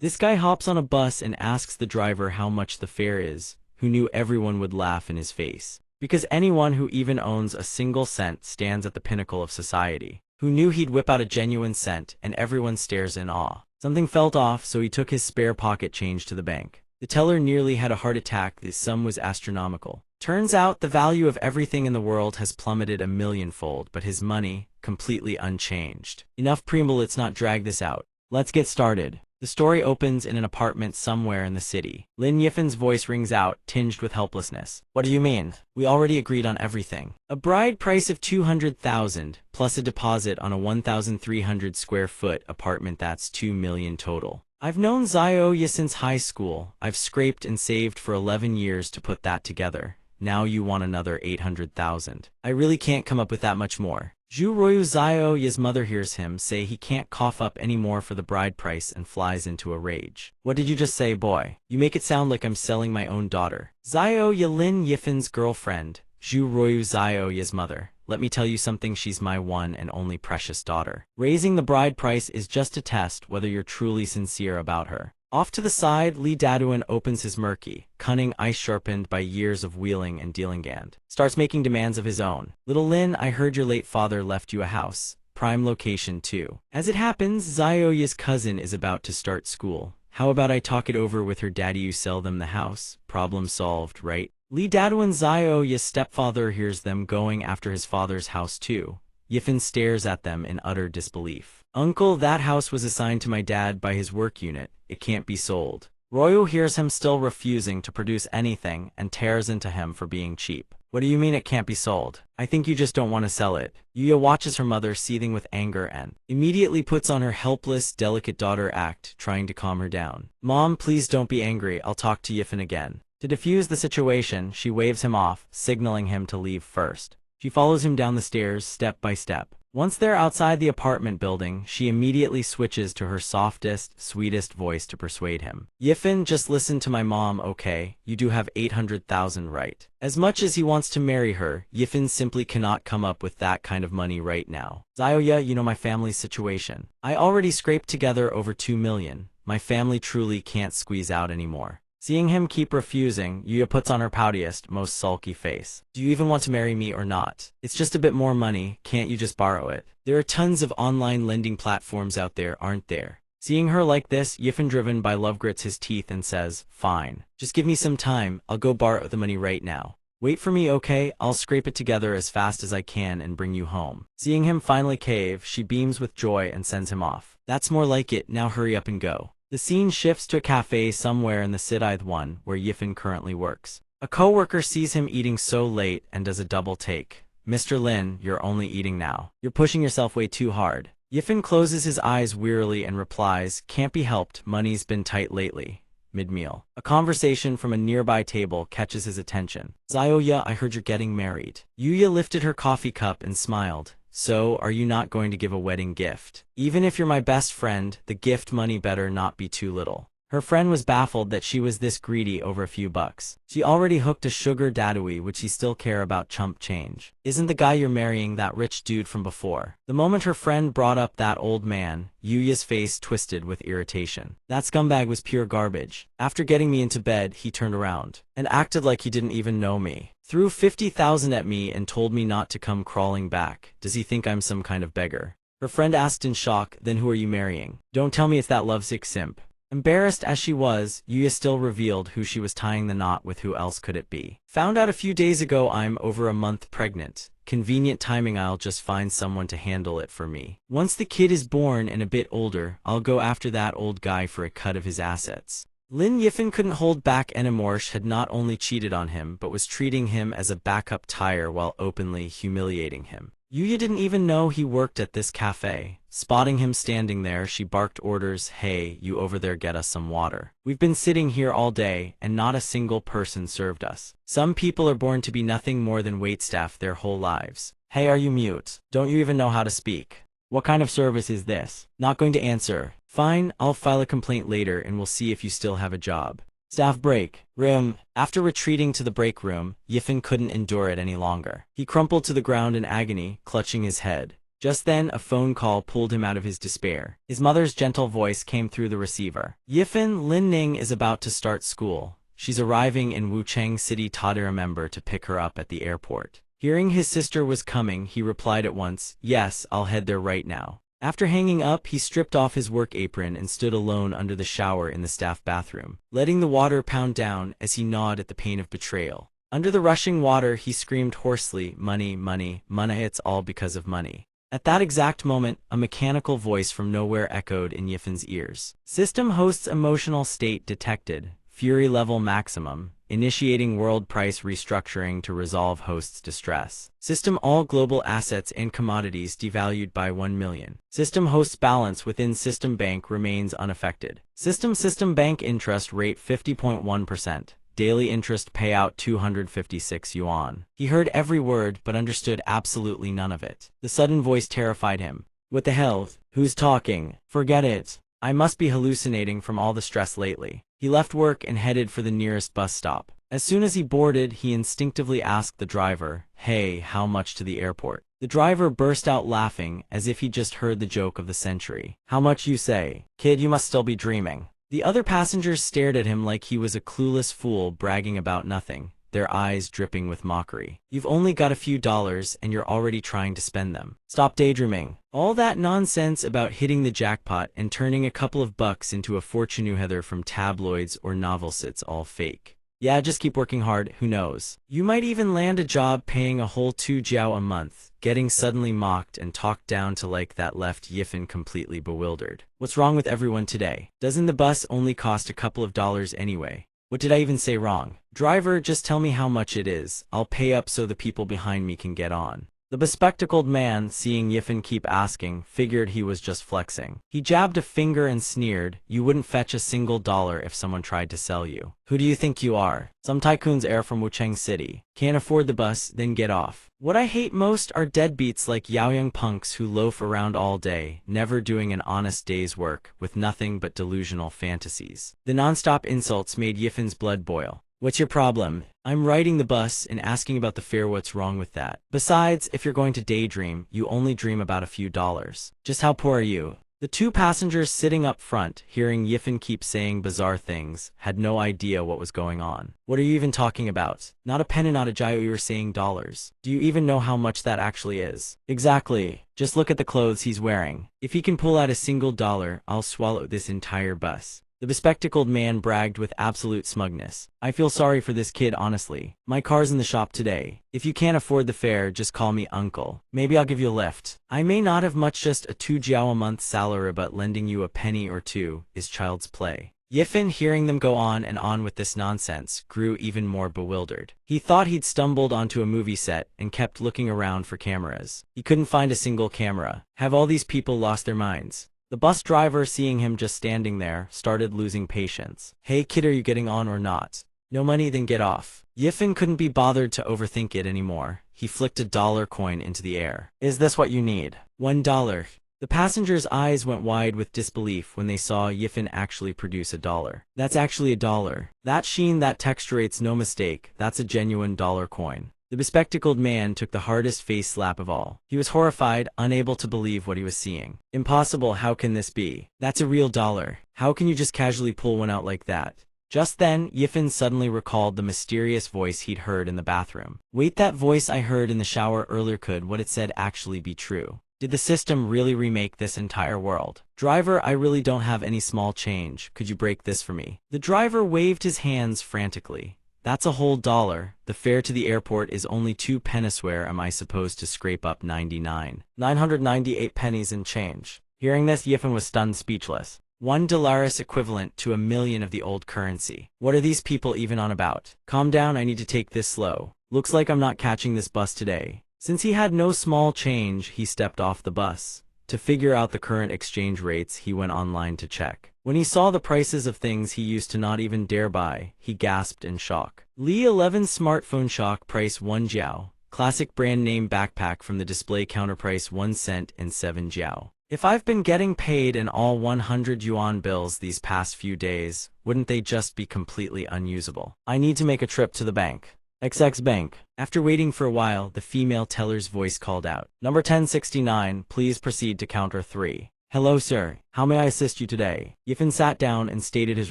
This guy hops on a bus and asks the driver how much the fare is, who knew everyone would laugh in his face. Because anyone who even owns a single cent stands at the pinnacle of society. Who knew he'd whip out a genuine cent, and everyone stares in awe. Something felt off, so he took his spare pocket change to the bank. The teller nearly had a heart attack. The sum was astronomical. Turns out the value of everything in the world has plummeted a millionfold, but his money, completely unchanged. Enough preamble, let's not drag this out. Let's get started. The story opens in an apartment somewhere in the city. Lin Yifen's voice rings out, tinged with helplessness. What do you mean? We already agreed on everything. A bride price of 200,000, plus a deposit on a 1,300 square foot apartment, that's 2 million total. I've known Zioya since high school. I've scraped and saved for 11 years to put that together. Now you want another 800,000. I really can't come up with that much more. Zhu Royu Zioya's mother hears him say he can't cough up any more for the bride price and flies into a rage. What did you just say, boy? You make it sound like I'm selling my own daughter. Zioya, Lin Yifen's girlfriend, Zhu Royu Zioya's mother. Let me tell you something, she's my one and only precious daughter. Raising the bride price is just a test whether you're truly sincere about her. Off to the side, Li Daduan opens his murky, cunning eyes sharpened by years of wheeling and dealing and starts making demands of his own. Little Lin, I heard your late father left you a house. Prime location too. As it happens, Zioya's cousin is about to start school. How about I talk it over with her daddy, you sell them the house? Problem solved, right? Li Daduan Zioya's stepfather hears them going after his father's house too. Yifen stares at them in utter disbelief. Uncle, that house was assigned to my dad by his work unit. It can't be sold. Royu hears him still refusing to produce anything and tears into him for being cheap. What do you mean it can't be sold? I think you just don't want to sell it. Yuya watches her mother seething with anger and immediately puts on her helpless, delicate daughter act, trying to calm her down. Mom, please don't be angry. I'll talk to Yifen again. To defuse the situation, she waves him off, signaling him to leave first. She follows him down the stairs, step by step. Once they're outside the apartment building, she immediately switches to her softest, sweetest voice to persuade him. Yifen, just listen to my mom, okay? You do have 800,000, right? As much as he wants to marry her, Yifen simply cannot come up with that kind of money right now. Zioya, you know my family's situation. I already scraped together over 2 million. My family truly can't squeeze out anymore. Seeing him keep refusing, Yuya puts on her poutiest, most sulky face. Do you even want to marry me or not? It's just a bit more money, can't you just borrow it? There are tons of online lending platforms out there, aren't there? Seeing her like this, Yifen, driven by love, grits his teeth and says, fine. Just give me some time, I'll go borrow the money right now. Wait for me, okay? I'll scrape it together as fast as I can and bring you home. Seeing him finally cave, she beams with joy and sends him off. That's more like it, now hurry up and go. The scene shifts to a cafe somewhere in the Sidithe one, where Yifen currently works. A co-worker sees him eating so late and does a double take. Mr. Lin, you're only eating now. You're pushing yourself way too hard. Yifen closes his eyes wearily and replies, can't be helped, money's been tight lately. Mid-meal. A conversation from a nearby table catches his attention. Zioya, I heard you're getting married. Yuya lifted her coffee cup and smiled. So, are you not going to give a wedding gift? Even if you're my best friend, the gift money better not be too little. Her friend was baffled that she was this greedy over a few bucks. She already hooked a sugar daddy, would she still care about chump change? Isn't the guy you're marrying that rich dude from before? The moment her friend brought up that old man, Yuya's face twisted with irritation. That scumbag was pure garbage. After getting me into bed, he turned around and acted like he didn't even know me. Threw 50,000 at me and told me not to come crawling back. Does he think I'm some kind of beggar? Her friend asked in shock, then who are you marrying? Don't tell me it's that lovesick simp. Embarrassed as she was, Yuya still revealed who she was tying the knot with. Who else could it be? Found out a few days ago I'm over a month pregnant. Convenient timing, I'll just find someone to handle it for me. Once the kid is born and a bit older, I'll go after that old guy for a cut of his assets. Lin Yifen couldn't hold back anymore. She had not only cheated on him, but was treating him as a backup tire while openly humiliating him. Yuya didn't even know he worked at this cafe. Spotting him standing there, she barked orders, hey, you over there, get us some water. We've been sitting here all day, and not a single person served us. Some people are born to be nothing more than waitstaff their whole lives. Hey, are you mute? Don't you even know how to speak? What kind of service is this? Not going to answer. Fine, I'll file a complaint later and we'll see if you still have a job. Staff break. Room. After retreating to the break room, Yifen couldn't endure it any longer. He crumpled to the ground in agony, clutching his head. Just then, a phone call pulled him out of his despair. His mother's gentle voice came through the receiver. Yifan, Lin Ning is about to start school. She's arriving in Wuchang City. Remember to pick her up at the airport. Hearing his sister was coming, he replied at once, yes, I'll head there right now. After hanging up, he stripped off his work apron and stood alone under the shower in the staff bathroom, letting the water pound down as he gnawed at the pain of betrayal. Under the rushing water, he screamed hoarsely, money, money, money, it's all because of money. At that exact moment, a mechanical voice from nowhere echoed in Yifan's ears. System host's emotional state detected. Fury level maximum. Initiating world price restructuring to resolve host's distress. System all global assets and commodities devalued by 1 million. System host's balance within system bank remains unaffected. System bank interest rate 50.1%. Daily interest payout 256 yuan. He heard every word but understood absolutely none of it. The sudden voice terrified him. What the hell? Who's talking? Forget it. I must be hallucinating from all the stress lately. He left work and headed for the nearest bus stop. As soon as he boarded, he instinctively asked the driver, hey, how much to the airport? The driver burst out laughing as if he just heard the joke of the century. How much you say? Kid, you must still be dreaming. The other passengers stared at him like he was a clueless fool bragging about nothing, their eyes dripping with mockery. You've only got a few dollars and you're already trying to spend them. Stop daydreaming. All that nonsense about hitting the jackpot and turning a couple of bucks into a fortune whether from tabloids or novels, it's all fake. Yeah, just keep working hard, who knows? You might even land a job paying a whole 2 jiao a month. Getting suddenly mocked and talked down to like that left Yifan completely bewildered. What's wrong with everyone today? Doesn't the bus only cost a couple of dollars anyway? What did I even say wrong? Driver, just tell me how much it is. I'll pay up so the people behind me can get on. The bespectacled man, seeing Yifan keep asking, figured he was just flexing. He jabbed a finger and sneered, you wouldn't fetch a single dollar if someone tried to sell you. Who do you think you are? Some tycoon's heir from Wuchang City. Can't afford the bus, then get off. What I hate most are deadbeats like Yaoyang punks who loaf around all day, never doing an honest day's work, with nothing but delusional fantasies. The non-stop insults made Yifan's blood boil. What's your problem? I'm riding the bus and asking about the fare. What's wrong with that? Besides, if you're going to daydream, you only dream about a few dollars. Just how poor are you? The two passengers sitting up front, hearing Yifan keep saying bizarre things, had no idea what was going on. What are you even talking about? Not a pen and not a jiao, you were saying dollars. Do you even know how much that actually is? Exactly. Just look at the clothes he's wearing. If he can pull out a single dollar, I'll swallow this entire bus. The bespectacled man bragged with absolute smugness. I feel sorry for this kid, honestly. My car's in the shop today. If you can't afford the fare, just call me uncle. Maybe I'll give you a lift. I may not have much, just a 2 jiao a month salary, but lending you a penny or two is child's play. Yifan, hearing them go on and on with this nonsense, grew even more bewildered. He thought he'd stumbled onto a movie set and kept looking around for cameras. He couldn't find a single camera. Have all these people lost their minds? The bus driver, seeing him just standing there, started losing patience. Hey kid, are you getting on or not? No money, then get off. Yifan couldn't be bothered to overthink it anymore. He flicked a dollar coin into the air. Is this what you need? $1. The passengers' eyes went wide with disbelief when they saw Yifan actually produce a dollar. That's actually a dollar. That sheen, that texture, it's no mistake. That's a genuine dollar coin. The bespectacled man took the hardest face slap of all. He was horrified, unable to believe what he was seeing. Impossible, how can this be? That's a real dollar. How can you just casually pull one out like that? Just then, Yifan suddenly recalled the mysterious voice he'd heard in the bathroom. Wait, that voice I heard in the shower earlier, could what it said actually be true? Did the system really remake this entire world? Driver, I really don't have any small change. Could you break this for me? The driver waved his hands frantically. That's a whole dollar. The fare to the airport is only 2 pennies. Where am I supposed to scrape up 998 pennies and change? Hearing this, Yifan was stunned speechless. $1 is equivalent to 1 million of the old currency. What are these people even on about? Calm down, I need to take this slow. Looks like I'm not catching this bus today. Since he had no small change, he stepped off the bus. To figure out the current exchange rates, he went online to check. When he saw the prices of things he used to not even dare buy, he gasped in shock. Li 11 smartphone shock price 1 jiao. Classic brand name backpack from the display counter price 1 cent and 7 jiao. If I've been getting paid in all 100 yuan bills these past few days, wouldn't they just be completely unusable? I need to make a trip to the bank. XX Bank. After waiting for a while, the female teller's voice called out, "Number 1069, please proceed to counter 3. Hello, sir. How may I assist you today?" Yifan sat down and stated his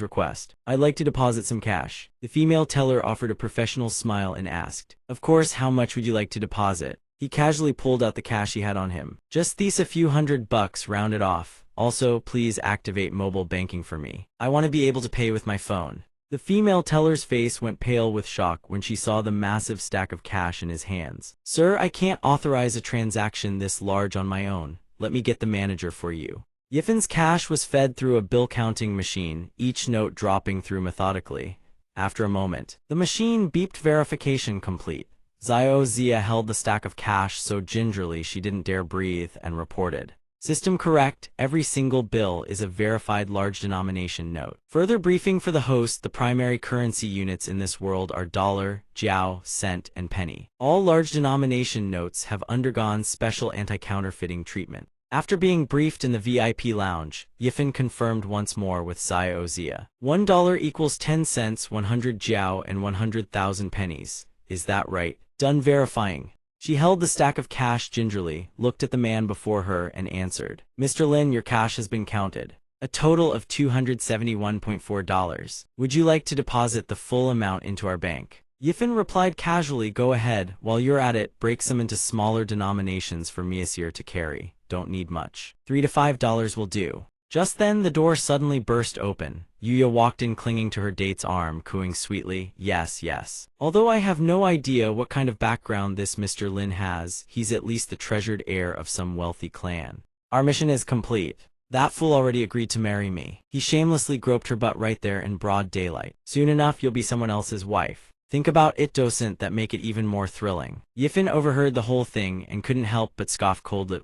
request. "I'd like to deposit some cash." The female teller offered a professional smile and asked, "Of course, how much would you like to deposit?" He casually pulled out the cash he had on him. "Just these a few $100 rounded off. Also, please activate mobile banking for me. I want to be able to pay with my phone." The female teller's face went pale with shock when she saw the massive stack of cash in his hands. "Sir, I can't authorize a transaction this large on my own. Let me get the manager for you." Yifan's cash was fed through a bill-counting machine, each note dropping through methodically. After a moment, the machine beeped verification complete. Xiao Zia held the stack of cash so gingerly she didn't dare breathe and reported, "System correct, every single bill is a verified large denomination note." Further briefing for the host: the primary currency units in this world are dollar, jiao, cent, and penny. All large denomination notes have undergone special anti-counterfeiting treatment. After being briefed in the VIP lounge, Yifan confirmed once more with Xiao Zia. $1 equals 10 cents, 100 jiao, and 100,000 pennies. Is that right? Done verifying. She held the stack of cash gingerly, looked at the man before her, and answered, "Mr. Lin, your cash has been counted. A total of $271.4. Would you like to deposit the full amount into our bank?" Yifan replied casually, "Go ahead. While you're at it, break some into smaller denominations for Miasir to carry. Don't need much. $3 to $5 will do." Just then, the door suddenly burst open. Yuya walked in clinging to her date's arm, cooing sweetly, "Yes, yes. Although I have no idea what kind of background this Mr. Lin has, he's at least the treasured heir of some wealthy clan. Our mission is complete. That fool already agreed to marry me." He shamelessly groped her butt right there in broad daylight. "Soon enough, you'll be someone else's wife. Think about it, docent, that make it even more thrilling." Yifan overheard the whole thing and couldn't help but scoff coldly.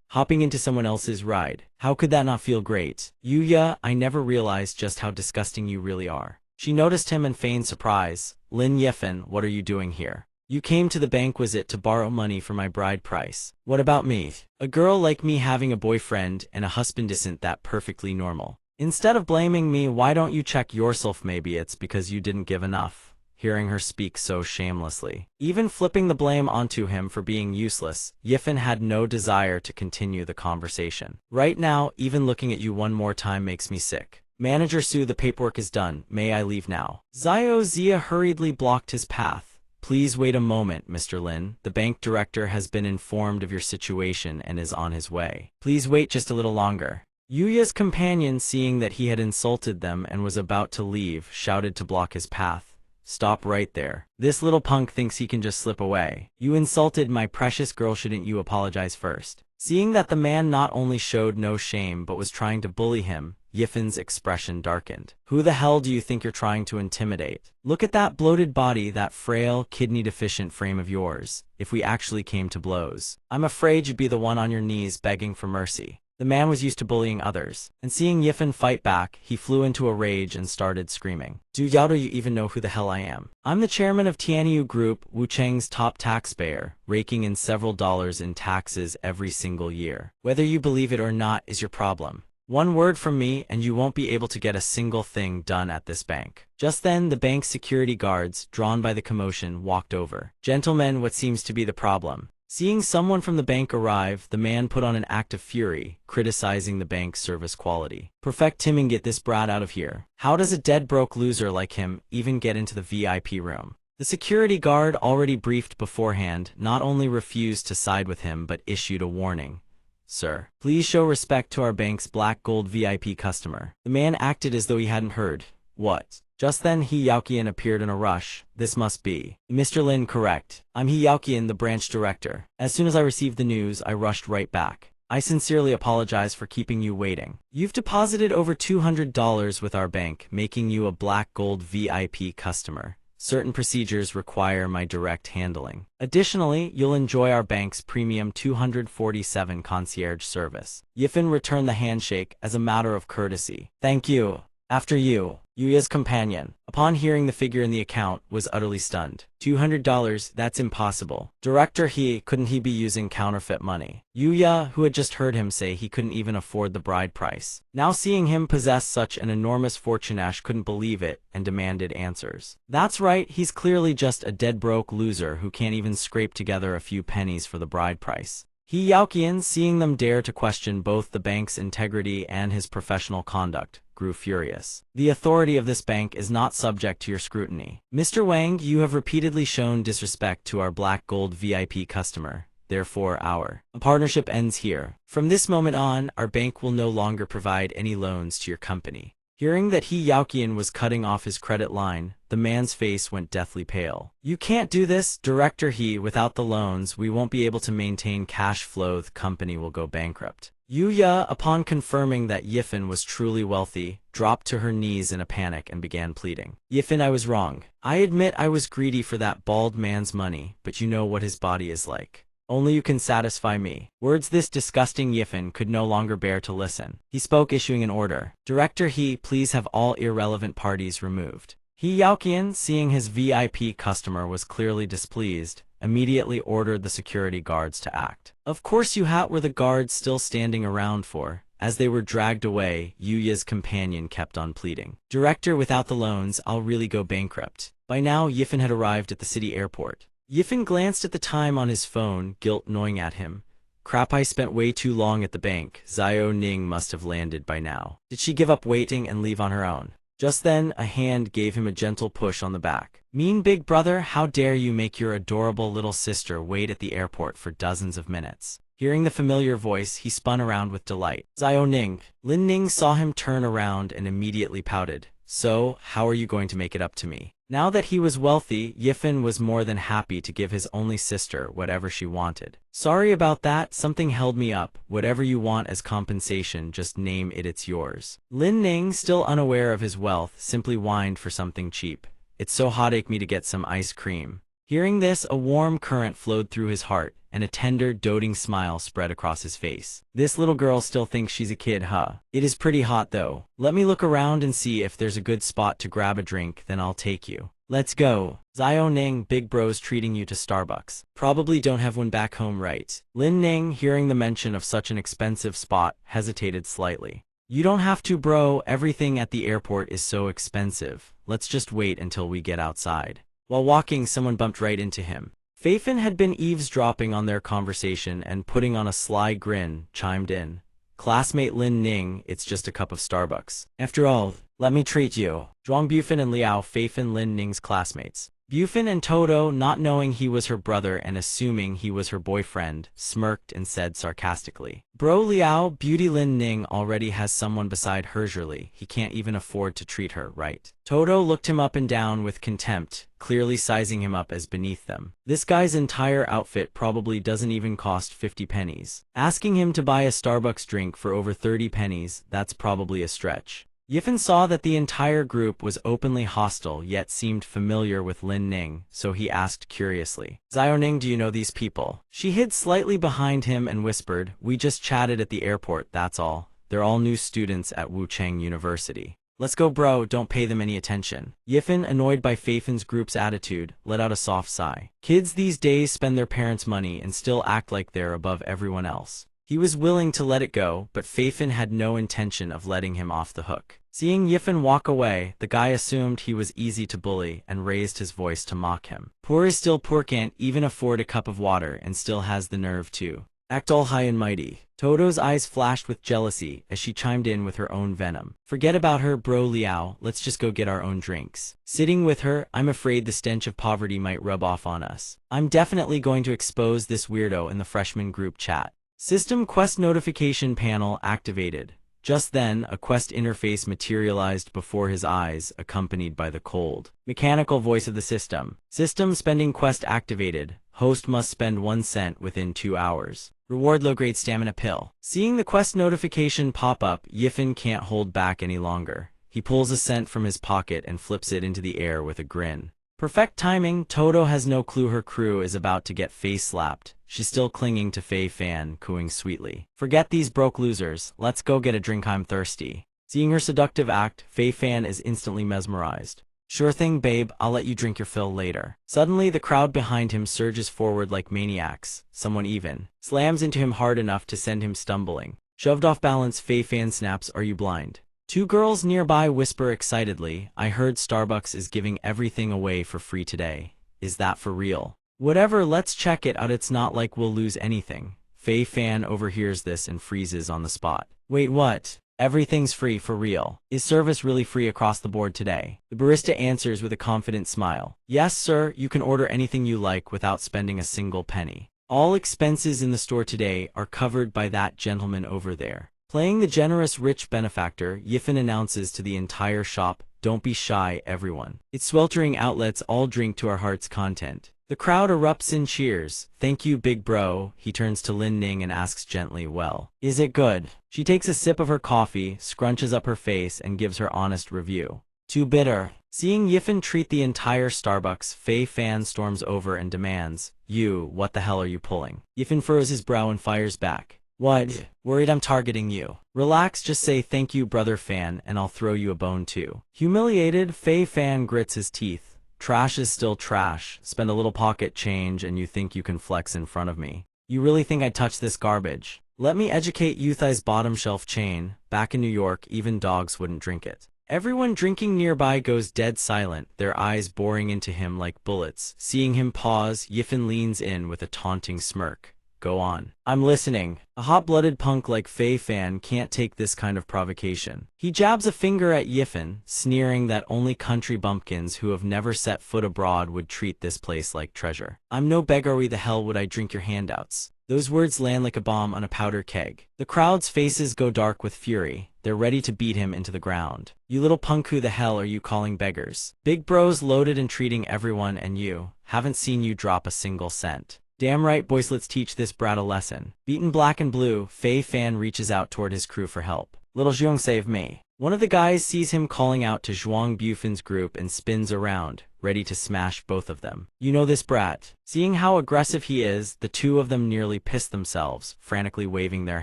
Hopping into someone else's ride. How could that not feel great? "Yuya, I never realized just how disgusting you really are." She noticed him and feigned surprise. "Lin Yifan, what are you doing here?" "You came to the bank, was it, to borrow money for my bride price? What about me? A girl like me having a boyfriend and a husband, isn't that perfectly normal? Instead of blaming me, why don't you check yourself? Maybe it's because you didn't give enough." Hearing her speak so shamelessly, even flipping the blame onto him for being useless, Yifan had no desire to continue the conversation. "Right now, even looking at you one more time makes me sick. Manager Su, the paperwork is done. May I leave now?" Xiao Zia hurriedly blocked his path. "Please wait a moment, Mr. Lin. The bank director has been informed of your situation and is on his way. Please wait just a little longer." Yuya's companion, seeing that he had insulted them and was about to leave, shouted to block his path. "Stop right there. This little punk thinks he can just slip away. You insulted my precious girl, shouldn't you apologize first?" Seeing that the man not only showed no shame but was trying to bully him, Yifan's expression darkened. "Who the hell do you think you're trying to intimidate? Look at that bloated body, that frail, kidney-deficient frame of yours. If we actually came to blows, I'm afraid you'd be the one on your knees begging for mercy." The man was used to bullying others, and seeing Yifan fight back, he flew into a rage and started screaming. "Do you even know who the hell I am? I'm the chairman of Tianyu Group, Wu Cheng's top taxpayer, raking in several dollars in taxes every single year. Whether you believe it or not is your problem. One word from me and you won't be able to get a single thing done at this bank." Just then, the bank's security guards, drawn by the commotion, walked over. "Gentlemen, what seems to be the problem?" Seeing someone from the bank arrive, the man put on an act of fury, criticizing the bank's service quality. "Perfect him and get this brat out of here. How does a dead-broke loser like him even get into the VIP room?" The security guard, already briefed beforehand, not only refused to side with him but issued a warning. "Sir, please show respect to our bank's black gold VIP customer." The man acted as though he hadn't heard. "What?" Just then, He Yaoqian appeared in a rush. "This must be Mr. Lin, correct? I'm He Yaoqian, the branch director. As soon as I received the news, I rushed right back. I sincerely apologize for keeping you waiting. You've deposited over $200 with our bank, making you a black gold VIP customer. Certain procedures require my direct handling. Additionally, you'll enjoy our bank's premium 247 concierge service." Yifan returned the handshake as a matter of courtesy. "Thank you." After you. Yuya's companion, upon hearing the figure in the account, was utterly stunned. $200, that's impossible. Director couldn't he be using counterfeit money? Yuya, who had just heard him say he couldn't even afford the bride price, now seeing him possess such an enormous fortune, couldn't believe it and demanded answers. That's right, he's clearly just a dead broke loser who can't even scrape together a few pennies for the bride price. Yaoqian, seeing them dare to question both the bank's integrity and his professional conduct, grew furious. The authority of this bank is not subject to your scrutiny. Mr. Wang, you have repeatedly shown disrespect to our Black Gold VIP customer. Therefore, our partnership ends here. From this moment on, our bank will no longer provide any loans to your company. Hearing that Yaoqian was cutting off his credit line, the man's face went deathly pale. You can't do this, Director without the loans, we won't be able to maintain cash flow, the company will go bankrupt. Yuya, upon confirming that Yifan was truly wealthy, dropped to her knees in a panic and began pleading. Yifan, I was wrong. I admit I was greedy for that bald man's money, but you know what his body is like. Only you can satisfy me. Words this disgusting Yifan could no longer bear to listen. He spoke, issuing an order. Director please have all irrelevant parties removed. Yaoqian, seeing his VIP customer was clearly displeased, immediately ordered the security guards to act. Of course were the guards still standing around for. As they were dragged away, Yuya's companion kept on pleading. Director, without the loans, I'll really go bankrupt. By now, Yifan had arrived at the city airport. Yifan glanced at the time on his phone, guilt gnawing at him. Crap, I spent way too long at the bank. Xiao Ning must have landed by now. Did she give up waiting and leave on her own? Just then, a hand gave him a gentle push on the back. Mean big brother, how dare you make your adorable little sister wait at the airport for dozens of minutes? Hearing the familiar voice, he spun around with delight. Xiao Ning. Lin Ning saw him turn around and immediately pouted. So, how are you going to make it up to me? Now that he was wealthy, Yifan was more than happy to give his only sister whatever she wanted. Sorry about that, something held me up. Whatever you want as compensation, just name it, it's yours. Lin Ning, still unaware of his wealth, simply whined for something cheap. It's so hot, take me to get some ice cream. Hearing this, a warm current flowed through his heart, and a tender, doting smile spread across his face. This little girl still thinks she's a kid, huh? It is pretty hot though. Let me look around and see if there's a good spot to grab a drink, then I'll take you. Let's go. Xiao Ning, big bro's treating you to Starbucks. Probably don't have one back home, right? Lin Ning, hearing the mention of such an expensive spot, hesitated slightly. You don't have to, bro, everything at the airport is so expensive. Let's just wait until we get outside. While walking, someone bumped right into him. Feifan had been eavesdropping on their conversation and, putting on a sly grin, chimed in. Classmate Lin Ning, it's just a cup of Starbucks. After all, let me treat you. Zhuang Bufan and Liao, Feifan Lin Ning's classmates. Bufan and Toto, not knowing he was her brother and assuming he was her boyfriend, smirked and said sarcastically. Bro Liao, Beauty Lin Ning already has someone beside her, surely he can't even afford to treat her, right? Toto looked him up and down with contempt, clearly sizing him up as beneath them. This guy's entire outfit probably doesn't even cost 50 pennies. Asking him to buy a Starbucks drink for over 30 pennies, that's probably a stretch. Yifan saw that the entire group was openly hostile yet seemed familiar with Lin Ning, so he asked curiously. Xiao Ning, do you know these people? She hid slightly behind him and whispered, we just chatted at the airport, that's all. They're all new students at Wuchang University. Let's go, bro, don't pay them any attention. Yifan, annoyed by Feifan's group's attitude, let out a soft sigh. Kids these days spend their parents' money and still act like they're above everyone else. He was willing to let it go, but Feifan had no intention of letting him off the hook. Seeing Yifan walk away, the guy assumed he was easy to bully and raised his voice to mock him. Poor is still poor, can't even afford a cup of water and still has the nerve to act all high and mighty. Toto's eyes flashed with jealousy as she chimed in with her own venom. Forget about her, bro Liao, let's just go get our own drinks. Sitting with her, I'm afraid the stench of poverty might rub off on us. I'm definitely going to expose this weirdo in the freshman group chat. System Quest notification panel activated. Just then, a Quest interface materialized before his eyes, accompanied by the cold, mechanical voice of the system. System spending Quest activated. Host must spend 1 cent within 2 hours. Reward low-grade stamina pill. Seeing the Quest notification pop up, Yifan can't hold back any longer. He pulls a cent from his pocket and flips it into the air with a grin. Perfect timing. Toto has no clue her crew is about to get face-slapped. She's still clinging to Feifan, cooing sweetly. Forget these broke losers, let's go get a drink, I'm thirsty. Seeing her seductive act, Fei Fan is instantly mesmerized. Sure thing, babe, I'll let you drink your fill later. Suddenly, the crowd behind him surges forward like maniacs. Someone even slams into him hard enough to send him stumbling. Shoved off balance, Fei Fan snaps, "Are you blind?" Two girls nearby whisper excitedly, "I heard Starbucks is giving everything away for free today. Is that for real?" "Whatever, let's check it out, it's not like we'll lose anything." Fei Fan overhears this and freezes on the spot. "Wait, what? Everything's free for real? Is service really free across the board today?" The barista answers with a confident smile. "Yes, sir, you can order anything you like without spending a single penny. All expenses in the store today are covered by that gentleman over there." Playing the generous rich benefactor, Yifen announces to the entire shop, "Don't be shy, everyone. It's sweltering out, let's all drink to our heart's content." The crowd erupts in cheers. "Thank you, big bro." He turns to Lin Ning and asks gently, "Well, is it good?" She takes a sip of her coffee, scrunches up her face, and gives her honest review. "Too bitter." Seeing Yifen treat the entire Starbucks, Fei Fan storms over and demands, What the hell are you pulling?" Yifen furrows his brow and fires back. "What? Worried I'm targeting you? Relax, just say thank you, brother Fan, and I'll throw you a bone too." Humiliated, Fei Fan grits his teeth. "Trash is still trash. Spend a little pocket change and you think you can flex in front of me? You really think I'd touch this garbage? Let me educate you, thigh's bottom shelf chain. Back in New York, even dogs wouldn't drink it." Everyone drinking nearby goes dead silent, their eyes boring into him like bullets. Seeing him pause, Yifen leans in with a taunting smirk. "Go on. I'm listening." A hot-blooded punk like Fei Fan can't take this kind of provocation. He jabs a finger at Yifen, sneering that only country bumpkins who have never set foot abroad would treat this place like treasure. "I'm no beggar, the hell would I drink your handouts?" Those words land like a bomb on a powder keg. The crowd's faces go dark with fury. They're ready to beat him into the ground. "You little punk, who the hell are you calling beggars? Big bro's loaded and treating everyone, and you haven't seen you drop a single cent." "Damn right, boys, let's teach this brat a lesson." Beaten black and blue, Fei Fan reaches out toward his crew for help. "Little Zhuang, save me." One of the guys sees him calling out to Zhuang Bufen's group and spins around, ready to smash both of them. "You know this brat." Seeing how aggressive he is, the two of them nearly piss themselves, frantically waving their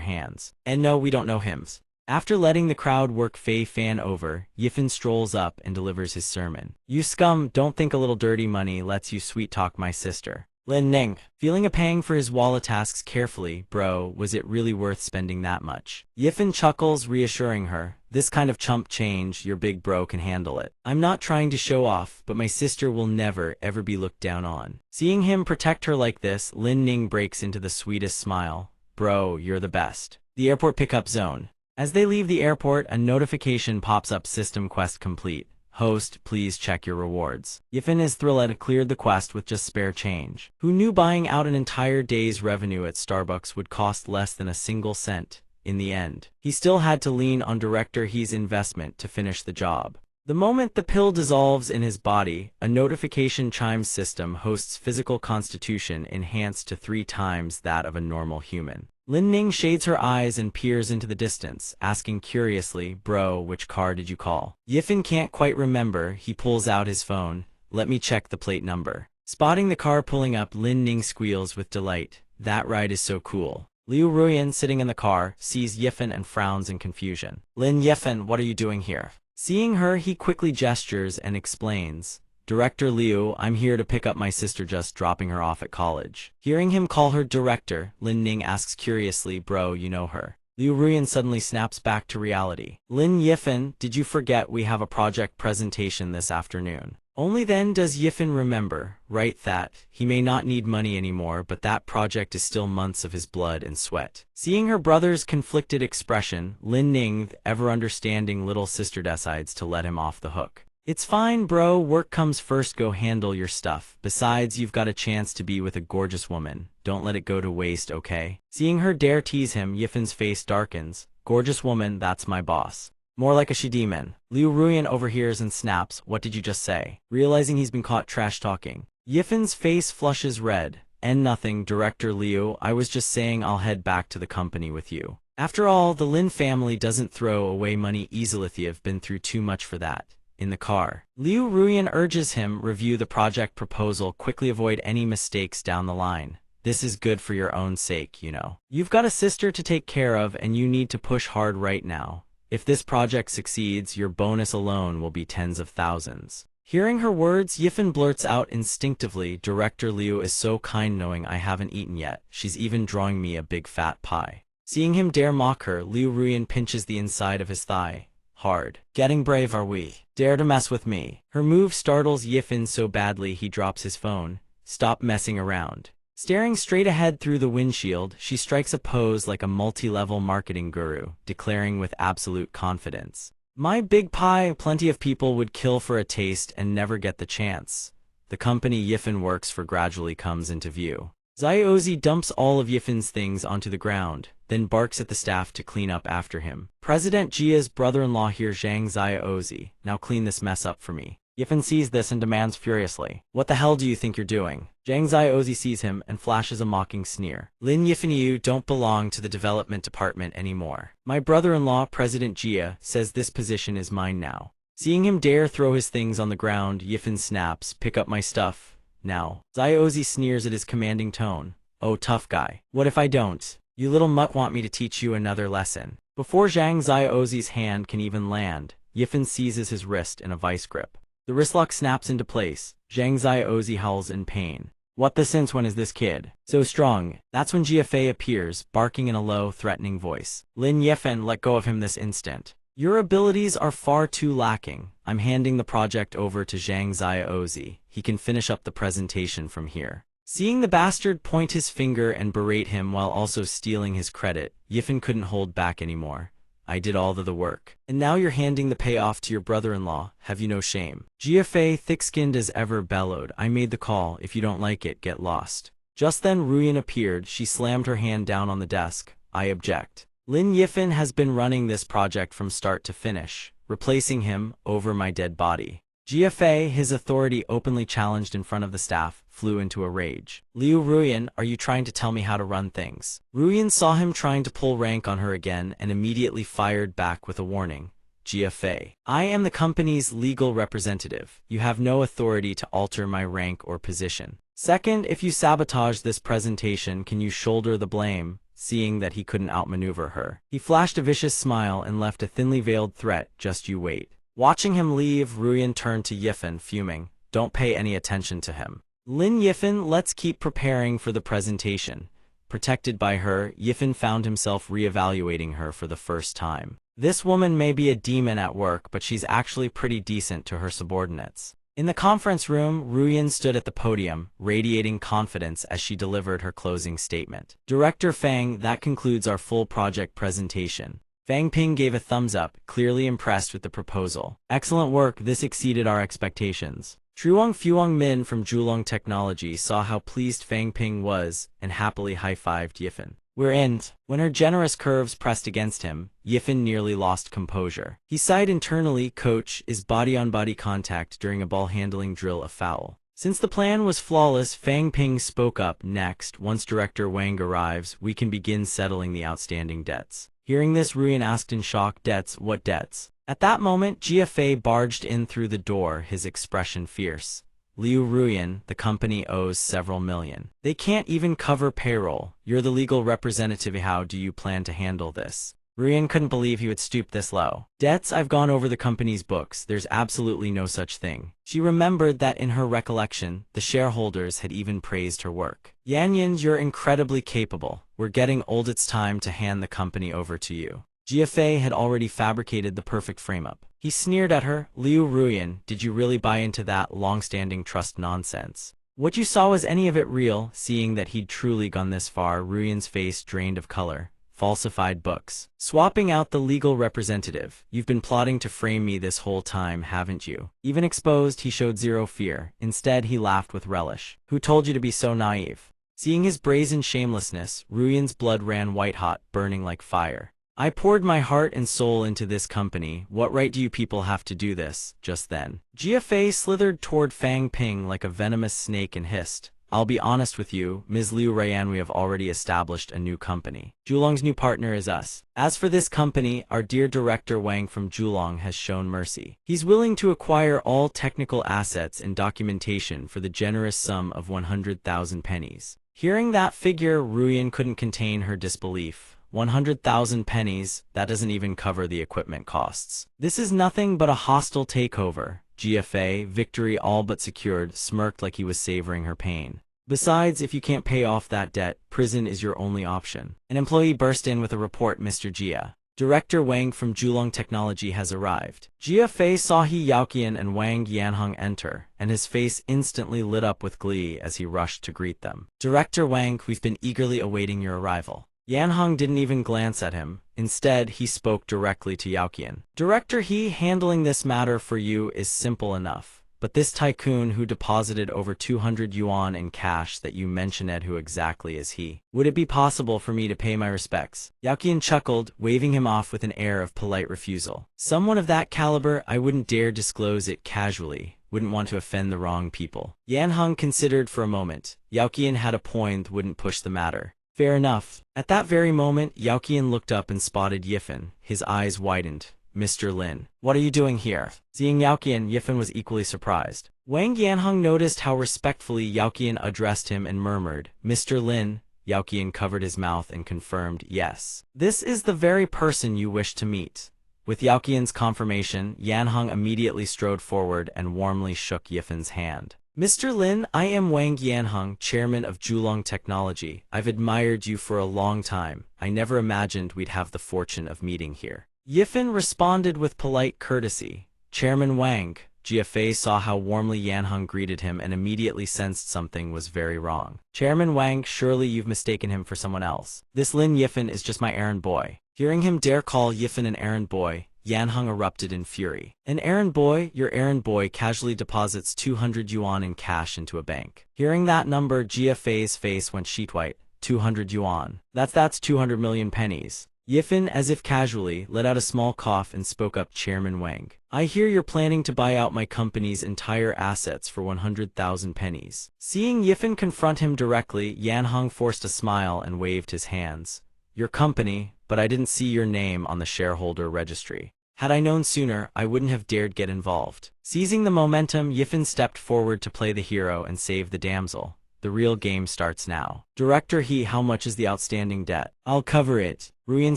hands. "And no, we don't know him." After letting the crowd work Fei Fan over, Yifen strolls up and delivers his sermon. "You scum, don't think a little dirty money lets you sweet-talk my sister." Lin Ning, feeling a pang for his wallet, asks carefully, "Bro, was it really worth spending that much?" Yifen chuckles, reassuring her, "This kind of chump change, your big bro can handle it. I'm not trying to show off, but my sister will never, ever be looked down on." Seeing him protect her like this, Lin Ning breaks into the sweetest smile. "Bro, you're the best." The airport pickup zone. As they leave the airport, a notification pops up, "System quest complete. Host, please check your rewards." Yifen is thrilled and cleared the quest with just spare change. Who knew buying out an entire day's revenue at Starbucks would cost less than a single cent? In the end, he still had to lean on Director He's investment to finish the job. The moment the pill dissolves in his body, a notification chimes. System host's physical constitution enhanced to 3 times that of a normal human. Lin Ning shades her eyes and peers into the distance, asking curiously, "Bro, which car did you call?" Yifen can't quite remember. He pulls out his phone. "Let me check the plate number." Spotting the car pulling up, Lin Ning squeals with delight. "That ride is so cool." Liu Ruyan, sitting in the car, sees Yifen and frowns in confusion. "Lin Yifen, what are you doing here?" Seeing her, he quickly gestures and explains. "Director Liu, I'm here to pick up my sister, just dropping her off at college." Hearing him call her director, Lin Ning asks curiously, "Bro, you know her?" Liu Ruyan suddenly snaps back to reality. "Lin Yifen, did you forget we have a project presentation this afternoon?" Only then does Yifen remember, right, that he may not need money anymore, but that project is still months of his blood and sweat. Seeing her brother's conflicted expression, Lin Ning, the ever-understanding little sister, decides to let him off the hook. "It's fine, bro, work comes first, go handle your stuff. Besides, you've got a chance to be with a gorgeous woman. Don't let it go to waste, okay?" Seeing her dare tease him, Yifen's face darkens. "Gorgeous woman, that's my boss. More like a she-demon." Liu Ruyan overhears and snaps, "What did you just say?" Realizing he's been caught trash-talking. Yifen's face flushes red. "And nothing, Director Liu, I was just saying I'll head back to the company with you. After all, the Lin family doesn't throw away money easily. You've been through too much for that." In the car, Liu Ruyan urges him, "Review the project proposal, quickly avoid any mistakes down the line. This is good for your own sake, you know. You've got a sister to take care of and you need to push hard right now. If this project succeeds, your bonus alone will be tens of thousands. Hearing her words, Yifen blurts out instinctively, Director Liu is so kind knowing I haven't eaten yet. She's even drawing me a big fat pie. Seeing him dare mock her, Liu Ruyan pinches the inside of his thigh. Hard. Getting brave are we. Dare to mess with me. Her move startles Yifen so badly he drops his phone. Stop messing around. Staring straight ahead through the windshield, she strikes a pose like a multi-level marketing guru, declaring with absolute confidence. My big pie, plenty of people would kill for a taste and never get the chance. The company Yifen works for gradually comes into view. Xiaozi dumps all of Yifen's things onto the ground, then barks at the staff to clean up after him. President Jia's brother-in-law hears Zhang Xiaozi, now clean this mess up for me. Yifen sees this and demands furiously, what the hell do you think you're doing? Zhang Xiaozi sees him and flashes a mocking sneer. Lin Yifen, you don't belong to the development department anymore. My brother-in-law, President Jia, says this position is mine now. Seeing him dare throw his things on the ground, Yifen snaps, pick up my stuff. Now. Xiaozi sneers at his commanding tone. Oh, tough guy. What if I don't? You little mutt want me to teach you another lesson. Before Zhang Xiaozi's hand can even land, Yifen seizes his wrist in a vice grip. The wristlock snaps into place. Zhang Xiaozi howls in pain. What the since when is this kid so strong? That's when Jia Fei appears, barking in a low, threatening voice. Lin Yifen, let go of him this instant. Your abilities are far too lacking. I'm handing the project over to Zhang Xiaozi. He can finish up the presentation from here. Seeing the bastard point his finger and berate him while also stealing his credit, Yifen couldn't hold back anymore. I did all the work. And now you're handing the payoff to your brother-in-law. Have you no shame? Jia Fei, thick-skinned as ever, bellowed. I made the call. If you don't like it, get lost. Just then Ruyan appeared. She slammed her hand down on the desk. I object. Lin Yifen has been running this project from start to finish, replacing him over my dead body. Jia Fei, his authority openly challenged in front of the staff, flew into a rage. Liu Ruyan, are you trying to tell me how to run things? Ruyan saw him trying to pull rank on her again and immediately fired back with a warning. Jia Fei, I am the company's legal representative. You have no authority to alter my rank or position. Second, if you sabotage this presentation, can you shoulder the blame? Seeing that he couldn't outmaneuver her, he flashed a vicious smile and left a thinly veiled threat. Just you wait. Watching him leave, Ruyan turned to Yifen, fuming. Don't pay any attention to him. Lin Yifen, let's keep preparing for the presentation. Protected by her, Yifen found himself re-evaluating her for the first time. This woman may be a demon at work, but she's actually pretty decent to her subordinates. In the conference room, Ruyan stood at the podium, radiating confidence as she delivered her closing statement. Director Fang, that concludes our full project presentation. Fang Ping gave a thumbs up, clearly impressed with the proposal. Excellent work, this exceeded our expectations. Truong Fuong Min from Julong Technology saw how pleased Fang Ping was, and happily high-fived Yifen. We're in. When her generous curves pressed against him, Yifen nearly lost composure. He sighed internally, coach, is body-on-body contact during a ball-handling drill a foul? Since the plan was flawless, Fang Ping spoke up. Next, once Director Wang arrives, we can begin settling the outstanding debts. Hearing this, Ruyan asked in shock, debts? What debts? At that moment, Jia Fei barged in through the door, his expression fierce. Liu Ruyan, the company owes several million. They can't even cover payroll. You're the legal representative. How do you plan to handle this? Ruyan couldn't believe he would stoop this low. Debts? I've gone over the company's books. There's absolutely no such thing. She remembered that in her recollection, the shareholders had even praised her work. Yanyan, you're incredibly capable. We're getting old. It's time to hand the company over to you. Jia Fei had already fabricated the perfect frame-up. He sneered at her. Liu Ruyan, did you really buy into that long-standing trust nonsense? What you saw, was any of it real? Seeing that he'd truly gone this far, Ruyan's face drained of color. Falsified books. Swapping out the legal representative. You've been plotting to frame me this whole time, haven't you? Even exposed, he showed zero fear. Instead, he laughed with relish. Who told you to be so naive? Seeing his brazen shamelessness, Ruyan's blood ran white-hot, burning like fire. I poured my heart and soul into this company. What right do you people have to do this? Just then, Jia Fei slithered toward Fang Ping like a venomous snake and hissed. I'll be honest with you, Ms. Liu Ruyan, we have already established a new company. Julong's new partner is us. As for this company, our dear Director Wang from Julong has shown mercy. He's willing to acquire all technical assets and documentation for the generous sum of 100,000 pennies. Hearing that figure, Ruyan couldn't contain her disbelief. 100,000 pennies, that doesn't even cover the equipment costs. This is nothing but a hostile takeover. GFA, victory all but secured, smirked like he was savoring her pain. Besides, if you can't pay off that debt, prison is your only option. An employee burst in with a report. Mr. Jia, Director Wang from Julong Technology has arrived. Jia Fei saw He Yaoqian and Wang Yanheng enter, and his face instantly lit up with glee as he rushed to greet them. Director Wang, we've been eagerly awaiting your arrival. Yanheng didn't even glance at him. Instead, he spoke directly to Yaoqian. Director He, handling this matter for you is simple enough. But this tycoon who deposited over 200 yuan in cash that you mentioned, who exactly is he? Would it be possible for me to pay my respects? Yaoqian chuckled, waving him off with an air of polite refusal. Someone of that caliber, I wouldn't dare disclose it casually. Wouldn't want to offend the wrong people. Yanheng considered for a moment. Yaoqian had a point, wouldn't push the matter. Fair enough. At that very moment, Yaoqian looked up and spotted Yifan. His eyes widened. Mr. Lin, what are you doing here? Seeing Yaoqian, Yifan was equally surprised. Wang Yanheng noticed how respectfully Yaoqian addressed him and murmured, Mr. Lin. Yaoqian covered his mouth and confirmed, yes. This is the very person you wish to meet. With Yaoqian's confirmation, Yanheng immediately strode forward and warmly shook Yifan's hand. Mr. Lin, I am Wang Yanheng, chairman of Julong Technology. I've admired you for a long time. I never imagined we'd have the fortune of meeting here. Yifan responded with polite courtesy. Chairman Wang. Jia Fei saw how warmly Yanheng greeted him and immediately sensed something was very wrong. Chairman Wang, surely you've mistaken him for someone else. This Lin Yifan is just my errand boy. Hearing him dare call Yifan an errand boy, Yanheng erupted in fury. An errand boy? Your errand boy casually deposits 200 yuan in cash into a bank. Hearing that number, Jia Fei's face went sheet white. 200 yuan. That's 200 million pennies. Yifan, as if casually, let out a small cough and spoke up. Chairman Wang, I hear you're planning to buy out my company's entire assets for 100,000 pennies. Seeing Yifan confront him directly, Yanheng forced a smile and waved his hands. Your company, but I didn't see your name on the shareholder registry. Had I known sooner, I wouldn't have dared get involved. Seizing the momentum, Yifan stepped forward to play the hero and save the damsel. The real game starts now. Director He, how much is the outstanding debt? I'll cover it. Ruyan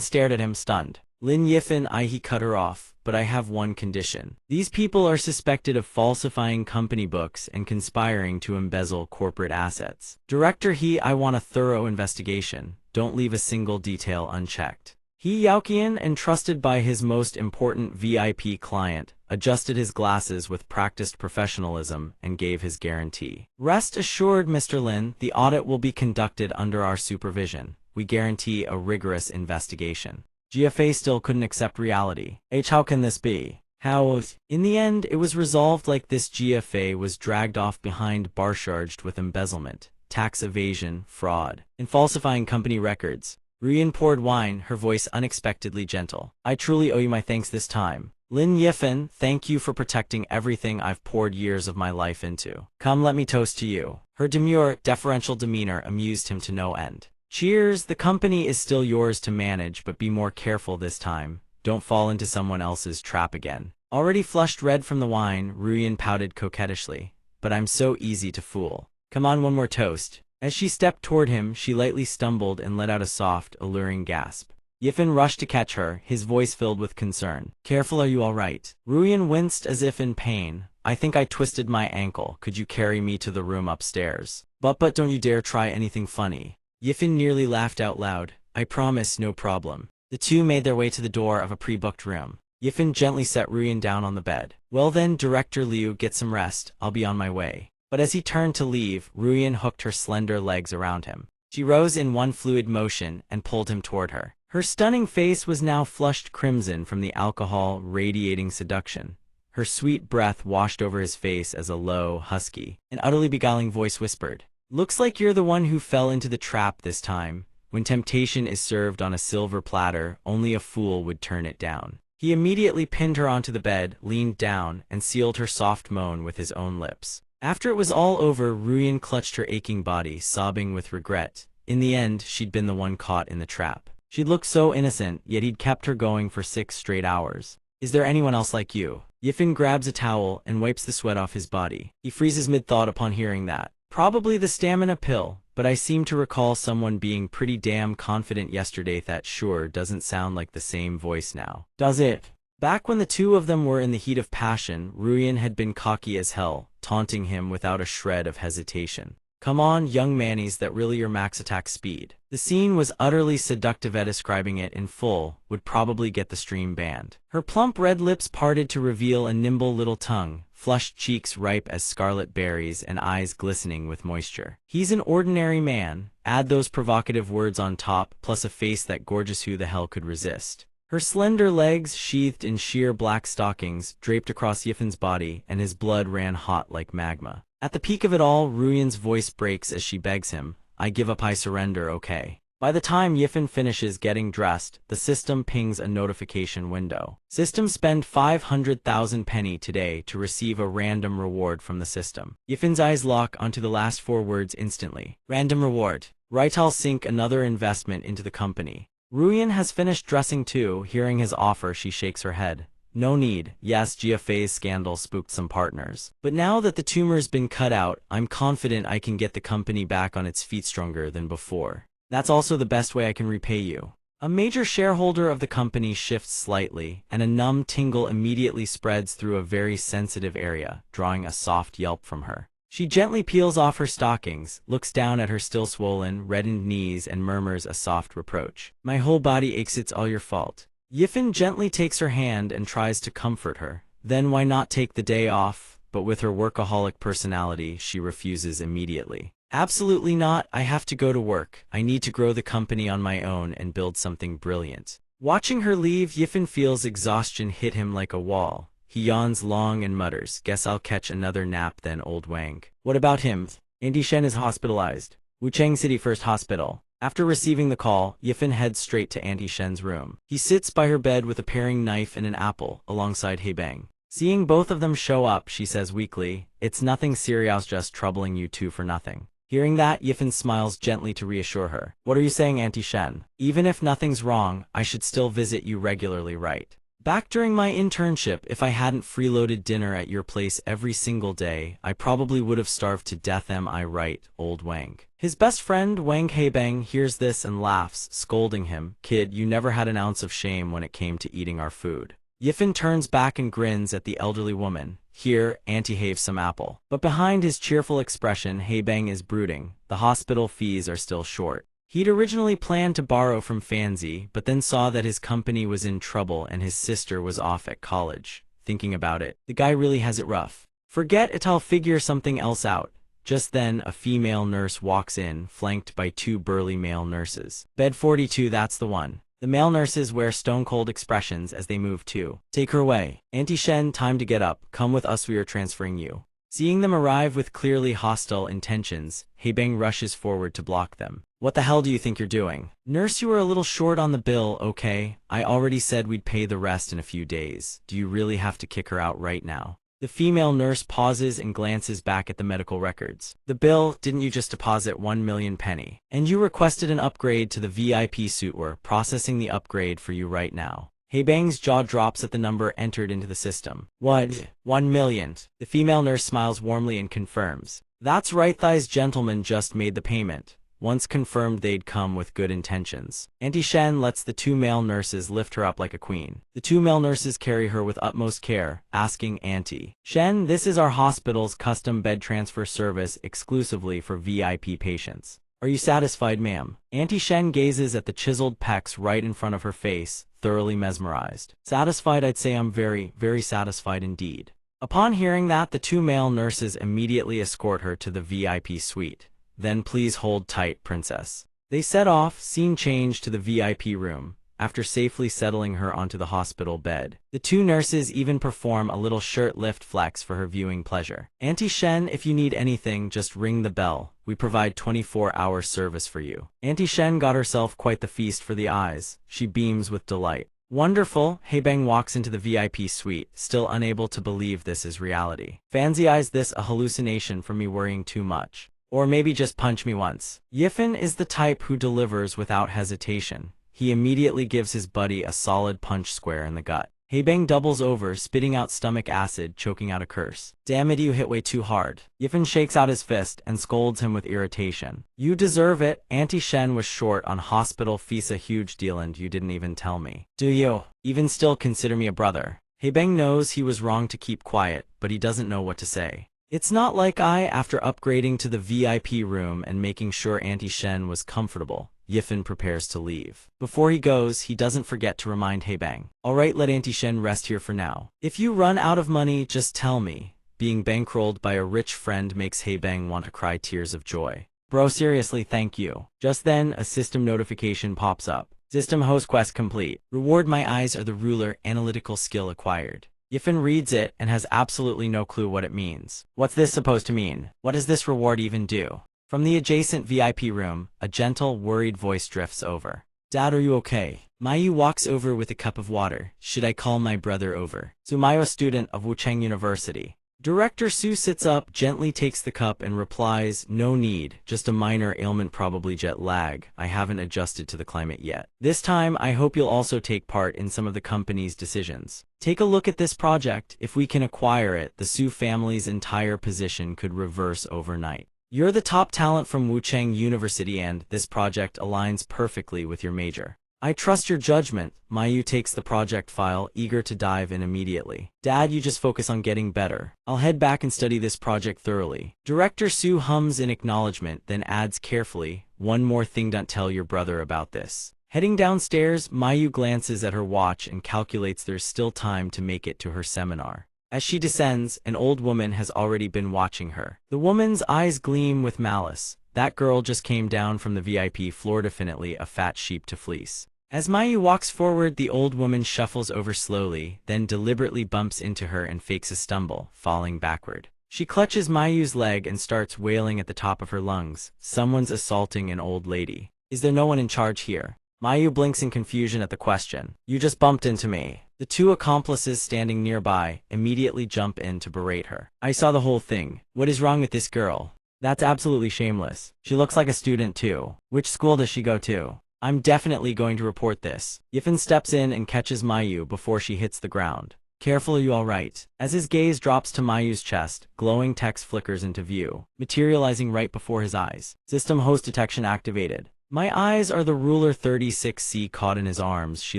stared at him stunned. Lin Yifan, he cut her off, but I have one condition. These people are suspected of falsifying company books and conspiring to embezzle corporate assets. Director He, I want a thorough investigation. Don't leave a single detail unchecked. He Yaoqian, entrusted by his most important VIP client, adjusted his glasses with practiced professionalism and gave his guarantee. Rest assured, Mr. Lin, the audit will be conducted under our supervision. We guarantee a rigorous investigation. GFA still couldn't accept reality. How can this be? How? In the end, it was resolved like this. GFA was dragged off behind bar charged with embezzlement, tax evasion, fraud, and falsifying company records. Ruyan poured wine, her voice unexpectedly gentle. I truly owe you my thanks this time. Lin Yifan, thank you for protecting everything I've poured years of my life into. Come, let me toast to you. Her demure, deferential demeanor amused him to no end. Cheers, the company is still yours to manage, but be more careful this time. Don't fall into someone else's trap again. Already flushed red from the wine, Ruyan pouted coquettishly. But I'm so easy to fool. Come on, one more toast. As she stepped toward him, she lightly stumbled and let out a soft, alluring gasp. Yifan rushed to catch her, his voice filled with concern. Careful, are you all right? Ruyan winced as if in pain. I think I twisted my ankle. Could you carry me to the room upstairs? But don't you dare try anything funny. Yifan nearly laughed out loud. I promise, no problem. The two made their way to the door of a pre-booked room. Yifan gently set Ruyan down on the bed. Well then, Director Liu, get some rest. I'll be on my way. But as he turned to leave, Ruyan hooked her slender legs around him. She rose in one fluid motion and pulled him toward her. Her stunning face was now flushed crimson from the alcohol, radiating seduction. Her sweet breath washed over his face as a low, husky, and utterly beguiling voice whispered, Looks like you're the one who fell into the trap this time. When temptation is served on a silver platter, only a fool would turn it down. He immediately pinned her onto the bed, leaned down, and sealed her soft moan with his own lips. After it was all over, Ruyan clutched her aching body, sobbing with regret. In the end, she'd been the one caught in the trap. She'd looked so innocent, yet he'd kept her going for 6 straight hours. Is there anyone else like you? Yifan grabs a towel and wipes the sweat off his body. He freezes mid-thought upon hearing that. Probably the stamina pill, but I seem to recall someone being pretty damn confident yesterday. That sure doesn't sound like the same voice now, does it? Back when the two of them were in the heat of passion, Ruyan had been cocky as hell, taunting him without a shred of hesitation. Come on, young manies, that really your max attack speed. The scene was utterly seductive. Describing it in full would probably get the stream banned. Her plump red lips parted to reveal a nimble little tongue, flushed cheeks ripe as scarlet berries, and eyes glistening with moisture. He's an ordinary man. Add those provocative words on top, plus a face that gorgeous. Who the hell could resist? Her slender legs, sheathed in sheer black stockings, draped across Yifen's body, and his blood ran hot like magma. At the peak of it all, Ruyan's voice breaks as she begs him, I give up, I surrender, okay? By the time Yifen finishes getting dressed, the system pings a notification window. System spend 500,000 penny today to receive a random reward from the system. Yifen's eyes lock onto the last four words instantly. Random reward. Right, I'll sink another investment into the company. Ruyan has finished dressing too. Hearing his offer, she shakes her head. No need. Yes, GFA's scandal spooked some partners. But now that the tumor's been cut out, I'm confident I can get the company back on its feet stronger than before. That's also the best way I can repay you. A major shareholder of the company shifts slightly, and a numb tingle immediately spreads through a very sensitive area, drawing a soft yelp from her. She gently peels off her stockings, looks down at her still swollen, reddened knees, and murmurs a soft reproach. My whole body aches, it's all your fault. Yifen gently takes her hand and tries to comfort her. Then why not take the day off? But with her workaholic personality, she refuses immediately. Absolutely not, I have to go to work. I need to grow the company on my own and build something brilliant. Watching her leave, Yifen feels exhaustion hit him like a wall. He yawns long and mutters, guess I'll catch another nap then, old Wang. What about him? Andy Shen is hospitalized. Wuchang City First Hospital. After receiving the call, Yifen heads straight to Auntie Shen's room. He sits by her bed with a paring knife and an apple, alongside Hebang. Seeing both of them show up, she says weakly, it's nothing serious, just troubling you two for nothing. Hearing that, Yifen smiles gently to reassure her. What are you saying, Auntie Shen? Even if nothing's wrong, I should still visit you regularly, right? Back during my internship, if I hadn't freeloaded dinner at your place every single day, I probably would have starved to death. Am I right, old Wang? His best friend, Wang Hebang, hears this and laughs, scolding him. Kid, you never had an ounce of shame when it came to eating our food. Yifen turns back and grins at the elderly woman. Here, Auntie, have some apple. But behind his cheerful expression, Hebang is brooding. The hospital fees are still short. He'd originally planned to borrow from Fanzi, but then saw that his company was in trouble and his sister was off at college. Thinking about it, the guy really has it rough. Forget it, I'll figure something else out. Just then, a female nurse walks in, flanked by two burly male nurses. Bed 42, that's the one. The male nurses wear stone-cold expressions as they move too. Take her away. Auntie Shen, time to get up. Come with us, we are transferring you. Seeing them arrive with clearly hostile intentions, Hebang rushes forward to block them. What the hell do you think you're doing? Nurse, you were a little short on the bill, okay? I already said we'd pay the rest in a few days. Do you really have to kick her out right now? The female nurse pauses and glances back at the medical records. The bill, didn't you just deposit 1 million penny? And you requested an upgrade to the VIP suite. We're processing the upgrade for you right now. Hebang's jaw drops at the number entered into the system. What? 1 million. The female nurse smiles warmly and confirms. That's right, these gentlemen just made the payment. Once confirmed, they'd come with good intentions. Auntie Shen lets the two male nurses lift her up like a queen. The two male nurses carry her with utmost care, asking Auntie Shen, this is our hospital's custom bed transfer service exclusively for VIP patients. Are you satisfied, ma'am? Auntie Shen gazes at the chiseled pecs right in front of her face, thoroughly mesmerized. Satisfied? I'd say I'm very, very satisfied indeed. Upon hearing that, the two male nurses immediately escort her to the VIP suite. Then please hold tight, princess. They set off, scene change to the VIP room. After safely settling her onto the hospital bed, the two nurses even perform a little shirt lift flex for her viewing pleasure. Auntie Shen, if you need anything, just ring the bell. We provide 24-hour service for you. Auntie Shen got herself quite the feast for the eyes. She beams with delight. Wonderful. Hebang walks into the VIP suite, still unable to believe this is reality. Fancy eyes, this a hallucination from me worrying too much. Or maybe just punch me once. Yifen is the type who delivers without hesitation. He immediately gives his buddy a solid punch square in the gut. Haebang doubles over, spitting out stomach acid, choking out a curse. Damn it, you hit way too hard. Yifen shakes out his fist and scolds him with irritation. You deserve it. Auntie Shen was short on hospital fees, a huge deal, and you didn't even tell me. Do you even still consider me a brother? Haebang knows he was wrong to keep quiet, but he doesn't know what to say. It's not like after upgrading to the VIP room and making sure Auntie Shen was comfortable, Yifen prepares to leave. Before he goes, he doesn't forget to remind Haebang. Alright, let Auntie Shen rest here for now. If you run out of money, just tell me. Being bankrolled by a rich friend makes Haebang want to cry tears of joy. Bro, seriously, thank you. Just then, a system notification pops up. System host quest complete. Reward: my eyes are the ruler, analytical skill acquired. Yifen reads it and has absolutely no clue what it means. What's this supposed to mean? What does this reward even do? From the adjacent VIP room, a gentle, worried voice drifts over. Dad, are you okay? Mayu walks over with a cup of water. Should I call my brother over? Sumayo, student of Wucheng University. Director Su sits up, gently takes the cup and replies, no need, just a minor ailment, probably jet lag. I haven't adjusted to the climate yet. This time, I hope you'll also take part in some of the company's decisions. Take a look at this project. If we can acquire it, the Su family's entire position could reverse overnight. You're the top talent from Wucheng University and this project aligns perfectly with your major. I trust your judgment. Mayu takes the project file, eager to dive in immediately. Dad, you just focus on getting better. I'll head back and study this project thoroughly. Director Su hums in acknowledgement, then adds carefully, one more thing, don't tell your brother about this. Heading downstairs, Mayu glances at her watch and calculates there's still time to make it to her seminar. As she descends, an old woman has already been watching her. The woman's eyes gleam with malice. That girl just came down from the VIP floor, definitely a fat sheep to fleece. As Mayu walks forward, the old woman shuffles over slowly, then deliberately bumps into her and fakes a stumble, falling backward. She clutches Mayu's leg and starts wailing at the top of her lungs. Someone's assaulting an old lady. Is there no one in charge here? Mayu blinks in confusion at the question. You just bumped into me. The two accomplices standing nearby immediately jump in to berate her. I saw the whole thing. What is wrong with this girl? That's absolutely shameless. She looks like a student too. Which school does she go to? I'm definitely going to report this. Yifen steps in and catches Mayu before she hits the ground. Careful, are you alright? As his gaze drops to Mayu's chest, glowing text flickers into view, materializing right before his eyes. System host detection activated. My eyes are the ruler 36C. Caught in his arms, she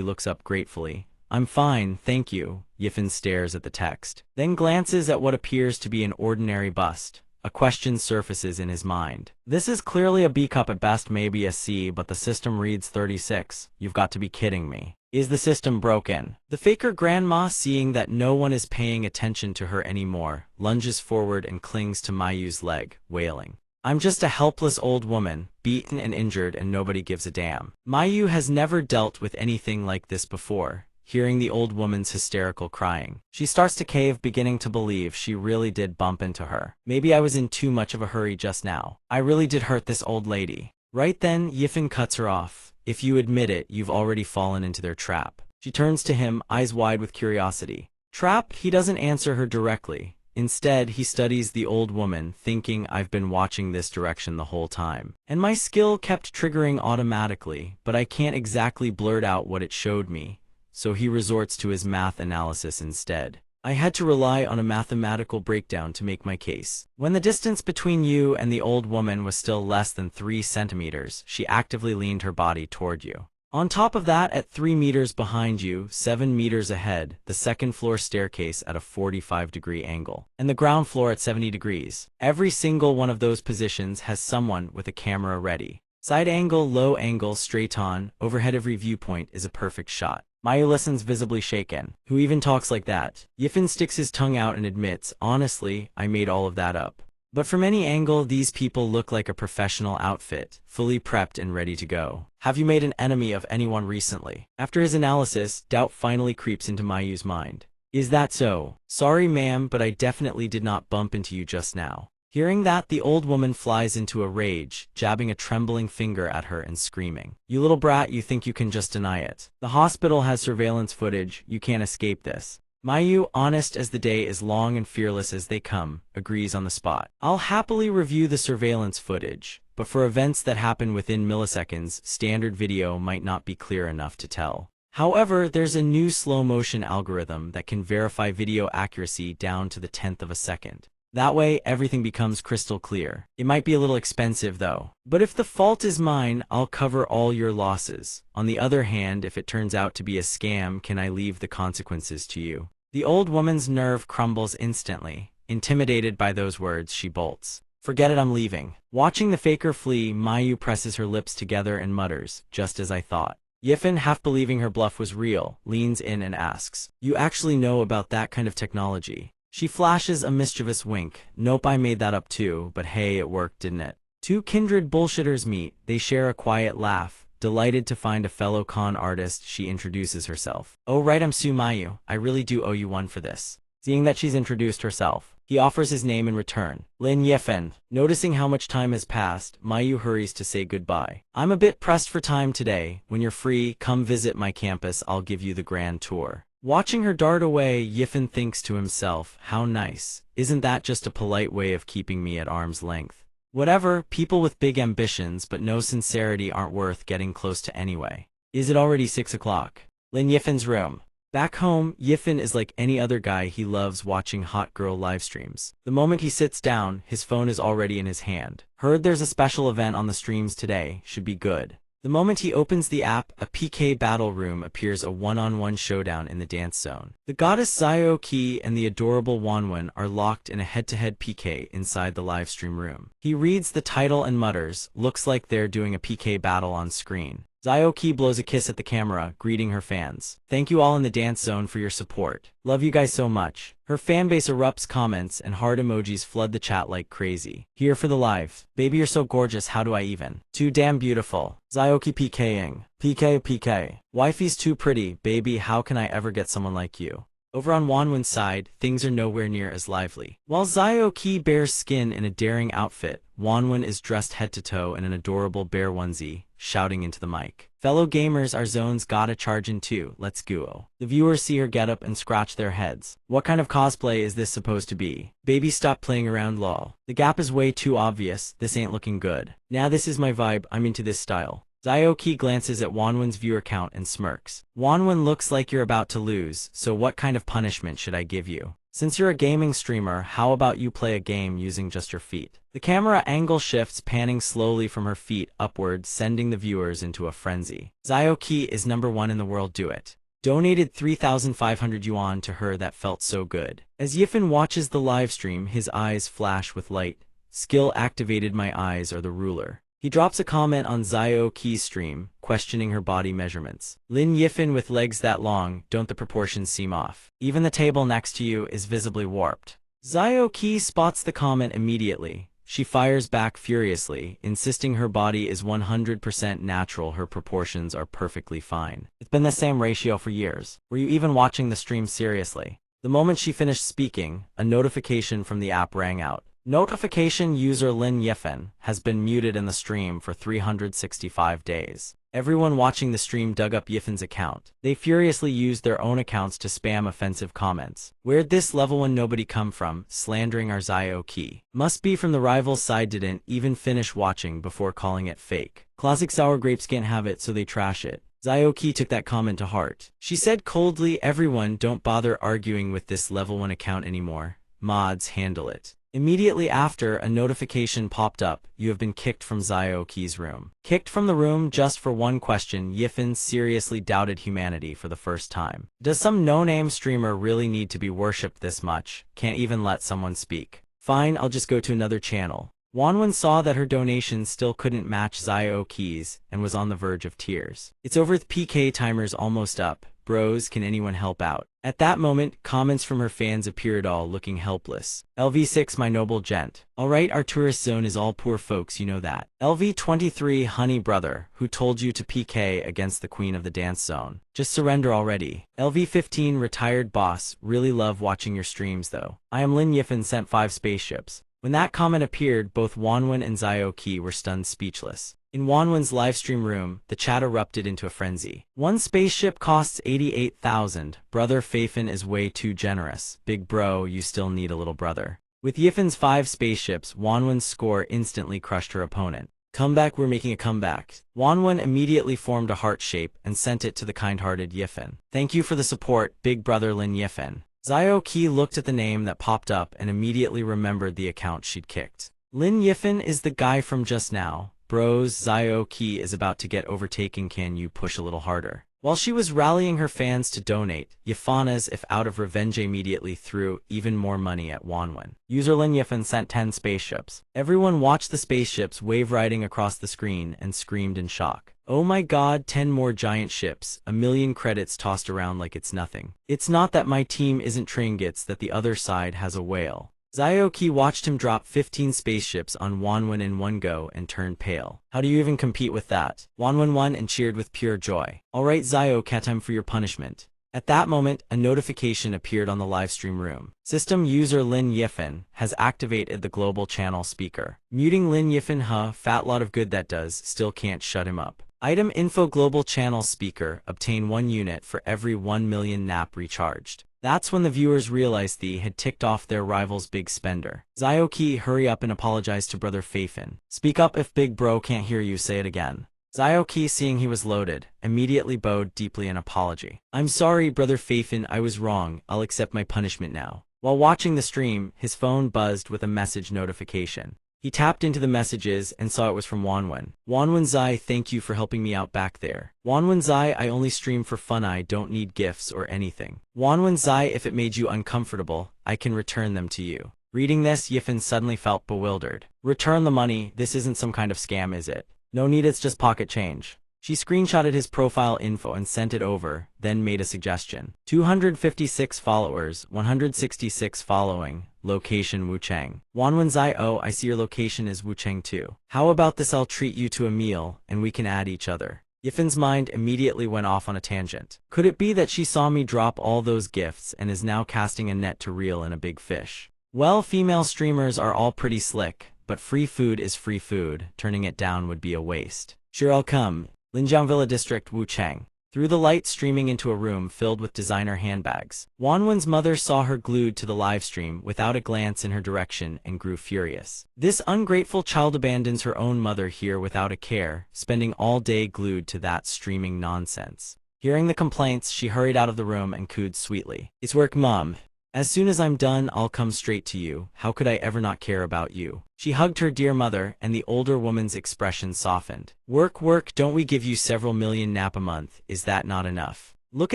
looks up gratefully. I'm fine, thank you. Yifen stares at the text, then glances at what appears to be an ordinary bust. A question surfaces in his mind. This is clearly a B cup at best, maybe a C, but the system reads 36. You've got to be kidding me. Is the system broken? The faker grandma, seeing that no one is paying attention to her anymore, lunges forward and clings to Mayu's leg, wailing. I'm just a helpless old woman, beaten and injured, and nobody gives a damn. Mayu has never dealt with anything like this before. Hearing the old woman's hysterical crying, she starts to cave, beginning to believe she really did bump into her. Maybe I was in too much of a hurry just now. I really did hurt this old lady. Right then, Yifen cuts her off. If you admit it, you've already fallen into their trap. She turns to him, eyes wide with curiosity. Trap? He doesn't answer her directly. Instead, he studies the old woman, thinking, I've been watching this direction the whole time. And my skill kept triggering automatically, but I can't exactly blurt out what it showed me. So he resorts to his math analysis instead. I had to rely on a mathematical breakdown to make my case. When the distance between you and the old woman was still less than 3 centimeters, she actively leaned her body toward you. On top of that, at 3 meters behind you, 7 meters ahead, the second floor staircase at a 45-degree angle, and the ground floor at 70 degrees. Every single one of those positions has someone with a camera ready. Side angle, low angle, straight on, overhead, every viewpoint is a perfect shot. Mayu listens, visibly shaken. Who even talks like that? Yifen sticks his tongue out and admits, honestly, I made all of that up. But from any angle, these people look like a professional outfit, fully prepped and ready to go. Have you made an enemy of anyone recently? After his analysis, doubt finally creeps into Mayu's mind. Is that so? Sorry ma'am, but I definitely did not bump into you just now. Hearing that, the old woman flies into a rage, jabbing a trembling finger at her and screaming. You little brat, you think you can just deny it. The hospital has surveillance footage, you can't escape this. Mayu, honest as the day is long and fearless as they come, agrees on the spot. I'll happily review the surveillance footage, but for events that happen within milliseconds, standard video might not be clear enough to tell. However, there's a new slow-motion algorithm that can verify video accuracy down to the 10th of a second. That way, everything becomes crystal clear. It might be a little expensive though. But if the fault is mine, I'll cover all your losses. On the other hand, if it turns out to be a scam, can I leave the consequences to you? The old woman's nerve crumbles instantly. Intimidated by those words, she bolts. Forget it, I'm leaving. Watching the faker flee, Manhua presses her lips together and mutters, just as I thought. Yifen, half believing her bluff was real, leans in and asks, you actually know about that kind of technology? She flashes a mischievous wink. Nope, I made that up too, but hey, it worked, didn't it? Two kindred bullshitters meet. They share a quiet laugh. Delighted to find a fellow con artist, she introduces herself. Oh right, I'm Manhua. I really do owe you one for this. Seeing that she's introduced herself, he offers his name in return. Lin Yifen. Noticing how much time has passed, Manhua hurries to say goodbye. I'm a bit pressed for time today. When you're free, come visit my campus, I'll give you the grand tour. Watching her dart away, Yifen thinks to himself, how nice. Isn't that just a polite way of keeping me at arm's length? Whatever, people with big ambitions but no sincerity aren't worth getting close to anyway. Is it already 6 o'clock? Lin Yifen's room. Back home, Yifen is like any other guy. He loves watching hot girl live streams. The moment he sits down, his phone is already in his hand. Heard there's a special event on the streams today, should be good. The moment he opens the app, a PK battle room appears, a one-on-one showdown in the dance zone. The goddess Xiaoqi and the adorable Wanwen are locked in a head-to-head PK inside the livestream room. He reads the title and mutters, looks like they're doing a PK battle on screen. Xiaoqi blows a kiss at the camera, greeting her fans. Thank you all in the dance zone for your support. Love you guys so much. Her fanbase erupts, comments and heart emojis flood the chat like crazy. Here for the live. Baby, you're so gorgeous, how do I even? Too damn beautiful. Xiaoqi PKing. PK. Wifey's too pretty, baby, how can I ever get someone like you? Over on Wanwen's side, things are nowhere near as lively. While Xiaoqi bears skin in a daring outfit, Wanwen is dressed head to toe in an adorable bear onesie, shouting into the mic. Fellow gamers, our zone's gotta charge in too, let's go. The viewers see her getup and scratch their heads. What kind of cosplay is this supposed to be? Baby, stop playing around, lol. The gap is way too obvious, this ain't looking good. Nah, this is my vibe, I'm into this style. Xiaoqi glances at Wanwen's viewer count and smirks. Wanwen, looks like you're about to lose, so what kind of punishment should I give you? Since you're a gaming streamer, how about you play a game using just your feet? The camera angle shifts, panning slowly from her feet upward, sending the viewers into a frenzy. Xiaoqi is #1 in the world, do it. Donated 3,500 yuan to her, that felt so good. As Yifen watches the livestream, his eyes flash with light. Skill activated, my eyes are the ruler. He drops a comment on Xiaoqi's stream, questioning her body measurements. Lin Yifen, with legs that long, don't the proportions seem off? Even the table next to you is visibly warped. Xiaoqi spots the comment immediately. She fires back furiously, insisting her body is 100% natural, her proportions are perfectly fine. It's been the same ratio for years. Were you even watching the stream seriously? The moment she finished speaking, a notification from the app rang out. Notification: user Lin Yifen has been muted in the stream for 365 days. Everyone watching the stream dug up Yifen's account. They furiously used their own accounts to spam offensive comments. Where'd this level 1 nobody come from, slandering our Xiaoqi? Must be from the rival side, didn't even finish watching before calling it fake. Classic sour grapes can't have it, so they trash it. Xiaoqi took that comment to heart. She said coldly, everyone, don't bother arguing with this level 1 account anymore. Mods handle it. Immediately after, a notification popped up. You have been kicked from Xiaoqi's room. Kicked from the room just for one question. Yifen seriously doubted humanity for the first time. Does some no-name streamer really need to be worshipped this much? Can't even let someone speak. Fine, I'll just go to another channel. Wanwen saw that her donations still couldn't match Xiaoqi's and was on the verge of tears. It's over, the PK timer's almost up. Bros, can anyone help out? At that moment, comments from her fans appeared, all looking helpless. LV6, my noble gent. Alright, our tourist zone is all poor folks, you know that. LV23, honey brother, who told you to PK against the queen of the dance zone? Just surrender already. LV15, retired boss, really love watching your streams though. I am Lin Yifen, sent 5 spaceships. When that comment appeared, both Wanwen and Xiaoqi were stunned speechless. In Wanwen's livestream room, the chat erupted into a frenzy. One spaceship costs 88,000. Brother Fafen is way too generous. Big bro, you still need a little brother. With Yifen's 5 spaceships, Wanwen's score instantly crushed her opponent. Comeback, we're making a comeback. Wanwen immediately formed a heart shape and sent it to the kind-hearted Yifan. Thank you for the support, big brother Lin Yifan. Xiao Qi looked at the name that popped up and immediately remembered the account she'd kicked. Lin Yifan is the guy from just now. Bros, Xiao Qi is about to get overtaken, can you push a little harder? While she was rallying her fans to donate, Yifan, if out of revenge, immediately threw even more money at Wanwen. User Lin Yifan sent 10 spaceships. Everyone watched the spaceships wave riding across the screen and screamed in shock. Oh my god, 10 more giant ships, a million credits tossed around like it's nothing. It's not that my team isn't trained, it's that the other side has a whale. Xiao Qi watched him drop 15 spaceships on Wanwen in one go and turned pale. How do you even compete with that? Wanwen won and cheered with pure joy. Alright Xiao Qi, time for your punishment. At that moment, a notification appeared on the livestream room. System user Lin Yifan has activated the global channel speaker. Muting Lin Yifan, fat lot of good that does, still can't shut him up. Item info global channel speaker, obtain 1 unit for every 1 million NAP recharged. That's when the viewers realized they had ticked off their rival's big spender. Xiao Qi, hurry up and apologize to brother Feifan. Speak up if big bro can't hear you, say it again. Xiao Qi, seeing he was loaded, immediately bowed deeply in apology. I'm sorry brother Feifan, I was wrong, I'll accept my punishment now. While watching the stream, his phone buzzed with a message notification. He tapped into the messages and saw it was from Wanwen. Wanwen Zai, thank you for helping me out back there. Wanwen Zai, I only stream for fun, I don't need gifts or anything. Wanwen Zai, if it made you uncomfortable, I can return them to you. Reading this, Yifan suddenly felt bewildered. Return the money, this isn't some kind of scam, is it? No need, it's just pocket change. She screenshotted his profile info and sent it over, then made a suggestion. 256 followers, 166 following, location Wuchang. Wanwen Zai, oh, I see your location is Wuchang too. How about this, I'll treat you to a meal, and we can add each other. Yifan's mind immediately went off on a tangent. Could it be that she saw me drop all those gifts and is now casting a net to reel in a big fish? Well, female streamers are all pretty slick, but free food is free food, turning it down would be a waste. Sure, I'll come. Linjiang Villa District, Wuchang. Through the light streaming into a room filled with designer handbags, Wanwen's mother saw her glued to the livestream without a glance in her direction and grew furious. This ungrateful child abandons her own mother here without a care, spending all day glued to that streaming nonsense. Hearing the complaints, she hurried out of the room and cooed sweetly. It's work, Mom. As soon as I'm done, I'll come straight to you. How could I ever not care about you? She hugged her dear mother, and the older woman's expression softened. Work, don't we give you several million NAP a month? Is that not enough? Look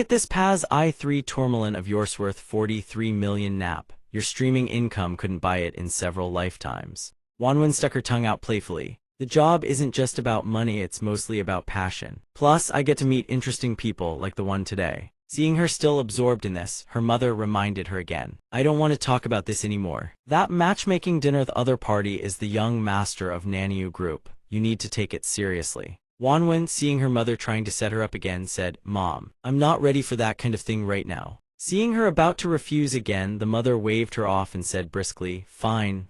at this Paz i3 tourmaline of yours worth 43 million NAP. Your streaming income couldn't buy it in several lifetimes. Wanwen stuck her tongue out playfully. The job isn't just about money, it's mostly about passion. Plus, I get to meet interesting people like the one today. Seeing her still absorbed in this, her mother reminded her again. I don't want to talk about this anymore. That matchmaking dinner, the other party is the young master of Manhua group. You need to take it seriously. Wanwen, seeing her mother trying to set her up again, said, Mom, I'm not ready for that kind of thing right now. Seeing her about to refuse again, the mother waved her off and said briskly, Fine,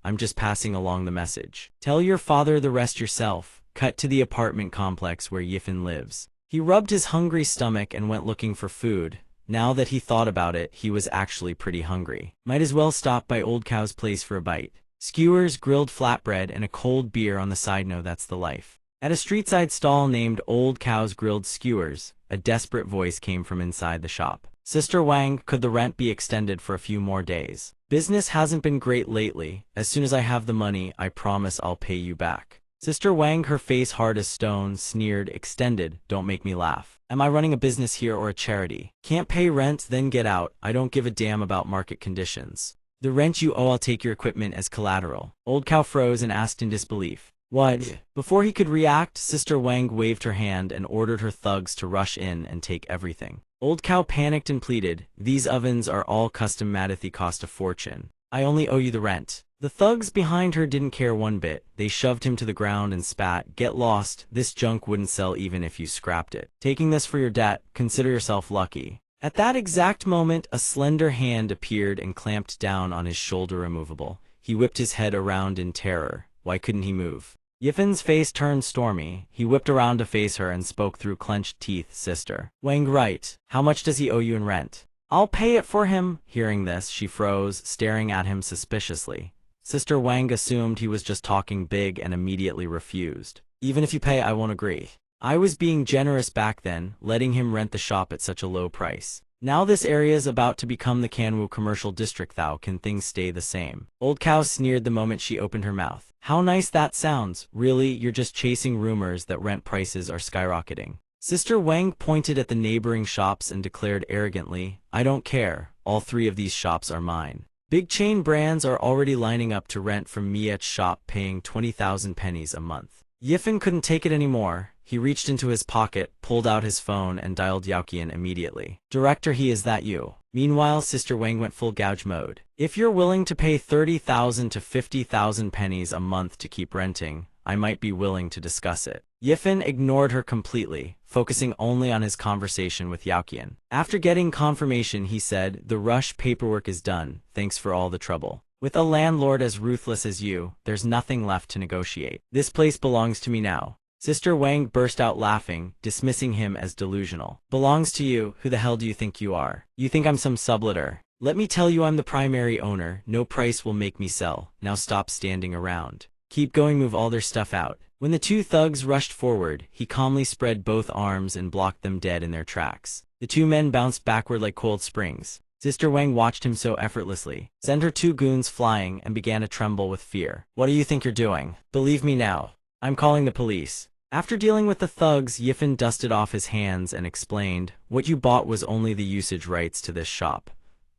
I'm just passing along the message. Tell your father the rest yourself. Cut to the apartment complex where Yifan lives. He rubbed his hungry stomach and went looking for food. Now that he thought about it, he was actually pretty hungry. Might as well stop by Old Cow's place for a bite. Skewers, grilled flatbread, and a cold beer on the side. No, that's the life. At a street-side stall named Old Cow's Grilled Skewers, a desperate voice came from inside the shop. Sister Wang, could the rent be extended for a few more days? Business hasn't been great lately. As soon as I have the money, I promise I'll pay you back. Sister Wang, her face hard as stone, sneered, extended, don't make me laugh. Am I running a business here or a charity? Can't pay rent, then get out. I don't give a damn about market conditions. The rent you owe, I'll take your equipment as collateral. Old Cow froze and asked in disbelief. What? Before he could react, Sister Wang waved her hand and ordered her thugs to rush in and take everything. Old Cow panicked and pleaded, these ovens are all custom made, they cost a fortune. I only owe you the rent. The thugs behind her didn't care one bit. They shoved him to the ground and spat, get lost, this junk wouldn't sell even if you scrapped it. Taking this for your debt, consider yourself lucky. At that exact moment, a slender hand appeared and clamped down on his shoulder removable. He whipped his head around in terror. Why couldn't he move? Yifan's face turned stormy. He whipped around to face her and spoke through clenched teeth, Sister Wang, right. How much does he owe you in rent? I'll pay it for him. Hearing this, she froze, staring at him suspiciously. Sister Wang assumed he was just talking big and immediately refused. Even if you pay, I won't agree. I was being generous back then, letting him rent the shop at such a low price. Now this area is about to become the Manhua commercial district. Thou can things stay the same? Old Cow sneered the moment she opened her mouth. How nice that sounds. Really, you're just chasing rumors that rent prices are skyrocketing. Sister Wang pointed at the neighboring shops and declared arrogantly, I don't care, all 3 of these shops are mine. Big chain brands are already lining up to rent from Miet's shop, paying 20,000 pennies a month. Yifen couldn't take it anymore. He reached into his pocket, pulled out his phone, and dialed Yaoqian immediately. Director, is that you? Meanwhile, Sister Wang went full gouge mode. If you're willing to pay 30,000 to 50,000 pennies a month to keep renting, I might be willing to discuss it. Yifen ignored her completely, focusing only on his conversation with Yaoqian. After getting confirmation, he said, the rush paperwork is done, thanks for all the trouble. With a landlord as ruthless as you, there's nothing left to negotiate. This place belongs to me now. Sister Wang burst out laughing, dismissing him as delusional. Belongs to you? Who the hell do you think you are? You think I'm some subletter? Let me tell you, I'm the primary owner. No price will make me sell. Now stop standing around. Keep going, move all their stuff out. When the 2 thugs rushed forward, he calmly spread both arms and blocked them dead in their tracks. The 2 men bounced backward like cold springs. Sister Wang watched him so effortlessly, sent her 2 goons flying, and began to tremble with fear. What do you think you're doing? Believe me now. I'm calling the police. After dealing with the thugs, Yifen dusted off his hands and explained, what you bought was only the usage rights to this shop.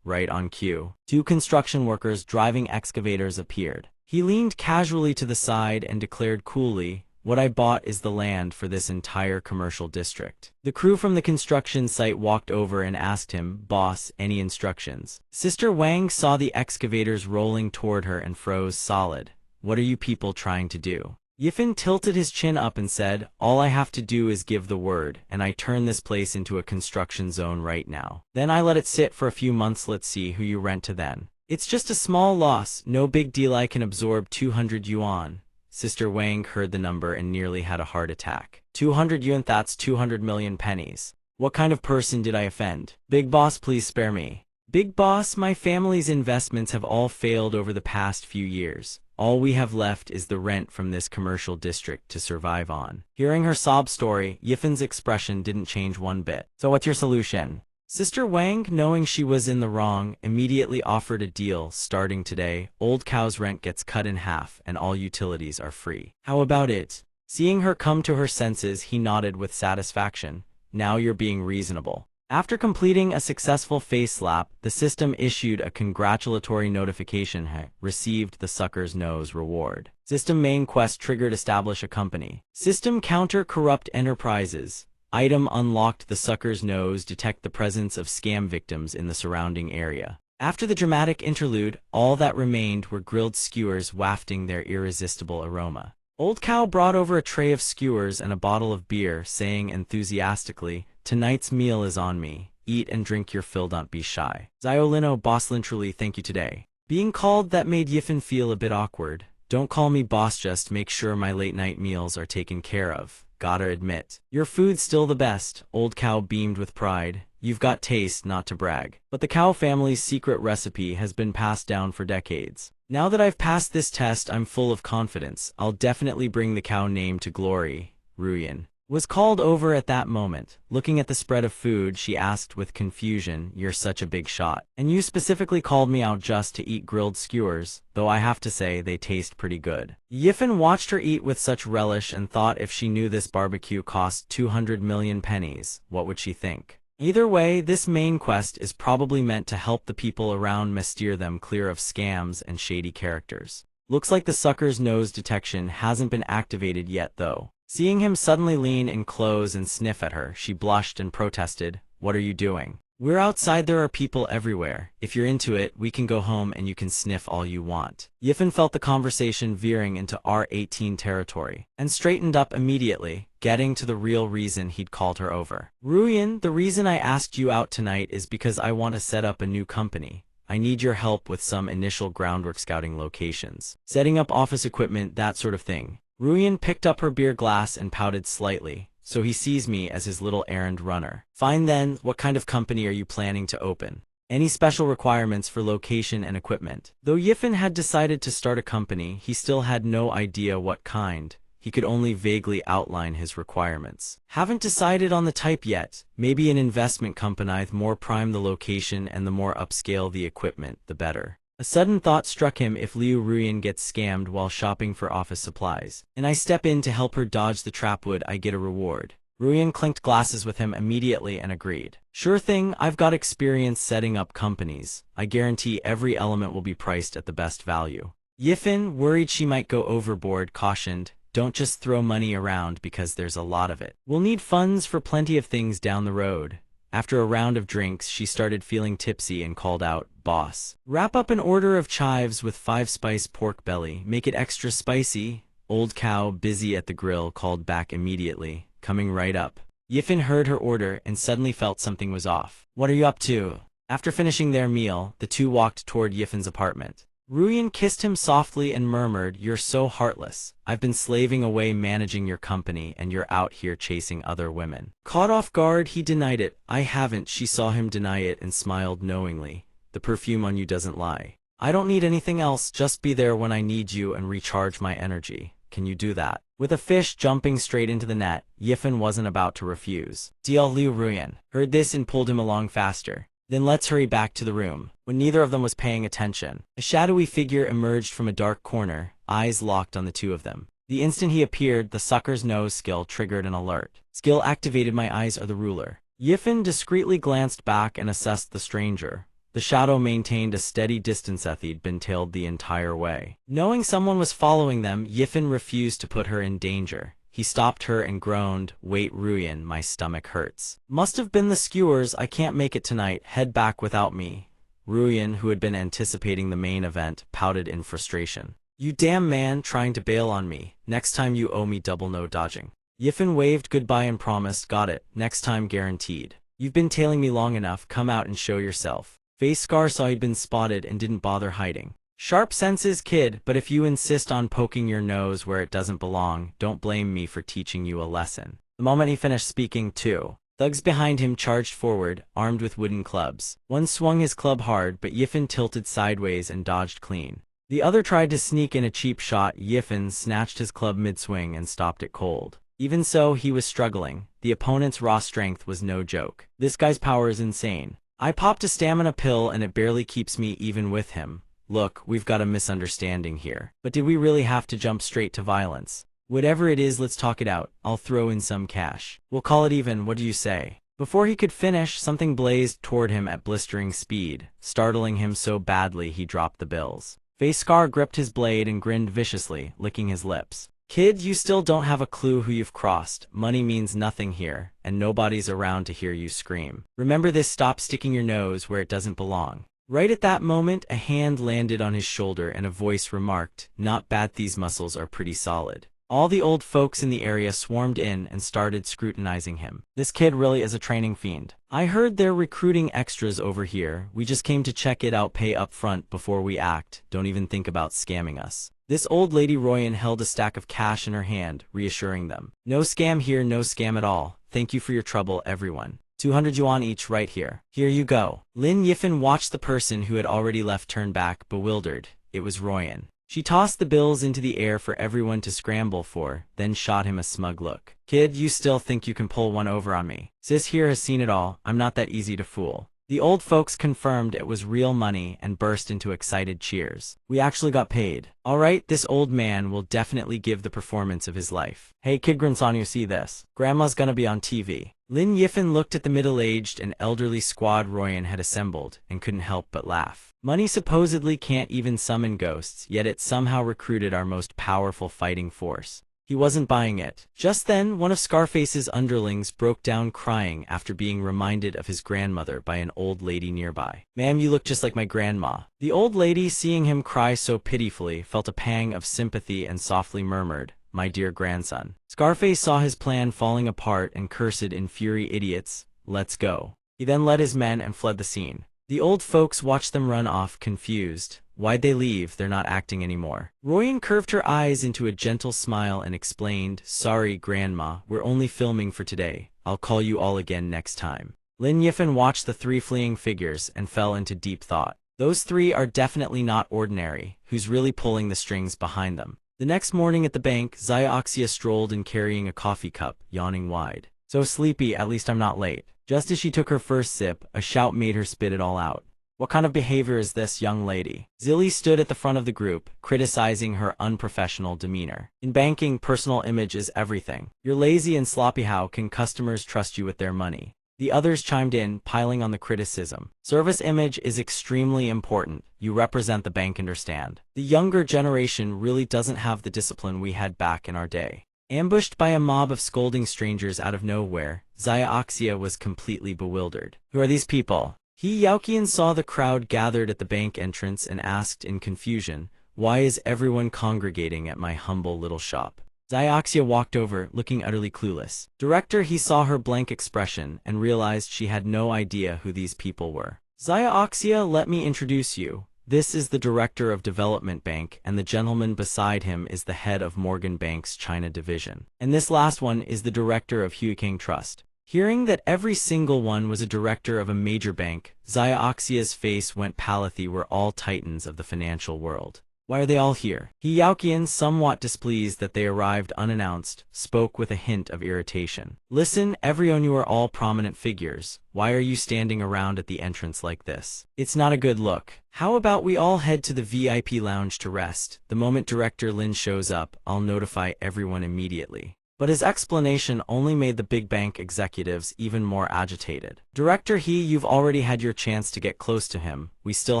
Right on cue, 2 construction workers driving excavators appeared. He leaned casually to the side and declared coolly, what I bought is the land for this entire commercial district. The crew from the construction site walked over and asked him, boss, any instructions? Sister Wang saw the excavators rolling toward her and froze solid. What are you people trying to do? Yifen tilted his chin up and said, all I have to do is give the word, and I turn this place into a construction zone right now. Then I let it sit for a few months. Let's see who you rent to then. It's just a small loss, no big deal. I can absorb 200 yuan. Sister Wang heard the number and nearly had a heart attack. 200 yuan, that's 200 million pennies. What kind of person did I offend? Big boss, please spare me. Big boss, my family's investments have all failed over the past few years. All we have left is the rent from this commercial district to survive on. Hearing her sob story, Yifen's expression didn't change one bit. So what's your solution? Sister Wang, knowing she was in the wrong, immediately offered a deal. Starting today, Old Cow's rent gets cut in half and all utilities are free. How about it? Seeing her come to her senses, he nodded with satisfaction. Now you're being reasonable. After completing a successful face slap, the system issued a congratulatory notification. Received the sucker's nose reward. System main quest triggered. Establish a company. System counter corrupt enterprises. Item unlocked. The sucker's nose detect the presence of scam victims in the surrounding area. After the dramatic interlude, all that remained were grilled skewers wafting their irresistible aroma. Old Cow brought over a tray of skewers and a bottle of beer, saying enthusiastically, tonight's meal is on me. Eat and drink your fill, don't be shy. Ziolino, boss, literally thank you today. Being called that made Yifen feel a bit awkward. Don't call me boss, just make sure my late night meals are taken care of. Gotta admit, your food's still the best. Old Cow beamed with pride. You've got taste, not to brag. But the Cow family's secret recipe has been passed down for decades. Now that I've passed this test, I'm full of confidence. I'll definitely bring the Cow name to glory. Ruyan was called over at that moment. Looking at the spread of food, she asked with confusion, you're such a big shot. And you specifically called me out just to eat grilled skewers, though I have to say they taste pretty good. Yifen watched her eat with such relish and thought if she knew this barbecue cost 200 million pennies, what would she think? Either way, this main quest is probably meant to help the people around me, steer them clear of scams and shady characters. Looks like the sucker's nose detection hasn't been activated yet though. Seeing him suddenly lean in close and sniff at her, she blushed and protested, what are you doing? We're outside, there are people everywhere. If you're into it, we can go home and you can sniff all you want. Yifen felt the conversation veering into R18 territory, and straightened up immediately, getting to the real reason he'd called her over. Ruyan, the reason I asked you out tonight is because I want to set up a new company. I need your help with some initial groundwork, scouting locations, setting up office equipment, that sort of thing. Ruyan picked up her beer glass and pouted slightly. So he sees me as his little errand runner. Fine then, what kind of company are you planning to open? Any special requirements for location and equipment? Though Yifen had decided to start a company, he still had no idea what kind. He could only vaguely outline his requirements. Haven't decided on the type yet. Maybe an investment company. The more prime the location and the more upscale the equipment, the better. A sudden thought struck him: if Liu Ruyan gets scammed while shopping for office supplies, and I step in to help her dodge the trap, would I get a reward? Ruyan clinked glasses with him immediately and agreed. Sure thing, I've got experience setting up companies. I guarantee every element will be priced at the best value. Yifen, worried she might go overboard, cautioned, don't just throw money around because there's a lot of it. We'll need funds for plenty of things down the road. After a round of drinks, she started feeling tipsy and called out, "Boss, wrap up an order of chives with 5-spice pork belly. Make it extra spicy." Old Cow, busy at the grill, called back immediately, "Coming right up." Yifen heard her order and suddenly felt something was off. "What are you up to?" After finishing their meal, the two walked toward Yifen's apartment. Ruyan kissed him softly and murmured, "You're so heartless. I've been slaving away managing your company and you're out here chasing other women." Caught off guard, he denied it. "I haven't." She saw him deny it and smiled knowingly. "The perfume on you doesn't lie. I don't need anything else, just be there when I need you and recharge my energy. Can you do that?" With a fish jumping straight into the net, Yifen wasn't about to refuse. Deal. Liu Ruyan heard this and pulled him along faster. "Then let's hurry back to the room." When neither of them was paying attention, a shadowy figure emerged from a dark corner, eyes locked on the two of them. The instant he appeared, the sucker's nose skill triggered an alert. Skill activated. My eyes are the ruler. Yifen discreetly glanced back and assessed the stranger. The shadow maintained a steady distance as he'd been tailed the entire way. Knowing someone was following them, Yifen refused to put her in danger. He stopped her and groaned, "Wait, Ruyan, my stomach hurts." "Must have been the skewers. I can't make it tonight. Head back without me." Ruyan, who had been anticipating the main event, pouted in frustration. "You damn man, trying to bail on me. Next time you owe me double, no dodging." Yifen waved goodbye and promised, "Got it. Next time guaranteed. You've been tailing me long enough. Come out and show yourself." Face Scar saw he'd been spotted and didn't bother hiding. "Sharp senses, kid, but if you insist on poking your nose where it doesn't belong, don't blame me for teaching you a lesson." The moment he finished speaking, two thugs behind him charged forward, armed with wooden clubs. One swung his club hard, but Yifen tilted sideways and dodged clean. The other tried to sneak in a cheap shot. Yifen snatched his club mid-swing and stopped it cold. Even so, he was struggling. The opponent's raw strength was no joke. "This guy's power is insane. I popped a stamina pill and it barely keeps me even with him. Look, we've got a misunderstanding here. But did we really have to jump straight to violence? Whatever it is, let's talk it out. I'll throw in some cash. We'll call it even. What do you say?" Before he could finish, something blazed toward him at blistering speed, startling him so badly he dropped the bills. Face Scar gripped his blade and grinned viciously, licking his lips. "Kid, you still don't have a clue who you've crossed. Money means nothing here, and nobody's around to hear you scream. Remember this. Stop sticking your nose where it doesn't belong." Right at that moment, a hand landed on his shoulder and a voice remarked, "Not bad. These muscles are pretty solid." All the old folks in the area swarmed in and started scrutinizing him. "This kid really is a training fiend. I heard they're recruiting extras over here. We just came to check it out. Pay up front before we act. Don't even think about scamming us." This old lady Ruyan held a stack of cash in her hand, reassuring them. "No scam here, no scam at all. Thank you for your trouble, everyone. 200 yuan each right here. Here you go." Lin Yifen watched the person who had already left turn back, bewildered. It was Ruyan. She tossed the bills into the air for everyone to scramble for, then shot him a smug look. "Kid, you still think you can pull one over on me? Sis here has seen it all. I'm not that easy to fool." The old folks confirmed it was real money and burst into excited cheers. "We actually got paid. All right, this old man will definitely give the performance of his life. Hey kid Grinson, you see this? Grandma's gonna be on TV." Lin Yifen looked at the middle-aged and elderly squad Ruyan had assembled and couldn't help but laugh. Money supposedly can't even summon ghosts, yet it somehow recruited our most powerful fighting force. He wasn't buying it. Just then, one of Scarface's underlings broke down crying after being reminded of his grandmother by an old lady nearby. "Ma'am, you look just like my grandma." The old lady, seeing him cry so pitifully, felt a pang of sympathy and softly murmured, "My dear grandson." Scarface saw his plan falling apart and cursed in fury, "Idiots, let's go." He then led his men and fled the scene. The old folks watched them run off, confused. Why'd they leave? They're not acting anymore. Ruyan curved her eyes into a gentle smile and explained, "Sorry, Grandma, we're only filming for today. I'll call you all again next time." Lin Yifan watched the three fleeing figures and fell into deep thought. Those three are definitely not ordinary. Who's really pulling the strings behind them? The next morning at the bank, Xiaoxia strolled in carrying a coffee cup, yawning wide. So sleepy, at least I'm not late. Just as she took her first sip, a shout made her spit it all out. What kind of behavior is this, young lady? Zilly stood at the front of the group, criticizing her unprofessional demeanor. In banking, personal image is everything. You're lazy and sloppy. How can customers trust you with their money? The others chimed in, piling on the criticism. Service image is extremely important. You represent the bank, understand? The younger generation really doesn't have the discipline we had back in our day. Ambushed by a mob of scolding strangers out of nowhere, Xiaoxia was completely bewildered. Who are these people? He Yaoqian saw the crowd gathered at the bank entrance and asked in confusion, why is everyone congregating at my humble little shop? Xiaoxia walked over, looking utterly clueless. Director, he saw her blank expression and realized she had no idea who these people were. Xiaoxia, let me introduce you. This is the director of Development Bank, and the gentleman beside him is the head of Morgan Bank's China division. And this last one is the director of Huiking Trust. Hearing that every single one was a director of a major bank, Xiaoxia's face went pallid. They were all titans of the financial world. Why are they all here? He Yaoqian, somewhat displeased that they arrived unannounced, spoke with a hint of irritation. Listen, everyone, you are all prominent figures. Why are you standing around at the entrance like this? It's not a good look. How about we all head to the VIP lounge to rest? The moment Director Lin shows up, I'll notify everyone immediately. But his explanation only made the big bank executives even more agitated. Director He, you've already had your chance to get close to him. We still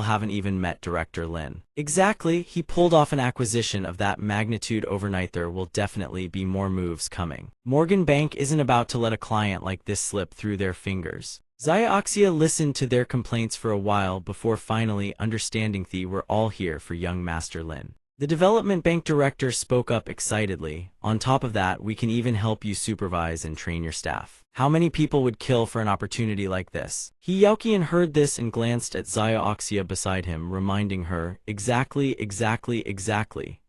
haven't even met Director Lin. Exactly, he pulled off an acquisition of that magnitude overnight. There will definitely be more moves coming. Morgan Bank isn't about to let a client like this slip through their fingers. Xiaoxia listened to their complaints for a while before finally understanding they were all here for young Master Lin. The development bank director spoke up excitedly. On top of that, we can even help you supervise and train your staff. How many people would kill for an opportunity like this? He Yaoqian heard this and glanced at Xiaoxia beside him, reminding her, exactly.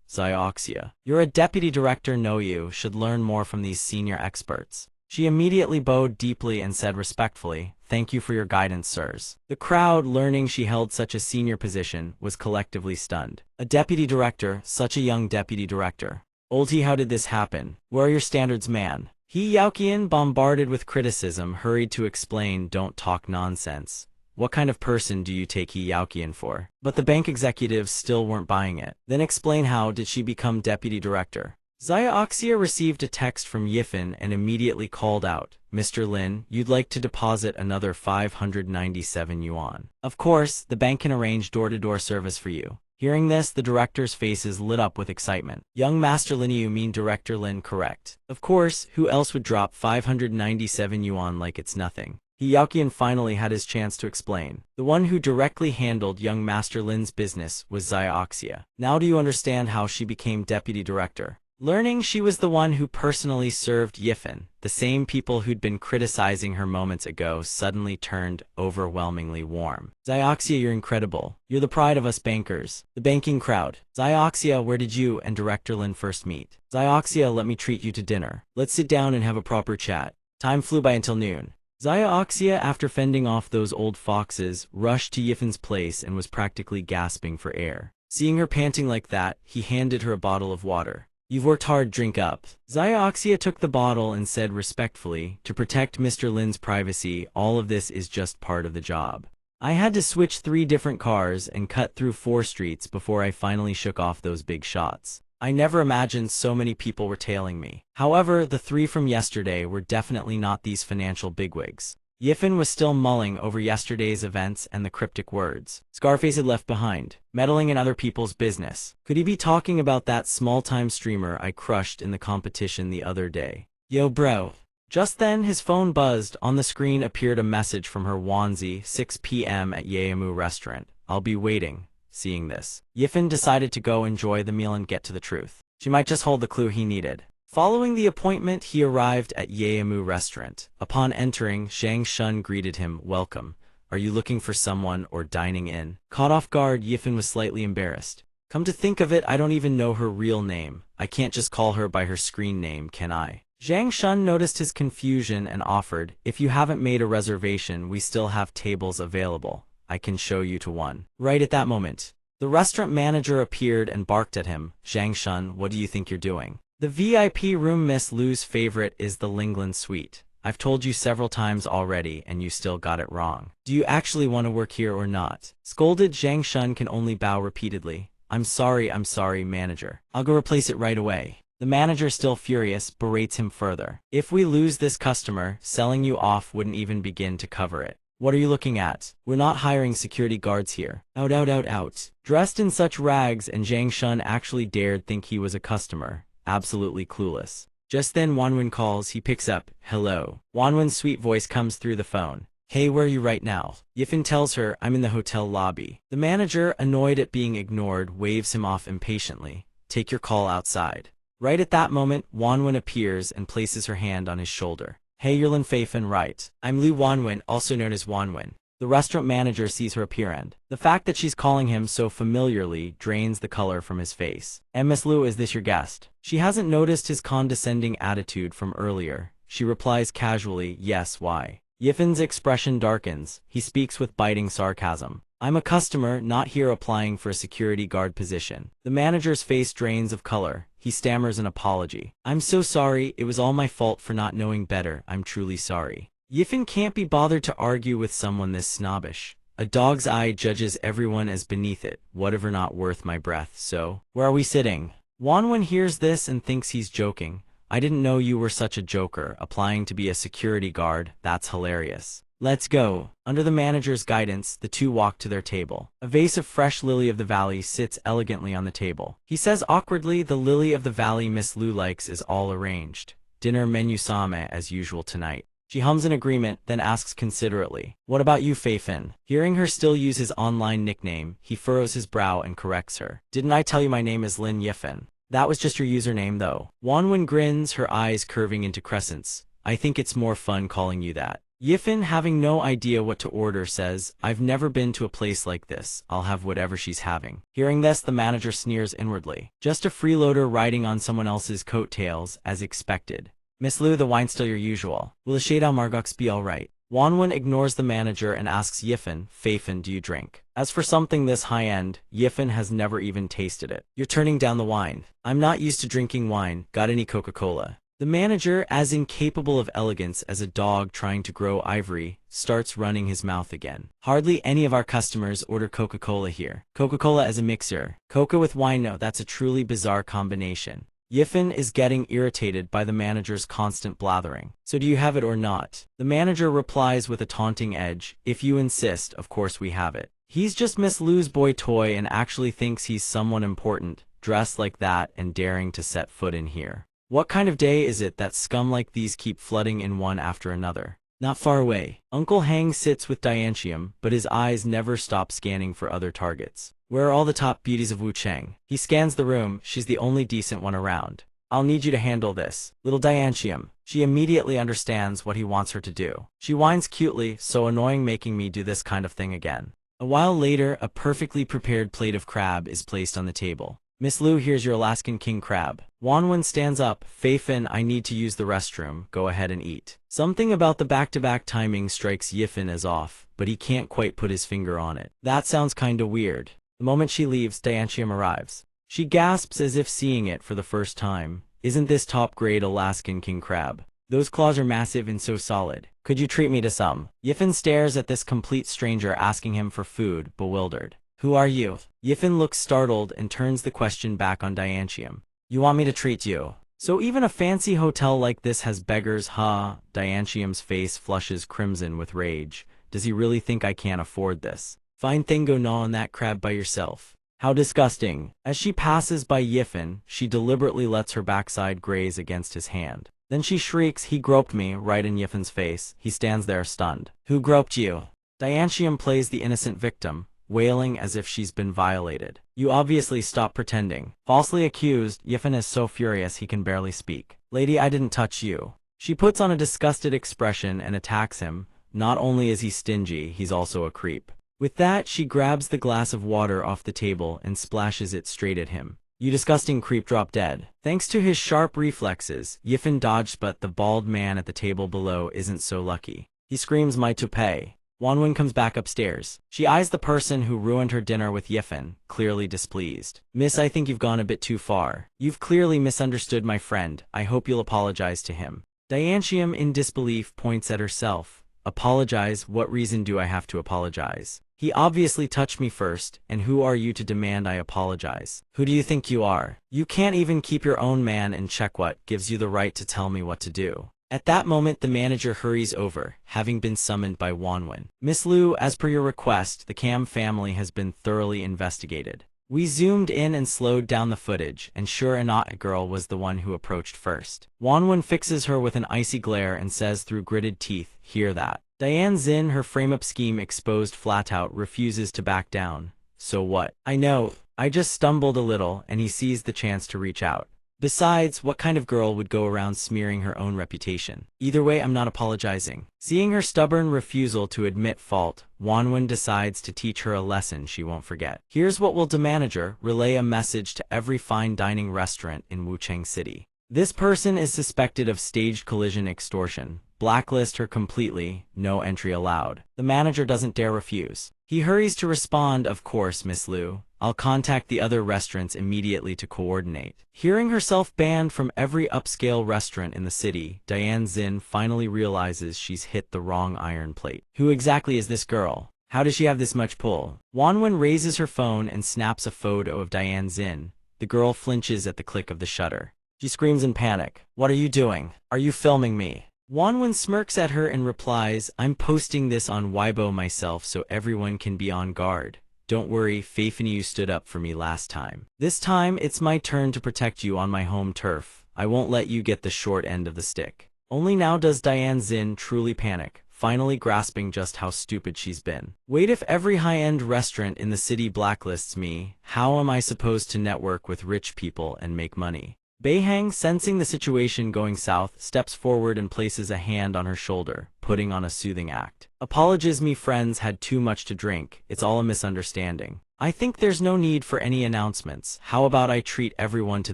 Xiaoxia, you're a deputy director, no, you should learn more from these senior experts. She immediately bowed deeply and said respectfully, thank you for your guidance, sirs. The crowd, learning she held such a senior position, was collectively stunned. A deputy director, such a young deputy director. Oldie, how did this happen? Where are your standards, man? He Yaoqian, bombarded with criticism, hurried to explain, don't talk nonsense. What kind of person do you take He Yaoqian for? But the bank executives still weren't buying it. Then explain, how did she become deputy director? Xiaoxia received a text from Yifan and immediately called out, Mr. Lin, you'd like to deposit another 597 yuan. Of course, the bank can arrange door-to-door service for you. Hearing this, the directors' faces lit up with excitement. Young Master Lin, you mean Director Lin, correct? Of course, who else would drop 597 yuan like it's nothing? He Yaoqian finally had his chance to explain. The one who directly handled young Master Lin's business was Xiaoxia. Now do you understand how she became deputy director? Learning she was the one who personally served Yifan, the same people who'd been criticizing her moments ago suddenly turned overwhelmingly warm. Xiaoxia, you're incredible. You're the pride of us bankers. The banking crowd. Xiaoxia, where did you and Director Lin first meet? Xiaoxia, let me treat you to dinner. Let's sit down and have a proper chat. Time flew by until noon. Xiaoxia, after fending off those old foxes, rushed to Yifan's place and was practically gasping for air. Seeing her panting like that, he handed her a bottle of water. You've worked hard, drink up. Xiaoxia took the bottle and said respectfully, to protect Mr. Lin's privacy, all of this is just part of the job. I had to switch 3 different cars and cut through 4 streets before I finally shook off those big shots. I never imagined so many people were tailing me. However, the 3 from yesterday were definitely not these financial bigwigs. Yifan was still mulling over yesterday's events and the cryptic words Scarface had left behind, meddling in other people's business. Could he be talking about that small-time streamer I crushed in the competition the other day? Yo bro. Just then his phone buzzed. On the screen appeared a message from her Wanzi, 6 p.m. at Yaemu restaurant. I'll be waiting. Seeing this, Yifan decided to go enjoy the meal and get to the truth. She might just hold the clue he needed. Following the appointment, he arrived at Yaemu restaurant. Upon entering, Zhang Shun greeted him, welcome. Are you looking for someone or dining in? Caught off guard, Yifan was slightly embarrassed. Come to think of it, I don't even know her real name. I can't just call her by her screen name, can I? Zhang Shun noticed his confusion and offered, "If you haven't made a reservation, we still have tables available. I can show you to one." Right at that moment, the restaurant manager appeared and barked at him. "Zhang Shun, what do you think you're doing? The VIP room Miss Lu's favorite is the Lingland Suite. I've told you several times already and you still got it wrong. Do you actually want to work here or not?" Scolded Zhang Shun can only bow repeatedly. I'm sorry, manager. I'll go replace it right away." The manager, still furious, berates him further. "If we lose this customer, selling you off wouldn't even begin to cover it. What are you looking at? We're not hiring security guards here." Out. Dressed in such rags, and Zhang Shun actually dared think he was a customer. Absolutely clueless. Just then Wanwen calls. He picks up. "Hello." Wanwen's sweet voice comes through the phone. "Hey, where are you right now?" Yifan tells her, "I'm in the hotel lobby." The manager, annoyed at being ignored, waves him off impatiently. "Take your call outside." Right at that moment, Wanwen appears and places her hand on his shoulder. "Hey, you're Lin Feifan, right? I'm Lu Wanwen, also known as Wanwen." The restaurant manager sees her appear, and the fact that she's calling him so familiarly drains the color from his face. "And Miss Lu, is this your guest?" She hasn't noticed his condescending attitude from earlier. She replies casually, "Yes, why?" Yifan's expression darkens. He speaks with biting sarcasm. "I'm a customer, not here applying for a security guard position." The manager's face drains of color. He stammers an apology. "I'm so sorry, it was all my fault for not knowing better. I'm truly sorry." Yifan can't be bothered to argue with someone this snobbish. A dog's eye judges everyone as beneath it, whatever not worth my breath, so, where are we sitting? Wanwen hears this and thinks he's joking. "I didn't know you were such a joker, applying to be a security guard. That's hilarious. Let's go." Under the manager's guidance, the two walk to their table. A vase of fresh lily of the valley sits elegantly on the table. He says awkwardly, "The lily of the valley Miss Lu likes is all arranged. Dinner menu same as usual tonight." She hums in agreement, then asks considerately, "What about you, Feifan?" Hearing her still use his online nickname, he furrows his brow and corrects her. "Didn't I tell you my name is Lin Yifan? That was just your username though." Wanwen grins, her eyes curving into crescents. "I think it's more fun calling you that." Yifan, having no idea what to order, says, "I've never been to a place like this. I'll have whatever she's having." Hearing this, the manager sneers inwardly. Just a freeloader riding on someone else's coattails, as expected. "Miss Lu, the wine's still your usual. Will the shade Margox be alright?" Wanwen ignores the manager and asks Yifan, "Feifan, do you drink?" As for something this high-end, Yifan has never even tasted it. "You're turning down the wine." "I'm not used to drinking wine. Got any Coca-Cola?" The manager, as incapable of elegance as a dog trying to grow ivory, starts running his mouth again. "Hardly any of our customers order Coca-Cola here. Coca-Cola as a mixer. Coca with wine, no, that's a truly bizarre combination." Yifan is getting irritated by the manager's constant blathering. "So do you have it or not?" The manager replies with a taunting edge, "If you insist, of course we have it." He's just Miss Lu's boy toy and actually thinks he's someone important, dressed like that and daring to set foot in here. What kind of day is it that scum like these keep flooding in one after another? Not far away, Uncle Hang sits with Diantium, but his eyes never stop scanning for other targets. "Where are all the top beauties of Wu Cheng?" He scans the room. "She's the only decent one around. I'll need you to handle this." Little Diantium. She immediately understands what he wants her to do. She whines cutely, "So annoying making me do this kind of thing again." A while later, a perfectly prepared plate of crab is placed on the table. "Miss Lu, here's your Alaskan king crab." Wanwen stands up. "Feifan, I need to use the restroom. Go ahead and eat." Something about the back-to-back timing strikes Yifan as off, but he can't quite put his finger on it. "That sounds kinda weird." The moment she leaves, Diantium arrives. She gasps as if seeing it for the first time. "Isn't this top-grade Alaskan king crab? Those claws are massive and so solid. Could you treat me to some?" Yifan stares at this complete stranger asking him for food, bewildered. "Who are you?" Yifan looks startled and turns the question back on Diantium. "You want me to treat you? So even a fancy hotel like this has beggars, huh?" Diantium's face flushes crimson with rage. "Does he really think I can't afford this? Fine thing, go gnaw on that crab by yourself. How disgusting." As she passes by Yifan, she deliberately lets her backside graze against his hand. Then she shrieks, "He groped me," right in Yifan's face. He stands there stunned. "Who groped you?" Diantium plays the innocent victim, wailing as if she's been violated. "You obviously stop pretending." Falsely accused, Yifan is so furious he can barely speak. "Lady, I didn't touch you." She puts on a disgusted expression and attacks him. Not only is he stingy, he's also a creep. With that, she grabs the glass of water off the table and splashes it straight at him. You disgusting creep, drop dead. Thanks to his sharp reflexes, Yifan dodged, but the bald man at the table below isn't so lucky. He screams, "My toupee." Wanwen comes back upstairs. She eyes the person who ruined her dinner with Yifan, clearly displeased. "Miss, I think you've gone a bit too far. You've clearly misunderstood my friend. I hope you'll apologize to him." Diantium, in disbelief, points at herself. "Apologize? What reason do I have to apologize? He obviously touched me first, and who are you to demand I apologize? Who do you think you are? You can't even keep your own man in check. What gives you the right to tell me what to do?" At that moment, the manager hurries over, having been summoned by Wanwen. "Miss Liu, as per your request, the Cam family has been thoroughly investigated." We zoomed in and slowed down the footage, and sure enough, a girl was the one who approached first. Wanwen fixes her with an icy glare and says through gritted teeth, "Hear that?" Diane Xin, her frame-up scheme exposed flat out, refuses to back down. "So what? I know. I just stumbled a little," and he sees the chance to reach out. Besides, what kind of girl would go around smearing her own reputation? Either way, I'm not apologizing. Seeing her stubborn refusal to admit fault, Wanwen decides to teach her a lesson she won't forget. "Here's what we'll do, manager. Relay a message to every fine dining restaurant in Wuchang City. This person is suspected of staged collision extortion. Blacklist her completely, no entry allowed." The manager doesn't dare refuse. He hurries to respond, "Of course, Miss Liu. I'll contact the other restaurants immediately to coordinate." Hearing herself banned from every upscale restaurant in the city, Diane Xin finally realizes she's hit the wrong iron plate. Who exactly is this girl? How does she have this much pull? Wanwen raises her phone and snaps a photo of Diane Xin. The girl flinches at the click of the shutter. She screams in panic. "What are you doing? Are you filming me?" Wanwen smirks at her and replies, "I'm posting this on Weibo myself so everyone can be on guard. Don't worry, Faith and you stood up for me last time. This time, it's my turn to protect you on my home turf. I won't let you get the short end of the stick." Only now does Diane Xin truly panic, finally grasping just how stupid she's been. "Wait, if every high-end restaurant in the city blacklists me, how am I supposed to network with rich people and make money?" Beihang, sensing the situation going south, steps forward and places a hand on her shoulder, putting on a soothing act. "Apologies, me friends had too much to drink. It's all a misunderstanding. I think there's no need for any announcements. How about I treat everyone to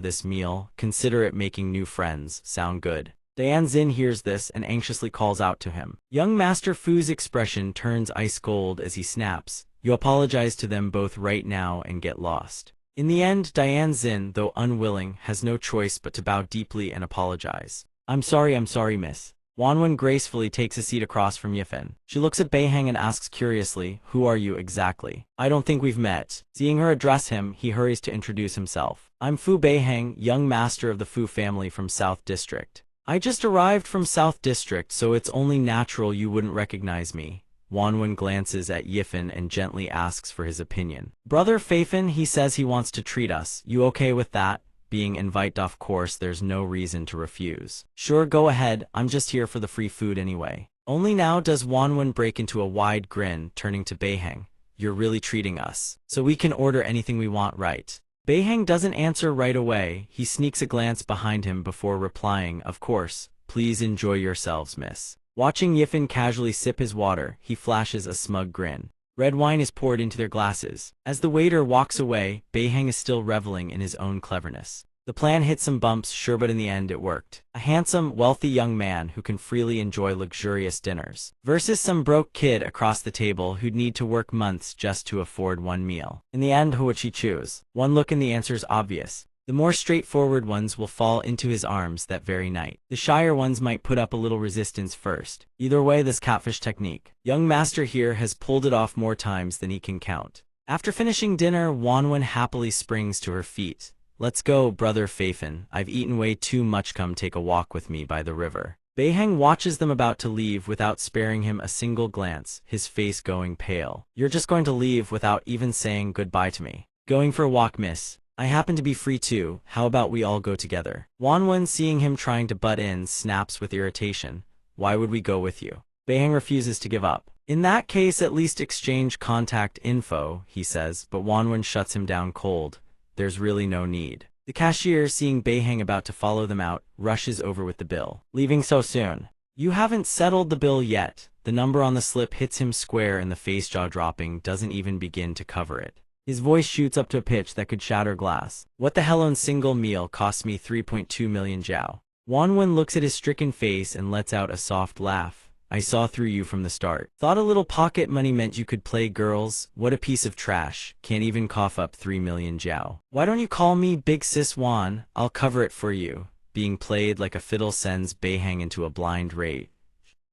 this meal? Consider it making new friends. Sound good?" Diane Xin hears this and anxiously calls out to him. Young Master Fu's expression turns ice cold as he snaps, "You apologize to them both right now and get lost." In the end, Diane Xin, though unwilling, has no choice but to bow deeply and apologize. I'm sorry, miss." Wanwen gracefully takes a seat across from Yifan. She looks at Beihang and asks curiously, "Who are you exactly? I don't think we've met." Seeing her address him, he hurries to introduce himself. "I'm Fu Beihang, young master of the Fu family from South District. I just arrived from South District, so it's only natural you wouldn't recognize me." Wanwen glances at Yifan and gently asks for his opinion. "Brother Feifan, he says he wants to treat us. You okay with that?" Being invited, of course, there's no reason to refuse. "Sure, go ahead. I'm just here for the free food anyway." Only now does Wanwen break into a wide grin, turning to Beihang. "You're really treating us. So we can order anything we want, right?" Beihang doesn't answer right away. He sneaks a glance behind him before replying, "Of course. Please enjoy yourselves, miss." Watching Yifan casually sip his water, he flashes a smug grin. Red wine is poured into their glasses. As the waiter walks away, Beihang is still reveling in his own cleverness. The plan hit some bumps, sure, but in the end it worked. A handsome, wealthy young man who can freely enjoy luxurious dinners, versus some broke kid across the table who'd need to work months just to afford one meal. In the end, who would she choose? One look and the answer's obvious. The more straightforward ones will fall into his arms that very night. The shyer ones might put up a little resistance first. Either way, this catfish technique, young master here has pulled it off more times than he can count. After finishing dinner, Wanwen happily springs to her feet. "Let's go, brother Feifan. I've eaten way too much. Come take a walk with me by the river." Beihang watches them about to leave without sparing him a single glance, his face going pale. "You're just going to leave without even saying goodbye to me?" "Going for a walk, miss. I happen to be free too. How about we all go together?" Wanwen, seeing him trying to butt in, snaps with irritation. "Why would we go with you?" Beihang refuses to give up. "In that case, at least exchange contact info," he says, but Wanwen shuts him down cold. There's really no need. The cashier, seeing Beihang about to follow them out, rushes over with the bill. "Leaving so soon? You haven't settled the bill yet." The number on the slip hits him square in the face, jaw dropping, doesn't even begin to cover it. His voice shoots up to a pitch that could shatter glass. What the hell, on single meal cost me 3.2 million jiao. Wanwen looks at his stricken face and lets out a soft laugh. I saw through you from the start. Thought a little pocket money meant you could play girls? What a piece of trash. Can't even cough up 3 million jiao. Why don't you call me Big Sis Wan? I'll cover it for you. Being played like a fiddle sends Beihang into a blind rage.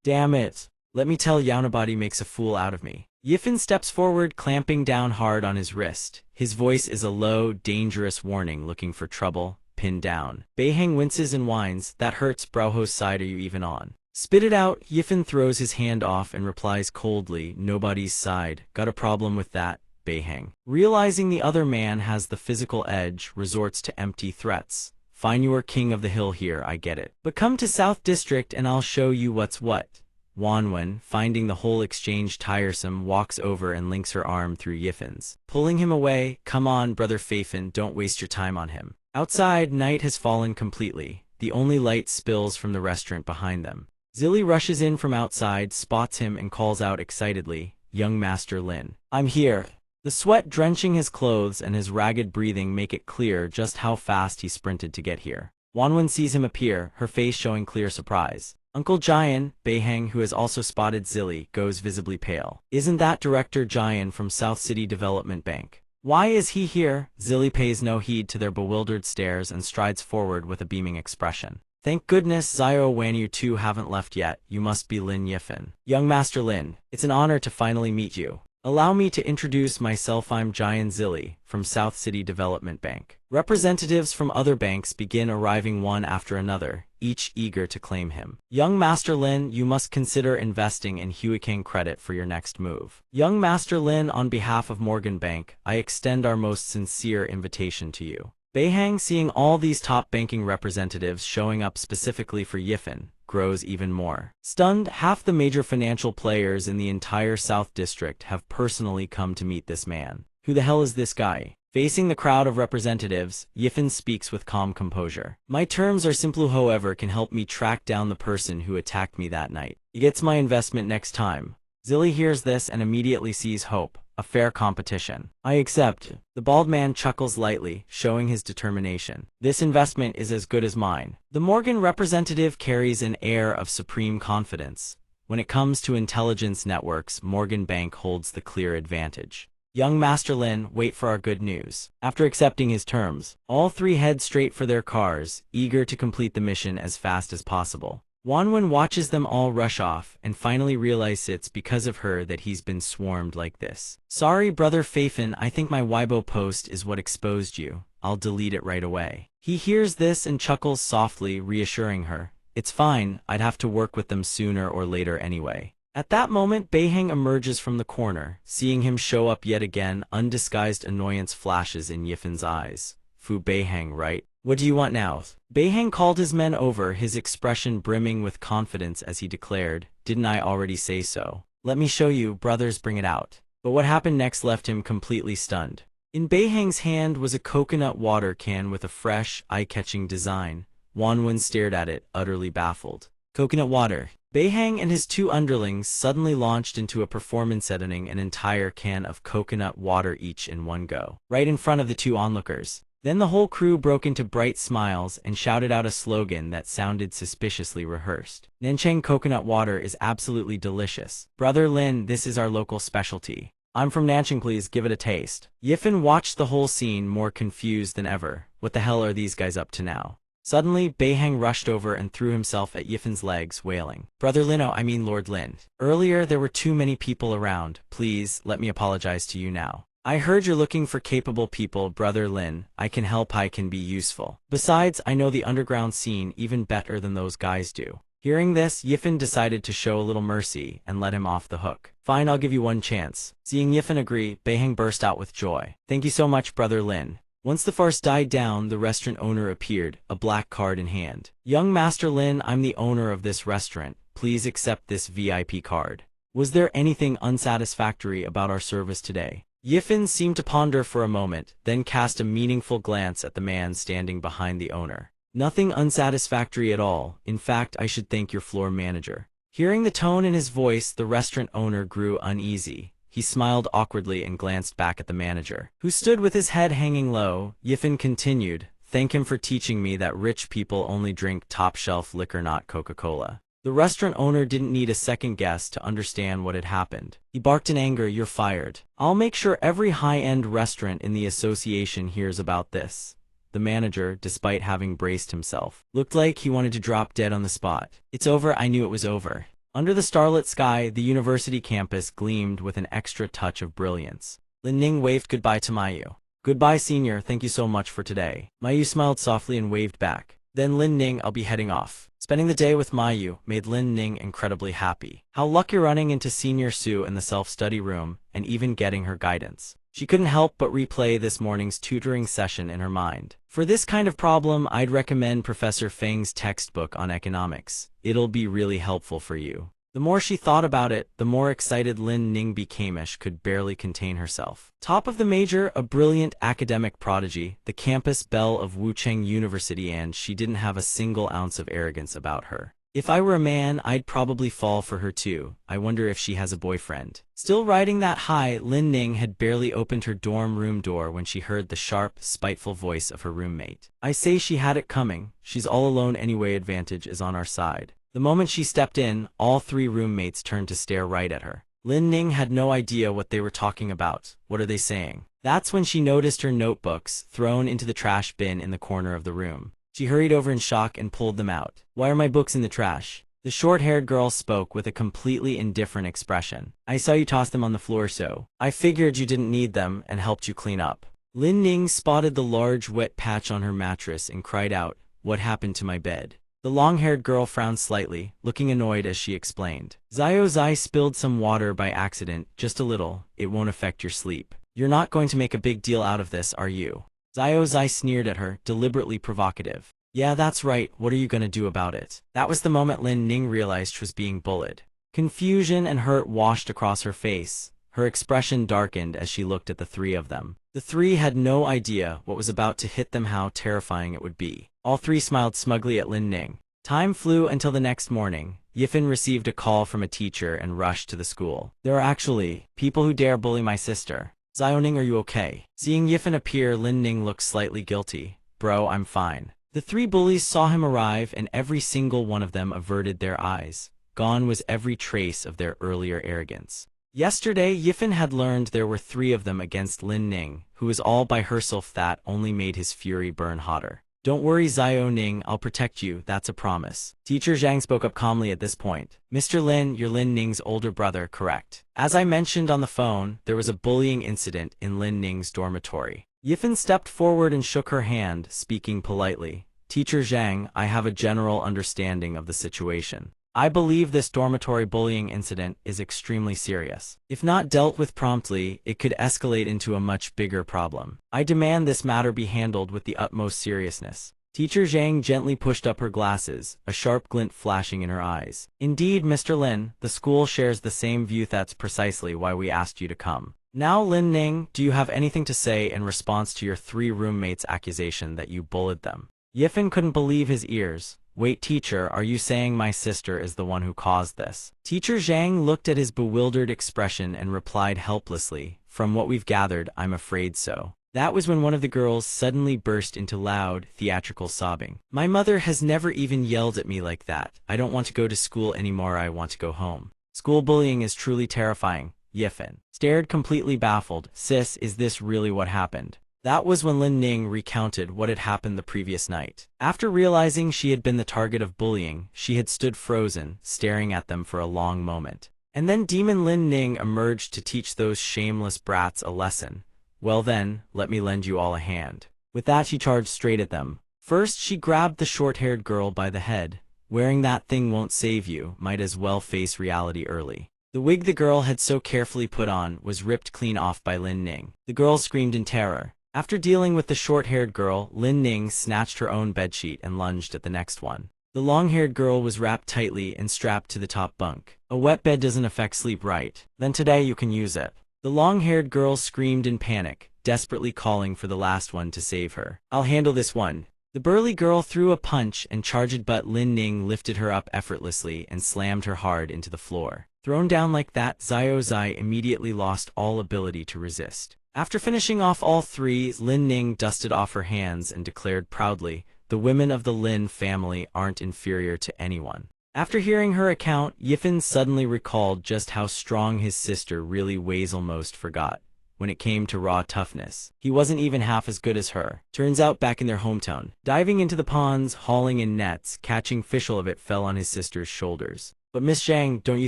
Damn it. Let me tell Yaonabadi makes a fool out of me. Yifan steps forward, clamping down hard on his wrist. His voice is a low, dangerous warning looking for trouble. Pinned down. Beihang winces and whines. That hurts, bro. Whose side are you even on? Spit it out. Yifan throws his hand off and replies coldly, nobody's side. Got a problem with that, Beihang. Realizing the other man has the physical edge, resorts to empty threats. Fine, you are king of the hill here, I get it. But come to South District and I'll show you what's what. Wanwen, finding the whole exchange tiresome, walks over and links her arm through Yifan's, pulling him away. Come on, brother Feifan, don't waste your time on him. Outside, night has fallen completely. The only light spills from the restaurant behind them. Zilly rushes in from outside, spots him, and calls out excitedly, Young Master Lin. I'm here. The sweat drenching his clothes and his ragged breathing make it clear just how fast he sprinted to get here. Wanwen sees him appear, her face showing clear surprise. Uncle Jian, Beihang, who has also spotted Zilly, goes visibly pale. Isn't that Director Jian from South City Development Bank? Why is he here? Zilly pays no heed to their bewildered stares and strides forward with a beaming expression. Thank goodness Zio Wan, you two haven't left yet. You must be Lin Yifan. Young Master Lin, it's an honor to finally meet you. Allow me to introduce myself. I'm Jian Zilly, from South City Development Bank. Representatives from other banks begin arriving one after another, each eager to claim him. Young Master Lin, you must consider investing in Huiking credit for your next move. Young Master Lin, on behalf of Morgan Bank, I extend our most sincere invitation to you. Beihang, seeing all these top banking representatives showing up specifically for Yifan, grows even more stunned. Half the major financial players in the entire South District have personally come to meet this man. Who the hell is this guy? Facing the crowd of representatives, Yifan speaks with calm composure. My terms are simple, however, can help me track down the person who attacked me that night. He gets my investment next time. Zilly hears this and immediately sees hope. A fair competition. I accept. The bald man chuckles lightly, showing his determination. This investment is as good as mine. The Morgan representative carries an air of supreme confidence. When it comes to intelligence networks, Morgan Bank holds the clear advantage. Young Master Lin, wait for our good news. After accepting his terms, all three head straight for their cars, eager to complete the mission as fast as possible. Wanwen watches them all rush off and finally realizes it's because of her that he's been swarmed like this. Sorry, brother Feifan, I think my Weibo post is what exposed you. I'll delete it right away. He hears this and chuckles softly, reassuring her. It's fine, I'd have to work with them sooner or later anyway. At that moment, Beihang emerges from the corner. Seeing him show up yet again, undisguised annoyance flashes in Yifan's eyes. Fu Beihang, right? What do you want now? Beihang called his men over, his expression brimming with confidence as he declared, Didn't I already say so? Let me show you, brothers, bring it out. But what happened next left him completely stunned. In Beihang's hand was a coconut water can with a fresh, eye-catching design. Wanwen stared at it, utterly baffled. Coconut water. Beihang and his two underlings suddenly launched into a performance, editing an entire can of coconut water each in one go, right in front of the two onlookers. Then the whole crew broke into bright smiles and shouted out a slogan that sounded suspiciously rehearsed. Nanchang coconut water is absolutely delicious. Brother Lin, this is our local specialty. I'm from Nanchang, please give it a taste. Yifan watched the whole scene, more confused than ever. What the hell are these guys up to now? Suddenly, Beihang rushed over and threw himself at Yifan's legs, wailing. Brother Lin, I mean Lord Lin. Earlier there were too many people around. Please, let me apologize to you now. I heard you're looking for capable people, Brother Lin. I can help, I can be useful. Besides, I know the underground scene even better than those guys do. Hearing this, Yifan decided to show a little mercy and let him off the hook. Fine, I'll give you one chance. Seeing Yifan agree, Beihang burst out with joy. Thank you so much, Brother Lin. Once the farce died down, the restaurant owner appeared, a black card in hand. Young Master Lin, I'm the owner of this restaurant. Please accept this VIP card. Was there anything unsatisfactory about our service today? Yifan seemed to ponder for a moment, then cast a meaningful glance at the man standing behind the owner. Nothing unsatisfactory at all. In fact, I should thank your floor manager. Hearing the tone in his voice, the restaurant owner grew uneasy. He smiled awkwardly and glanced back at the manager, who stood with his head hanging low. Yifan continued, "Thank him for teaching me that rich people only drink top-shelf liquor, not Coca-Cola." The restaurant owner didn't need a second guess to understand what had happened. He barked in anger, "You're fired. I'll make sure every high-end restaurant in the association hears about this." The manager, despite having braced himself, looked like he wanted to drop dead on the spot. "It's over, I knew it was over." Under the starlit sky, the university campus gleamed with an extra touch of brilliance. Lin Ning waved goodbye to Mayu. "Goodbye, senior, thank you so much for today." Mayu smiled softly and waved back. "Then Lin Ning, I'll be heading off." Spending the day with Mayu made Lin Ning incredibly happy. How lucky running into Senior Su in the self-study room and even getting her guidance. She couldn't help but replay this morning's tutoring session in her mind. For this kind of problem, I'd recommend Professor Feng's textbook on economics. It'll be really helpful for you. The more she thought about it, the more excited Lin Ning became. She could barely contain herself. Top of the major, a brilliant academic prodigy, the campus belle of Wucheng University, and she didn't have a single ounce of arrogance about her. "If I were a man, I'd probably fall for her too. I wonder if she has a boyfriend." Still riding that high, Lin Ning had barely opened her dorm room door when she heard the sharp, spiteful voice of her roommate. "I say, she had it coming. She's all alone anyway, advantage is on our side." The moment she stepped in, all three roommates turned to stare right at her. Lin Ning had no idea what they were talking about. What are they saying? That's when she noticed her notebooks thrown into the trash bin in the corner of the room. She hurried over in shock and pulled them out. "Why are my books in the trash?" The short-haired girl spoke with a completely indifferent expression. "I saw you toss them on the floor, so I figured you didn't need them and helped you clean up." Lin Ning spotted the large wet patch on her mattress and cried out, "What happened to my bed?" The long-haired girl frowned slightly, looking annoyed as she explained. "Zio Zai spilled some water by accident, just a little. It won't affect your sleep. You're not going to make a big deal out of this, are you?" Zio Zai sneered at her, deliberately provocative. "Yeah, that's right, what are you gonna do about it?" That was the moment Lin Ning realized she was being bullied. Confusion and hurt washed across her face. Her expression darkened as she looked at the three of them. The three had no idea what was about to hit them, how terrifying it would be. All three smiled smugly at Lin Ning. Time flew until the next morning. Yifan received a call from a teacher and rushed to the school. "There are actually people who dare bully my sister. Zioning, are you okay?" Seeing Yifan appear, Lin Ning looked slightly guilty. "Bro, I'm fine." The three bullies saw him arrive and every single one of them averted their eyes. Gone was every trace of their earlier arrogance. Yesterday, Yifan had learned there were three of them against Lin Ning, who was all by herself. That only made his fury burn hotter. "Don't worry, Zio Ning, I'll protect you, that's a promise." Teacher Zhang spoke up calmly at this point. "Mr. Lin, you're Lin Ning's older brother, correct? As I mentioned on the phone, there was a bullying incident in Lin Ning's dormitory." Yifan stepped forward and shook her hand, speaking politely. "Teacher Zhang, I have a general understanding of the situation. I believe this dormitory bullying incident is extremely serious. If not dealt with promptly, it could escalate into a much bigger problem. I demand this matter be handled with the utmost seriousness." Teacher Zhang gently pushed up her glasses, a sharp glint flashing in her eyes. "Indeed, Mr. Lin, the school shares the same view. That's precisely why we asked you to come. Now, Lin Ning, do you have anything to say in response to your three roommates' accusation that you bullied them?" Yifan couldn't believe his ears. "Wait, teacher, are you saying my sister is the one who caused this?" Teacher Zhang looked at his bewildered expression and replied helplessly, "From what we've gathered, I'm afraid so." That was when one of the girls suddenly burst into loud, theatrical sobbing. "My mother has never even yelled at me like that. I don't want to go to school anymore, I want to go home." School bullying is truly terrifying. Yifan stared completely baffled. "Sis, is this really what happened?" That was when Lin Ning recounted what had happened the previous night. After realizing she had been the target of bullying, she had stood frozen, staring at them for a long moment. And then Demon Lin Ning emerged to teach those shameless brats a lesson. "Well then, let me lend you all a hand." With that, she charged straight at them. First, she grabbed the short-haired girl by the head. "Wearing that thing won't save you, might as well face reality early." The wig the girl had so carefully put on was ripped clean off by Lin Ning. The girl screamed in terror. After dealing with the short-haired girl, Lin Ning snatched her own bedsheet and lunged at the next one. The long-haired girl was wrapped tightly and strapped to the top bunk. "A wet bed doesn't affect sleep, right? Then today you can use it." The long-haired girl screamed in panic, desperately calling for the last one to save her. "I'll handle this one." The burly girl threw a punch and charged, but Lin Ning lifted her up effortlessly and slammed her hard into the floor. Thrown down like that, Xiao Zai immediately lost all ability to resist. After finishing off all three, Lin Ning dusted off her hands and declared proudly, "The women of the Lin family aren't inferior to anyone." After hearing her account, Yifan suddenly recalled just how strong his sister really was. Almost forgot. When it came to raw toughness, he wasn't even half as good as her. Turns out back in their hometown, diving into the ponds, hauling in nets, catching fish, all of it fell on his sister's shoulders. "But Miss Zhang, don't you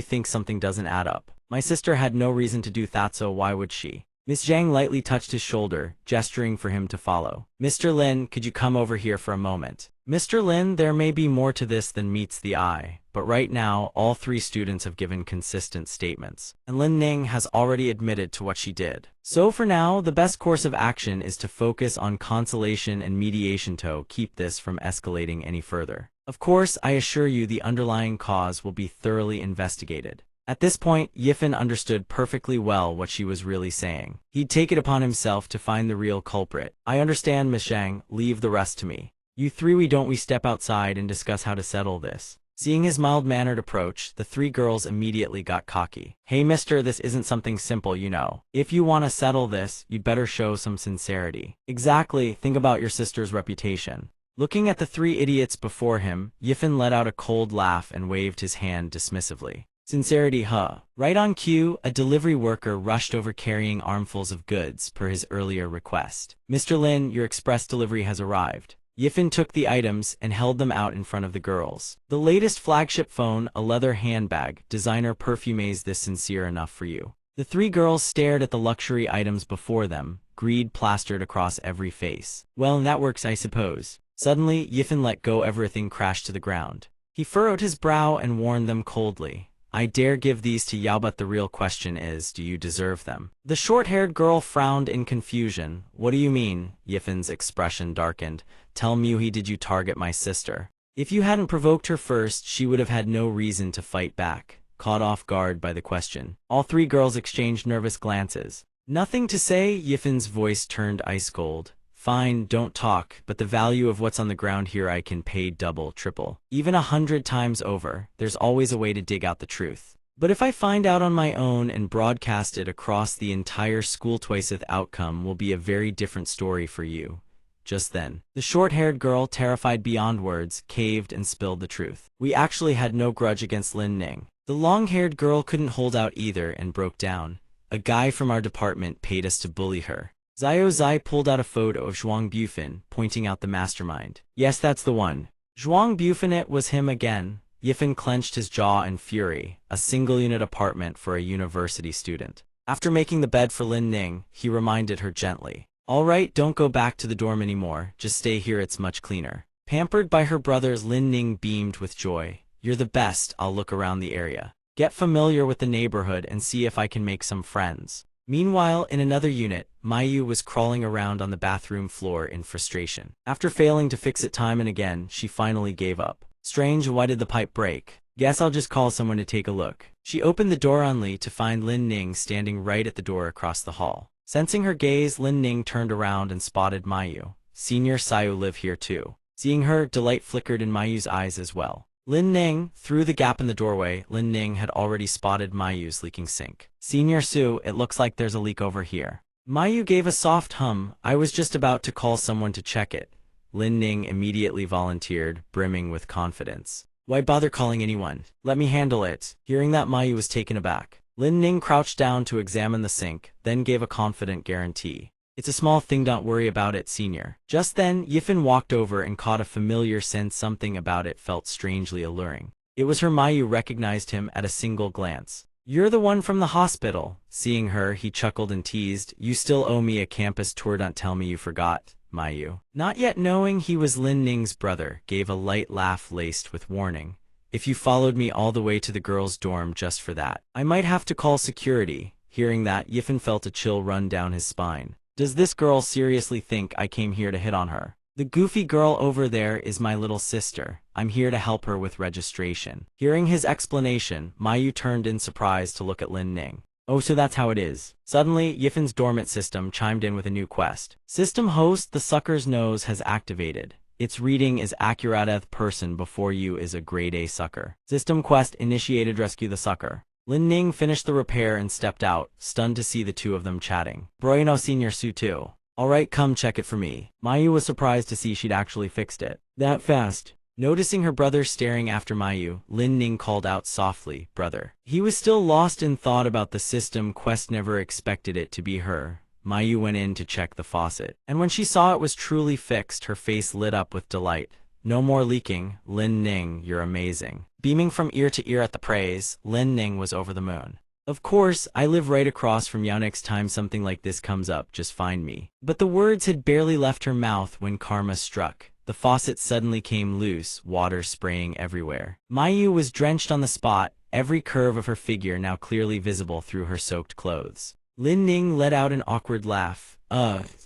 think something doesn't add up? My sister had no reason to do that, so why would she?" Miss Zhang lightly touched his shoulder, gesturing for him to follow. "Mr. Lin, could you come over here for a moment?" "Mr. Lin, there may be more to this than meets the eye, but right now, all three students have given consistent statements, and Lin Ning has already admitted to what she did. So for now, the best course of action is to focus on consolation and mediation to keep this from escalating any further. Of course, I assure you the underlying cause will be thoroughly investigated." At this point, Yifan understood perfectly well what she was really saying. He'd take it upon himself to find the real culprit. "I understand, Miss Zhang, leave the rest to me. You three, we step outside and discuss how to settle this." Seeing his mild-mannered approach, the three girls immediately got cocky. "Hey mister, this isn't something simple, you know. If you want to settle this, you'd better show some sincerity." "Exactly, think about your sister's reputation." Looking at the three idiots before him, Yifan let out a cold laugh and waved his hand dismissively. "Sincerity, huh?" Right on cue, a delivery worker rushed over carrying armfuls of goods per his earlier request. "Mr. Lin, your express delivery has arrived." Yifan took the items and held them out in front of the girls. "The latest flagship phone, a leather handbag, designer perfume. Is this sincere enough for you?" The three girls stared at the luxury items before them, greed plastered across every face. "Well, that works, I suppose." Suddenly, Yifan let go. Everything crashed to the ground. He furrowed his brow and warned them coldly, "I dare give these to Yao, but the real question is, do you deserve them?" The short-haired girl frowned in confusion. "What do you mean?" Yifan's expression darkened. "Tell me, did you target my sister? If you hadn't provoked her first, she would have had no reason to fight back." Caught off guard by the question, all three girls exchanged nervous glances. "Nothing to say," Yifan's voice turned ice cold. "Fine, don't talk, but the value of what's on the ground here I can pay double, triple, even 100 times over. There's always a way to dig out the truth. But if I find out on my own and broadcast it across the entire school twice, the outcome will be a very different story for you." Just then, the short-haired girl, terrified beyond words, caved and spilled the truth. "We actually had no grudge against Lin Ning." The long-haired girl couldn't hold out either and broke down. "A guy from our department paid us to bully her." Xiao Zai pulled out a photo of Zhuang Bufin, pointing out the mastermind. "Yes, that's the one. Zhuang Bufin, it was him again." Yifan clenched his jaw in fury. A single-unit apartment for a university student. After making the bed for Lin Ning, he reminded her gently, "All right, don't go back to the dorm anymore, just stay here, it's much cleaner." Pampered by her brothers, Lin Ning beamed with joy. "You're the best, I'll look around the area. Get familiar with the neighborhood and see if I can make some friends." Meanwhile, in another unit, Mayu was crawling around on the bathroom floor in frustration. After failing to fix it time and again, she finally gave up. "Strange, why did the pipe break? Guess I'll just call someone to take a look." She opened the door only to find Lin Ning standing right at the door across the hall. Sensing her gaze, Lin Ning turned around and spotted Mayu. "Senior Sayu live here too." Seeing her, delight flickered in Mayu's eyes as well. Lin Ning, through the gap in the doorway, Lin Ning had already spotted Mayu's leaking sink. "Senior Su, it looks like there's a leak over here." Mayu gave a soft hum. "I was just about to call someone to check it." Lin Ning immediately volunteered, brimming with confidence. "Why bother calling anyone? Let me handle it." Hearing that, Mayu was taken aback. Lin Ning crouched down to examine the sink, then gave a confident guarantee. "It's a small thing, don't worry about it, senior." Just then, Yifan walked over and caught a familiar scent. Something about it felt strangely alluring. It was her. Mayu recognized him at a single glance. "You're the one from the hospital." Seeing her, he chuckled and teased, "You still owe me a campus tour, don't tell me you forgot." Mayu, not yet knowing he was Lin Ning's brother, gave a light laugh laced with warning. "If you followed me all the way to the girls' dorm just for that, I might have to call security." Hearing that, Yifan felt a chill run down his spine. Does this girl seriously think I came here to hit on her? "The goofy girl over there is my little sister. I'm here to help her with registration." Hearing his explanation, Mayu turned in surprise to look at Lin Ning. "Oh, so that's how it is." Suddenly, Yifan's dormant system chimed in with a new quest. "System host, the sucker's nose has activated. Its reading is accurate. Person before you is a grade A sucker. System quest initiated. Rescue the sucker. Lin Ning finished the repair and stepped out, stunned to see the two of them chatting. Bueno, Senior Su too. Alright, come check it for me. Mayu was surprised to see she'd actually fixed it. That fast. Noticing her brother staring after Mayu, Lin Ning called out softly, "Brother." He was still lost in thought about the system quest, never expected it to be her. Mayu went in to check the faucet, and when she saw it was truly fixed, her face lit up with delight. "No more leaking, Lin Ning, you're amazing." Beaming from ear to ear at the praise, Lin Ning was over the moon. "Of course, I live right across from you. Next time something like this comes up, just find me." But the words had barely left her mouth when karma struck. The faucet suddenly came loose, water spraying everywhere. Mayu was drenched on the spot, every curve of her figure now clearly visible through her soaked clothes. Lin Ning let out an awkward laugh.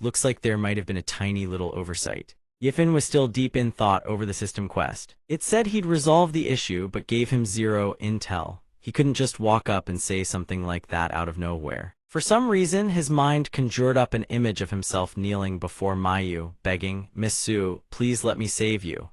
Looks like there might have been a tiny little oversight." Yifan was still deep in thought over the system quest. It said he'd resolve the issue but gave him zero intel. He couldn't just walk up and say something like that out of nowhere. For some reason, his mind conjured up an image of himself kneeling before Mayu, begging, "Miss Su, please let me save you."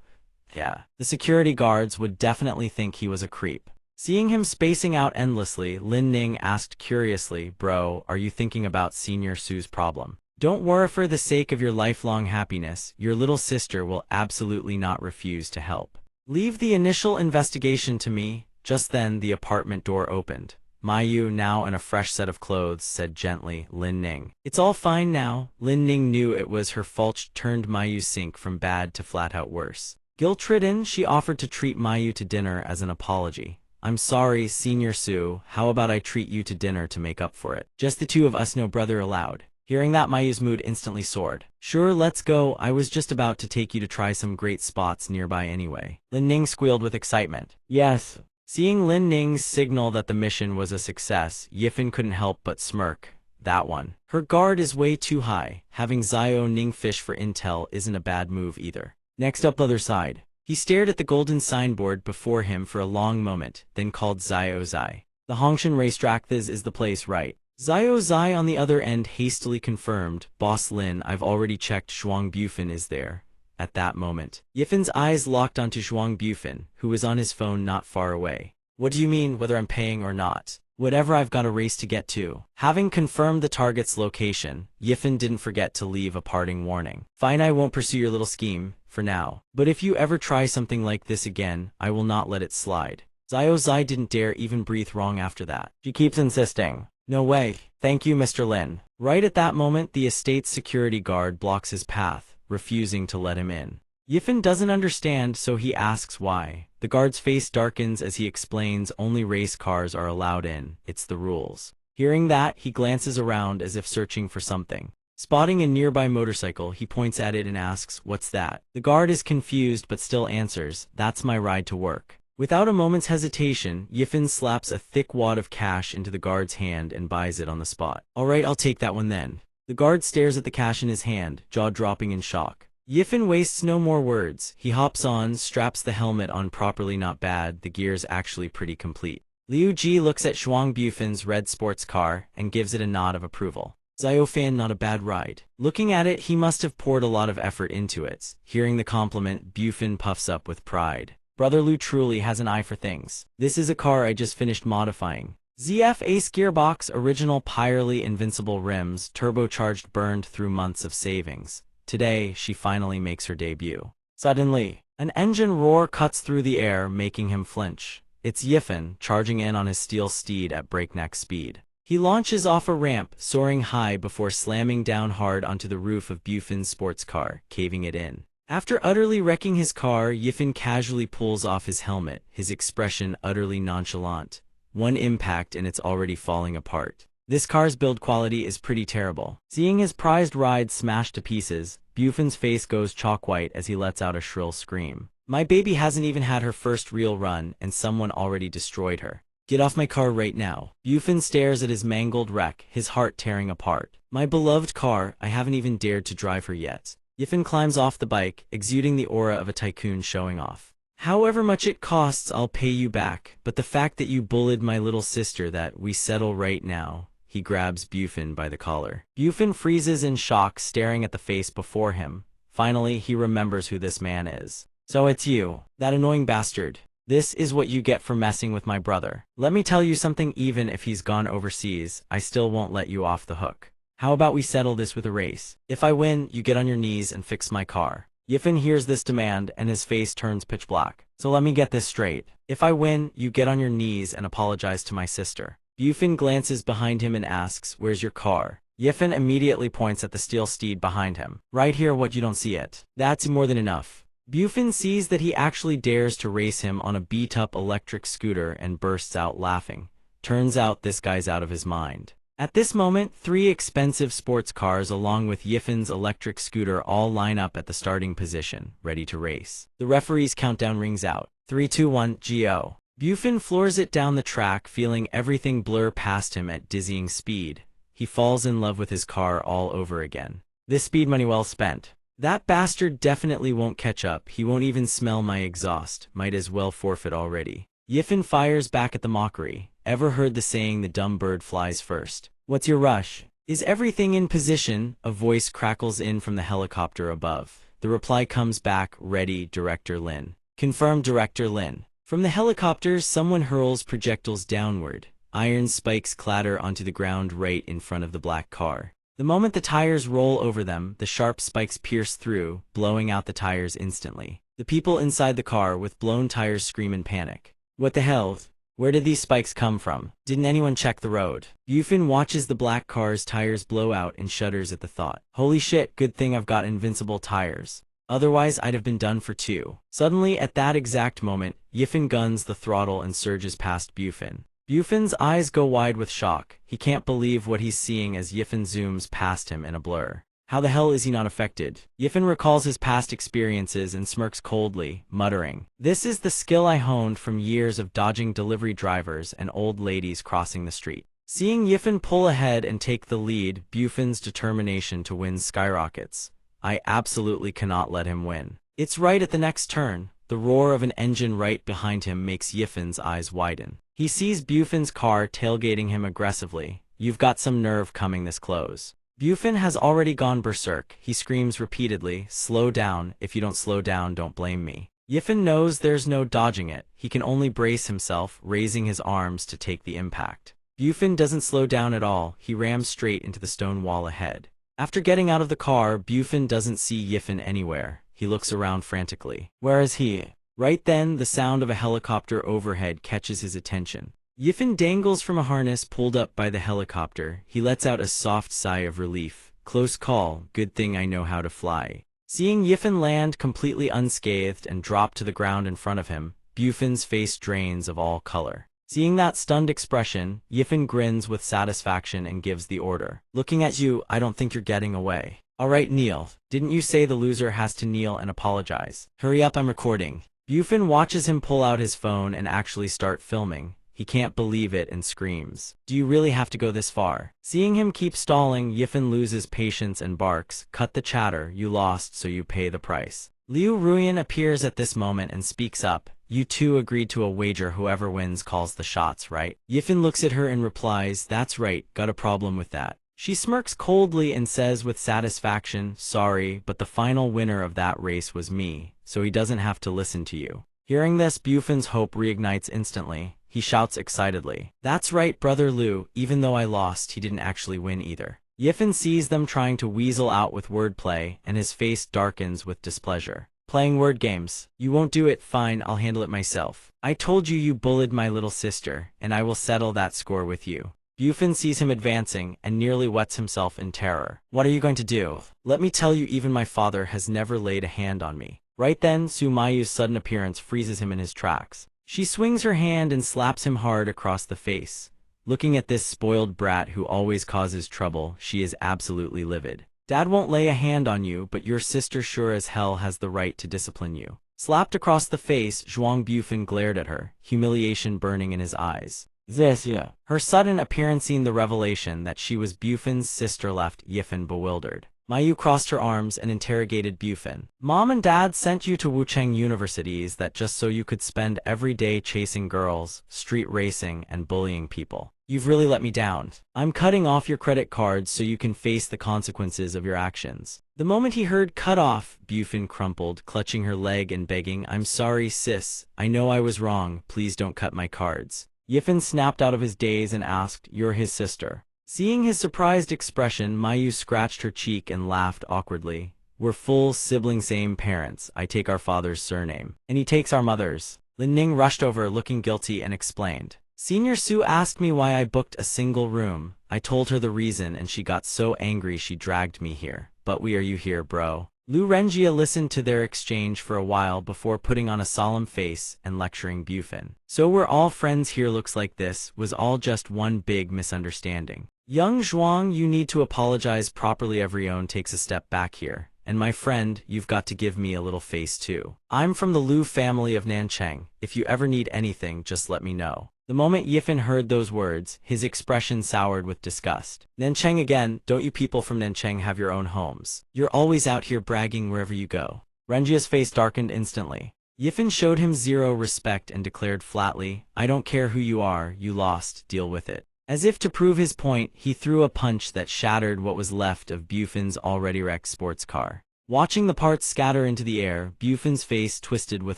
Yeah, the security guards would definitely think he was a creep. Seeing him spacing out endlessly, Lin Ning asked curiously, "Bro, are you thinking about Senior Su's problem?" "Don't worry, for the sake of your lifelong happiness, your little sister will absolutely not refuse to help. Leave the initial investigation to me." Just then, the apartment door opened. Mayu, now in a fresh set of clothes, said gently, "Lin Ning, it's all fine now." Lin Ning knew it was her fault turned Mayu's sink from bad to flat out worse. Guilt-ridden, she offered to treat Mayu to dinner as an apology. "I'm sorry, Senior Su, how about I treat you to dinner to make up for it? Just the two of us, no brother allowed." Hearing that, Mayu's mood instantly soared. "Sure, let's go. I was just about to take you to try some great spots nearby anyway." Lin Ning squealed with excitement. "Yes." Seeing Lin Ning's signal that the mission was a success, Yifan couldn't help but smirk. That one. Her guard is way too high. Having Xiao Ning fish for intel isn't a bad move either. Next up, other side. He stared at the golden signboard before him for a long moment, then called Xiao Zai. "The Hongshan racetrack, this is the place, right?" Xiao Zai on the other end hastily confirmed, "Boss Lin, I've already checked, Zhuang Bufin is there." At that moment, Yifan's eyes locked onto Zhuang Bufin, who was on his phone not far away. "What do you mean, whether I'm paying or not?" "Whatever, I've got a race to get to." Having confirmed the target's location, Yifan didn't forget to leave a parting warning. "Fine, I won't pursue your little scheme, for now. But if you ever try something like this again, I will not let it slide." Xiao Zai didn't dare even breathe wrong after that. She keeps insisting. "No way. Thank you, Mr. Lin." Right at that moment, the estate's security guard blocks his path, refusing to let him in. Yifan doesn't understand, so he asks why. The guard's face darkens as he explains only race cars are allowed in, it's the rules. Hearing that, he glances around as if searching for something. Spotting a nearby motorcycle, he points at it and asks, "What's that?" The guard is confused but still answers, "That's my ride to work." Without a moment's hesitation, Yifan slaps a thick wad of cash into the guard's hand and buys it on the spot. "Alright, I'll take that one then." The guard stares at the cash in his hand, jaw dropping in shock. Yifan wastes no more words. He hops on, straps the helmet on properly, not bad, the gear's actually pretty complete. Liu Ji looks at Zhuang Bufin's red sports car and gives it a nod of approval. "Xiaofan, not a bad ride." Looking at it, he must have poured a lot of effort into it. Hearing the compliment, Bufin puffs up with pride. "Brother Liu truly has an eye for things. This is a car I just finished modifying. ZF Ace gearbox, original Pirelli invincible rims, turbocharged, burned through months of savings. Today, she finally makes her debut." Suddenly, an engine roar cuts through the air, making him flinch. It's Yifan, charging in on his steel steed at breakneck speed. He launches off a ramp, soaring high before slamming down hard onto the roof of Bufin's sports car, caving it in. After utterly wrecking his car, Yifan casually pulls off his helmet, his expression utterly nonchalant. One impact and it's already falling apart. This car's build quality is pretty terrible. Seeing his prized ride smashed to pieces, Bufin's face goes chalk white as he lets out a shrill scream. "My baby hasn't even had her first real run, and someone already destroyed her. Get off my car right now." Bufin stares at his mangled wreck, his heart tearing apart. "My beloved car, I haven't even dared to drive her yet." Yifan climbs off the bike, exuding the aura of a tycoon showing off. "However much it costs, I'll pay you back, but the fact that you bullied my little sister, that we settle right now." He grabs Bufin by the collar. Bufin freezes in shock, staring at the face before him. Finally, he remembers who this man is. So it's you, that annoying bastard. This is what you get for messing with my brother. Let me tell you something, even if he's gone overseas, I still won't let you off the hook. How about we settle this with a race? If I win, you get on your knees and fix my car. Yifen hears this demand and his face turns pitch black. So let me get this straight. If I win, you get on your knees and apologize to my sister. Yifen glances behind him and asks, where's your car? Yifen immediately points at the steel steed behind him. Right here, what you don't see it. That's more than enough. Bufin sees that he actually dares to race him on a beat-up electric scooter and bursts out laughing. Turns out this guy's out of his mind. At this moment, 3 expensive sports cars along with Yifen's electric scooter all line up at the starting position, ready to race. The referee's countdown rings out. 3, 2, 1, go. Bufin floors it down the track, feeling everything blur past him at dizzying speed. He falls in love with his car all over again. This speed money well spent. That bastard definitely won't catch up. He won't even smell my exhaust. Might as well forfeit already. Yifen fires back at the mockery. Ever heard the saying, the dumb bird flies first? What's your rush? Is everything in position? A voice crackles in from the helicopter above. The reply comes back, ready, Director Lin. Confirmed, Director Lin. From the helicopter, someone hurls projectiles downward. Iron spikes clatter onto the ground right in front of the black car. The moment the tires roll over them, the sharp spikes pierce through, blowing out the tires instantly. The people inside the car with blown tires scream in panic. What the hell? Where did these spikes come from? Didn't anyone check the road? Bufin watches the black car's tires blow out and shudders at the thought. Holy shit, good thing I've got invincible tires. Otherwise, I'd have been done for 2. Suddenly, at that exact moment, Yifen guns the throttle and surges past Bufin. Bufin's eyes go wide with shock. He can't believe what he's seeing as Yifen zooms past him in a blur. How the hell is he not affected? Yifen recalls his past experiences and smirks coldly, muttering, "This is the skill I honed from years of dodging delivery drivers and old ladies crossing the street." Seeing Yifen pull ahead and take the lead, Bufin's determination to win skyrockets. I absolutely cannot let him win. It's right at the next turn. The roar of an engine right behind him makes Yifen's eyes widen. He sees Bufin's car tailgating him aggressively. You've got some nerve coming this close. Bufin has already gone berserk. He screams repeatedly, slow down. If you don't slow down, don't blame me. Yifen knows there's no dodging it. He can only brace himself, raising his arms to take the impact. Bufin doesn't slow down at all. He rams straight into the stone wall ahead. After getting out of the car, Bufin doesn't see Yifen anywhere. He looks around frantically. Where is he? Right then, the sound of a helicopter overhead catches his attention. Yifen dangles from a harness pulled up by the helicopter. He lets out a soft sigh of relief. Close call, good thing I know how to fly. Seeing Yifen land completely unscathed and drop to the ground in front of him, Bufin's face drains of all color. Seeing that stunned expression, Yifen grins with satisfaction and gives the order. Looking at you, I don't think you're getting away. Alright, kneel. Didn't you say the loser has to kneel and apologize? Hurry up, I'm recording. Bufin watches him pull out his phone and actually start filming. He can't believe it and screams. Do you really have to go this far? Seeing him keep stalling, Yifen loses patience and barks. Cut the chatter, you lost so you pay the price. Liu Ruyan appears at this moment and speaks up. You two agreed to a wager, whoever wins calls the shots, right? Yifen looks at her and replies, that's right, got a problem with that. She smirks coldly and says with satisfaction, sorry, but the final winner of that race was me, so he doesn't have to listen to you. Hearing this, Bufin's hope reignites instantly. He shouts excitedly, that's right, Brother Liu, even though I lost, he didn't actually win either. Yifen sees them trying to weasel out with wordplay, and his face darkens with displeasure. Playing word games. You won't do it, fine, I'll handle it myself. I told you bullied my little sister, and I will settle that score with you. Bufin sees him advancing and nearly wets himself in terror. What are you going to do? Let me tell you, even my father has never laid a hand on me. Right then, Su Mayu's sudden appearance freezes him in his tracks. She swings her hand and slaps him hard across the face. Looking at this spoiled brat who always causes trouble, she is absolutely livid. Dad won't lay a hand on you, but your sister sure as hell has the right to discipline you. Slapped across the face, Zhuang Bufin glared at her, humiliation burning in his eyes. Her sudden appearance seen the revelation that she was Bufin's sister left Yifen bewildered. Mayu crossed her arms and interrogated Bufin. Mom and Dad sent you to Wucheng universities that just so you could spend every day chasing girls, street racing, and bullying people. You've really let me down. I'm cutting off your credit cards so you can face the consequences of your actions. The moment he heard cut off, Bufin crumpled, clutching her leg and begging, "I'm sorry, sis. I know I was wrong. Please don't cut my cards." Yiffin snapped out of his daze and asked, "You're his sister?" Seeing his surprised expression, Mayu scratched her cheek and laughed awkwardly. "We're full sibling, same parents. I take our father's surname, and he takes our mother's." Lin Ning rushed over, looking guilty, and explained. "Senior Su asked me why I booked a single room. I told her the reason, and she got so angry she dragged me here. But why are you here, bro?" Lu Renjia listened to their exchange for a while before putting on a solemn face and lecturing Bufin. "So we're all friends here. Looks like this was all just one big misunderstanding. Young Zhuang, you need to apologize properly. Everyone takes a step back here. And my friend, you've got to give me a little face too. I'm from the Lu family of Nancheng. If you ever need anything, just let me know." The moment Yiffin heard those words, his expression soured with disgust. "Nancheng again? Don't you people from Nancheng have your own homes? You're always out here bragging wherever you go." Renjia's face darkened instantly. Yiffin showed him zero respect and declared flatly, "I don't care who you are, you lost, deal with it." As if to prove his point, he threw a punch that shattered what was left of Bufin's already wrecked sports car. Watching the parts scatter into the air, Bufin's face twisted with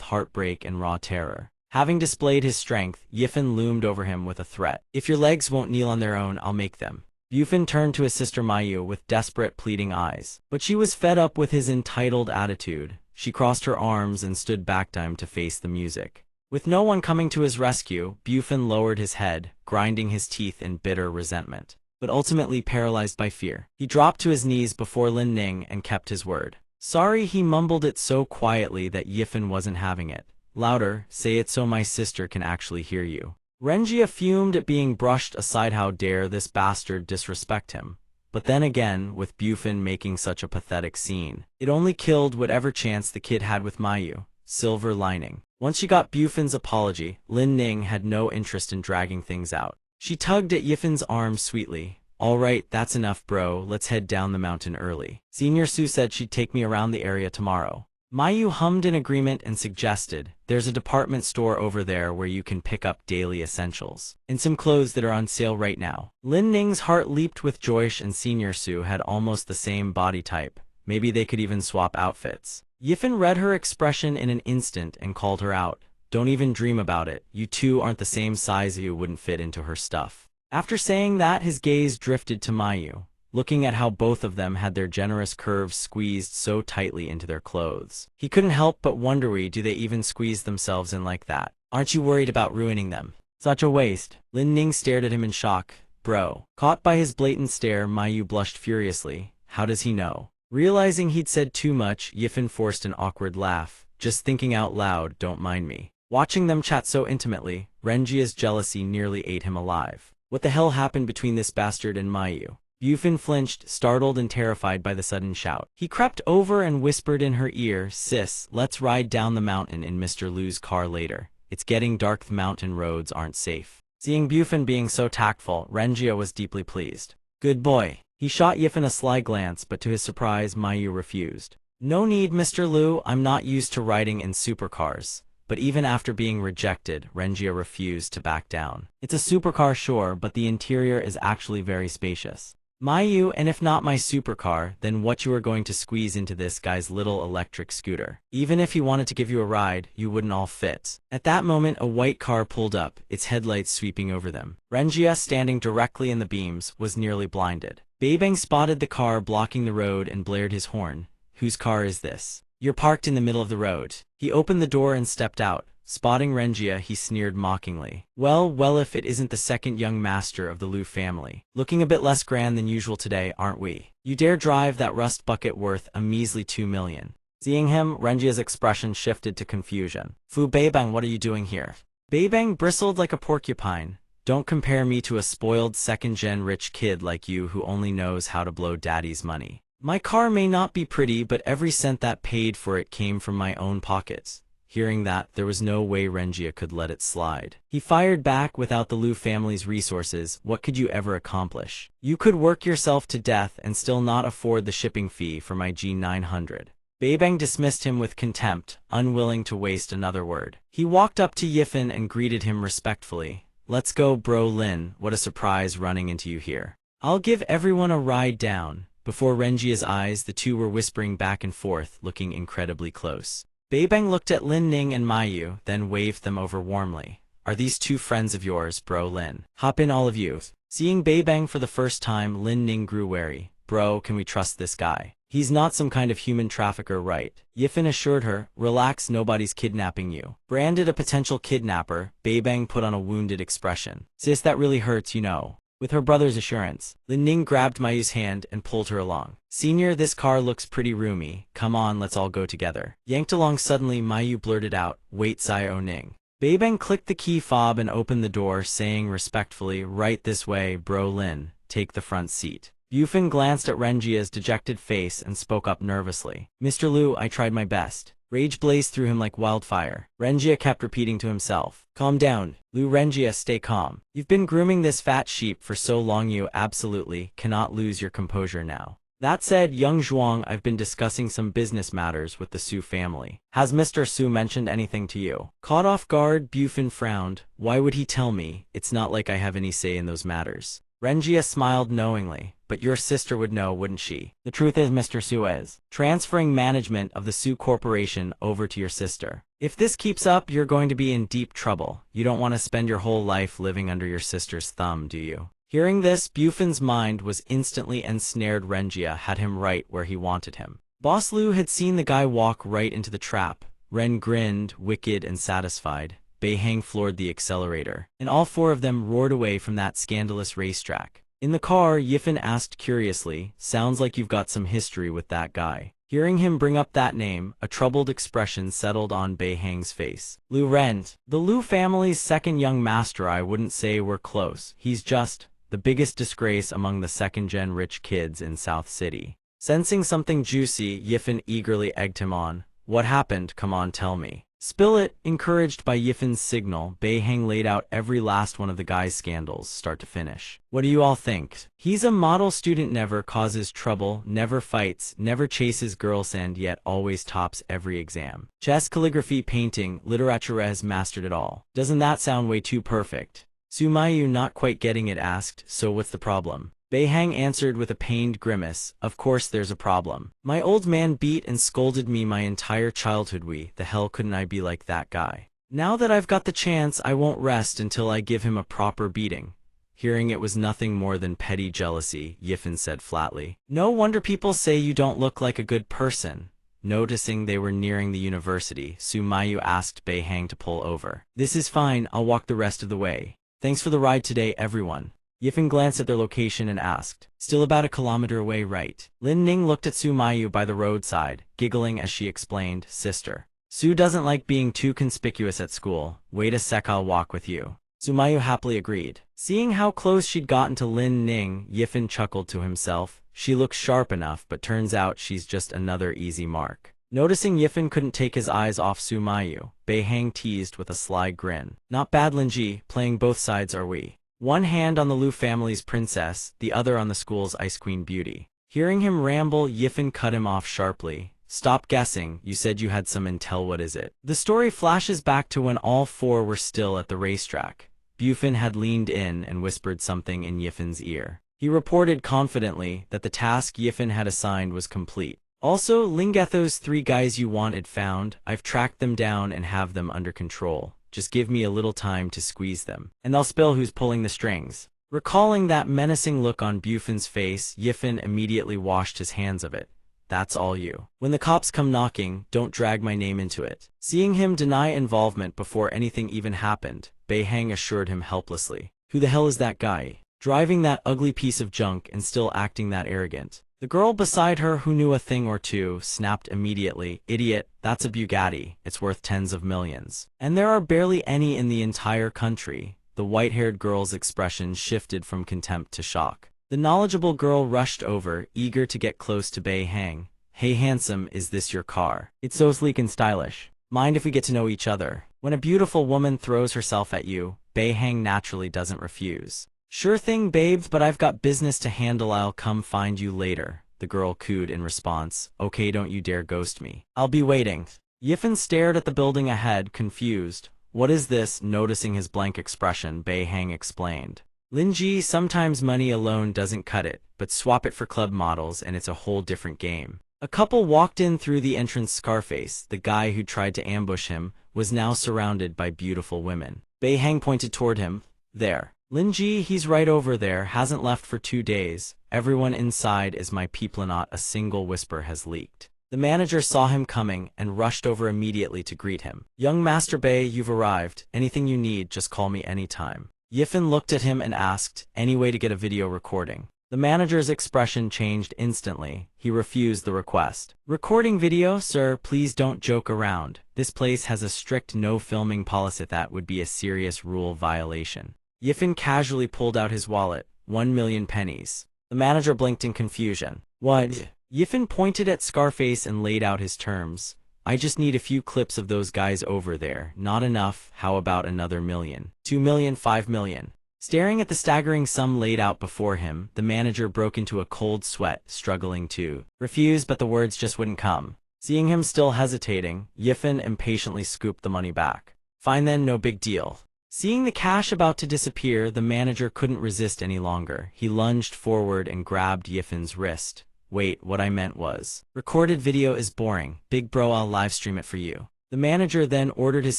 heartbreak and raw terror. Having displayed his strength, Yiffin loomed over him with a threat. "If your legs won't kneel on their own, I'll make them." Bufin turned to his sister Mayu with desperate, pleading eyes. But she was fed up with his entitled attitude. She crossed her arms and stood back time to face the music. With no one coming to his rescue, Bufin lowered his head, grinding his teeth in bitter resentment. But ultimately paralyzed by fear, he dropped to his knees before Lin Ning and kept his word. "Sorry," he mumbled it so quietly that Yiffin wasn't having it. "Louder, say it so my sister can actually hear you." Renjia fumed at being brushed aside. How dare this bastard disrespect him? But then again, with Bufin making such a pathetic scene, it only killed whatever chance the kid had with Mayu. Silver lining. Once she got Bufin's apology, Lin Ning had no interest in dragging things out. She tugged at Yiffin's arm sweetly. "All right, that's enough, bro. Let's head down the mountain early. Senior Su said she'd take me around the area tomorrow." Mayu hummed in agreement and suggested, "There's a department store over there where you can pick up daily essentials, and some clothes that are on sale right now." Lin Ning's heart leaped with joy, and Senior Su had almost the same body type. Maybe they could even swap outfits. Yiffin read her expression in an instant and called her out. "Don't even dream about it. You two aren't the same size. You wouldn't fit into her stuff." After saying that, his gaze drifted to Mayu, looking at how both of them had their generous curves squeezed so tightly into their clothes. He couldn't help but wonder, do they even squeeze themselves in like that? "Aren't you worried about ruining them? Such a waste." Lin Ning stared at him in shock. "Bro." Caught by his blatant stare, Mayu blushed furiously. How does he know? Realizing he'd said too much, Yiffin forced an awkward laugh. "Just thinking out loud, don't mind me." Watching them chat so intimately, Renjia's jealousy nearly ate him alive. What the hell happened between this bastard and Mayu? Bufin flinched, startled and terrified by the sudden shout. He crept over and whispered in her ear, "Sis, let's ride down the mountain in Mr. Lu's car later. It's getting dark. The mountain roads aren't safe." Seeing Bufin being so tactful, Renjia was deeply pleased. "Good boy." He shot Yiffin a sly glance, but to his surprise, Mayu refused. "No need, Mr. Lu. I'm not used to riding in supercars." But even after being rejected, Renjia refused to back down. "It's a supercar, sure, but the interior is actually very spacious." "Mayu, and if not my supercar, then what you are going to squeeze into this guy's little electric scooter? Even if he wanted to give you a ride, you wouldn't all fit." At that moment, a white car pulled up, its headlights sweeping over them. Renjia, standing directly in the beams, was nearly blinded. Beibang spotted the car blocking the road and blared his horn. "Whose car is this? You're parked in the middle of the road." He opened the door and stepped out. Spotting Renjia, he sneered mockingly. Well, if it isn't the second young master of the Lu family. Looking a bit less grand than usual today, aren't we? You dare drive that rust bucket worth a measly 2 million. Seeing him, Renjia's expression shifted to confusion. "Fu Beibang, what are you doing here?" Beibang bristled like a porcupine. "Don't compare me to a spoiled second-gen rich kid like you who only knows how to blow daddy's money. My car may not be pretty, but every cent that paid for it came from my own pockets." Hearing that, there was no way Renjia could let it slide. He fired back, "Without the Lu family's resources, what could you ever accomplish? You could work yourself to death and still not afford the shipping fee for my G900. Beibang dismissed him with contempt, unwilling to waste another word. He walked up to Yiffin and greeted him respectfully. "Let's go, bro Lin, what a surprise running into you here. I'll give everyone a ride down." Before Renjia's eyes, the two were whispering back and forth, looking incredibly close. Beibang looked at Lin Ning and Mayu, then waved them over warmly. Are these two friends of yours, bro Lin? Hop in all of you. Seeing Beibang for the first time, Lin Ning grew wary. Bro, can we trust this guy? He's not some kind of human trafficker, right? Yifan assured her, relax, nobody's kidnapping you. Branded a potential kidnapper, Beibang put on a wounded expression. Sis, that really hurts, you know. With her brother's assurance, Lin Ning grabbed Mayu's hand and pulled her along. Senior, this car looks pretty roomy. Come on, let's all go together. Yanked along suddenly, Mayu blurted out, wait, Xiao Ning. Beibang clicked the key fob and opened the door, saying respectfully, right this way, bro Lin, take the front seat. Yufan glanced at Renjia's dejected face and spoke up nervously. Mr. Liu, I tried my best. Rage blazed through him like wildfire. Renjia kept repeating to himself, calm down. Liu, Renjia, stay calm. You've been grooming this fat sheep for so long, you absolutely cannot lose your composure now. That said, young Zhuang, I've been discussing some business matters with the Su family. Has Mr. Su mentioned anything to you? Caught off guard, Bufin frowned. Why would he tell me? It's not like I have any say in those matters. Renjia smiled knowingly. But your sister would know, wouldn't she? The truth is, Mr. Su is transferring management of the Su Corporation over to your sister. If this keeps up, you're going to be in deep trouble. You don't want to spend your whole life living under your sister's thumb, do you? Hearing this, Bufin's mind was instantly ensnared. Renjia had him right where he wanted him. Boss Liu had seen the guy walk right into the trap. Ren grinned, wicked and satisfied. Beihang floored the accelerator, and all four of them roared away from that scandalous racetrack. In the car, Yifan asked curiously, sounds like you've got some history with that guy. Hearing him bring up that name, a troubled expression settled on Beihang's face. Liu Ren, the Liu family's second young master. I wouldn't say we're close. He's just the biggest disgrace among the second-gen rich kids in South City. Sensing something juicy, Yifan eagerly egged him on. What happened? Come on, tell me. Spill it. Encouraged by Yifan's signal, Beihang laid out every last one of the guy's scandals, start to finish. What do you all think? He's a model student, never causes trouble, never fights, never chases girls, and yet always tops every exam. Chess, calligraphy, painting, literature, has mastered it all. Doesn't that sound way too perfect? Su Mayu, not quite getting it, asked, so what's the problem? Beihang answered with a pained grimace, of course there's a problem. My old man beat and scolded me my entire childhood. The hell couldn't I be like that guy? Now that I've got the chance, I won't rest until I give him a proper beating. Hearing it was nothing more than petty jealousy, Yifan said flatly. No wonder people say you don't look like a good person. Noticing they were nearing the university, Su Mayu asked Beihang to pull over. This is fine, I'll walk the rest of the way. Thanks for the ride today, everyone. Yifan glanced at their location and asked, still about a kilometer away, right? Lin Ning looked at Su Mayu by the roadside, giggling as she explained, sister. Su doesn't like being too conspicuous at school. Wait a sec, I'll walk with you. Su Mayu happily agreed. Seeing how close she'd gotten to Lin Ning, Yifan chuckled to himself. She looks sharp enough, but turns out she's just another easy mark. Noticing Yifan couldn't take his eyes off Su Mayu, Beihang teased with a sly grin. Not bad, Linji, playing both sides are we? One hand on the Liu family's princess, the other on the school's ice queen beauty. Hearing him ramble, Yifan cut him off sharply. Stop guessing, you said you had some intel, what is it? The story flashes back to when all four were still at the racetrack. Bufin had leaned in and whispered something in Yifan's ear. He reported confidently that the task Yifan had assigned was complete. Also, Lingetho's 3 guys you wanted found. I've tracked them down and have them under control. Just give me a little time to squeeze them, and they'll spill who's pulling the strings. Recalling that menacing look on Bufin's face, Yifan immediately washed his hands of it. That's all you. When the cops come knocking, don't drag my name into it. Seeing him deny involvement before anything even happened, Beihang assured him helplessly. Who the hell is that guy? Driving that ugly piece of junk and still acting that arrogant. The girl beside her, who knew a thing or two, snapped immediately, idiot, that's a Bugatti, it's worth tens of millions. And there are barely any in the entire country. The white-haired girl's expression shifted from contempt to shock. The knowledgeable girl rushed over, eager to get close to Beihang. Hey handsome, is this your car? It's so sleek and stylish. Mind if we get to know each other? When a beautiful woman throws herself at you, Beihang naturally doesn't refuse. Sure thing, babes, but I've got business to handle. I'll come find you later, the girl cooed in response. Okay, don't you dare ghost me. I'll be waiting. Yifan stared at the building ahead, confused. What is this? Noticing his blank expression, Beihang explained. Linji, sometimes money alone doesn't cut it, but swap it for club models and it's a whole different game. A couple walked in through the entrance. Scarface, the guy who tried to ambush him, was now surrounded by beautiful women. Bei Hang pointed toward him. There. Linji, he's right over there, hasn't left for 2 days. Everyone inside is my people, not a single whisper has leaked. The manager saw him coming and rushed over immediately to greet him. Young Master Bei, you've arrived. Anything you need, just call me anytime. Yifan looked at him and asked, any way to get a video recording? The manager's expression changed instantly. He refused the request. Recording video, sir, please don't joke around. This place has a strict no filming policy. That would be a serious rule violation. Yifan casually pulled out his wallet. 1 million pennies. The manager blinked in confusion. What? Yifan pointed at Scarface and laid out his terms. I just need a few clips of those guys over there. Not enough. How about another million? 2 million, 5 million. Staring at the staggering sum laid out before him, the manager broke into a cold sweat, struggling to refuse, but the words just wouldn't come. Seeing him still hesitating, Yifan impatiently scooped the money back. Fine then, no big deal. Seeing the cash about to disappear, the manager couldn't resist any longer. He lunged forward and grabbed Yifan's wrist. Wait, what I meant was, recorded video is boring. Big bro, I'll live stream it for you. The manager then ordered his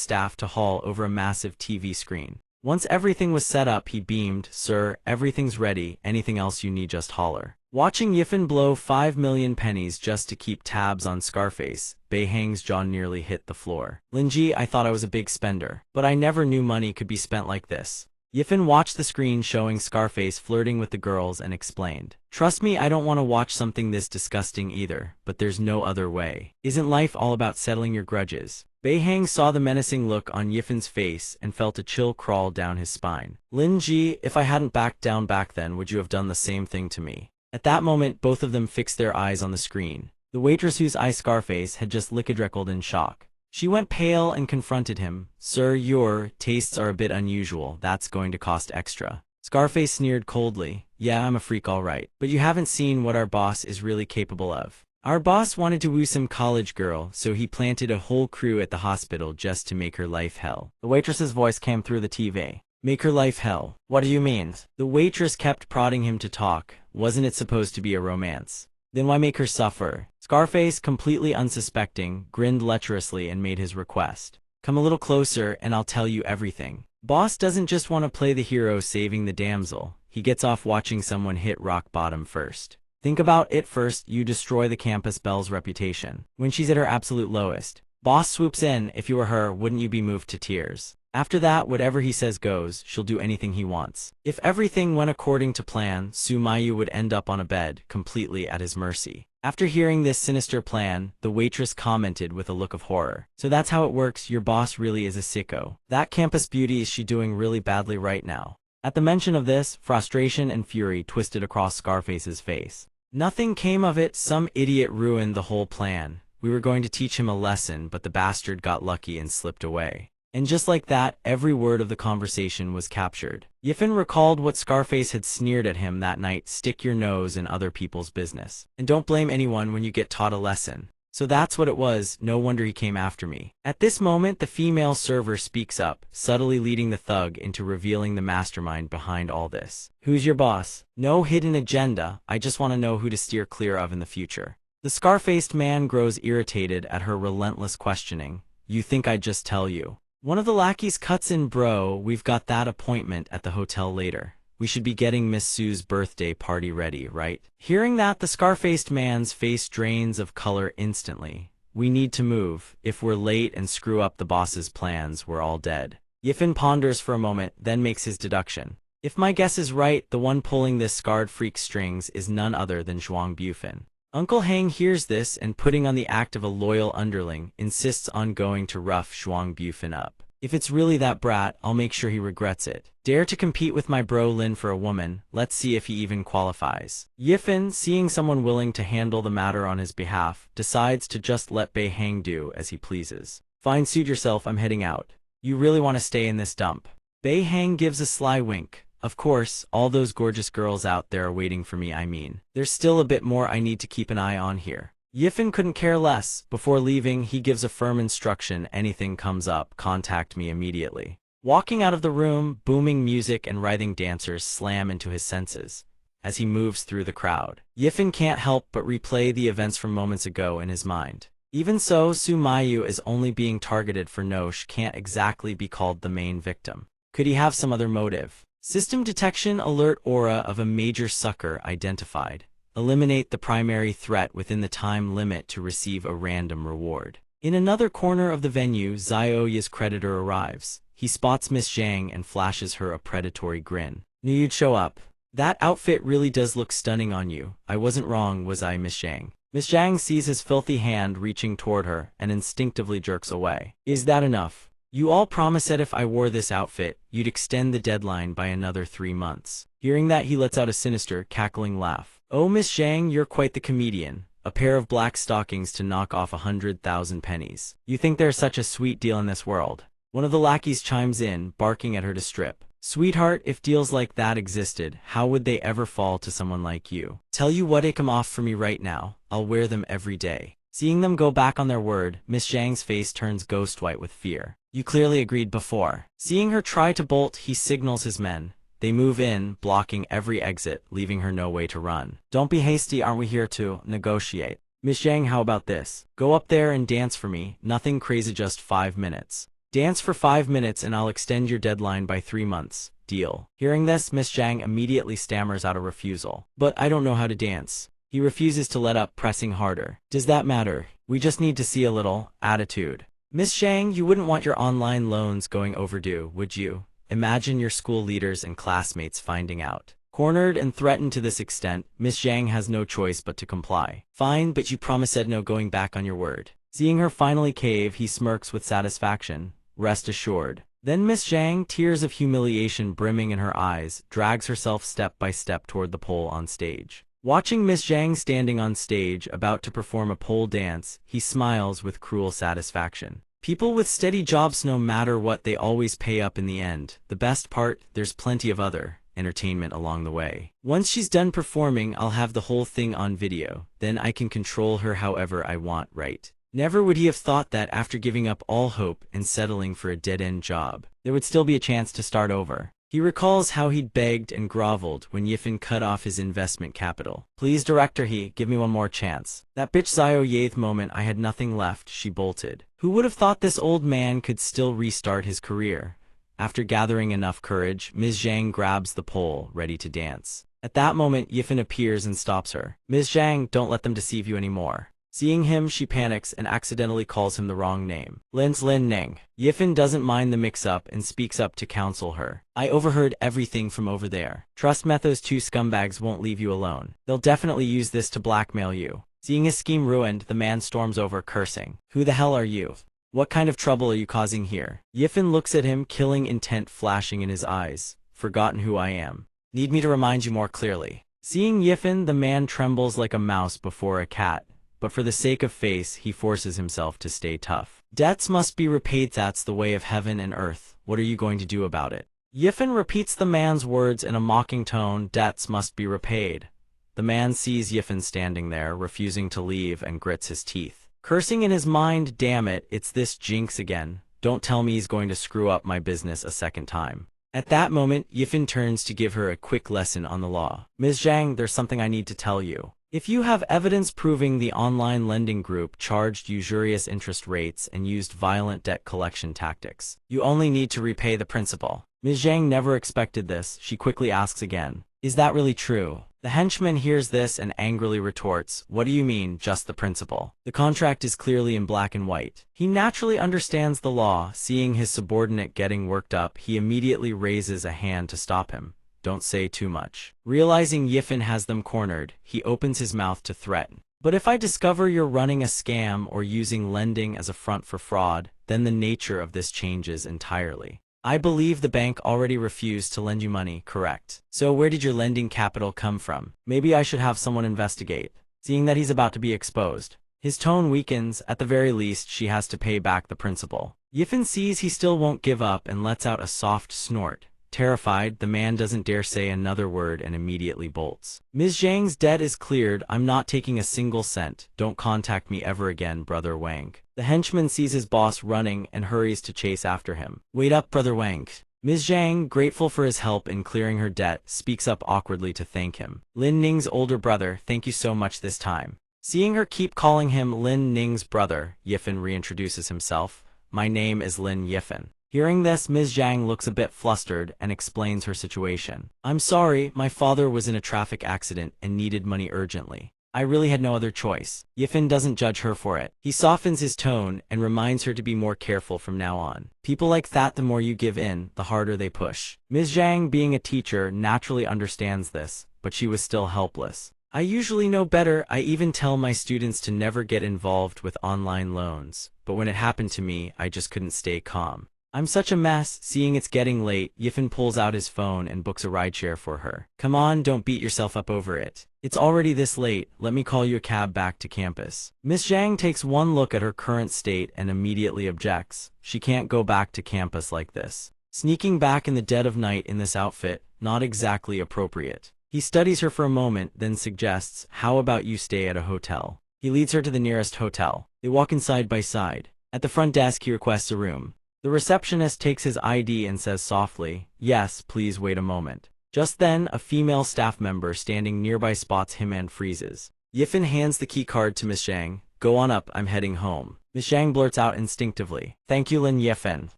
staff to haul over a massive TV screen. Once everything was set up, he beamed, sir, everything's ready, anything else you need just holler. Watching Yifan blow 5 million pennies just to keep tabs on Scarface, Bei Hang's jaw nearly hit the floor. Linji, I thought I was a big spender, but I never knew money could be spent like this. Yifan watched the screen showing Scarface flirting with the girls and explained. Trust me, I don't want to watch something this disgusting either, but there's no other way. Isn't life all about settling your grudges? Bei Hang saw the menacing look on Yifan's face and felt a chill crawl down his spine. Linji, if I hadn't backed down back then, would you have done the same thing to me? At that moment, both of them fixed their eyes on the screen. The waitress whose eye Scarface had just licked in shock. She went pale and confronted him. Sir, your tastes are a bit unusual. That's going to cost extra. Scarface sneered coldly. Yeah, I'm a freak all right. But you haven't seen what our boss is really capable of. Our boss wanted to woo some college girl, so he planted a whole crew at the hospital just to make her life hell. The waitress's voice came through the TV. Make her life hell. What do you mean? The waitress kept prodding him to talk. Wasn't it supposed to be a romance? Then why make her suffer? Scarface, completely unsuspecting, grinned lecherously and made his request. Come a little closer and I'll tell you everything. Boss doesn't just want to play the hero saving the damsel. He gets off watching someone hit rock bottom first. Think about it first, you destroy the campus belle's reputation. When she's at her absolute lowest. Boss swoops in, if you were her, wouldn't you be moved to tears? After that, whatever he says goes, she'll do anything he wants. If everything went according to plan, Su Mayu would end up on a bed, completely at his mercy. After hearing this sinister plan, the waitress commented with a look of horror. So that's how it works, your boss really is a sicko. That campus beauty, is she doing really badly right now? At the mention of this, frustration and fury twisted across Scarface's face. Nothing came of it, some idiot ruined the whole plan. We were going to teach him a lesson, but the bastard got lucky and slipped away. And just like that, every word of the conversation was captured. Yifan recalled what Scarface had sneered at him that night, stick your nose in other people's business. And don't blame anyone when you get taught a lesson. So that's what it was, no wonder he came after me. At this moment, the female server speaks up, subtly leading the thug into revealing the mastermind behind all this. Who's your boss? No hidden agenda, I just want to know who to steer clear of in the future. The scar-faced man grows irritated at her relentless questioning. You think I'd just tell you? One of the lackeys cuts in, bro, we've got that appointment at the hotel later. We should be getting Miss Sue's birthday party ready, right? Hearing that, the scar-faced man's face drains of color instantly. We need to move. If we're late and screw up the boss's plans, we're all dead. Yifan ponders for a moment, then makes his deduction. If my guess is right, the one pulling this scarred freak's strings is none other than Zhuang Bufin. Uncle Hang hears this and, putting on the act of a loyal underling, insists on going to rough Zhuang Bufin up. If it's really that brat, I'll make sure he regrets it. Dare to compete with my bro Lin for a woman, let's see if he even qualifies. Yifan, seeing someone willing to handle the matter on his behalf, decides to just let Bei Hang do as he pleases. Fine, suit yourself, I'm heading out. You really want to stay in this dump? Bei Hang gives a sly wink. Of course, all those gorgeous girls out there are waiting for me, I mean. There's still a bit more I need to keep an eye on here. Yifan couldn't care less. Before leaving, he gives a firm instruction, anything comes up, contact me immediately. Walking out of the room, booming music and writhing dancers slam into his senses. As he moves through the crowd, Yifan can't help but replay the events from moments ago in his mind. Even so, Sumayu is only being targeted for Nosh can't exactly be called the main victim. Could he have some other motive? System detection alert aura of a major sucker identified. Eliminate the primary threat within the time limit to receive a random reward. In another corner of the venue, Zioya's creditor arrives. He spots Miss Zhang and flashes her a predatory grin. Knew you'd show up. That outfit really does look stunning on you. I wasn't wrong, was I, Miss Zhang? Miss Zhang sees his filthy hand reaching toward her and instinctively jerks away. Is that enough? You all promised that if I wore this outfit, you'd extend the deadline by another 3 months. Hearing that, he lets out a sinister, cackling laugh. Oh, Miss Zhang, you're quite the comedian. A pair of black stockings to knock off 100,000 pennies. You think there's such a sweet deal in this world? One of the lackeys chimes in, barking at her to strip. Sweetheart, if deals like that existed, how would they ever fall to someone like you? Tell you what, take 'em off for me right now. I'll wear them every day. Seeing them go back on their word, Miss Zhang's face turns ghost white with fear. You clearly agreed before. Seeing her try to bolt, he signals his men. They move in, blocking every exit, leaving her no way to run. Don't be hasty, aren't we here to negotiate? Miss Zhang, how about this? Go up there and dance for me, nothing crazy, just 5 minutes. Dance for 5 minutes and I'll extend your deadline by 3 months. Deal. Hearing this, Miss Zhang immediately stammers out a refusal. But I don't know how to dance. He refuses to let up, pressing harder. Does that matter? We just need to see a little attitude. Miss Zhang, you wouldn't want your online loans going overdue, would you? Imagine your school leaders and classmates finding out. Cornered and threatened to this extent, Miss Zhang has no choice but to comply. Fine, but you promised no going back on your word. Seeing her finally cave, he smirks with satisfaction. Rest assured. Then Miss Zhang, tears of humiliation brimming in her eyes, drags herself step by step toward the pole on stage. Watching Miss Zhang standing on stage, about to perform a pole dance, he smiles with cruel satisfaction. People with steady jobs, no matter what, they always pay up in the end. The best part, there's plenty of other entertainment along the way. Once she's done performing, I'll have the whole thing on video. Then I can control her however I want, right? Never would he have thought that after giving up all hope and settling for a dead-end job, there would still be a chance to start over. He recalls how he'd begged and groveled when Yifan cut off his investment capital. Please, director, give me one more chance. That bitch Zio moment, I had nothing left, she bolted. Who would have thought this old man could still restart his career? After gathering enough courage, Ms. Zhang grabs the pole, ready to dance. At that moment, Yifan appears and stops her. Ms. Zhang, don't let them deceive you anymore. Seeing him, she panics and accidentally calls him the wrong name. Lin Ning. Yifan doesn't mind the mix-up and speaks up to counsel her. I overheard everything from over there. Trust me, those 2 scumbags won't leave you alone. They'll definitely use this to blackmail you. Seeing his scheme ruined, the man storms over, cursing. Who the hell are you? What kind of trouble are you causing here? Yifan looks at him, killing intent flashing in his eyes. Forgotten who I am. Need me to remind you more clearly? Seeing Yifan, the man trembles like a mouse before a cat. But for the sake of face, he forces himself to stay tough. Debts must be repaid, that's the way of heaven and earth. What are you going to do about it? Yifan repeats the man's words in a mocking tone, debts must be repaid. The man sees Yifan standing there, refusing to leave, and grits his teeth. Cursing in his mind, damn it, it's this jinx again. Don't tell me he's going to screw up my business a second time. At that moment, Yifan turns to give her a quick lesson on the law. Ms. Zhang, there's something I need to tell you. If you have evidence proving the online lending group charged usurious interest rates and used violent debt collection tactics, you only need to repay the principal. Ms. Zhang never expected this. She quickly asks again, is that really true? The henchman hears this and angrily retorts, what do you mean, just the principal? The contract is clearly in black and white. He naturally understands the law. Seeing his subordinate getting worked up, he immediately raises a hand to stop him. Don't say too much. Realizing Yifan has them cornered, he opens his mouth to threaten. But if I discover you're running a scam or using lending as a front for fraud, then the nature of this changes entirely. I believe the bank already refused to lend you money, correct? So where did your lending capital come from? Maybe I should have someone investigate. Seeing that he's about to be exposed, his tone weakens. At the very least, she has to pay back the principal. Yifan sees he still won't give up and lets out a soft snort. Terrified, the man doesn't dare say another word and immediately bolts. Ms. Zhang's debt is cleared. I'm not taking a single cent. Don't contact me ever again, Brother Wang. The henchman sees his boss running and hurries to chase after him. Wait up, Brother Wang. Ms. Zhang, grateful for his help in clearing her debt, speaks up awkwardly to thank him. Lin Ning's older brother, thank you so much this time. Seeing her keep calling him Lin Ning's brother, Yifan reintroduces himself. My name is Lin Yifan. Hearing this, Ms. Zhang looks a bit flustered and explains her situation. I'm sorry, my father was in a traffic accident and needed money urgently. I really had no other choice. Yifan doesn't judge her for it. He softens his tone and reminds her to be more careful from now on. People like that, the more you give in, the harder they push. Ms. Zhang, being a teacher, naturally understands this, but she was still helpless. I usually know better. I even tell my students to never get involved with online loans. But when it happened to me, I just couldn't stay calm. I'm such a mess. Seeing it's getting late, Yifan pulls out his phone and books a rideshare for her. Come on, don't beat yourself up over it. It's already this late, let me call you a cab back to campus. Miss Zhang takes one look at her current state and immediately objects. She can't go back to campus like this. Sneaking back in the dead of night in this outfit, not exactly appropriate. He studies her for a moment, then suggests, how about you stay at a hotel? He leads her to the nearest hotel. They walk in side by side. At the front desk, he requests a room. The receptionist takes his ID and says softly, yes, please wait a moment. Just then, a female staff member standing nearby spots him and freezes. Yifan hands the key card to Miss Zhang. Go on up, I'm heading home. Miss Zhang blurts out instinctively. Thank you, Lin Yifan.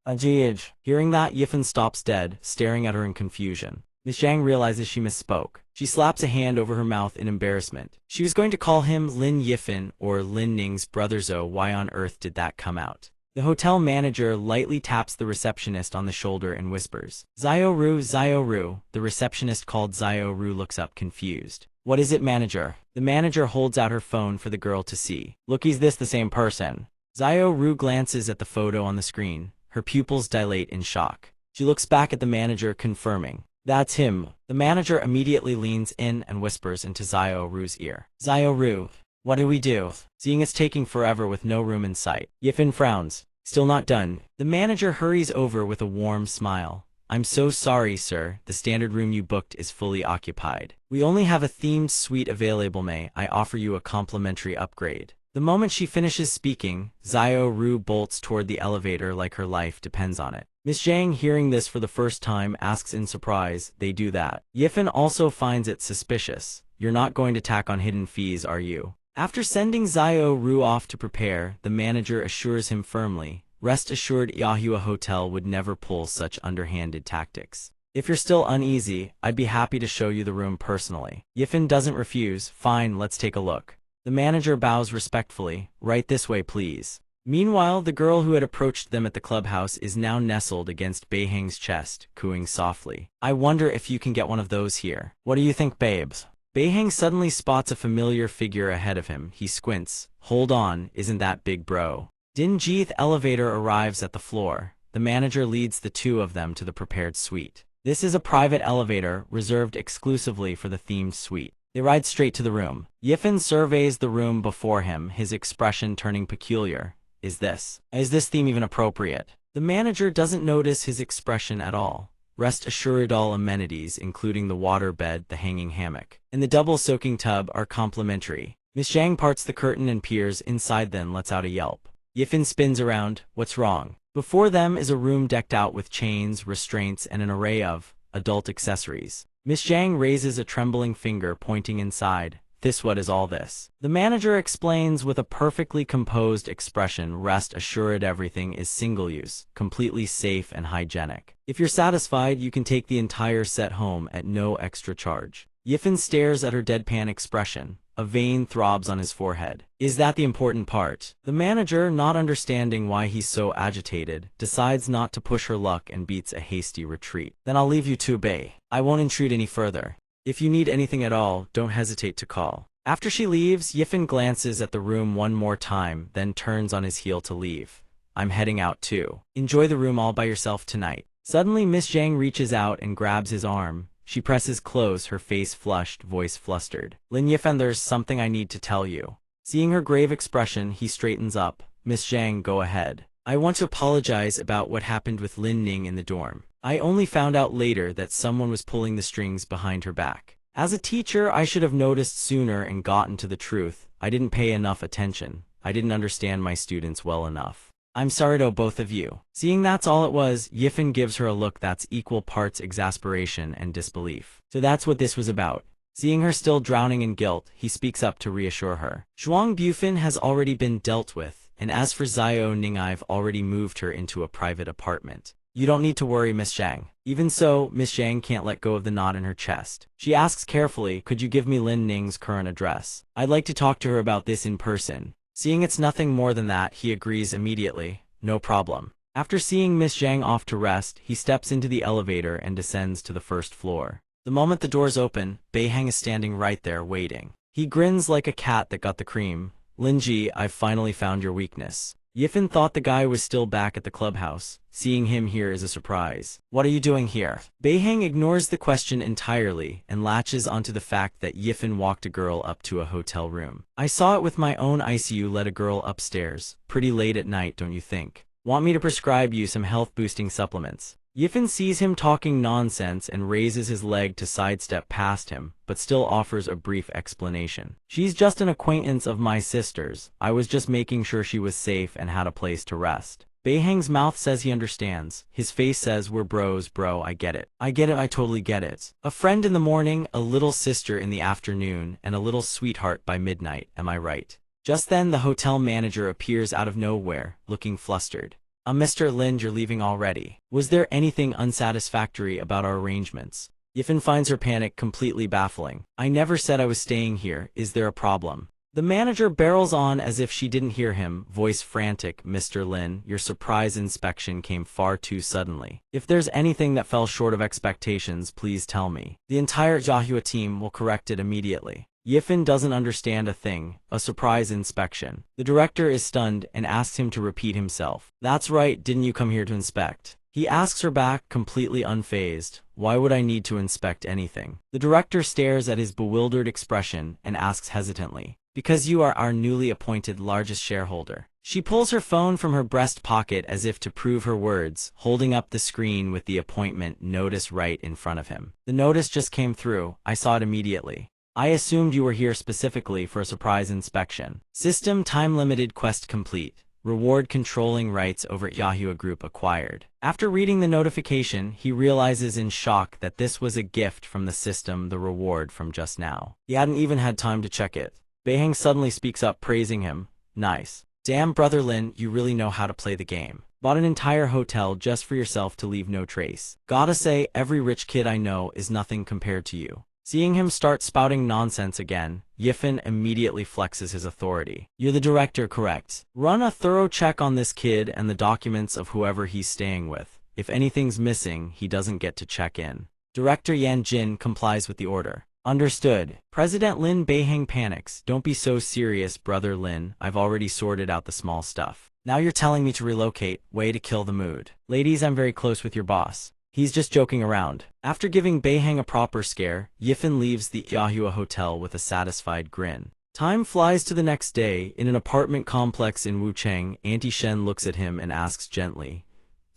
Ajij. Hearing that, Yifan stops dead, staring at her in confusion. Miss Zhang realizes she misspoke. She slaps a hand over her mouth in embarrassment. She was going to call him Lin Yifan or Lin Ning's brother Zhou. Why on earth did that come out? The hotel manager lightly taps the receptionist on the shoulder and whispers, Zio Ru. The receptionist called Zio Ru looks up confused. What is it, manager? The manager holds out her phone for the girl to see. Look, is this the same person? Zio Ru glances at the photo on the screen. Her pupils dilate in shock. She looks back at the manager, confirming. That's him. The manager immediately leans in and whispers into Zio Ru's ear. Zio Ru. What do we do? Seeing it's taking forever with no room in sight. Yifan frowns. Still not done. The manager hurries over with a warm smile. I'm so sorry, sir. The standard room you booked is fully occupied. We only have a themed suite available. May I offer you a complimentary upgrade? The moment she finishes speaking, Zio Ru bolts toward the elevator like her life depends on it. Miss Zhang, hearing this for the first time, asks in surprise, they do that? Yifan also finds it suspicious. You're not going to tack on hidden fees, are you? After sending Zio Ru off to prepare, the manager assures him firmly, rest assured Yahua Hotel would never pull such underhanded tactics. If you're still uneasy, I'd be happy to show you the room personally. Yifan doesn't refuse. Fine, let's take a look. The manager bows respectfully. Right this way, please. Meanwhile, the girl who had approached them at the clubhouse is now nestled against Beihang's chest, cooing softly. I wonder if you can get one of those here. What do you think, babes? Beihang suddenly spots a familiar figure ahead of him. He squints. Hold on, isn't that big bro? Dinjeeth elevator arrives at the floor. The manager leads the two of them to the prepared suite. This is a private elevator, reserved exclusively for the themed suite. They ride straight to the room. Yifan surveys the room before him, his expression turning peculiar. Is this theme even appropriate? The manager doesn't notice his expression at all. Rest assured, all amenities, including the water bed, the hanging hammock, and the double soaking tub, are complimentary. Miss Zhang parts the curtain and peers inside, then lets out a yelp. Yifan spins around. What's wrong? Before them is a room decked out with chains, restraints, and an array of adult accessories. Miss Zhang raises a trembling finger, pointing inside. What is all this? The manager explains with a perfectly composed expression. Rest assured, everything is single-use, completely safe and hygienic. If you're satisfied, you can take the entire set home at no extra charge. Yifan stares at her deadpan expression. A vein throbs on his forehead. Is that the important part? The manager, not understanding why he's so agitated, decides not to push her luck and beats a hasty retreat. Then I'll leave you to Bei. I won't intrude any further. If you need anything at all, don't hesitate to call. After she leaves, Yifan glances at the room one more time, then turns on his heel to leave. I'm heading out too. Enjoy the room all by yourself tonight. Suddenly, Miss Zhang reaches out and grabs his arm. She presses close, her face flushed, voice flustered. Lin Yifan, there's something I need to tell you. Seeing her grave expression, he straightens up. Miss Zhang, go ahead. I want to apologize about what happened with Lin Ning in the dorm. I only found out later that someone was pulling the strings behind her back. As a teacher, I should have noticed sooner and gotten to the truth. I didn't pay enough attention. I didn't understand my students well enough. I'm sorry to both of you. Seeing that's all it was, Yifen gives her a look that's equal parts exasperation and disbelief. So that's what this was about. Seeing her still drowning in guilt, he speaks up to reassure her. Zhuang Bufin has already been dealt with, and as for Xiao Ning, I've already moved her into a private apartment. You don't need to worry, Miss Zhang. Even so, Miss Zhang can't let go of the knot in her chest. She asks carefully, could you give me Lin Ning's current address? I'd like to talk to her about this in person. Seeing it's nothing more than that, he agrees immediately. No problem. After seeing Miss Zhang off to rest, he steps into the elevator and descends to the first floor. The moment the doors open, Beihang is standing right there waiting. He grins like a cat that got the cream. Linji, I've finally found your weakness. Yifen thought the guy was still back at the clubhouse. Seeing him here is a surprise. What are you doing here? Beihang ignores the question entirely and latches onto the fact that Yifen walked a girl up to a hotel room. I saw it with my own ICU, let a girl upstairs. Pretty late at night, don't you think? Want me to prescribe you some health-boosting supplements? Yifen sees him talking nonsense and raises his leg to sidestep past him, but still offers a brief explanation. She's just an acquaintance of my sister's. I was just making sure she was safe and had a place to rest. Beihang's mouth says he understands. His face says, we're bros, bro, I get it. I get it, I totally get it. A friend in the morning, a little sister in the afternoon, and a little sweetheart by midnight, am I right? Just then the hotel manager appears out of nowhere, looking flustered. Mr. Lin, you're leaving already. Was there anything unsatisfactory about our arrangements? Yifen finds her panic completely baffling. I never said I was staying here. Is there a problem? The manager barrels on as if she didn't hear him, voice frantic. Mr. Lin, your surprise inspection came far too suddenly. If there's anything that fell short of expectations, please tell me. The entire Manhua team will correct it immediately. Yifen doesn't understand a thing. A surprise inspection. The director is stunned and asks him to repeat himself. That's right, didn't you come here to inspect? He asks her back, completely unfazed. Why would I need to inspect anything? The director stares at his bewildered expression and asks hesitantly. Because you are our newly appointed largest shareholder. She pulls her phone from her breast pocket as if to prove her words, holding up the screen with the appointment notice right in front of him. The notice just came through. I saw it immediately. I assumed you were here specifically for a surprise inspection. System time-limited quest complete. Reward controlling rights over Manhua Group acquired. After reading the notification, he realizes in shock that this was a gift from the system, the reward from just now. He hadn't even had time to check it. Beihang suddenly speaks up, praising him. Nice. Damn, Brother Lin, you really know how to play the game. Bought an entire hotel just for yourself to leave no trace. Gotta say, every rich kid I know is nothing compared to you. Seeing him start spouting nonsense again, Yifen immediately flexes his authority. You're the director, correct? Run a thorough check on this kid and the documents of whoever he's staying with. If anything's missing, he doesn't get to check in. Director Yan Jin complies with the order. Understood. President Lin Beihang panics. Don't be so serious, Brother Lin. I've already sorted out the small stuff. Now you're telling me to relocate. Way to kill the mood. Ladies, I'm very close with your boss. He's just joking around. After giving Beihang a proper scare, Yifen leaves the Manhua hotel with a satisfied grin. Time flies to the next day. In an apartment complex in Wuchang, Auntie Shen looks at him and asks gently,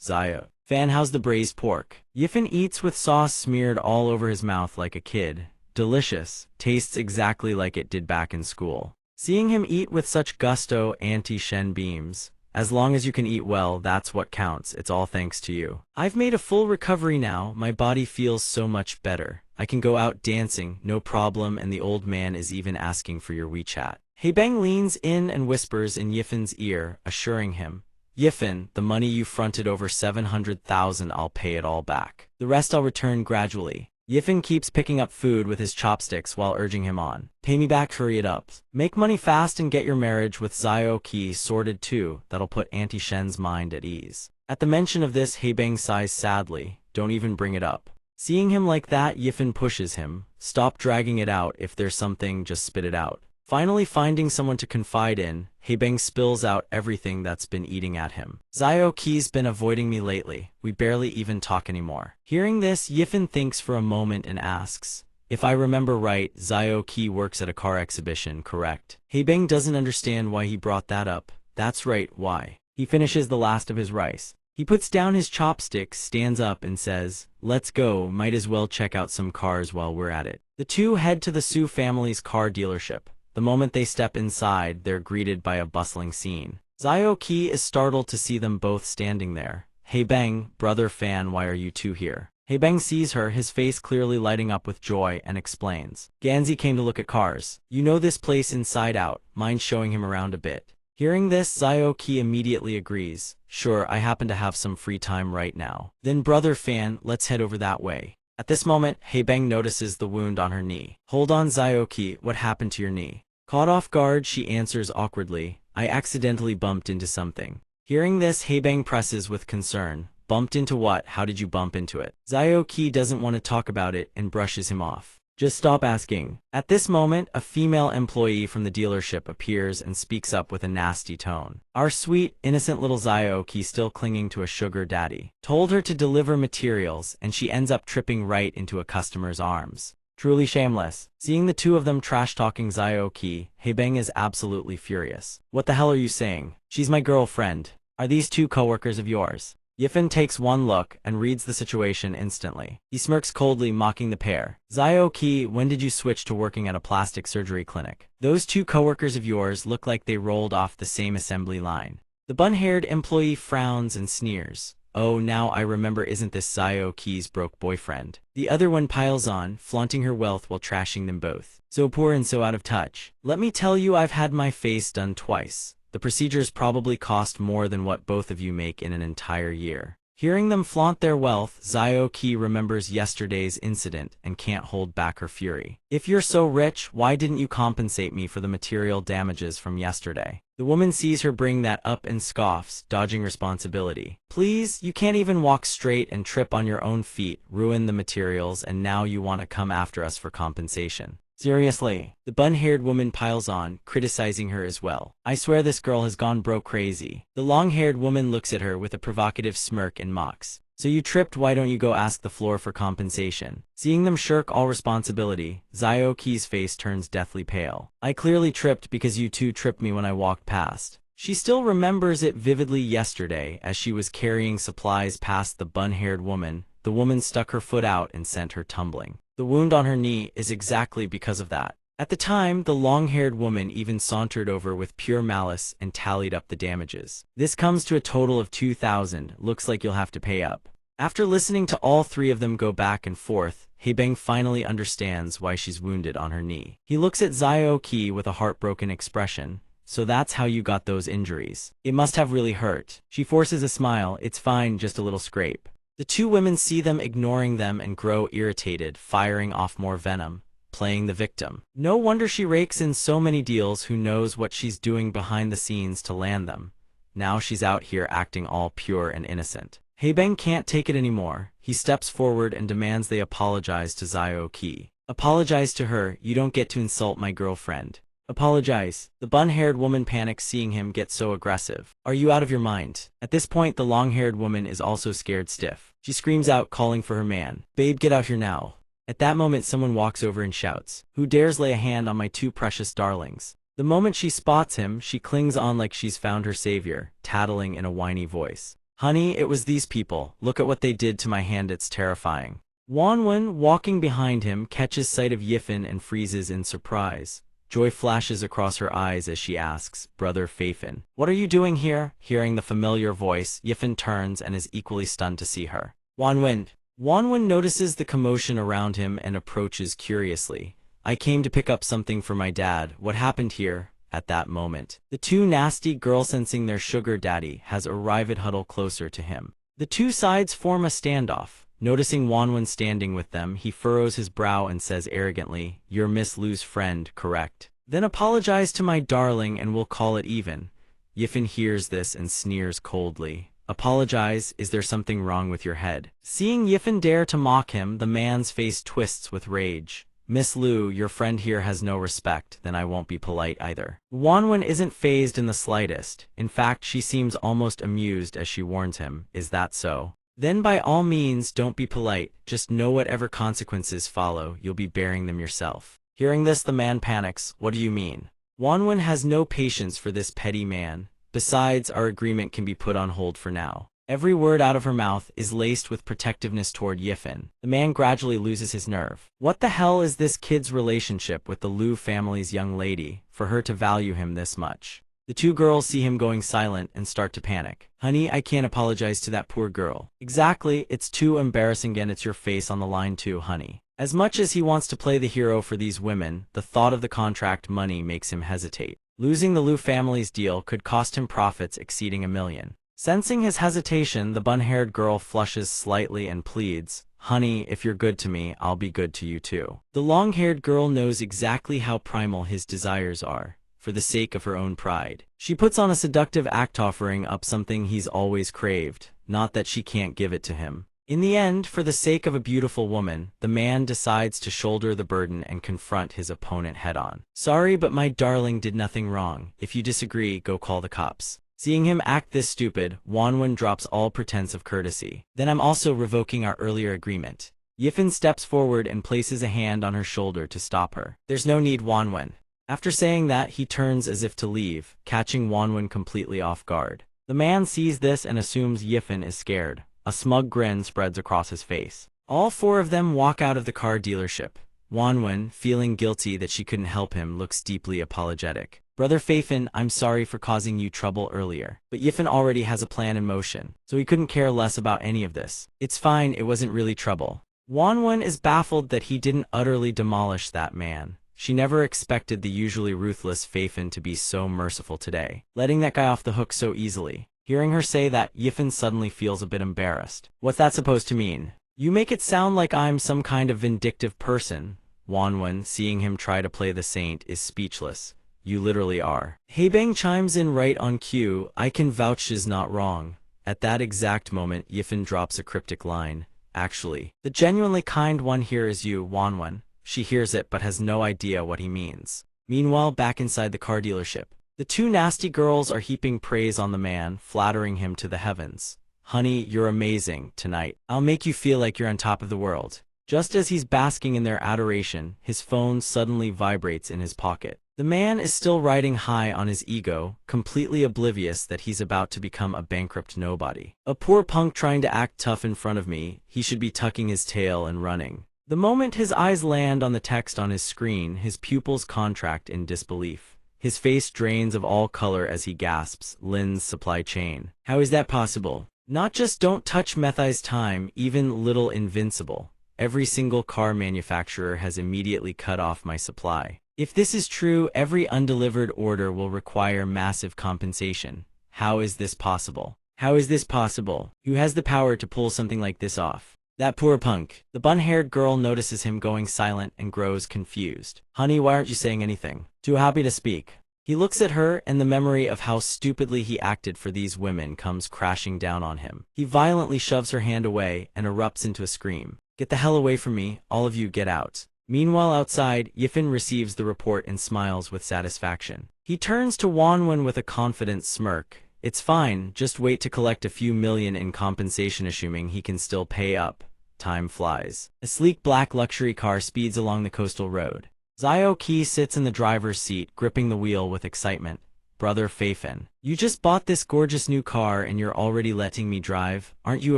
Zaya, Fan, how's the braised pork? Yifen eats with sauce smeared all over his mouth like a kid. Delicious. Tastes exactly like it did back in school. Seeing him eat with such gusto, Auntie Shen beams. As long as you can eat well, that's what counts. It's all thanks to you. I've made a full recovery now. My body feels so much better. I can go out dancing, no problem, and the old man is even asking for your WeChat. Heibang leans in and whispers in Yifen's ear, assuring him, Yifen, the money you fronted over 700,000, I'll pay it all back. The rest I'll return gradually. Yifen keeps picking up food with his chopsticks while urging him on. Pay me back, hurry it up. Make money fast and get your marriage with Xiao Qi sorted too. That'll put Auntie Shen's mind at ease. At the mention of this, Heibang sighs sadly. Don't even bring it up. Seeing him like that, Yifen pushes him. Stop dragging it out. If there's something, just spit it out. Finally finding someone to confide in, Heibang spills out everything that's been eating at him. Xiao Qi's been avoiding me lately. We barely even talk anymore. Hearing this, Yifen thinks for a moment and asks, if I remember right, Xiao Qi works at a car exhibition, correct? Heibang doesn't understand why he brought that up. That's right, why? He finishes the last of his rice. He puts down his chopsticks, stands up and says, let's go, might as well check out some cars while we're at it. The two head to the Su family's car dealership. The moment they step inside, they're greeted by a bustling scene. Zio-ki is startled to see them both standing there. "Hey Bang, brother Fan, why are you two here?" Hey Bang sees her, his face clearly lighting up with joy, and explains. "Ganzi came to look at cars. You know this place inside out, mind showing him around a bit?" Hearing this, Zio-ki immediately agrees. "Sure, I happen to have some free time right now." "Then brother Fan, let's head over that way." At this moment, Hey Bang notices the wound on her knee. "Hold on Zio-ki, what happened to your knee?" Caught off guard, she answers awkwardly, "I accidentally bumped into something." Hearing this, Hey Bang presses with concern. "Bumped into what? How did you bump into it?" Zio-ki doesn't want to talk about it and brushes him off. "Just stop asking." At this moment, a female employee from the dealership appears and speaks up with a nasty tone. "Our sweet, innocent little Zio-ki, still clinging to a sugar daddy, told her to deliver materials, and she ends up tripping right into a customer's arms. Truly shameless." Seeing the two of them trash-talking Zio-ki, Hey Bang is absolutely furious. "What the hell are you saying? She's my girlfriend. Are these two coworkers of yours?" Yifan takes one look and reads the situation instantly. He smirks coldly, mocking the pair. "Zio-ki, when did you switch to working at a plastic surgery clinic? Those two coworkers of yours look like they rolled off the same assembly line." The bun-haired employee frowns and sneers. "Oh, now I remember, isn't this Zio-ki's broke boyfriend?" The other one piles on, flaunting her wealth while trashing them both. "So poor and so out of touch. Let me tell you, I've had my face done twice. The procedures probably cost more than what both of you make in an entire year." Hearing them flaunt their wealth, Zio-ki remembers yesterday's incident and can't hold back her fury. "If you're so rich, why didn't you compensate me for the material damages from yesterday?" The woman sees her bring that up and scoffs, dodging responsibility. "Please, you can't even walk straight and trip on your own feet, ruin the materials, and now you want to come after us for compensation? Seriously." The bun-haired woman piles on, criticizing her as well. "I swear this girl has gone bro crazy." The long-haired woman looks at her with a provocative smirk and mocks. "So you tripped, why don't you go ask the floor for compensation?" Seeing them shirk all responsibility, Zio-ki's face turns deathly pale. "I clearly tripped because you two tripped me when I walked past." She still remembers it vividly yesterday as she was carrying supplies past the bun-haired woman. The woman stuck her foot out and sent her tumbling. The wound on her knee is exactly because of that. At the time, the long-haired woman even sauntered over with pure malice and tallied up the damages. "This comes to a total of 2,000, looks like you'll have to pay up." After listening to all three of them go back and forth, Hey Bang finally understands why she's wounded on her knee. He looks at Zio-ki with a heartbroken expression. "So that's how you got those injuries. It must have really hurt." She forces a smile. "It's fine, just a little scrape." The two women see them ignoring them and grow irritated, firing off more venom, playing the victim. No wonder she rakes in so many deals. Who knows what she's doing behind the scenes to land them. Now she's out here acting all pure and innocent. Hey Bang can't take it anymore. He steps forward and demands they apologize to Zio-ki. "Apologize to her, you don't get to insult my girlfriend." "Apologize." The bun-haired woman panics seeing him get so aggressive. "Are you out of your mind?" At this point, the long-haired woman is also scared stiff. She screams out, calling for her man. "Babe, get out here now." At that moment, someone walks over and shouts, "Who dares lay a hand on my two precious darlings?" The moment she spots him, she clings on like she's found her savior, tattling in a whiny voice. "Honey, it was these people. Look at what they did to my hand, it's terrifying." Wanwen, walking behind him, catches sight of Yifan and freezes in surprise. Joy flashes across her eyes as she asks, "Brother Feifan, what are you doing here?" Hearing the familiar voice, Yifan turns and is equally stunned to see her. "Wanwen." Wanwen notices the commotion around him and approaches curiously. "I came to pick up something for my dad. What happened here?" At that moment, the two nasty girls, sensing their sugar daddy has arrived, huddle closer to him. The two sides form a standoff. Noticing Wanwen standing with them, he furrows his brow and says arrogantly, "You're Miss Lu's friend, correct? Then apologize to my darling and we'll call it even." Yifan hears this and sneers coldly. "Apologize? Is there something wrong with your head?" Seeing Yifan dare to mock him, the man's face twists with rage. "Miss Lu, your friend here has no respect, then I won't be polite either." Wanwen isn't fazed in the slightest. In fact, she seems almost amused as she warns him, "Is that so? Then by all means don't be polite, just know whatever consequences follow, you'll be bearing them yourself." Hearing this, the man panics. "What do you mean?" Wanwen has no patience for this petty man. "Besides, our agreement can be put on hold for now. Every word out of her mouth is laced with protectiveness toward Yifan. The man gradually loses his nerve. What the hell is this kid's relationship with the Liu family's young lady for her to value him this much? The two girls see him going silent and start to panic. Honey, I can't apologize to that poor girl. Exactly, it's too embarrassing and it's your face on the line too, honey. As much as he wants to play the hero for these women, the thought of the contract money makes him hesitate. Losing the Liu family's deal could cost him profits exceeding $1 million. Sensing his hesitation, the bun-haired girl flushes slightly and pleads, "Honey, if you're good to me, I'll be good to you too." The long-haired girl knows exactly how primal his desires are. For the sake of her own pride, she puts on a seductive act offering up something he's always craved, not that she can't give it to him. In the end, for the sake of a beautiful woman, the man decides to shoulder the burden and confront his opponent head-on. "Sorry, but my darling did nothing wrong. If you disagree, go call the cops." Seeing him act this stupid, Wanwen drops all pretense of courtesy. "Then I'm also revoking our earlier agreement." Yifan steps forward and places a hand on her shoulder to stop her. "There's no need, Wanwen." After saying that, he turns as if to leave, catching Wanwen completely off guard. The man sees this and assumes Yifan is scared. A smug grin spreads across his face. All four of them walk out of the car dealership. Wanwen, feeling guilty that she couldn't help him, looks deeply apologetic. "Brother Feifan, I'm sorry for causing you trouble earlier. But Yifan already has a plan in motion, so he couldn't care less about any of this. It's fine, it wasn't really trouble." Wanwen is baffled that he didn't utterly demolish that man. She never expected the usually ruthless Feifan to be so merciful today, letting that guy off the hook so easily. Hearing her say that, Yifan suddenly feels a bit embarrassed. "What's that supposed to mean? You make it sound like I'm some kind of vindictive person." Wanwen, seeing him try to play the saint, is speechless. "You literally are." Heibang chimes in right on cue. "I can vouch she's not wrong." At that exact moment, Yifan drops a cryptic line. "Actually, the genuinely kind one here is you, Wanwen." She hears it but has no idea what he means. Meanwhile, back inside the car dealership, the two nasty girls are heaping praise on the man, flattering him to the heavens. "Honey, you're amazing tonight. I'll make you feel like you're on top of the world." Just as he's basking in their adoration, his phone suddenly vibrates in his pocket. The man is still riding high on his ego, completely oblivious that he's about to become a bankrupt nobody. "A poor punk trying to act tough in front of me. He should be tucking his tail and running." The moment his eyes land on the text on his screen, his pupils contract in disbelief. His face drains of all color as he gasps, "Lin's supply chain. How is that possible? Not just don't touch Methai's time, even little invincible. Every single car manufacturer has immediately cut off my supply. If this is true, every undelivered order will require massive compensation. How is this possible? How is this possible? Who has the power to pull something like this off?" "That poor punk." The bun-haired girl notices him going silent and grows confused. "Honey, why aren't you saying anything?" "Too happy to speak." He looks at her, and the memory of how stupidly he acted for these women comes crashing down on him. He violently shoves her hand away and erupts into a scream. "Get the hell away from me, all of you, get out." Meanwhile, outside, Yifan receives the report and smiles with satisfaction. He turns to Wanwen with a confident smirk. "It's fine, just wait to collect a few million in compensation, assuming he can still pay up." Time flies. A sleek black luxury car speeds along the coastal road. Zio Qi sits in the driver's seat, gripping the wheel with excitement. "Brother Feifan, you just bought this gorgeous new car and you're already letting me drive? Aren't you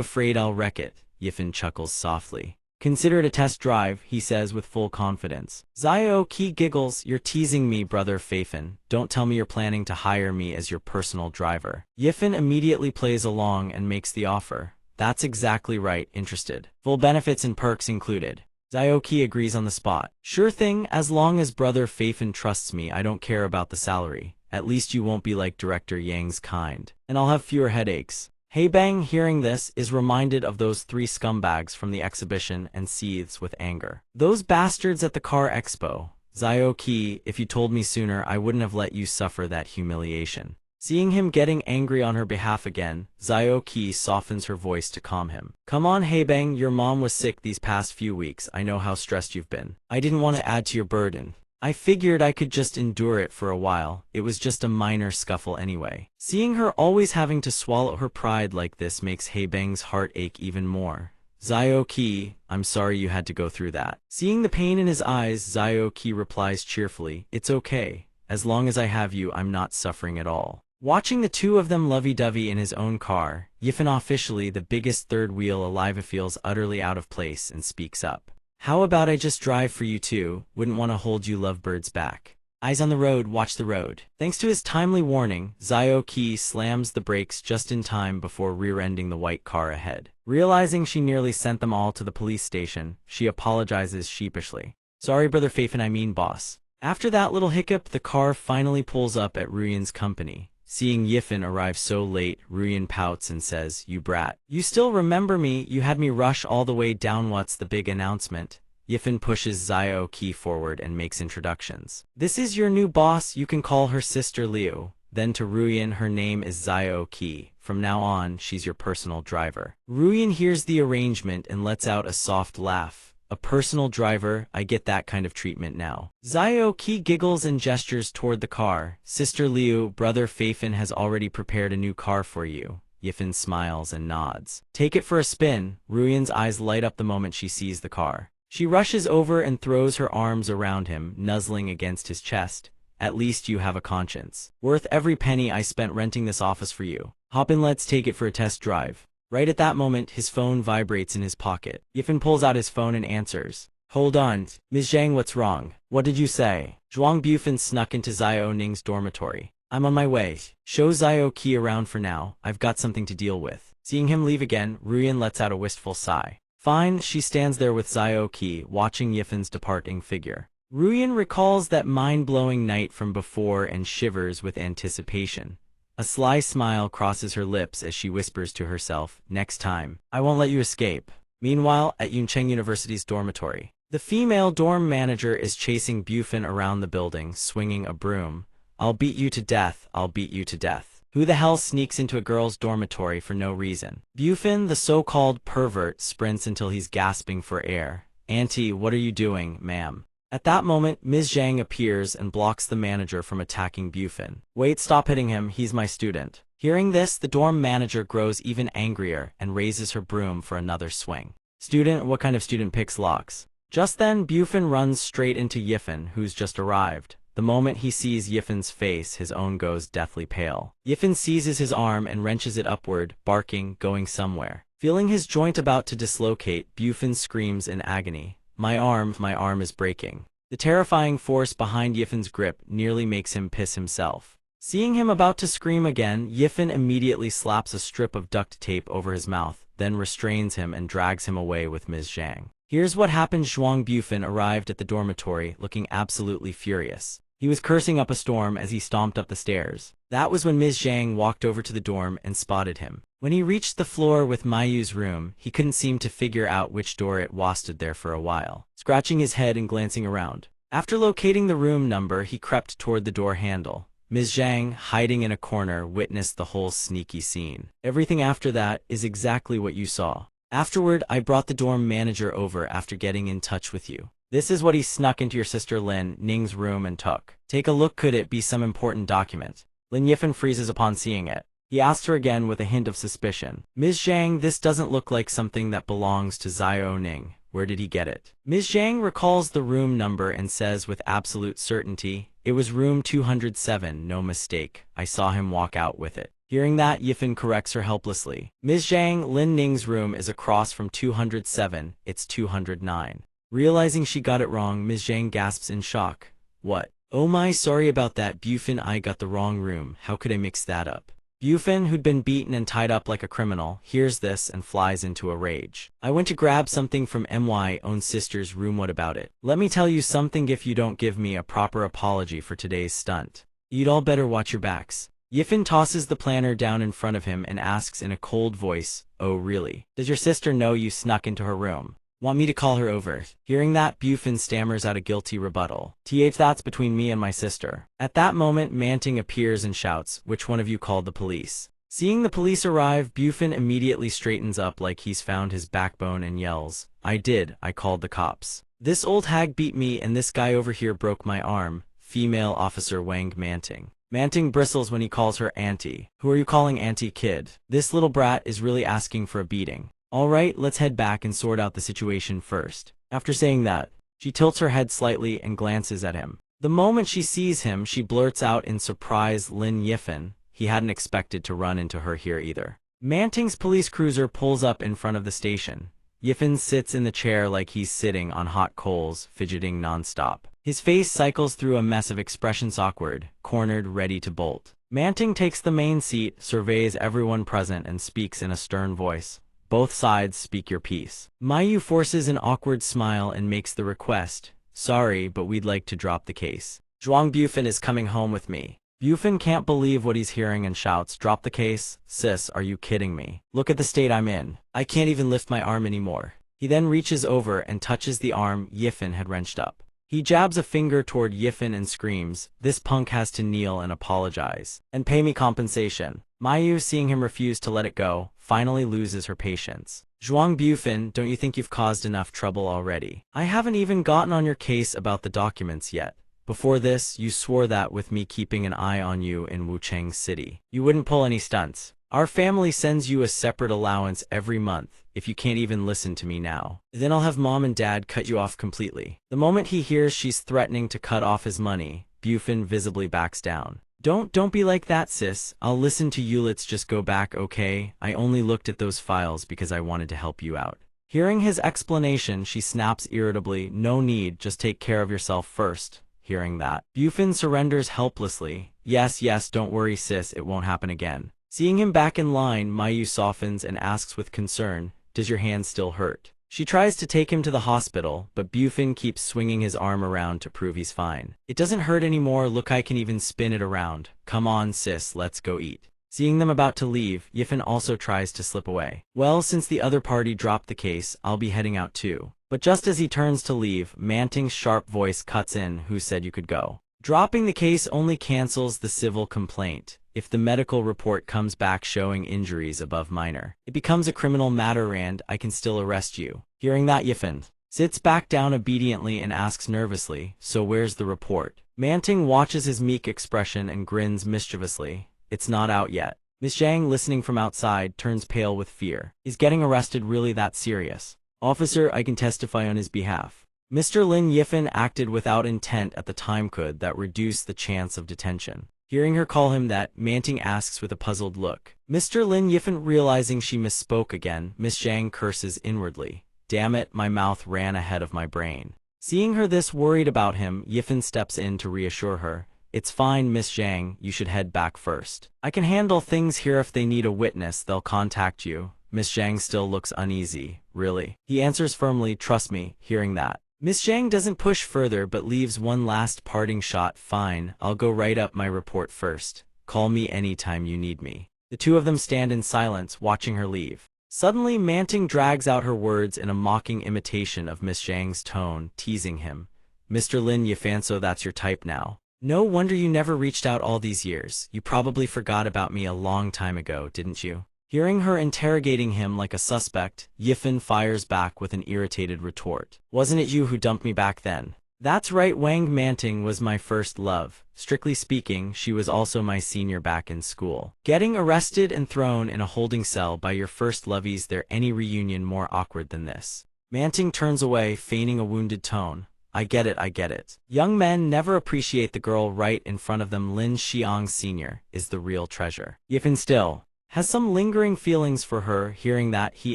afraid I'll wreck it?" Yifan chuckles softly. "Consider it a test drive," he says with full confidence. Zio Qi giggles. "You're teasing me, Brother Feifan. Don't tell me you're planning to hire me as your personal driver." Yifan immediately plays along and makes the offer. "That's exactly right, interested. Full benefits and perks included." Zio Qi agrees on the spot. "Sure thing, as long as Brother Feifan trusts me, I don't care about the salary. At least you won't be like Director Yang's kind. And I'll have fewer headaches." Heibang, hearing this, is reminded of those three scumbags from the exhibition and seethes with anger. "Those bastards at the car expo. Zio Qi, if you told me sooner, I wouldn't have let you suffer that humiliation." Seeing him getting angry on her behalf again, Zio Qi softens her voice to calm him. "Come on, Heibang, your mom was sick these past few weeks. I know how stressed you've been. I didn't want to add to your burden. I figured I could just endure it for a while. It was just a minor scuffle anyway." Seeing her always having to swallow her pride like this makes Heibang's heart ache even more. "Zio Qi, I'm sorry you had to go through that." Seeing the pain in his eyes, Zio Qi replies cheerfully, "It's okay. As long as I have you, I'm not suffering at all." Watching the two of them lovey-dovey in his own car, Yifan, officially the biggest third wheel alive, feels utterly out of place and speaks up. How about I just drive for you two? Wouldn't want to hold you lovebirds back. Eyes on the road, watch the road. Thanks to his timely warning, Zio-Ki slams the brakes just in time before rear-ending the white car ahead. Realizing she nearly sent them all to the police station, she apologizes sheepishly. Sorry, brother Fafen, I mean boss. After that little hiccup, the car finally pulls up at Ruyan's company. Seeing Yifan arrive so late, Ruyan pouts and says, "You brat. You still remember me? You had me rush all the way down. What's the big announcement?" Yifan pushes Zio-Ki forward and makes introductions. "This is your new boss, you can call her Sister Liu." Then to Ruyan, "Her name is Zio-Ki. From now on, she's your personal driver." Ruyan hears the arrangement and lets out a soft laugh. "A personal driver? I get that kind of treatment now." Zio-Ki giggles and gestures toward the car. "Sister Liu, brother Fafen has already prepared a new car for you." Yifan smiles and nods. "Take it for a spin." Ruyan's eyes light up the moment she sees the car. She rushes over and throws her arms around him, nuzzling against his chest. "At least you have a conscience. Worth every penny I spent renting this office for you. Hop in, let's take it for a test drive." Right at that moment, his phone vibrates in his pocket. Yifan pulls out his phone and answers. "Hold on. Ms. Zhang, what's wrong? What did you say?" Zhuang Bufan snuck into Zio Ning's dormitory. "I'm on my way. Show Zio-Ki around for now. I've got something to deal with." Seeing him leave again, Ruyan lets out a wistful sigh. Fine, she stands there with Zio-Ki, watching Yifan's departing figure. Ruyan recalls that mind-blowing night from before and shivers with anticipation. A sly smile crosses her lips as she whispers to herself, "Next time, I won't let you escape." Meanwhile, at Yuncheng University's dormitory, the female dorm manager is chasing Bufan around the building, swinging a broom. "I'll beat you to death, I'll beat you to death." Who the hell sneaks into a girl's dormitory for no reason? Bufan, the so-called pervert, sprints until he's gasping for air. "Auntie, what are you doing, ma'am?" At that moment, Ms. Zhang appears and blocks the manager from attacking Bufan. "Wait, stop hitting him, he's my student." Hearing this, the dorm manager grows even angrier and raises her broom for another swing. "Student? What kind of student picks locks?" Just then, Bufan runs straight into Yifan, who's just arrived. The moment he sees Yifan's face, his own goes deathly pale. Yifan seizes his arm and wrenches it upward, barking, "Going somewhere." Feeling his joint about to dislocate, Bufan screams in agony. My arm is breaking." The terrifying force behind Yifan's grip nearly makes him piss himself. Seeing him about to scream again, Yifan immediately slaps a strip of duct tape over his mouth, then restrains him and drags him away with Ms. Zhang. Here's what happened. Zhuang Bufan arrived at the dormitory, looking absolutely furious. He was cursing up a storm as he stomped up the stairs. That was when Ms. Zhang walked over to the dorm and spotted him. When he reached the floor with Mayu's room, he couldn't seem to figure out which door it was. Stood there for a while, scratching his head and glancing around. After locating the room number, he crept toward the door handle. Ms. Zhang, hiding in a corner, witnessed the whole sneaky scene. Everything after that is exactly what you saw. Afterward, I brought the dorm manager over after getting in touch with you. This is what he snuck into your sister Lin Ning's room and took. Take a look. Could it be some important document? Lin Yifan freezes upon seeing it. He asked her again with a hint of suspicion. "Ms. Zhang, this doesn't look like something that belongs to Zio Ning. Where did he get it?" Ms. Zhang recalls the room number and says with absolute certainty, "It was room 207, no mistake. I saw him walk out with it." Hearing that, Yifan corrects her helplessly. "Ms. Zhang, Lin Ning's room is across from 207, it's 209. Realizing she got it wrong, Ms. Zhang gasps in shock. "What? Oh my, sorry about that, Bufan, I got the wrong room. How could I mix that up?" Bufan, who'd been beaten and tied up like a criminal, hears this and flies into a rage. "I went to grab something from my own sister's room. What about it? Let me tell you something, if you don't give me a proper apology for today's stunt, you'd all better watch your backs." Yifan tosses the planner down in front of him and asks in a cold voice, "Oh really? Does your sister know you snuck into her room? Want me to call her over?" Hearing that, Bufan stammers out a guilty rebuttal. "That's between me and my sister." At that moment, Manting appears and shouts, "Which one of you called the police?" Seeing the police arrive, Bufan immediately straightens up like he's found his backbone and yells, "I did, I called the cops. This old hag beat me and this guy over here broke my arm." Female officer Wang Manting. Manting bristles when he calls her auntie. "Who are you calling auntie, kid? This little brat is really asking for a beating." "Alright, let's head back and sort out the situation first." After saying that, she tilts her head slightly and glances at him. The moment she sees him, she blurts out in surprise, "Lin Yifan." he hadn't expected to run into her here either. Manting's police cruiser pulls up in front of the station. Yifen sits in the chair like he's sitting on hot coals, fidgeting nonstop. His face cycles through a mess of expressions, awkward, cornered, ready to bolt. Manting takes the main seat, surveys everyone present, and speaks in a stern voice. Both sides speak your piece. Mayu forces an awkward smile and makes the request. Sorry, but we'd like to drop the case. Zhuang Bufin is coming home with me. Bufin can't believe what he's hearing and shouts, drop the case? Sis, are you kidding me? Look at the state I'm in. I can't even lift my arm anymore. He then reaches over and touches the arm Yifen had wrenched up. He jabs a finger toward Yifen and screams, this punk has to kneel and apologize. And pay me compensation. Mayu, seeing him refuse to let it go, finally loses her patience. Zhuang Bufin, don't you think you've caused enough trouble already? I haven't even gotten on your case about the documents yet. Before this, you swore that with me keeping an eye on you in Wuchang City, you wouldn't pull any stunts. Our family sends you a separate allowance every month. If you can't even listen to me now, then I'll have mom and dad cut you off completely. The moment he hears she's threatening to cut off his money, Bufin visibly backs down. Don't be like that, sis. I'll listen to you. Let's just go back, okay? I only looked at those files because I wanted to help you out. Hearing his explanation, she snaps irritably, no need, just take care of yourself first. Hearing that, Bufin surrenders helplessly. Yes, don't worry, sis, it won't happen again. Seeing him back in line, Mayu softens and asks with concern, does your hand still hurt? She tries to take him to the hospital, but Bufin keeps swinging his arm around to prove he's fine. It doesn't hurt anymore, look, I can even spin it around. Come on, sis, let's go eat. Seeing them about to leave, Yifen also tries to slip away. Well, since the other party dropped the case, I'll be heading out too. But just as he turns to leave, Manting's sharp voice cuts in, who said you could go? Dropping the case only cancels the civil complaint. If the medical report comes back showing injuries above minor, it becomes a criminal matter and I can still arrest you. Hearing that, Yifen sits back down obediently and asks nervously, so where's the report? Manting watches his meek expression and grins mischievously. It's not out yet. Miss Zhang, listening from outside, turns pale with fear. Is getting arrested really that serious? Officer, I can testify on his behalf. Mr. Lin Yifen acted without intent at the time could that reduce the chance of detention. Hearing her call him that, Manting asks with a puzzled look. Mr. Lin Yifen, realizing she misspoke again, Miss Zhang curses inwardly. Damn it, my mouth ran ahead of my brain. Seeing her this worried about him, Yifen steps in to reassure her. It's fine, Miss Zhang, you should head back first. I can handle things here. If they need a witness, they'll contact you. Miss Zhang still looks uneasy. Really? He answers firmly, trust me. Hearing that, Miss Zhang doesn't push further but leaves one last parting shot. Fine, I'll go write up my report first. Call me anytime you need me. The two of them stand in silence, watching her leave. Suddenly, Manting drags out her words in a mocking imitation of Miss Zhang's tone, teasing him. Mr. Lin Yifen, so that's your type now. No wonder you never reached out all these years. You probably forgot about me a long time ago, didn't you? Hearing her interrogating him like a suspect, Yifen fires back with an irritated retort. Wasn't it you who dumped me back then? That's right, Wang Manting was my first love. Strictly speaking, she was also my senior back in school. Getting arrested and thrown in a holding cell by your first love, is there any reunion more awkward than this? Manting turns away, feigning a wounded tone. I get it. Young men never appreciate the girl right in front of them. Lin Xiang Sr. is the real treasure. Yifen still has some lingering feelings for her. Hearing that, he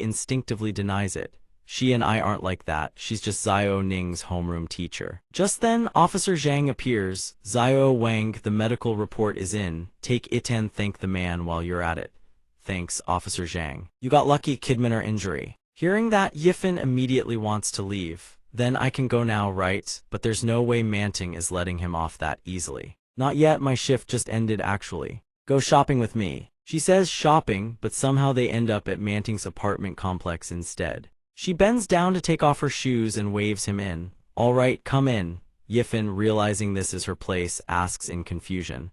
instinctively denies it. She and I aren't like that. She's just Xiao Ning's homeroom teacher. Just then, Officer Zhang appears. Xiao Wang, the medical report is in. Take it and thank the man while you're at it. Thanks, Officer Zhang. You got lucky, kid minor injury. Hearing that, Yifen immediately wants to leave. Then I can go now, right? But there's no way Manting is letting him off that easily. Not yet, my shift just ended actually. Go shopping with me. She says shopping, but somehow they end up at Manting's apartment complex instead. She bends down to take off her shoes and waves him in. All right, come in. Yifen, realizing this is her place, asks in confusion.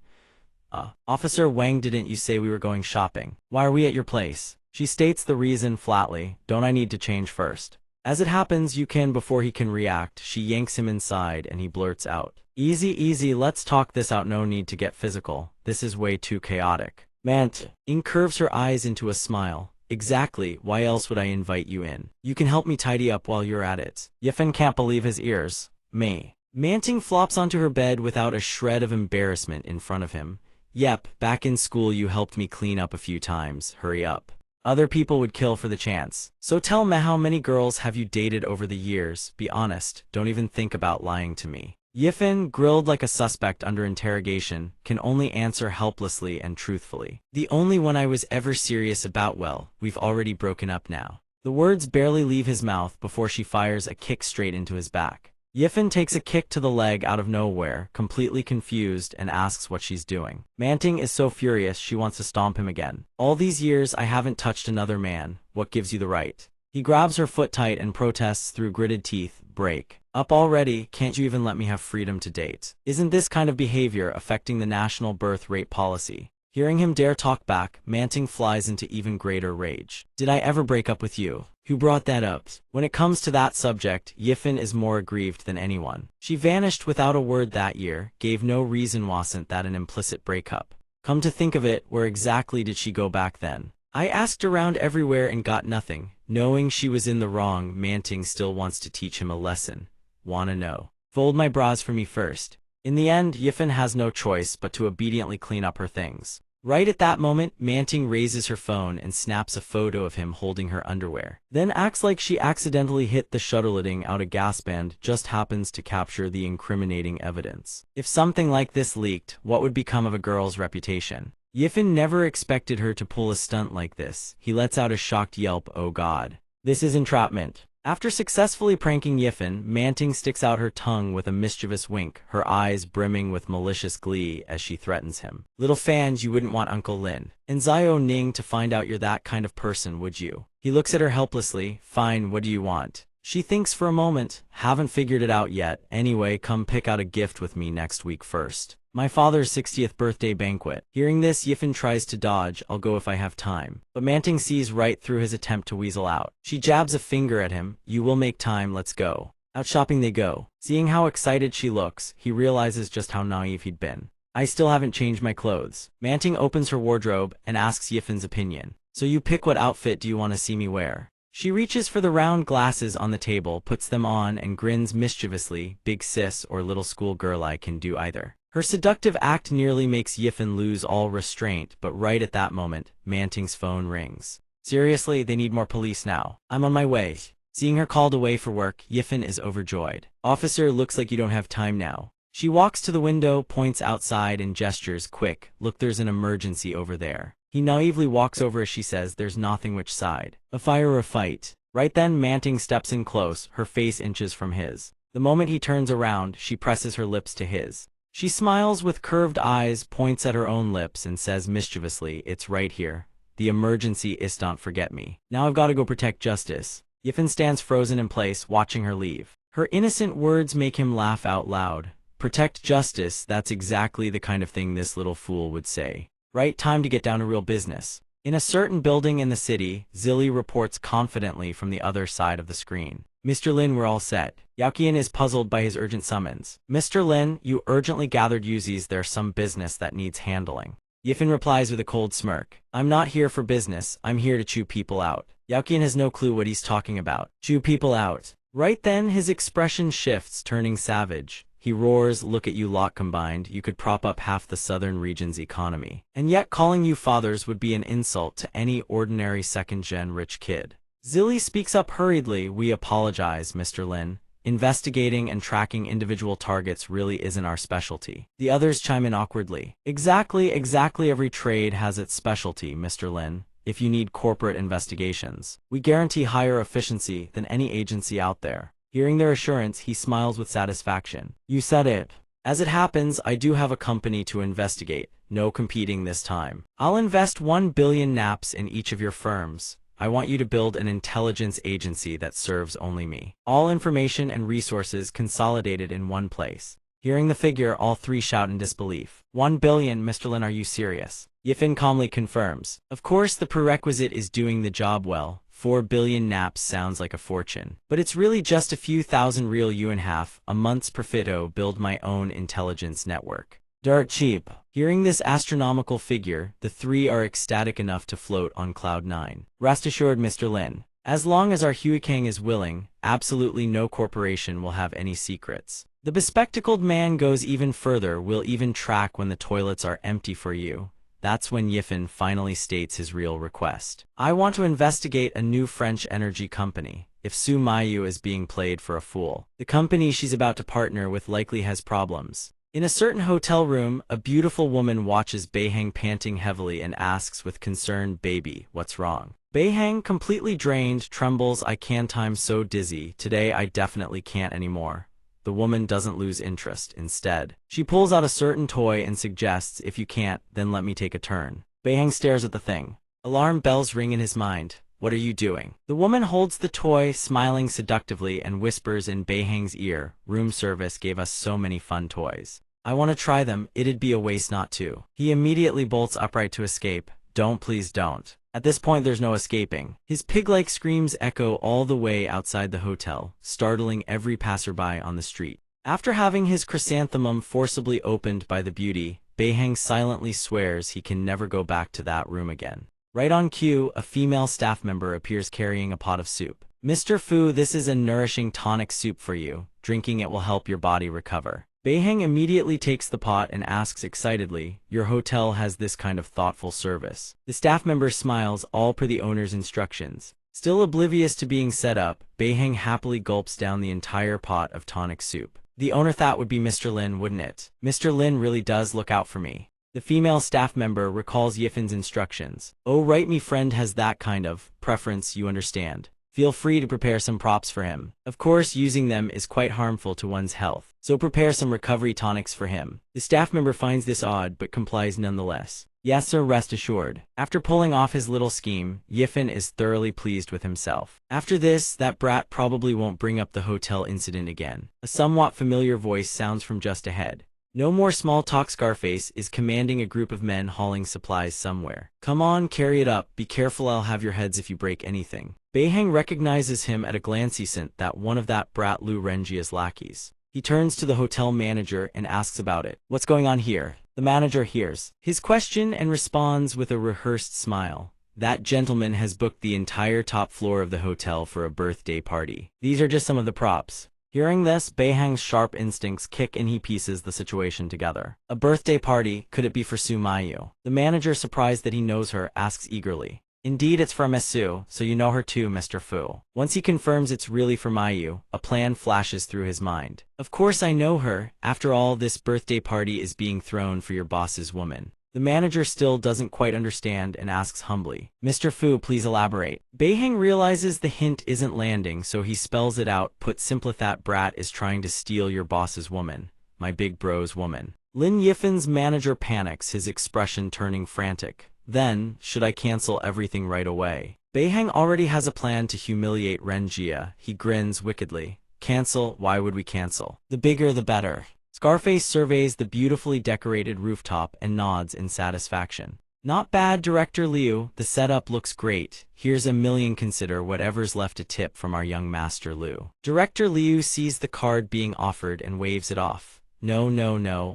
Officer Wang, didn't you say we were going shopping? Why are we at your place? She states the reason flatly. Don't I need to change first? As it happens, you can before he can react. She yanks him inside and he blurts out. Easy, let's talk this out, no need to get physical. This is way too chaotic. Manting curves her eyes into a smile. Exactly, why else would I invite you in? You can help me tidy up while you're at it. Yifen can't believe his ears. Manting flops onto her bed without a shred of embarrassment in front of him. Yep, back in school you helped me clean up a few times, hurry up. Other people would kill for the chance. So tell me, how many girls have you dated over the years? Be honest, don't even think about lying to me. Yifan, grilled like a suspect under interrogation, can only answer helplessly and truthfully. The only one I was ever serious about. Well, we've already broken up now. The words barely leave his mouth before she fires a kick straight into his back. Yifan takes a kick to the leg out of nowhere, completely confused, and asks what she's doing. Manting is so furious she wants to stomp him again. All these years I haven't touched another man. What gives you the right? He grabs her foot tight and protests through gritted teeth. Break up already, can't you even let me have freedom to date? Isn't this kind of behavior affecting the national birth rate policy? Hearing him dare talk back, Manting flies into even greater rage. Did I ever break up with you? Who brought that up? When it comes to that subject, Yifan is more aggrieved than anyone. She vanished without a word that year, gave no reason. Wasn't that an implicit breakup? Come to think of it, where exactly did she go back then? I asked around everywhere and got nothing. Knowing she was in the wrong, Manting still wants to teach him a lesson. Wanna know? Fold my bras for me first. In the end, Yifan has no choice but to obediently clean up her things. Right at that moment, Manting raises her phone and snaps a photo of him holding her underwear. Then acts like she accidentally hit the shutter, letting out a gasp, and just happens to capture the incriminating evidence. If something like this leaked, what would become of a girl's reputation? Yifan never expected her to pull a stunt like this. He lets out a shocked yelp. Oh god. This is entrapment. After successfully pranking Yifan, Manting sticks out her tongue with a mischievous wink, her eyes brimming with malicious glee as she threatens him. Little fans, you wouldn't want Uncle Lin and Zio Ning to find out you're that kind of person, would you? He looks at her helplessly. Fine, what do you want? She thinks for a moment. Haven't figured it out yet. Anyway, come pick out a gift with me next week first. My father's 60th birthday banquet. Hearing this, Yifan tries to dodge. I'll go if I have time. But Manting sees right through his attempt to weasel out. She jabs a finger at him. You will make time, let's go. Out shopping they go. Seeing how excited she looks, he realizes just how naive he'd been. I still haven't changed my clothes. Manting opens her wardrobe and asks Yifan's opinion. So you pick, what outfit do you want to see me wear? She reaches for the round glasses on the table, puts them on, and grins mischievously. Big sis or little schoolgirl, I can do either. Her seductive act nearly makes Yifan lose all restraint, but right at that moment, Manting's phone rings. Seriously, they need more police now. I'm on my way. Seeing her called away for work, Yifan is overjoyed. Officer, looks like you don't have time now. She walks to the window, points outside, and gestures. Quick, look, there's an emergency over there. He naively walks over as she says, there's nothing. Which side? A fire or a fight? Right then, Manting steps in close, her face inches from his. The moment he turns around, she presses her lips to his. She smiles with curved eyes, points at her own lips, and says mischievously, it's right here. The emergency is don't forget me. Now I've got to go protect Justice. Yifan stands frozen in place, watching her leave. Her innocent words make him laugh out loud. Protect Justice, that's exactly the kind of thing this little fool would say. Right, time to get down to real business. In a certain building in the city, Zilly reports confidently from the other side of the screen. Mr. Lin, we're all set. Yaoqian is puzzled by his urgent summons. Mr. Lin, you urgently gathered Uzis, there's some business that needs handling. Yifan replies with a cold smirk. I'm not here for business, I'm here to chew people out. Yaoqian has no clue what he's talking about. Chew people out. Right then, his expression shifts, turning savage. He roars, look at you lot combined, you could prop up half the southern region's economy. And yet calling you fathers would be an insult to any ordinary second-gen rich kid. Zilly speaks up hurriedly. We apologize, Mr. Lin. Investigating and tracking individual targets really isn't our specialty. The others chime in awkwardly. Exactly, every trade has its specialty, Mr. Lin. If you need corporate investigations, we guarantee higher efficiency than any agency out there. Hearing their assurance, he smiles with satisfaction. You said it. As it happens, I do have a company to investigate. No competing this time. I'll invest 1 billion naps in each of your firms. I want you to build an intelligence agency that serves only me. All information and resources consolidated in one place. Hearing the figure, all three shout in disbelief. 1 billion, Mr. Lin, are you serious? Yifan calmly confirms. Of course, the prerequisite is doing the job well. 4 billion naps sounds like a fortune. But it's really just a few thousand real yuan, half a month's profito. Build my own intelligence network. Dirt cheap. Hearing this astronomical figure, the three are ecstatic enough to float on cloud 9. Rest assured, Mr. Lin, as long as our Huikang is willing, absolutely no corporation will have any secrets. The bespectacled man goes even further, will even track when the toilets are empty for you. That's when Yifan finally states his real request. I want to investigate a new French energy company. If Su Mayu is being played for a fool, the company she's about to partner with likely has problems. In a certain hotel room, a beautiful woman watches Beihang panting heavily and asks with concern, "Baby, what's wrong?" Beihang, completely drained, trembles. "I can't, I'm so dizzy. Today I definitely can't anymore." The woman doesn't lose interest. Instead, she pulls out a certain toy and suggests, "If you can't, then let me take a turn." Beihang stares at the thing. Alarm bells ring in his mind. What are you doing? The woman holds the toy, smiling seductively, and whispers in Beihang's ear, "Room service gave us so many fun toys. I want to try them, it'd be a waste not to." He immediately bolts upright to escape. "Don't, please don't." At this point there's no escaping. His pig-like screams echo all the way outside the hotel, startling every passerby on the street. After having his chrysanthemum forcibly opened by the beauty, Beihang silently swears he can never go back to that room again. Right on cue, a female staff member appears carrying a pot of soup. "Mr. Fu, this is a nourishing tonic soup for you. Drinking it will help your body recover." Beihang immediately takes the pot and asks excitedly, "Your hotel has this kind of thoughtful service?" The staff member smiles, all per the owner's instructions. Still oblivious to being set up, Beihang happily gulps down the entire pot of tonic soup. The owner thought would be Mr. Lin, wouldn't it? Mr. Lin really does look out for me. The female staff member recalls Yifan's instructions. "Oh right, me friend has that kind of preference, you understand. Feel free to prepare some props for him. Of course, using them is quite harmful to one's health, so prepare some recovery tonics for him." The staff member finds this odd but complies nonetheless. "Yes sir, rest assured." After pulling off his little scheme, Yifan is thoroughly pleased with himself. After this, that brat probably won't bring up the hotel incident again. A somewhat familiar voice sounds from just ahead. No more small talk. Scarface is commanding a group of men hauling supplies somewhere. "Come on, carry it up. Be careful, I'll have your heads if you break anything." Beihang recognizes him at a glance. He sent that one of that brat Lu Renjia's lackeys. He turns to the hotel manager and asks about it. "What's going on here?" The manager hears his question and responds with a rehearsed smile. "That gentleman has booked the entire top floor of the hotel for a birthday party. These are just some of the props." Hearing this, Beihang's sharp instincts kick and he pieces the situation together. "A birthday party? Could it be for Su Mayu?" The manager, surprised that he knows her, asks eagerly. "Indeed, it's for Miss Su, so you know her too, Mr. Fu." Once he confirms it's really for Mayu, a plan flashes through his mind. "Of course I know her. After all, this birthday party is being thrown for your boss's woman." The manager still doesn't quite understand and asks humbly, "Mr. Fu, please elaborate." Beihang realizes the hint isn't landing, so he spells it out. "Put simply, that brat is trying to steal your boss's woman. My big bro's woman." Lin Yifan's manager panics, his expression turning frantic. "Then, should I cancel everything right away?" Beihang already has a plan to humiliate Renjia. He grins wickedly. "Cancel? Why would we cancel? The bigger the better." Scarface surveys the beautifully decorated rooftop and nods in satisfaction. "Not bad, Director Liu. The setup looks great. Here's a million. Consider whatever's left a tip from our young master Liu." Director Liu sees the card being offered and waves it off. No,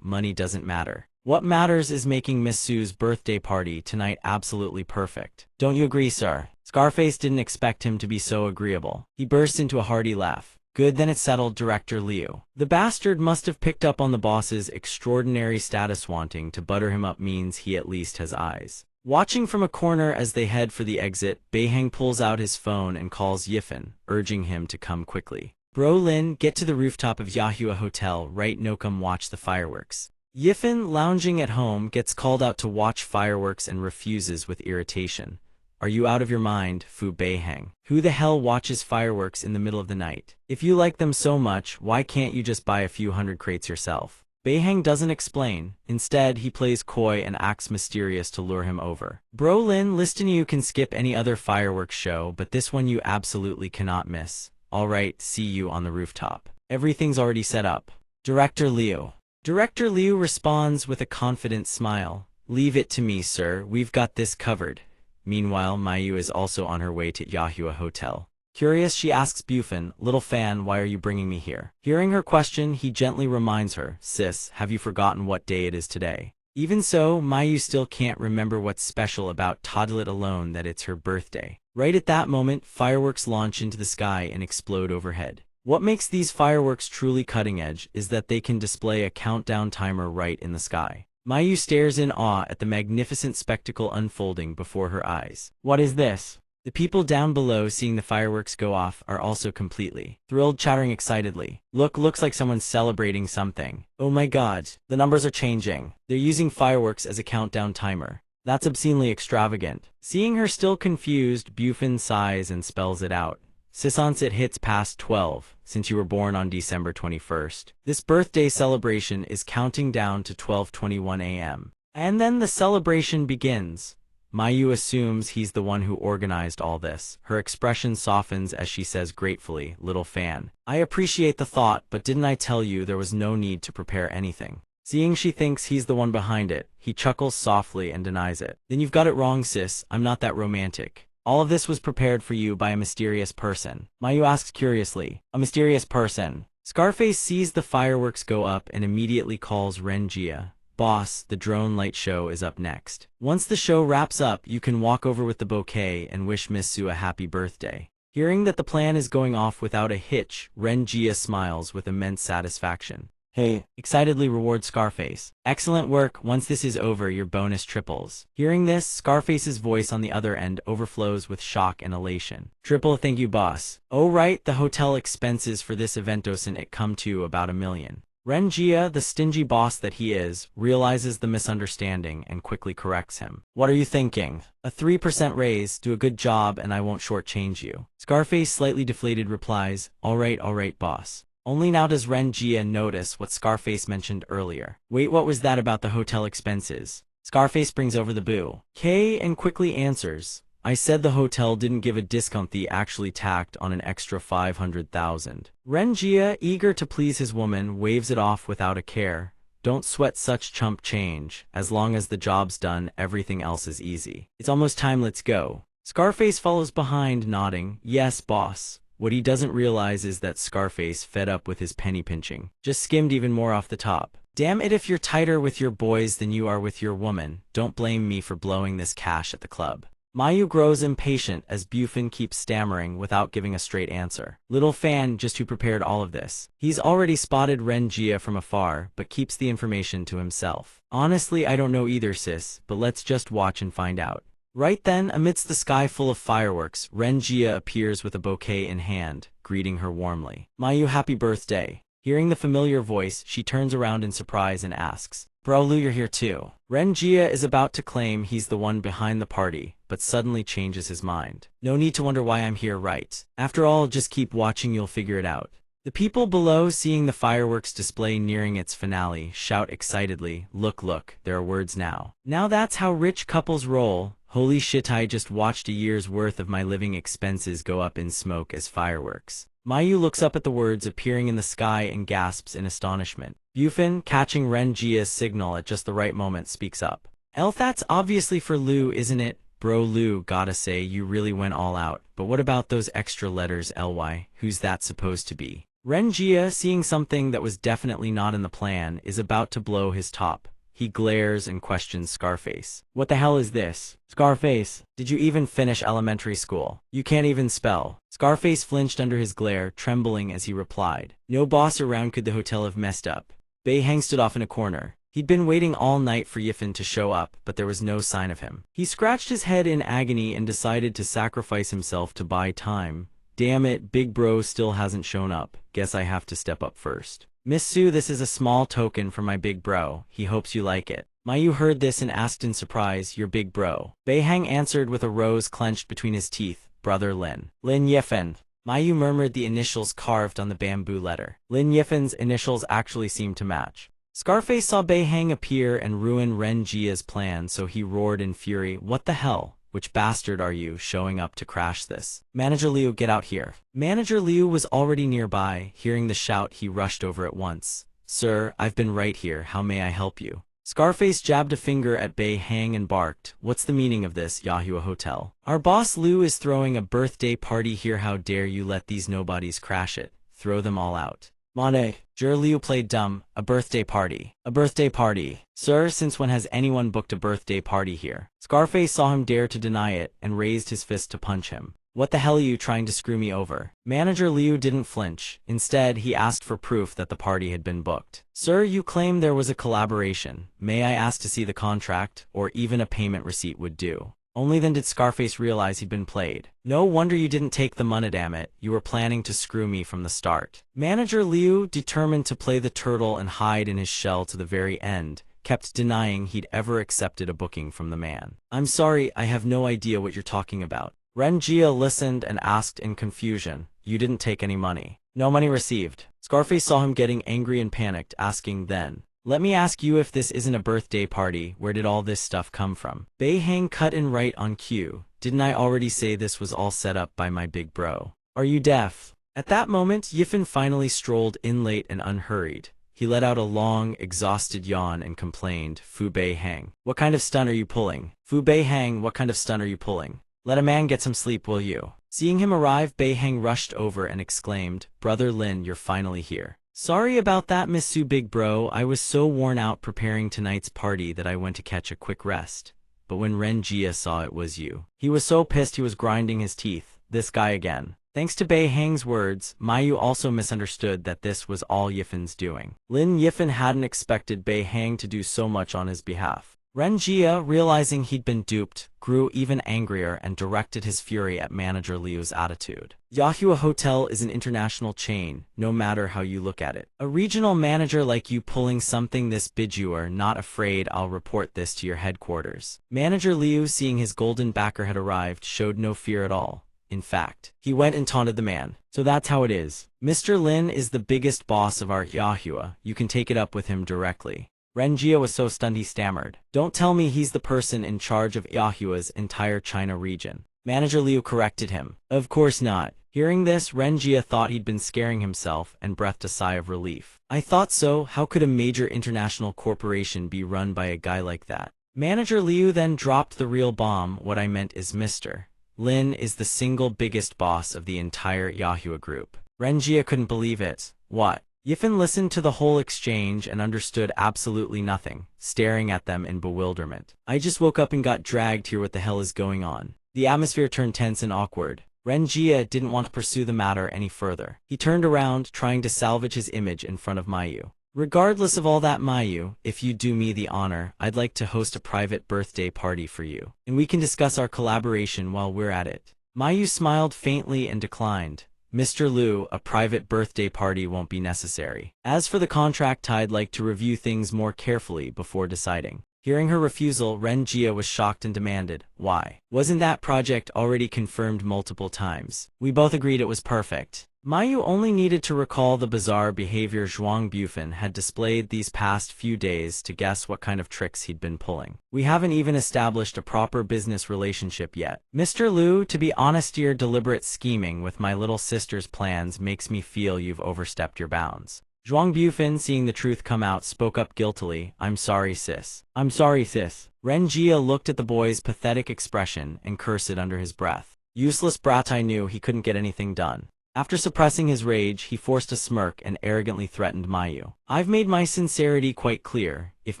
money doesn't matter. What matters is making Miss Su's birthday party tonight absolutely perfect. Don't you agree, sir?" Scarface didn't expect him to be so agreeable. He burst into a hearty laugh. "Good, then it's settled, Director Liu." The bastard must have picked up on the boss's extraordinary status. Wanting to butter him up means he at least has eyes. Watching from a corner as they head for the exit, Beihang pulls out his phone and calls Yifan, urging him to come quickly. "Bro Lin, get to the rooftop of Yahua Hotel right now, come watch the fireworks." Yifan, lounging at home, gets called out to watch fireworks and refuses with irritation. "Are you out of your mind, Fu Beihang? Who the hell watches fireworks in the middle of the night? If you like them so much, why can't you just buy a few hundred crates yourself?" Beihang doesn't explain. Instead, he plays coy and acts mysterious to lure him over. "Bro Lin, listen, you can skip any other fireworks show, but this one you absolutely cannot miss. Alright, see you on the rooftop. Everything's already set up. Director Liu." Director Liu responds with a confident smile. "Leave it to me, sir. We've got this covered." Meanwhile, Mayu is also on her way to Yahua Hotel. Curious, she asks Bufan, "Little fan, why are you bringing me here?" Hearing her question, he gently reminds her, "Sis, have you forgotten what day it is today?" Even so, Mayu still can't remember what's special about Toddlet alone that it's her birthday. Right at that moment, fireworks launch into the sky and explode overhead. What makes these fireworks truly cutting edge is that they can display a countdown timer right in the sky. Mayu stares in awe at the magnificent spectacle unfolding before her eyes. What is this? The people down below seeing the fireworks go off are also completely thrilled, chattering excitedly. Looks like someone's celebrating something. Oh my god, the numbers are changing. They're using fireworks as a countdown timer. That's obscenely extravagant. Seeing her still confused, Bufin sighs and spells it out. Since it hits past 12, since you were born on December 21st. This birthday celebration is counting down to 12:21 a.m. And then the celebration begins. Mayu assumes he's the one who organized all this. Her expression softens as she says gratefully, "Little fan. I appreciate the thought, but didn't I tell you there was no need to prepare anything?" Seeing she thinks he's the one behind it, he chuckles softly and denies it. "Then you've got it wrong, sis. I'm not that romantic. All of this was prepared for you by a mysterious person." Mayu asks curiously, "A mysterious person?" Scarface sees the fireworks go up and immediately calls Renjia. "Boss, the drone light show is up next. Once the show wraps up, you can walk over with the bouquet and wish Miss Su a happy birthday." Hearing that the plan is going off without a hitch, Renjia smiles with immense satisfaction. "Hey," excitedly rewards Scarface. "Excellent work. Once this is over, your bonus triples." Hearing this, Scarface's voice on the other end overflows with shock and elation. "Triple thank you, boss. Oh right, the hotel expenses for this event doesn't it come to about $1 million. Renjia, the stingy boss that he is, realizes the misunderstanding and quickly corrects him. "What are you thinking? A 3% raise, do a good job and I won't shortchange you." Scarface, slightly deflated, replies, all right, boss." Only now does Renjia notice what Scarface mentioned earlier. "Wait, what was that about the hotel expenses?" Scarface brings over the bouquet and quickly answers, "I said the hotel didn't give a discount, they actually tacked on an extra 500,000. Renjia, eager to please his woman, waves it off without a care. "Don't sweat such chump change. As long as the job's done, everything else is easy. It's almost time, let's go." Scarface follows behind, nodding, "Yes, boss." What he doesn't realize is that Scarface, fed up with his penny pinching, just skimmed even more off the top. "Damn it, if you're tighter with your boys than you are with your woman, don't blame me for blowing this cash at the club." Mayu grows impatient as Bufin keeps stammering without giving a straight answer. Little fan, just who prepared all of this. He's already spotted Renjia from afar, but keeps the information to himself. "Honestly, I don't know either, sis, but let's just watch and find out." Right then, amidst the sky full of fireworks, Renjia appears with a bouquet in hand, greeting her warmly. "Mayu, happy birthday." Hearing the familiar voice, she turns around in surprise and asks, "Bro, Lu, you're here too." Renjia is about to claim he's the one behind the party, but suddenly changes his mind. "No need to wonder why I'm here, right? After all, just keep watching, you'll figure it out." The people below, seeing the fireworks display nearing its finale, shout excitedly, Look, there are words now. Now that's how rich couples roll. Holy shit, I just watched a year's worth of my living expenses go up in smoke as fireworks." Mayu looks up at the words appearing in the sky and gasps in astonishment. Bufin, catching Renjia's signal at just the right moment, speaks up. That's obviously for Lu, isn't it? Bro, Lu, gotta say, you really went all out. But what about those extra letters, ly? Who's that supposed to be?" Renjia, seeing something that was definitely not in the plan, is about to blow his top. He glares and questions Scarface. "What the hell is this? Scarface, did you even finish elementary school? You can't even spell." Scarface flinched under his glare, trembling as he replied, "No boss around, could the hotel have messed up?" Beihang stood off in a corner. He'd been waiting all night for Yifan to show up, but there was no sign of him. He scratched his head in agony and decided to sacrifice himself to buy time. "Damn it, big bro still hasn't shown up. Guess I have to step up first. Miss Su, this is a small token from my big bro. He hopes you like it." Mayu heard this and asked in surprise, "Your big bro?" Beihang answered with a rose clenched between his teeth, "Brother Lin." "Lin Yifan." Mayu murmured the initials carved on the bamboo letter. Lin Yifan's initials actually seemed to match. Scarface saw Beihang appear and ruin Renjia's plan, so he roared in fury, "What the hell? Which bastard are you, showing up to crash this? Manager Liu, get out here." Manager Liu was already nearby. Hearing the shout, he rushed over at once. "Sir, I've been right here. How may I help you?" Scarface jabbed a finger at Beihang and barked, "What's the meaning of this, Yahua Hotel? Our boss Liu is throwing a birthday party here. How dare you let these nobodies crash it? Throw them all out." "Mane." Jur Liu played dumb. "A birthday party. A birthday party. Sir, since when has anyone booked a birthday party here?" Scarface saw him dare to deny it and raised his fist to punch him. What the hell are you trying to screw me over? Manager Liu didn't flinch. Instead, he asked for proof that the party had been booked. Sir, you claim there was a collaboration. May I ask to see the contract, or even a payment receipt would do. Only then did Scarface realize he'd been played. No wonder you didn't take the money, damn it. You were planning to screw me from the start. Manager Liu, determined to play the turtle and hide in his shell to the very end, kept denying he'd ever accepted a booking from the man. I'm sorry, I have no idea what you're talking about. Ren Jia listened and asked in confusion, you didn't take any money. No money received. Scarface saw him getting angry and panicked, asking then, let me ask you, if this isn't a birthday party, where did all this stuff come from? Bei Hang cut in right on cue. Didn't I already say this was all set up by my big bro? Are you deaf? At that moment, Yifen finally strolled in late and unhurried. He let out a long, exhausted yawn and complained, Fu Bei Hang, what kind of stunt are you pulling? Fu Bei Hang, what kind of stunt are you pulling? Let a man get some sleep, will you? Seeing him arrive, Bei Hang rushed over and exclaimed, Brother Lin, you're finally here. Sorry about that, Miss Su Big Bro. I was so worn out preparing tonight's party that I went to catch a quick rest. But when Ren Jia saw it was you, he was so pissed he was grinding his teeth. This guy again. Thanks to Bei Hang's words, Mayu also misunderstood that this was all Yifen's doing. Lin Yifen hadn't expected Bei Hang to do so much on his behalf. Ren Jia, realizing he'd been duped, grew even angrier and directed his fury at Manager Liu's attitude. Yahua Hotel is an international chain, no matter how you look at it. A regional manager like you pulling something this big, you are not afraid I'll report this to your headquarters. Manager Liu, seeing his golden backer had arrived, showed no fear at all. In fact, he went and taunted the man. So that's how it is. Mr. Lin is the biggest boss of our Yahua. You can take it up with him directly. Ren Jia was so stunned he stammered. Don't tell me he's the person in charge of Yahua's entire China region. Manager Liu corrected him. Of course not. Hearing this, Ren Jia thought he'd been scaring himself and breathed a sigh of relief. I thought so. How could a major international corporation be run by a guy like that? Manager Liu then dropped the real bomb. What I meant is Mr. Lin is the single biggest boss of the entire Yahua group. Ren Jia couldn't believe it. What? Yifen listened to the whole exchange and understood absolutely nothing, staring at them in bewilderment. I just woke up and got dragged here. What the hell is going on? The atmosphere turned tense and awkward. Ren Jia didn't want to pursue the matter any further. He turned around, trying to salvage his image in front of Mayu. Regardless of all that, Mayu, if you do me the honor, I'd like to host a private birthday party for you, and we can discuss our collaboration while we're at it. Mayu smiled faintly and declined. Mr. Liu, a private birthday party won't be necessary. As for the contract, I'd like to review things more carefully before deciding. Hearing her refusal, Ren Jia was shocked and demanded, why? Wasn't that project already confirmed multiple times? We both agreed it was perfect. Mayu only needed to recall the bizarre behavior Zhuang Bufan had displayed these past few days to guess what kind of tricks he'd been pulling. We haven't even established a proper business relationship yet. Mr. Liu, to be honest, your deliberate scheming with my little sister's plans makes me feel you've overstepped your bounds. Zhuang Bufan, seeing the truth come out, spoke up guiltily, I'm sorry, sis. I'm sorry, sis. Ren Jia looked at the boy's pathetic expression and cursed it under his breath. Useless brat, I knew he couldn't get anything done. After suppressing his rage, he forced a smirk and arrogantly threatened Mayu. I've made my sincerity quite clear. If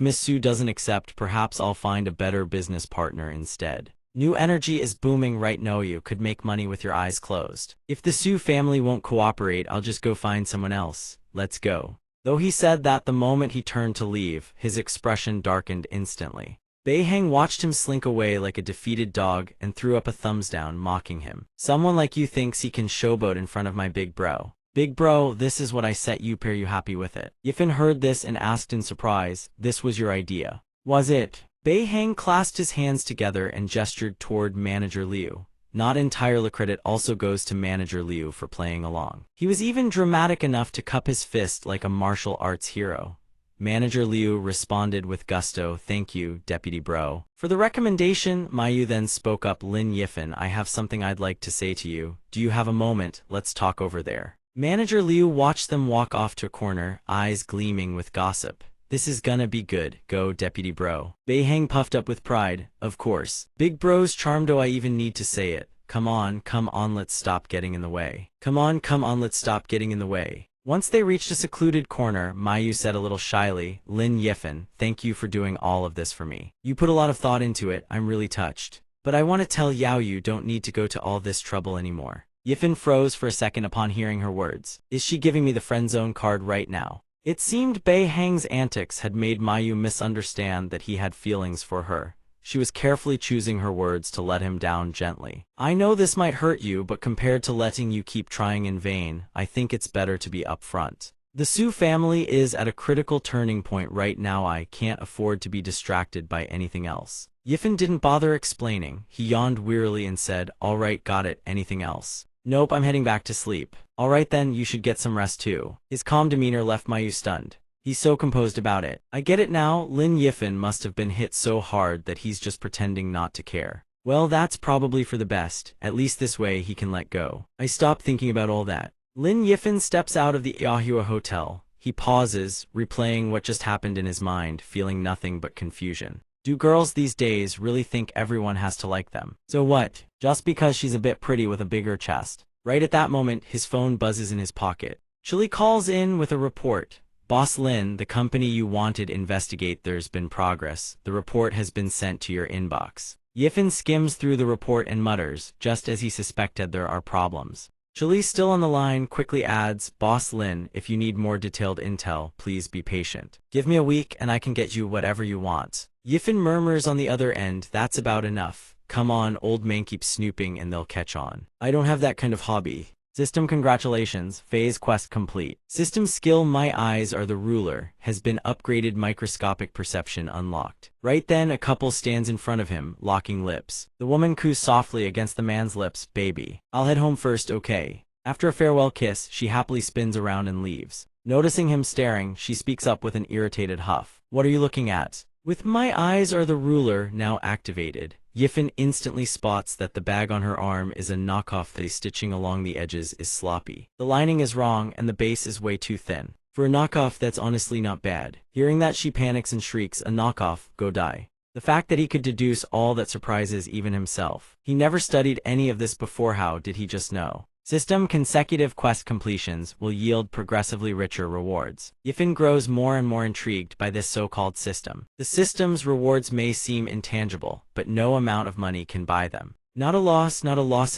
Miss Su doesn't accept, perhaps I'll find a better business partner instead. New energy is booming right now. You could make money with your eyes closed. If the Su family won't cooperate, I'll just go find someone else. Let's go. Though he said that the moment he turned to leave, his expression darkened instantly. Bei Hang watched him slink away like a defeated dog and threw up a thumbs down, mocking him. Someone like you thinks he can showboat in front of my big bro. Big bro, this is what I set you. Are you happy with it? Yifen heard this and asked in surprise, this was your idea? Was it? Bei Hang clasped his hands together and gestured toward Manager Liu. Not entirely credit also goes to Manager Liu for playing along. He was even dramatic enough to cup his fist like a martial arts hero. Manager Liu responded with gusto, thank you, Deputy Bro. For the recommendation, Mayu then spoke up, Lin Yifen, I have something I'd like to say to you. Do you have a moment? Let's talk over there. Manager Liu watched them walk off to a corner, eyes gleaming with gossip. This is gonna be good, go Deputy Bro. Bei Hang puffed up with pride, of course. Big Bro's charm, do I even need to say it? Come on, let's stop getting in the way. Come on, let's stop getting in the way. Once they reached a secluded corner, Mayu said a little shyly, Lin Yifen, thank you for doing all of this for me. You put a lot of thought into it, I'm really touched. but I want to tell Yao you don't need to go to all this trouble anymore. Yifan froze for a second upon hearing her words. Is she giving me the friend zone card right now? It seemed Bei Hang's antics had made Mayu misunderstand that he had feelings for her. She was carefully choosing her words to let him down gently. I know this might hurt you, but compared to letting you keep trying in vain, I think it's better to be upfront. The Su family is at a critical turning point right now. I can't afford to be distracted by anything else. Yifan didn't bother explaining. He yawned wearily and said, all right, got it. Anything else? Nope, I'm heading back to sleep. All right then, you should get some rest too. His calm demeanor left Mayu stunned. He's so composed about it. I get it now. Lin Yifan must have been hit so hard that he's just pretending not to care. Well, that's probably for the best. At least this way he can let go. I stopped thinking about all that. Lin Yifan steps out of the Yahua hotel. He pauses, replaying what just happened in his mind, feeling nothing but confusion. Do girls these days really think everyone has to like them? So what? Just because she's a bit pretty with a bigger chest. Right at that moment, his phone buzzes in his pocket. Chili calls in with a report. Boss Lin, the company you wanted investigate, there's been progress. The report has been sent to your inbox. Yifan skims through the report and mutters, just as he suspected there are problems. Chili, still on the line, quickly adds, Boss Lin, if you need more detailed intel, please be patient. Give me a week and I can get you whatever you want. Yifan murmurs on the other end, that's about enough. Come on, old man, keep snooping and they'll catch on. I don't have that kind of hobby. System, congratulations, phase quest complete. System skill, my eyes are the ruler, has been upgraded, microscopic perception unlocked. Right then, a couple stands in front of him, locking lips. The woman coos softly against the man's lips, baby. I'll head home first, okay? After a farewell kiss, she happily spins around and leaves. Noticing him staring, she speaks up with an irritated huff. What are you looking at? With my eyes are the ruler now activated, Yifan instantly spots that the bag on her arm is a knockoff. The stitching along the edges is sloppy. The lining is wrong and the base is way too thin. For a knockoff, that's honestly not bad. Hearing that, she panics and shrieks, a knockoff, go die. The fact that he could deduce all that surprises even himself. He never studied any of this before. How did he just know? System, consecutive quest completions will yield progressively richer rewards. Yifan grows more and more intrigued by this so-called system. The system's rewards may seem intangible, but no amount of money can buy them. Not a loss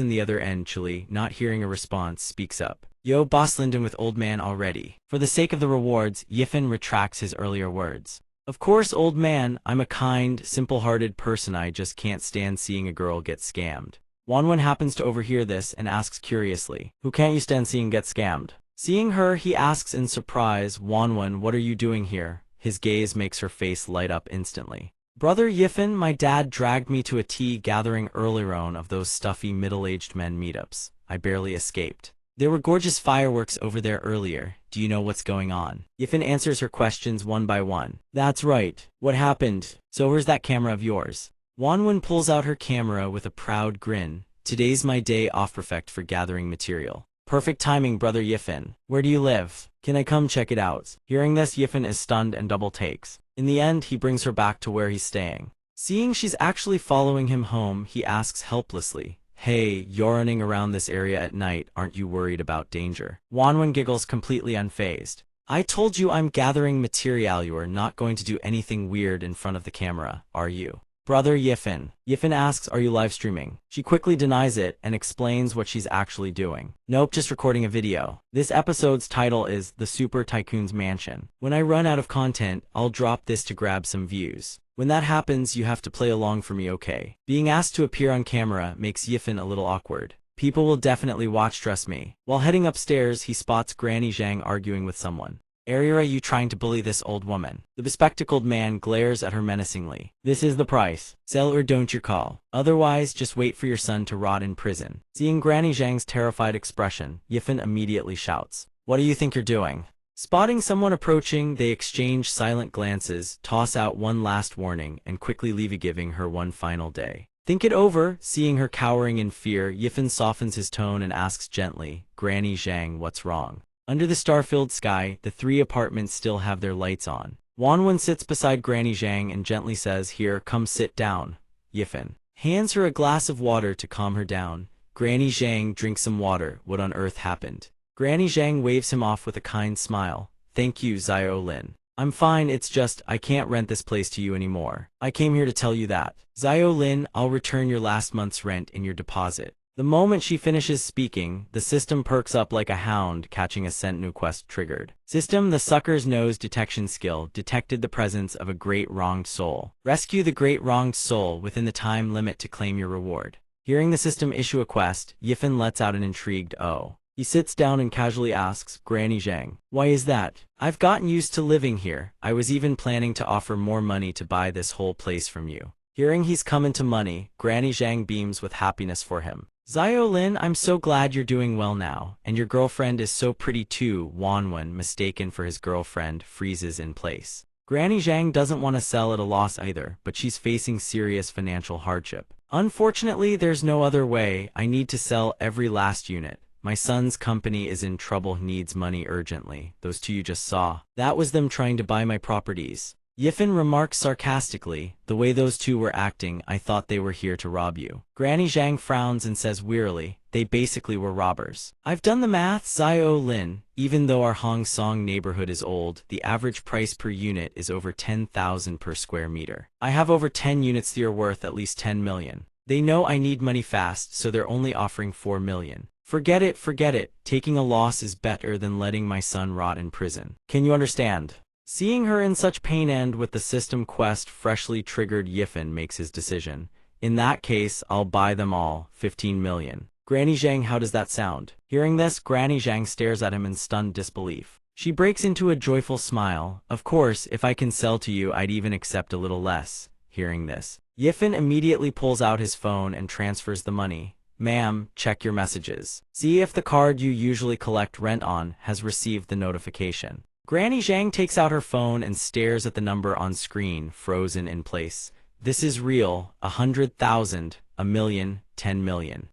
in the other end. Chili, not hearing a response, speaks up. Yo, Boss Linden with old man already. For the sake of the rewards, Yifan retracts his earlier words. Of course, old man, I'm a kind, simple-hearted person. I just can't stand seeing a girl get scammed. Wanwan happens to overhear this and asks curiously, who can't you stand seeing get scammed? Seeing her, he asks in surprise, Wanwan, what are you doing here? His gaze makes her face light up instantly. Brother Yifan, my dad dragged me to a tea gathering earlier on of those stuffy middle-aged men meetups. I barely escaped. There were gorgeous fireworks over there earlier. Do you know what's going on? Yifan answers her questions one by one. That's right. What happened? So where's that camera of yours? Wanwan pulls out her camera with a proud grin. Today's my day off, perfect for gathering material. Perfect timing, brother Yifan. Where do you live? Can I come check it out? Hearing this, Yifan is stunned and double takes. In the end, he brings her back to where he's staying. Seeing she's actually following him home, he asks helplessly, hey, you're running around this area at night, aren't you worried about danger? Wanwan giggles, completely unfazed. I told you I'm gathering material. You're not going to do anything weird in front of the camera, are you? Brother Yifan. Yifan asks, are you live streaming? She quickly denies it and explains what she's actually doing. Nope, just recording a video. This episode's title is The Super Tycoon's Mansion. When I run out of content, I'll drop this to grab some views. When that happens, you have to play along for me, okay? Being asked to appear on camera makes Yifan a little awkward. People will definitely watch, trust me. While heading upstairs, he spots Granny Zhang arguing with someone. Are you trying to bully this old woman? The bespectacled man glares at her menacingly. This is the price. Sell or don't you call. Otherwise, just wait for your son to rot in prison. Seeing Granny Zhang's terrified expression, Yifan immediately shouts, what do you think you're doing? Spotting someone approaching, they exchange silent glances, toss out one last warning, and quickly leave, giving her one final day. Think it over. Seeing her cowering in fear, Yifan softens his tone and asks gently, Granny Zhang, what's wrong? Under the star-filled sky, the three apartments still have their lights on. Wanwan sits beside Granny Zhang and gently says, here, come sit down. Yifan hands her a glass of water to calm her down. Granny Zhang drinks some water. What on earth happened? Granny Zhang waves him off with a kind smile. Thank you, Zio Lin. I'm fine, it's just, I can't rent this place to you anymore. I came here to tell you that. Zio Lin, I'll return your last month's rent and your deposit. The moment she finishes speaking, the system perks up like a hound catching a Sentinel quest triggered. System, the sucker's nose detection skill detected the presence of a great wronged soul. Rescue the great wronged soul within the time limit to claim your reward. Hearing the system issue a quest, Yifan lets out an intrigued "oh." He sits down and casually asks, Granny Zhang, why is that? I've gotten used to living here. I was even planning to offer more money to buy this whole place from you. Hearing he's come into money, Granny Zhang beams with happiness for him. Zio Lin, I'm so glad you're doing well now, and your girlfriend is so pretty too. Wanwen, mistaken for his girlfriend, freezes in place. Granny Zhang doesn't want to sell at a loss either, but she's facing serious financial hardship. Unfortunately, there's no other way. I need to sell every last unit. My son's company is in trouble, needs money urgently. Those two you just saw, that was them trying to buy my properties. Yifan remarks sarcastically, the way those two were acting, I thought they were here to rob you. Granny Zhang frowns and says wearily, they basically were robbers. I've done the math, Zio Lin. Even though our Hong Song neighborhood is old, the average price per unit is over 10,000 per square meter. I have over 10 units that are worth at least 10 million. They know I need money fast, so they're only offering 4 million. Forget it. Taking a loss is better than letting my son rot in prison. Can you understand? Seeing her in such pain and with the system quest freshly triggered, Yifan makes his decision. In that case, I'll buy them all, 15 million. Granny Zhang, how does that sound? Hearing this, Granny Zhang stares at him in stunned disbelief. She breaks into a joyful smile. Of course, if I can sell to you, I'd even accept a little less. Hearing this, Yifan immediately pulls out his phone and transfers the money. Ma'am, check your messages. See if the card you usually collect rent on has received the notification. Granny Zhang takes out her phone and stares at the number on screen, frozen in place. This is real. 100,000, a million, 10 million.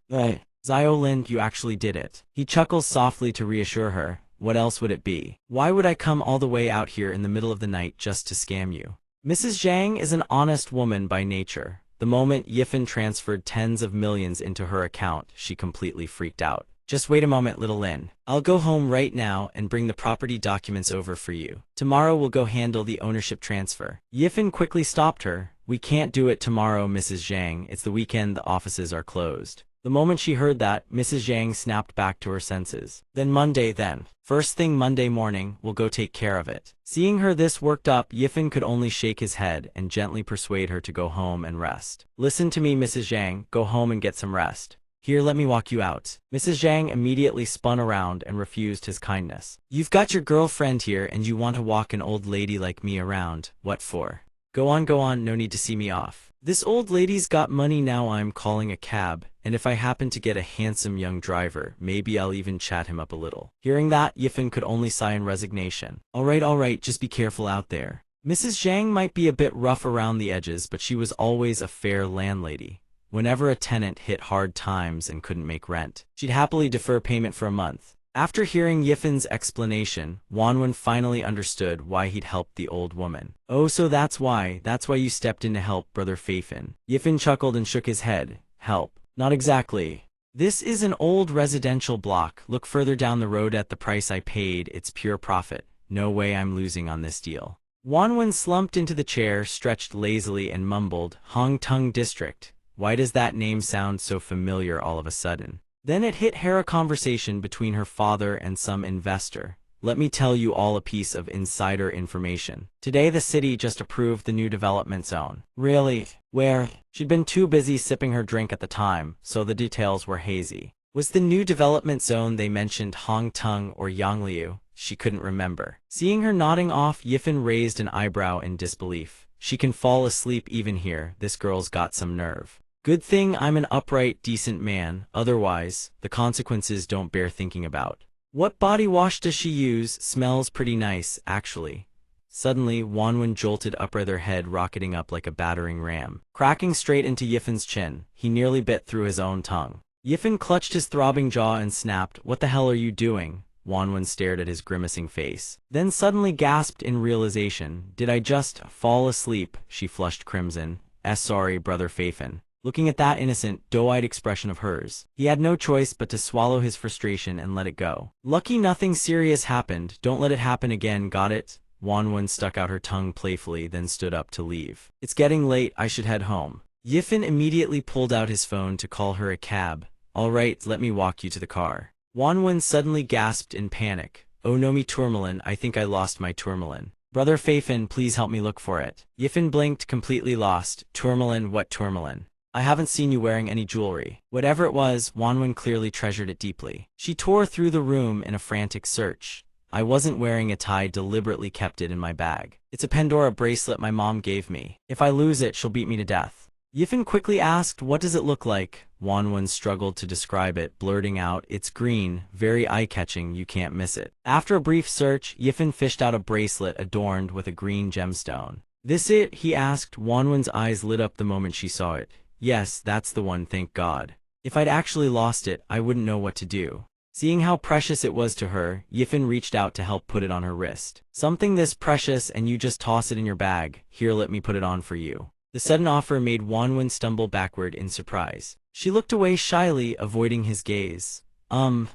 Zio Lin, you actually did it. He chuckles softly to reassure her. What else would it be? Why would I come all the way out here in the middle of the night just to scam you? Mrs. Zhang is an honest woman by nature. The moment Yifan transferred tens of millions into her account, she completely freaked out. Just wait a moment, little Lin. I'll go home right now and bring the property documents over for you. Tomorrow we'll go handle the ownership transfer. Yifan quickly stopped her. We can't do it tomorrow, Mrs. Zhang. It's the weekend, the offices are closed. The moment she heard that, Mrs. Zhang snapped back to her senses. Then Monday then. First thing Monday morning, we'll go take care of it. Seeing her this worked up, Yifan could only shake his head and gently persuade her to go home and rest. Listen to me, Mrs. Zhang, go home and get some rest. Here, let me walk you out. Mrs. Zhang immediately spun around and refused his kindness. You've got your girlfriend here and you want to walk an old lady like me around. What for? Go on, no need to see me off. This old lady's got money now, I'm calling a cab, and if I happen to get a handsome young driver, maybe I'll even chat him up a little. Hearing that, Yifan could only sigh in resignation. Alright, just be careful out there. Mrs. Zhang might be a bit rough around the edges, but she was always a fair landlady. Whenever a tenant hit hard times and couldn't make rent, she'd happily defer payment for a month. After hearing Yifan's explanation, Wanwen finally understood why he'd helped the old woman. Oh, so that's why you stepped in to help, Brother Feifan. Yifan chuckled and shook his head. Help? Not exactly. This is an old residential block. Look further down the road at the price I paid. It's pure profit. No way I'm losing on this deal. Wanwen slumped into the chair, stretched lazily, and mumbled, Hong Tung District. Why does that name sound so familiar all of a sudden? Then it hit her, a conversation between her father and some investor. Let me tell you all a piece of insider information. Today the city just approved the new development zone. Really? Where? She'd been too busy sipping her drink at the time, so the details were hazy. Was the new development zone they mentioned Hong Tung or Yongliu? She couldn't remember. Seeing her nodding off, Yifan raised an eyebrow in disbelief. She can fall asleep even here. This girl's got some nerve. Good thing I'm an upright, decent man, otherwise, the consequences don't bear thinking about. What body wash does she use? Smells pretty nice, actually. Suddenly, Wanwen jolted upright, their head rocketing up like a battering ram. Cracking straight into Yifan's chin, he nearly bit through his own tongue. Yifan clutched his throbbing jaw and snapped, What the hell are you doing? Wanwen stared at his grimacing face, then suddenly gasped in realization. Did I just fall asleep? She flushed crimson. Sorry, Brother Feifan. Looking at that innocent, doe-eyed expression of hers, he had no choice but to swallow his frustration and let it go. Lucky nothing serious happened. Don't let it happen again, got it? Wanwen stuck out her tongue playfully, then stood up to leave. It's getting late, I should head home. Yifan immediately pulled out his phone to call her a cab. All right, let me walk you to the car. Wanwen suddenly gasped in panic. Oh no, me tourmaline, I think I lost my tourmaline. Brother Feifan, please help me look for it. Yifan blinked, completely lost. Tourmaline, what tourmaline? I haven't seen you wearing any jewelry. Whatever it was, Wanwen clearly treasured it deeply. She tore through the room in a frantic search. I wasn't wearing a tie, deliberately kept it in my bag. It's a Pandora bracelet my mom gave me. If I lose it, she'll beat me to death. Yifan quickly asked, what does it look like? Wanwen struggled to describe it, blurting out, it's green, very eye-catching, you can't miss it. After a brief search, Yifan fished out a bracelet adorned with a green gemstone. This it? He asked. Wanwen's eyes lit up the moment she saw it. Yes, that's the one, thank God. If I'd actually lost it, I wouldn't know what to do. Seeing how precious it was to her, Yifan reached out to help put it on her wrist. Something this precious and you just toss it in your bag. Here, let me put it on for you. The sudden offer made Wanwen stumble backward in surprise. She looked away shyly, avoiding his gaze.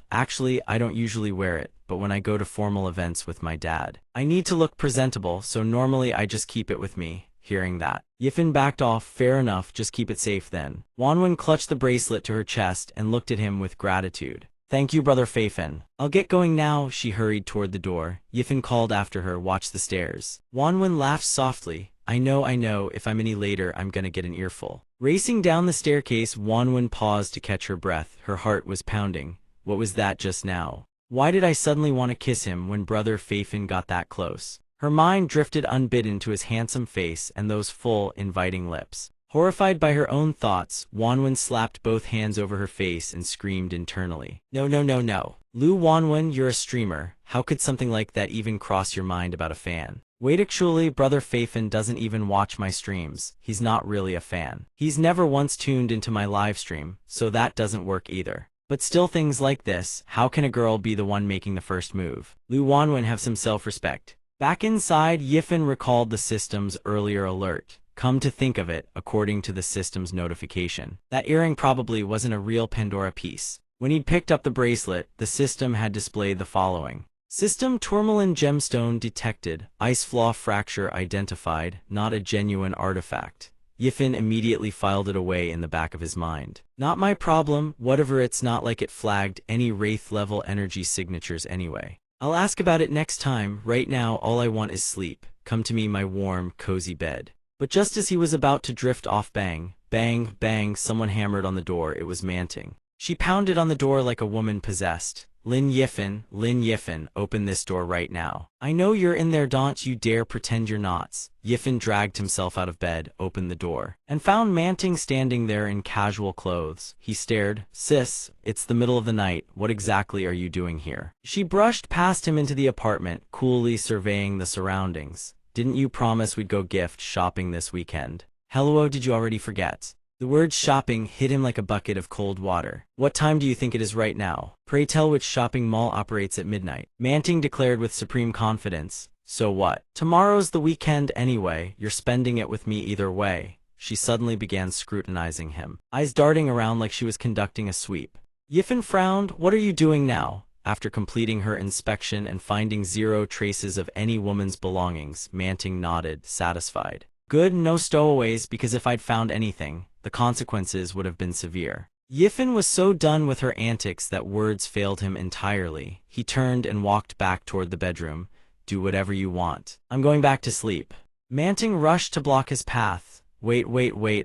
Actually, I don't usually wear it, but when I go to formal events with my dad, I need to look presentable, so normally I just keep it with me. Hearing that, Yifan backed off. Fair enough, just keep it safe then. Wanwen clutched the bracelet to her chest and looked at him with gratitude. Thank you, Brother Feifan. I'll get going now. She hurried toward the door. Yifan called after her, watch the stairs. Wanwen laughed softly. I know, if I'm any later, I'm gonna get an earful. Racing down the staircase, Wanwen paused to catch her breath. Her heart was pounding. What was that just now? Why did I suddenly want to kiss him when Brother Feifan got that close? Her mind drifted unbidden to his handsome face and those full, inviting lips. Horrified by her own thoughts, Wanwen slapped both hands over her face and screamed internally. No. Lu Wanwen, you're a streamer. How could something like that even cross your mind about a fan? Wait, actually, Brother Feifan doesn't even watch my streams. He's not really a fan. He's never once tuned into my live stream, so that doesn't work either. But still, things like this, how can a girl be the one making the first move? Lu Wanwen, have some self-respect. Back inside, Yifan recalled the system's earlier alert. Come to think of it, according to the system's notification, that earring probably wasn't a real Pandora piece. When he'd picked up the bracelet, the system had displayed the following. System tourmaline gemstone detected, ice flaw fracture identified, not a genuine artifact. Yifan immediately filed it away in the back of his mind. Not my problem, whatever, it's not like it flagged any Wraith-level energy signatures anyway. I'll ask about it next time. Right now, all I want is sleep. Come to me, my warm, cozy bed. But just as he was about to drift off, bang, bang, bang, someone hammered on the door. It was Manting. She pounded on the door like a woman possessed. Lin Yifan, open this door right now. I know you're in there, don't you dare pretend you're not. Yifan dragged himself out of bed, opened the door, and found Manting standing there in casual clothes. He stared. Sis, it's the middle of the night. What exactly are you doing here? She brushed past him into the apartment, coolly surveying the surroundings. Didn't you promise we'd go gift shopping this weekend? Hello, did you already forget? The word shopping hit him like a bucket of cold water. What time do you think it is right now? Pray tell, which shopping mall operates at midnight? Manting declared with supreme confidence. So what? Tomorrow's the weekend anyway. You're spending it with me either way. She suddenly began scrutinizing him, eyes darting around like she was conducting a sweep. Yifan frowned. What are you doing now? After completing her inspection and finding zero traces of any woman's belongings, Manting nodded, satisfied. Good, no stowaways, because if I'd found anything, the consequences would have been severe. Yifan was so done with her antics that words failed him entirely. He turned and walked back toward the bedroom. Do whatever you want. I'm going back to sleep. Manting rushed to block his path. Wait,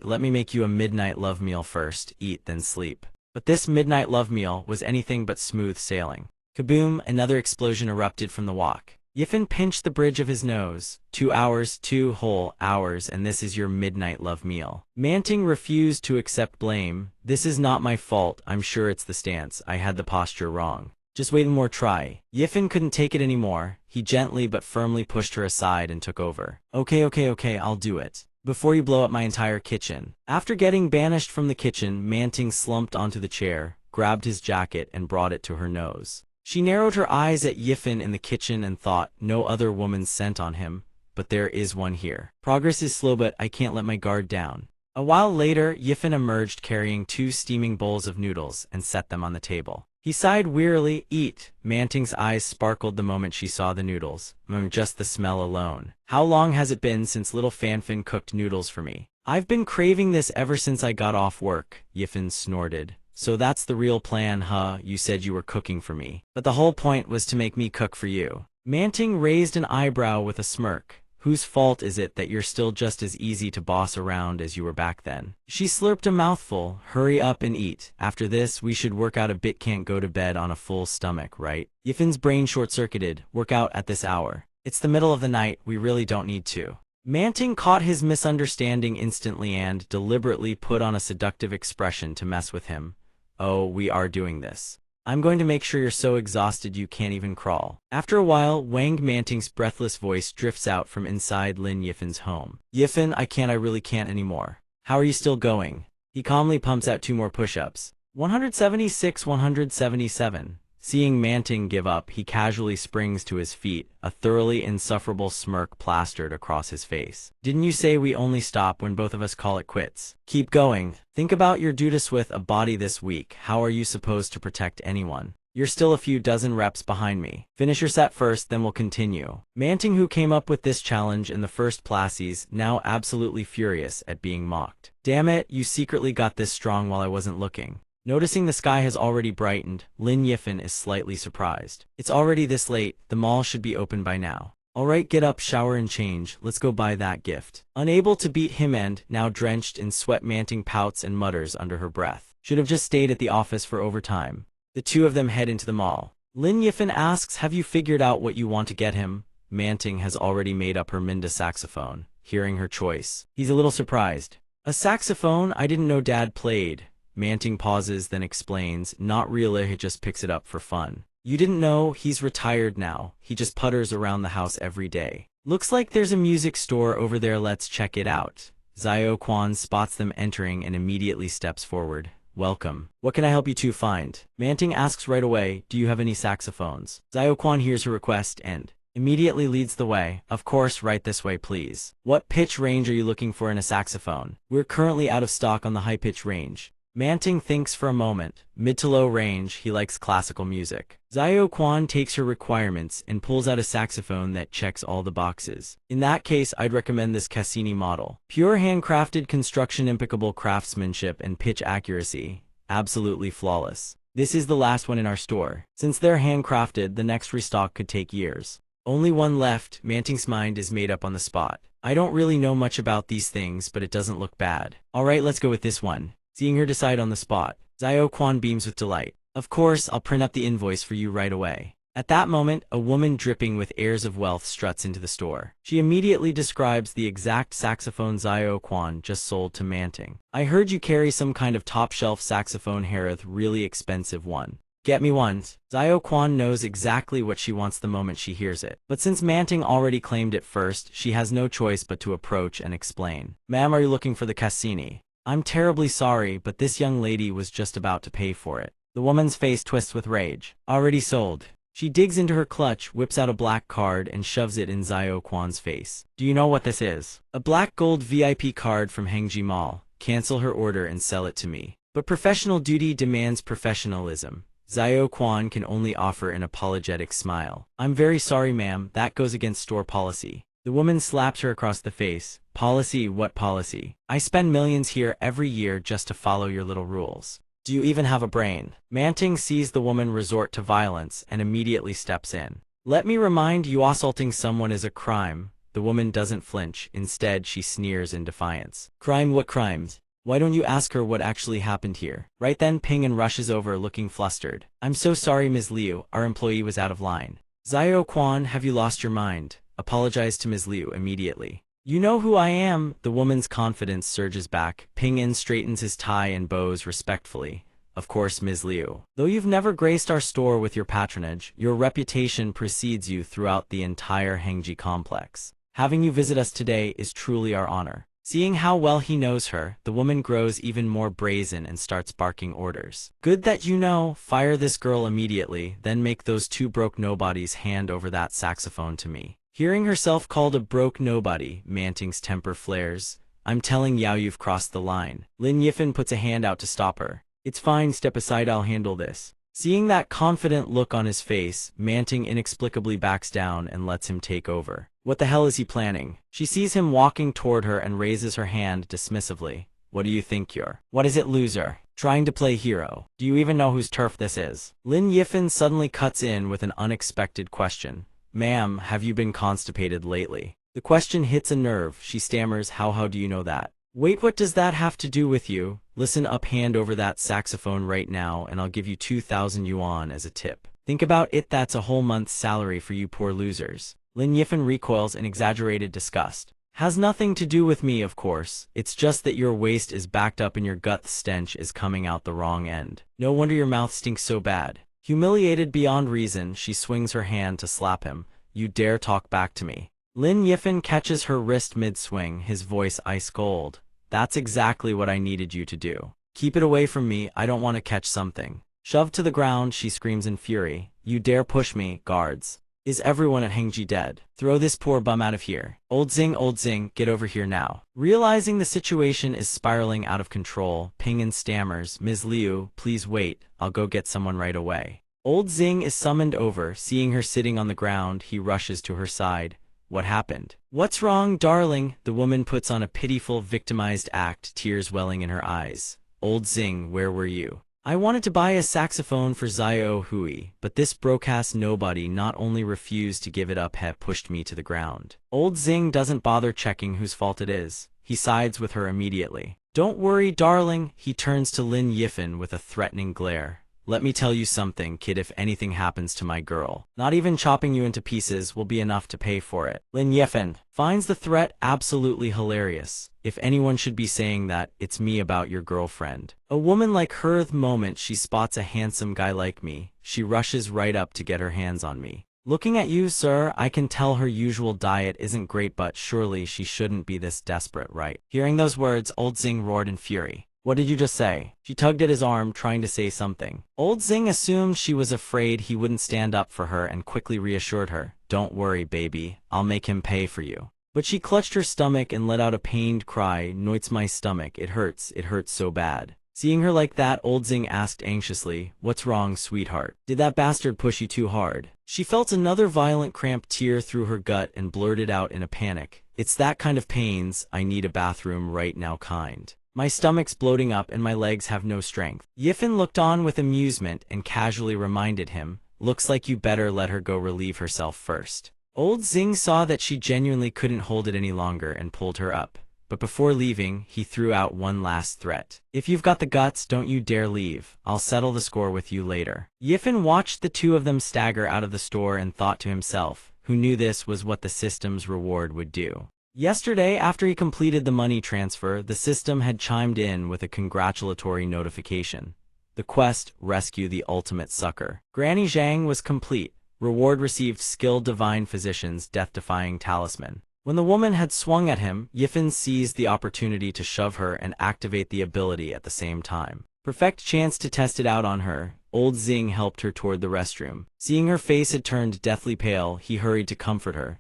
let me make you a midnight love meal first. Eat, then sleep. But this midnight love meal was anything but smooth sailing. Kaboom! Another explosion erupted from the wok. Yifan pinched the bridge of his nose. 2 hours, 2 whole hours, and this is your midnight love meal. Manting refused to accept blame. This is not my fault. I'm sure it's the stance. I had the posture wrong. Just wait one more try. Yifan couldn't take it anymore. He gently but firmly pushed her aside and took over. Okay, I'll do it. Before you blow up my entire kitchen. After getting banished from the kitchen, Manting slumped onto the chair, grabbed his jacket, and brought it to her nose. She narrowed her eyes at Yifan in the kitchen and thought, no other woman's scent on him, but there is one here. Progress is slow, but I can't let my guard down. A while later, Yifan emerged carrying 2 steaming bowls of noodles and set them on the table. He sighed wearily. Eat. Manting's eyes sparkled the moment she saw the noodles. Just the smell alone. How long has it been since little Fanfin cooked noodles for me? I've been craving this ever since I got off work, Yiffin snorted. So that's the real plan, huh? You said you were cooking for me. But the whole point was to make me cook for you. Manting raised an eyebrow with a smirk. Whose fault is it that you're still just as easy to boss around as you were back then? She slurped a mouthful. Hurry up and eat. After this, we should work out a bit. Can't go to bed on a full stomach, right? Yiffin's brain short-circuited. Work out at this hour. It's the middle of the night. We really don't need to. Manting caught his misunderstanding instantly and deliberately put on a seductive expression to mess with him. Oh, we are doing this. I'm going to make sure you're so exhausted you can't even crawl. After a while, Wang Manting's breathless voice drifts out from inside Lin Yiffin's home. Yiffin, I really can't anymore. How are you still going? He calmly pumps out 2 more push-ups. 176, 177. Seeing Manting give up, he casually springs to his feet, a thoroughly insufferable smirk plastered across his face. Didn't you say we only stop when both of us call it quits? Keep going. Think about your duties with a body this week. How are you supposed to protect anyone? You're still a few dozen reps behind me. Finish your set first, then we'll continue. Manting, who came up with this challenge in the first places, now absolutely furious at being mocked. Damn it, you secretly got this strong while I wasn't looking. Noticing the sky has already brightened, Lin Yiffin is slightly surprised. It's already this late, the mall should be open by now. Alright, get up, shower and change, let's go buy that gift. Unable to beat him and, now drenched in sweat, Manting pouts and mutters under her breath. Should have just stayed at the office for overtime. The two of them head into the mall. Lin Yiffin asks, have you figured out what you want to get him? Manting has already made up her mind. Saxophone. Hearing her choice, he's a little surprised. A saxophone? I didn't know Dad played. Manting pauses, then explains, not really, he just picks it up for fun. You didn't know? He's retired now. He just putters around the house every day. Looks like there's a music store over there, let's check it out. Xiao Quan spots them entering and immediately steps forward. Welcome. What can I help you two find? Manting asks right away, do you have any saxophones? Xiao Quan hears her request and immediately leads the way. Of course, right this way please. What pitch range are you looking for in a saxophone? We're currently out of stock on the high pitch range. Manting thinks for a moment. Mid to low range, he likes classical music. Xiao Quan takes her requirements and pulls out a saxophone that checks all the boxes. In that case, I'd recommend this Cassini model. Pure handcrafted construction, impeccable craftsmanship and pitch accuracy. Absolutely flawless. This is the last one in our store. Since they're handcrafted, the next restock could take years. Only one left. Manting's mind is made up on the spot. I don't really know much about these things, but it doesn't look bad. Alright, let's go with this one. Seeing her decide on the spot, Xiao Quan beams with delight. Of course, I'll print up the invoice for you right away. At that moment, a woman dripping with airs of wealth struts into the store. She immediately describes the exact saxophone Xiao Quan just sold to Manting. I heard you carry some kind of top-shelf saxophone, Harith, really expensive one. Get me one. Xiao Quan knows exactly what she wants the moment she hears it. But since Manting already claimed it first, she has no choice but to approach and explain. Ma'am, are you looking for the Cassini? I'm terribly sorry, but this young lady was just about to pay for it. The woman's face twists with rage. Already sold. She digs into her clutch, whips out a black card, and shoves it in Xiao Quan's face. Do you know what this is? A black gold VIP card from Hengji Mall. Cancel her order and sell it to me. But professional duty demands professionalism. Xiao Quan can only offer an apologetic smile. I'm very sorry, ma'am, that goes against store policy. The woman slaps her across the face. Policy? What policy? I spend millions here every year just to follow your little rules. Do you even have a brain? Manting sees the woman resort to violence and immediately steps in. Let me remind you, assaulting someone is a crime. The woman doesn't flinch. Instead, she sneers in defiance. Crime? What crimes? Why don't you ask her what actually happened here? Right then, Ping-an rushes over looking flustered. I'm so sorry, Ms. Liu. Our employee was out of line. Xiao Quan, have you lost your mind? Apologize to Ms. Liu immediately. You know who I am? The woman's confidence surges back. Ping-an straightens his tie and bows respectfully. Of course, Ms. Liu. Though you've never graced our store with your patronage, your reputation precedes you throughout the entire Hengji complex. Having you visit us today is truly our honor. Seeing how well he knows her, the woman grows even more brazen and starts barking orders. Good that you know. Fire this girl immediately, then make those two broke nobodies hand over that saxophone to me. Hearing herself called a broke nobody, Manting's temper flares. I'm telling Yao you've crossed the line. Lin Yiffin puts a hand out to stop her. It's fine, step aside, I'll handle this. Seeing that confident look on his face, Manting inexplicably backs down and lets him take over. What the hell is he planning? She sees him walking toward her and raises her hand dismissively. What do you think you're? What is it, loser? Trying to play hero. Do you even know whose turf this is? Lin Yifan suddenly cuts in with an unexpected question. Ma'am, have you been constipated lately? The question hits a nerve. She stammers, how do you know that? Wait, what does that have to do with you? Listen up, hand over that saxophone right now and I'll give you 2,000 yuan as a tip. Think about it, that's a whole month's salary for you poor losers. Lin Yifan recoils in exaggerated disgust. Has nothing to do with me, of course. It's just that your waist is backed up and your gut stench is coming out the wrong end. No wonder your mouth stinks so bad. Humiliated beyond reason, she swings her hand to slap him. You dare talk back to me? Lin Yifan catches her wrist mid-swing, his voice ice cold. That's exactly what I needed you to do. Keep it away from me, I don't want to catch something. Shoved to the ground, she screams in fury. You dare push me, guards. Is everyone at Hengji dead? Throw this poor bum out of here. Old Zing, get over here now. Realizing the situation is spiraling out of control, Ping'an stammers, Ms. Liu, please wait, I'll go get someone right away. Old Zing is summoned over. Seeing her sitting on the ground, he rushes to her side. What happened? What's wrong, darling? The woman puts on a pitiful, victimized act, tears welling in her eyes. Old Zing, where were you? I wanted to buy a saxophone for Xiao Hui, but this broke-ass nobody not only refused to give it up, he pushed me to the ground. Old Zing doesn't bother checking whose fault it is. He sides with her immediately. Don't worry, darling. He turns to Lin Yifan with a threatening glare. Let me tell you something, kid, if anything happens to my girl, not even chopping you into pieces will be enough to pay for it. Lin Yifan finds the threat absolutely hilarious. If anyone should be saying that, it's me about your girlfriend. A woman like her, the moment she spots a handsome guy like me, she rushes right up to get her hands on me. Looking at you, sir, I can tell her usual diet isn't great, but surely she shouldn't be this desperate, right? Hearing those words, Old Zing roared in fury. What did you just say? She tugged at his arm, trying to say something. Old Zing assumed she was afraid he wouldn't stand up for her and quickly reassured her. Don't worry, baby. I'll make him pay for you. But she clutched her stomach and let out a pained cry. Noits my stomach. It hurts so bad. Seeing her like that, Old Zing asked anxiously, what's wrong, sweetheart? Did that bastard push you too hard? She felt another violent cramp tear through her gut and blurted out in a panic. It's that kind of pains, I need a bathroom right now kind. My stomach's bloating up and my legs have no strength. Yifan looked on with amusement and casually reminded him, looks like you better let her go relieve herself first. Old Zing saw that she genuinely couldn't hold it any longer and pulled her up. But before leaving, he threw out one last threat. If you've got the guts, don't you dare leave. I'll settle the score with you later. Yifan watched the two of them stagger out of the store and thought to himself, who knew this was what the system's reward would do. Yesterday, after he completed the money transfer, the system had chimed in with a congratulatory notification. The quest, Rescue the Ultimate Sucker. Granny Zhang was complete. Reward received Skilled Divine Physician's Death-Defying Talisman. When the woman had swung at him, Yifan seized the opportunity to shove her and activate the ability at the same time. Perfect chance to test it out on her. Old Zing helped her toward the restroom. Seeing her face had turned deathly pale, he hurried to comfort her.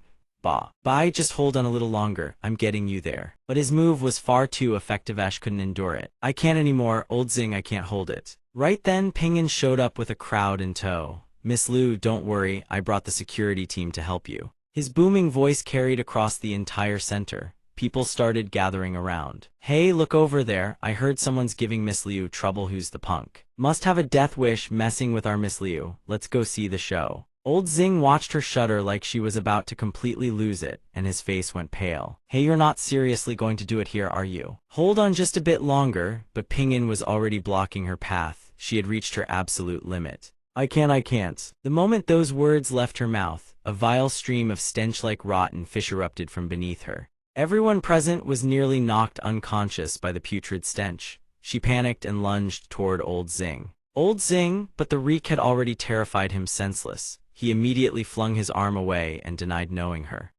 Bye, just hold on a little longer, I'm getting you there. But his move was far too effective, Ash couldn't endure it. I can't anymore, Old Zing, I can't hold it. Right then, Ping'an showed up with a crowd in tow. Miss Liu, don't worry, I brought the security team to help you. His booming voice carried across the entire center. People started gathering around. Hey, look over there, I heard someone's giving Miss Liu trouble. Who's the punk? Must have a death wish messing with our Miss Liu. Let's go see the show. Old Zing watched her shudder like she was about to completely lose it, and his face went pale. Hey, you're not seriously going to do it here, are you? Hold on just a bit longer, but Ping'an was already blocking her path. She had reached her absolute limit. I can't. The moment those words left her mouth, a vile stream of stench like rotten fish erupted from beneath her. Everyone present was nearly knocked unconscious by the putrid stench. She panicked and lunged toward Old Zing. But the reek had already terrified him senseless. He immediately flung his arm away and denied knowing her.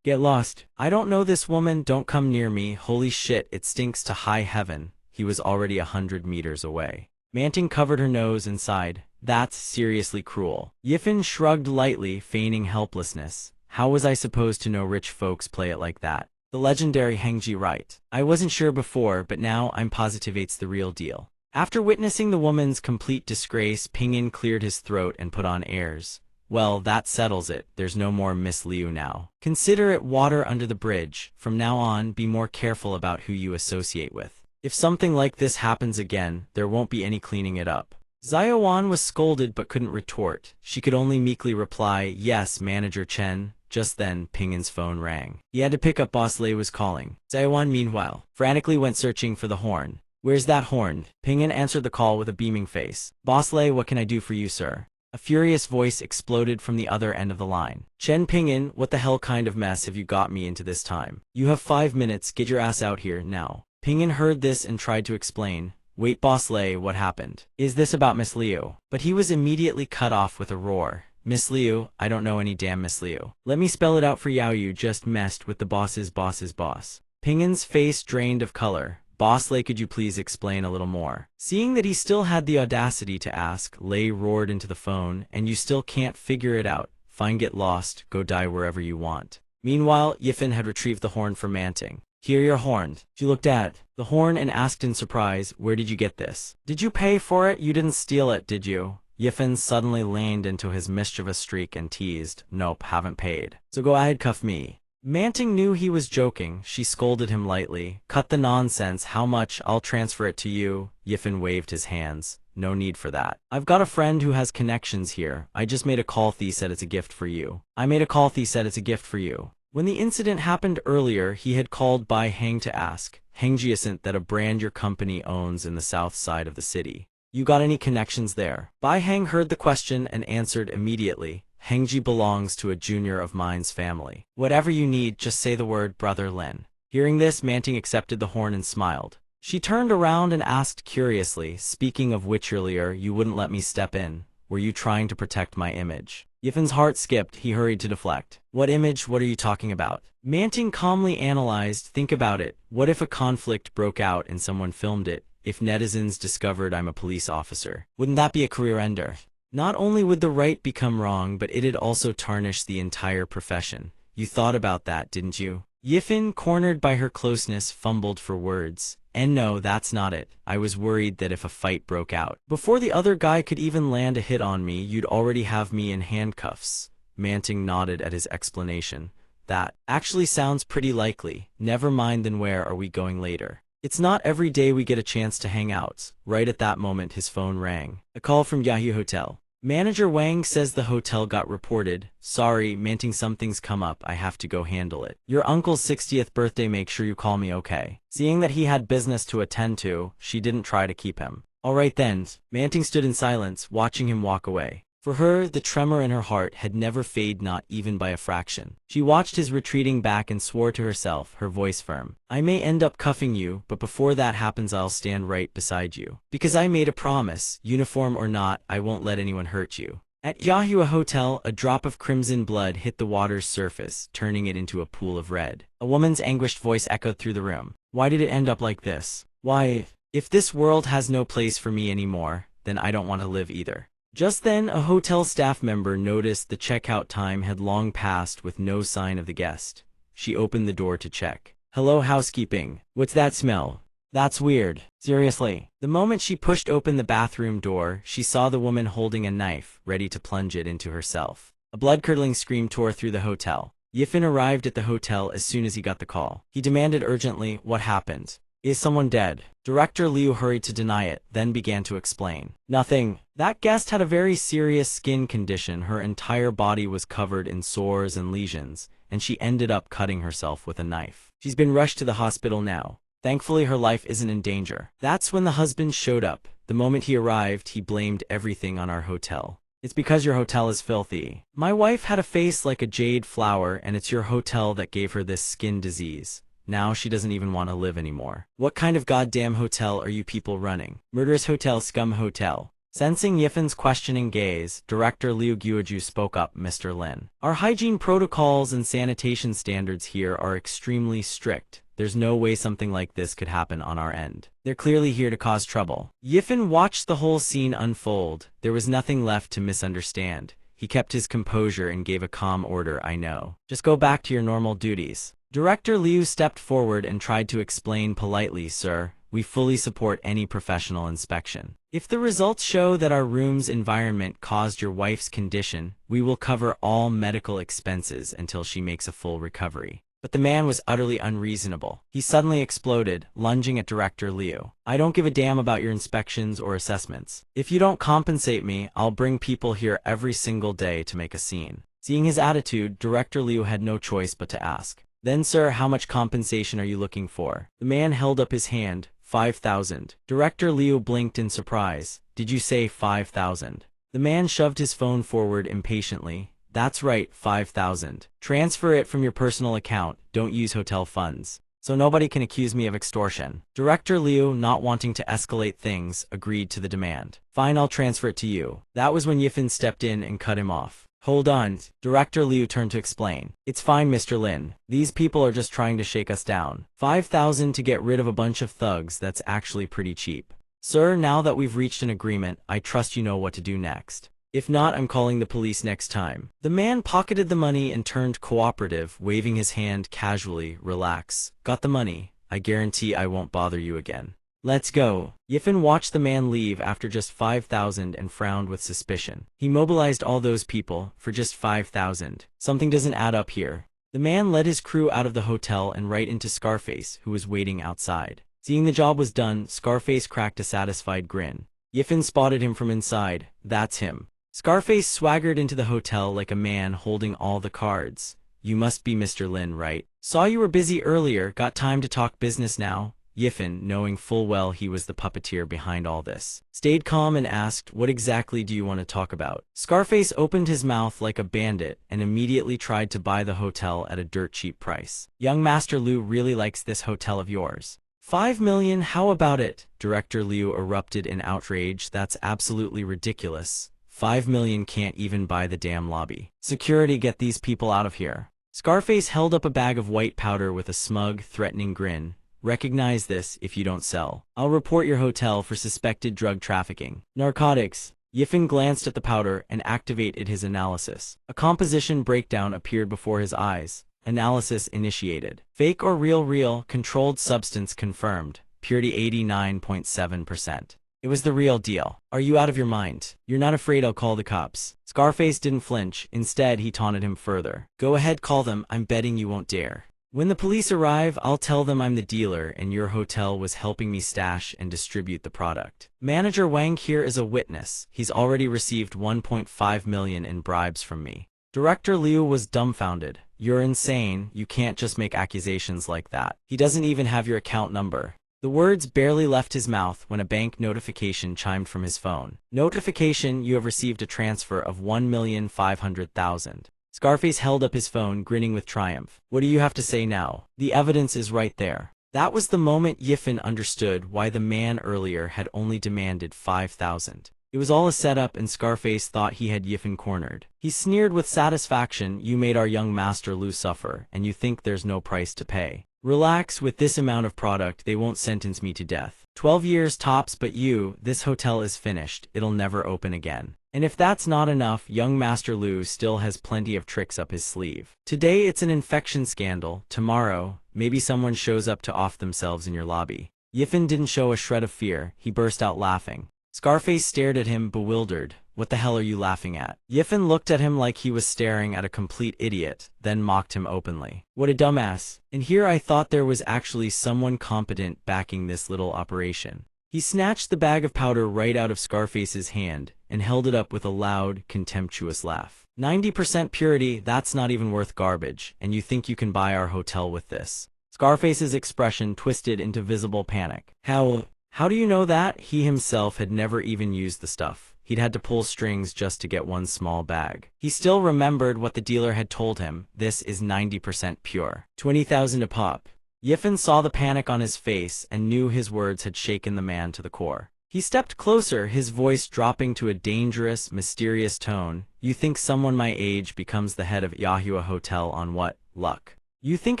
Get lost. I don't know this woman, don't come near me, holy shit, it stinks to high heaven. He was already 100 meters away. Manting covered her nose and sighed. That's seriously cruel. Yifan shrugged lightly, feigning helplessness. How was I supposed to know rich folks play it like that? The legendary Hengji right. I wasn't sure before, but now I'm positive it's the real deal. After witnessing the woman's complete disgrace, Ping'an cleared his throat and put on airs. Well, that settles it. There's no more Miss Liu now. Consider it water under the bridge. From now on, be more careful about who you associate with. If something like this happens again, there won't be any cleaning it up. Xiaowan was scolded but couldn't retort. She could only meekly reply, "Yes, Manager Chen." Just then, Ping'an's phone rang. He had to pick up. Boss Lei was calling. Xiaowan, meanwhile, frantically went searching for the horn. "Where's that horn?" Ping'an answered the call with a beaming face. "Boss Lei, what can I do for you, sir?" A furious voice exploded from the other end of the line. "Chen Ping'an, what the hell kind of mess have you got me into this time? You have 5 minutes, get your ass out here, now." Ping'an heard this and tried to explain. "Wait, Boss Lei, what happened? Is this about Miss Liu?" But he was immediately cut off with a roar. "Miss Liu? I don't know any damn Miss Liu. Let me spell it out for Yao. You just messed with the boss's boss." Ping'an's face drained of color. "Boss Lei, could you please explain a little more?" Seeing that he still had the audacity to ask, Lei roared into the phone, "And you still can't figure it out? Fine, get lost, go die wherever you want." Meanwhile, Yifan had retrieved the horn from Manting. "Here, your horn." She looked at the horn and asked in surprise, "Where did you get this? Did you pay for it? You didn't steal it, did you?" Yifan suddenly leaned into his mischievous streak and teased, "Nope, haven't paid. So go ahead, cuff me." Manting knew he was joking. She scolded him lightly. "Cut the nonsense. How much? I'll transfer it to you." Yifan waved his hands. "No need for that. I've got a friend who has connections here. I just made a call. He said it's a gift for you." "I made a call. He said it's a gift for you." When the incident happened earlier, he had called Bai Heng to ask, "Hengjiasent, that a brand your company owns in the south side of the city. You got any connections there?" Bai Heng heard the question and answered immediately, "Hengji belongs to a junior of mine's family. Whatever you need, just say the word, Brother Lin." Hearing this, Manting accepted the horn and smiled. She turned around and asked curiously, "Speaking of which, earlier you wouldn't let me step in. Were you trying to protect my image?" Yifan's heart skipped. He hurried to deflect. "What image? What are you talking about?" Manting calmly analyzed. "Think about it. What if a conflict broke out and someone filmed it? If netizens discovered I'm a police officer, wouldn't that be a career ender? Not only would the right become wrong, but it'd also tarnish the entire profession. You thought about that, didn't you?" Yifan, cornered by her closeness, fumbled for words. "And no, that's not it. I was worried that if a fight broke out, before the other guy could even land a hit on me, you'd already have me in handcuffs." Manting nodded at his explanation. "That actually sounds pretty likely. Never mind, then where are we going later? It's not every day we get a chance to hang out." Right at that moment, his phone rang. A call from Yahoo Hotel. "Manager Wang says the hotel got reported. Sorry, Manting, something's come up. I have to go handle it. Your uncle's 60th birthday, make sure you call me, okay?" Seeing that he had business to attend to, she didn't try to keep him. "All right then." Manting stood in silence, watching him walk away. For her, the tremor in her heart had never faded, not even by a fraction. She watched his retreating back and swore to herself, her voice firm, "I may end up cuffing you, but before that happens I'll stand right beside you. Because I made a promise, uniform or not, I won't let anyone hurt you." At Yahoo Hotel, a drop of crimson blood hit the water's surface, turning it into a pool of red. A woman's anguished voice echoed through the room. "Why did it end up like this? Why, if this world has no place for me anymore, then I don't want to live either." Just then, a hotel staff member noticed the checkout time had long passed with no sign of the guest. She opened the door to check. "Hello, housekeeping. What's that smell? That's weird. Seriously." The moment she pushed open the bathroom door, she saw the woman holding a knife, ready to plunge it into herself. A blood-curdling scream tore through the hotel. Yifan arrived at the hotel as soon as he got the call. He demanded urgently, "What happened? Is someone dead?" Director Liu hurried to deny it, then began to explain. "Nothing. That guest had a very serious skin condition. Her entire body was covered in sores and lesions, and she ended up cutting herself with a knife. She's been rushed to the hospital now. Thankfully, her life isn't in danger." That's when the husband showed up. The moment he arrived, he blamed everything on our hotel. "It's because your hotel is filthy. My wife had a face like a jade flower, and it's your hotel that gave her this skin disease. Now she doesn't even want to live anymore. What kind of goddamn hotel are you people running? Murderous hotel, scum hotel." Sensing Yifan's questioning gaze, Director Liu Guoju spoke up, "Mr. Lin, our hygiene protocols and sanitation standards here are extremely strict. There's no way something like this could happen on our end. They're clearly here to cause trouble." Yifan watched the whole scene unfold. There was nothing left to misunderstand. He kept his composure and gave a calm order, "I know. Just go back to your normal duties." Director Liu stepped forward and tried to explain politely, "Sir, we fully support any professional inspection. If the results show that our room's environment caused your wife's condition, we will cover all medical expenses until she makes a full recovery. But the man was utterly unreasonable. He suddenly exploded, lunging at Director Liu. I don't give a damn about your inspections or assessments. If you don't compensate me, I'll bring people here every single day to make a scene. Seeing his attitude, Director Liu had no choice but to ask, "Then sir, how much compensation are you looking for?" The man held up his hand. 5,000. Director Liu blinked in surprise. Did you say 5,000? The man shoved his phone forward impatiently. That's right, 5,000. Transfer it from your personal account, don't use hotel funds. So nobody can accuse me of extortion. Director Liu, not wanting to escalate things, agreed to the demand. Fine, I'll transfer it to you. That was when Yifan stepped in and cut him off. Hold on. Director Liu turned to explain. It's fine, Mr. Lin. These people are just trying to shake us down. 5,000 to get rid of a bunch of thugs, that's actually pretty cheap. Sir, now that we've reached an agreement, I trust you know what to do next. If not, I'm calling the police next time. The man pocketed the money and turned cooperative, waving his hand casually. Relax. Got the money. I guarantee I won't bother you again. Let's go. Yifan watched the man leave after just 5,000 and frowned with suspicion. He mobilized all those people for just 5,000. Something doesn't add up here. The man led his crew out of the hotel and right into Scarface, who was waiting outside. Seeing the job was done, Scarface cracked a satisfied grin. Yifan spotted him from inside. That's him. Scarface swaggered into the hotel like a man holding all the cards. You must be Mr. Lin, right? Saw you were busy earlier, got time to talk business now? Yifan, knowing full well he was the puppeteer behind all this, stayed calm and asked, what exactly do you want to talk about? Scarface opened his mouth like a bandit and immediately tried to buy the hotel at a dirt cheap price. Young Master Liu really likes this hotel of yours. 5 million, how about it? Director Liu erupted in outrage. That's absolutely ridiculous. 5 million can't even buy the damn lobby. Security, get these people out of here. Scarface held up a bag of white powder with a smug, threatening grin. Recognize this if you don't sell. I'll report your hotel for suspected drug trafficking. Narcotics. Yifan glanced at the powder and activated his analysis. A composition breakdown appeared before his eyes. Analysis initiated. Fake or real? Real. Controlled substance confirmed. Purity 89.7%. It was the real deal. Are you out of your mind? You're not afraid I'll call the cops? Scarface didn't flinch. Instead, he taunted him further. Go ahead, call them. I'm betting you won't dare. When the police arrive, I'll tell them I'm the dealer and your hotel was helping me stash and distribute the product. Manager Wang here is a witness. He's already received 1.5 million in bribes from me. Director Liu was dumbfounded. You're insane. You can't just make accusations like that. He doesn't even have your account number. The words barely left his mouth when a bank notification chimed from his phone. Notification, you have received a transfer of 1,500,000. Scarface held up his phone, grinning with triumph. What do you have to say now? The evidence is right there. That was the moment Yifan understood why the man earlier had only demanded 5,000. It was all a setup and Scarface thought he had Yifan cornered. He sneered with satisfaction. You made our young master Liu suffer, and you think there's no price to pay. Relax, with this amount of product they won't sentence me to death. 12 years tops, but this hotel is finished. It'll never open again. And if that's not enough, young Master Liu still has plenty of tricks up his sleeve. Today it's an infection scandal. Tomorrow, maybe someone shows up to off themselves in your lobby. Yifan didn't show a shred of fear. He burst out laughing. Scarface stared at him, bewildered. What the hell are you laughing at? Yifan looked at him like he was staring at a complete idiot, then mocked him openly. What a dumbass. And here I thought there was actually someone competent backing this little operation. He snatched the bag of powder right out of Scarface's hand and held it up with a loud, contemptuous laugh. 90% purity, that's not even worth garbage, and you think you can buy our hotel with this? Scarface's expression twisted into visible panic. How do you know that? He himself had never even used the stuff. He'd had to pull strings just to get one small bag. He still remembered what the dealer had told him. This is 90% pure. 20,000 a pop. Yifan saw the panic on his face and knew his words had shaken the man to the core. He stepped closer, his voice dropping to a dangerous, mysterious tone. You think someone my age becomes the head of Manhua Hotel on what? Luck. You think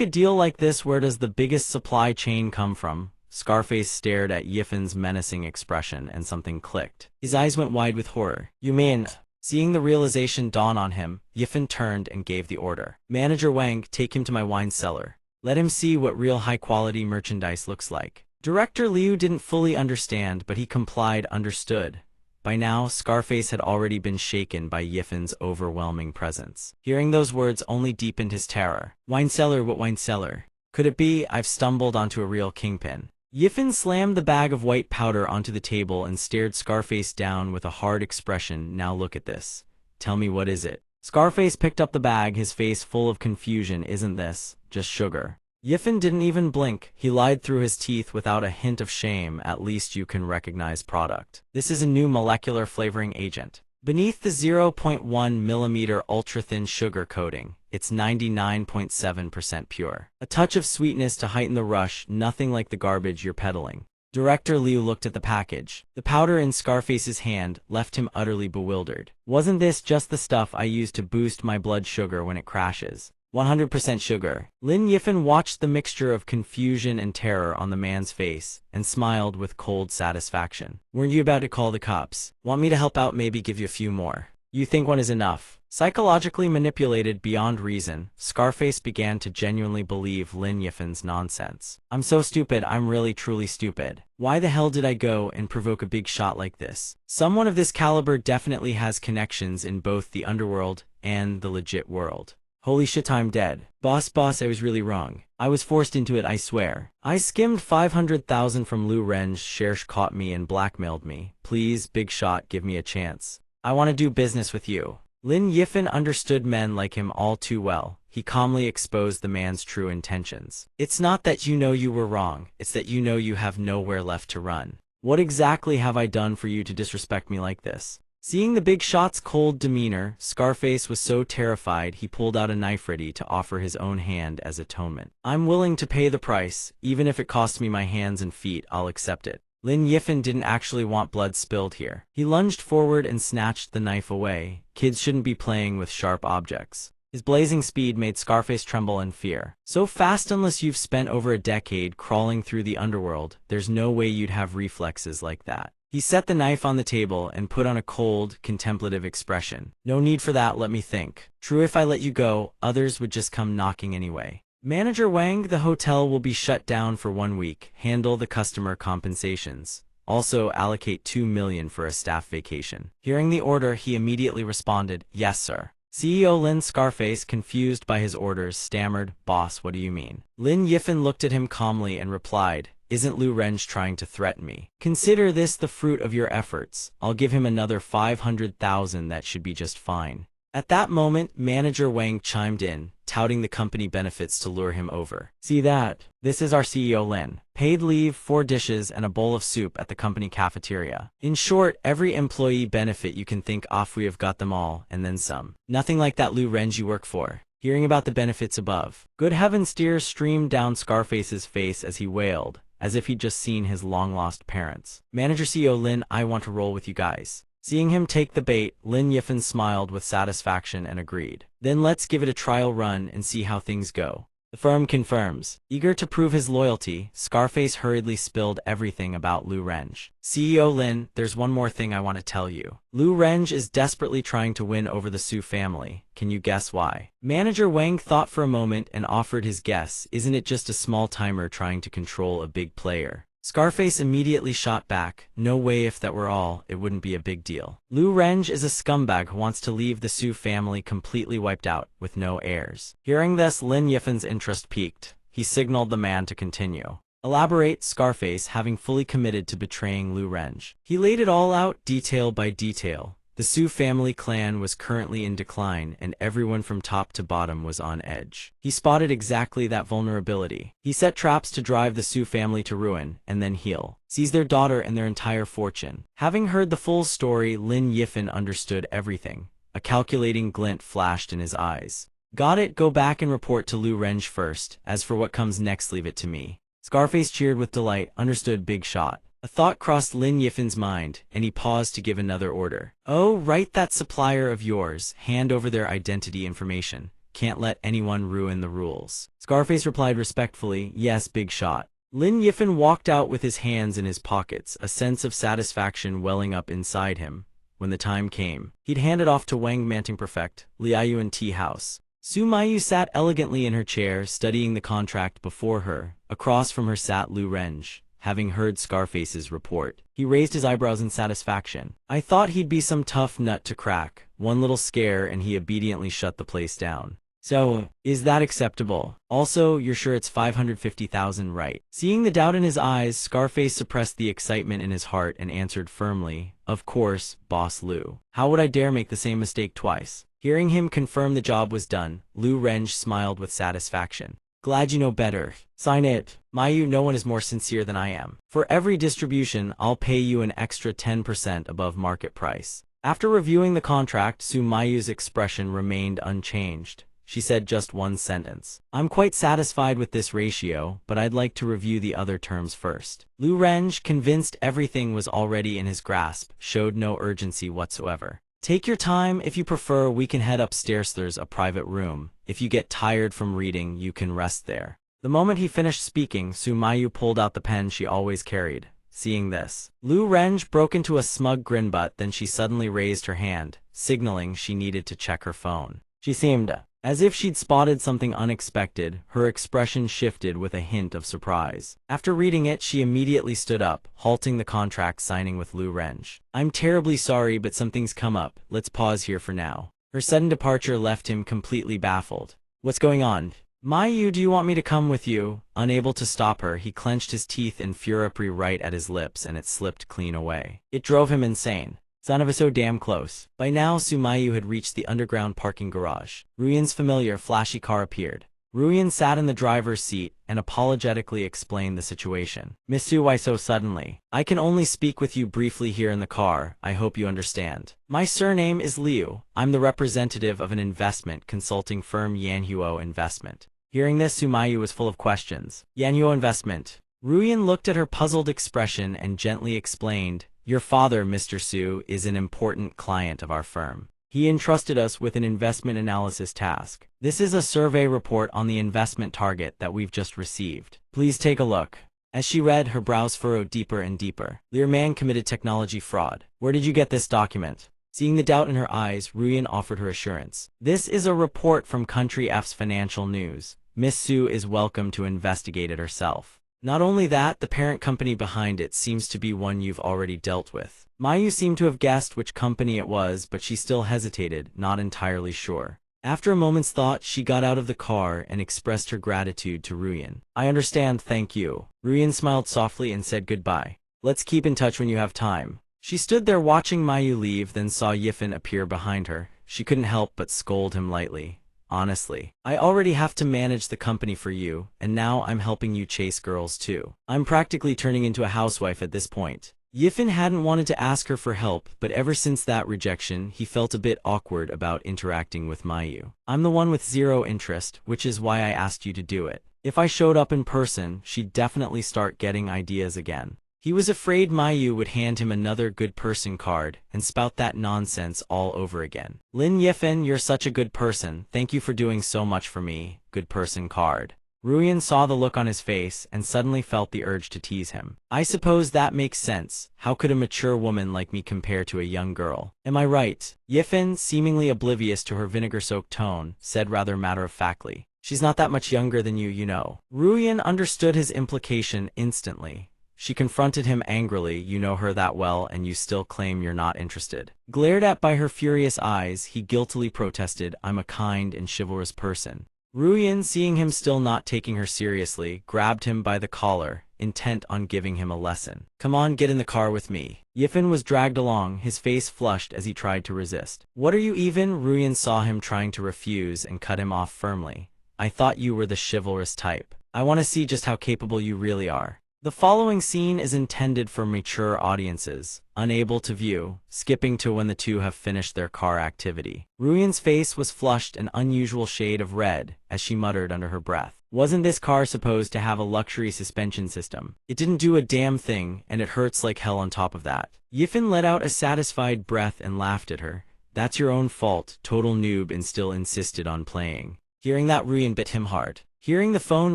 a deal like this, where does the biggest supply chain come from? Scarface stared at Yifan's menacing expression and something clicked. His eyes went wide with horror. You mean? Seeing the realization dawn on him, Yifan turned and gave the order. Manager Wang, take him to my wine cellar. Let him see what real high-quality merchandise looks like. Director Liu didn't fully understand, but he complied, understood. By now, Scarface had already been shaken by Yifen's overwhelming presence. Hearing those words only deepened his terror. Wine cellar, what wine cellar? Could it be I've stumbled onto a real kingpin? Yifen slammed the bag of white powder onto the table and stared Scarface down with a hard expression. Now look at this. Tell me, what is it? Scarface picked up the bag, his face full of confusion. Isn't this just sugar? Yifen didn't even blink. He lied through his teeth without a hint of shame. At least you can recognize product. This is a new molecular flavoring agent. Beneath the 0.1 mm ultra-thin sugar coating, it's 99.7% pure. A touch of sweetness to heighten the rush, nothing like the garbage you're peddling. Director Liu looked at the package. The powder in Scarface's hand left him utterly bewildered. Wasn't this just the stuff I use to boost my blood sugar when it crashes? 100% sugar. Lin Yifen watched the mixture of confusion and terror on the man's face and smiled with cold satisfaction. Weren't you about to call the cops? Want me to help out, maybe give you a few more? You think one is enough? Psychologically manipulated beyond reason, Scarface began to genuinely believe Lin Yifen's nonsense. I'm so stupid, I'm really truly stupid. Why the hell did I go and provoke a big shot like this? Someone of this caliber definitely has connections in both the underworld and the legit world. Holy shit, I'm dead. Boss, I was really wrong. I was forced into it, I swear. I skimmed 500,000 from Lu Ren's shares, caught me and blackmailed me. Please, big shot, give me a chance. I want to do business with you. Lin Yifen understood men like him all too well. He calmly exposed the man's true intentions. It's not that you know you were wrong, it's that you know you have nowhere left to run. What exactly have I done for you to disrespect me like this? Seeing the big shot's cold demeanor, Scarface was so terrified he pulled out a knife ready to offer his own hand as atonement. I'm willing to pay the price, even if it costs me my hands and feet, I'll accept it. Lin Yifen didn't actually want blood spilled here. He lunged forward and snatched the knife away. Kids shouldn't be playing with sharp objects. His blazing speed made Scarface tremble in fear. So fast, unless you've spent over a decade crawling through the underworld, there's no way you'd have reflexes like that. He set the knife on the table and put on a cold, contemplative expression. No need for that, let me think. True, if I let you go, others would just come knocking anyway. Manager Wang, the hotel will be shut down for 1 week. Handle the customer compensations. Also allocate 2 million for a staff vacation. Hearing the order, he immediately responded, yes, sir. CEO Lin Scarface, confused by his orders, stammered, boss, what do you mean? Lin Yifen looked at him calmly and replied, isn't Lu Renj trying to threaten me? Consider this the fruit of your efforts. I'll give him another 500,000, that should be just fine. At that moment, Manager Wang chimed in, touting the company benefits to lure him over. See that? This is our CEO Lin. Paid leave, 4 dishes, and a bowl of soup at the company cafeteria. In short, every employee benefit you can think of, we have got them all, and then some. Nothing like that Lu Renj you work for. Hearing about the benefits above, good heavens, tears streamed down Scarface's face as he wailed, as if he'd just seen his long-lost parents. Manager CEO Lin, I want to roll with you guys. Seeing him take the bait, Lin Yifen smiled with satisfaction and agreed. Then let's give it a trial run and see how things go. The firm confirms. Eager to prove his loyalty, Scarface hurriedly spilled everything about Lu Renj. CEO Lin, there's one more thing I want to tell you. Lu Renj is desperately trying to win over the Su family. Can you guess why? Manager Wang thought for a moment and offered his guess. Isn't it just a small timer trying to control a big player? Scarface immediately shot back. No way, if that were all, it wouldn't be a big deal. Lu Renj is a scumbag who wants to leave the Su family completely wiped out, with no heirs. Hearing this, Lin Yifen's interest piqued. He signaled the man to continue. Elaborate, Scarface, having fully committed to betraying Lu Renj. He laid it all out, detail by detail. The Su family clan was currently in decline, and everyone from top to bottom was on edge. He spotted exactly that vulnerability. He set traps to drive the Su family to ruin, and then heal. Seize their daughter and their entire fortune. Having heard the full story, Lin Yifen understood everything. A calculating glint flashed in his eyes. Got it, go back and report to Lu Renj first. As for what comes next, leave it to me. Scarface cheered with delight. Understood, big shot. A thought crossed Lin Yifen's mind, and he paused to give another order. Oh, right, that supplier of yours. Hand over their identity information. Can't let anyone ruin the rules. Scarface replied respectfully, yes, big shot. Lin Yifen walked out with his hands in his pockets, a sense of satisfaction welling up inside him. When the time came, he'd hand it off to Wang Manting Perfect, Liaoyuan tea house. Su Mayu sat elegantly in her chair, studying the contract before her. Across from her sat Lu Renj, having heard Scarface's report. He raised his eyebrows in satisfaction. I thought he'd be some tough nut to crack. One little scare and he obediently shut the place down. So, is that acceptable? Also, you're sure it's 550,000, right? Seeing the doubt in his eyes, Scarface suppressed the excitement in his heart and answered firmly, of course, Boss Lou. How would I dare make the same mistake twice? Hearing him confirm the job was done, Lou Renge smiled with satisfaction. Glad you know better. Sign it. Mayu, no one is more sincere than I am. For every distribution, I'll pay you an extra 10% above market price. After reviewing the contract, Su Mayu's expression remained unchanged. She said just one sentence. I'm quite satisfied with this ratio, but I'd like to review the other terms first. Lou Renge, convinced everything was already in his grasp, showed no urgency whatsoever. Take your time. If you prefer, we can head upstairs. There's a private room. If you get tired from reading, you can rest there. The moment he finished speaking, Su Mayu pulled out the pen she always carried. Seeing this, Lou Renge broke into a smug grin, but then she suddenly raised her hand, signaling she needed to check her phone. She seemed as if she'd spotted something unexpected. Her expression shifted with a hint of surprise. After reading it, she immediately stood up, halting the contract signing with Lou Renge. I'm terribly sorry, but something's come up. Let's pause here for now. Her sudden departure left him completely baffled. What's going on? Mayu, do you want me to come with you? Unable to stop her, he clenched his teeth in fury right at his lips, and it slipped clean away. It drove him insane. Son of a so damn close. By now, Su Mayu had reached the underground parking garage. Ruyan's familiar, flashy car appeared. Ruyan sat in the driver's seat and apologetically explained the situation. Miss Su, why so suddenly? I can only speak with you briefly here in the car. I hope you understand. My surname is Liu. I'm the representative of an investment consulting firm, Manhua Investment. Hearing this, Su Mayu was full of questions. Manhua Investment. Ruyan looked at her puzzled expression and gently explained, your father, Mr. Su, is an important client of our firm. He entrusted us with an investment analysis task. This is a survey report on the investment target that we've just received. Please take a look. As she read, her brows furrowed deeper and deeper. Your man committed technology fraud. Where did you get this document? Seeing the doubt in her eyes, Ruyan offered her assurance. This is a report from Country F's financial news. Miss Su is welcome to investigate it herself. Not only that, the parent company behind it seems to be one you've already dealt with. Mayu seemed to have guessed which company it was, but she still hesitated, not entirely sure. After a moment's thought, she got out of the car and expressed her gratitude to Ruyan. I understand, thank you. Ruyan smiled softly and said goodbye. Let's keep in touch when you have time. She stood there watching Mayu leave, then saw Yifan appear behind her. She couldn't help but scold him lightly. Honestly, I already have to manage the company for you, and now I'm helping you chase girls too. I'm practically turning into a housewife at this point. Yifan hadn't wanted to ask her for help, but ever since that rejection, he felt a bit awkward about interacting with Mayu. I'm the one with zero interest, which is why I asked you to do it. If I showed up in person, she'd definitely start getting ideas again. He was afraid Mayu would hand him another good person card and spout that nonsense all over again. Lin Yifan, you're such a good person. Thank you for doing so much for me. Good person card. Ruyan saw the look on his face and suddenly felt the urge to tease him. I suppose that makes sense. How could a mature woman like me compare to a young girl? Am I right? Yifan, seemingly oblivious to her vinegar-soaked tone, said rather matter-of-factly. She's not that much younger than you, you know. Ruyan understood his implication instantly. She confronted him angrily. You know her that well and you still claim you're not interested. Glared at by her furious eyes, he guiltily protested, I'm a kind and chivalrous person. Ruyan, seeing him still not taking her seriously, grabbed him by the collar, intent on giving him a lesson. Come on, get in the car with me. Yifan was dragged along, his face flushed as he tried to resist. What are you even? Ruyan saw him trying to refuse and cut him off firmly. I thought you were the chivalrous type. I want to see just how capable you really are. The following scene is intended for mature audiences, unable to view, skipping to when the two have finished their car activity. Ruyan's face was flushed an unusual shade of red as she muttered under her breath. Wasn't this car supposed to have a luxury suspension system? It didn't do a damn thing, and it hurts like hell on top of that. Yifan let out a satisfied breath and laughed at her. That's your own fault, total noob, and still insisted on playing. Hearing that, Ruyan bit him hard. Hearing the phone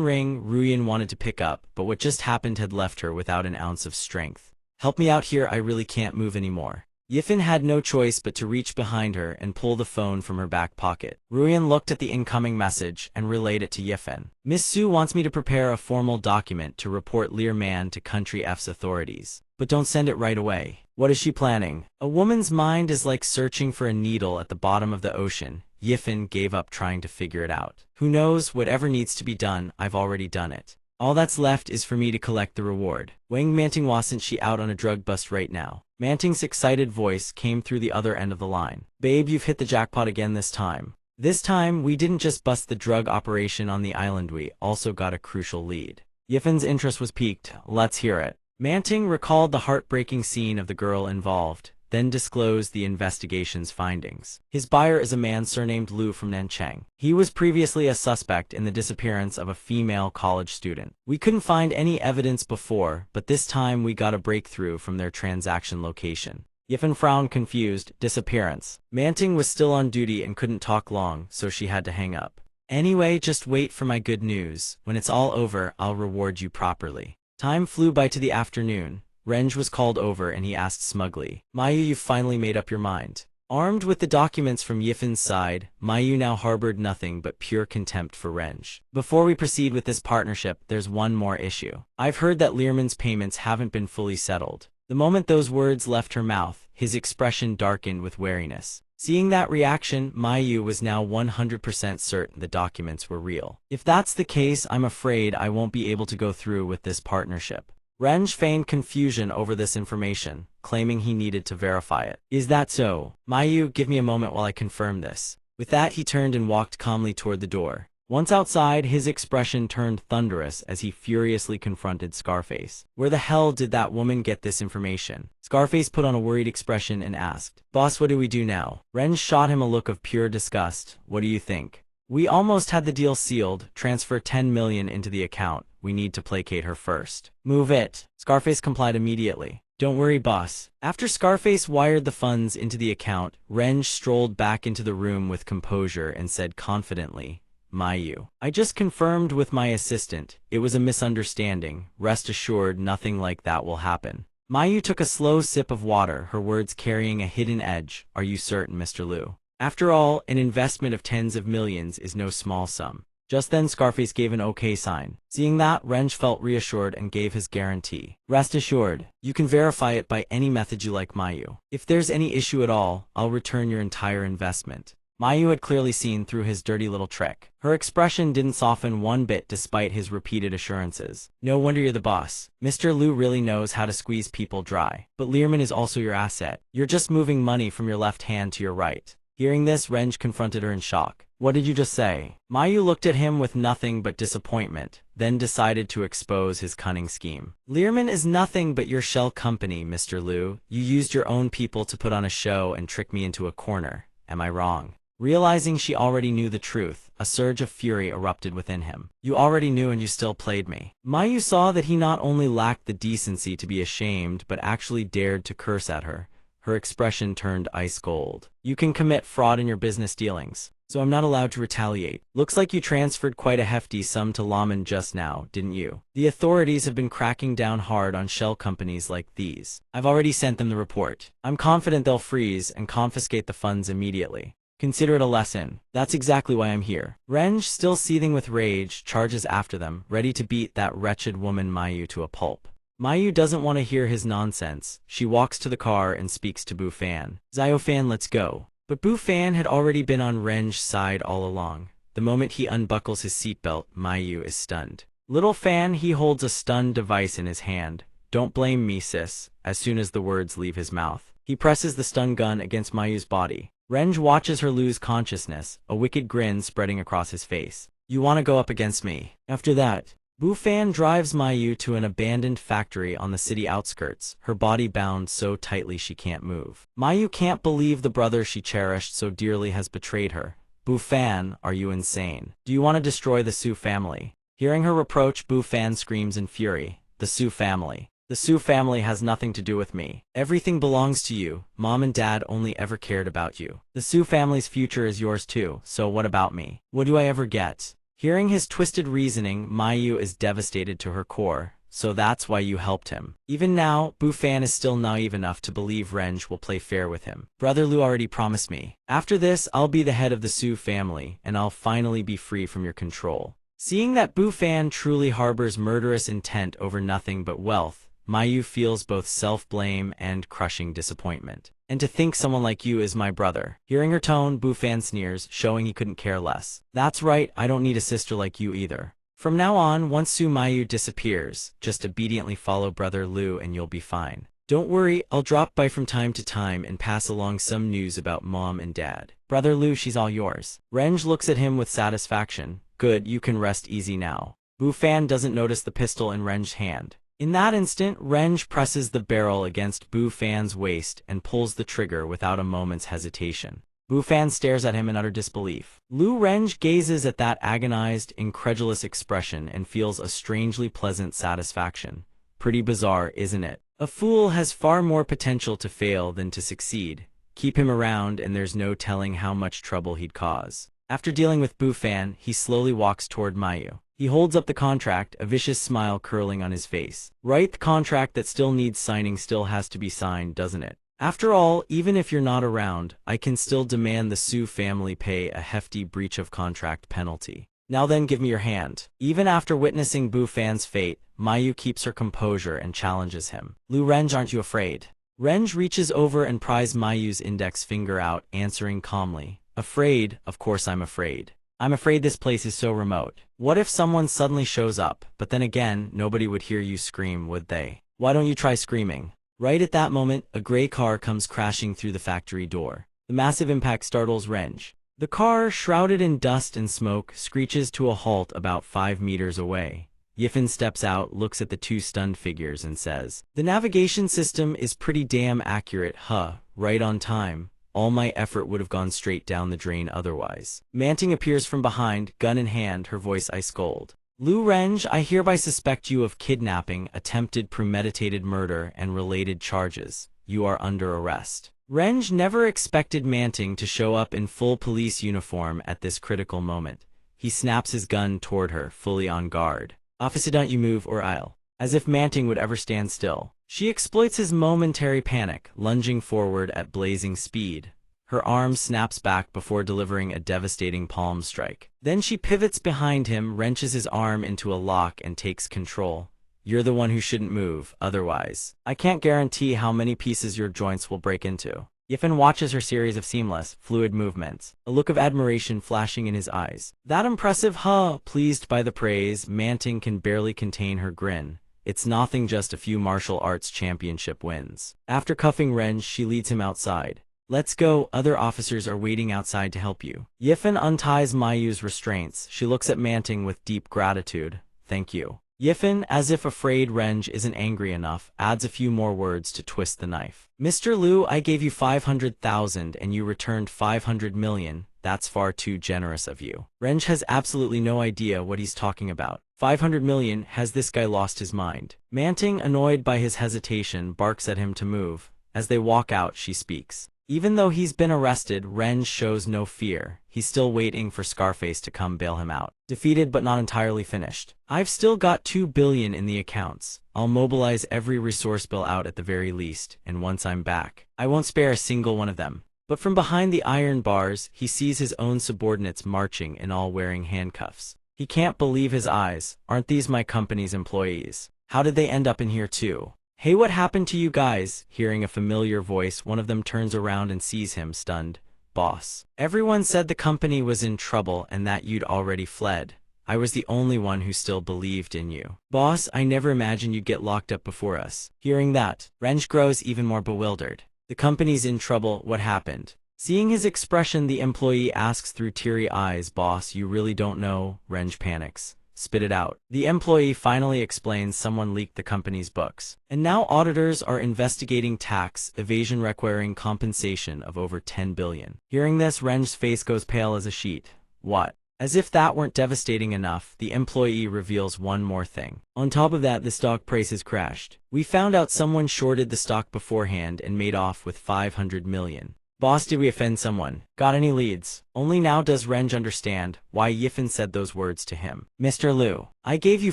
ring, Ruyan wanted to pick up, but what just happened had left her without an ounce of strength. Help me out here, I really can't move anymore. Yifan had no choice but to reach behind her and pull the phone from her back pocket. Ruyan looked at the incoming message and relayed it to Yifan. Miss Su wants me to prepare a formal document to report Lear Man to Country F's authorities. But don't send it right away. What is she planning? A woman's mind is like searching for a needle at the bottom of the ocean. Yifan gave up trying to figure it out. Who knows, whatever needs to be done, I've already done it. All that's left is for me to collect the reward. Wang Manting wasn't she out on a drug bust right now? Manting's excited voice came through the other end of the line. Babe, you've hit the jackpot again this time. This time, we didn't just bust the drug operation on the island, we also got a crucial lead. Yifan's interest was piqued. Let's hear it. Manting recalled the heartbreaking scene of the girl involved, then disclosed the investigation's findings. His buyer is a man surnamed Lu from Nanchang. He was previously a suspect in the disappearance of a female college student. We couldn't find any evidence before, but this time we got a breakthrough from their transaction location. Yifan frowned confused. Disappearance. Manting was still on duty and couldn't talk long, so she had to hang up. Anyway, just wait for my good news. When it's all over, I'll reward you properly. Time flew by to the afternoon. Renj was called over and he asked smugly, Mayu, you've finally made up your mind. Armed with the documents from Yifan's side, Mayu now harbored nothing but pure contempt for Renj. Before we proceed with this partnership, there's one more issue. I've heard that Learman's payments haven't been fully settled. The moment those words left her mouth, his expression darkened with wariness. Seeing that reaction, Mayu was now 100% certain the documents were real. If that's the case, I'm afraid I won't be able to go through with this partnership. Renj feigned confusion over this information, claiming he needed to verify it. Is that so? Mayu, give me a moment while I confirm this. With that, he turned and walked calmly toward the door. Once outside, his expression turned thunderous as he furiously confronted Scarface. Where the hell did that woman get this information? Scarface put on a worried expression and asked, Boss, what do we do now? Renj shot him a look of pure disgust. What do you think? We almost had the deal sealed. Transfer 10 million into the account. We need to placate her first. Move it. Scarface complied immediately. Don't worry, boss. After Scarface wired the funds into the account, Renj strolled back into the room with composure and said confidently, Mayu, I just confirmed with my assistant. It was a misunderstanding. Rest assured, nothing like that will happen. Mayu took a slow sip of water, her words carrying a hidden edge. Are you certain, Mr. Liu? After all, an investment of tens of millions is no small sum. Just then Scarface gave an okay sign. Seeing that, Renj felt reassured and gave his guarantee. Rest assured, you can verify it by any method you like, Mayu. If there's any issue at all, I'll return your entire investment. Mayu had clearly seen through his dirty little trick. Her expression didn't soften one bit despite his repeated assurances. No wonder you're the boss. Mr. Liu really knows how to squeeze people dry. But Learman is also your asset. You're just moving money from your left hand to your right. Hearing this, Renj confronted her in shock. What did you just say? Mayu looked at him with nothing but disappointment, then decided to expose his cunning scheme. Learman is nothing but your shell company, Mr. Liu. You used your own people to put on a show and trick me into a corner. Am I wrong? Realizing she already knew the truth, a surge of fury erupted within him. You already knew and you still played me. Mayu saw that he not only lacked the decency to be ashamed but actually dared to curse at her. Her expression turned ice cold. You can commit fraud in your business dealings, so I'm not allowed to retaliate. Looks like you transferred quite a hefty sum to Laman just now, didn't you? The authorities have been cracking down hard on shell companies like these. I've already sent them the report. I'm confident they'll freeze and confiscate the funds immediately. Consider it a lesson. That's exactly why I'm here. Renj, still seething with rage, charges after them, ready to beat that wretched woman Mayu to a pulp. Mayu doesn't want to hear his nonsense. She walks to the car and speaks to Bu Fan. Zio Fan, let's go. But Bu Fan had already been on Renj's side all along. The moment he unbuckles his seatbelt, Mayu is stunned. Little Fan, he holds a stun device in his hand. Don't blame me, sis. As soon as the words leave his mouth, he presses the stun gun against Mayu's body. Renj watches her lose consciousness, a wicked grin spreading across his face. You want to go up against me? After that, Bu Fan drives Mayu to an abandoned factory on the city outskirts, her body bound so tightly she can't move. Mayu can't believe the brother she cherished so dearly has betrayed her. Bu Fan, are you insane? Do you want to destroy the Su family? Hearing her reproach, Bu Fan screams in fury. The Su family. The Su family has nothing to do with me. Everything belongs to you. Mom and Dad only ever cared about you. The Su family's future is yours too, so what about me? What do I ever get? Hearing his twisted reasoning, Mayu is devastated to her core. so that's why you helped him. Even now, Bufan is still naive enough to believe Renge will play fair with him. Brother Lu already promised me. After this, I'll be the head of the Su family, and I'll finally be free from your control. Seeing that Bufan truly harbors murderous intent over nothing but wealth, Mayu feels both self-blame and crushing disappointment. And to think someone like you is my brother. Hearing her tone, Bufan sneers, showing he couldn't care less. That's right, I don't need a sister like you either. From now on, once Su Mayu disappears, just obediently follow Brother Lu and you'll be fine. Don't worry, I'll drop by from time to time and pass along some news about Mom and Dad. Brother Lu, she's all yours. Renge looks at him with satisfaction. Good, you can rest easy now. Bufan doesn't notice the pistol in Renge's hand. In that instant, Renge presses the barrel against Bufan's waist and pulls the trigger without a moment's hesitation. Bufan stares at him in utter disbelief. Renge gazes at that agonized, incredulous expression and feels a strangely pleasant satisfaction. Pretty bizarre, isn't it? A fool has far more potential to fail than to succeed. Keep him around and there's no telling how much trouble he'd cause. After dealing with Bufan, he slowly walks toward Mayu. He holds up the contract, a vicious smile curling on his face. Right, the contract that still needs signing still has to be signed, doesn't it? After all, even if you're not around, I can still demand the Su family pay a hefty breach of contract penalty. Now then, give me your hand. Even after witnessing Bufan's fate, Mayu keeps her composure and challenges him. Renge, aren't you afraid? Renge reaches over and pries Mayu's index finger out, answering calmly. Afraid? Of course I'm afraid. I'm afraid this place is so remote. What if someone suddenly shows up, but then again, nobody would hear you scream, would they? Why don't you try screaming? Right at that moment, a gray car comes crashing through the factory door. The massive impact startles Renge. The car, shrouded in dust and smoke, screeches to a halt about 5 meters away. Yifen steps out, looks at the two stunned figures and says, "The navigation system is pretty damn accurate, huh? Right on time. All my effort would have gone straight down the drain otherwise." Manting appears from behind, gun in hand, her voice ice cold. Renge, I hereby suspect you of kidnapping, attempted premeditated murder, and related charges. You are under arrest. Renge never expected Manting to show up in full police uniform at this critical moment. He snaps his gun toward her, fully on guard. Officer, don't you move or I'll. As if Manting would ever stand still. She exploits his momentary panic, lunging forward at blazing speed. Her arm snaps back before delivering a devastating palm strike. Then she pivots behind him, wrenches his arm into a lock and takes control. You're the one who shouldn't move, otherwise. I can't guarantee how many pieces your joints will break into. Yifen watches her series of seamless, fluid movements, a look of admiration flashing in his eyes. That impressive, huh? Pleased by the praise, Manting can barely contain her grin. It's nothing, just a few martial arts championship wins. After cuffing Renge, she leads him outside. Let's go, other officers are waiting outside to help you. Yifen unties Mayu's restraints. She looks at Manting with deep gratitude. Thank you. Yifen, as if afraid Renge isn't angry enough, adds a few more words to twist the knife. Mr. Lu, I gave you 500,000 and you returned 500 million. That's far too generous of you. Renge has absolutely no idea what he's talking about. 500 million, has this guy lost his mind? Manting, annoyed by his hesitation, barks at him to move. As they walk out, she speaks. Even though he's been arrested, Renge shows no fear. He's still waiting for Scarface to come bail him out. Defeated but not entirely finished. I've still got 2 billion in the accounts. I'll mobilize every resource bill out at the very least, and once I'm back, I won't spare a single one of them. But from behind the iron bars, he sees his own subordinates marching and all wearing handcuffs. He can't believe his eyes. Aren't these my company's employees? How did they end up in here too? Hey, what happened to you guys? Hearing a familiar voice, one of them turns around and sees him, stunned. Boss. Everyone said the company was in trouble and that you'd already fled. I was the only one who still believed in you. Boss, I never imagined you'd get locked up before us. Hearing that, Renge grows even more bewildered. The company's in trouble, what happened? Seeing his expression, the employee asks through teary eyes, Boss, you really don't know? Renge panics. Spit it out. The employee finally explains someone leaked the company's books. And now auditors are investigating tax evasion requiring compensation of over 10 billion. Hearing this, Renge's face goes pale as a sheet. What? As if that weren't devastating enough, the employee reveals one more thing. On top of that, the stock price has crashed. We found out someone shorted the stock beforehand and made off with 500 million. Boss, did we offend someone? Got any leads? Only now does Renj understand why Yifen said those words to him. Mr. Liu, I gave you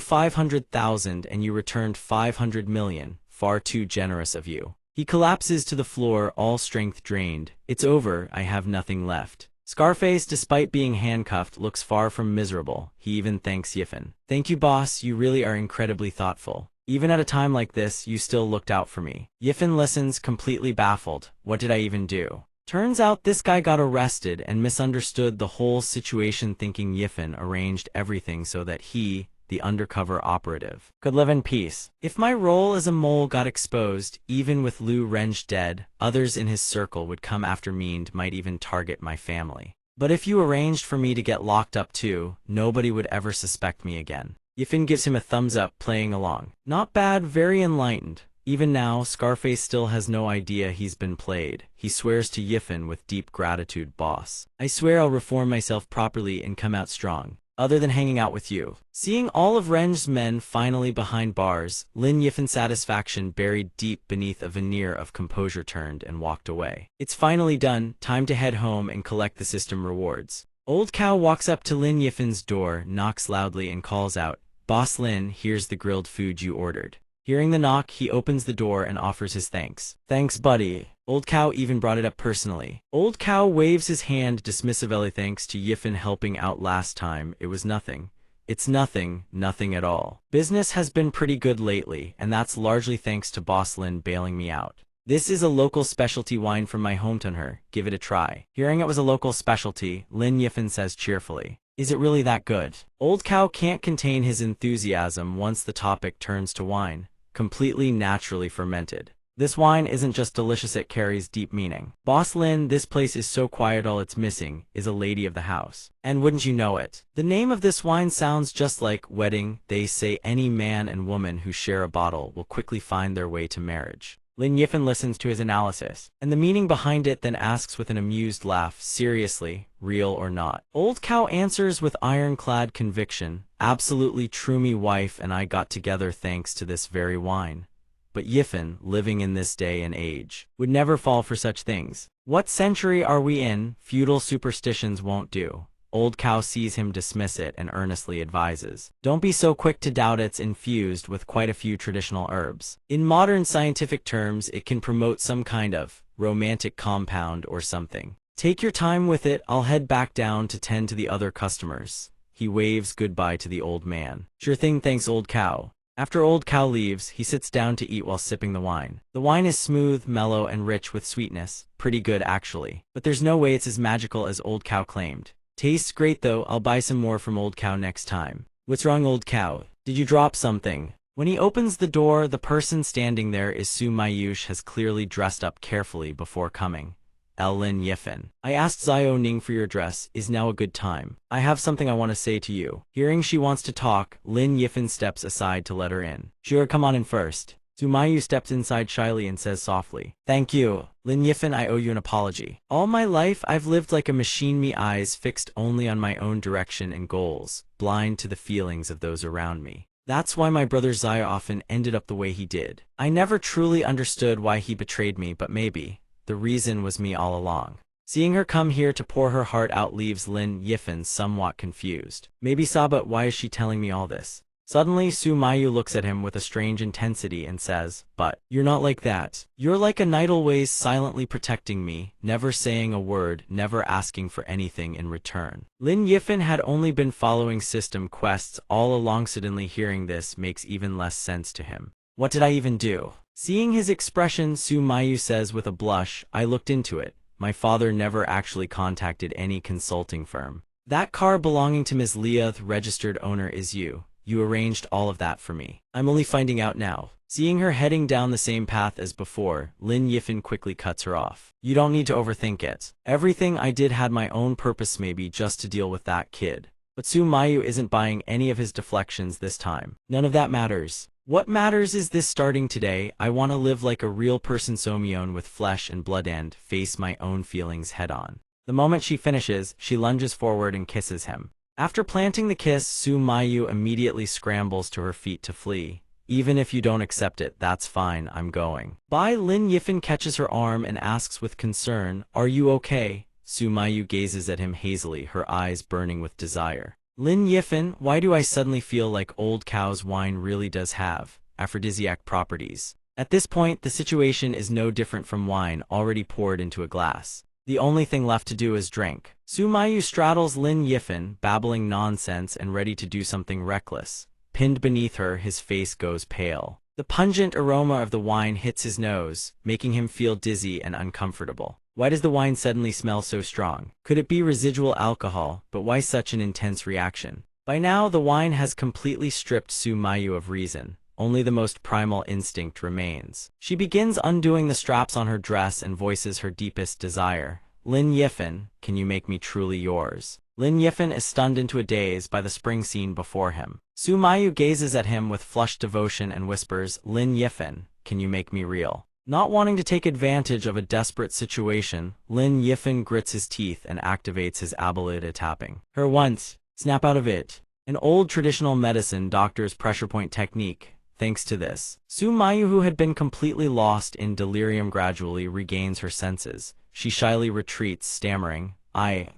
500,000 and you returned 500 million. Far too generous of you. He collapses to the floor, all strength drained. It's over, I have nothing left. Scarface, despite being handcuffed, looks far from miserable. He even thanks Yifen. Thank you, boss, you really are incredibly thoughtful. Even at a time like this, you still looked out for me. Yifen listens, completely baffled. What did I even do? Turns out this guy got arrested and misunderstood the whole situation, thinking Yifen arranged everything so that he, the undercover operative, could live in peace. If my role as a mole got exposed, even with Liu Renj dead, others in his circle would come after me and might even target my family. But if you arranged for me to get locked up too, nobody would ever suspect me again. Yifen gives him a thumbs up, playing along. Not bad, very enlightened. Even now, Scarface still has no idea he's been played. He swears to Yifen with deep gratitude, boss. I swear I'll reform myself properly and come out strong. Other than hanging out with you. Seeing all of Renj's men finally behind bars, Lin Yifen's satisfaction buried deep beneath a veneer of composure turned and walked away. It's finally done, time to head home and collect the system rewards. Old Cow walks up to Lin Yifen's door, knocks loudly and calls out, Boss Lin, here's the grilled food you ordered. Hearing the knock, he opens the door and offers his thanks. Thanks, buddy. Old Cow even brought it up personally. Old Cow waves his hand dismissively. Thanks to Yifen helping out last time, it was nothing. It's nothing, nothing at all. Business has been pretty good lately, and that's largely thanks to Boss Lin bailing me out. This is a local specialty wine from my hometown. Give it a try. Hearing it was a local specialty, Lin Yifen says cheerfully. Is it really that good? Old Cow can't contain his enthusiasm once the topic turns to wine. Completely naturally fermented. This wine isn't just delicious, it carries deep meaning. Boss Lin, this place is so quiet, all it's missing is a lady of the house. And wouldn't you know it? The name of this wine sounds just like wedding. They say any man and woman who share a bottle will quickly find their way to marriage. Lin Yifen listens to his analysis, and the meaning behind it, then asks with an amused laugh, seriously, real or not? Old Cow answers with ironclad conviction, absolutely true, me wife and I got together thanks to this very wine. But Yifen, living in this day and age, would never fall for such things. What century are we in? Feudal superstitions won't do. Old Cow sees him dismiss it and earnestly advises. Don't be so quick to doubt, it's infused with quite a few traditional herbs. In modern scientific terms, it can promote some kind of romantic compound or something. Take your time with it, I'll head back down to tend to the other customers. He waves goodbye to the old man. Sure thing, thanks Old Cow. After Old Cow leaves, he sits down to eat while sipping the wine. The wine is smooth, mellow, and rich with sweetness. Pretty good actually. But there's no way it's as magical as Old Cow claimed. Tastes great though, I'll buy some more from Old Cow next time. What's wrong, Old Cow? Did you drop something? When he opens the door, the person standing there is Su Mayush, has clearly dressed up carefully before coming. Lin Yifen. I asked Xiao Ning for your dress, is now a good time? I have something I want to say to you. Hearing she wants to talk, Lin Yifen steps aside to let her in. Sure, come on in first. Su Mayu steps inside shyly and says softly, thank you. Lin Yifen, I owe you an apology. All my life I've lived like a machine, me eyes fixed only on my own direction and goals, blind to the feelings of those around me. That's why my brother Zaya often ended up the way he did. I never truly understood why he betrayed me, but maybe the reason was me all along. Seeing her come here to pour her heart out leaves Lin Yifen somewhat confused. Maybe saw, but why is she telling me all this? Suddenly, Su Mayu looks at him with a strange intensity and says, but you're not like that. You're like a knight, always silently protecting me, never saying a word, never asking for anything in return. Lin Yifen had only been following system quests all along. Suddenly hearing this makes even less sense to him. What did I even do? Seeing his expression, Su Mayu says with a blush, I looked into it. My father never actually contacted any consulting firm. That car belonging to Ms. Leah, the registered owner, is you. You arranged all of that for me. I'm only finding out now. Seeing her heading down the same path as before, Lin Yifen quickly cuts her off. You don't need to overthink it. Everything I did had my own purpose, maybe just to deal with that kid. But Su Mayu isn't buying any of his deflections this time. None of that matters. What matters is this: starting today, I want to live like a real person, Somyeon, with flesh and blood, and face my own feelings head on. The moment she finishes, she lunges forward and kisses him. After planting the kiss, Su Mayu immediately scrambles to her feet to flee. Even if you don't accept it, that's fine, I'm going. Bye. Lin Yifan catches her arm and asks with concern, are you okay? Su Mayu gazes at him hazily, her eyes burning with desire. Lin Yifan, why do I suddenly feel like old cow's wine really does have aphrodisiac properties? At this point, the situation is no different from wine already poured into a glass. The only thing left to do is drink. Su Mayu straddles Lin Yifan, babbling nonsense and ready to do something reckless. Pinned beneath her, his face goes pale. The pungent aroma of the wine hits his nose, making him feel dizzy and uncomfortable. Why does the wine suddenly smell so strong? Could it be residual alcohol, but why such an intense reaction? By now, the wine has completely stripped Su Mayu of reason. Only the most primal instinct remains. She begins undoing the straps on her dress and voices her deepest desire. Lin Yifan, can you make me truly yours? Lin Yifan is stunned into a daze by the spring scene before him. Su Mayu gazes at him with flushed devotion and whispers, Lin Yifan, can you make me real? Not wanting to take advantage of a desperate situation, Lin Yifan grits his teeth and activates his abuelita tapping. Her once, snap out of it. An old traditional medicine doctor's pressure point technique. Thanks to this, Su Mayu, who had been completely lost in delirium, gradually regains her senses. She shyly retreats, stammering,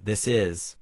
this is...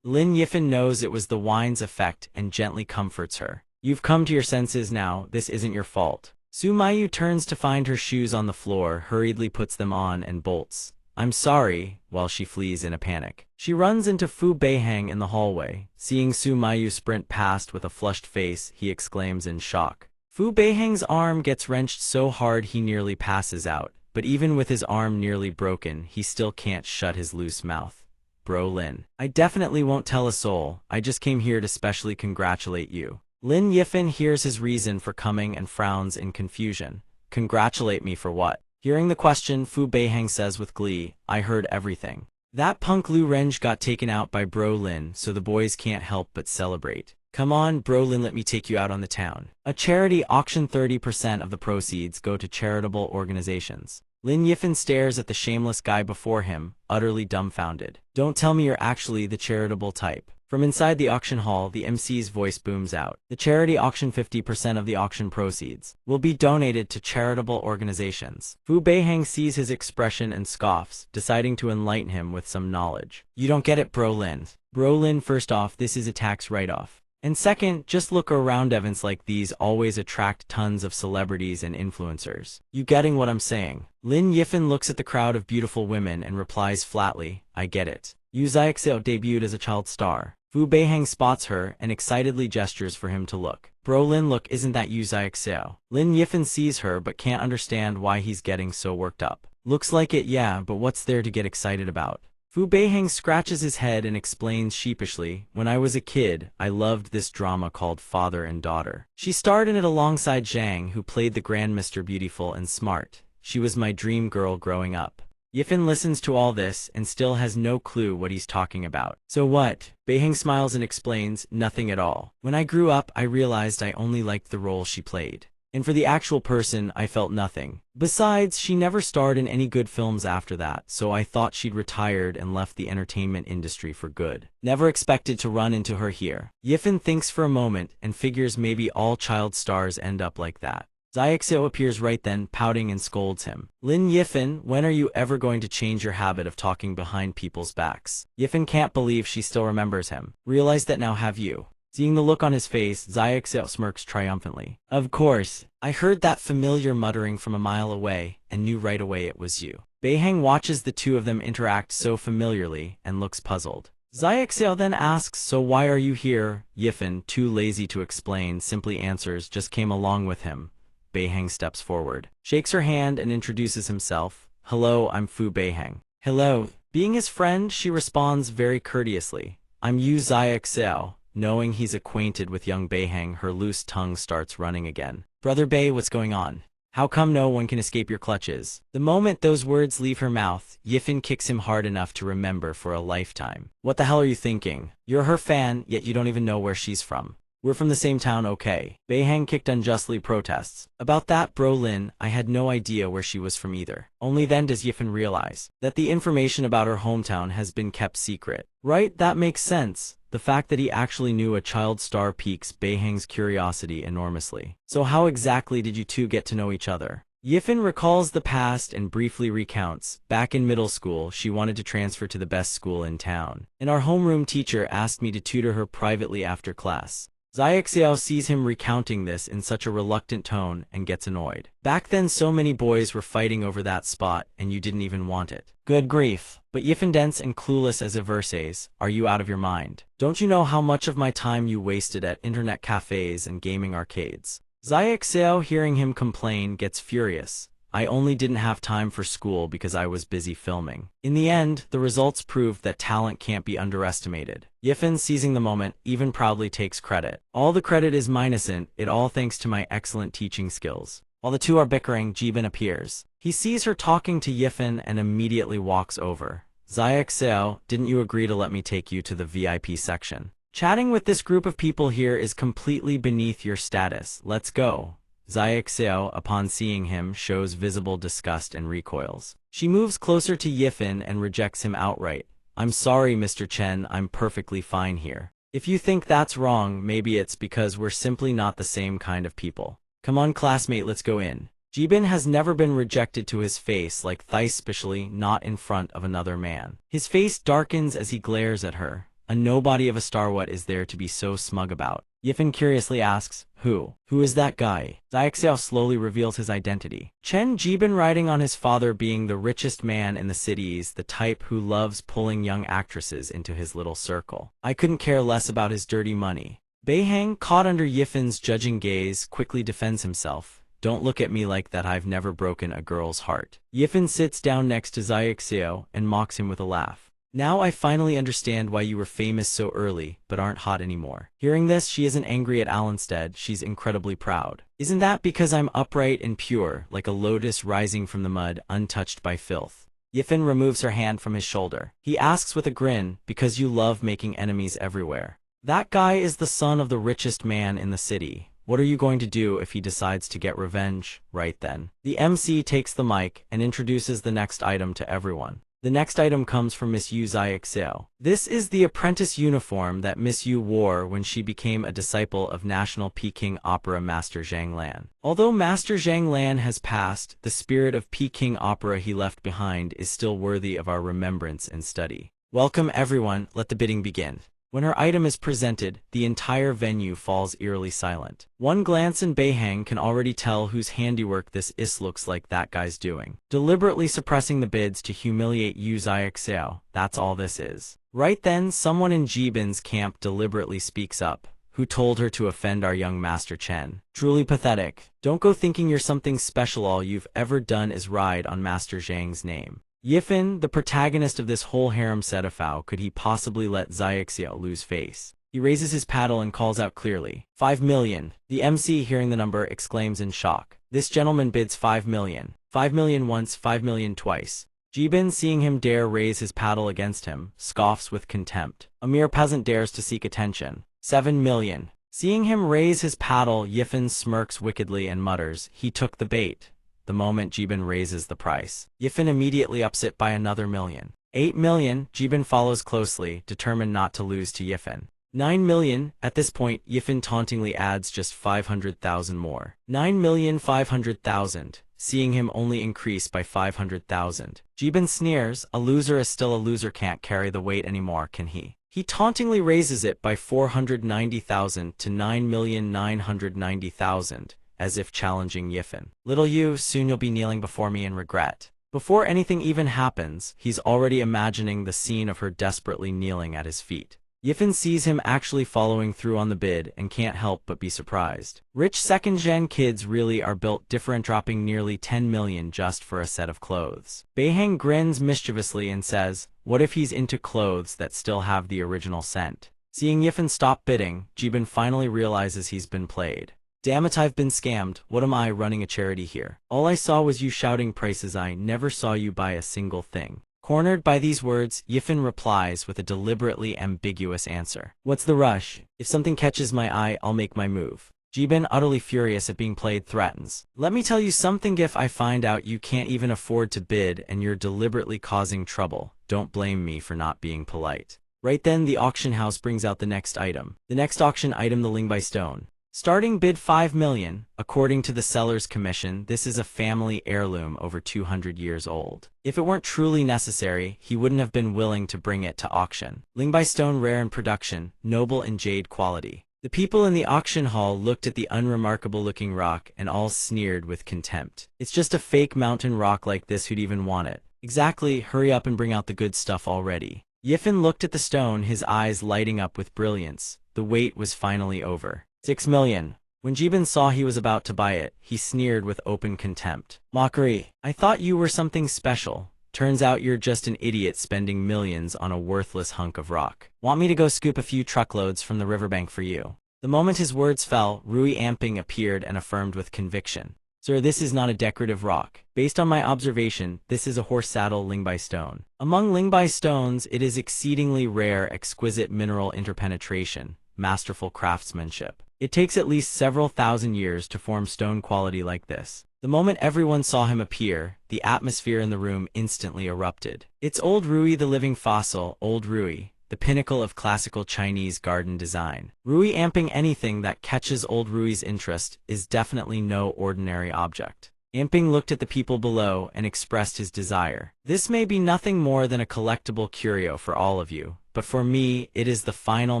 Lin Yifan knows it was the wine's effect and gently comforts her. You've come to your senses now, this isn't your fault. Su Mayu turns to find her shoes on the floor, hurriedly puts them on and bolts. I'm sorry, while she flees in a panic. She runs into Fu Beihang in the hallway. Seeing Su Mayu sprint past with a flushed face, he exclaims in shock. Fu Beihang's arm gets wrenched so hard he nearly passes out, but even with his arm nearly broken, he still can't shut his loose mouth. Bro Lin, I definitely won't tell a soul, I just came here to specially congratulate you. Lin Yifan hears his reason for coming and frowns in confusion. Congratulate me for what? Hearing the question, Fu Beihang says with glee, I heard everything. That punk Lu Renge got taken out by Bro Lin, so the boys can't help but celebrate. Come on, Bro Lin, let me take you out on the town. A charity auction. 30% of the proceeds go to charitable organizations. Lin Yifan stares at the shameless guy before him, utterly dumbfounded. Don't tell me you're actually the charitable type. From inside the auction hall, the MC's voice booms out. The charity auction. 50% of the auction proceeds will be donated to charitable organizations. Fu Beihang sees his expression and scoffs, deciding to enlighten him with some knowledge. You don't get it, Bro Lin. Bro Lin, first off, this is a tax write-off. And second, just look around, events like these always attract tons of celebrities and influencers. You getting what I'm saying? Lin Yifan looks at the crowd of beautiful women and replies flatly, I get it. Yu Xiaoxiao debuted as a child star. Fu Beihang spots her and excitedly gestures for him to look. Bro Lin, look, isn't that Yu Xiaoxiao? Lin Yifan sees her but can't understand why he's getting so worked up. Looks like it, yeah, but what's there to get excited about? Fu Beihang scratches his head and explains sheepishly, when I was a kid, I loved this drama called Father and Daughter. She starred in it alongside Zhang, who played the Grand Mr. Beautiful and Smart. She was my dream girl growing up. Yifan listens to all this and still has no clue what he's talking about. So what? Beihang smiles and explains, nothing at all. When I grew up, I realized I only liked the role she played. And for the actual person, I felt nothing. Besides, she never starred in any good films after that, so I thought she'd retired and left the entertainment industry for good. Never expected to run into her here. Yifan thinks for a moment and figures maybe all child stars end up like that. Xiaoxiao appears right then, pouting and scolds him. Lin Yifan, when are you ever going to change your habit of talking behind people's backs? Yifan can't believe she still remembers him. Realize that now, have you? Seeing the look on his face, Xiaoxiao smirks triumphantly. Of course, I heard that familiar muttering from a mile away, and knew right away it was you. Beihang watches the two of them interact so familiarly, and looks puzzled. Xiaoxiao then asks, so why are you here? Yifan, too lazy to explain, simply answers, just came along with him. Beihang steps forward, shakes her hand and introduces himself. Hello, I'm Fu Beihang. Hello. Being his friend, she responds very courteously. I'm Yu Xiaoxiao. Knowing he's acquainted with young Beihang, her loose tongue starts running again. Brother Bei, what's going on? How come no one can escape your clutches? The moment those words leave her mouth, Yifan kicks him hard enough to remember for a lifetime. What the hell are you thinking? You're her fan, yet you don't even know where she's from. We're from the same town, okay? Beihang kicked unjustly protests. About that, Bro Lin, I had no idea where she was from either. Only then does Yifan realize that the information about her hometown has been kept secret. Right, that makes sense. The fact that he actually knew a child star piques Beihang's curiosity enormously. So how exactly did you two get to know each other? Yifan recalls the past and briefly recounts. Back in middle school, she wanted to transfer to the best school in town, and our homeroom teacher asked me to tutor her privately after class. Xiaoxiao sees him recounting this in such a reluctant tone and gets annoyed. Back then so many boys were fighting over that spot and you didn't even want it. Good grief. But Yifan dense and clueless as a versace, are you out of your mind? Don't you know how much of my time you wasted at internet cafes and gaming arcades? Xiaoxiao, hearing him complain, gets furious. I only didn't have time for school because I was busy filming. In the end, the results proved that talent can't be underestimated. Yifan, seizing the moment, even proudly takes credit. All the credit is mine, it all thanks to my excellent teaching skills. While the two are bickering, Jibin appears. He sees her talking to Yifan and immediately walks over. Xiaoxiao, didn't you agree to let me take you to the VIP section? Chatting with this group of people here is completely beneath your status. Let's go. Xiaoxiao, upon seeing him, shows visible disgust and recoils. She moves closer to Yifan and rejects him outright. I'm sorry, Mr. Chen, I'm perfectly fine here. If you think that's wrong, maybe it's because we're simply not the same kind of people. Come on, classmate, let's go in. Jibin has never been rejected to his face like this, especially not in front of another man. His face darkens as he glares at her. A nobody of a star, what is there to be so smug about? Yifan curiously asks, Who is that guy? Xiaoxiao slowly reveals his identity. Chen Jibin, riding on his father being the richest man in the cities, the type who loves pulling young actresses into his little circle. I couldn't care less about his dirty money. Beihang, caught under Yifan's judging gaze, quickly defends himself. Don't look at me like that, I've never broken a girl's heart. Yifan sits down next to Xiaoxiao and mocks him with a laugh. Now I finally understand why you were famous so early, but aren't hot anymore. Hearing this, she isn't angry at Alanstead, she's incredibly proud. Isn't that because I'm upright and pure, like a lotus rising from the mud, untouched by filth? Yifan removes her hand from his shoulder. He asks with a grin, because you love making enemies everywhere. That guy is the son of the richest man in the city. What are you going to do if he decides to get revenge? Right then. The MC takes the mic and introduces the next item to everyone. The next item comes from Miss Yu Xiaoxiao. This is the apprentice uniform that Miss Yu wore when she became a disciple of National Peking Opera Master Zhang Lan. Although Master Zhang Lan has passed, the spirit of Peking Opera he left behind is still worthy of our remembrance and study. Welcome everyone, let the bidding begin. When her item is presented, the entire venue falls eerily silent. One glance and Beihang can already tell whose handiwork this looks like that guy's doing. Deliberately suppressing the bids to humiliate Yu Xiaoxiao, that's all this is. Right then, someone in Jibin's camp deliberately speaks up. Who told her to offend our young Master Chen? Truly pathetic. Don't go thinking you're something special, all you've ever done is ride on Master Zhang's name. Yifan, the protagonist of this whole harem setafao, could he possibly let Xiaoxiao lose face? He raises his paddle and calls out clearly, 5 million. The MC, hearing the number, exclaims in shock. This gentleman bids 5 million. 5 million once, 5 million twice. Jibin, seeing him dare raise his paddle against him, scoffs with contempt. A mere peasant dares to seek attention. 7 million. Seeing him raise his paddle, Yifan smirks wickedly and mutters, he took the bait. The moment Jibin raises the price, Yifan immediately ups it by another million. 8 million, Jibin follows closely, determined not to lose to Yifan. 9 million, at this point, Yifan tauntingly adds just 500,000 more. 9,500,000, seeing him only increase by 500,000. Jibin sneers, a loser is still a loser, can't carry the weight anymore, can he? He tauntingly raises it by 490,000 to 9,990,000. As if challenging Yifan. Little you, soon you'll be kneeling before me in regret. Before anything even happens, he's already imagining the scene of her desperately kneeling at his feet. Yifan sees him actually following through on the bid and can't help but be surprised. Rich second-gen kids really are built different, dropping nearly 10 million just for a set of clothes. Beihang grins mischievously and says, what if he's into clothes that still have the original scent? Seeing Yifan stop bidding, Jibin finally realizes he's been played. Damn it, I've been scammed. What am I, running a charity here? All I saw was you shouting prices, I never saw you buy a single thing. Cornered by these words, Yifan replies with a deliberately ambiguous answer. What's the rush? If something catches my eye, I'll make my move. Jibin, utterly furious at being played, threatens. Let me tell you something, if I find out you can't even afford to bid and you're deliberately causing trouble, don't blame me for not being polite. Right then, the auction house brings out the next item. The next auction item, the Lingbai stone. Starting bid 5 million. According to the seller's commission, this is a family heirloom over 200 years old. If it weren't truly necessary, he wouldn't have been willing to bring it to auction. Lingbai stone, rare in production, noble in jade quality. The people in the auction hall looked at the unremarkable-looking rock and all sneered with contempt. It's just a fake mountain rock like this, who'd even want it? Exactly, hurry up and bring out the good stuff already. Yifen looked at the stone, his eyes lighting up with brilliance. The wait was finally over. 6 million. When Jiben saw he was about to buy it, he sneered with open contempt. Mockery. I thought you were something special. Turns out you're just an idiot spending millions on a worthless hunk of rock. Want me to go scoop a few truckloads from the riverbank for you? The moment his words fell, Rui Amping appeared and affirmed with conviction. Sir, this is not a decorative rock. Based on my observation, this is a horse saddle Lingbai stone. Among Lingbai stones, it is exceedingly rare, exquisite mineral interpenetration, masterful craftsmanship. It takes at least several thousand years to form stone quality like this. The moment everyone saw him appear, the atmosphere in the room instantly erupted. It's Old Rui, the living fossil, Old Rui, the pinnacle of classical Chinese garden design. Rui Amping, anything that catches Old Rui's interest is definitely no ordinary object. Amping looked at the people below and expressed his desire. This may be nothing more than a collectible curio for all of you, but for me, it is the final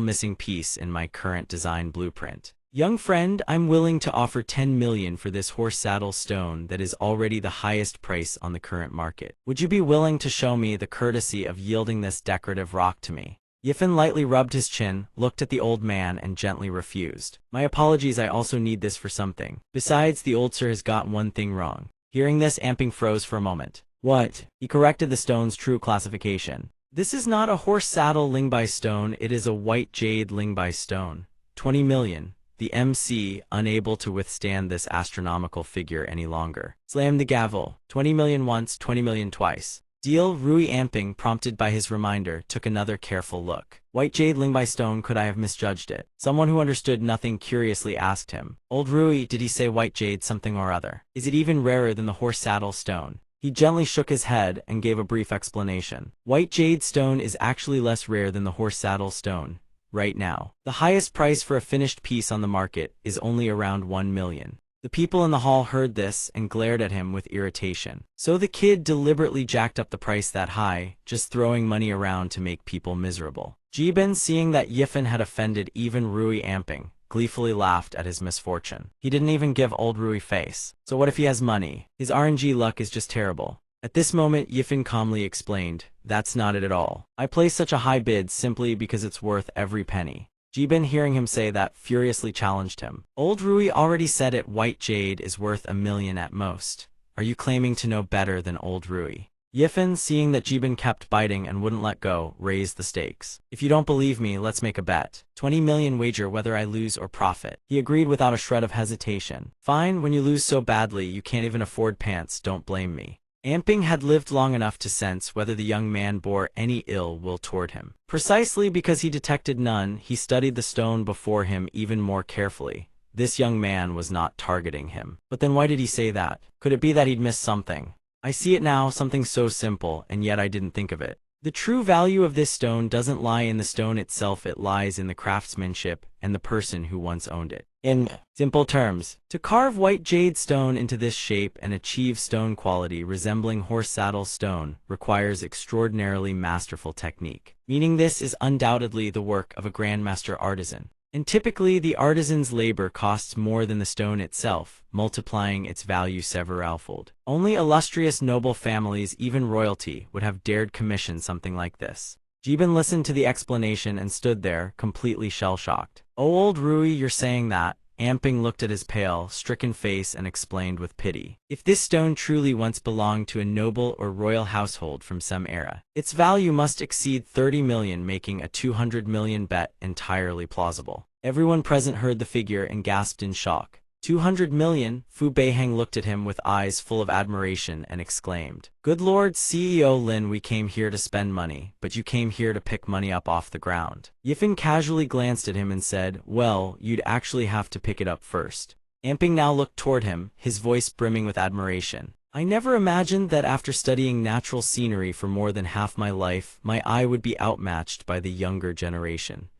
missing piece in my current design blueprint. Young friend, I'm willing to offer 10 million for this horse saddle stone that is already the highest price on the current market. Would you be willing to show me the courtesy of yielding this decorative rock to me? Yifen lightly rubbed his chin, looked at the old man, and gently refused. My apologies, I also need this for something. Besides, the old sir has got one thing wrong. Hearing this, Amping froze for a moment. What? He corrected the stone's true classification. This is not a horse saddle Lingbai stone, it is a white jade Lingbai stone. 20 million. The MC, unable to withstand this astronomical figure any longer, slammed the gavel. 20 million once, 20 million twice. Deal. Rui Amping, prompted by his reminder, took another careful look. White jade Lingbai stone, could I have misjudged it? Someone who understood nothing curiously asked him. Old Rui, did he say white jade something or other? Is it even rarer than the horse saddle stone? He gently shook his head and gave a brief explanation. White jade stone is actually less rare than the horse saddle stone. Right now, the highest price for a finished piece on the market is only around 1 million. The people in the hall heard this and glared at him with irritation. So the kid deliberately jacked up the price that high, just throwing money around to make people miserable. Jiben, seeing that Yifen had offended even Rui Amping, gleefully laughed at his misfortune. He didn't even give Old Rui face. So what if he has money? His RNG luck is just terrible. At this moment, Yifen calmly explained, that's not it at all. I place such a high bid simply because it's worth every penny. Jiben, hearing him say that, furiously challenged him. Old Rui already said it, white jade is worth 1 million at most. Are you claiming to know better than Old Rui? Yifen, seeing that Jiben kept biting and wouldn't let go, raised the stakes. If you don't believe me, let's make a bet. 20 million wager whether I lose or profit. He agreed without a shred of hesitation. Fine, when you lose so badly you can't even afford pants, don't blame me. Amping had lived long enough to sense whether the young man bore any ill will toward him. Precisely because he detected none, he studied the stone before him even more carefully. This young man was not targeting him. But then why did he say that? Could it be that he'd missed something? I see it now, something so simple, and yet I didn't think of it. The true value of this stone doesn't lie in the stone itself, it lies in the craftsmanship and the person who once owned it. In simple terms, to carve white jade stone into this shape and achieve stone quality resembling horse saddle stone requires extraordinarily masterful technique, meaning this is undoubtedly the work of a grandmaster artisan. And typically the artisan's labor costs more than the stone itself, multiplying its value severalfold. Only illustrious noble families, even royalty, would have dared commission something like this. Jiben listened to the explanation and stood there, completely shell-shocked. Oh, Old Rui, you're saying that? Amping looked at his pale, stricken face and explained with pity. If this stone truly once belonged to a noble or royal household from some era, its value must exceed 30 million, making a 200 million bet entirely plausible. Everyone present heard the figure and gasped in shock. 200 million? Fu Beiheng looked at him with eyes full of admiration and exclaimed, Good Lord CEO Lin, we came here to spend money, but you came here to pick money up off the ground. Yifen casually glanced at him and said, Well, you'd actually have to pick it up first. Amping now looked toward him, his voice brimming with admiration. I never imagined that after studying natural scenery for more than half my life, my eye would be outmatched by the younger generation.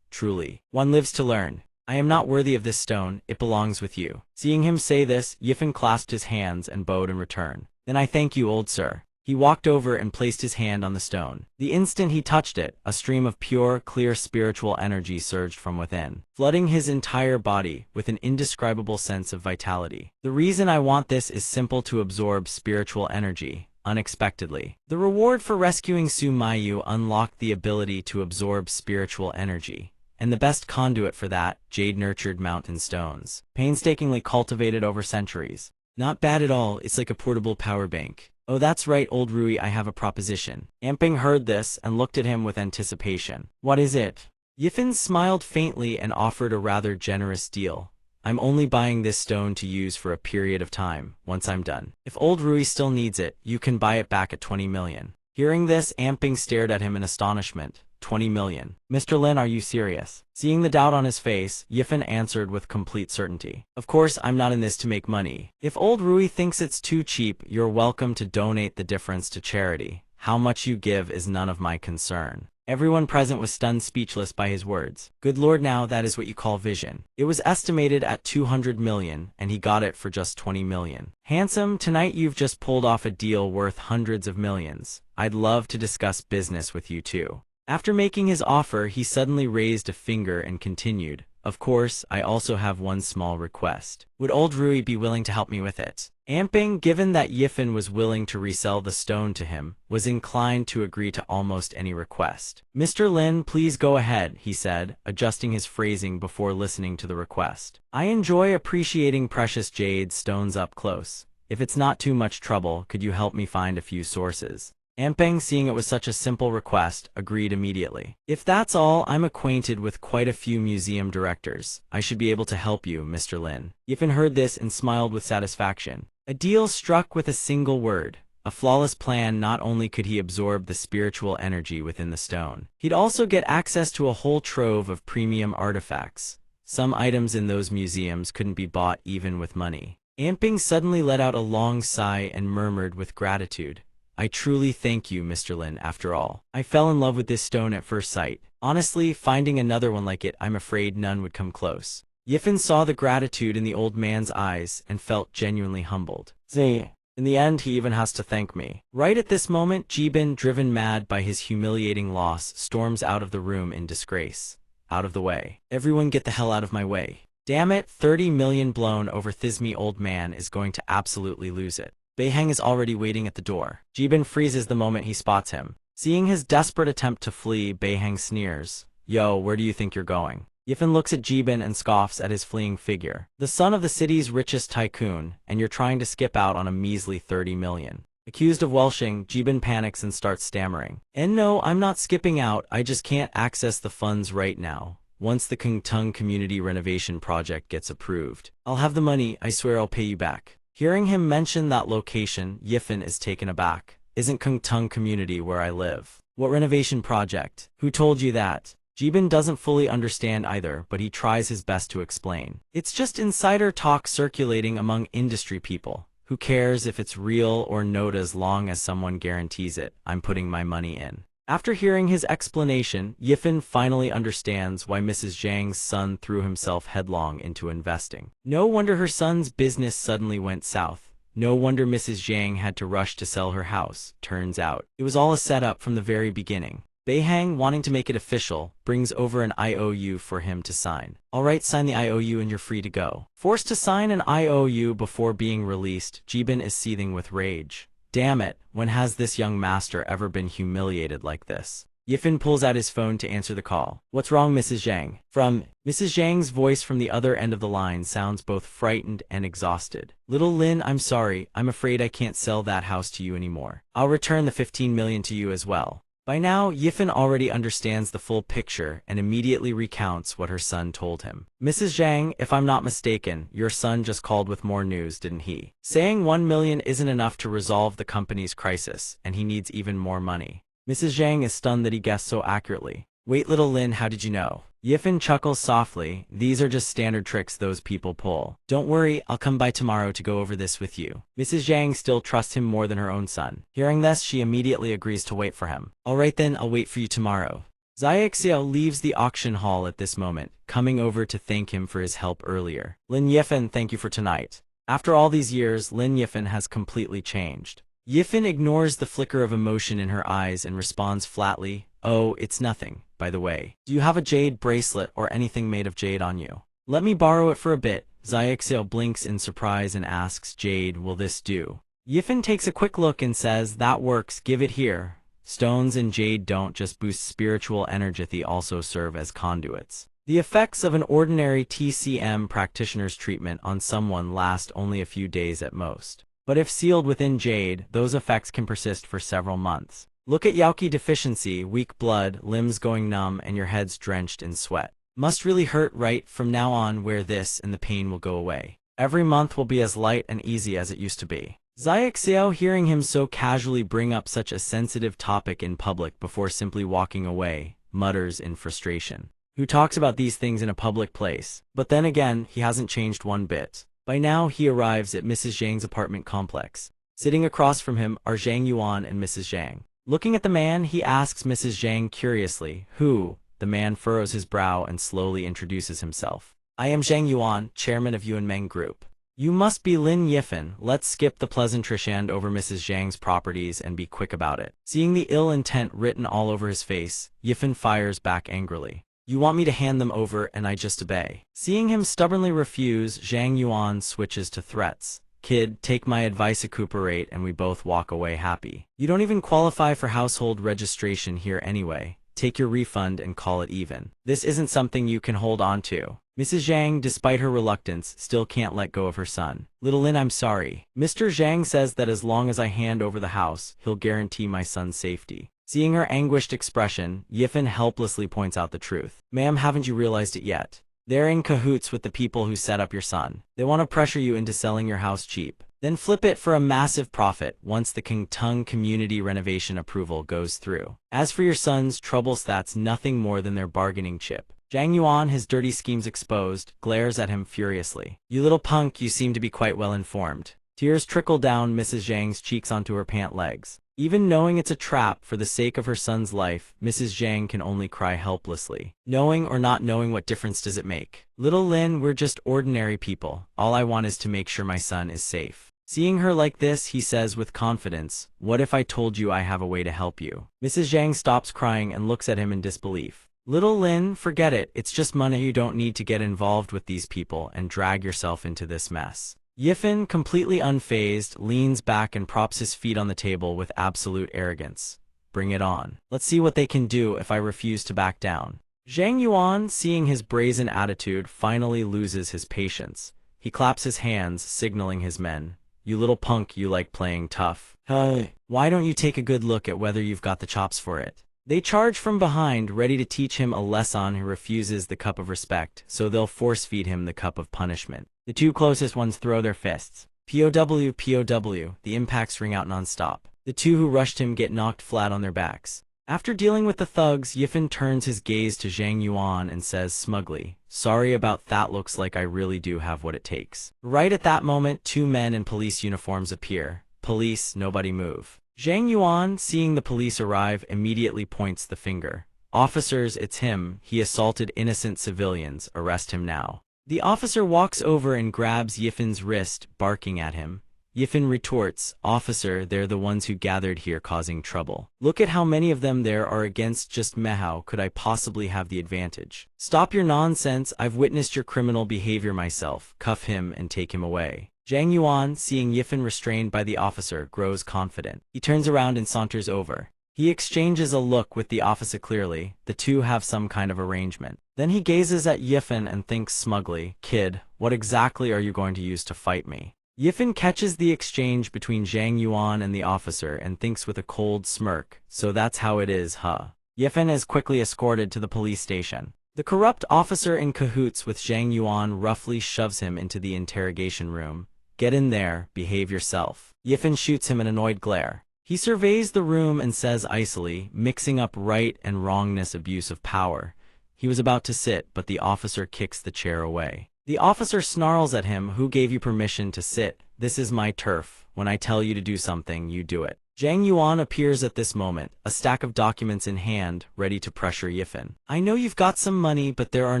Truly, one lives to learn. I am not worthy of this stone, it belongs with you. Seeing him say this, Yifen clasped his hands and bowed in return. Then I thank you, old sir. He walked over and placed his hand on the stone. The instant he touched it, a stream of pure, clear spiritual energy surged from within, flooding his entire body with an indescribable sense of vitality. The reason I want this is simple: to absorb spiritual energy unexpectedly. The reward for rescuing Su Mayu unlocked the ability to absorb spiritual energy, and the best conduit for that, jade-nurtured mountain stones, painstakingly cultivated over centuries. Not bad at all, it's like a portable power bank. Oh, that's right, old Rui, I have a proposition. Amping heard this and looked at him with anticipation. What is it? Yifen smiled faintly and offered a rather generous deal. I'm only buying this stone to use for a period of time, once I'm done. If old Rui still needs it, you can buy it back at 20 million. Hearing this, Amping stared at him in astonishment. 20 million. Mr. Lin, are you serious? Seeing the doubt on his face, Yifen answered with complete certainty. Of course, I'm not in this to make money. If old Rui thinks it's too cheap, you're welcome to donate the difference to charity. How much you give is none of my concern. Everyone present was stunned speechless by his words. Good lord, now that is what you call vision. It was estimated at 200 million, and he got it for just 20 million. Handsome, tonight you've just pulled off a deal worth hundreds of millions. I'd love to discuss business with you too. After making his offer, he suddenly raised a finger and continued, of course, I also have one small request. Would old Rui be willing to help me with it? Amping, given that Yifen was willing to resell the stone to him, was inclined to agree to almost any request. Mr. Lin, please go ahead, he said, adjusting his phrasing before listening to the request. I enjoy appreciating precious jade stones up close. If it's not too much trouble, could you help me find a few sources? Ampeng, seeing it was such a simple request, agreed immediately. If that's all, I'm acquainted with quite a few museum directors. I should be able to help you, Mr. Lin. Yifen heard this and smiled with satisfaction. A deal struck with a single word. A flawless plan. Not only could he absorb the spiritual energy within the stone, he'd also get access to a whole trove of premium artifacts. Some items in those museums couldn't be bought even with money. Amping suddenly let out a long sigh and murmured with gratitude. I truly thank you, Mr. Lin. After all, I fell in love with this stone at first sight. Honestly, finding another one like it, I'm afraid none would come close. Yifen saw the gratitude in the old man's eyes and felt genuinely humbled. In the end, he even has to thank me. Right at this moment, Jibin, driven mad by his humiliating loss, storms out of the room in disgrace. Out of the way. Everyone get the hell out of my way. Damn it, 30 million blown over Thisme old man is going to absolutely lose it. Beiheng is already waiting at the door. Jibin freezes the moment he spots him. Seeing his desperate attempt to flee, Beiheng sneers. Yo, where do you think you're going? Yifen looks at Jibin and scoffs at his fleeing figure. The son of the city's richest tycoon, and you're trying to skip out on a measly 30 million. Accused of welshing, Jibin panics and starts stammering. And no, I'm not skipping out, I just can't access the funds right now. Once the Kungtung community renovation project gets approved, I'll have the money, I swear I'll pay you back. Hearing him mention that location, Yifen is taken aback. Isn't Kungtung community where I live? What renovation project? Who told you that? Jibin doesn't fully understand either, but he tries his best to explain. It's just insider talk circulating among industry people. Who cares if it's real or not as long as someone guarantees it? I'm putting my money in. After hearing his explanation, Yifen finally understands why Mrs. Zhang's son threw himself headlong into investing. No wonder her son's business suddenly went south. No wonder Mrs. Zhang had to rush to sell her house. Turns out, it was all a setup from the very beginning. Beiheng, wanting to make it official, brings over an IOU for him to sign. Alright, sign the IOU and you're free to go. Forced to sign an IOU before being released, Jibin is seething with rage. Damn it, when has this young master ever been humiliated like this? Yifen pulls out his phone to answer the call. What's wrong, Mrs. Zhang? From Mrs. Zhang's voice from the other end of the line sounds both frightened and exhausted. Little Lin, I'm sorry, I'm afraid I can't sell that house to you anymore. I'll return the 15 million to you as well. By now, Yifen already understands the full picture and immediately recounts what her son told him. Mrs. Zhang, if I'm not mistaken, your son just called with more news, didn't he? Saying 1 million isn't enough to resolve the company's crisis, and he needs even more money. Mrs. Zhang is stunned that he guessed so accurately. Wait, little Lin, how did you know? Yifen chuckles softly. These are just standard tricks those people pull. Don't worry, I'll come by tomorrow to go over this with you. Mrs. Zhang still trusts him more than her own son. Hearing this, she immediately agrees to wait for him. Alright then, I'll wait for you tomorrow. Xiao leaves the auction hall at this moment, coming over to thank him for his help earlier. Lin Yifen, thank you for tonight. After all these years, Lin Yifen has completely changed. Yifen ignores the flicker of emotion in her eyes and responds flatly, oh, it's nothing, by the way. Do you have a jade bracelet or anything made of jade on you? Let me borrow it for a bit. Xiao blinks in surprise and asks, Jade, will this do? Yifen takes a quick look and says, that works, give it here. Stones and jade don't just boost spiritual energy, they also serve as conduits. The effects of an ordinary TCM practitioner's treatment on someone last only a few days at most. But if sealed within jade, those effects can persist for several months. Look at Yaoqi deficiency, weak blood, limbs going numb, and your head's drenched in sweat. Must really hurt, right? From now on, wear this and the pain will go away. Every month will be as light and easy as it used to be. Xiao, hearing him so casually bring up such a sensitive topic in public before simply walking away, mutters in frustration. Who talks about these things in a public place? But then again, he hasn't changed one bit. By now, he arrives at Mrs. Zhang's apartment complex. Sitting across from him are Zhang Yuan and Mrs. Zhang. Looking at the man, he asks Mrs. Zhang curiously, who? The man furrows his brow and slowly introduces himself. I am Zhang Yuan, chairman of Yuan Meng Group. You must be Lin Yifen. Let's skip the pleasantries and over Mrs. Zhang's properties and be quick about it. Seeing the ill intent written all over his face, Yifen fires back angrily. You want me to hand them over and I just obey. Seeing him stubbornly refuse, Zhang Yuan switches to threats. Kid, take my advice, recuperate, and we both walk away happy. You don't even qualify for household registration here anyway. Take your refund and call it even. This isn't something you can hold on to. Mrs. Zhang, despite her reluctance, still can't let go of her son. Little Lin, I'm sorry. Mr. Zhang says that as long as I hand over the house, he'll guarantee my son's safety. Seeing her anguished expression, Yifen helplessly points out the truth. Ma'am, haven't you realized it yet? They're in cahoots with the people who set up your son. They want to pressure you into selling your house cheap. Then flip it for a massive profit once the King Tung community renovation approval goes through. As for your son's troubles, that's nothing more than their bargaining chip. Zhang Yuan, his dirty schemes exposed, glares at him furiously. You little punk, you seem to be quite well informed. Tears trickle down Mrs. Zhang's cheeks onto her pant legs. Even knowing it's a trap for the sake of her son's life, Mrs. Zhang can only cry helplessly. Knowing or not knowing, what difference does it make? Little Lin, we're just ordinary people. All I want is to make sure my son is safe. Seeing her like this, he says with confidence, what if I told you I have a way to help you? Mrs. Zhang stops crying and looks at him in disbelief. Little Lin, forget it. It's just money. You don't need to get involved with these people and drag yourself into this mess. Yifen, completely unfazed, leans back and props his feet on the table with absolute arrogance. Bring it on. Let's see what they can do if I refuse to back down. Zhang Yuan, seeing his brazen attitude, finally loses his patience. He claps his hands, signaling his men. You little punk, you like playing tough. Hey, why don't you take a good look at whether you've got the chops for it? They charge from behind, ready to teach him a lesson who refuses the cup of respect, so they'll force-feed him the cup of punishment. The two closest ones throw their fists. POW, POW, the impacts ring out non-stop. The two who rushed him get knocked flat on their backs. After dealing with the thugs, Yifen turns his gaze to Zhang Yuan and says smugly, sorry about that, looks like I really do have what it takes. Right at that moment, two men in police uniforms appear. Police, nobody move. Zhang Yuan, seeing the police arrive, immediately points the finger. Officers, it's him. He assaulted innocent civilians. Arrest him now. The officer walks over and grabs Yifen's wrist, barking at him. Yifen retorts, officer, they're the ones who gathered here causing trouble. Look at how many of them there are against just me. How could I possibly have the advantage? Stop your nonsense. I've witnessed your criminal behavior myself. Cuff him and take him away. Zhang Yuan, seeing Yifen restrained by the officer, grows confident. He turns around and saunters over. He exchanges a look with the officer clearly. The two have some kind of arrangement. Then he gazes at Yifen and thinks smugly, kid, what exactly are you going to use to fight me? Yifen catches the exchange between Zhang Yuan and the officer and thinks with a cold smirk, so that's how it is, huh? Yifen is quickly escorted to the police station. The corrupt officer in cahoots with Zhang Yuan roughly shoves him into the interrogation room. Get in there, behave yourself. Yifen shoots him an annoyed glare. He surveys the room and says icily, mixing up right and wrongness, abuse of power. He was about to sit, but the officer kicks the chair away. The officer snarls at him, "Who gave you permission to sit? This is my turf. When I tell you to do something, you do it." Zhang Yuan appears at this moment, a stack of documents in hand, ready to pressure Yifan. "I know you've got some money, but there are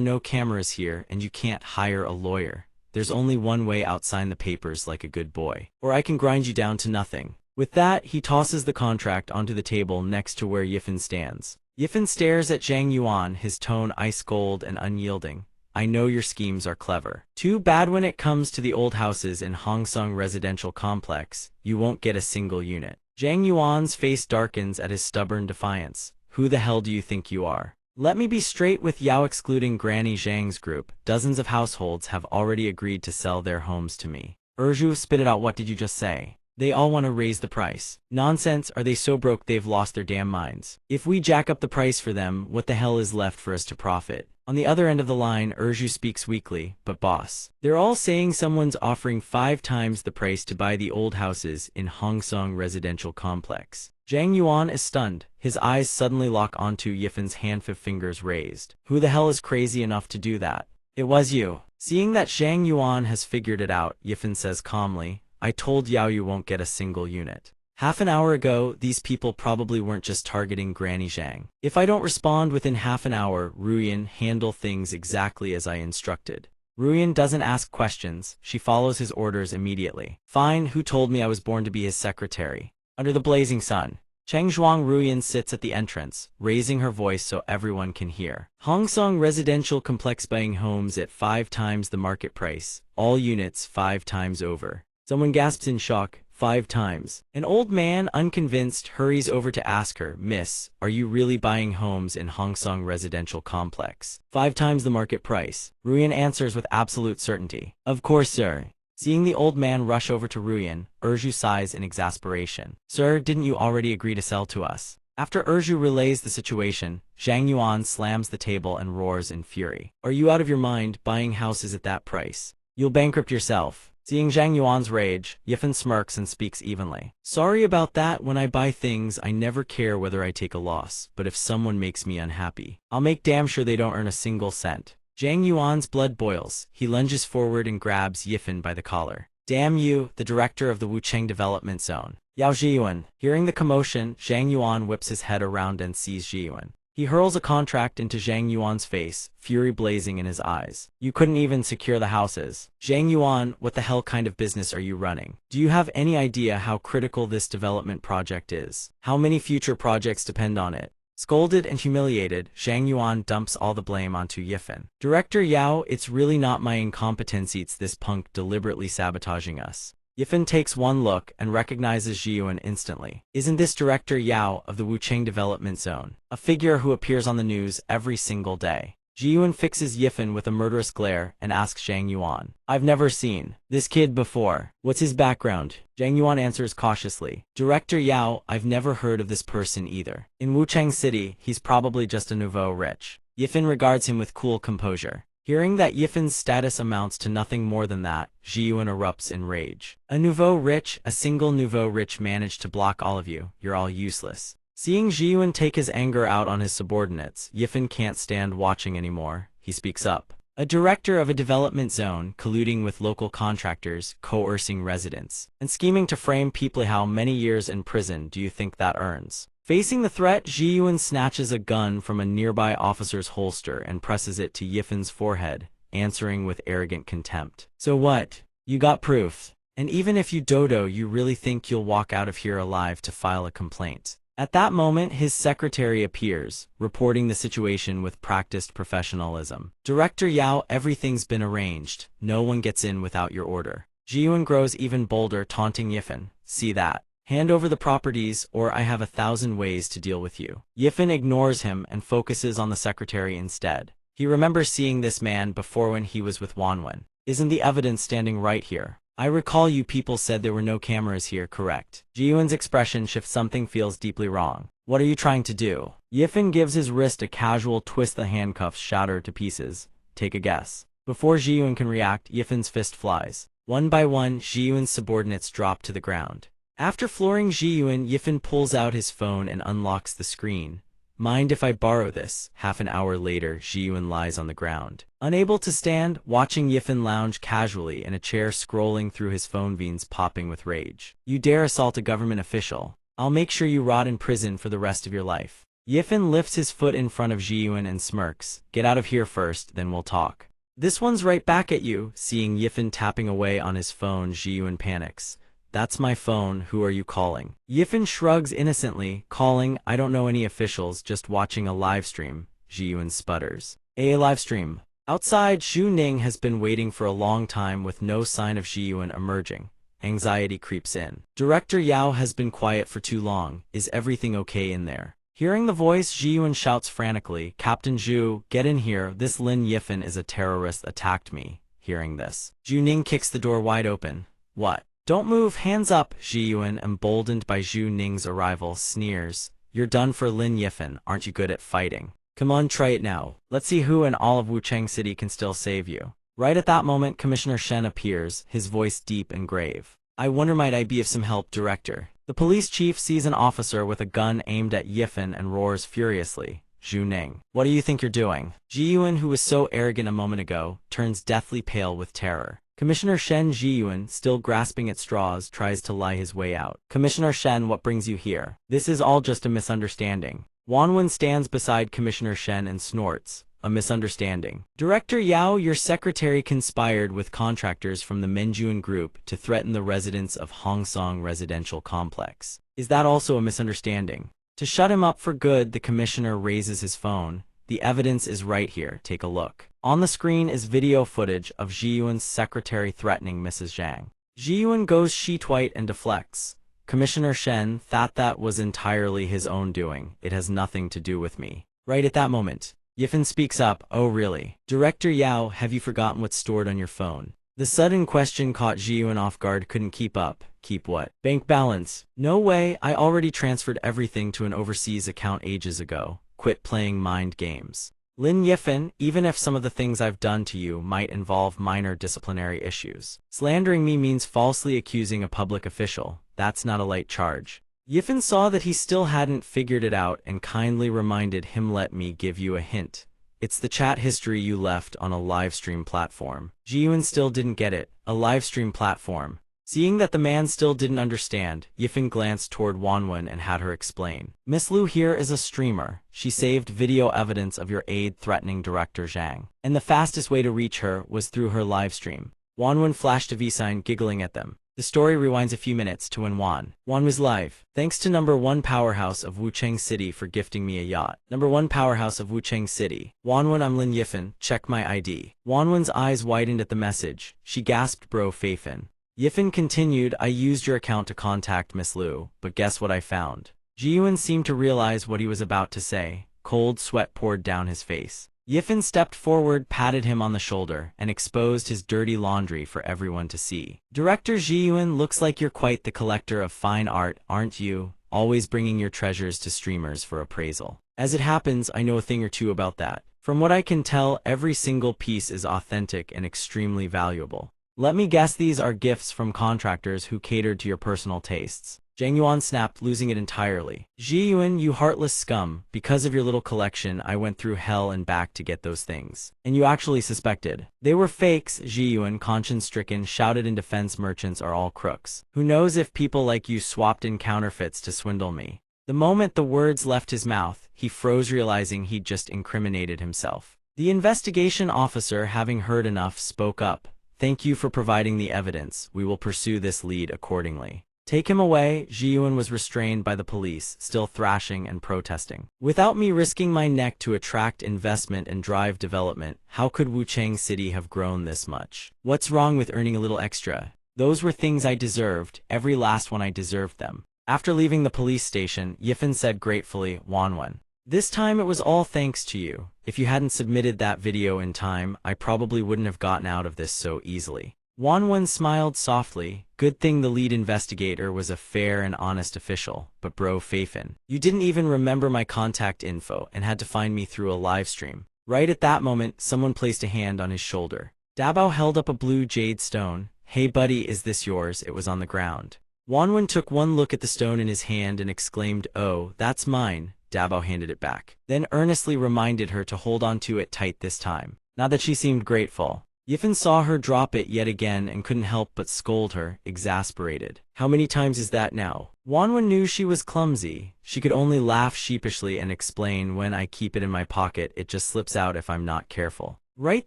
no cameras here, and you can't hire a lawyer. There's only one way out: sign the papers like a good boy, or I can grind you down to nothing." With that, he tosses the contract onto the table next to where Yifan stands. Yifan stares at Zhang Yuan, his tone ice cold and unyielding. "I know your schemes are clever. Too bad when it comes to the old houses in Hongsong Residential Complex, you won't get a single unit." Zhang Yuan's face darkens at his stubborn defiance. "Who the hell do you think you are? Let me be straight with Yao. Excluding Granny Zhang's group, dozens of households have already agreed to sell their homes to me." Erju spit it out. "What did you just say? They all want to raise the price." "Nonsense. Are they so broke they've lost their damn minds? If we jack up the price for them, what the hell is left for us to profit?" On the other end of the line, Erju speaks weakly. "But boss, they're all saying someone's offering 5 times the price to buy the old houses in Hongsong Residential Complex." Zhang Yuan is stunned. His eyes suddenly lock onto Yifan's hand, fingers raised. "Who the hell is crazy enough to do that?" "It was you." Seeing that Zhang Yuan has figured it out, Yifan says calmly, "I told Yao you won't get a single unit. Half an hour ago, these people probably weren't just targeting Granny Zhang. If I don't respond within half an hour, Ruyan, handle things exactly as I instructed." Ruyan doesn't ask questions. She follows his orders immediately. "Fine. Who told me I was born to be his secretary?" Under the blazing sun, Cheng Zhuang Ruyan sits at the entrance, raising her voice so everyone can hear. "Hongsong Residential Complex, buying homes at 5 times the market price. All units 5 times over." Someone gasps in shock. 5 times. An old man, unconvinced, hurries over to ask her, "Miss, are you really buying homes in Hongsong Residential Complex? 5 times the market price?" Ruyan answers with absolute certainty. "Of course, sir." Seeing the old man rush over to Ruyan, Erju sighs in exasperation. "Sir, didn't you already agree to sell to us?" After Erju relays the situation, Zhang Yuan slams the table and roars in fury. "Are you out of your mind, buying houses at that price? You'll bankrupt yourself." Seeing Zhang Yuan's rage, Yifan smirks and speaks evenly. "Sorry about that. When I buy things, I never care whether I take a loss, but if someone makes me unhappy, I'll make damn sure they don't earn a single cent." Zhang Yuan's blood boils. He lunges forward and grabs Yifan by the collar. "Damn you, the director of the Wucheng Development Zone. Yao Zhiyuan." Hearing the commotion, Zhang Yuan whips his head around and sees Zhiyuan. He hurls a contract into Zhang Yuan's face, fury blazing in his eyes. "You couldn't even secure the houses. Zhang Yuan, what the hell kind of business are you running? Do you have any idea how critical this development project is? How many future projects depend on it?" Scolded and humiliated, Zhang Yuan dumps all the blame onto Yifan. "Director Yao, it's really not my incompetence. It's this punk deliberately sabotaging us." Yifan takes one look and recognizes Zhiyuan instantly. "Isn't this Director Yao of the Wucheng Development Zone? A figure who appears on the news every single day." Zhiyuan fixes Yifan with a murderous glare and asks Zhang Yuan, "I've never seen this kid before. What's his background?" Zhang Yuan answers cautiously, "Director Yao, I've never heard of this person either. In Wucheng City, he's probably just a nouveau rich." Yifan regards him with cool composure. Hearing that Yifan's status amounts to nothing more than that, Zhiyuan erupts in rage. "A nouveau rich? A single nouveau rich managed to block all of you. You're all useless." Seeing Zhiyuan take his anger out on his subordinates, Yifan can't stand watching anymore. He speaks up. "A director of a development zone, colluding with local contractors, coercing residents, and scheming to frame people. How many years in prison do you think that earns?" Facing the threat, Zhiyuan snatches a gun from a nearby officer's holster and presses it to Yifan's forehead, answering with arrogant contempt. "So what? You got proof? And even if you dodo, you really think you'll walk out of here alive to file a complaint?" At that moment, his secretary appears, reporting the situation with practiced professionalism. "Director Yao, everything's been arranged. No one gets in without your order." Zhiyuan grows even bolder, taunting Yifan. "See that? Hand over the properties, or I have 1,000 ways to deal with you." Yifan ignores him and focuses on the secretary instead. He remembers seeing this man before when he was with Wanwen. "Isn't the evidence standing right here? I recall you people said there were no cameras here, correct?" Zhiyuan's expression shifts. Something feels deeply wrong. "What are you trying to do?" Yifan gives his wrist a casual twist. The handcuffs shatter to pieces. "Take a guess." Before Zhiyuan can react, Yifan's fist flies. One by one, Zhiyuan's subordinates drop to the ground. After flooring Zhiyuan, Yifan pulls out his phone and unlocks the screen. Mind if I borrow this? Half an hour later, Zhiyun lies on the ground, unable to stand, watching Yifan lounge casually in a chair, scrolling through his phone, veins popping with rage. You dare assault a government official? I'll make sure you rot in prison for the rest of your life. Yifan lifts his foot in front of Zhiyun and smirks. Get out of here first, then we'll talk. This one's right back at you. Seeing Yifan tapping away on his phone, Zhiyun panics. That's my phone, who are you calling? Yifan shrugs innocently. Calling? I don't know any officials, just watching a livestream. Zhiyun sputters. A livestream. Outside, Xu Ning has been waiting for a long time with no sign of Zhiyun emerging. Anxiety creeps in. Director Yao has been quiet for too long. Is everything okay in there? Hearing the voice, Zhiyun shouts frantically, Captain Zhu, get in here, this Lin Yifan is a terrorist, attacked me. Hearing this, Xu Ning kicks the door wide open. What? Don't move, hands up. Zhiyun, emboldened by Xu Ning's arrival, sneers. You're done for, Lin Yifan, aren't you good at fighting? Come on, try it now. Let's see who in all of Wuchang City can still save you. Right at that moment, Commissioner Shen appears, his voice deep and grave. I wonder might I be of some help, Director? The police chief sees an officer with a gun aimed at Yifan and roars furiously. Xu Ning, what do you think you're doing? Zhiyun, who was so arrogant a moment ago, turns deathly pale with terror. Commissioner Shen, Zhiyun, still grasping at straws, tries to lie his way out. Commissioner Shen, what brings you here? This is all just a misunderstanding. Wanwen stands beside Commissioner Shen and snorts. A misunderstanding. Director Yao, your secretary conspired with contractors from the Menjuan Group to threaten the residents of Hongsong Residential Complex. Is that also a misunderstanding? To shut him up for good, the commissioner raises his phone. The evidence is right here, take a look. On the screen is video footage of Zhiyun's secretary threatening Mrs. Zhang. Zhiyun goes sheet-white and deflects. Commissioner Shen, that was entirely his own doing. It has nothing to do with me. Right at that moment, Yifan speaks up. Oh really? Director Yao, have you forgotten what's stored on your phone? The sudden question caught Zhiyun off guard, couldn't keep up. Keep what? Bank balance. No way, I already transferred everything to an overseas account ages ago. Quit playing mind games. Lin Yifan, even if some of the things I've done to you might involve minor disciplinary issues, slandering me means falsely accusing a public official. That's not a light charge. Yifan saw that he still hadn't figured it out and kindly reminded him, let me give you a hint. It's the chat history you left on a livestream platform. Zhiyun still didn't get it. A livestream platform. Seeing that the man still didn't understand, Yifan glanced toward Wanwen and had her explain. Miss Liu here is a streamer. She saved video evidence of your aide threatening Director Zhang. And the fastest way to reach her was through her livestream. Wanwen flashed a V-sign, giggling at them. The story rewinds a few minutes to when Wan was live. Thanks to #1 powerhouse of Wuchang City for gifting me a yacht. #1 powerhouse of Wuchang City. Wanwen, I'm Lin Yifan, check my ID. Wanwen's eyes widened at the message. She gasped, bro Feifan. Yifan continued, I used your account to contact Miss Liu, but guess what I found? Zhiyun seemed to realize what he was about to say. Cold sweat poured down his face. Yifan stepped forward, patted him on the shoulder, and exposed his dirty laundry for everyone to see. Director Zhiyun, looks like you're quite the collector of fine art, aren't you? Always bringing your treasures to streamers for appraisal. As it happens, I know a thing or two about that. From what I can tell, every single piece is authentic and extremely valuable. Let me guess, these are gifts from contractors who catered to your personal tastes. Zhang Yuan snapped, losing it entirely. Zhiyun, you heartless scum. Because of your little collection, I went through hell and back to get those things. And you actually suspected. They were fakes, Zhiyun, conscience-stricken, shouted in defense. Merchants are all crooks. Who knows if people like you swapped in counterfeits to swindle me? The moment the words left his mouth, he froze, realizing he'd just incriminated himself. The investigation officer, having heard enough, spoke up. Thank you for providing the evidence. We will pursue this lead accordingly. Take him away. Zhiyun was restrained by the police, still thrashing and protesting. Without me risking my neck to attract investment and drive development, how could Wuchang City have grown this much? What's wrong with earning a little extra? Those were things I deserved, every last one. I deserved them. After leaving the police station, Yifan said gratefully, Wanwen, this time it was all thanks to you. If you hadn't submitted that video in time, I probably wouldn't have gotten out of this so easily. Wanwen smiled softly. Good thing the lead investigator was a fair and honest official, but bro Feifan, you didn't even remember my contact info and had to find me through a live stream. Right at that moment, someone placed a hand on his shoulder. Dabao held up a blue jade stone. Hey buddy, is this yours? It was on the ground. Wanwen took one look at the stone in his hand and exclaimed, "Oh, that's mine." Dabo handed it back, then earnestly reminded her to hold on to it tight this time. Not that she seemed grateful. Yifen saw her drop it yet again and couldn't help but scold her, exasperated. "How many times is that now?" Wanwen knew she was clumsy. She could only laugh sheepishly and explain, "When I keep it in my pocket, it just slips out if I'm not careful." Right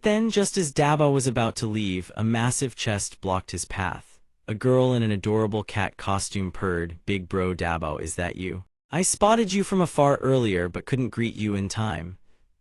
then, just as Dabo was about to leave, a massive chest blocked his path. A girl in an adorable cat costume purred, "Big bro Dabo, is that you? I spotted you from afar earlier but couldn't greet you in time."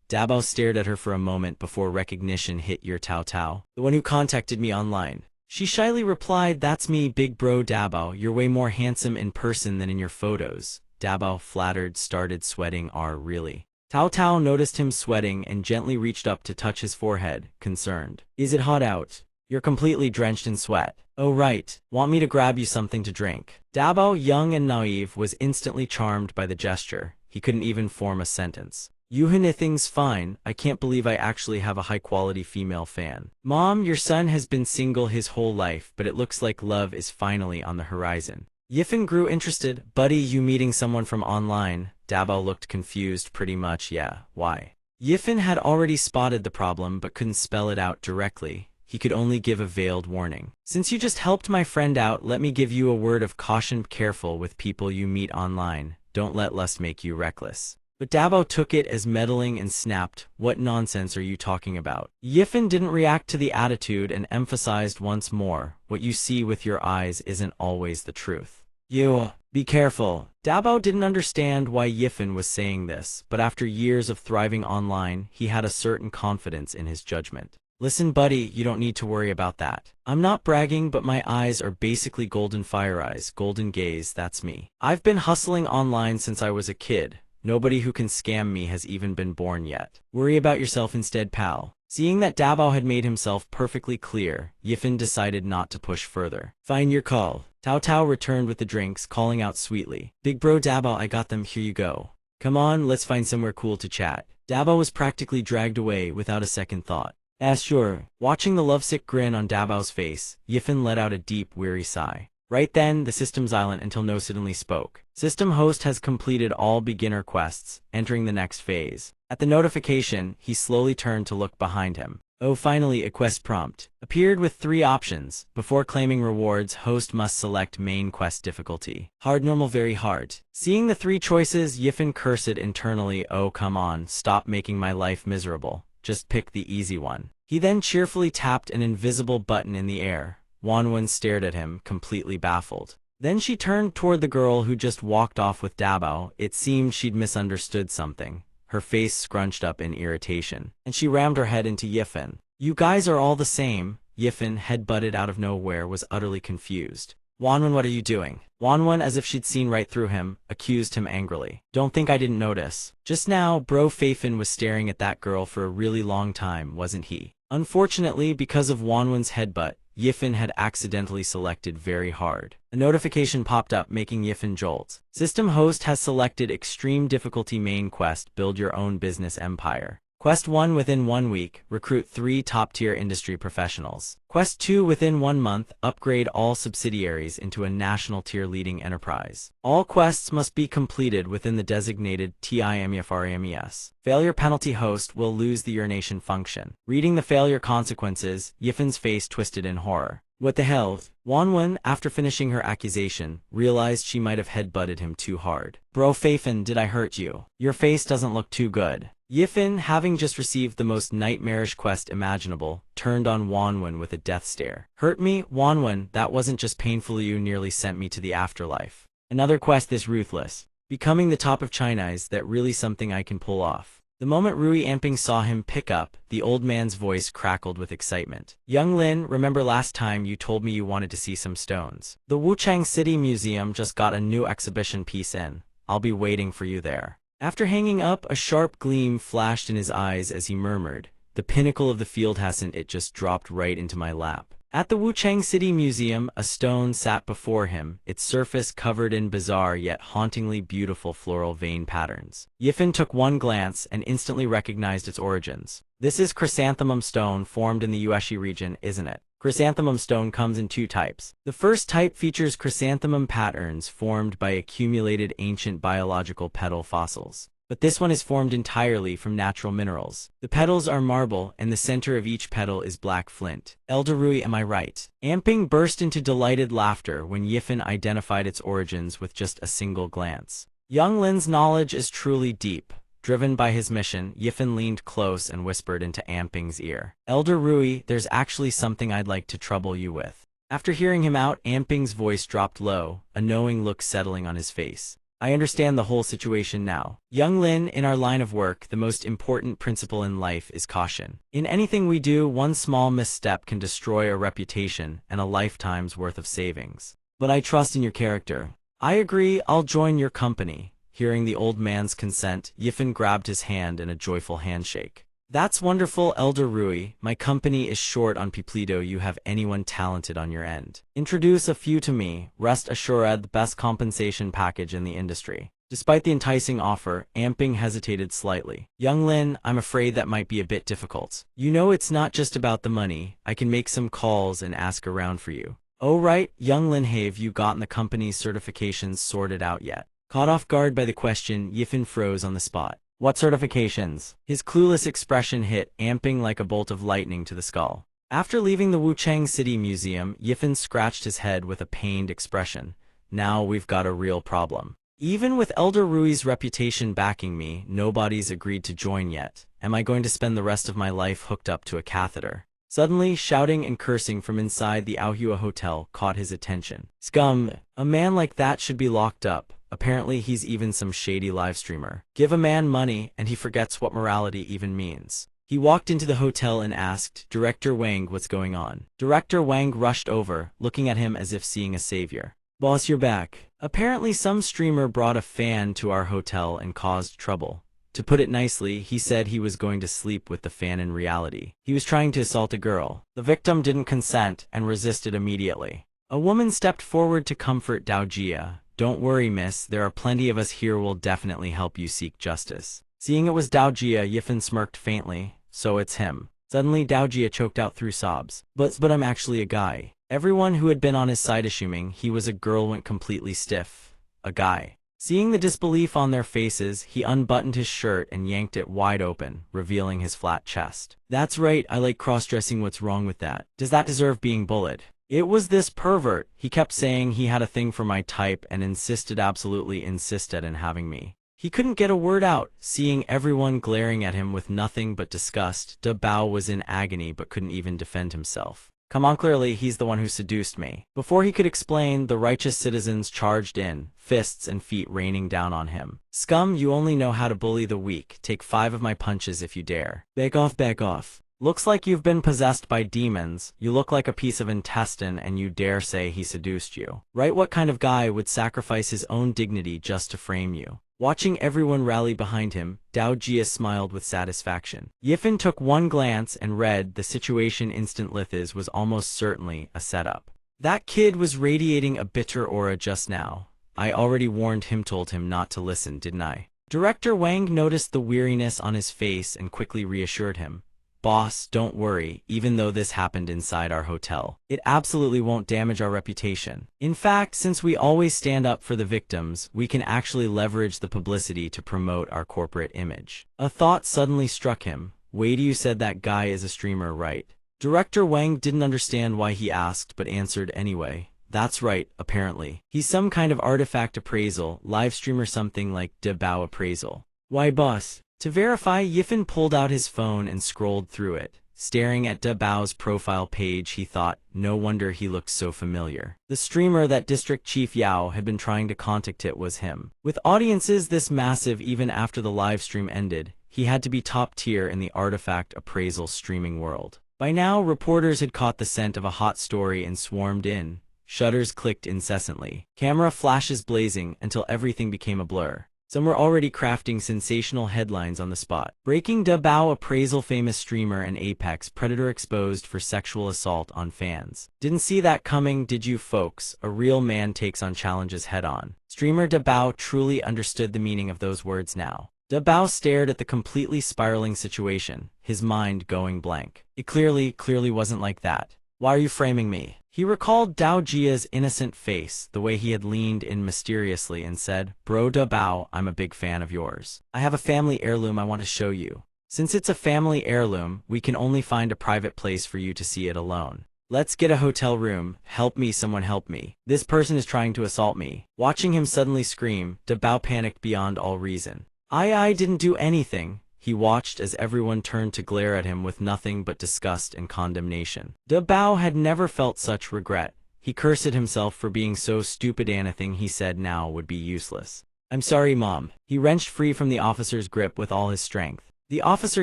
Dabo stared at her for a moment before recognition hit. "Your Tao Tao, the one who contacted me online." She shyly replied, "That's me, big bro Dabo. You're way more handsome in person than in your photos." Dabo, flattered, started sweating. Really?" Tao Tao noticed him sweating and gently reached up to touch his forehead, concerned. "Is it hot out? You're completely drenched in sweat." "Oh right. Want me to grab you something to drink?" Dabo, young and naive, was instantly charmed by the gesture. He couldn't even form a sentence. "Thing's fine. I can't believe I actually have a high-quality female fan." "Mom, your son has been single his whole life, but it looks like love is finally on the horizon." Yifen grew interested. "Buddy, you meeting someone from online?" Dabo looked confused. "Pretty much, yeah. Why?" Yifen had already spotted the problem but couldn't spell it out directly. He could only give a veiled warning. "Since you just helped my friend out, let me give you a word of caution. Careful with people you meet online. Don't let lust make you reckless." But Dabo took it as meddling and snapped, "What nonsense are you talking about?" Yifen didn't react to the attitude and emphasized once more, "What you see with your eyes isn't always the truth. You, be careful." Dabo didn't understand why Yifen was saying this, but after years of thriving online, he had a certain confidence in his judgment. "Listen, buddy, you don't need to worry about that. I'm not bragging, but my eyes are basically golden fire eyes, golden gaze, that's me. I've been hustling online since I was a kid. Nobody who can scam me has even been born yet. Worry about yourself instead, pal." Seeing that Dabo had made himself perfectly clear, Yifen decided not to push further. "Fine, your call." Tao Tao returned with the drinks, calling out sweetly, "Big bro Dabo, I got them, here you go. Come on, let's find somewhere cool to chat." Dabo was practically dragged away without a second thought. Sure." Watching the lovesick grin on Dabo's face, Yifen let out a deep, weary sigh. Right then, the system's silent until No suddenly spoke. "System host has completed all beginner quests, entering the next phase." At the notification, he slowly turned to look behind him. Oh, finally, a quest prompt appeared with 3 options. Before claiming rewards, host must select main quest difficulty. Hard, normal, very hard. Seeing the 3 choices, Yifen cursed internally. "Oh, come on, stop making my life miserable. Just pick the easy one." He then cheerfully tapped an invisible button in the air. Wanwen stared at him, completely baffled. Then she turned toward the girl who just walked off with Dabo. It seemed she'd misunderstood something. Her face scrunched up in irritation, and she rammed her head into Yifen. "You guys are all the same." Yifen, head-butted out of nowhere, was utterly confused. "Wanwen, what are you doing?" Wanwen, as if she'd seen right through him, accused him angrily. "Don't think I didn't notice. Just now, bro Fafen was staring at that girl for a really long time, wasn't he?" Unfortunately, because of Wanwen's headbutt, Yifen had accidentally selected very hard. A notification popped up, making Yifen jolt. System host has selected extreme difficulty main quest, build your own business empire. Quest 1 within 1 week, recruit 3 top-tier industry professionals. Quest 2 within 1 month, upgrade all subsidiaries into a national tier leading enterprise. All quests must be completed within the designated TIMEFRAMES. Failure penalty host will lose the urination function. Reading the failure consequences, Yifen's face twisted in horror. What the hell? Wanwen, after finishing her accusation, realized she might have headbutted him too hard. Bro Fafen, did I hurt you? Your face doesn't look too good. Yifen, having just received the most nightmarish quest imaginable, turned on Wanwen with a death stare. Hurt me? Wanwen, that wasn't just painful, you nearly sent me to the afterlife. Another quest this ruthless. Becoming the top of China, is that really something I can pull off? The moment Rui Amping saw him pick up, the old man's voice crackled with excitement. Young Lin, remember last time you told me you wanted to see some stones? The Wuchang City Museum just got a new exhibition piece in. I'll be waiting for you there. After hanging up, a sharp gleam flashed in his eyes as he murmured, "The pinnacle of the field hasn't it just dropped right into my lap." At the Wuchang City Museum, a stone sat before him, its surface covered in bizarre yet hauntingly beautiful floral vein patterns. Yifen took one glance and instantly recognized its origins. This is chrysanthemum stone formed in the Ueshi region, isn't it? Chrysanthemum stone comes in two types. The first type features chrysanthemum patterns formed by accumulated ancient biological petal fossils. But this one is formed entirely from natural minerals. The petals are marble, and the center of each petal is black flint. Elder Rui, am I right? Amping burst into delighted laughter when Yifen identified its origins with just a single glance. Young Lin's knowledge is truly deep. Driven by his mission, Yifen leaned close and whispered into Amping's ear. Elder Rui, there's actually something I'd like to trouble you with. After hearing him out, Amping's voice dropped low, a knowing look settling on his face. I understand the whole situation now. Young Lin, in our line of work, the most important principle in life is caution. In anything we do, one small misstep can destroy a reputation and a lifetime's worth of savings. But I trust in your character. I agree, I'll join your company. Hearing the old man's consent, Yifen grabbed his hand in a joyful handshake. That's wonderful, Elder Rui. My company is short on people. Do you have anyone talented on your end? Introduce a few to me. Rest assured, the best compensation package in the industry. Despite the enticing offer, Amping hesitated slightly. Young Lin, I'm afraid that might be a bit difficult. You know it's not just about the money. I can make some calls and ask around for you. Oh right, Young Lin, have you gotten the company's certifications sorted out yet? Caught off guard by the question, Yifen froze on the spot. What certifications? His clueless expression hit Amping like a bolt of lightning to the skull. After leaving the Wuchang City Museum, Yifen scratched his head with a pained expression. Now we've got a real problem. Even with Elder Rui's reputation backing me, nobody's agreed to join yet. Am I going to spend the rest of my life hooked up to a catheter? Suddenly, shouting and cursing from inside the Aohua Hotel caught his attention. Scum! A man like that should be locked up. Apparently he's even some shady live streamer. Give a man money, and he forgets what morality even means. He walked into the hotel and asked, Director Wang, what's going on? Director Wang rushed over, looking at him as if seeing a savior. Boss, you're back. Apparently some streamer brought a fan to our hotel and caused trouble. To put it nicely, he said he was going to sleep with the fan in reality. He was trying to assault a girl. The victim didn't consent and resisted immediately. A woman stepped forward to comfort Dao Jia. Don't worry, miss, there are plenty of us here who will definitely help you seek justice. Seeing it was Dao Jia, Yifen smirked faintly. So it's him. Suddenly Dao Jia choked out through sobs. But I'm actually a guy. Everyone who had been on his side assuming he was a girl went completely stiff. A guy. Seeing the disbelief on their faces, he unbuttoned his shirt and yanked it wide open, revealing his flat chest. That's right, I like cross-dressing. What's wrong with that? Does that deserve being bullied? It was this pervert. He kept saying he had a thing for my type and absolutely insisted in having me. He couldn't get a word out. Seeing everyone glaring at him with nothing but disgust, De Bao was in agony but couldn't even defend himself. Come on, clearly he's the one who seduced me. Before he could explain, the righteous citizens charged in, fists and feet raining down on him. Scum, you only know how to bully the weak. Take 5 of my punches if you dare. Back off, back off. Looks like you've been possessed by demons. You look like a piece of intestine and you dare say he seduced you. Right, what kind of guy would sacrifice his own dignity just to frame you? Watching everyone rally behind him, Dao Jia smiled with satisfaction. Yifen took one glance and read the situation instantly. This was almost certainly a setup. That kid was radiating a bitter aura just now. I already warned him, told him not to listen, didn't I? Director Wang noticed the weariness on his face and quickly reassured him. Boss, don't worry, even though this happened inside our hotel, it absolutely won't damage our reputation. In fact, since we always stand up for the victims, we can actually leverage the publicity to promote our corporate image. A thought suddenly struck him. Wait, you said that guy is a streamer, right? Director Wang didn't understand why he asked but answered anyway. That's right, apparently. He's some kind of artifact appraisal, live streamer, something like De Bao appraisal. Why, boss? To verify, Yifen pulled out his phone and scrolled through it. Staring at De Bao's profile page, he thought, no wonder he looked so familiar. The streamer that District Chief Yao had been trying to contact it was him. With audiences this massive even after the live stream ended, he had to be top tier in the artifact appraisal streaming world. By now, reporters had caught the scent of a hot story and swarmed in. Shutters clicked incessantly. Camera flashes blazing until everything became a blur. Some were already crafting sensational headlines on the spot. Breaking De Bao appraisal, famous streamer and apex predator exposed for sexual assault on fans. Didn't see that coming, did you folks? A real man takes on challenges head on. Streamer De Bao truly understood the meaning of those words now. De Bao stared at the completely spiraling situation, his mind going blank. It clearly wasn't like that. Why are you framing me? He recalled Dao Jia's innocent face, the way he had leaned in mysteriously and said, Bro De Bao, I'm a big fan of yours. I have a family heirloom I want to show you. Since it's a family heirloom, we can only find a private place for you to see it alone. Let's get a hotel room. Help me, someone help me. This person is trying to assault me. Watching him suddenly scream, De Bao panicked beyond all reason. I didn't do anything. He watched as everyone turned to glare at him with nothing but disgust and condemnation. De Bao had never felt such regret. He cursed himself for being so stupid. Anything he said now would be useless. I'm sorry, Mom. He wrenched free from the officer's grip with all his strength. The officer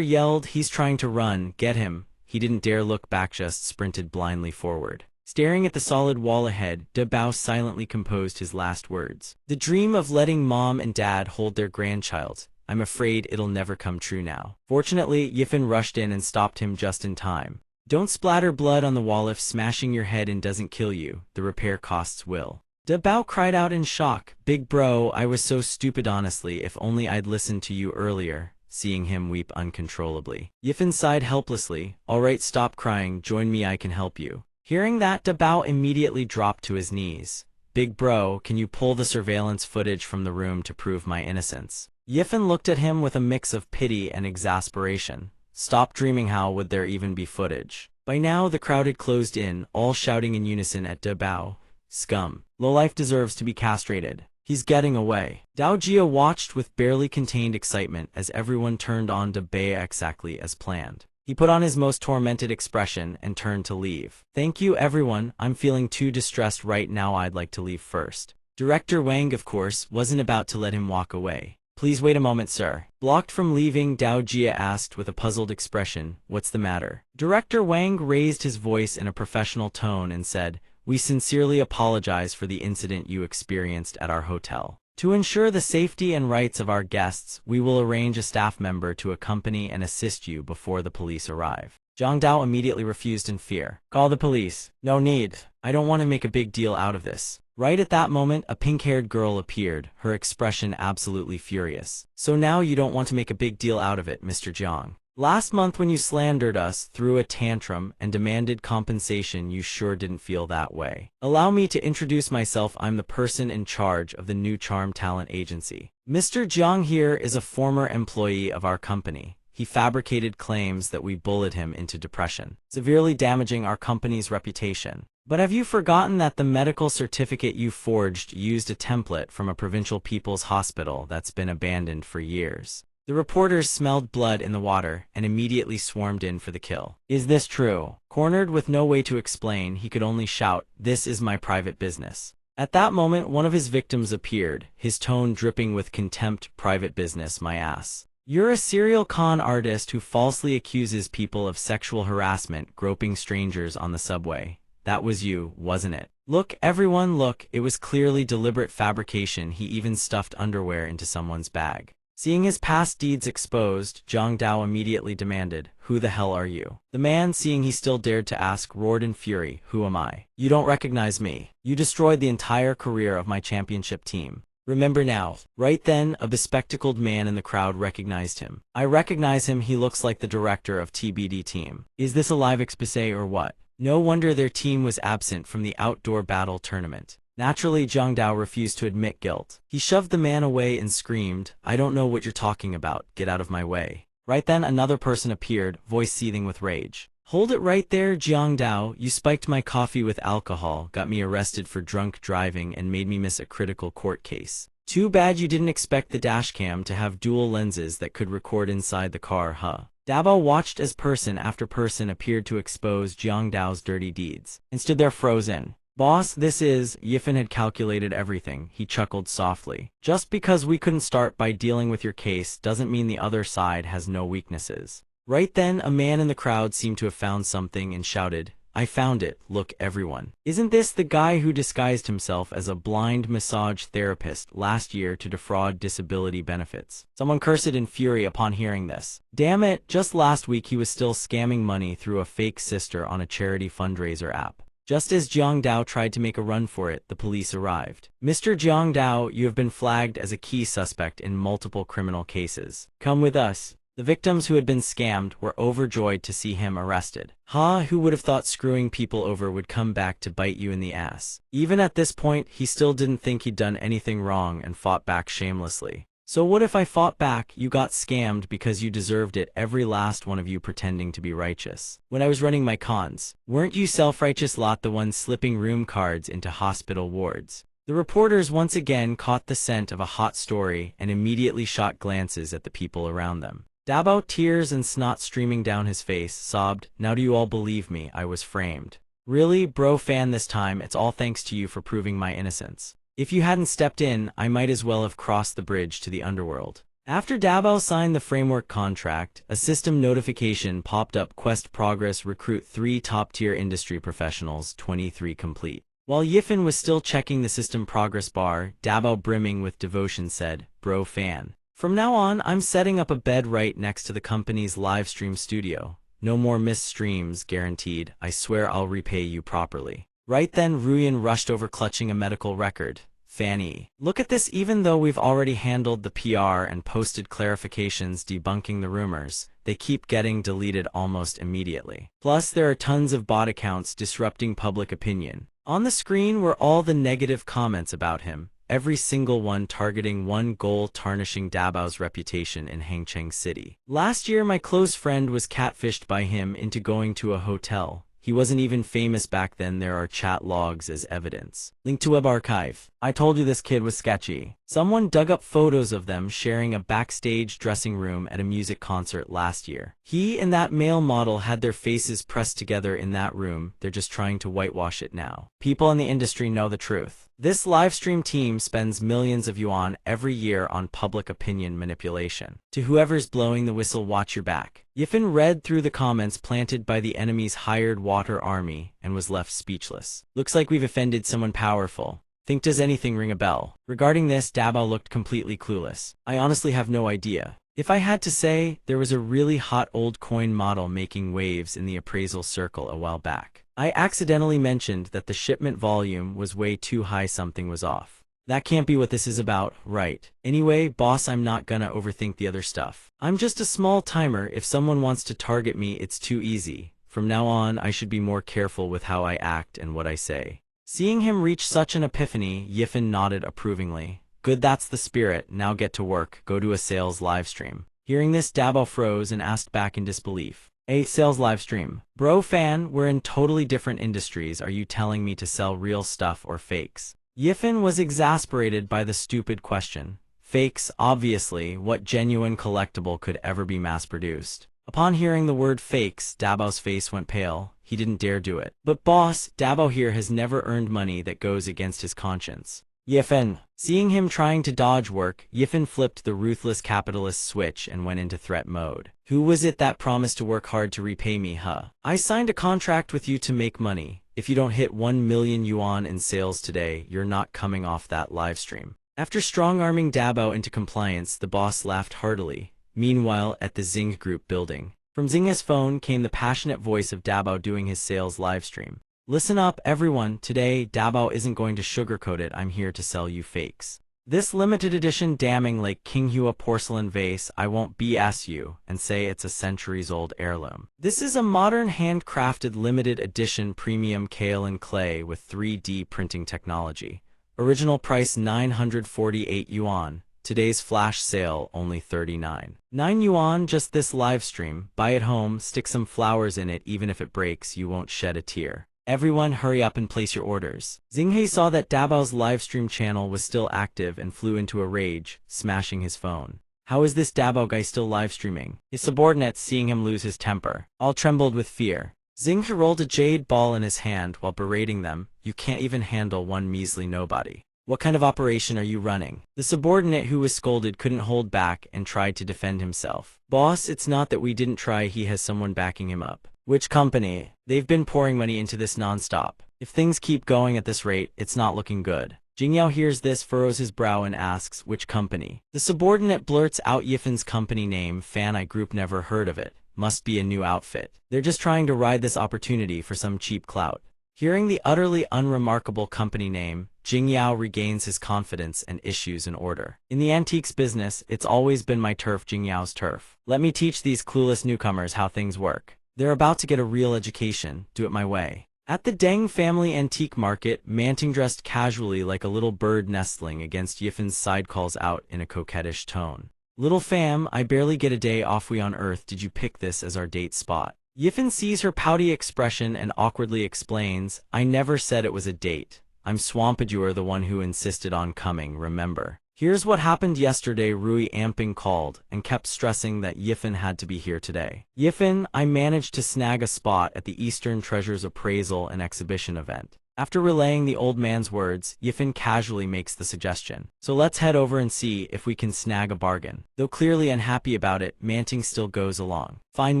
yelled, he's trying to run, get him. He didn't dare look back, just sprinted blindly forward. Staring at the solid wall ahead, De Bao silently composed his last words. The dream of letting Mom and Dad hold their grandchild. I'm afraid it'll never come true now. Fortunately, Yifan rushed in and stopped him just in time. Don't splatter blood on the wall. If smashing your head in doesn't kill you, the repair costs will. De Bao cried out in shock. Big bro, I was so stupid, honestly. If only I'd listened to you earlier. Seeing him weep uncontrollably, Yifan sighed helplessly. All right, stop crying. Join me, I can help you. Hearing that, De Bao immediately dropped to his knees. Big bro, can you pull the surveillance footage from the room to prove my innocence? Yifan looked at him with a mix of pity and exasperation. Stop dreaming, how would there even be footage? By now the crowd had closed in, all shouting in unison at De Bao. Scum. Lowlife deserves to be castrated. He's getting away. Dao Jia watched with barely contained excitement as everyone turned on De Bao exactly as planned. He put on his most tormented expression and turned to leave. Thank you, everyone. I'm feeling too distressed right now. I'd like to leave first. Director Wang, of course, wasn't about to let him walk away. Please wait a moment, sir. Blocked from leaving, Dao Jia asked with a puzzled expression, what's the matter? Director Wang raised his voice in a professional tone and said, we sincerely apologize for the incident you experienced at our hotel. To ensure the safety and rights of our guests, we will arrange a staff member to accompany and assist you before the police arrive. Zhang Dao immediately refused in fear. Call the police. No need. I don't want to make a big deal out of this. Right at that moment, a pink-haired girl appeared, her expression absolutely furious. So now you don't want to make a big deal out of it, Mr. Jiang. Last month when you slandered us, threw a tantrum, and demanded compensation, you sure didn't feel that way. Allow me to introduce myself. I'm the person in charge of the new Charm Talent Agency. Mr. Jiang here is a former employee of our company. He fabricated claims that we bullied him into depression, severely damaging our company's reputation. But have you forgotten that the medical certificate you forged used a template from a provincial people's hospital that's been abandoned for years? The reporters smelled blood in the water and immediately swarmed in for the kill. Is this true? Cornered with no way to explain, he could only shout, this is my private business. At that moment, one of his victims appeared, his tone dripping with contempt. Private business, my ass. You're a serial con artist who falsely accuses people of sexual harassment, groping strangers on the subway. That was you, wasn't it? Look, everyone, look, it was clearly deliberate fabrication. He even stuffed underwear into someone's bag. Seeing his past deeds exposed, Zhang Dao immediately demanded, who the hell are you? The man, seeing he still dared to ask, roared in fury, who am I? You don't recognize me. You destroyed the entire career of my championship team. Remember now. Right then, a bespectacled man in the crowd recognized him. I recognize him. He looks like the director of TBD team. Is this a live expose or what? No wonder their team was absent from the outdoor battle tournament. Naturally, Zhang Dao refused to admit guilt. He shoved the man away and screamed, I don't know what you're talking about, get out of my way. Right then another person appeared, voice seething with rage. Hold it right there, Zhang Dao, you spiked my coffee with alcohol, got me arrested for drunk driving and made me miss a critical court case. Too bad you didn't expect the dashcam to have dual lenses that could record inside the car, huh? Dabo watched as person after person appeared to expose Zhang Dao's dirty deeds, and stood there frozen. Boss, this is, Yifan had calculated everything, he chuckled softly. Just because we couldn't start by dealing with your case doesn't mean the other side has no weaknesses. Right then, a man in the crowd seemed to have found something and shouted, I found it, look everyone. Isn't this the guy who disguised himself as a blind massage therapist last year to defraud disability benefits? Someone cursed in fury upon hearing this. Damn it, just last week he was still scamming money through a fake sister on a charity fundraiser app. Just as Jiang Dao tried to make a run for it, the police arrived. Mr. Jiang Dao, you have been flagged as a key suspect in multiple criminal cases. Come with us. The victims who had been scammed were overjoyed to see him arrested. Who would have thought screwing people over would come back to bite you in the ass? Even at this point, he still didn't think he'd done anything wrong and fought back shamelessly. So what if I fought back? You got scammed because you deserved it, every last one of you pretending to be righteous. When I was running my cons, weren't you self-righteous lot the ones slipping room cards into hospital wards? The reporters once again caught the scent of a hot story and immediately shot glances at the people around them. Dabao, tears and snot streaming down his face, sobbed, "Now do you all believe me? I was framed. Really, bro fan, this time it's all thanks to you for proving my innocence. If you hadn't stepped in, I might as well have crossed the bridge to the underworld." After Dabao signed the framework contract, a system notification popped up: Quest progress, recruit 3 top-tier industry professionals, 23 complete. While Yifan was still checking the system progress bar, Dabao, brimming with devotion, said, "Bro fan. From now on, I'm setting up a bed right next to the company's live stream studio. No more missed streams, guaranteed. I swear I'll repay you properly." Right then, Ruyan rushed over clutching a medical record. "Fanny, look at this. Even though we've already handled the PR and posted clarifications debunking the rumors, they keep getting deleted almost immediately. Plus, there are tons of bot accounts disrupting public opinion." On the screen were all the negative comments about him, every single one targeting one goal: tarnishing Dabao's reputation in Hangcheng City. "Last year, my close friend was catfished by him into going to a hotel. He wasn't even famous back then. There are chat logs as evidence. Link to web archive. I told you this kid was sketchy." Someone dug up photos of them sharing a backstage dressing room at a music concert last year. He and that male model had their faces pressed together in that room. They're just trying to whitewash it now. People in the industry know the truth. This livestream team spends millions of yuan every year on public opinion manipulation. To whoever's blowing the whistle, watch your back. Yifan read through the comments planted by the enemy's hired water army and was left speechless. "Looks like we've offended someone powerful. Think, does anything ring a bell?" Regarding this, Dabao looked completely clueless. "I honestly have no idea. If I had to say, there was a really hot old coin model making waves in the appraisal circle a while back. I accidentally mentioned that the shipment volume was way too high. Something was off. That can't be what this is about, right? Anyway, boss, I'm not gonna overthink the other stuff. I'm just a small timer. If someone wants to target me, it's too easy. From now on, I should be more careful with how I act and what I say." Seeing him reach such an epiphany, Yifan nodded approvingly. "Good, that's the spirit. Now get to work. Go to a sales livestream." Hearing this, Dabao froze and asked back in disbelief, "A sales livestream? Bro fan, we're in totally different industries. Are you telling me to sell real stuff or fakes?" Yifan was exasperated by the stupid question. Fakes, obviously. What genuine collectible could ever be mass-produced? Upon hearing the word fakes, Dabao's face went pale. He didn't dare do it. "But boss, Dabao here has never earned money that goes against his conscience." Yifan. Seeing him trying to dodge work, Yifan flipped the ruthless capitalist switch and went into threat mode. "Who was it that promised to work hard to repay me, huh? I signed a contract with you to make money. If you don't hit 1 million yuan in sales today, you're not coming off that livestream." After strong-arming Dabao into compliance, the boss laughed heartily. Meanwhile, at the Zing Group building, from Zing's phone came the passionate voice of Dabao doing his sales livestream. "Listen up, everyone. Today, Dabao isn't going to sugarcoat it. I'm here to sell you fakes. This limited edition damning Lake Qinghua porcelain vase, I won't BS you and say it's a centuries-old heirloom. This is a modern handcrafted limited edition premium kaolin clay with 3D printing technology. Original price 948 yuan. Today's flash sale only 39.9 yuan. Just this live stream. Buy it home, stick some flowers in it. Even if it breaks, you won't shed a tear. Everyone hurry up and place your orders." Zinghe saw that Dabao's livestream channel was still active and flew into a rage, smashing his phone. How is this Dabao guy still livestreaming? His subordinates, seeing him lose his temper, all trembled with fear. Zinghe rolled a jade ball in his hand while berating them. "You can't even handle one measly nobody. What kind of operation are you running?" The subordinate who was scolded couldn't hold back and tried to defend himself. "Boss, it's not that we didn't try. He has someone backing him up." "Which company? They've been pouring money into this non-stop. If things keep going at this rate, it's not looking good." Jingyao hears this, furrows his brow and asks, "Which company?" The subordinate blurts out Yifan's company name. "Fan I Group, never heard of it. Must be a new outfit. They're just trying to ride this opportunity for some cheap clout." Hearing the utterly unremarkable company name, Jingyao regains his confidence and issues an order. In the antiques business, it's always been my turf, Jingyao's turf. Let me teach these clueless newcomers how things work. They're about to get a real education, do it my way. At the Deng family antique market, Manting dressed casually like a little bird nestling against Yifen's side calls out in a coquettish tone. Little fam, I barely get a day off we on Earth, did you pick this as our date spot? Yifen sees her pouty expression and awkwardly explains, I never said it was a date. I'm Swampajur, the one who insisted on coming, remember. Here's what happened yesterday, Rui amping called and kept stressing that Yifen had to be here today. Yifen, I managed to snag a spot at the Eastern Treasures appraisal and exhibition event. After relaying the old man's words, Yifen casually makes the suggestion. So let's head over and see if we can snag a bargain. Though clearly unhappy about it, Manting still goes along. Fine,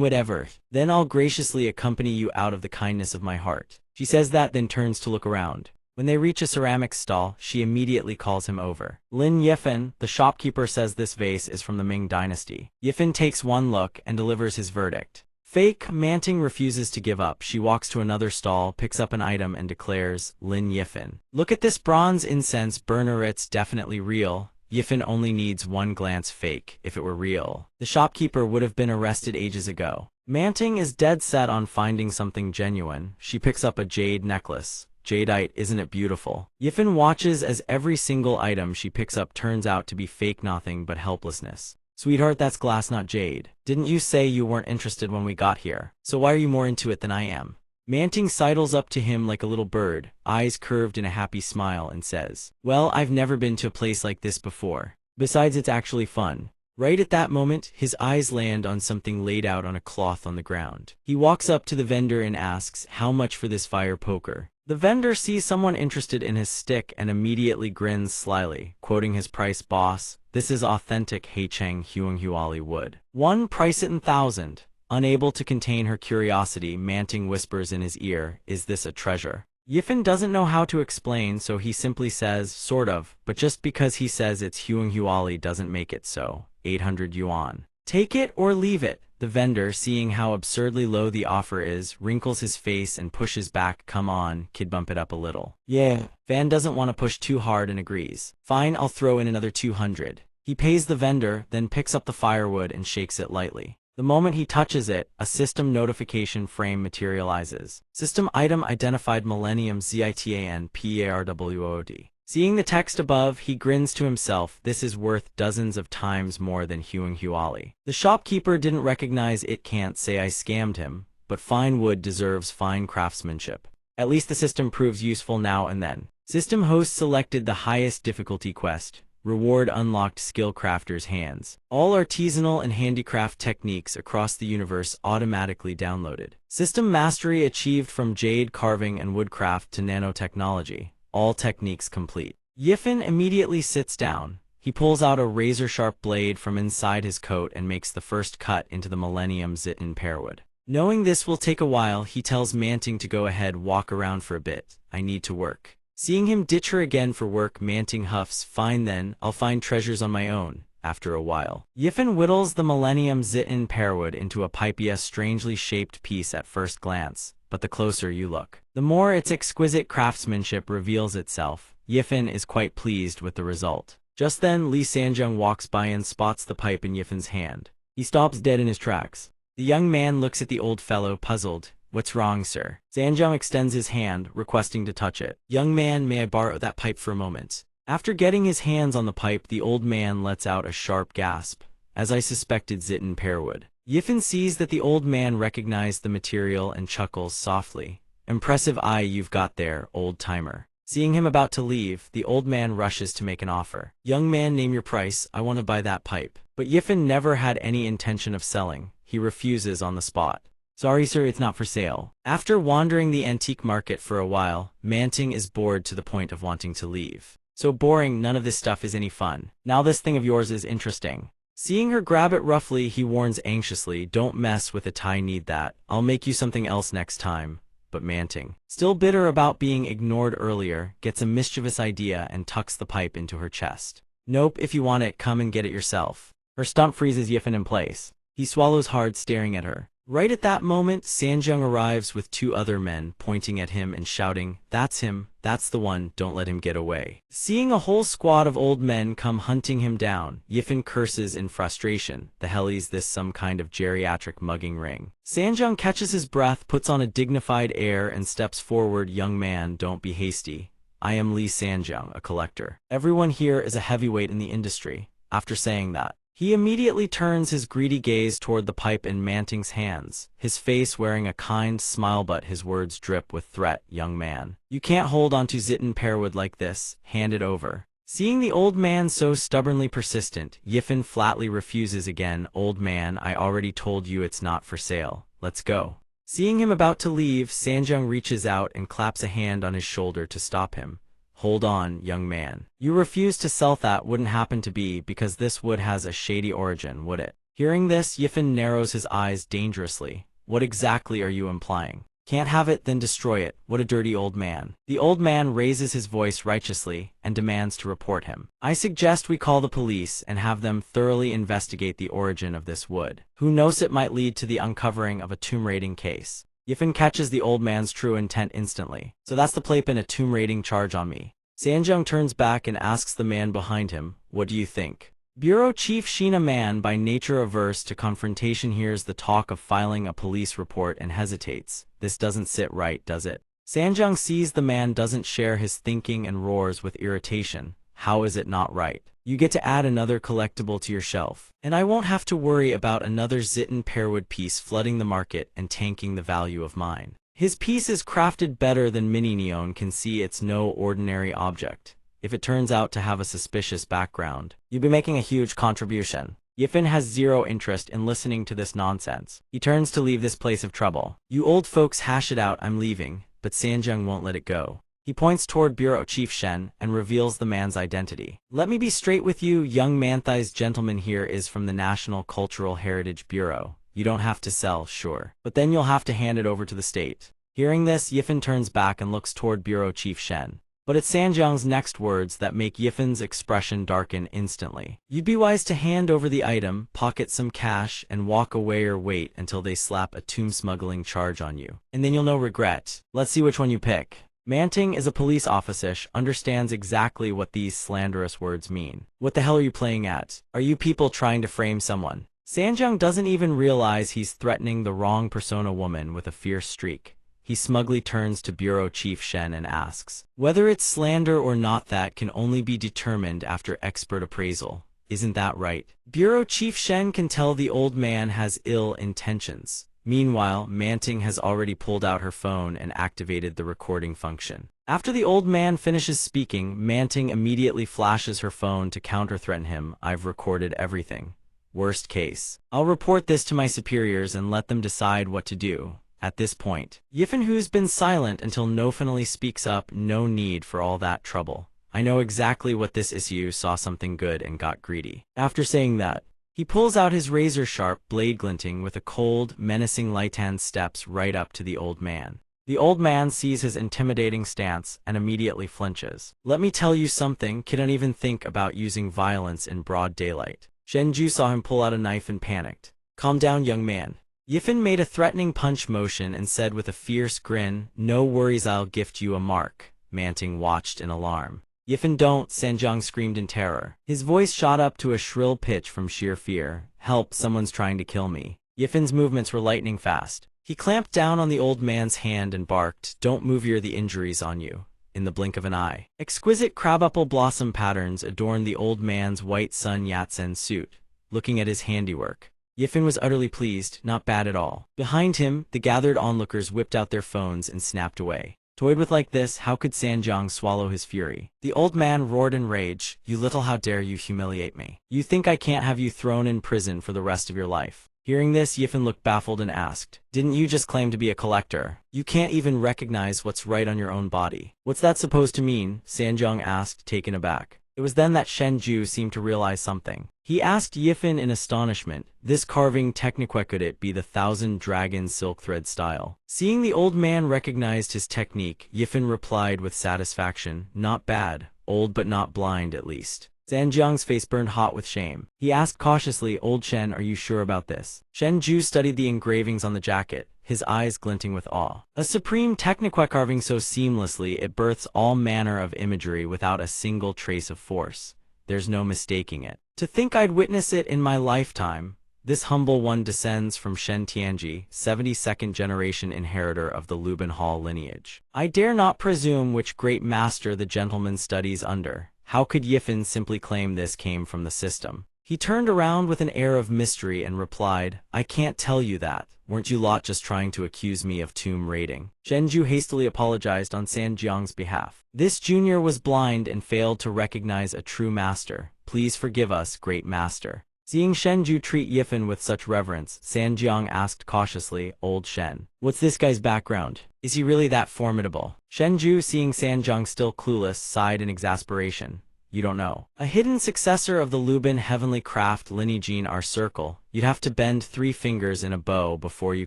whatever. Then I'll graciously accompany you out of the kindness of my heart. She says that, then turns to look around. When they reach a ceramics stall, she immediately calls him over. Lin Yifen, the shopkeeper, says this vase is from the Ming dynasty. Yifen takes one look and delivers his verdict. Fake. Manting refuses to give up. She walks to another stall, picks up an item and declares, Lin Yifen. Look at this bronze incense burner, it's definitely real. Yifen only needs one glance. Fake. If it were real, the shopkeeper would have been arrested ages ago. Manting is dead set on finding something genuine. She picks up a jade necklace. Jadeite, isn't it beautiful? Yifen watches as every single item she picks up turns out to be fake, nothing but helplessness. Sweetheart, that's glass, not jade. Didn't you say you weren't interested when we got here? So why are you more into it than I am? Manting sidles up to him like a little bird, eyes curved in a happy smile, and says, well, I've never been to a place like this before. Besides, it's actually fun. Right at that moment, his eyes land on something laid out on a cloth on the ground. He walks up to the vendor and asks, how much for this fire poker? The vendor sees someone interested in his stick and immediately grins slyly, quoting his price, boss. This is authentic Heicheng Huanghuali wood. One, price it in 1,000. Unable to contain her curiosity, Manting whispers in his ear, is this a treasure? Yifen doesn't know how to explain, so he simply says, sort of, but just because he says it's Huanghuali doesn't make it so. 800 yuan. Take it or leave it. The vendor, seeing how absurdly low the offer is, wrinkles his face and pushes back. Come on, kid, bump it up a little. Yeah. Van doesn't want to push too hard and agrees. Fine, I'll throw in another 200. He pays the vendor, then picks up the firewood and shakes it lightly. The moment he touches it, a system notification frame materializes. System item identified Millennium ZITAN PARWOD. Seeing the text above, he grins to himself. This is worth dozens of times more than Huanghuali. The shopkeeper didn't recognize it. Can't say I scammed him, but fine wood deserves fine craftsmanship. At least the system proves useful now and then. System host selected the highest difficulty quest. Reward unlocked, skill crafter's hands. All artisanal and handicraft techniques across the universe automatically downloaded. System mastery achieved from jade carving and woodcraft to nanotechnology. All techniques complete. Yifen immediately sits down. He pulls out a razor-sharp blade from inside his coat and makes the first cut into the Millennium Zitin pearwood. Knowing this will take a while, he tells Manting to go ahead, walk around for a bit. I need to work. Seeing him ditch her again for work, Manting huffs, fine then, I'll find treasures on my own. After a while, Yifen whittles the Millennium Zitin pearwood into a pipey, strangely shaped piece at first glance. But the closer you look, the more its exquisite craftsmanship reveals itself. Yifen is quite pleased with the result. Just then, Li Sanjiang walks by and spots the pipe in Yifen's hand. He stops dead in his tracks. The young man looks at the old fellow, puzzled. What's wrong, sir? Sanjiang extends his hand, requesting to touch it. Young man, may I borrow that pipe for a moment? After getting his hands on the pipe, the old man lets out a sharp gasp. As I suspected, Zitin pearwood. Yifen sees that the old man recognized the material and chuckles softly. Impressive eye you've got there, old-timer. Seeing him about to leave, the old man rushes to make an offer. Young man, name your price, I want to buy that pipe. But Yifen never had any intention of selling. He refuses on the spot. Sorry sir, it's not for sale. After wandering the antique market for a while, Manting is bored to the point of wanting to leave. So boring, none of this stuff is any fun. Now this thing of yours is interesting. Seeing her grab it roughly, he warns anxiously, don't mess with it, I need that. I'll make you something else next time. But Manting, still bitter about being ignored earlier, gets a mischievous idea and tucks the pipe into her chest. Nope, if you want it, come and get it yourself. Her stump freezes Yifen in place. He swallows hard, staring at her. Right at that moment, Sanjung arrives with two other men pointing at him and shouting, "That's him, that's the one, don't let him get away." Seeing a whole squad of old men come hunting him down, Yifen curses in frustration. The hell is this, some kind of geriatric mugging ring? Sanjung catches his breath, puts on a dignified air and steps forward. "Young man, don't be hasty. I am Lee Sanjung, a collector. Everyone here is a heavyweight in the industry." After saying that, he immediately turns his greedy gaze toward the pipe in Manting's hands, his face wearing a kind smile, but his words drip with threat. "Young man, you can't hold on to Zitten Pearwood like this, hand it over." Seeing the old man so stubbornly persistent, Yifen flatly refuses again. "Old man, I already told you it's not for sale. Let's go." Seeing him about to leave, Sanjung reaches out and claps a hand on his shoulder to stop him. "Hold on, young man. You refuse to sell that, wouldn't happen to be because this wood has a shady origin, would it?" Hearing this, Yifen narrows his eyes dangerously. "What exactly are you implying?" "Can't have it, then destroy it. What a dirty old man." The old man raises his voice righteously and demands to report him. "I suggest we call the police and have them thoroughly investigate the origin of this wood. Who knows, it might lead to the uncovering of a tomb raiding case." Yifen catches the old man's true intent instantly. "So that's the play, pin a tomb raiding charge on me." Sanjung turns back and asks the man behind him, "What do you think?" Bureau Chief Sheena, man by nature averse to confrontation, hears the talk of filing a police report and hesitates. This doesn't sit right, does it? Sanjung sees the man doesn't share his thinking and roars with irritation. "How is it not right? You get to add another collectible to your shelf, and I won't have to worry about another Zitten Pearwood piece flooding the market and tanking the value of mine. His piece is crafted better than Mini Neon can see. It's no ordinary object. If it turns out to have a suspicious background, you'll be making a huge contribution." Yifen has zero interest in listening to this nonsense. He turns to leave this place of trouble. "You old folks hash it out, I'm leaving," but Sanjung won't let it go. He points toward Bureau Chief Shen and reveals the man's identity. "Let me be straight with you, young man. This gentleman here is from the National Cultural Heritage Bureau. You don't have to sell, sure, but then you'll have to hand it over to the state." Hearing this, Yifen turns back and looks toward Bureau Chief Shen. But it's Sanjung's next words that make Yifen's expression darken instantly. "You'd be wise to hand over the item, pocket some cash, and walk away, or wait until they slap a tomb smuggling charge on you. And then you'll no regret. Let's see which one you pick." Manting is a police officer, understands exactly what these slanderous words mean. "What the hell are you playing at? Are you people trying to frame someone?" Sanjung doesn't even realize he's threatening the wrong persona. Woman with a fierce streak. He smugly turns to Bureau Chief Shen and asks, "Whether it's slander or not, that can only be determined after expert appraisal. Isn't that right?" Bureau Chief Shen can tell the old man has ill intentions. Meanwhile, Manting has already pulled out her phone and activated the recording function. After the old man finishes speaking, Manting immediately flashes her phone to counter-threaten him. "I've recorded everything. Worst case, I'll report this to my superiors and let them decide what to do." At this point, Yifen, who's been silent until No finally speaks up, "No need for all that trouble. I know exactly what this issue, saw something good and got greedy." After saying that, he pulls out his razor-sharp blade, glinting with a cold, menacing light, and steps right up to the old man. The old man sees his intimidating stance and immediately flinches. "Let me tell you something, kid, don't even think about using violence in broad daylight." Shenju saw him pull out a knife and panicked. "Calm down, young man." Yifen made a threatening punch motion and said with a fierce grin, "No worries, I'll gift you a mark." Manting watched in alarm. "Yifen, don't!" Sanjung screamed in terror. His voice shot up to a shrill pitch from sheer fear. "Help, someone's trying to kill me." Yifen's movements were lightning fast. He clamped down on the old man's hand and barked, "Don't move, you're the injuries on you." In the blink of an eye, exquisite crabapple blossom patterns adorned the old man's white sun yatsen suit. Looking at his handiwork, Yifen was utterly pleased. Not bad at all. Behind him, the gathered onlookers whipped out their phones and snapped away. Toyed with like this, how could Sanjung swallow his fury? The old man roared in rage, "You little, how dare you humiliate me? You think I can't have you thrown in prison for the rest of your life?" Hearing this, Yifen looked baffled and asked, "Didn't you just claim to be a collector? You can't even recognize what's right on your own body." "What's that supposed to mean?" Sanjung asked, taken aback. It was then that Shenju seemed to realize something. He asked Yifen in astonishment, "This carving technique, could it be the Thousand Dragons silk thread style?" Seeing the old man recognized his technique, Yifen replied with satisfaction, "Not bad. Old but not blind, at least." Zhangjiang's face burned hot with shame. He asked cautiously, "Old Shen, are you sure about this?" Shen Ju studied the engravings on the jacket, his eyes glinting with awe. A supreme technique carving so seamlessly it births all manner of imagery without a single trace of force. There's no mistaking it. To think I'd witness it in my lifetime. This humble one descends from Shen Tianji, 72nd generation inheritor of the Lubin Hall lineage. I dare not presume which great master the gentleman studies under. How could Yifan simply claim this came from the system? He turned around with an air of mystery and replied, "I can't tell you that. Weren't you lot just trying to accuse me of tomb raiding?" Zhenju hastily apologized on Sanjiang's behalf. This junior was blind and failed to recognize a true master. Please forgive us, great master. Seeing Shenju treat Yifan with such reverence, Sanjiang asked cautiously, "Old Shen, what's this guy's background? Is he really that formidable?" Shenju, seeing Sanjiang still clueless, sighed in exasperation. "You don't know. A hidden successor of the Lubin heavenly craft lineage in our circle. You'd have to bend 3 fingers in a bow before you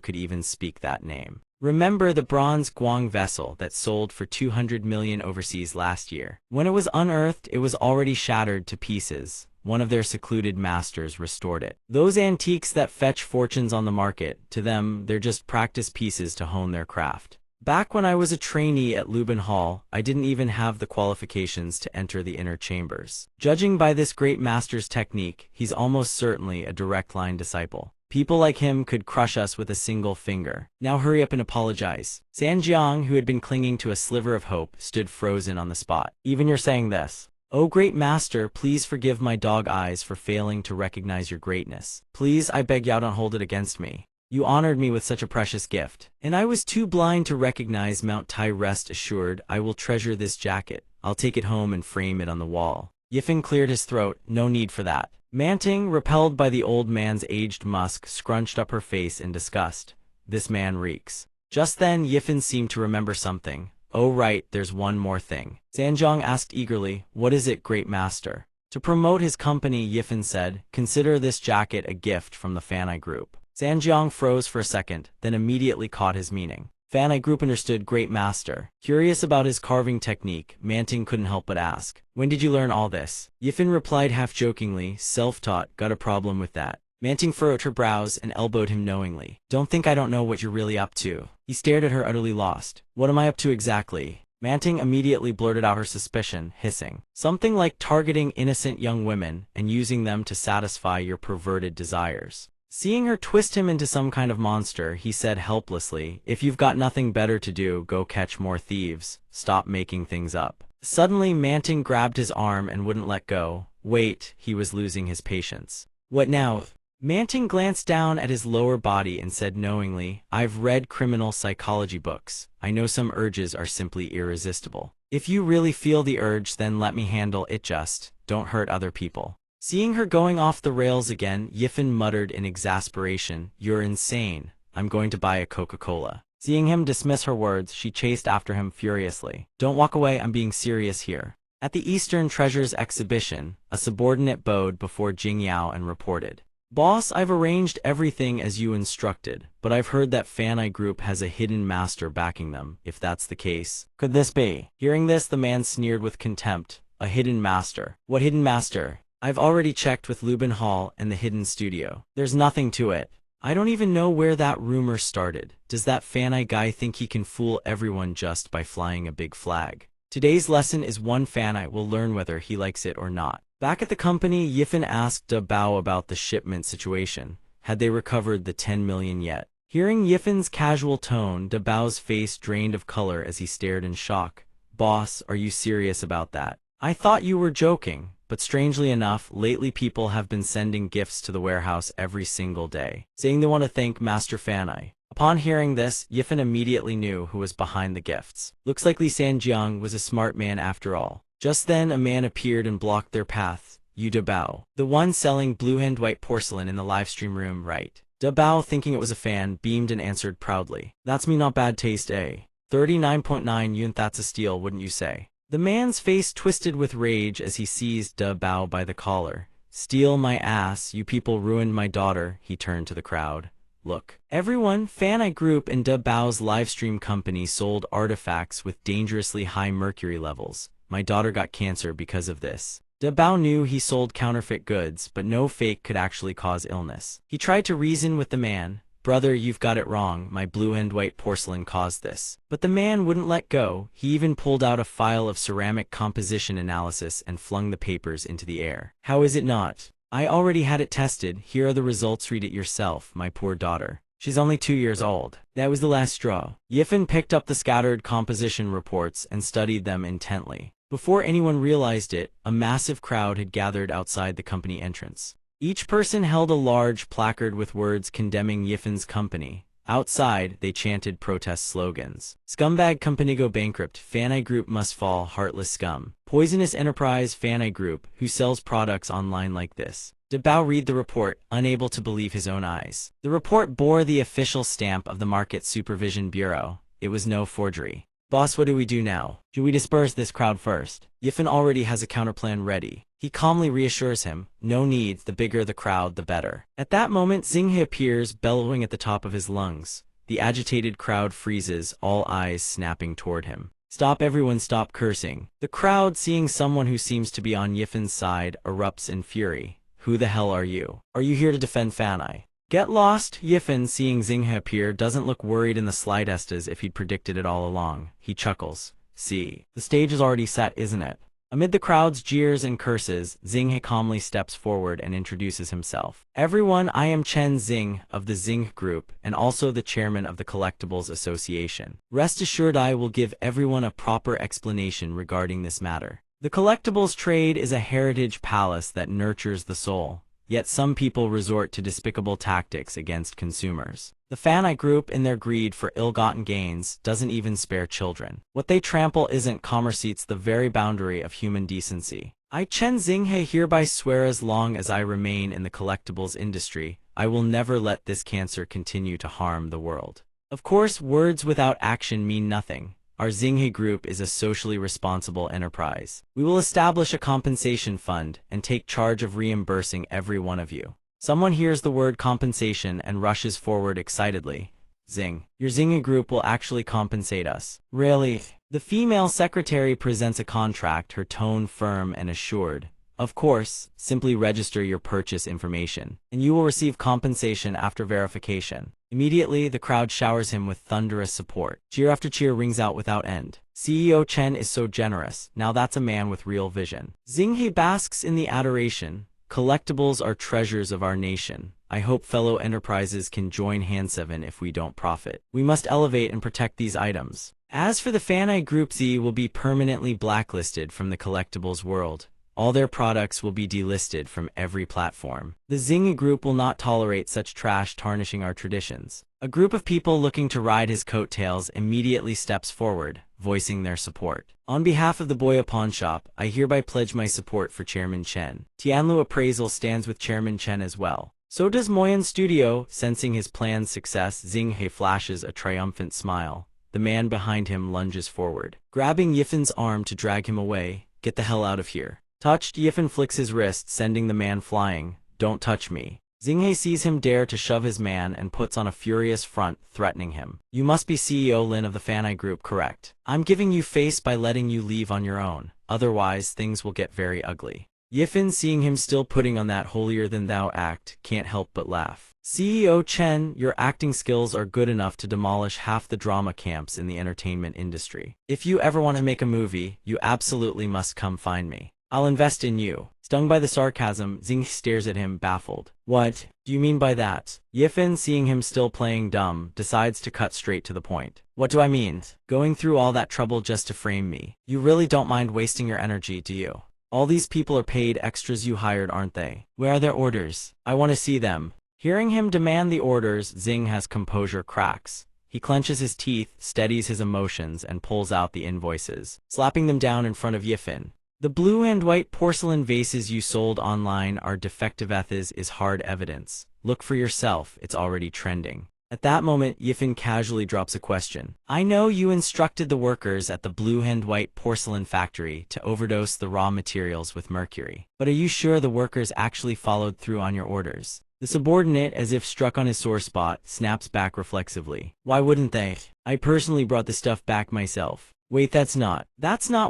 could even speak that name. Remember the bronze Guang vessel that sold for 200 million overseas last year? When it was unearthed, it was already shattered to pieces. One of their secluded masters restored it. Those antiques that fetch fortunes on the market, to them, they're just practice pieces to hone their craft. Back when I was a trainee at Lubin Hall, I didn't even have the qualifications to enter the inner chambers. Judging by this great master's technique, he's almost certainly a direct line disciple. People like him could crush us with a single finger. Now hurry up and apologize." Sanjiang, who had been clinging to a sliver of hope, stood frozen on the spot. "Even you're saying this? Oh great master, please forgive my dog eyes for failing to recognize your greatness. Please, I beg you, don't hold it against me. You honored me with such a precious gift, and I was too blind to recognize Mount Tai. Rest assured, I will treasure this jacket. I'll take it home and frame it on the wall." Yifan cleared his throat. "No need for that." Manting, repelled by the old man's aged musk, scrunched up her face in disgust. "This man reeks." Just then, Yifan seemed to remember something. "Oh right, there's one more thing." Sanjiang asked eagerly, "What is it, great master?" To promote his company, Yifan said, "Consider this jacket a gift from the Fanai Group." Sanjiang froze for a second, then immediately caught his meaning. Fanai Group understood, great master. Curious about his carving technique, Manting couldn't help but ask, "When did you learn all this?" Yifan replied half-jokingly, "Self-taught, got a problem with that." Manting furrowed her brows and elbowed him knowingly. "Don't think I don't know what you're really up to." He stared at her utterly lost. "What am I up to exactly?" Manting immediately blurted out her suspicion, hissing. "Something like targeting innocent young women and using them to satisfy your perverted desires." Seeing her twist him into some kind of monster, he said helplessly, "If you've got nothing better to do, go catch more thieves. Stop making things up." Suddenly, Manting grabbed his arm and wouldn't let go. Wait, he was losing his patience. "What now?" Manting glanced down at his lower body and said knowingly, "I've read criminal psychology books. I know some urges are simply irresistible. If you really feel the urge, then let me handle it, just don't hurt other people." Seeing her going off the rails again, Yifan muttered in exasperation, "You're insane. I'm going to buy a Coca-Cola." Seeing him dismiss her words, she chased after him furiously. "Don't walk away, I'm being serious here." At the Eastern Treasures exhibition, a subordinate bowed before Jing Yao and reported, "Boss, I've arranged everything as you instructed, but I've heard that Fanai Group has a hidden master backing them. If that's the case, could this be?" Hearing this, the man sneered with contempt. "A hidden master? What hidden master? I've already checked with Lubin Hall and the hidden studio. There's nothing to it. I don't even know where that rumor started. Does that Fanai guy think he can fool everyone just by flying a big flag? Today's lesson is one Fanai will learn whether he likes it or not." Back at the company, Yifan asked Da Bao about the shipment situation. Had they recovered the 10 million yet? Hearing Yifan's casual tone, Da Bao's face drained of color as he stared in shock. "Boss, are you serious about that? I thought you were joking, but strangely enough, lately people have been sending gifts to the warehouse every single day, saying they want to thank Master Fanai." Upon hearing this, Yifan immediately knew who was behind the gifts. Looks like Li Sanjiang was a smart man after all. Just then, a man appeared and blocked their path. "You Da Bao, the one selling blue and white porcelain in the livestream room, right?" Da Bao, thinking it was a fan, beamed and answered proudly, "That's me, not bad taste, eh? 39.9 yuan, that's a steal, wouldn't you say?" The man's face twisted with rage as he seized Da Bao by the collar. "Steal my ass, you people ruined my daughter," he turned to the crowd. "Look, everyone, Fanai Group and Da Bao's livestream company sold artifacts with dangerously high mercury levels. My daughter got cancer because of this. De Bao knew he sold counterfeit goods, but no fake could actually cause illness. He tried to reason with the man. Brother, you've got it wrong. My blue and white porcelain caused this. But the man wouldn't let go. He even pulled out a file of ceramic composition analysis and flung the papers into the air. How is it not? I already had it tested. Here are the results. Read it yourself, my poor daughter. She's only 2 years old. That was the last straw. Yifen picked up the scattered composition reports and studied them intently. Before anyone realized it, a massive crowd had gathered outside the company entrance. Each person held a large placard with words condemning Yifen's company. Outside, they chanted protest slogans. Scumbag company go bankrupt. Fanai Group must fall. Heartless scum. Poisonous enterprise. Fanai Group, who sells products online like this. De Bao read the report, unable to believe his own eyes. The report bore the official stamp of the Market Supervision Bureau. It was no forgery. Boss, what do we do now? Should we disperse this crowd first? Yifen already has a counterplan ready. He calmly reassures him, no need, the bigger the crowd, the better. At that moment, Xinghe appears, bellowing at the top of his lungs. The agitated crowd freezes, all eyes snapping toward him. Stop, everyone, stop cursing. The crowd, seeing someone who seems to be on Yifen's side, erupts in fury. Who the hell are you? Are you here to defend Fanai? Get lost. Yifen, seeing Xinghe appear, doesn't look worried in the slightest, as if he'd predicted it all along. He chuckles. See, the stage is already set, isn't it? Amid the crowd's jeers and curses, Xinghe calmly steps forward and introduces himself. Everyone, I am Chen Xing of the Xing Group, and also the chairman of the Collectibles Association. Rest assured, I will give everyone a proper explanation regarding this matter. The collectibles trade is a heritage palace that nurtures the soul. Yet some people resort to despicable tactics against consumers. The Fanai Group, in their greed for ill-gotten gains, doesn't even spare children. What they trample isn't commerce, it's the very boundary of human decency. I, Chen Xinghe, hereby swear, as long as I remain in the collectibles industry, I will never let this cancer continue to harm the world. Of course, words without action mean nothing. Our Xinghe Group is a socially responsible enterprise. We will establish a compensation fund and take charge of reimbursing every one of you. Someone hears the word compensation and rushes forward excitedly. Xing, your Xinghe Group will actually compensate us. Really? The female secretary presents a contract, her tone firm and assured. Of course, simply register your purchase information, and you will receive compensation after verification. Immediately, the crowd showers him with thunderous support. Cheer after cheer rings out without end. CEO Chen is so generous. Now that's a man with real vision. Xinghe basks in the adoration. Collectibles are treasures of our nation. I hope fellow enterprises can join hand 7 if we don't profit. We must elevate and protect these items. As for the Fanai Group, Z will be permanently blacklisted from the collectibles world. All their products will be delisted from every platform. The Xinghe Group will not tolerate such trash tarnishing our traditions. A group of people looking to ride his coattails immediately steps forward, voicing their support. On behalf of the Boya Pawn Shop, I hereby pledge my support for Chairman Chen. Tianlu Appraisal stands with Chairman Chen as well. So does Moyan Studio. Sensing his plan's success, Xinghe flashes a triumphant smile. The man behind him lunges forward, grabbing Yifen's arm to drag him away. Get the hell out of here. Touched, Yifen flicks his wrist, sending the man flying. Don't touch me. Xinghe sees him dare to shove his man and puts on a furious front, threatening him. You must be CEO Lin of the Fanai Group, correct? I'm giving you face by letting you leave on your own. Otherwise, things will get very ugly. Yifen, seeing him still putting on that holier-than-thou act, can't help but laugh. CEO Chen, your acting skills are good enough to demolish half the drama camps in the entertainment industry. If you ever want to make a movie, you absolutely must come find me. I'll invest in you. Stung by the sarcasm, Xing stares at him, baffled. What do you mean by that? Yifen, seeing him still playing dumb, decides to cut straight to the point. What do I mean? Going through all that trouble just to frame me. You really don't mind wasting your energy, do you? All these people are paid extras you hired, aren't they? Where are their orders? I want to see them. Hearing him demand the orders, Xing has composure cracks. He clenches his teeth, steadies his emotions, and pulls out the invoices, slapping them down in front of Yifen. The blue and white porcelain vases you sold online are defective. Ethics is hard evidence. Look for yourself, it's already trending. At that moment, Yifen casually drops a question. I know you instructed the workers at the blue and white porcelain factory to overdose the raw materials with mercury. But are you sure the workers actually followed through on your orders? The subordinate, as if struck on his sore spot, snaps back reflexively. Why wouldn't they? I personally brought the stuff back myself. Wait, that's not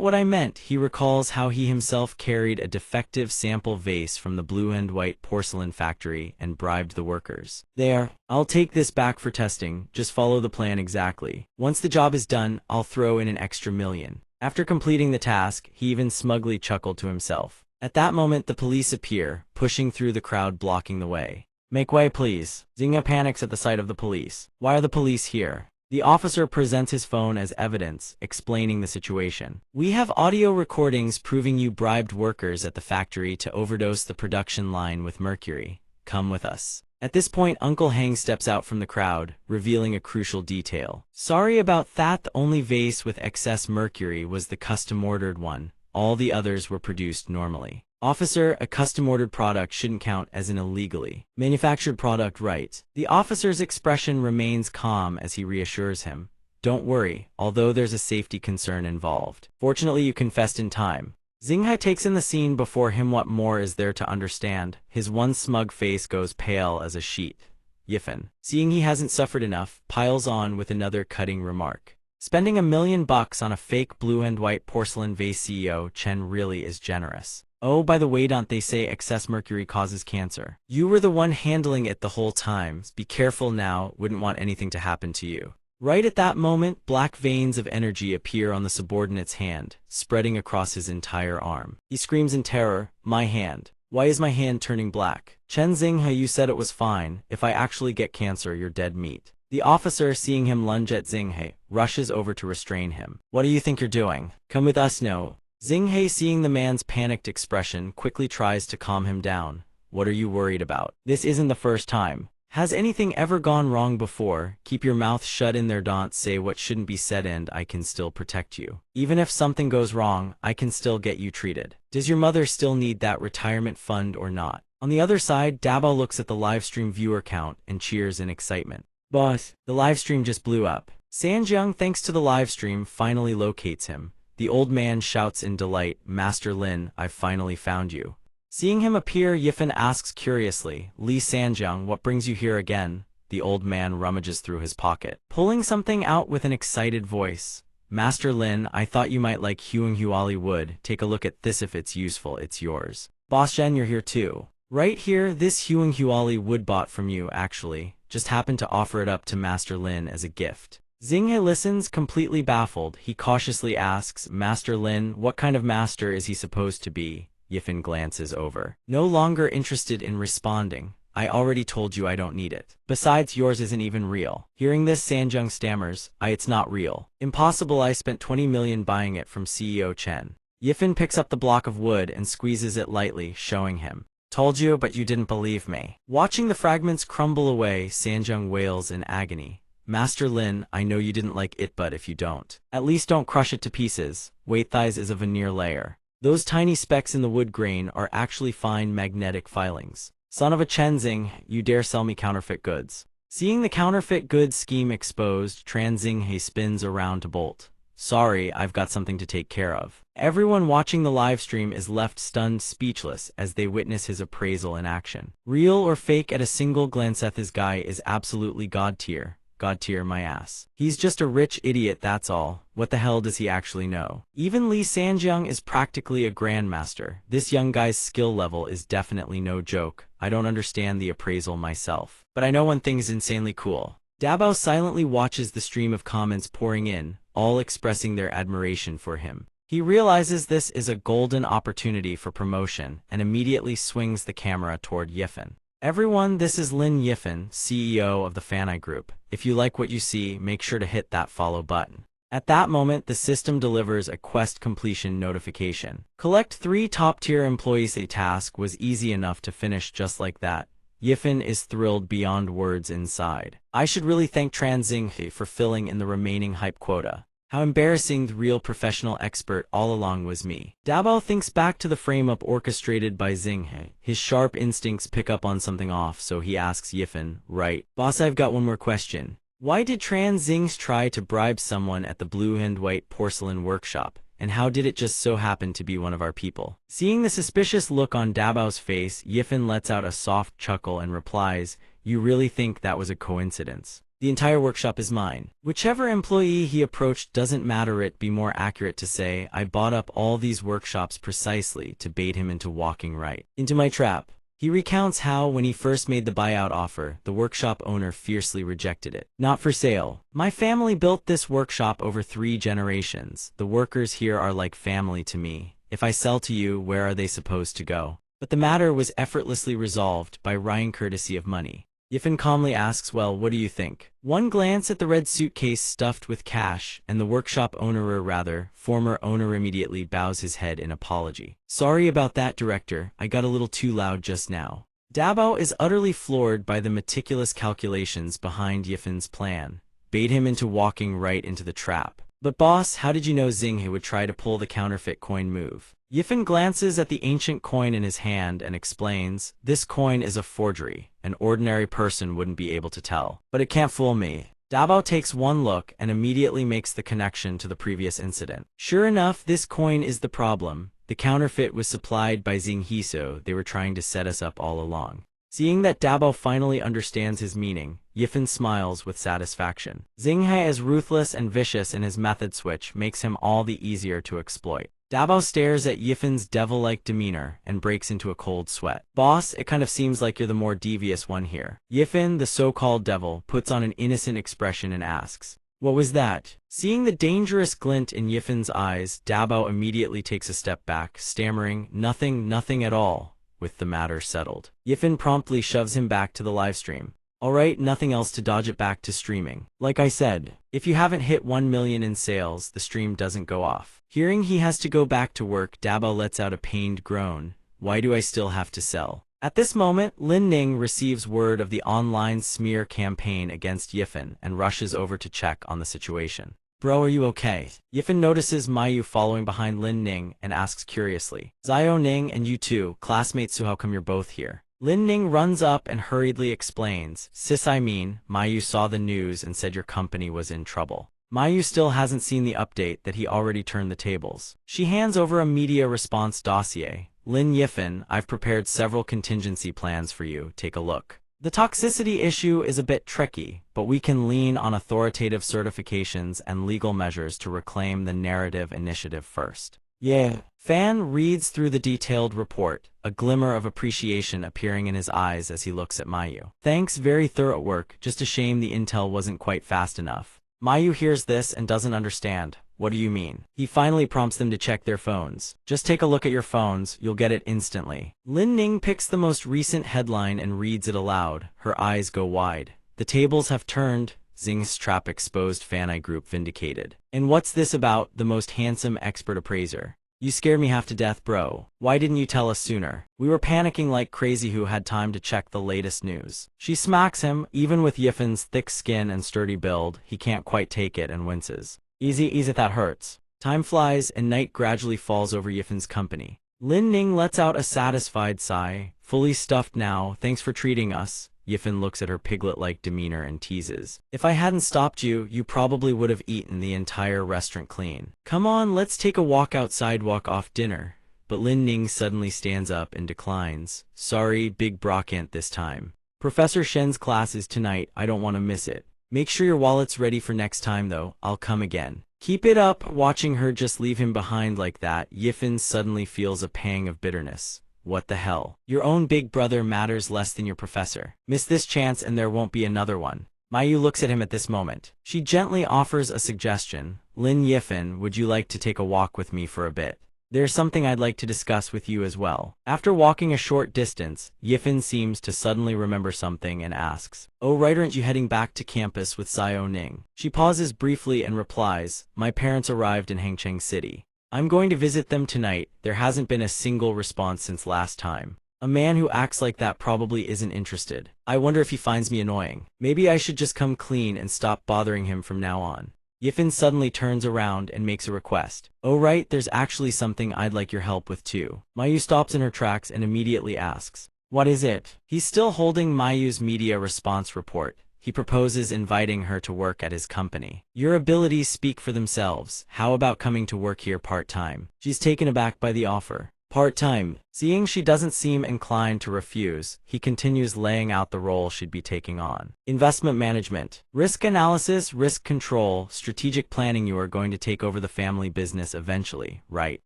what I meant. He recalls how he himself carried a defective sample vase from the blue and white porcelain factory and bribed the workers. There, I'll take this back for testing, just follow the plan exactly. Once the job is done, I'll throw in an extra million. After completing the task, he even smugly chuckled to himself. At that moment, the police appear, pushing through the crowd blocking the way. Make way, please. Xinghe panics at the sight of the police. Why are the police here? The officer presents his phone as evidence, explaining the situation. We have audio recordings proving you bribed workers at the factory to overdose the production line with mercury. Come with us. At this point, Uncle Hang steps out from the crowd, revealing a crucial detail. Sorry about that, the only vase with excess mercury was the custom-ordered one. All the others were produced normally. Officer, a custom-ordered product shouldn't count as an illegally manufactured product, right? The officer's expression remains calm as he reassures him. Don't worry, although there's a safety concern involved. Fortunately, you confessed in time. Xinghe takes in the scene before him. What more is there to understand? His once smug face goes pale as a sheet. Yifen, seeing he hasn't suffered enough, piles on with another cutting remark. Spending $1 million on a fake blue and white porcelain vase, CEO Chen really is generous. Oh, by the way, don't they say excess mercury causes cancer? You were the one handling it the whole time. Be careful now, wouldn't want anything to happen to you. Right at that moment, black veins of energy appear on the subordinate's hand, spreading across his entire arm. He screams in terror, my hand. Why is my hand turning black? Chen Xinghe, you said it was fine. If I actually get cancer, you're dead meat. The officer, seeing him lunge at Xinghe, rushes over to restrain him. What do you think you're doing? Come with us, no. Xinghe, seeing the man's panicked expression, quickly tries to calm him down. What are you worried about? This isn't the first time. Has anything ever gone wrong before? Keep your mouth shut in there, don't say what shouldn't be said, and I can still protect you. Even if something goes wrong, I can still get you treated. Does your mother still need that retirement fund or not? On the other side, Dabo looks at the livestream viewer count and cheers in excitement. Boss, the livestream just blew up. Sanjiang, thanks to the livestream, finally locates him. The old man shouts in delight, Master Lin, I've finally found you. Seeing him appear, Yifen asks curiously, Li Sanjiang, what brings you here again? The old man rummages through his pocket, pulling something out with an excited voice. Master Lin, I thought you might like Huanghuali wood. Take a look at this, if it's useful, it's yours. Boss Shen, you're here too. Right here, this Huanghuali wood bought from you, actually. Just happened to offer it up to Master Lin as a gift. Xinghe listens, completely baffled. He cautiously asks, Master Lin, what kind of master is he supposed to be? Yifen glances over. No longer interested in responding. I already told you I don't need it. Besides, yours isn't even real. Hearing this, Sanjiang stammers, it's not real. Impossible, I spent 20 million buying it from CEO Chen. Yifen picks up the block of wood and squeezes it lightly, showing him. Told you, but you didn't believe me. Watching the fragments crumble away, Sanjiang wails in agony. Master Lin, I know you didn't like it, but if you don't, at least don't crush it to pieces. Weight thighs is a veneer layer. Those tiny specks in the wood grain are actually fine magnetic filings. Son of a Chenzing, you dare sell me counterfeit goods. Seeing the counterfeit goods scheme exposed, Xinghe spins around to bolt. Sorry, I've got something to take care of. Everyone watching the livestream is left stunned, speechless, as they witness his appraisal in action. Real or fake, at a single glance, this guy is absolutely god tier. God tier, my ass. He's just a rich idiot, that's all. What the hell does he actually know? Even Li Sanjiang is practically a grandmaster. This young guy's skill level is definitely no joke. I don't understand the appraisal myself. But I know one thing is insanely cool. Dabo silently watches the stream of comments pouring in, all expressing their admiration for him. He realizes this is a golden opportunity for promotion and immediately swings the camera toward Yifen. Everyone, this is Lin Yifen, CEO of the Fanai Group. If you like what you see, make sure to hit that follow button. At that moment, the system delivers a quest completion notification. Collect 3 top-tier employees. A task was easy enough to finish just like that. Yifen is thrilled beyond words inside. I should really thank Xinghe for filling in the remaining hype quota. How embarrassing, the real professional expert all along was me. Dabo thinks back to the frame-up orchestrated by Xinghe. His sharp instincts pick up on something off, so he asks Yifen, right, boss, I've got one more question. Why did Xinghe try to bribe someone at the blue and white porcelain workshop, and how did it just so happen to be one of our people? Seeing the suspicious look on Dabo's face, Yifen lets out a soft chuckle and replies, you really think that was a coincidence? The entire workshop is mine. Whichever employee he approached doesn't matter, it be more accurate to say I bought up all these workshops precisely to bait him into walking right into my trap. He recounts how, when he first made the buyout offer, the workshop owner fiercely rejected it. Not for sale. My family built this workshop over 3 generations. The workers here are like family to me. If I sell to you, where are they supposed to go? But the matter was effortlessly resolved by Ryan courtesy of money. Yifan calmly asks, well, what do you think? One glance at the red suitcase stuffed with cash, and the workshop owner, or rather, former owner, immediately bows his head in apology. Sorry about that, director. I got a little too loud just now. Dabao is utterly floored by the meticulous calculations behind Yifan's plan. Bait him into walking right into the trap. But boss, how did you know Xinghe would try to pull the counterfeit coin move? Yifan glances at the ancient coin in his hand and explains, this coin is a forgery. An ordinary person wouldn't be able to tell. But it can't fool me. Dabao takes one look and immediately makes the connection to the previous incident. Sure enough, this coin is the problem. The counterfeit was supplied by Xinghe, so they were trying to set us up all along. Seeing that Dabao finally understands his meaning, Yifan smiles with satisfaction. Xinghe is ruthless and vicious in his method switch makes him all the easier to exploit. Dabao stares at Yifan's devil-like demeanor and breaks into a cold sweat. Boss, it kind of seems like you're the more devious one here. Yifan, the so-called devil, puts on an innocent expression and asks, what was that? Seeing the dangerous glint in Yifan's eyes, Dabao immediately takes a step back, stammering, nothing at all, with the matter settled. Yifan promptly shoves him back to the livestream. Alright, nothing else to dodge it back to streaming. Like I said, if you haven't hit 1 million in sales, the stream doesn't go off. Hearing he has to go back to work, Dabao lets out a pained groan. Why do I still have to sell? At this moment, Lin Ning receives word of the online smear campaign against Yifan and rushes over to check on the situation. Bro, are you okay? Yifan notices Mayu following behind Lin Ning and asks curiously, Xiao Ning and you too, classmates, so how come you're both here? Lin Ning runs up and hurriedly explains, sis, I mean, Mayu saw the news and said your company was in trouble. Mayu still hasn't seen the update that he already turned the tables. She hands over a media response dossier. Lin Yifan, I've prepared several contingency plans for you, take a look. The toxicity issue is a bit tricky, but we can lean on authoritative certifications and legal measures to reclaim the narrative initiative first. Yeah. Fan reads through the detailed report, a glimmer of appreciation appearing in his eyes as he looks at Mayu. Thanks, very thorough work, just a shame the intel wasn't quite fast enough. Mayu hears this and doesn't understand. What do you mean? He finally prompts them to check their phones. Just take a look at your phones, you'll get it instantly. Lin Ning picks the most recent headline and reads it aloud. Her eyes go wide. The tables have turned. Xinghe's trap exposed, Fanai Group vindicated. And what's this about? The most handsome expert appraiser. You scared me half to death, bro. Why didn't you tell us sooner? We were panicking like crazy. Who had time to check the latest news? She smacks him. Even with Yifan's thick skin and sturdy build, he can't quite take it and winces. Easy, that hurts. Time flies and night gradually falls over Yifan's company. Lin Ning lets out a satisfied sigh. Fully stuffed now, thanks for treating us. Yifan looks at her piglet-like demeanor and teases. If I hadn't stopped you, you probably would have eaten the entire restaurant clean. Come on, let's take a walk outside, walk off dinner. But Lin Ning suddenly stands up and declines. Sorry, big bra can't this time. Professor Shen's class is tonight, I don't want to miss it. Make sure your wallet's ready for next time though, I'll come again. Keep it up. Watching her just leave him behind like that, Yifan suddenly feels a pang of bitterness. What the hell? Your own big brother matters less than your professor. Miss this chance and there won't be another one. Mayu looks at him at this moment. She gently offers a suggestion. Lin Yifan, would you like to take a walk with me for a bit? There's something I'd like to discuss with you as well. After walking a short distance, Yifan seems to suddenly remember something and asks, oh right, aren't you heading back to campus with Xiao Ning? She pauses briefly and replies, my parents arrived in Hangcheng City. I'm going to visit them tonight. There hasn't been a single response since last time. A man who acts like that probably isn't interested. I wonder if he finds me annoying. Maybe I should just come clean and stop bothering him from now on. Yifan suddenly turns around and makes a request. Oh right, there's actually something I'd like your help with too. Mayu stops in her tracks and immediately asks, what is it? He's still holding Mayu's media response report. He proposes inviting her to work at his company. Your abilities speak for themselves. How about coming to work here part-time? She's taken aback by the offer. Part-time. Seeing she doesn't seem inclined to refuse, he continues laying out the role she'd be taking on. Investment management. Risk analysis, risk control, strategic planning. You are going to take over the family business eventually, right?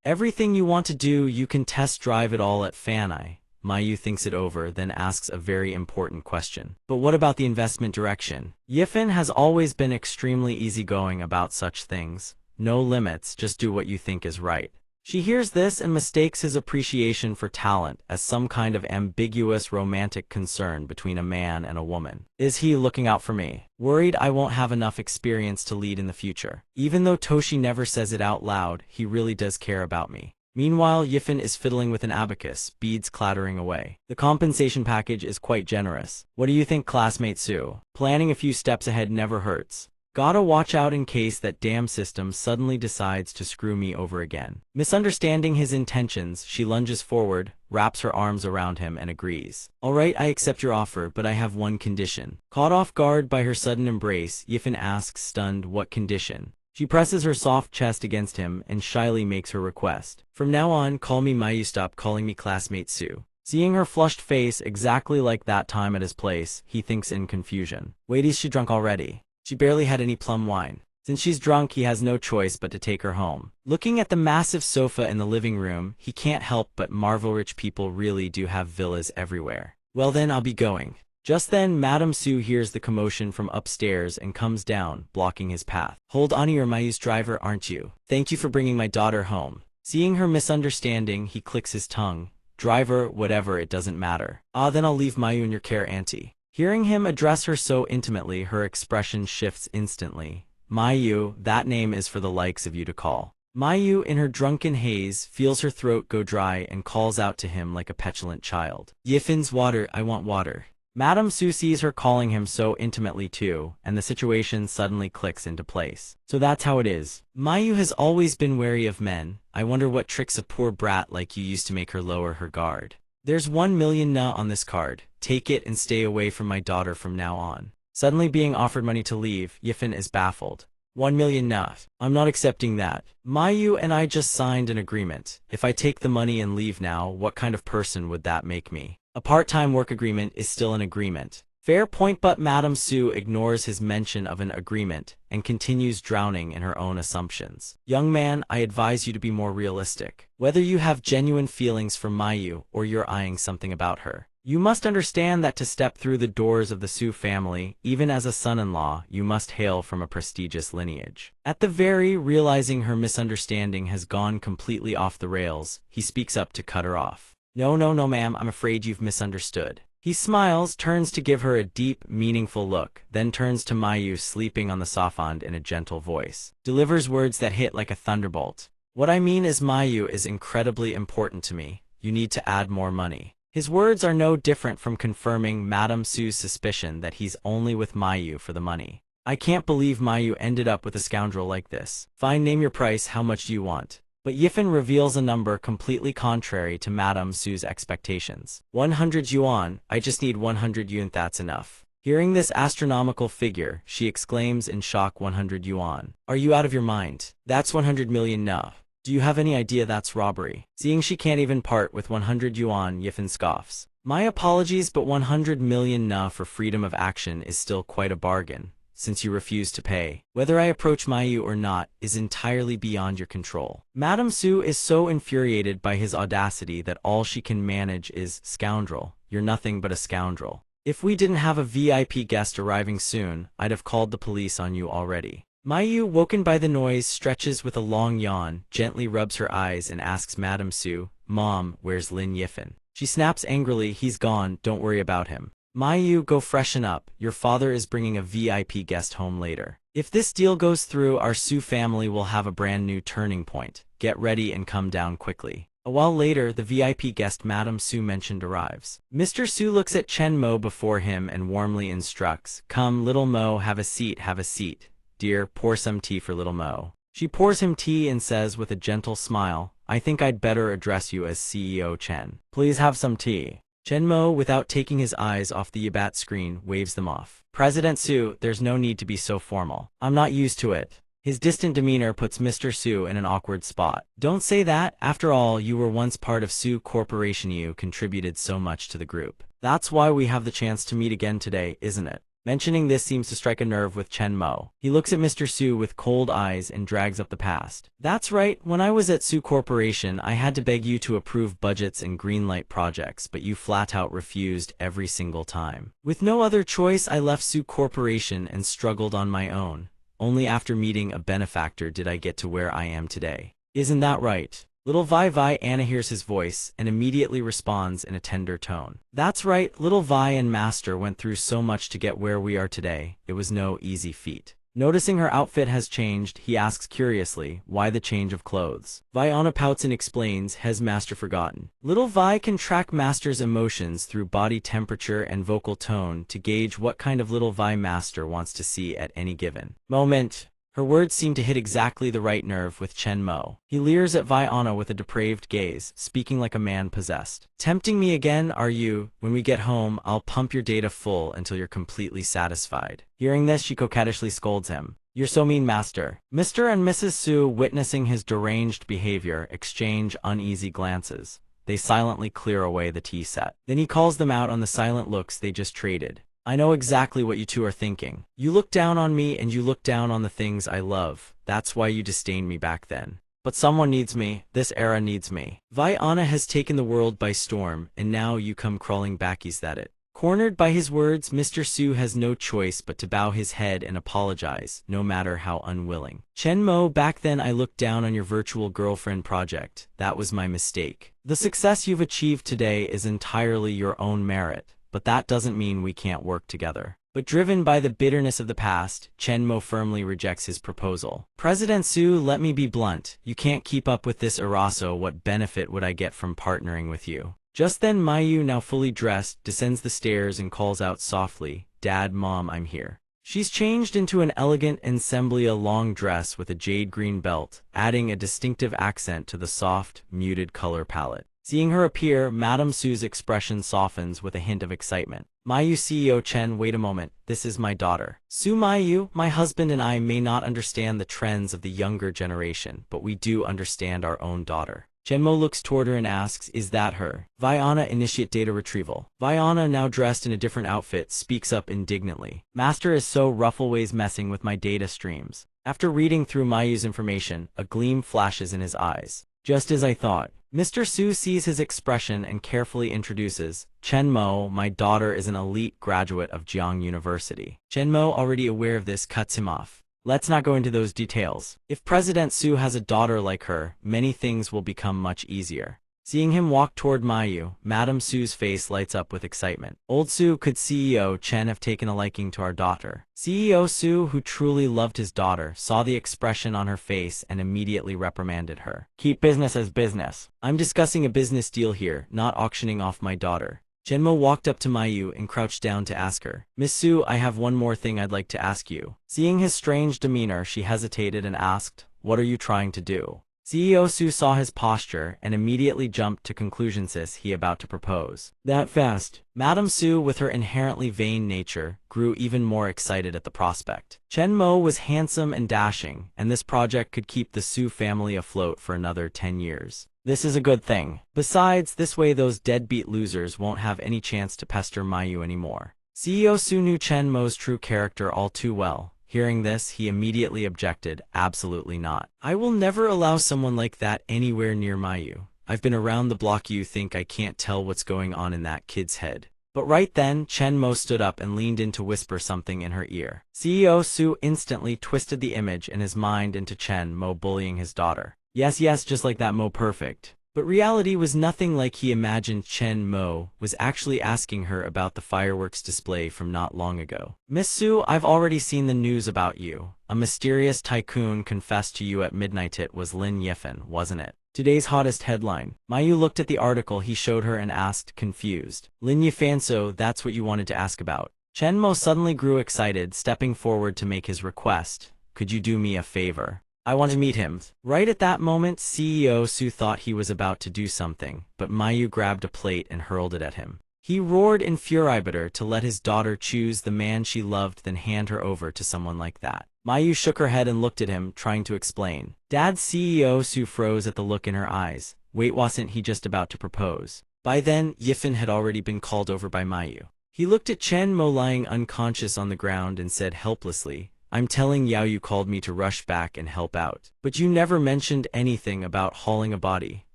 Everything you want to do, you can test drive it all at Fanai. Mayu thinks it over, then asks a very important question. But what about the investment direction? Yifan has always been extremely easygoing about such things. No limits, just do what you think is right. She hears this and mistakes his appreciation for talent as some kind of ambiguous romantic concern between a man and a woman. Is he looking out for me? Worried I won't have enough experience to lead in the future? Even though Toshi never says it out loud, he really does care about me. Meanwhile, Yifan is fiddling with an abacus, beads clattering away. The compensation package is quite generous. What do you think, classmate Sue? Planning a few steps ahead never hurts. Gotta watch out in case that damn system suddenly decides to screw me over again. Misunderstanding his intentions, she lunges forward, wraps her arms around him and agrees. Alright, I accept your offer, but I have one condition. Caught off guard by her sudden embrace, Yifan asks, stunned, what condition? She presses her soft chest against him and shyly makes her request. From now on, call me Mayu, stop calling me classmate Sue. Seeing her flushed face exactly like that time at his place, he thinks in confusion. Wait, is she drunk already? She barely had any plum wine. Since she's drunk, he has no choice but to take her home. Looking at the massive sofa in the living room, he can't help but marvel rich people really do have villas everywhere. Well then, I'll be going. Just then, Madame Sue hears the commotion from upstairs and comes down, blocking his path. Hold on, you're Mayu's driver, aren't you? Thank you for bringing my daughter home. Seeing her misunderstanding, he clicks his tongue. Driver, whatever, it doesn't matter. Ah, then I'll leave Mayu in your care, auntie. Hearing him address her so intimately, her expression shifts instantly. Mayu, that name is for the likes of you to call. Mayu, in her drunken haze, feels her throat go dry and calls out to him like a petulant child. Yifan's water, I want water. Madame Sue sees her calling him so intimately too, and the situation suddenly clicks into place. So that's how it is. Mayu has always been wary of men. I wonder what tricks a poor brat like you used to make her lower her guard. There's 1 million na on this card. Take it and stay away from my daughter from now on. Suddenly being offered money to leave, Yifan is baffled. 1 million na. I'm not accepting that. Mayu and I just signed an agreement. If I take the money and leave now, what kind of person would that make me? A part-time work agreement is still an agreement. Fair point, but Madame Sue ignores his mention of an agreement and continues drowning in her own assumptions. Young man, I advise you to be more realistic. Whether you have genuine feelings for Mayu or you're eyeing something about her, you must understand that to step through the doors of the Sue family, even as a son-in-law, you must hail from a prestigious lineage. At the very realizing her misunderstanding has gone completely off the rails, he speaks up to cut her off. No, ma'am, I'm afraid you've misunderstood. He smiles, turns to give her a deep, meaningful look, then turns to Mayu sleeping on the sofa in a gentle voice. Delivers words that hit like a thunderbolt. What I mean is Mayu is incredibly important to me. You need to add more money. His words are no different from confirming Madame Sue's suspicion that he's only with Mayu for the money. I can't believe Mayu ended up with a scoundrel like this. Fine, name your price, how much do you want? But Yifan reveals a number completely contrary to Madame Sue's expectations. 100 yuan, I just need 100 yuan, that's enough. Hearing this astronomical figure, she exclaims in shock, 100 yuan. Are you out of your mind? That's 100 million na. Do you have any idea that's robbery? Seeing she can't even part with 100 yuan, Yifan scoffs. My apologies, but 100 million na for freedom of action is still quite a bargain. Since you refuse to pay. Whether I approach Mayu or not is entirely beyond your control. Madame Sue is so infuriated by his audacity that all she can manage is, scoundrel, you're nothing but a scoundrel. If we didn't have a VIP guest arriving soon, I'd have called the police on you already. Mayu, woken by the noise, stretches with a long yawn, gently rubs her eyes and asks Madame Sue, Mom, where's Lin Yifan? She snaps angrily, he's gone, don't worry about him. Mayu, go freshen up, your father is bringing a VIP guest home later. If this deal goes through, our Sue family will have a brand new turning point. Get ready and come down quickly. A while later, the VIP guest Madame Sue mentioned arrives. Mr. Sue looks at Chen Mo before him and warmly instructs, Come, little Mo, have a seat, have a seat. Dear, pour some tea for little Mo. She pours him tea and says with a gentle smile, I think I'd better address you as CEO Chen. Please have some tea. Chen Mo, without taking his eyes off the Yabat screen, waves them off. President Sue, there's no need to be so formal. I'm not used to it. His distant demeanor puts Mr. Su in an awkward spot. Don't say that. After all, you were once part of Su Corporation. You contributed so much to the group. That's why we have the chance to meet again today, isn't it? Mentioning this seems to strike a nerve with Chen Mo. He looks at Mr. Su with cold eyes and drags up the past. That's right, when I was at Su Corporation, I had to beg you to approve budgets and greenlight projects, but you flat out refused every single time. With no other choice, I left Su Corporation and struggled on my own. Only after meeting a benefactor did I get to where I am today. Isn't that right? Little Vi Anna hears his voice and immediately responds in a tender tone. That's right, little Vi and Master went through so much to get where we are today. It was no easy feat. Noticing her outfit has changed, he asks curiously, why the change of clothes? Vi Anna pouts and explains, has Master forgotten? Little Vi can track Master's emotions through body temperature and vocal tone to gauge what kind of little Vi Master wants to see at any given moment. Her words seem to hit exactly the right nerve with Chen Mo. He leers at Vi Anna with a depraved gaze, speaking like a man possessed. Tempting me again, are you? When we get home, I'll pump your data full until you're completely satisfied. Hearing this, she coquettishly scolds him. You're so mean, Master. Mr. and Mrs. Su, witnessing his deranged behavior, exchange uneasy glances. They silently clear away the tea set. Then he calls them out on the silent looks they just traded. I know exactly what you two are thinking. You look down on me and you look down on the things I love. That's why you disdained me back then. But someone needs me. This era needs me. Vi Anna has taken the world by storm, and now you come crawling back. Is that it? Cornered by his words, Mr. Su has no choice but to bow his head and apologize, no matter how unwilling. Chen Mo, back then I looked down on your virtual girlfriend project. That was my mistake. The success you've achieved today is entirely your own merit. But that doesn't mean we can't work together. But driven by the bitterness of the past, Chen Mo firmly rejects his proposal. President Su, let me be blunt. You can't keep up with this Eraso. What benefit would I get from partnering with you? Just then Mayu, now fully dressed, descends the stairs and calls out softly, Dad, Mom, I'm here. She's changed into an elegant ensemblia long dress with a jade green belt, adding a distinctive accent to the soft, muted color palette. Seeing her appear, Madame Su's expression softens with a hint of excitement. Mayu CEO Chen, wait a moment, this is my daughter. Su Mayu, my husband and I may not understand the trends of the younger generation, but we do understand our own daughter. Chen Mo looks toward her and asks, is that her? Vi Anna, initiate data retrieval. Vi Anna, now dressed in a different outfit, speaks up indignantly. Master is so ruffleways messing with my data streams. After reading through Mayu's information, a gleam flashes in his eyes. Just as I thought. Mr. Su sees his expression and carefully introduces, Chen Mo, my daughter is an elite graduate of Jiang University. Chen Mo, already aware of this, cuts him off. Let's not go into those details. If President Su has a daughter like her, many things will become much easier. Seeing him walk toward Mayu, Madame Su's face lights up with excitement. Old Su, could CEO Chen have taken a liking to our daughter? CEO Su, who truly loved his daughter, saw the expression on her face and immediately reprimanded her. Keep business as business. I'm discussing a business deal here, not auctioning off my daughter. Chen Mo walked up to Mayu and crouched down to ask her. Miss Su, I have one more thing I'd like to ask you. Seeing his strange demeanor, she hesitated and asked, what are you trying to do? CEO Su saw his posture and immediately jumped to conclusions. Is he about to propose? That fast? Madame Su, with her inherently vain nature, grew even more excited at the prospect. Chen Mo was handsome and dashing, and this project could keep the Su family afloat for another 10 years. This is a good thing. Besides, this way those deadbeat losers won't have any chance to pester Mayu anymore. CEO Su knew Chen Mo's true character all too well. Hearing this, he immediately objected, absolutely not. I will never allow someone like that anywhere near Mayu. I've been around the block. You think I can't tell what's going on in that kid's head? But right then, Chen Mo stood up and leaned in to whisper something in her ear. CEO Su instantly twisted the image in his mind into Chen Mo bullying his daughter. Yes, just like that, Mo, perfect. But reality was nothing like he imagined. Chen Mo was actually asking her about the fireworks display from not long ago. Miss Su, I've already seen the news about you. A mysterious tycoon confessed to you at midnight. It was Lin Yifan, wasn't it? Today's hottest headline. Mayu looked at the article he showed her and asked, confused. Lin Yifan, so that's what you wanted to ask about? Chen Mo suddenly grew excited, stepping forward to make his request. Could you do me a favor? I want to meet him. Right at that moment, CEO Su thought he was about to do something, but Mayu grabbed a plate and hurled it at him. He roared in fury to let his daughter choose the man she loved, then hand her over to someone like that. Mayu shook her head and looked at him, trying to explain. Dad's CEO Su froze at the look in her eyes. Wait, wasn't he just about to propose? By then, Yifan had already been called over by Mayu. He looked at Chen Mo lying unconscious on the ground and said helplessly, I'm telling Yao you called me to rush back and help out. But you never mentioned anything about hauling a body.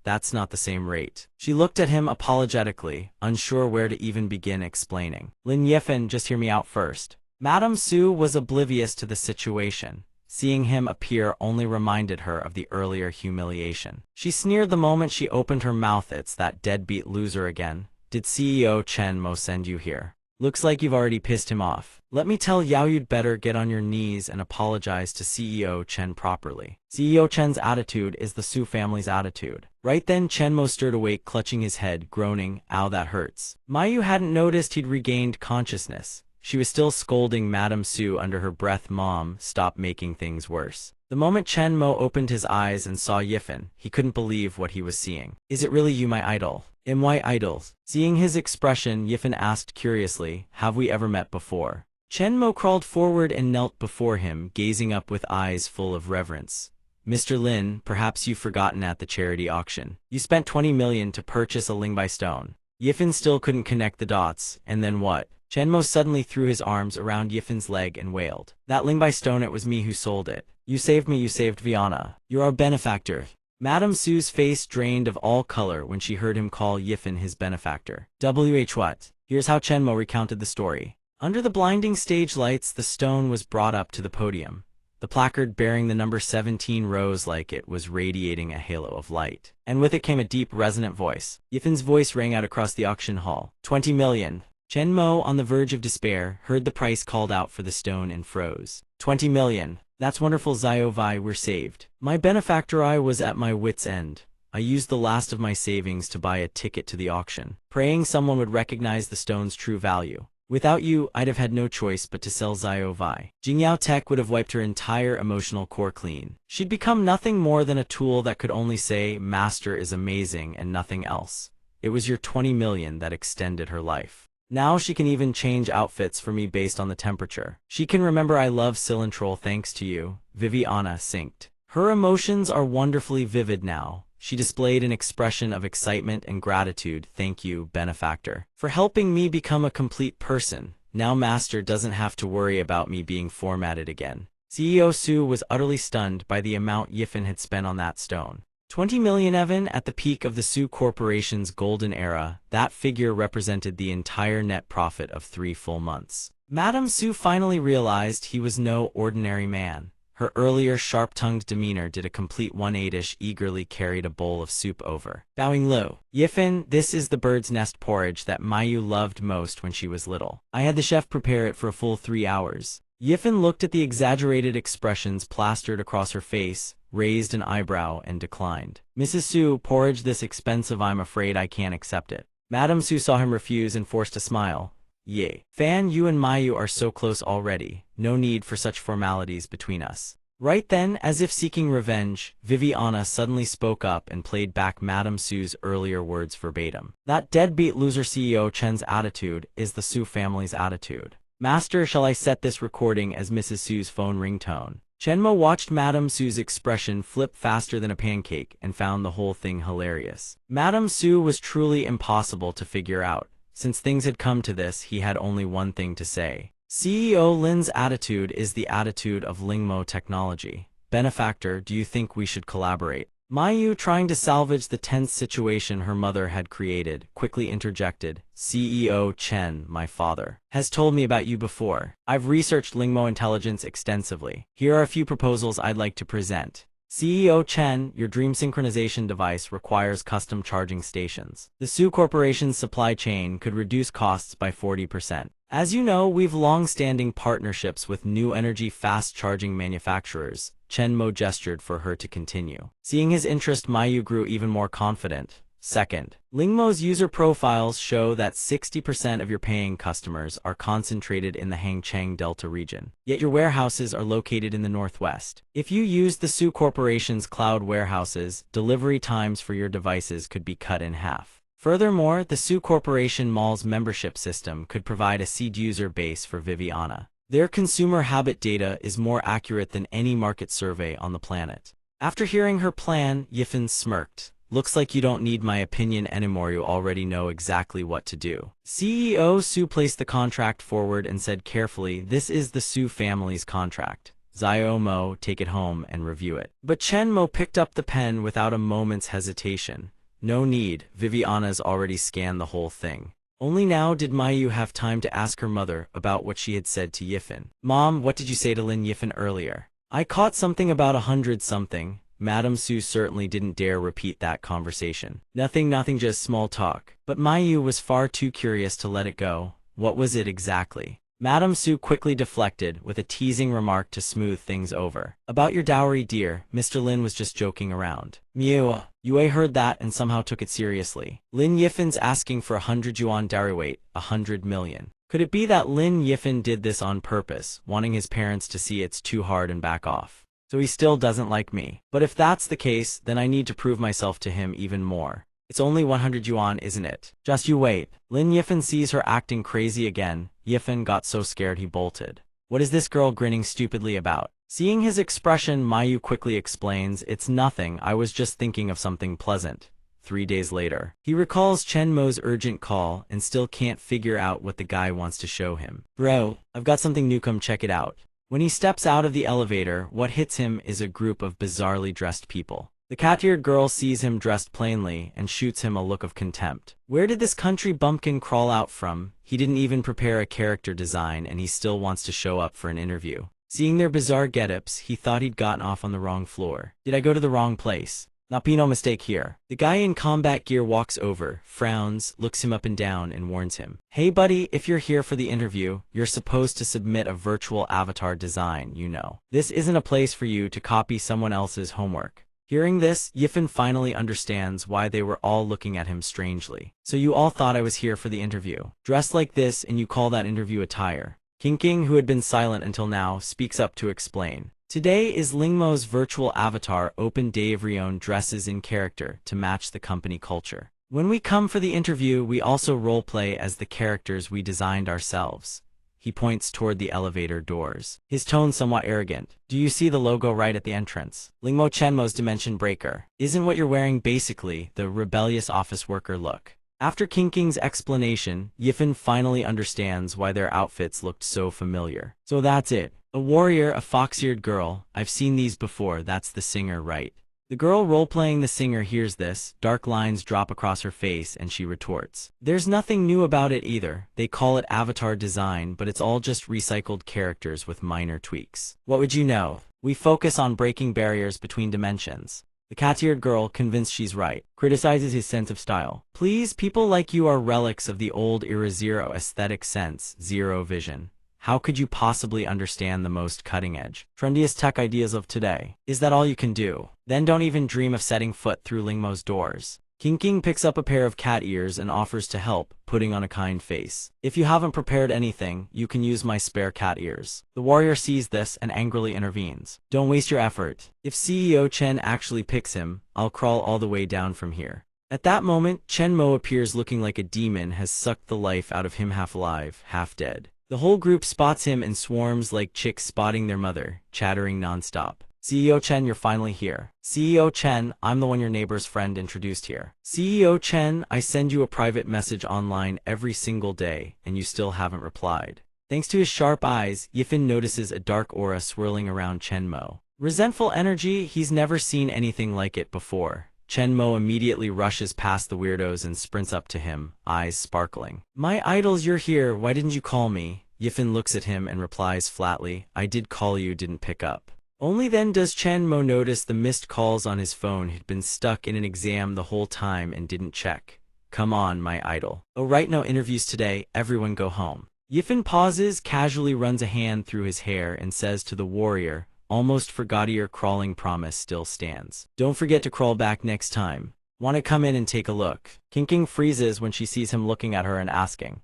That's not the same rate. She looked at him apologetically, unsure where to even begin explaining. Lin Yifan, just hear me out first. Madame Su was oblivious to the situation. Seeing him appear only reminded her of the earlier humiliation. She sneered the moment she opened her mouth. It's that deadbeat loser again. Did CEO Chen Mo send you here? Looks like you've already pissed him off. Let me tell Yao you'd better get on your knees and apologize to CEO Chen properly. CEO Chen's attitude is the Su family's attitude. Right then Chen Mo stirred awake, clutching his head, groaning, ow that hurts. Mayu hadn't noticed he'd regained consciousness. She was still scolding Madame Su under her breath, Mom, stop making things worse. The moment Chen Mo opened his eyes and saw Yifan, he couldn't believe what he was seeing. Is it really you, my idol? My idol? Seeing his expression, Yifan asked curiously, have we ever met before? Chen Mo crawled forward and knelt before him, gazing up with eyes full of reverence. Mr. Lin, perhaps you've forgotten at the charity auction. You spent 20 million to purchase a Lingbai stone. Yifan still couldn't connect the dots, and then what? Chen Mo suddenly threw his arms around Yifan's leg and wailed. That Lingbai stone, it was me who sold it. You saved me, you saved Viana. You're our benefactor. Madame Su's face drained of all color when she heard him call Yifan his benefactor. What? Here's how Chen Mo recounted the story. Under the blinding stage lights, the stone was brought up to the podium. The placard bearing the number 17 rose like it was radiating a halo of light. And with it came a deep, resonant voice. Yifan's voice rang out across the auction hall. 20 million. Chen Mo, on the verge of despair, heard the price called out for the stone and froze. 20 million. That's wonderful, Xiao Vai, we're saved. My benefactor, I was at my wit's end. I used the last of my savings to buy a ticket to the auction, praying someone would recognize the stone's true value. Without you, I'd have had no choice but to sell Xiao Vai. Jingyao Tech would have wiped her entire emotional core clean. She'd become nothing more than a tool that could only say, Master is amazing and nothing else. It was your 20 million that extended her life. Now she can even change outfits for me based on the temperature. She can remember I love cilantro thanks to you. Viviana synced. Her emotions are wonderfully vivid now. She displayed an expression of excitement and gratitude. Thank you, benefactor, for helping me become a complete person. Now Master doesn't have to worry about me being formatted again. CEO Su was utterly stunned by the amount Yifan had spent on that stone. 20 million Evan at the peak of the Su Corporation's golden era, that figure represented the entire net profit of 3 full months. Madame Su finally realized he was no ordinary man. Her earlier sharp-tongued demeanor did a complete 180, eagerly carried a bowl of soup over. Bowing low. Yifan, this is the bird's nest porridge that Mayu loved most when she was little. I had the chef prepare it for a full 3 hours. Yifan looked at the exaggerated expressions plastered across her face, raised an eyebrow, and declined. Mrs. Su, porridge this expensive, I'm afraid I can't accept it. Madame Su saw him refuse and forced a smile. Yay. Fan, you and Mayu are so close already. No need for such formalities between us. Right then, as if seeking revenge, Viviana suddenly spoke up and played back Madame Su's earlier words verbatim. That deadbeat loser CEO Chen's attitude is the Su family's attitude. Master, shall I set this recording as Mrs. Su's phone ringtone? Chen Mo watched Madame Su's expression flip faster than a pancake and found the whole thing hilarious. Madame Su was truly impossible to figure out. Since things had come to this, he had only one thing to say. CEO Lin's attitude is the attitude of Lingmo Technology. Benefactor, do you think we should collaborate? Mayu, trying to salvage the tense situation her mother had created, quickly interjected. CEO Chen, my father, has told me about you before. I've researched Lingmo intelligence extensively. Here are a few proposals I'd like to present. CEO Chen, your dream synchronization device requires custom charging stations. The Su Corporation's supply chain could reduce costs by 40%. As you know, we've long-standing partnerships with new energy fast-charging manufacturers. Chen Mo gestured for her to continue. Seeing his interest, Mayu grew even more confident. Second, Lingmo's user profiles show that 60% of your paying customers are concentrated in the Hangchang Delta region, yet your warehouses are located in the northwest. If you use the Su Corporation's cloud warehouses, delivery times for your devices could be cut in half. Furthermore, the Su Corporation Mall's membership system could provide a seed user base for Viviana. Their consumer habit data is more accurate than any market survey on the planet. After hearing her plan, Yifan smirked. Looks like you don't need my opinion anymore, you already know exactly what to do. CEO Su placed the contract forward and said carefully, this is the Su family's contract. Xiao Mo, take it home and review it. But Chen Mo picked up the pen without a moment's hesitation. No need, Viviana's already scanned the whole thing. Only now did Mayu have time to ask her mother about what she had said to Yifan. Mom, what did you say to Lin Yifan earlier? I caught something about 100-something. Madame Su certainly didn't dare repeat that conversation. Nothing, just small talk. But Mayu was far too curious to let it go. What was it exactly? Madame Su quickly deflected with a teasing remark to smooth things over. About your dowry, dear, Mr. Lin was just joking around. Mew. Yue heard that and somehow took it seriously. Lin Yifan's asking for 100 yuan dowry weight, 100 million. Could it be that Lin Yifan did this on purpose, wanting his parents to see it's too hard and back off? So he still doesn't like me. But if that's the case, then I need to prove myself to him even more. It's only 100 yuan, isn't it? Just you wait. Lin Yifan sees her acting crazy again. Yifan got so scared he bolted. What is this girl grinning stupidly about? Seeing his expression, Mayu quickly explains, it's nothing, I was just thinking of something pleasant. 3 days later, he recalls Chen Mo's urgent call and still can't figure out what the guy wants to show him. Bro, I've got something new, come check it out. When he steps out of the elevator, what hits him is a group of bizarrely dressed people. The cat-eared girl sees him dressed plainly and shoots him a look of contempt. Where did this country bumpkin crawl out from? He didn't even prepare a character design and he still wants to show up for an interview. Seeing their bizarre get-ups, he thought he'd gotten off on the wrong floor. Did I go to the wrong place? Not be no mistake here. The guy in combat gear walks over, frowns, looks him up and down, and warns him. Hey buddy, if you're here for the interview, you're supposed to submit a virtual avatar design, you know. This isn't a place for you to copy someone else's homework. Hearing this, Yifan finally understands why they were all looking at him strangely. So you all thought I was here for the interview. Dressed like this and you call that interview attire? King, who had been silent until now, speaks up to explain. Today is Lingmo's virtual avatar Open Davrion dresses in character to match the company culture. When we come for the interview, we also roleplay as the characters we designed ourselves. He points toward the elevator doors, his tone somewhat arrogant. Do you see the logo right at the entrance? Lingmo Chenmo's Dimension Breaker. Isn't what you're wearing basically the rebellious office worker look? After King's explanation, Yifan finally understands why their outfits looked so familiar. So that's it. A warrior, a fox-eared girl. I've seen these before, that's the singer, right? The girl role-playing the singer hears this, dark lines drop across her face, and she retorts. There's nothing new about it either. They call it avatar design, but it's all just recycled characters with minor tweaks. What would you know? We focus on breaking barriers between dimensions. The cat-eared girl, convinced she's right, criticizes his sense of style. Please, people like you are relics of the old era zero aesthetic sense, zero vision. How could you possibly understand the most cutting-edge, trendiest tech ideas of today? Is that all you can do? Then don't even dream of setting foot through Lingmo's doors. King picks up a pair of cat ears and offers to help, putting on a kind face. If you haven't prepared anything, you can use my spare cat ears. The warrior sees this and angrily intervenes. Don't waste your effort. If CEO Chen actually picks him, I'll crawl all the way down from here. At that moment, Chen Mo appears looking like a demon has sucked the life out of him, half alive, half dead. The whole group spots him and swarms like chicks spotting their mother, chattering nonstop. CEO Chen, you're finally here. CEO Chen, I'm the one your neighbor's friend introduced here. CEO Chen, I send you a private message online every single day, and you still haven't replied. Thanks to his sharp eyes, Yifan notices a dark aura swirling around Chen Mo. Resentful energy, he's never seen anything like it before. Chen Mo immediately rushes past the weirdos and sprints up to him, eyes sparkling. My idols, you're here, why didn't you call me? Yifan looks at him and replies flatly, I did call you, didn't pick up. Only then does Chen Mo notice the missed calls on his phone had been stuck in an exam the whole time and didn't check. Come on, my idol. Oh right, no interviews today, everyone go home. Yifan pauses, casually runs a hand through his hair and says to the warrior, almost forgot your crawling promise still stands. Don't forget to crawl back next time. Wanna come in and take a look? King freezes when she sees him looking at her and asking.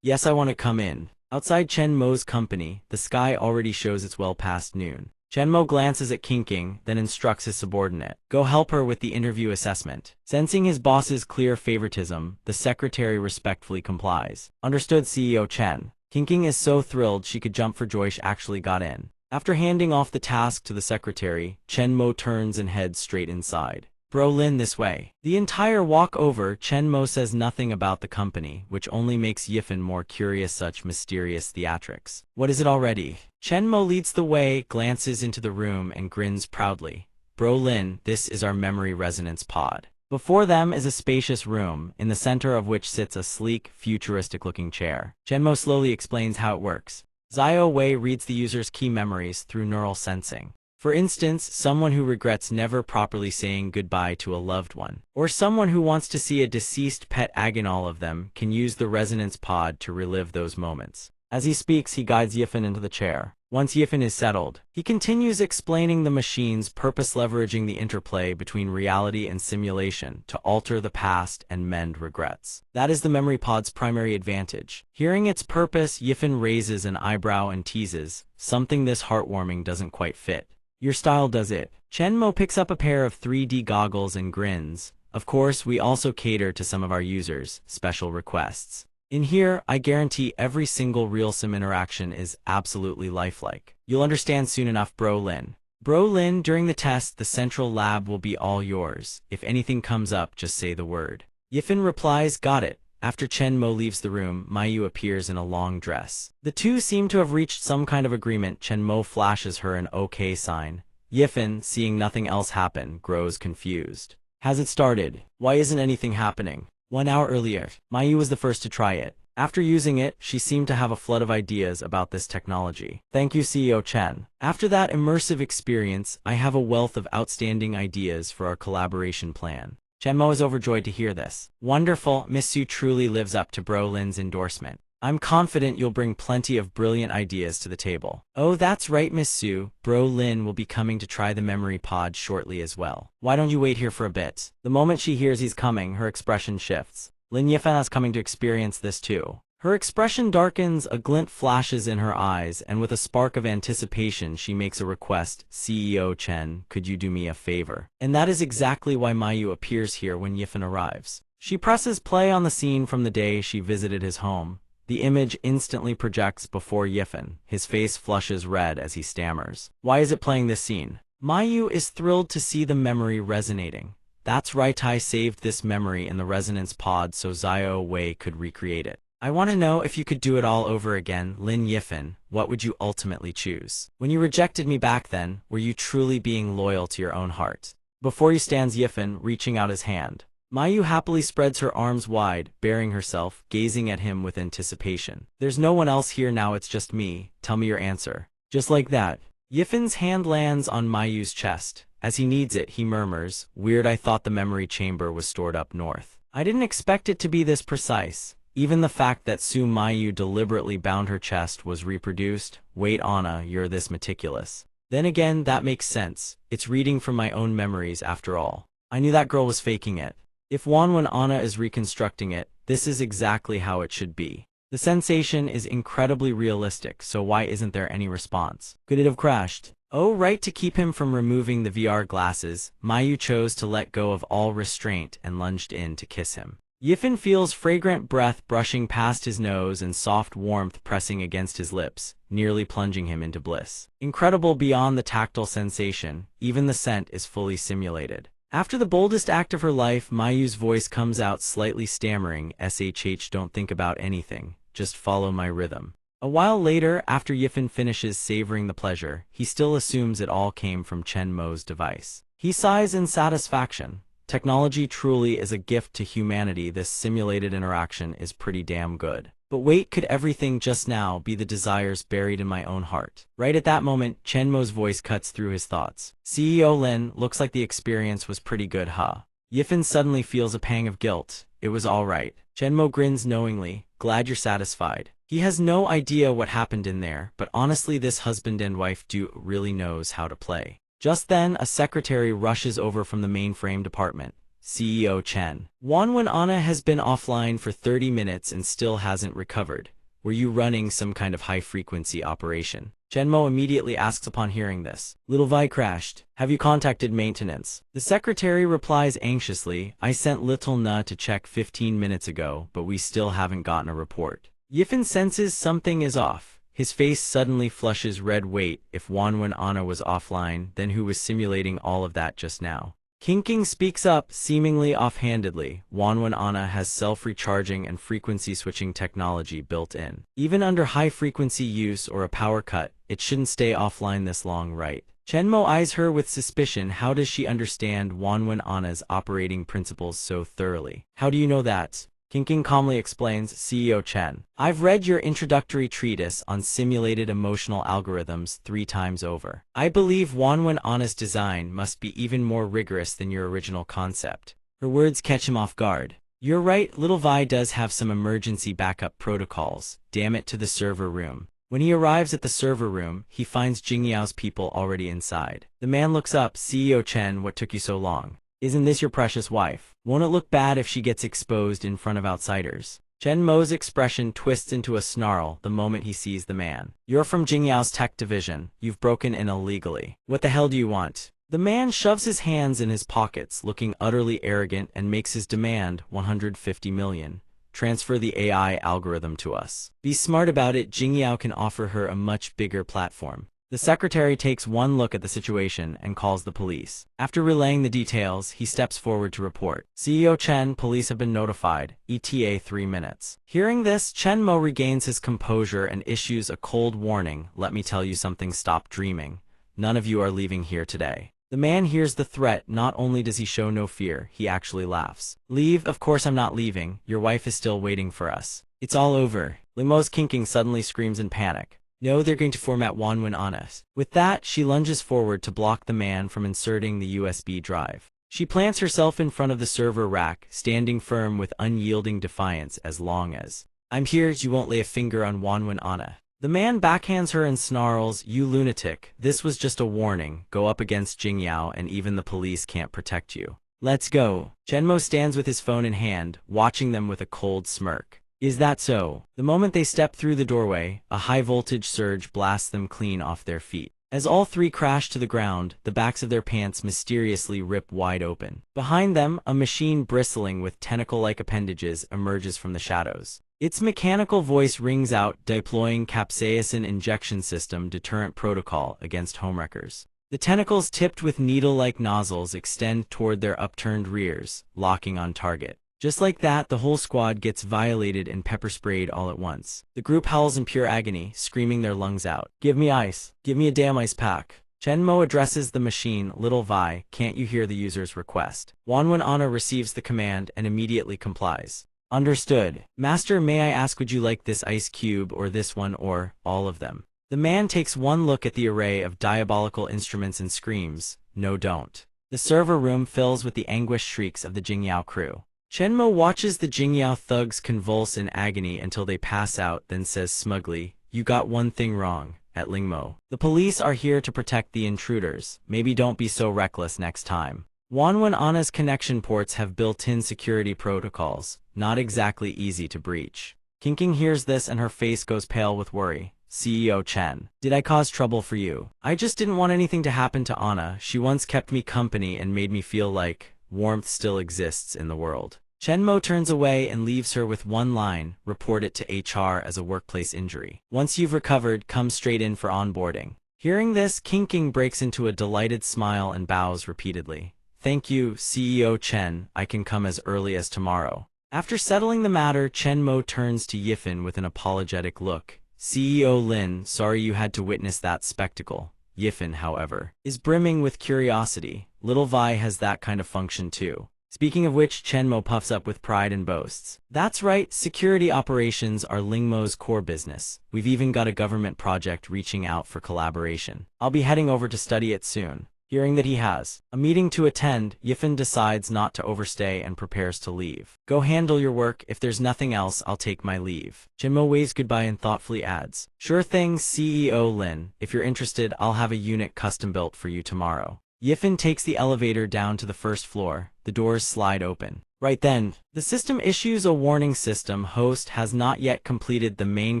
Yes, I wanna come in. Outside Chen Mo's company, the sky already shows it's well past noon. Chen Mo glances at King, then instructs his subordinate. Go help her with the interview assessment. Sensing his boss's clear favoritism, the secretary respectfully complies. Understood, CEO Chen. Kinking is so thrilled she could jump for joy she actually got in. After handing off the task to the secretary, Chen Mo turns and heads straight inside. Bro Lin, this way. The entire walk over, Chen Mo says nothing about the company, which only makes Yifan more curious. Such mysterious theatrics. What is it already? Chen Mo leads the way, glances into the room, and grins proudly. Bro Lin, this is our memory resonance pod. Before them is a spacious room, in the center of which sits a sleek, futuristic-looking chair. Chen Mo slowly explains how it works. Zio Wei reads the user's key memories through neural sensing. For instance, someone who regrets never properly saying goodbye to a loved one, or someone who wants to see a deceased pet again, all of them can use the resonance pod to relive those moments. As he speaks, he guides Yifan into the chair. Once Yifan is settled, he continues explaining the machine's purpose, leveraging the interplay between reality and simulation to alter the past and mend regrets. That is the memory pod's primary advantage. Hearing its purpose, Yifan raises an eyebrow and teases, something this heartwarming doesn't quite fit. Your style does it. Chen Mo picks up a pair of 3D goggles and grins. Of course, we also cater to some of our users' special requests. In here, I guarantee every single real sim interaction is absolutely lifelike. You'll understand soon enough, Bro Lin. Bro Lin, during the test, the central lab will be all yours. If anything comes up, just say the word. Yifan replies, got it. After Chen Mo leaves the room, Mayu appears in a long dress. The two seem to have reached some kind of agreement. Chen Mo flashes her an OK sign. Yifan, seeing nothing else happen, grows confused. Has it started? Why isn't anything happening? 1 hour earlier, Mayu was the first to try it. After using it, she seemed to have a flood of ideas about this technology. Thank you, CEO Chen. After that immersive experience, I have a wealth of outstanding ideas for our collaboration plan. Chen Mo is overjoyed to hear this. Wonderful, Miss Su truly lives up to Bro Lin's endorsement. I'm confident you'll bring plenty of brilliant ideas to the table. Oh, that's right, Miss Su. Bro Lin will be coming to try the memory pod shortly as well. Why don't you wait here for a bit? The moment she hears he's coming, her expression shifts. Lin Yifan is coming to experience this too. Her expression darkens, a glint flashes in her eyes, and with a spark of anticipation she makes a request. CEO Chen, could you do me a favor? And that is exactly why Mayu appears here when Yifan arrives. She presses play on the scene from the day she visited his home. The image instantly projects before Yifan. His face flushes red as he stammers. Why is it playing this scene? Mayu is thrilled to see the memory resonating. That's right, I saved this memory in the resonance pod so Zio Wei could recreate it. I want to know, if you could do it all over again, Lin Yifan, what would you ultimately choose? When you rejected me back then, were you truly being loyal to your own heart? Before you stands Yifan, reaching out his hand. Mayu happily spreads her arms wide, baring herself, gazing at him with anticipation. There's no one else here now, it's just me. Tell me your answer. Just like that. Yifan's hand lands on Mayu's chest. As he needs it, he murmurs, weird, I thought the memory chamber was stored up north. I didn't expect it to be this precise. Even the fact that Su Mayu deliberately bound her chest was reproduced. Wait, Anna, you're this meticulous. Then again, that makes sense. It's reading from my own memories after all. I knew that girl was faking it. If when Anna is reconstructing it, this is exactly how it should be. The sensation is incredibly realistic, so why isn't there any response? Could it have crashed? Oh, right, to keep him from removing the VR glasses, Mayu chose to let go of all restraint and lunged in to kiss him. Yifan feels fragrant breath brushing past his nose and soft warmth pressing against his lips, nearly plunging him into bliss. Incredible beyond the tactile sensation, even the scent is fully simulated. After the boldest act of her life, Mayu's voice comes out slightly stammering, SHH, don't think about anything, just follow my rhythm. A while later, after Yifan finishes savoring the pleasure, he still assumes it all came from Chen Mo's device. He sighs in satisfaction. Technology truly is a gift to humanity. This simulated interaction is pretty damn good. But wait, could everything just now be the desires buried in my own heart? Right at that moment, Chen Mo's voice cuts through his thoughts. CEO Lin, looks like the experience was pretty good, huh? Yifan suddenly feels a pang of guilt. It was all right. Chen Mo grins knowingly, glad you're satisfied. He has no idea what happened in there, but honestly this husband and wife duo really knows how to play. Just then, a secretary rushes over from the mainframe department. CEO Chen. When Anna has been offline for 30 minutes and still hasn't recovered. Were you running some kind of high-frequency operation? Chen Mo immediately asks upon hearing this. Little Vi crashed. Have you contacted maintenance? The secretary replies anxiously, I sent Little Na to check 15 minutes ago, but we still haven't gotten a report. Yifan senses something is off. His face suddenly flushes red. Wait, if Wanwen Anna was offline, then who was simulating all of that just now? Kinking speaks up, seemingly offhandedly. Wanwen Anna has self-recharging and frequency-switching technology built in. Even under high-frequency use or a power cut, it shouldn't stay offline this long, right? Chenmo eyes her with suspicion. How does she understand Wanwen Anna's operating principles so thoroughly? How do you know that? Kinking calmly explains, CEO Chen. I've read your introductory treatise on simulated emotional algorithms 3 times over. I believe Wanwen Anna's design must be even more rigorous than your original concept. Her words catch him off guard. You're right, Little Vi does have some emergency backup protocols. Damn it, to the server room. When he arrives at the server room, he finds Jingyao's people already inside. The man looks up. CEO Chen, what took you so long? Isn't this your precious wife? Won't it look bad if she gets exposed in front of outsiders? Chen Mo's expression twists into a snarl the moment he sees the man. You're from Jingyao's tech division. You've broken in illegally. What the hell do you want? The man shoves his hands in his pockets, looking utterly arrogant, and makes his demand, 150 million. Transfer the AI algorithm to us. Be smart about it. Jingyao can offer her a much bigger platform. The secretary takes one look at the situation and calls the police. After relaying the details, he steps forward to report. CEO Chen, police have been notified. ETA 3 minutes. Hearing this, Chen Mo regains his composure and issues a cold warning. Let me tell you something, stop dreaming. None of you are leaving here today. The man hears the threat. Not only does he show no fear, he actually laughs. Leave? Of course I'm not leaving. Your wife is still waiting for us. It's all over. Limo's Kinking suddenly screams in panic. No, they're going to format Wanwen Anna. With that, she lunges forward to block the man from inserting the USB drive. She plants herself in front of the server rack, standing firm with unyielding defiance. As long as I'm here, you won't lay a finger on Wanwen Anna. The man backhands her and snarls, you lunatic, this was just a warning. Go up against Jingyao and even the police can't protect you. Let's go. Chenmo stands with his phone in hand, watching them with a cold smirk. Is that so? The moment they step through the doorway, a high-voltage surge blasts them clean off their feet. As all 3 crash to the ground, the backs of their pants mysteriously rip wide open. Behind them, a machine bristling with tentacle-like appendages emerges from the shadows. Its mechanical voice rings out, deploying capsaicin injection system deterrent protocol against homewreckers. The tentacles tipped with needle-like nozzles extend toward their upturned rears, locking on target. Just like that, the whole squad gets violated and pepper-sprayed all at once. The group howls in pure agony, screaming their lungs out. Give me ice. Give me a damn ice pack. Chenmo addresses the machine. Little Vi, can't you hear the user's request? Wanwen Anna receives the command and immediately complies. Understood. Master, may I ask, would you like this ice cube or this one or all of them? The man takes one look at the array of diabolical instruments and screams, no don't. The server room fills with the anguished shrieks of the Jingyao crew. Chenmo watches the Jingyao thugs convulse in agony until they pass out, then says smugly, you got one thing wrong, at Lingmo. The police are here to protect the intruders. Maybe don't be so reckless next time. Wanwen Anna's connection ports have built-in security protocols, not exactly easy to breach. Kinking hears this and her face goes pale with worry. CEO Chen, did I cause trouble for you? I just didn't want anything to happen to Anna. She once kept me company and made me feel like warmth still exists in the world. Chenmo turns away and leaves her with one line, report it to HR as a workplace injury. Once you've recovered, come straight in for onboarding. Hearing this, Kinking breaks into a delighted smile and bows repeatedly. Thank you, CEO Chen, I can come as early as tomorrow. After settling the matter, Chenmo turns to Yifan with an apologetic look. CEO Lin, sorry you had to witness that spectacle. Yifan, however, is brimming with curiosity. Little Vi has that kind of function too. Speaking of which, Chenmo puffs up with pride and boasts. That's right, security operations are Lingmo's core business. We've even got a government project reaching out for collaboration. I'll be heading over to study it soon. Hearing that he has a meeting to attend, Yifan decides not to overstay and prepares to leave. Go handle your work. If there's nothing else, I'll take my leave. Chenmo waves goodbye and thoughtfully adds, sure thing, CEO Lin. If you're interested, I'll have a unit custom built for you tomorrow. Yifan takes the elevator down to the first floor. The doors slide open. Right then, the system issues a warning. System host has not yet completed the main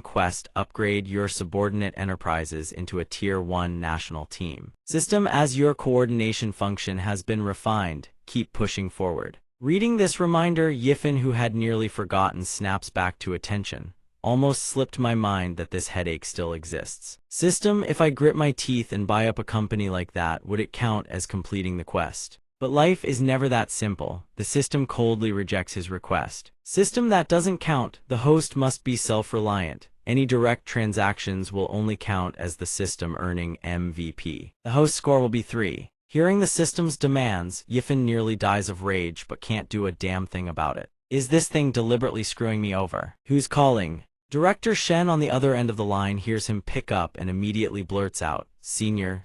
quest. Upgrade your subordinate enterprises into a Tier 1 national team. System, as your coordination function has been refined. Keep pushing forward. Reading this reminder, Yifan, who had nearly forgotten, snaps back to attention. almost slipped my mind that this headache still exists. System, if I grit my teeth and buy up a company like that, would it count as completing the quest? But life is never that simple. The system coldly rejects his request. System, that doesn't count. The host must be self-reliant. Any direct transactions will only count as the system earning MVP. The host score will be 3. Hearing the system's demands, Yifen nearly dies of rage but can't do a damn thing about it. Is this thing deliberately screwing me over? Who's calling? Director Shen on the other end of the line hears him pick up and immediately blurts out, Senior,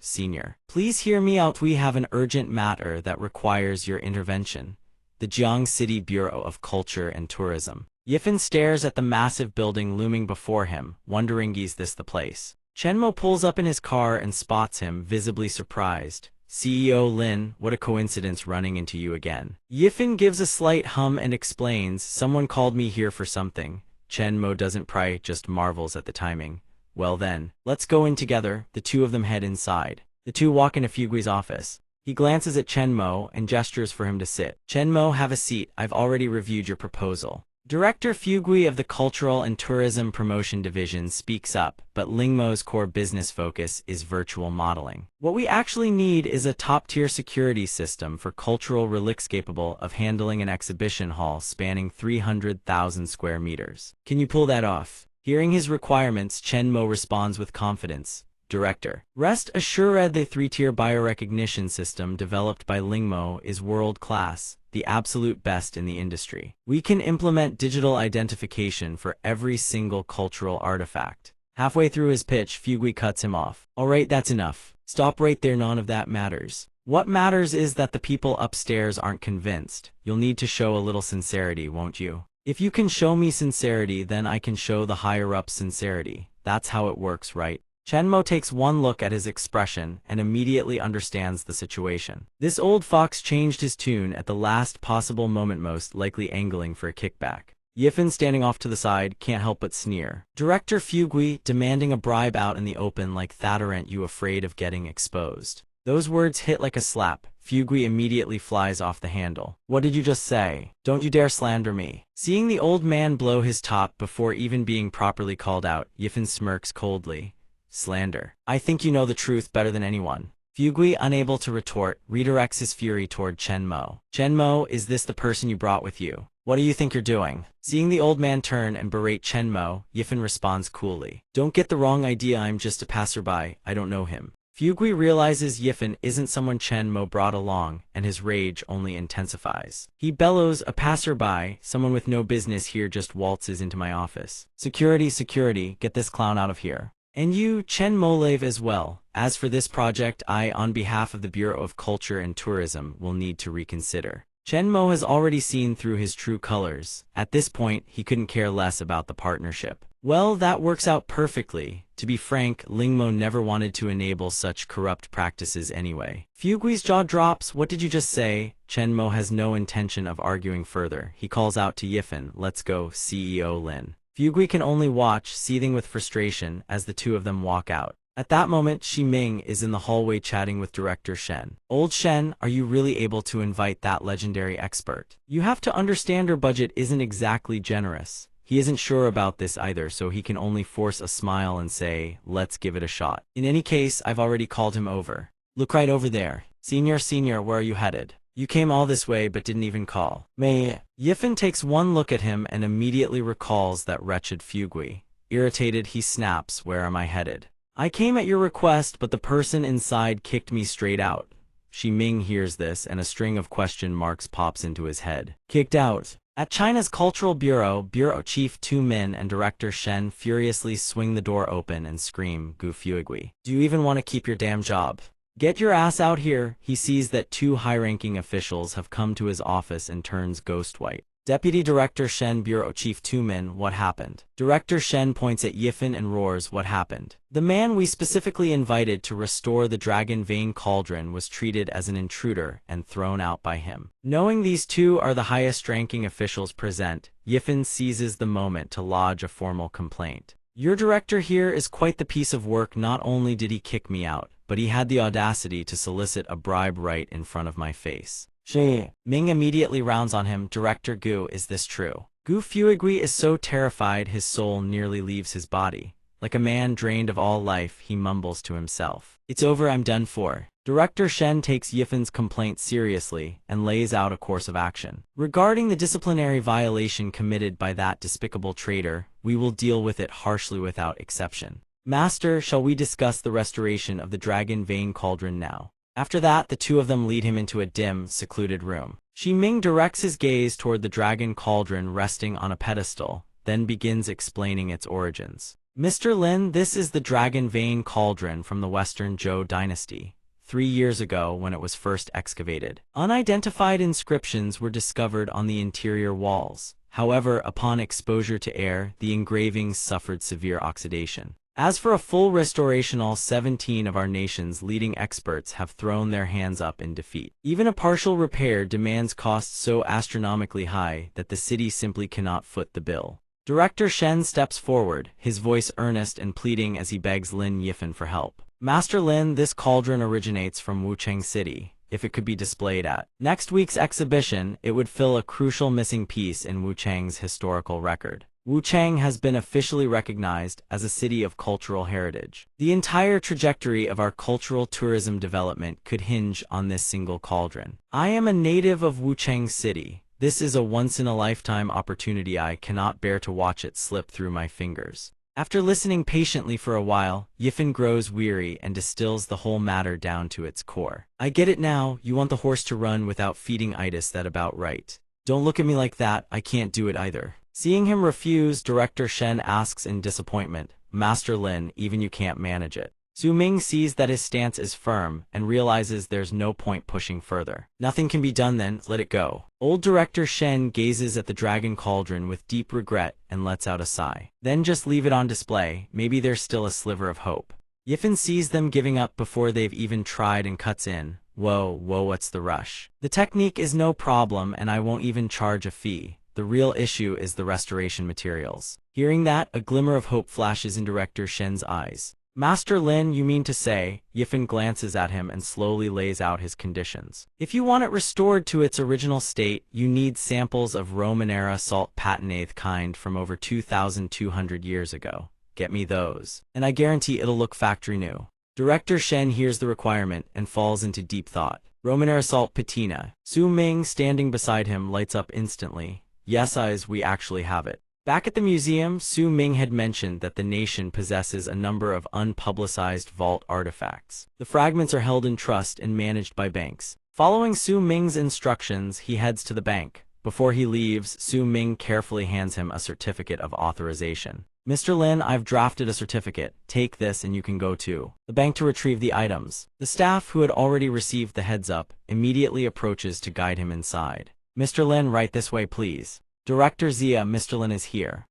please hear me out. We have an urgent matter that requires your intervention. The Jiang City Bureau of Culture and Tourism. Yifen stares at the massive building looming before him, wondering is this the place. Chenmo pulls up in his car and spots him, visibly surprised. CEO Lin, what a coincidence running into you again. Yifen gives a slight hum and explains, someone called me here for something. Chenmo doesn't pry, just marvels at the timing. Well then, let's go in together. The two of them head inside. The two walk into Fugui's office. He glances at Chenmo and gestures for him to sit. Chenmo, have a seat. I've already reviewed your proposal. Director Fugui of the Cultural and Tourism Promotion Division speaks up, but Lingmo's core business focus is virtual modeling. What we actually need is a top-tier security system for cultural relics capable of handling an exhibition hall spanning 300,000 square meters. Can you pull that off? Hearing his requirements, Chenmo responds with confidence. Director, rest assured, the 3-tier biorecognition system developed by Lingmo is world-class, the absolute best in the industry. We can implement digital identification for every single cultural artifact. Halfway through his pitch, Fugui cuts him off. Alright, that's enough. Stop right there, none of that matters. What matters is that the people upstairs aren't convinced. You'll need to show a little sincerity, won't you? If you can show me sincerity, then I can show the higher-ups sincerity. That's how it works, right? Chenmo takes one look at his expression and immediately understands the situation. This old fox changed his tune at the last possible moment, most likely angling for a kickback. Yifen, standing off to the side, can't help but sneer. Director Fugui, demanding a bribe out in the open like that, aren't you afraid of getting exposed? Those words hit like a slap. Fugui immediately flies off the handle. What did you just say? Don't you dare slander me. Seeing the old man blow his top before even being properly called out, Yifen smirks coldly. Slander. I think you know the truth better than anyone. Fugui, unable to retort, redirects his fury toward Chenmo. Chenmo, is this the person you brought with you? What do you think you're doing? Seeing the old man turn and berate Chenmo, Yifen responds coolly. Don't get the wrong idea, I'm just a passerby, I don't know him. Fugui realizes Yifen isn't someone Chenmo brought along, and his rage only intensifies. He bellows, a passerby, someone with no business here just waltzes into my office. Security, get this clown out of here. And you, Chenmo, leave as well. As for this project, I, on behalf of the Bureau of Culture and Tourism, will need to reconsider. Chenmo has already seen through his true colors. At this point, he couldn't care less about the partnership. Well, that works out perfectly. To be frank, Lingmo never wanted to enable such corrupt practices anyway. Fugui's jaw drops. What did you just say? Chenmo has no intention of arguing further. He calls out to Yifen, let's go, CEO Lin. Fugui can only watch, seething with frustration, as the two of them walk out. At that moment, Shi Ming is in the hallway chatting with Director Shen. Old Shen, are you really able to invite that legendary expert? You have to understand our budget isn't exactly generous. He isn't sure about this either, so he can only force a smile and say, let's give it a shot. In any case, I've already called him over. Look right over there. Senior, where are you headed? You came all this way but didn't even call. May. Yifen takes one look at him and immediately recalls that wretched Fugui. Irritated, he snaps, where am I headed? I came at your request, but the person inside kicked me straight out. Shi Ming hears this and a string of question marks pops into his head. Kicked out. At China's Cultural Bureau, Bureau Chief Tu Min and Director Shen furiously swing the door open and scream, Gu Fugui. Do you even want to keep your damn job? Get your ass out here. He sees that two high-ranking officials have come to his office and turns ghost white. Deputy Director Shen, Bureau Chief Tu Min, what happened? Director Shen points at Yifen and roars, what happened? The man we specifically invited to restore the Dragon Vein Cauldron was treated as an intruder and thrown out by him. Knowing these two are the highest-ranking officials present, Yifen seizes the moment to lodge a formal complaint. Your director here is quite the piece of work. Not only did he kick me out, but he had the audacity to solicit a bribe right in front of my face. Shi Ming immediately rounds on him. Director Gu, is this true? Gu Fuigui is so terrified his soul nearly leaves his body. Like a man drained of all life, he mumbles to himself, "It's over, I'm done for." Director Shen takes Yifan's complaint seriously and lays out a course of action. Regarding the disciplinary violation committed by that despicable traitor, we will deal with it harshly without exception. Master, shall we discuss the restoration of the Dragon Vein Cauldron now? After that, the two of them lead him into a dim, secluded room. Xi Ming directs his gaze toward the Dragon Cauldron resting on a pedestal, then begins explaining its origins. Mr. Lin, this is the Dragon Vein Cauldron from the Western Zhou dynasty. 3 years ago, when it was first excavated, unidentified inscriptions were discovered on the interior walls. However, upon exposure to air, the engravings suffered severe oxidation. As for a full restoration, all 17 of our nation's leading experts have thrown their hands up in defeat. Even a partial repair demands costs so astronomically high that the city simply cannot foot the bill. Director Shen steps forward, his voice earnest and pleading as he begs Lin Yifan for help. Master Lin, this cauldron originates from Wucheng City. If it could be displayed at next week's exhibition, it would fill a crucial missing piece in Wucheng's historical record. Wucheng has been officially recognized as a city of cultural heritage. The entire trajectory of our cultural tourism development could hinge on this single cauldron. I am a native of Wucheng City. This is a once-in-a-lifetime opportunity. I cannot bear to watch it slip through my fingers. After listening patiently for a while, Yifan grows weary and distills the whole matter down to its core. I get it now, you want the horse to run without feeding itis, that about right. Don't look at me like that, I can't do it either. Seeing him refuse, Director Shen asks in disappointment, Master Lin, even you can't manage it. Su Ming sees that his stance is firm and realizes there's no point pushing further. Nothing can be done then, let it go. Old Director Shen gazes at the Dragon Cauldron with deep regret and lets out a sigh. Then just leave it on display, maybe there's still a sliver of hope. Yifan sees them giving up before they've even tried and cuts in. Whoa, what's the rush? The technique is no problem and I won't even charge a fee. The real issue is the restoration materials. Hearing that, a glimmer of hope flashes in Director Shen's eyes. Master Lin, you mean to say? Yifan glances at him and slowly lays out his conditions. If you want it restored to its original state, you need samples of Roman-era salt patinate kind from over 2,200 years ago. Get me those, and I guarantee it'll look factory new. Director Shen hears the requirement and falls into deep thought. Roman-era salt patina. Su Ming, standing beside him, lights up instantly. Yes, we actually have it. Back at the museum, Su Ming had mentioned that the nation possesses a number of unpublicized vault artifacts. The fragments are held in trust and managed by banks. Following Su Ming's instructions, he heads to the bank. Before he leaves, Su Ming carefully hands him a certificate of authorization. Mr. Lin, I've drafted a certificate. Take this and you can go to the bank to retrieve the items. The staff, who had already received the heads up, immediately approaches to guide him inside. Mr. Lin, right this way, please. Director Zia, Mr. Lin is here.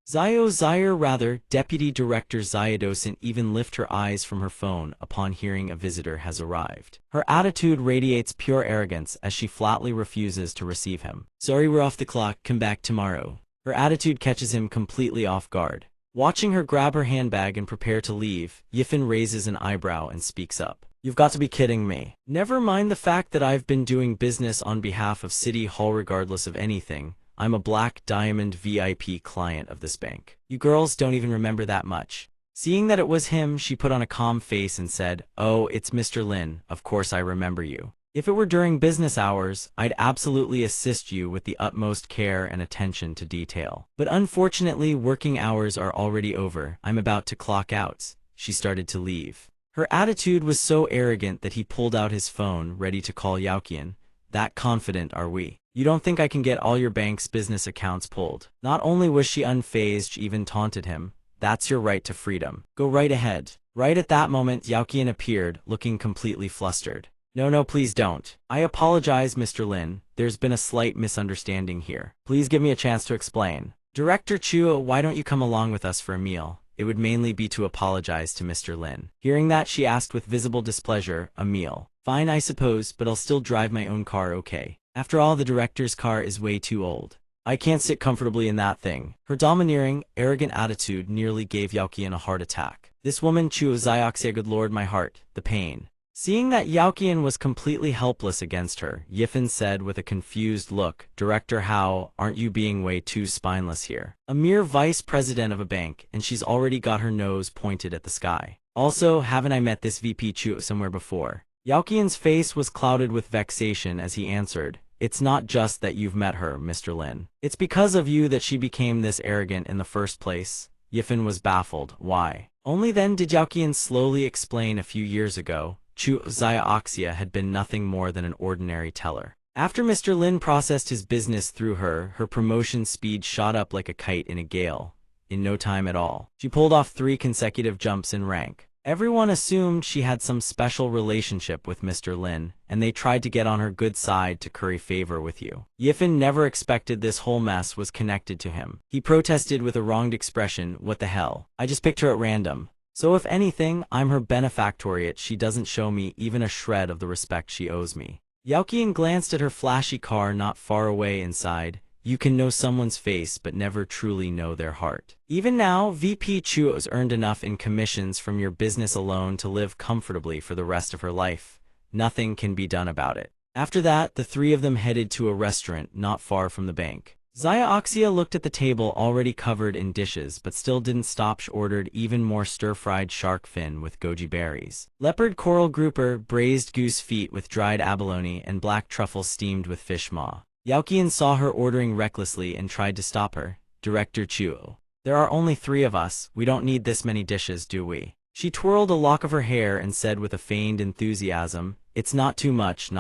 Deputy Director Zia doesn't even lift her eyes from her phone upon hearing a visitor has arrived. Her attitude radiates pure arrogance as she flatly refuses to receive him. Sorry, we're off the clock, come back tomorrow. Her attitude catches him completely off guard. Watching her grab her handbag and prepare to leave, Yifan raises an eyebrow and speaks up. You've got to be kidding me. Never mind the fact that I've been doing business on behalf of City Hall regardless of anything. I'm a Black Diamond VIP client of this bank. You girls don't even remember that much. Seeing that it was him, she put on a calm face and said, Oh, it's Mr. Lin, of course I remember you. If it were during business hours, I'd absolutely assist you with the utmost care and attention to detail. But unfortunately, working hours are already over. I'm about to clock out. She started to leave. Her attitude was so arrogant that he pulled out his phone, ready to call Yaoqian. That confident are we? You don't think I can get all your bank's business accounts pulled? Not only was she unfazed, she even taunted him. That's your right to freedom. Go right ahead. Right at that moment, Yaoqian appeared, looking completely flustered. No, please don't. I apologize, Mr. Lin. There's been a slight misunderstanding here. Please give me a chance to explain. Director Chu, why don't you come along with us for a meal? It would mainly be to apologize to Mr. Lin. Hearing that, she asked with visible displeasure, a meal. Fine, I suppose, but I'll still drive my own car, okay? After all, the director's car is way too old. I can't sit comfortably in that thing. Her domineering, arrogant attitude nearly gave Yaoqian a heart attack. This woman, Chu Zioxia, good lord, my heart, the pain. Seeing that Yaoqian was completely helpless against her, Yifan said with a confused look, Director Hao, aren't you being way too spineless here? A mere vice president of a bank, and she's already got her nose pointed at the sky. Also, haven't I met this VP Chu somewhere before? Yaoqian's face was clouded with vexation as he answered, it's not just that you've met her, Mr. Lin. It's because of you that she became this arrogant in the first place. Yifan was baffled. Why? Only then did Yaoqian slowly explain a few years ago, Chu Xiaoxia had been nothing more than an ordinary teller. After Mr. Lin processed his business through her, her promotion speed shot up like a kite in a gale. In no time at all, she pulled off 3 consecutive jumps in rank. Everyone assumed she had some special relationship with Mr. Lin, and they tried to get on her good side to curry favor with you. Yifan never expected this whole mess was connected to him. He protested with a wronged expression, what the hell? I just picked her at random. So if anything, I'm her benefactoriate. She doesn't show me even a shred of the respect she owes me. Yaoqian glanced at her flashy car not far away and sighed. You can know someone's face but never truly know their heart. Even now, VP Chu has earned enough in commissions from your business alone to live comfortably for the rest of her life. Nothing can be done about it. After that, the 3 of them headed to a restaurant not far from the bank. Xiaoxia looked at the table already covered in dishes but still didn't stop. She ordered even more stir-fried shark fin with goji berries, leopard coral grouper, braised goose feet with dried abalone, and black truffle steamed with fish maw. Yaoqian saw her ordering recklessly and tried to stop her. Director Chu, there are only 3 of us. We don't need this many dishes, do we? She twirled a lock of her hair and said with a feigned enthusiasm, it's not too much,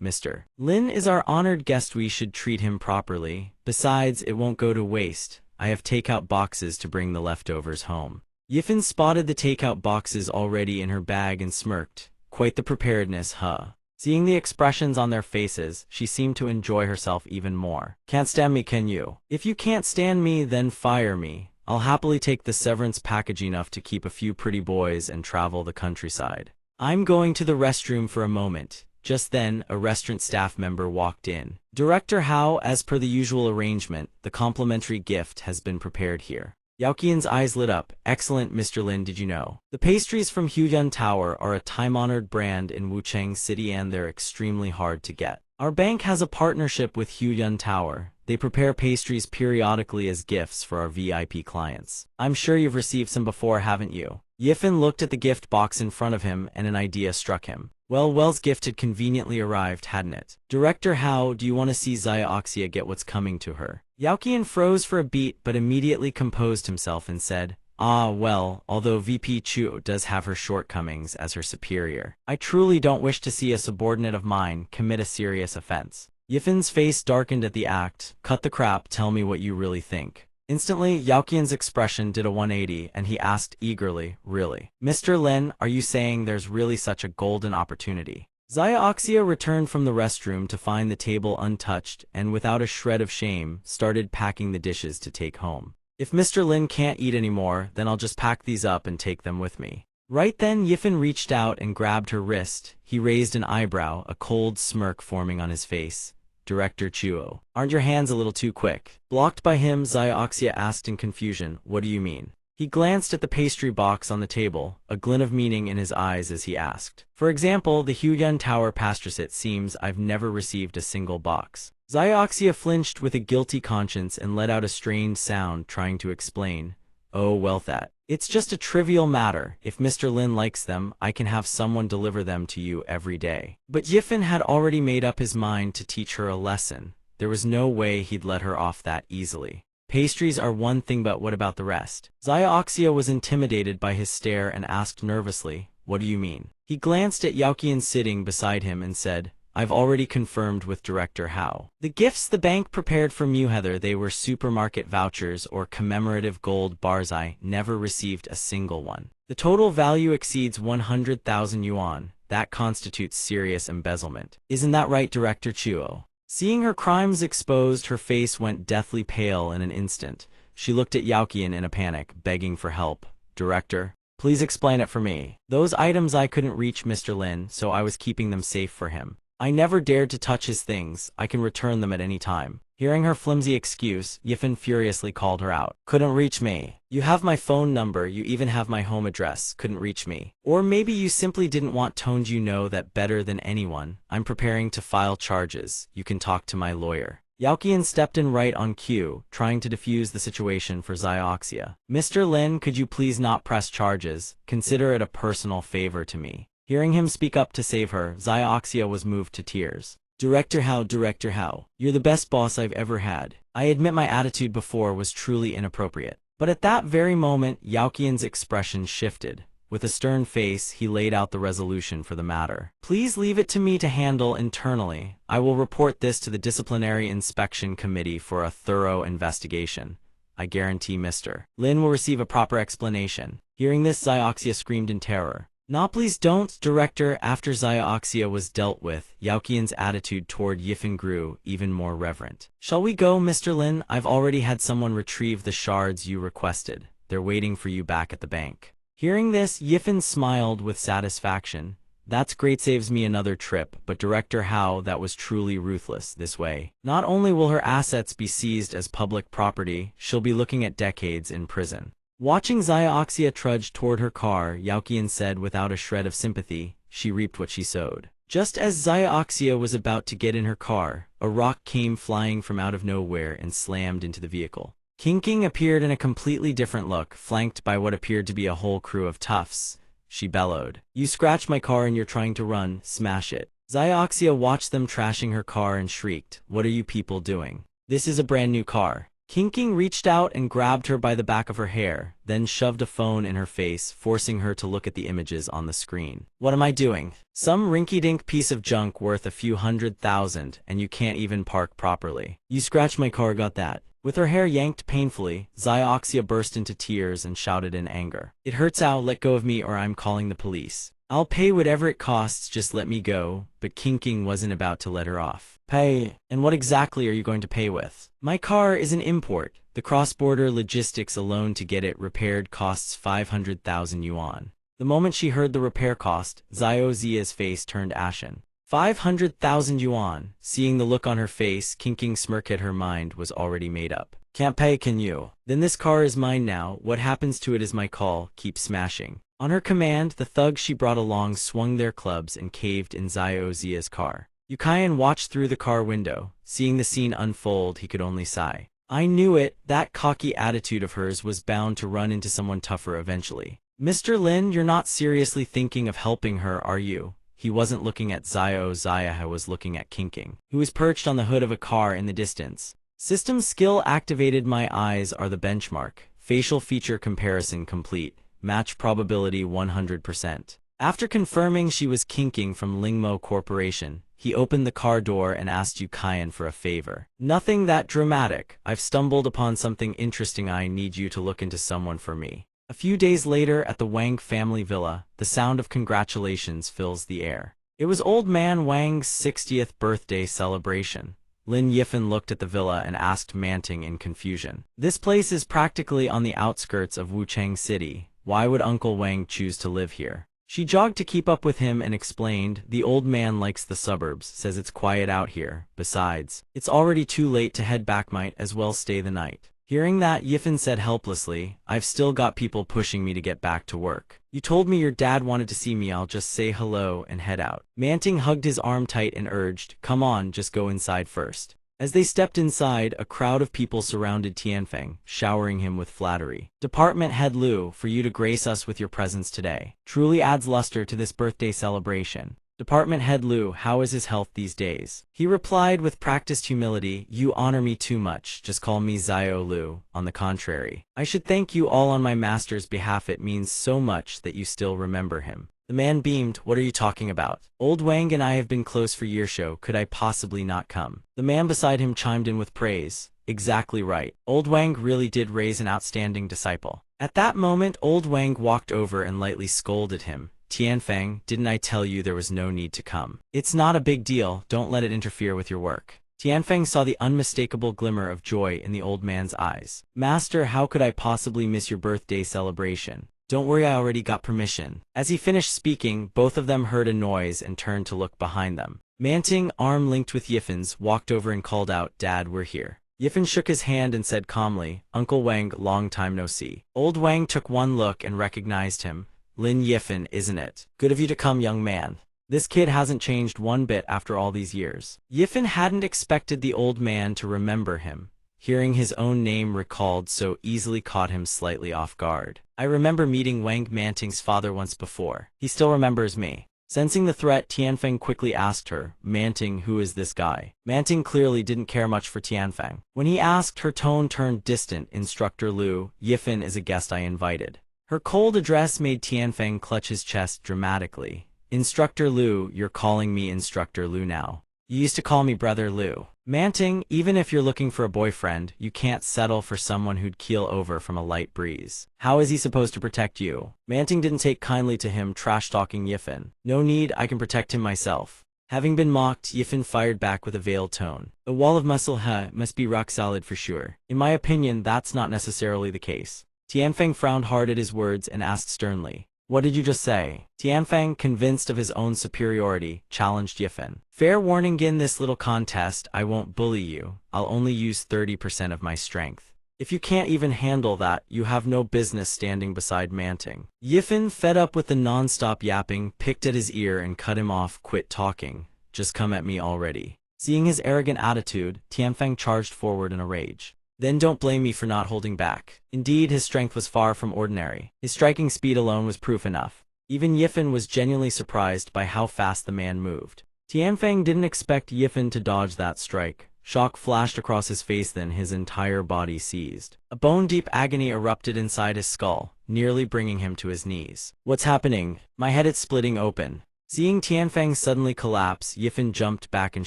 Mr. Lin is our honored guest. We should treat him properly. Besides, it won't go to waste. I have takeout boxes to bring the leftovers home. Yifan spotted the takeout boxes already in her bag and smirked. Quite the preparedness, huh? Seeing the expressions on their faces, she seemed to enjoy herself even more. Can't stand me, can you? If you can't stand me, then fire me. I'll happily take the severance package enough to keep a few pretty boys and travel the countryside. I'm going to the restroom for a moment. Just then, a restaurant staff member walked in. Director Hao, as per the usual arrangement, the complimentary gift has been prepared here. Yaoqian's eyes lit up. Excellent, Mr. Lin, did you know? The pastries from Huyuan Tower are a time-honored brand in Wuchang City and they're extremely hard to get. Our bank has a partnership with Huyuan Tower. They prepare pastries periodically as gifts for our VIP clients. I'm sure you've received some before, haven't you? Yifan looked at the gift box in front of him and an idea struck him. Well, Well's gift had conveniently arrived, hadn't it? Director Hao, do you want to see Xiaoxia get what's coming to her? Yaoqian froze for a beat but immediately composed himself and said, Ah, well, although VP Chu does have her shortcomings as her superior, I truly don't wish to see a subordinate of mine commit a serious offense. Yifan's face darkened at the act. Cut the crap, tell me what you really think. Instantly, Yaoqian's expression did a 180 and he asked eagerly, really? Mr. Lin, are you saying there's really such a golden opportunity? Xiaoxia returned from the restroom to find the table untouched and without a shred of shame, started packing the dishes to take home. If Mr. Lin can't eat anymore, then I'll just pack these up and take them with me. Right then, Yifan reached out and grabbed her wrist. He raised an eyebrow, a cold smirk forming on his face. Director Chuo, aren't your hands a little too quick? Blocked by him, Xiaoxia asked in confusion, what do you mean? He glanced at the pastry box on the table, a glint of meaning in his eyes as he asked. For example, the Huyuan Tower pastries. It seems I've never received a single box. Xiaoxia flinched with a guilty conscience and let out a strained sound, trying to explain. Oh well, it's just a trivial matter. If Mr. Lin likes them, I can have someone deliver them to you every day. But Yifan had already made up his mind to teach her a lesson. There was no way he'd let her off that easily. Pastries are one thing, but what about the rest? Xiaoxia was intimidated by his stare and asked nervously, what do you mean? He glanced at Yaoqian sitting beside him and said, I've already confirmed with Director Hao. The gifts the bank prepared for you, whether they were supermarket vouchers or commemorative gold bars, I never received a single one. The total value exceeds 100,000 yuan. That constitutes serious embezzlement. Isn't that right, Director Chuo? Seeing her crimes exposed, her face went deathly pale in an instant. She looked at Yaoqian in a panic, begging for help. Director, please explain it for me. Those items I couldn't reach Mr. Lin, so I was keeping them safe for him. I never dared to touch his things, I can return them at any time. Hearing her flimsy excuse, Yifen furiously called her out. Couldn't reach me. You have my phone number, you even have my home address, couldn't reach me. Or maybe you simply didn't want toned, you know that better than anyone. I'm preparing to file charges, you can talk to my lawyer. Yaoqian stepped in right on cue, trying to defuse the situation for Xiaoxia. Mr. Lin, could you please not press charges? Consider it a personal favor to me. Hearing him speak up to save her, Xiaoxia was moved to tears. Director Hao, you're the best boss I've ever had. I admit my attitude before was truly inappropriate. But at that very moment, Yaoqian's expression shifted. With a stern face, he laid out the resolution for the matter. Please leave it to me to handle internally. I will report this to the Disciplinary Inspection Committee for a thorough investigation. I guarantee Mr. Lin will receive a proper explanation. Hearing this, Xiaoxia screamed in terror. "No, please don't, Director." After Xiaoxia was dealt with, Yaoqian's attitude toward Yifen grew even more reverent. "Shall we go, Mr. Lin? I've already had someone retrieve the shards you requested. They're waiting for you back at the bank." Hearing this, Yifen smiled with satisfaction. "That's great, saves me another trip, but Director Hao, that was truly ruthless. This way, not only will her assets be seized as public property, she'll be looking at decades in prison." Watching Xiaoxia trudge toward her car, Yaoqian said without a shred of sympathy, "She reaped what she sowed." Just as Xiaoxia was about to get in her car, a rock came flying from out of nowhere and slammed into the vehicle. King appeared in a completely different look, flanked by what appeared to be a whole crew of toughs. She bellowed, "You scratched my car and you're trying to run, smash it." Xiaoxia watched them trashing her car and shrieked, "What are you people doing? This is a brand new car." King reached out and grabbed her by the back of her hair, then shoved a phone in her face, forcing her to look at the images on the screen. "What am I doing? Some rinky-dink piece of junk worth a few $100,000, and you can't even park properly. You scratched my car, got that?" With her hair yanked painfully, Xiaoxia burst into tears and shouted in anger. "It hurts, Ao, let go of me or I'm calling the police. I'll pay whatever it costs, just let me go." But King wasn't about to let her off. "Pay? And what exactly are you going to pay with? My car is an import. The cross-border logistics alone to get it repaired costs 500,000 yuan. The moment she heard the repair cost, Xiaoxia's face turned ashen. 500,000 yuan. Seeing the look on her face, King's smirk at her mind was already made up. "Can't pay, can you? Then this car is mine now. What happens to it is my call. Keep smashing." On her command, the thugs she brought along swung their clubs and caved in Xiaoxia's car. Yukian watched through the car window. Seeing the scene unfold, he could only sigh. "I knew it. That cocky attitude of hers was bound to run into someone tougher eventually." "Mr. Lin, you're not seriously thinking of helping her, are you?" He wasn't looking at Xiaoxia, was looking at King, who was perched on the hood of a car in the distance. "System skill activated. My eyes are the benchmark. Facial feature comparison complete. Match probability 100%. After confirming she was King from Lingmo Corporation, he opened the car door and asked Yukian for a favor. "Nothing that dramatic. I've stumbled upon something interesting. I need you to look into someone for me." A few days later, at the Wang family villa, the sound of congratulations fills the air. It was old man Wang's 60th birthday celebration. Lin Yifen looked at the villa and asked Manting in confusion. "This place is practically on the outskirts of Wuchang City. Why would Uncle Wang choose to live here?" She jogged to keep up with him and explained, "The old man likes the suburbs, says it's quiet out here. Besides, it's already too late to head back, might as well stay the night." Hearing that, Yifen said helplessly, "I've still got people pushing me to get back to work. You told me your dad wanted to see me. I'll just say hello and head out." Manting hugged his arm tight and urged, "Come on, just go inside first." As they stepped inside, a crowd of people surrounded Tianfeng, showering him with flattery. "Department Head Lu, for you to grace us with your presence today truly adds luster to this birthday celebration." Department Head Lu, how is his health these days? He replied with practiced humility, "You honor me too much, just call me Xiao Lu. On the contrary, I should thank you all on my master's behalf. It means so much that you still remember him." The man beamed, "What are you talking about? Old Wang and I have been close for years, so could I possibly not come?" The man beside him chimed in with praise. "Exactly right. Old Wang really did raise an outstanding disciple." At that moment, Old Wang walked over and lightly scolded him. "Tianfeng, didn't I tell you there was no need to come? It's not a big deal, don't let it interfere with your work." Tianfeng saw the unmistakable glimmer of joy in the old man's eyes. "Master, how could I possibly miss your birthday celebration? Don't worry, I already got permission." As he finished speaking, both of them heard a noise and turned to look behind them. Manting, arm linked with Yifen's, walked over and called out, "Dad, we're here." Yifen shook his hand and said calmly, "Uncle Wang, long time no see." Old Wang took one look and recognized him. "Lin Yifen, isn't it? Good of you to come, young man. This kid hasn't changed one bit after all these years." Yifen hadn't expected the old man to remember him. Hearing his own name recalled so easily caught him slightly off guard. "I remember meeting Wang Manting's father once before. He still remembers me." Sensing the threat, Tianfeng quickly asked her, "Manting, who is this guy?" Manting clearly didn't care much for Tianfeng. When he asked, her tone turned distant. "Instructor Liu, Yifen is a guest I invited." Her cold address made Tianfeng clutch his chest dramatically. "Instructor Liu, you're calling me Instructor Liu now. You used to call me Brother Liu." "Manting, even if you're looking for a boyfriend, you can't settle for someone who'd keel over from a light breeze. How is he supposed to protect you?" Manting didn't take kindly to him trash-talking Yifen. "No need, I can protect him myself." Having been mocked, Yifen fired back with a veiled tone. "A wall of muscle must be rock solid for sure. In my opinion, that's not necessarily the case." Tianfeng frowned hard at his words and asked sternly, "What did you just say?" Tianfeng, convinced of his own superiority, challenged Yifen. "Fair warning, in this little contest, I won't bully you. I'll only use 30% of my strength. If you can't even handle that, you have no business standing beside Manting." Yifen, fed up with the non-stop yapping, picked at his ear and cut him off. "Quit talking. Just come at me already." Seeing his arrogant attitude, Tianfeng charged forward in a rage. "Then don't blame me for not holding back." Indeed, his strength was far from ordinary. His striking speed alone was proof enough. Even Yifen was genuinely surprised by how fast the man moved. Tianfeng didn't expect Yifen to dodge that strike. Shock flashed across his face, then his entire body seized. A bone-deep agony erupted inside his skull, nearly bringing him to his knees. "What's happening? My head is splitting open." Seeing Tianfeng suddenly collapse, Yifen jumped back and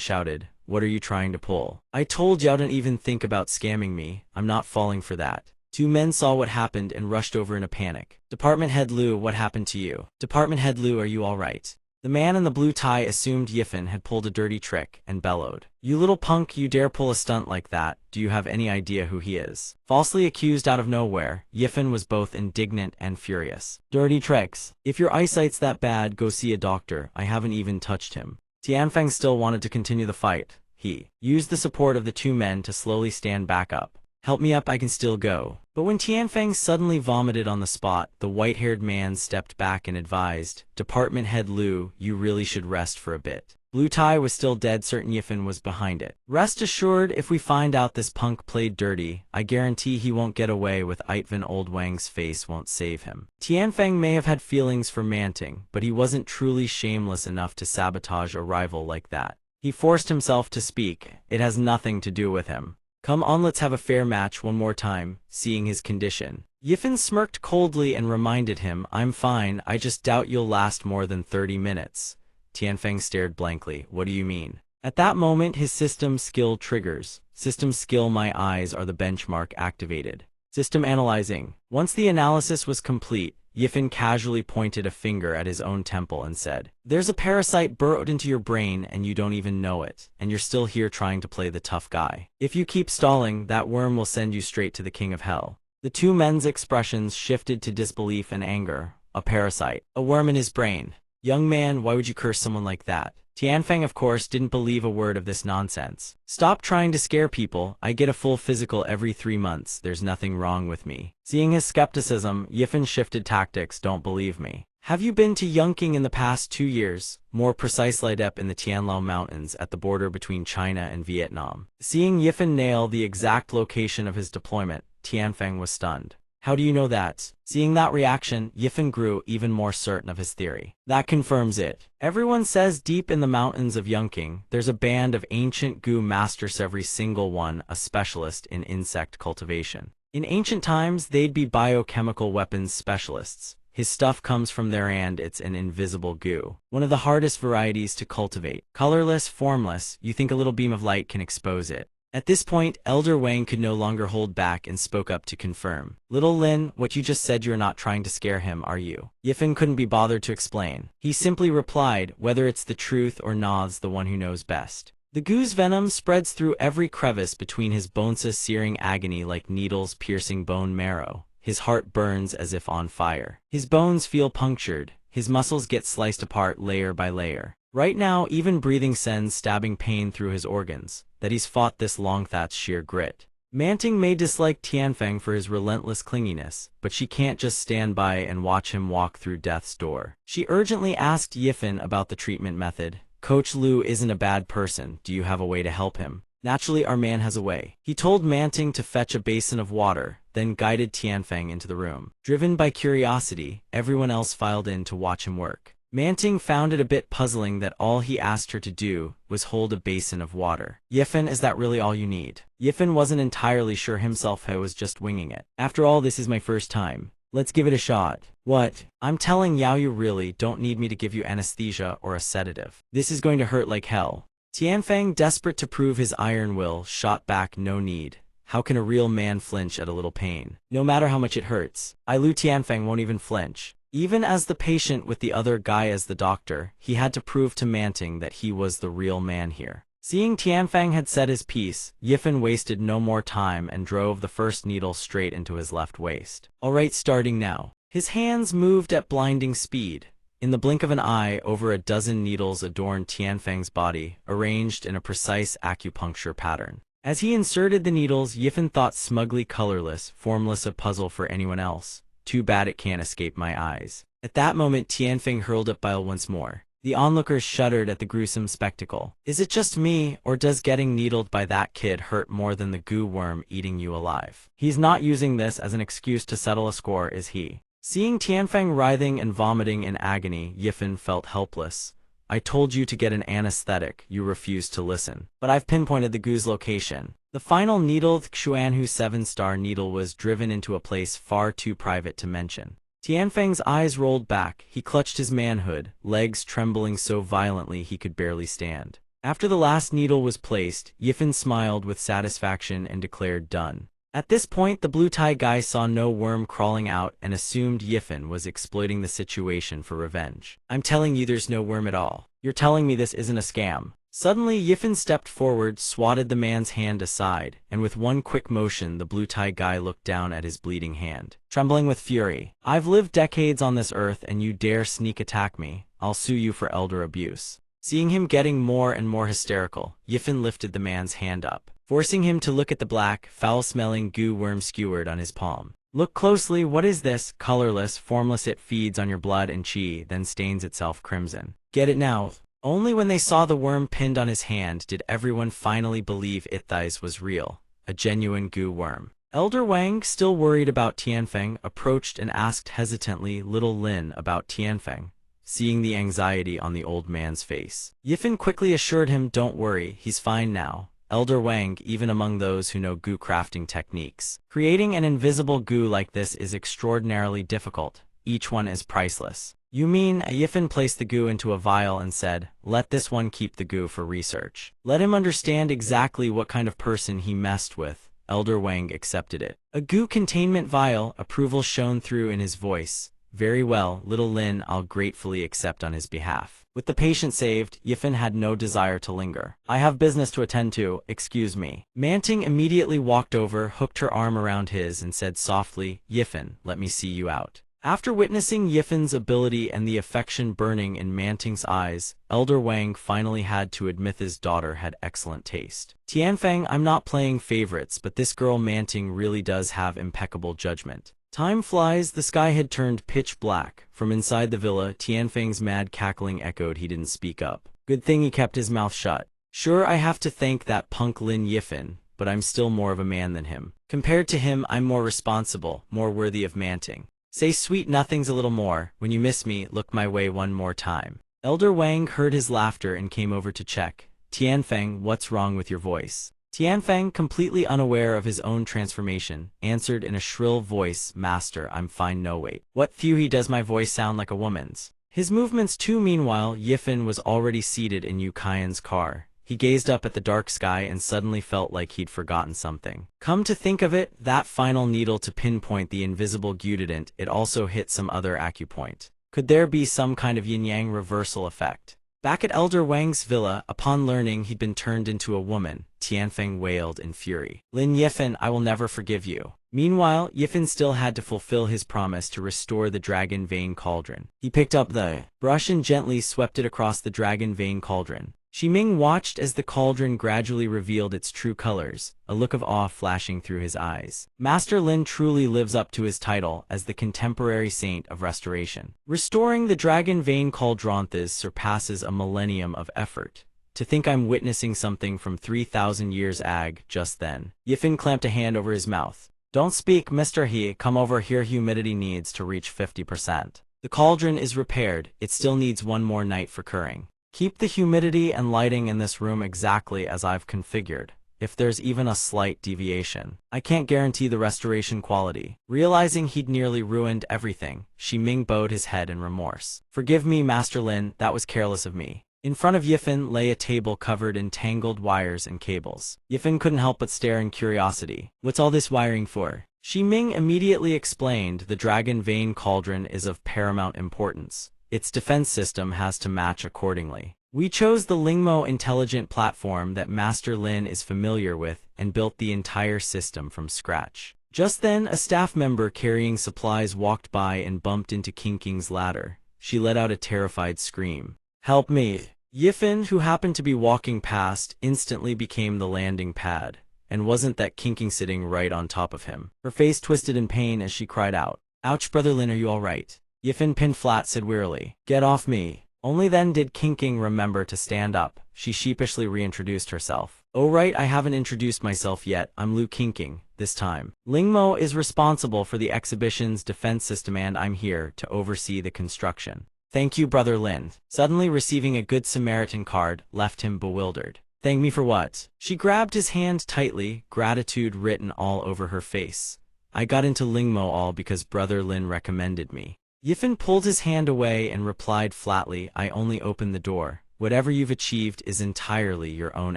shouted, "What are you trying to pull? I told you I don't even think about scamming me. I'm not falling for that." Two men saw what happened and rushed over in a panic. "Department Head Liu, what happened to you? Department Head Liu, are you all right?" The man in the blue tie assumed Yifen had pulled a dirty trick and bellowed, "You little punk, you dare pull a stunt like that? Do you have any idea who he is?" Falsely accused out of nowhere, Yifen was both indignant and furious. "Dirty tricks? If your eyesight's that bad, go see a doctor. I haven't even touched him." Tianfeng still wanted to continue the fight. He used the support of the two men to slowly stand back up. "Help me up, I can still go." But when Tianfeng suddenly vomited on the spot, the white-haired man stepped back and advised, "Department Head Liu, you really should rest for a bit." Blue Tie was still dead certain Yifen was behind it. "Rest assured, if we find out this punk played dirty, I guarantee he won't get away with Even Old Wang's face won't save him." Tianfeng may have had feelings for Manting, but he wasn't truly shameless enough to sabotage a rival like that. He forced himself to speak. "It has nothing to do with him. Come on, let's have a fair match one more time." Seeing his condition, Yifen smirked coldly and reminded him, "I'm fine, I just doubt you'll last more than 30 minutes. Tianfeng stared blankly. "What do you mean?" At that moment, his system skill triggers. System skill, my eyes are the benchmark, activated. System analyzing. Once the analysis was complete, Yifen casually pointed a finger at his own temple and said, "There's a parasite burrowed into your brain and you don't even know it, and you're still here trying to play the tough guy. If you keep stalling, that worm will send you straight to the king of hell." The two men's expressions shifted to disbelief and anger. A parasite. A worm in his brain. "Young man, why would you curse someone like that?" Tianfeng, of course, didn't believe a word of this nonsense. "Stop trying to scare people. I get a full physical every 3 months. There's nothing wrong with me." Seeing his skepticism, Yifen shifted tactics. "Don't believe me? Have you been to Yunqing in the past 2 years? More precisely, up in the Tianlao Mountains at the border between China and Vietnam." Seeing Yifen nail the exact location of his deployment, Tianfeng was stunned. "How do you know that?" Seeing that reaction, Yifen grew even more certain of his theory. "That confirms it. Everyone says deep in the mountains of Yunqing, there's a band of ancient Gu masters, every single one a specialist in insect cultivation. In ancient times, they'd be biochemical weapons specialists. His stuff comes from there and it's an invisible Gu. One of the hardest varieties to cultivate. Colorless, formless, you think a little beam of light can expose it." At this point, Elder Wang could no longer hold back and spoke up to confirm. "Little Lin, what you just said, you're not trying to scare him, are you?" Yifen couldn't be bothered to explain. He simply replied, "Whether it's the truth or not's the one who knows best." The Gu's venom spreads through every crevice between his bones, a searing agony like needles piercing bone marrow. His heart burns as if on fire. His bones feel punctured. His muscles get sliced apart layer by layer. Right now, even breathing sends stabbing pain through his organs. That he's fought this long, that's sheer grit. Manting may dislike Tianfeng for his relentless clinginess, but she can't just stand by and watch him walk through death's door. She urgently asked Yifan about the treatment method. Coach Liu isn't a bad person. Do you have a way to help him? Naturally, our man has a way. He told Manting to fetch a basin of water, then guided Tianfeng into the room. Driven by curiosity, everyone else filed in to watch him work. Manting found it a bit puzzling that all he asked her to do was hold a basin of water. Yifan, is that really all you need? Yifan wasn't entirely sure himself. He was just winging it. After all, this is my first time. Let's give it a shot. What? I'm telling Yao, you really don't need me to give you anesthesia or a sedative. This is going to hurt like hell. Tianfeng, desperate to prove his iron will, shot back, no need. How can a real man flinch at a little pain? No matter how much it hurts. Liu Tianfeng won't even flinch. Even as the patient with the other guy as the doctor, he had to prove to Manting that he was the real man here. Seeing Tianfeng had said his piece, Yifan wasted no more time and drove the first needle straight into his left waist. Alright, starting now. His hands moved at blinding speed. In the blink of an eye, over a dozen needles adorned Tianfeng's body, arranged in a precise acupuncture pattern. As he inserted the needles, Yifan thought smugly colorless, formless a puzzle for anyone else. Too bad it can't escape my eyes. At that moment, Tianfeng hurled up bile once more. The onlookers shuddered at the gruesome spectacle. Is it just me, or does getting needled by that kid hurt more than the goo worm eating you alive? He's not using this as an excuse to settle a score, is he? Seeing Tianfeng writhing and vomiting in agony, Yifan felt helpless. I told you to get an anesthetic, you refused to listen. But I've pinpointed the goo's location. The final needle, the Xuanhu 7-star needle, was driven into a place far too private to mention. Tianfeng's eyes rolled back. He clutched his manhood, legs trembling so violently he could barely stand. After the last needle was placed, Yifan smiled with satisfaction and declared done. At this point, the blue-tie guy saw no worm crawling out and assumed Yifan was exploiting the situation for revenge. I'm telling you there's no worm at all. You're telling me this isn't a scam. Suddenly, Yifan stepped forward, swatted the man's hand aside, and with one quick motion, the blue-tie guy looked down at his bleeding hand. Trembling with fury, I've lived decades on this earth and you dare sneak attack me. I'll sue you for elder abuse. Seeing him getting more and more hysterical, Yifan lifted the man's hand up, forcing him to look at the black, foul-smelling goo worm skewered on his palm. Look closely, what is this? Colorless, formless, it feeds on your blood and chi, then stains itself crimson. Get it now? Only when they saw the worm pinned on his hand did everyone finally believe Ithais was real, a genuine goo worm. Elder Wang, still worried about Tianfeng, approached and asked hesitantly little Lin about Tianfeng. Seeing the anxiety on the old man's face, Yifan quickly assured him, don't worry, he's fine now. Elder Wang, even among those who know goo crafting techniques, creating an invisible goo like this is extraordinarily difficult. Each one is priceless. You mean? Yifan placed the goo into a vial and said, let this one keep the goo for research. Let him understand exactly what kind of person he messed with. Elder Wang accepted it. A goo containment vial, approval shone through in his voice. Very well, little Lin, I'll gratefully accept on his behalf. With the patient saved, Yifan had no desire to linger. I have business to attend to, excuse me. Manting immediately walked over, hooked her arm around his and said softly, Yifan, let me see you out. After witnessing Yifan's ability and the affection burning in Manting's eyes, Elder Wang finally had to admit his daughter had excellent taste. Tianfeng, I'm not playing favorites, but this girl Manting really does have impeccable judgment. Time flies, the sky had turned pitch black. From inside the villa, Tianfeng's mad cackling echoed. He didn't speak up. Good thing he kept his mouth shut. Sure, I have to thank that punk Lin Yifan, but I'm still more of a man than him. Compared to him, I'm more responsible, more worthy of Manting. Say sweet nothings a little more. When you miss me, look my way one more time. Elder Wang heard his laughter and came over to check. Tianfeng, what's wrong with your voice? Tianfeng, completely unaware of his own transformation, answered in a shrill voice, Master, I'm fine, no wait. What he does my voice sound like a woman's? His movements too. Meanwhile, Yifan was already seated in Yu Kaian's car. He gazed up at the dark sky and suddenly felt like he'd forgotten something. Come to think of it, that final needle to pinpoint the invisible gudidant, it also hit some other acupoint. Could there be some kind of yin-yang reversal effect? Back at Elder Wang's villa, upon learning he'd been turned into a woman, Tianfeng wailed in fury. Lin Yifan, I will never forgive you. Meanwhile, Yifan still had to fulfill his promise to restore the dragon vein cauldron. He picked up the brush and gently swept it across the dragon vein cauldron. Ximing watched as the cauldron gradually revealed its true colors, a look of awe flashing through his eyes. Master Lin truly lives up to his title as the contemporary saint of restoration. Restoring the dragon vein cauldron surpasses a millennium of effort. To think I'm witnessing something from 3,000 years ag just then. Yifan clamped a hand over his mouth. Don't speak, Mr. He, come over here. Humidity needs to reach 50%. The cauldron is repaired, it still needs one more night for curing. Keep the humidity and lighting in this room exactly as I've configured. If there's even a slight deviation, I can't guarantee the restoration quality. Realizing he'd nearly ruined everything, Ximing bowed his head in remorse. Forgive me, Master Lin, that was careless of me. In front of Yifan lay a table covered in tangled wires and cables. Yifan couldn't help but stare in curiosity. What's all this wiring for? Ximing immediately explained the dragon vein cauldron is of paramount importance. Its defense system has to match accordingly. We chose the Lingmo intelligent platform that Master Lin is familiar with and built the entire system from scratch. Just then, a staff member carrying supplies walked by and bumped into King's ladder. She let out a terrified scream. Help me! Yifan, who happened to be walking past, instantly became the landing pad. And wasn't that King sitting right on top of him? Her face twisted in pain as she cried out. Ouch, Brother Lin, are you alright? Yifan, pinned flat, said wearily. Get off me. Only then did King remember to stand up. She sheepishly reintroduced herself. Oh right, I haven't introduced myself yet. I'm Lu King, this time. Lingmo is responsible for the exhibition's defense system and I'm here to oversee the construction. Thank you, Brother Lin. Suddenly receiving a Good Samaritan card left him bewildered. Thank me for what? She grabbed his hand tightly, gratitude written all over her face. I got into Lingmo all because Brother Lin recommended me. Yifan pulled his hand away and replied flatly, I only opened the door. Whatever you've achieved is entirely your own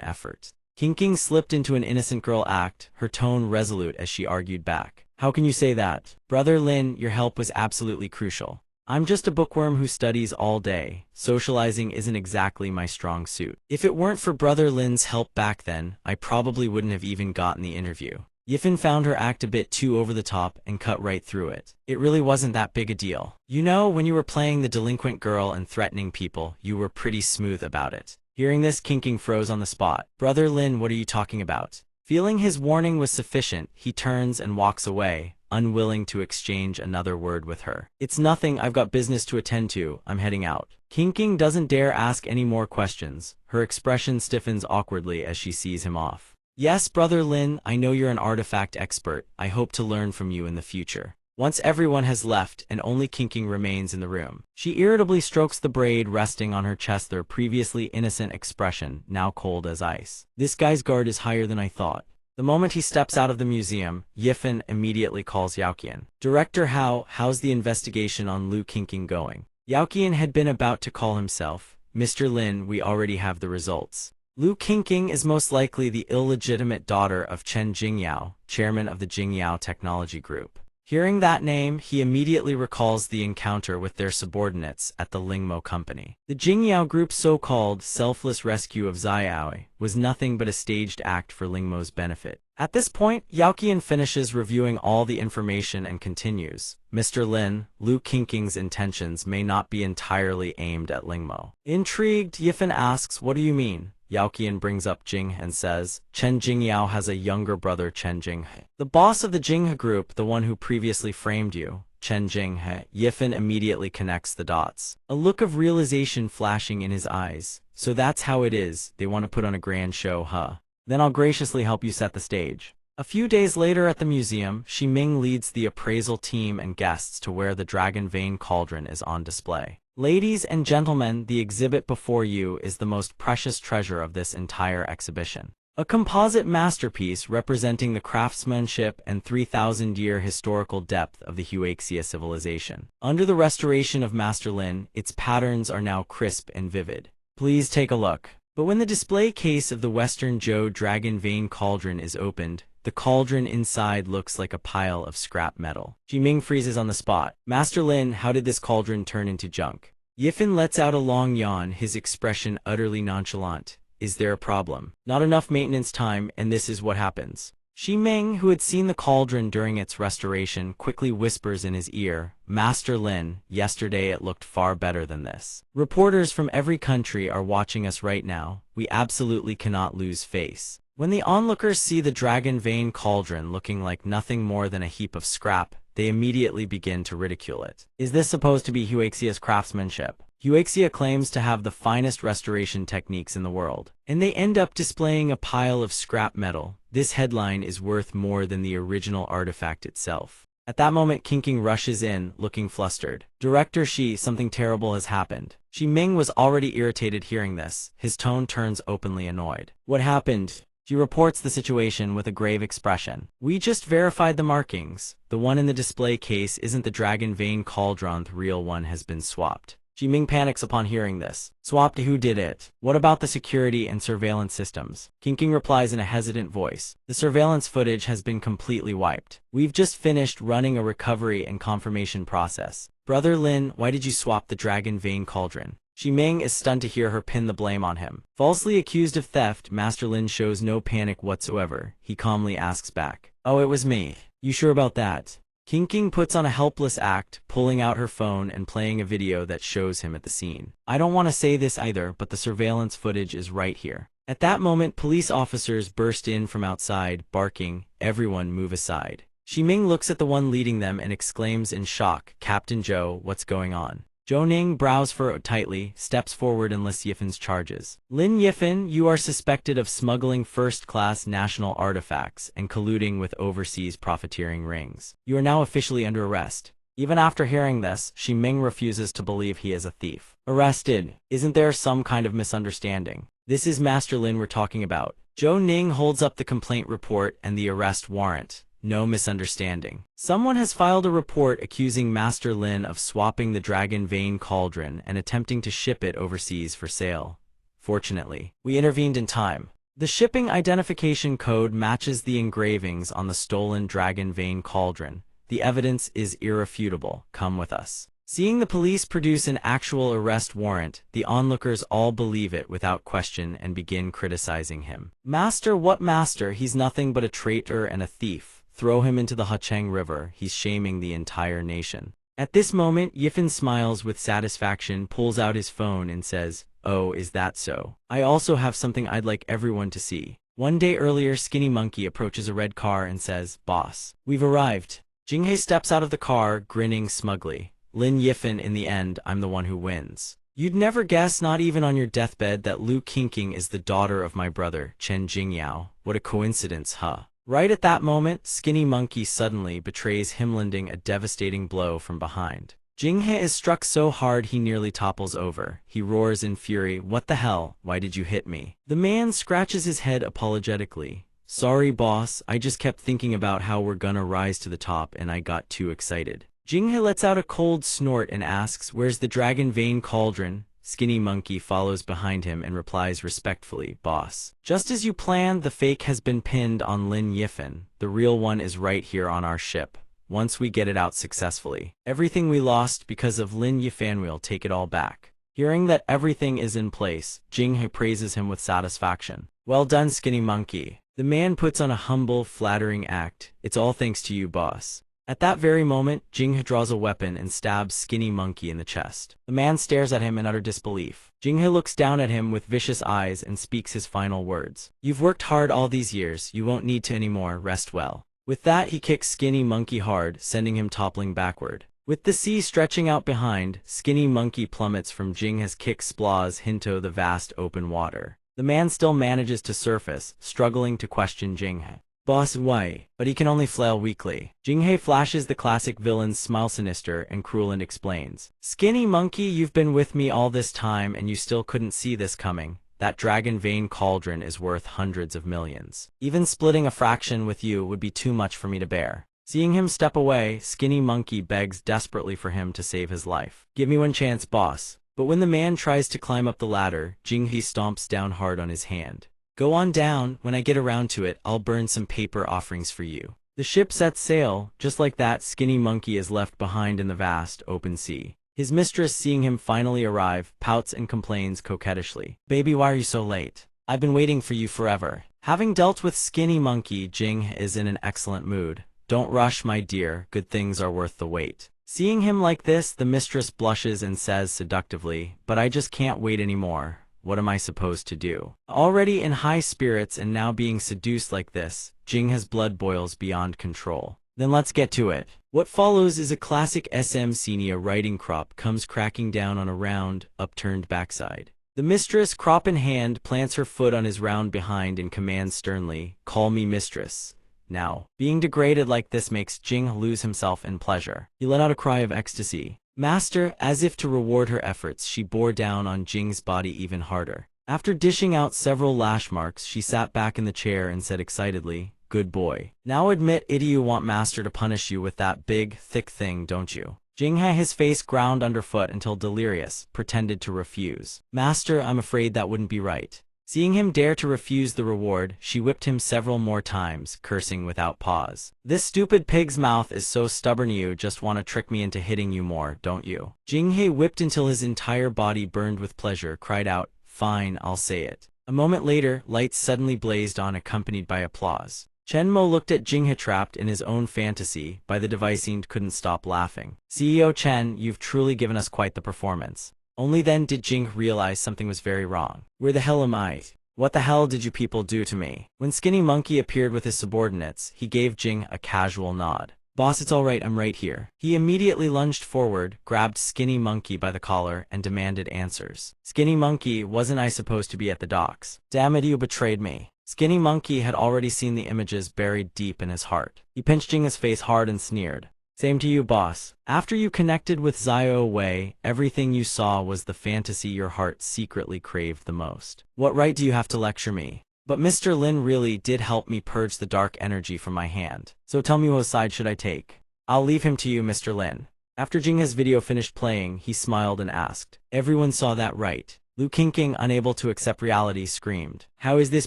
effort. King slipped into an innocent girl act, her tone resolute as she argued back. How can you say that? Brother Lin, your help was absolutely crucial. I'm just a bookworm who studies all day. Socializing isn't exactly my strong suit. If it weren't for Brother Lin's help back then, I probably wouldn't have even gotten the interview. Yifan found her act a bit too over the top and cut right through it. It really wasn't that big a deal. You know, when you were playing the delinquent girl and threatening people, you were pretty smooth about it. Hearing this, King froze on the spot. Brother Lin, what are you talking about? Feeling his warning was sufficient, he turns and walks away, unwilling to exchange another word with her. It's nothing, I've got business to attend to, I'm heading out. King doesn't dare ask any more questions. Her expression stiffens awkwardly as she sees him off. Yes, Brother Lin, I know you're an artifact expert. I hope to learn from you in the future. Once everyone has left and only King remains in the room, she irritably strokes the braid resting on her chest, their previously innocent expression, now cold as ice. This guy's guard is higher than I thought. The moment he steps out of the museum, Yifan immediately calls Yaoqian. Director how's the investigation on Lu King going? Yaoqian had been about to call himself. Mr. Lin, we already have the results. Lu King is most likely the illegitimate daughter of Chen Jingyao, chairman of the Jingyao Technology Group. Hearing that name, he immediately recalls the encounter with their subordinates at the Lingmo company. The Jingyao Group's so-called selfless rescue of Xiaoyi was nothing but a staged act for Lingmo's benefit. At this point, Yaoqian finishes reviewing all the information and continues. Mr. Lin, Lu King's intentions may not be entirely aimed at Lingmo. Intrigued, Yifan asks, what do you mean? Yaoqian brings up Jing and says, Chen Jingyao has a younger brother, Chen Jinghe. The boss of the Jinghe group, the one who previously framed you, Chen Jinghe. Yifan immediately connects the dots. A look of realization flashing in his eyes. So that's how it is, they want to put on a grand show, huh? Then I'll graciously help you set the stage. A few days later at the museum, Ximing leads the appraisal team and guests to where the Dragon Vein Cauldron is on display. Ladies and gentlemen, the exhibit before you is the most precious treasure of this entire exhibition. A composite masterpiece representing the craftsmanship and 3,000-year historical depth of the Huaxia civilization. Under the restoration of Master Lin, its patterns are now crisp and vivid. Please take a look. But when the display case of the Western Zhou Dragon Vein Cauldron is opened, the cauldron inside looks like a pile of scrap metal. Ximing freezes on the spot. Master Lin, how did this cauldron turn into junk? Yifan lets out a long yawn, his expression utterly nonchalant. Is there a problem? Not enough maintenance time, and this is what happens. Shi Ming, who had seen the cauldron during its restoration, quickly whispers in his ear, Master Lin, yesterday it looked far better than this. Reporters from every country are watching us right now. We absolutely cannot lose face. When the onlookers see the dragon vein cauldron looking like nothing more than a heap of scrap, they immediately begin to ridicule it. Is this supposed to be Huaxia's craftsmanship? Huaxia claims to have the finest restoration techniques in the world, and they end up displaying a pile of scrap metal. This headline is worth more than the original artifact itself. At that moment, Qingqing rushes in, looking flustered. Director Shi, something terrible has happened. Shi Ming was already irritated hearing this. His tone turns openly annoyed. What happened? She reports the situation with a grave expression. We just verified the markings. The one in the display case isn't the dragon vein cauldron, the real one has been swapped. Shi Ming panics upon hearing this. Swapped? Who did it? What about the security and surveillance systems? Qingqing replies in a hesitant voice. The surveillance footage has been completely wiped. We've just finished running a recovery and confirmation process. Brother Lin, why did you swap the dragon vein cauldron? Shi Ming is stunned to hear her pin the blame on him. Falsely accused of theft, Master Lin shows no panic whatsoever. He calmly asks back. Oh, it was me. You sure about that? Qingqing puts on a helpless act, pulling out her phone and playing a video that shows him at the scene. I don't want to say this either, but the surveillance footage is right here. At that moment, police officers burst in from outside, barking, everyone move aside. Shi Ming looks at the one leading them and exclaims in shock, Captain Zhou, what's going on? Zhou Ning brows furrowed tightly, steps forward and lists Yifin's charges. Lin Yifin, you are suspected of smuggling first-class national artifacts and colluding with overseas profiteering rings. You are now officially under arrest. Even after hearing this, Shi Ming refuses to believe he is a thief. Arrested? Isn't there some kind of misunderstanding? This is Master Lin we're talking about. Zhou Ning holds up the complaint report and the arrest warrant. No misunderstanding. Someone has filed a report accusing Master Lin of swapping the dragon vein cauldron and attempting to ship it overseas for sale. Fortunately, we intervened in time. The shipping identification code matches the engravings on the stolen dragon vein cauldron. The evidence is irrefutable. Come with us. Seeing the police produce an actual arrest warrant, the onlookers all believe it without question and begin criticizing him. Master, what master? He's nothing but a traitor and a thief. Throw him into the Hecheng River, he's shaming the entire nation. At this moment, Yifin smiles with satisfaction, pulls out his phone and says, Oh, is that so? I also have something I'd like everyone to see. One day earlier, Skinny Monkey approaches a red car and says, Boss, we've arrived. Jinghe steps out of the car, grinning smugly. Lin Yifin, in the end, I'm the one who wins. You'd never guess, not even on your deathbed, that Lu Qingqing is the daughter of my brother, Chen Jingyao. What a coincidence, huh? Right at that moment, Skinny Monkey suddenly betrays him, landing a devastating blow from behind. Jinghe is struck so hard he nearly topples over. He roars in fury, What the hell? Why did you hit me? The man scratches his head apologetically. Sorry boss, I just kept thinking about how we're gonna rise to the top and I got too excited. Jinghe lets out a cold snort and asks, Where's the dragon vein cauldron? Skinny Monkey follows behind him and replies respectfully, Boss. Just as you planned, the fake has been pinned on Lin Yifin. The real one is right here on our ship. Once we get it out successfully, everything we lost because of Lin Yifan, we'll take it all back. Hearing that everything is in place, Jinghe praises him with satisfaction. Well done, Skinny Monkey. The man puts on a humble, flattering act. It's all thanks to you, boss. At that very moment, Jinghe draws a weapon and stabs Skinny Monkey in the chest. The man stares at him in utter disbelief. Jinghe looks down at him with vicious eyes and speaks his final words. You've worked hard all these years, you won't need to anymore, rest well. With that, he kicks Skinny Monkey hard, sending him toppling backward. With the sea stretching out behind, Skinny Monkey plummets from Jinghe's kick splows into the vast open water. The man still manages to surface, struggling to question Jinghe. Boss, why? But he can only flail weakly. Jinghe flashes the classic villain's smile, sinister and cruel, and explains. Skinny Monkey, you've been with me all this time and you still couldn't see this coming. That dragon vein cauldron is worth hundreds of millions. Even splitting a fraction with you would be too much for me to bear. Seeing him step away, Skinny Monkey begs desperately for him to save his life. Give me one chance, boss. But when the man tries to climb up the ladder, Jinghe stomps down hard on his hand. Go on down, when I get around to it, I'll burn some paper offerings for you. The ship sets sail. Just like that, Skinny Monkey is left behind in the vast, open sea. His mistress, seeing him finally arrive, pouts and complains coquettishly. Baby, why are you so late? I've been waiting for you forever. Having dealt with Skinny Monkey, Jing is in an excellent mood. Don't rush, my dear, good things are worth the wait. Seeing him like this, the mistress blushes and says seductively, but I just can't wait anymore. What am I supposed to do? Already in high spirits and now being seduced like this, Jing has blood boils beyond control. Then let's get to it. What follows is a classic SM scene. A riding crop comes cracking down on a round, upturned backside. The mistress, crop in hand, plants her foot on his round behind and commands sternly, "Call me mistress." Now, being degraded like this makes Jing lose himself in pleasure. He let out a cry of ecstasy. Master, as if to reward her efforts, she bore down on Jing's body even harder. After dishing out several lash marks, she sat back in the chair and said excitedly, "Good boy. Now admit you want master to punish you with that big, thick thing, don't you?" Jing had his face ground underfoot until delirious, pretended to refuse. "Master, I'm afraid that wouldn't be right." Seeing him dare to refuse the reward, she whipped him several more times, cursing without pause. "This stupid pig's mouth is so stubborn, you just want to trick me into hitting you more, don't you?" Jing He, whipped until his entire body burned with pleasure, cried out, "Fine, I'll say it." A moment later, lights suddenly blazed on, accompanied by applause. Chen Mo looked at Jing He, trapped in his own fantasy by the device, and couldn't stop laughing. "CEO Chen, you've truly given us quite the performance." Only then did Jing realize something was very wrong. "Where the hell am I? What the hell did you people do to me?" When Skinny Monkey appeared with his subordinates, he gave Jing a casual nod. "Boss, it's all right, I'm right here." He immediately lunged forward, grabbed Skinny Monkey by the collar, and demanded answers. "Skinny Monkey, wasn't I supposed to be at the docks? Damn it, you betrayed me." Skinny Monkey had already seen the images buried deep in his heart. He pinched Jing's face hard and sneered. "Same to you, boss. After you connected with Xiao Wei, everything you saw was the fantasy your heart secretly craved the most. What right do you have to lecture me? But Mr. Lin really did help me purge the dark energy from my hand. So tell me, what side should I take? I'll leave him to you, Mr. Lin." After Jing's video finished playing, he smiled and asked, "Everyone saw that, right?" Lu Qingqing, unable to accept reality, screamed, "How is this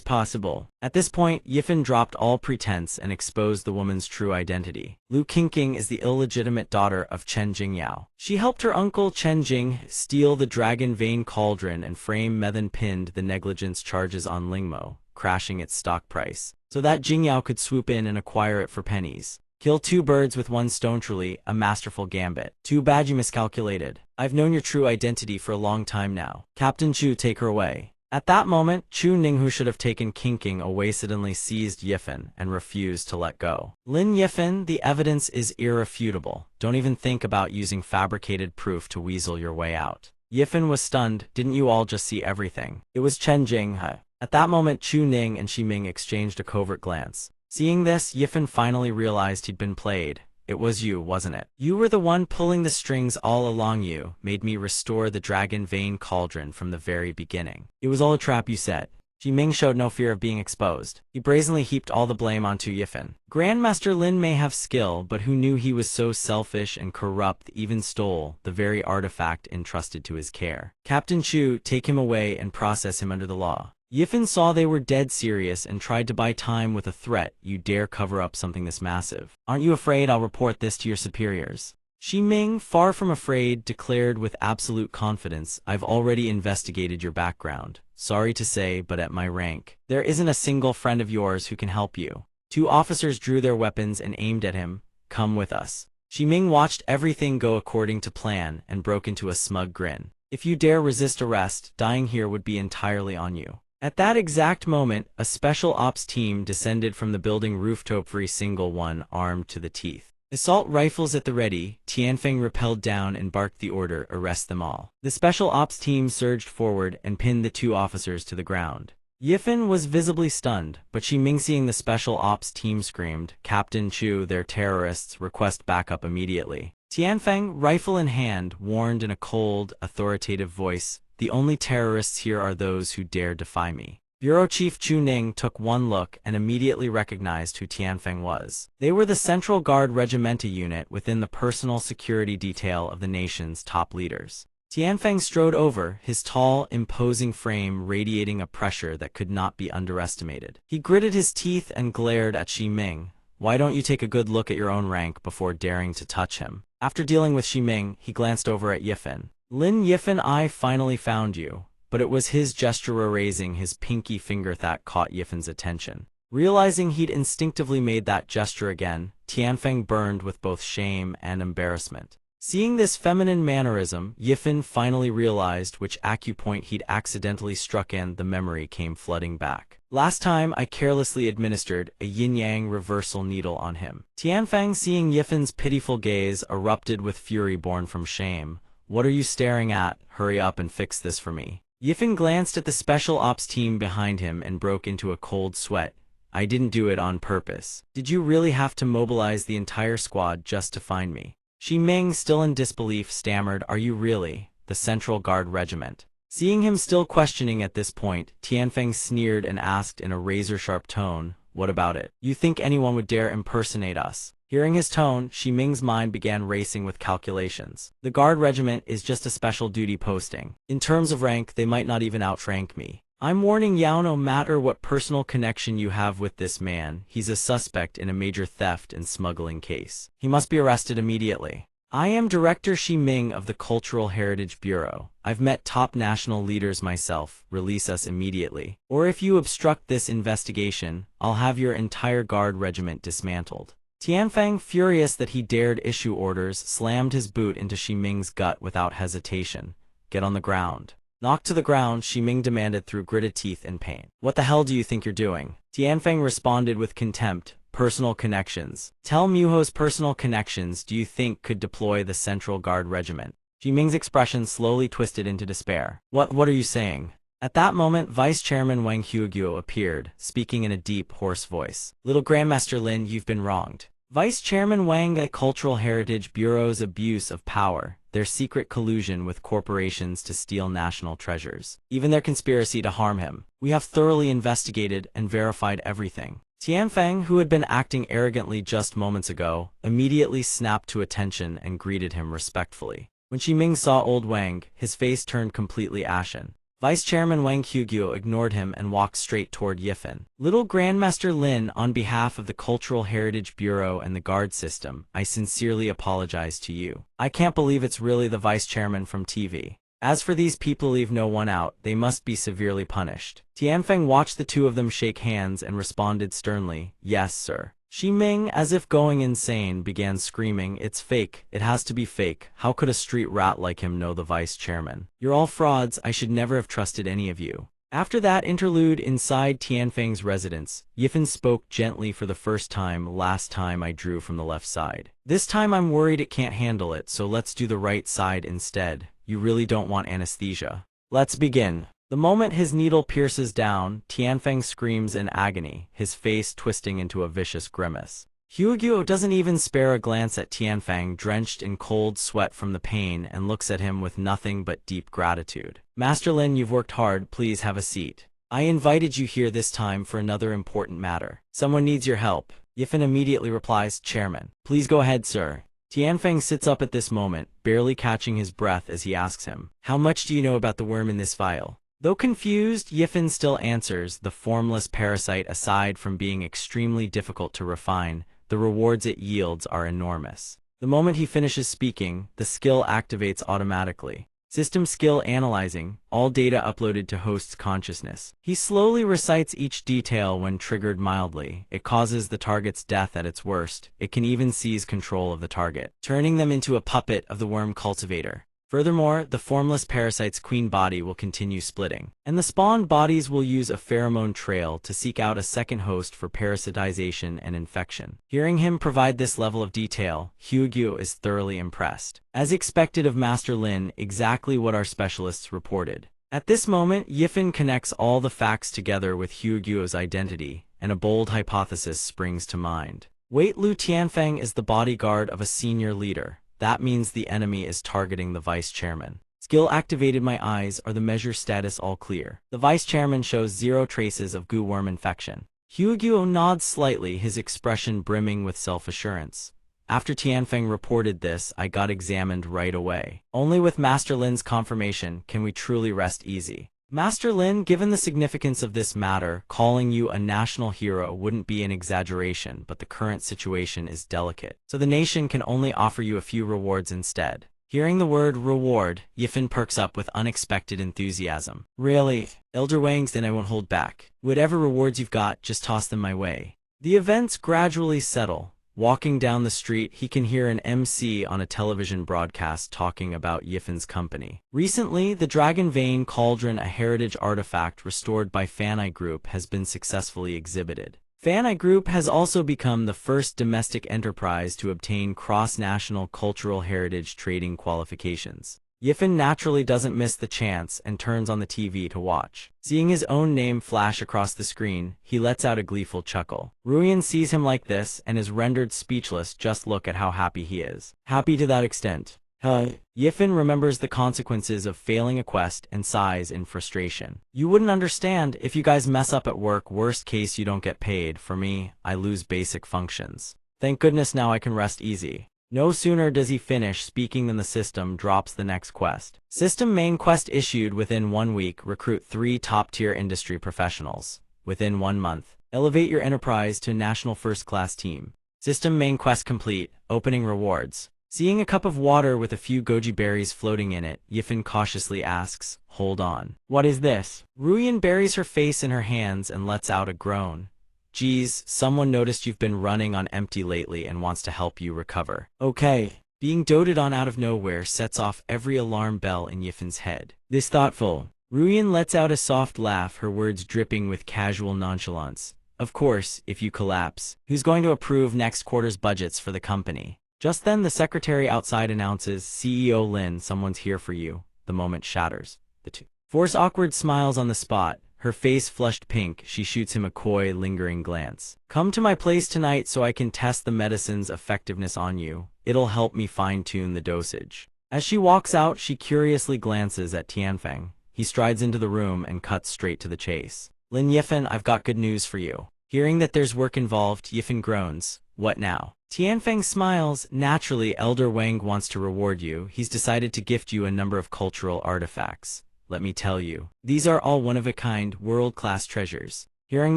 possible?" At this point, Yifan dropped all pretense and exposed the woman's true identity. Lu Qingqing is the illegitimate daughter of Chen Jingyao. She helped her uncle Chen Jing steal the Dragon Vein Cauldron and frame Methan pinned the negligence charges on Lingmo, crashing its stock price, so that Jingyao could swoop in and acquire it for pennies. Kill two birds with one stone, truly a masterful gambit. Too bad you miscalculated. I've known your true identity for a long time now. Captain Chu, take her away. At that moment, Chu Ning, who should have taken Qingqing away, suddenly seized Yifan and refused to let go. "Lin Yifan, the evidence is irrefutable. Don't even think about using fabricated proof to weasel your way out." Yifan was stunned. "Didn't you all just see everything? It was Chen Jinghe." At that moment, Chu Ning and Ximing exchanged a covert glance. Seeing this, Yifan finally realized he'd been played. "It was you, wasn't it? You were the one pulling the strings all along. You made me restore the Dragon Vein Cauldron from the very beginning. It was all a trap, you said." Ximing showed no fear of being exposed. He brazenly heaped all the blame onto Yifan. Grandmaster Lin may have skill, but who knew he was so selfish and corrupt, even stole the very artifact entrusted to his care. "Captain Chu, take him away and process him under the law." Yifan saw they were dead serious and tried to buy time with a threat. "You dare cover up something this massive? Aren't you afraid I'll report this to your superiors?" Ximing, far from afraid, declared with absolute confidence, "I've already investigated your background. Sorry to say, but at my rank, there isn't a single friend of yours who can help you." Two officers drew their weapons and aimed at him. "Come with us." Ximing watched everything go according to plan and broke into a smug grin. "If you dare resist arrest, dying here would be entirely on you." At that exact moment, a special ops team descended from the building rooftop, every single one armed to the teeth. Assault rifles at the ready, Tianfeng rappelled down and barked the order, "Arrest them all." The special ops team surged forward and pinned the two officers to the ground. Yifan was visibly stunned, but Ximing, seeing the special ops team, screamed, "Captain Chu, they're terrorists, request backup immediately." Tianfeng, rifle in hand, warned in a cold, authoritative voice, "The only terrorists here are those who dare defy me." Bureau Chief Chu Ning took one look and immediately recognized who Tianfeng was. They were the Central Guard Regimenta unit within the personal security detail of the nation's top leaders. Tianfeng strode over, his tall, imposing frame radiating a pressure that could not be underestimated. He gritted his teeth and glared at Ximing. "Why don't you take a good look at your own rank before daring to touch him?" After dealing with Ximing, he glanced over at Yifan. "Lin Yifan, I finally found you. but it was his gesture raising his pinky finger that caught Yifin's attention. Realizing he'd instinctively made that gesture again, Tianfeng burned with both shame and embarrassment. Seeing this feminine mannerism, Yifin finally realized which acupoint he'd accidentally struck and the memory came flooding back. Last time I carelessly administered a yin-yang reversal needle on him. Tianfeng, seeing Yifin's pitiful gaze, erupted with fury born from shame. What are you staring at? Hurry up and fix this for me. Yifin glanced at the special ops team behind him and broke into a cold sweat. I didn't do it on purpose. Did you really have to mobilize the entire squad just to find me? Shi Ming, still in disbelief, stammered, Are you really the Central Guard Regiment? Seeing him still questioning at this point, Tianfeng sneered and asked in a razor-sharp tone, What about it? You think anyone would dare impersonate us? Hearing his tone, Shi Ming's mind began racing with calculations. The Guard Regiment is just a special duty posting. In terms of rank, they might not even outrank me. I'm warning Yao, no matter what personal connection you have with this man, he's a suspect in a major theft and smuggling case. He must be arrested immediately. I am Director Shi Ming of the Cultural Heritage Bureau. I've met top national leaders myself. Release us immediately. Or if you obstruct this investigation, I'll have your entire guard regiment dismantled. Tianfeng, furious that he dared issue orders, slammed his boot into Shi Ming's gut without hesitation. Get on the ground. Knocked to the ground, Shi Ming demanded through gritted teeth in pain. What the hell do you think you're doing? Tianfeng responded with contempt. Personal connections. Tell me whose personal connections do you think could deploy the Central Guard Regiment? Shi Ming's expression slowly twisted into despair. What are you saying? At that moment, Vice Chairman Wang Huiguo appeared, speaking in a deep, hoarse voice. Little Grandmaster Lin, you've been wronged. Vice Chairman Wang, the Cultural Heritage Bureau's abuse of power, their secret collusion with corporations to steal national treasures, even their conspiracy to harm him. We have thoroughly investigated and verified everything. Tianfeng, who had been acting arrogantly just moments ago, immediately snapped to attention and greeted him respectfully. When Shi Ming saw old Wang, his face turned completely ashen. Vice Chairman Wang Huiguo ignored him and walked straight toward Yifin. Little Grandmaster Lin, on behalf of the Cultural Heritage Bureau and the guard system, I sincerely apologize to you. I can't believe it's really the Vice Chairman from TV. As for these people, leave no one out, they must be severely punished. Tianfeng watched the two of them shake hands and responded sternly, Yes, sir. Shi Ming, as if going insane, began screaming, It's fake. It has to be fake. How could a street rat like him know the vice chairman? You're all frauds. I should never have trusted any of you. After that interlude inside Tianfeng's residence, Yifin spoke gently for the first time. Last time I drew from the left side. This time I'm worried it can't handle it, so let's do the right side instead. You really don't want anesthesia. Let's begin. The moment his needle pierces down, Tianfeng screams in agony, his face twisting into a vicious grimace. Huiguo doesn't even spare a glance at Tianfeng, drenched in cold sweat from the pain, and looks at him with nothing but deep gratitude. Master Lin, you've worked hard, please have a seat. I invited you here this time for another important matter. Someone needs your help. Yifin immediately replies, Chairman. Please go ahead, sir. Tianfeng sits up at this moment, barely catching his breath as he asks him, How much do you know about the worm in this vial? Though confused, Yifin still answers, the formless parasite, aside from being extremely difficult to refine, the rewards it yields are enormous. The moment he finishes speaking, the skill activates automatically. System skill analyzing, all data uploaded to host's consciousness. He slowly recites each detail. When triggered mildly, it causes the target's death at its worst. It can even seize control of the target, turning them into a puppet of the worm cultivator. Furthermore, the formless parasite's queen body will continue splitting, and the spawned bodies will use a pheromone trail to seek out a second host for parasitization and infection. Hearing him provide this level of detail, Huiguo is thoroughly impressed. As expected of Master Lin, exactly what our specialists reported. At this moment, Yifin connects all the facts together with Huiguo's identity, and a bold hypothesis springs to mind. Wait, Lu Tianfeng is the bodyguard of a senior leader. That means the enemy is targeting the vice chairman. Skill activated. My eyes are the measure status all clear. The vice chairman shows 0 traces of goo worm infection. Huiguo nods slightly, his expression brimming with self-assurance. After Tianfeng reported this, I got examined right away. Only with Master Lin's confirmation can we truly rest easy. Master Lin, given the significance of this matter, calling you a national hero wouldn't be an exaggeration, but the current situation is delicate, so the nation can only offer you a few rewards instead. Hearing the word reward, Yifan perks up with unexpected enthusiasm. Really? Elder Wangs, then I won't hold back. Whatever rewards you've got, just toss them my way. The events gradually settle. Walking down the street, he can hear an MC on a television broadcast talking about Yifan's company. Recently, the Dragon Vein Cauldron, a heritage artifact restored by Fanai Group, has been successfully exhibited. Fanai Group has also become the first domestic enterprise to obtain cross-national cultural heritage trading qualifications. Yifan naturally doesn't miss the chance and turns on the TV to watch. Seeing his own name flash across the screen, he lets out a gleeful chuckle. Ruyan sees him like this and is rendered speechless. Just look at how happy he is. Happy to that extent. Yifan remembers the consequences of failing a quest and sighs in frustration. You wouldn't understand if you guys mess up at work. Worst case, you don't get paid. For me, I lose basic functions. Thank goodness now I can rest easy. No sooner does he finish speaking than the system drops the next quest. System main quest issued within 1 week. Recruit 3 top-tier industry professionals. Within 1 month, elevate your enterprise to a national first-class team. System main quest complete. Opening rewards. Seeing a cup of water with a few goji berries floating in it, Yifan cautiously asks, "Hold on. What is this?" Ruyan buries her face in her hands and lets out a groan. "Geez, someone noticed you've been running on empty lately and wants to help you recover." Okay. Being doted on out of nowhere sets off every alarm bell in Yifan's head. This thoughtful. Ruyan lets out a soft laugh, her words dripping with casual nonchalance. "Of course, if you collapse, who's going to approve next quarter's budgets for the company?" Just then the secretary outside announces, "CEO Lin, someone's here for you." The moment shatters. The two force awkward smiles on the spot. Her face flushed pink, she shoots him a coy, lingering glance. "Come to my place tonight so I can test the medicine's effectiveness on you. It'll help me fine-tune the dosage." As she walks out, she curiously glances at Tianfeng. He strides into the room and cuts straight to the chase. "Lin Yifan, I've got good news for you." Hearing that there's work involved, Yifan groans. "What now?" Tianfeng smiles. "Naturally, Elder Wang wants to reward you. He's decided to gift you a number of cultural artifacts. Let me tell you, these are all one-of-a-kind, world-class treasures." Hearing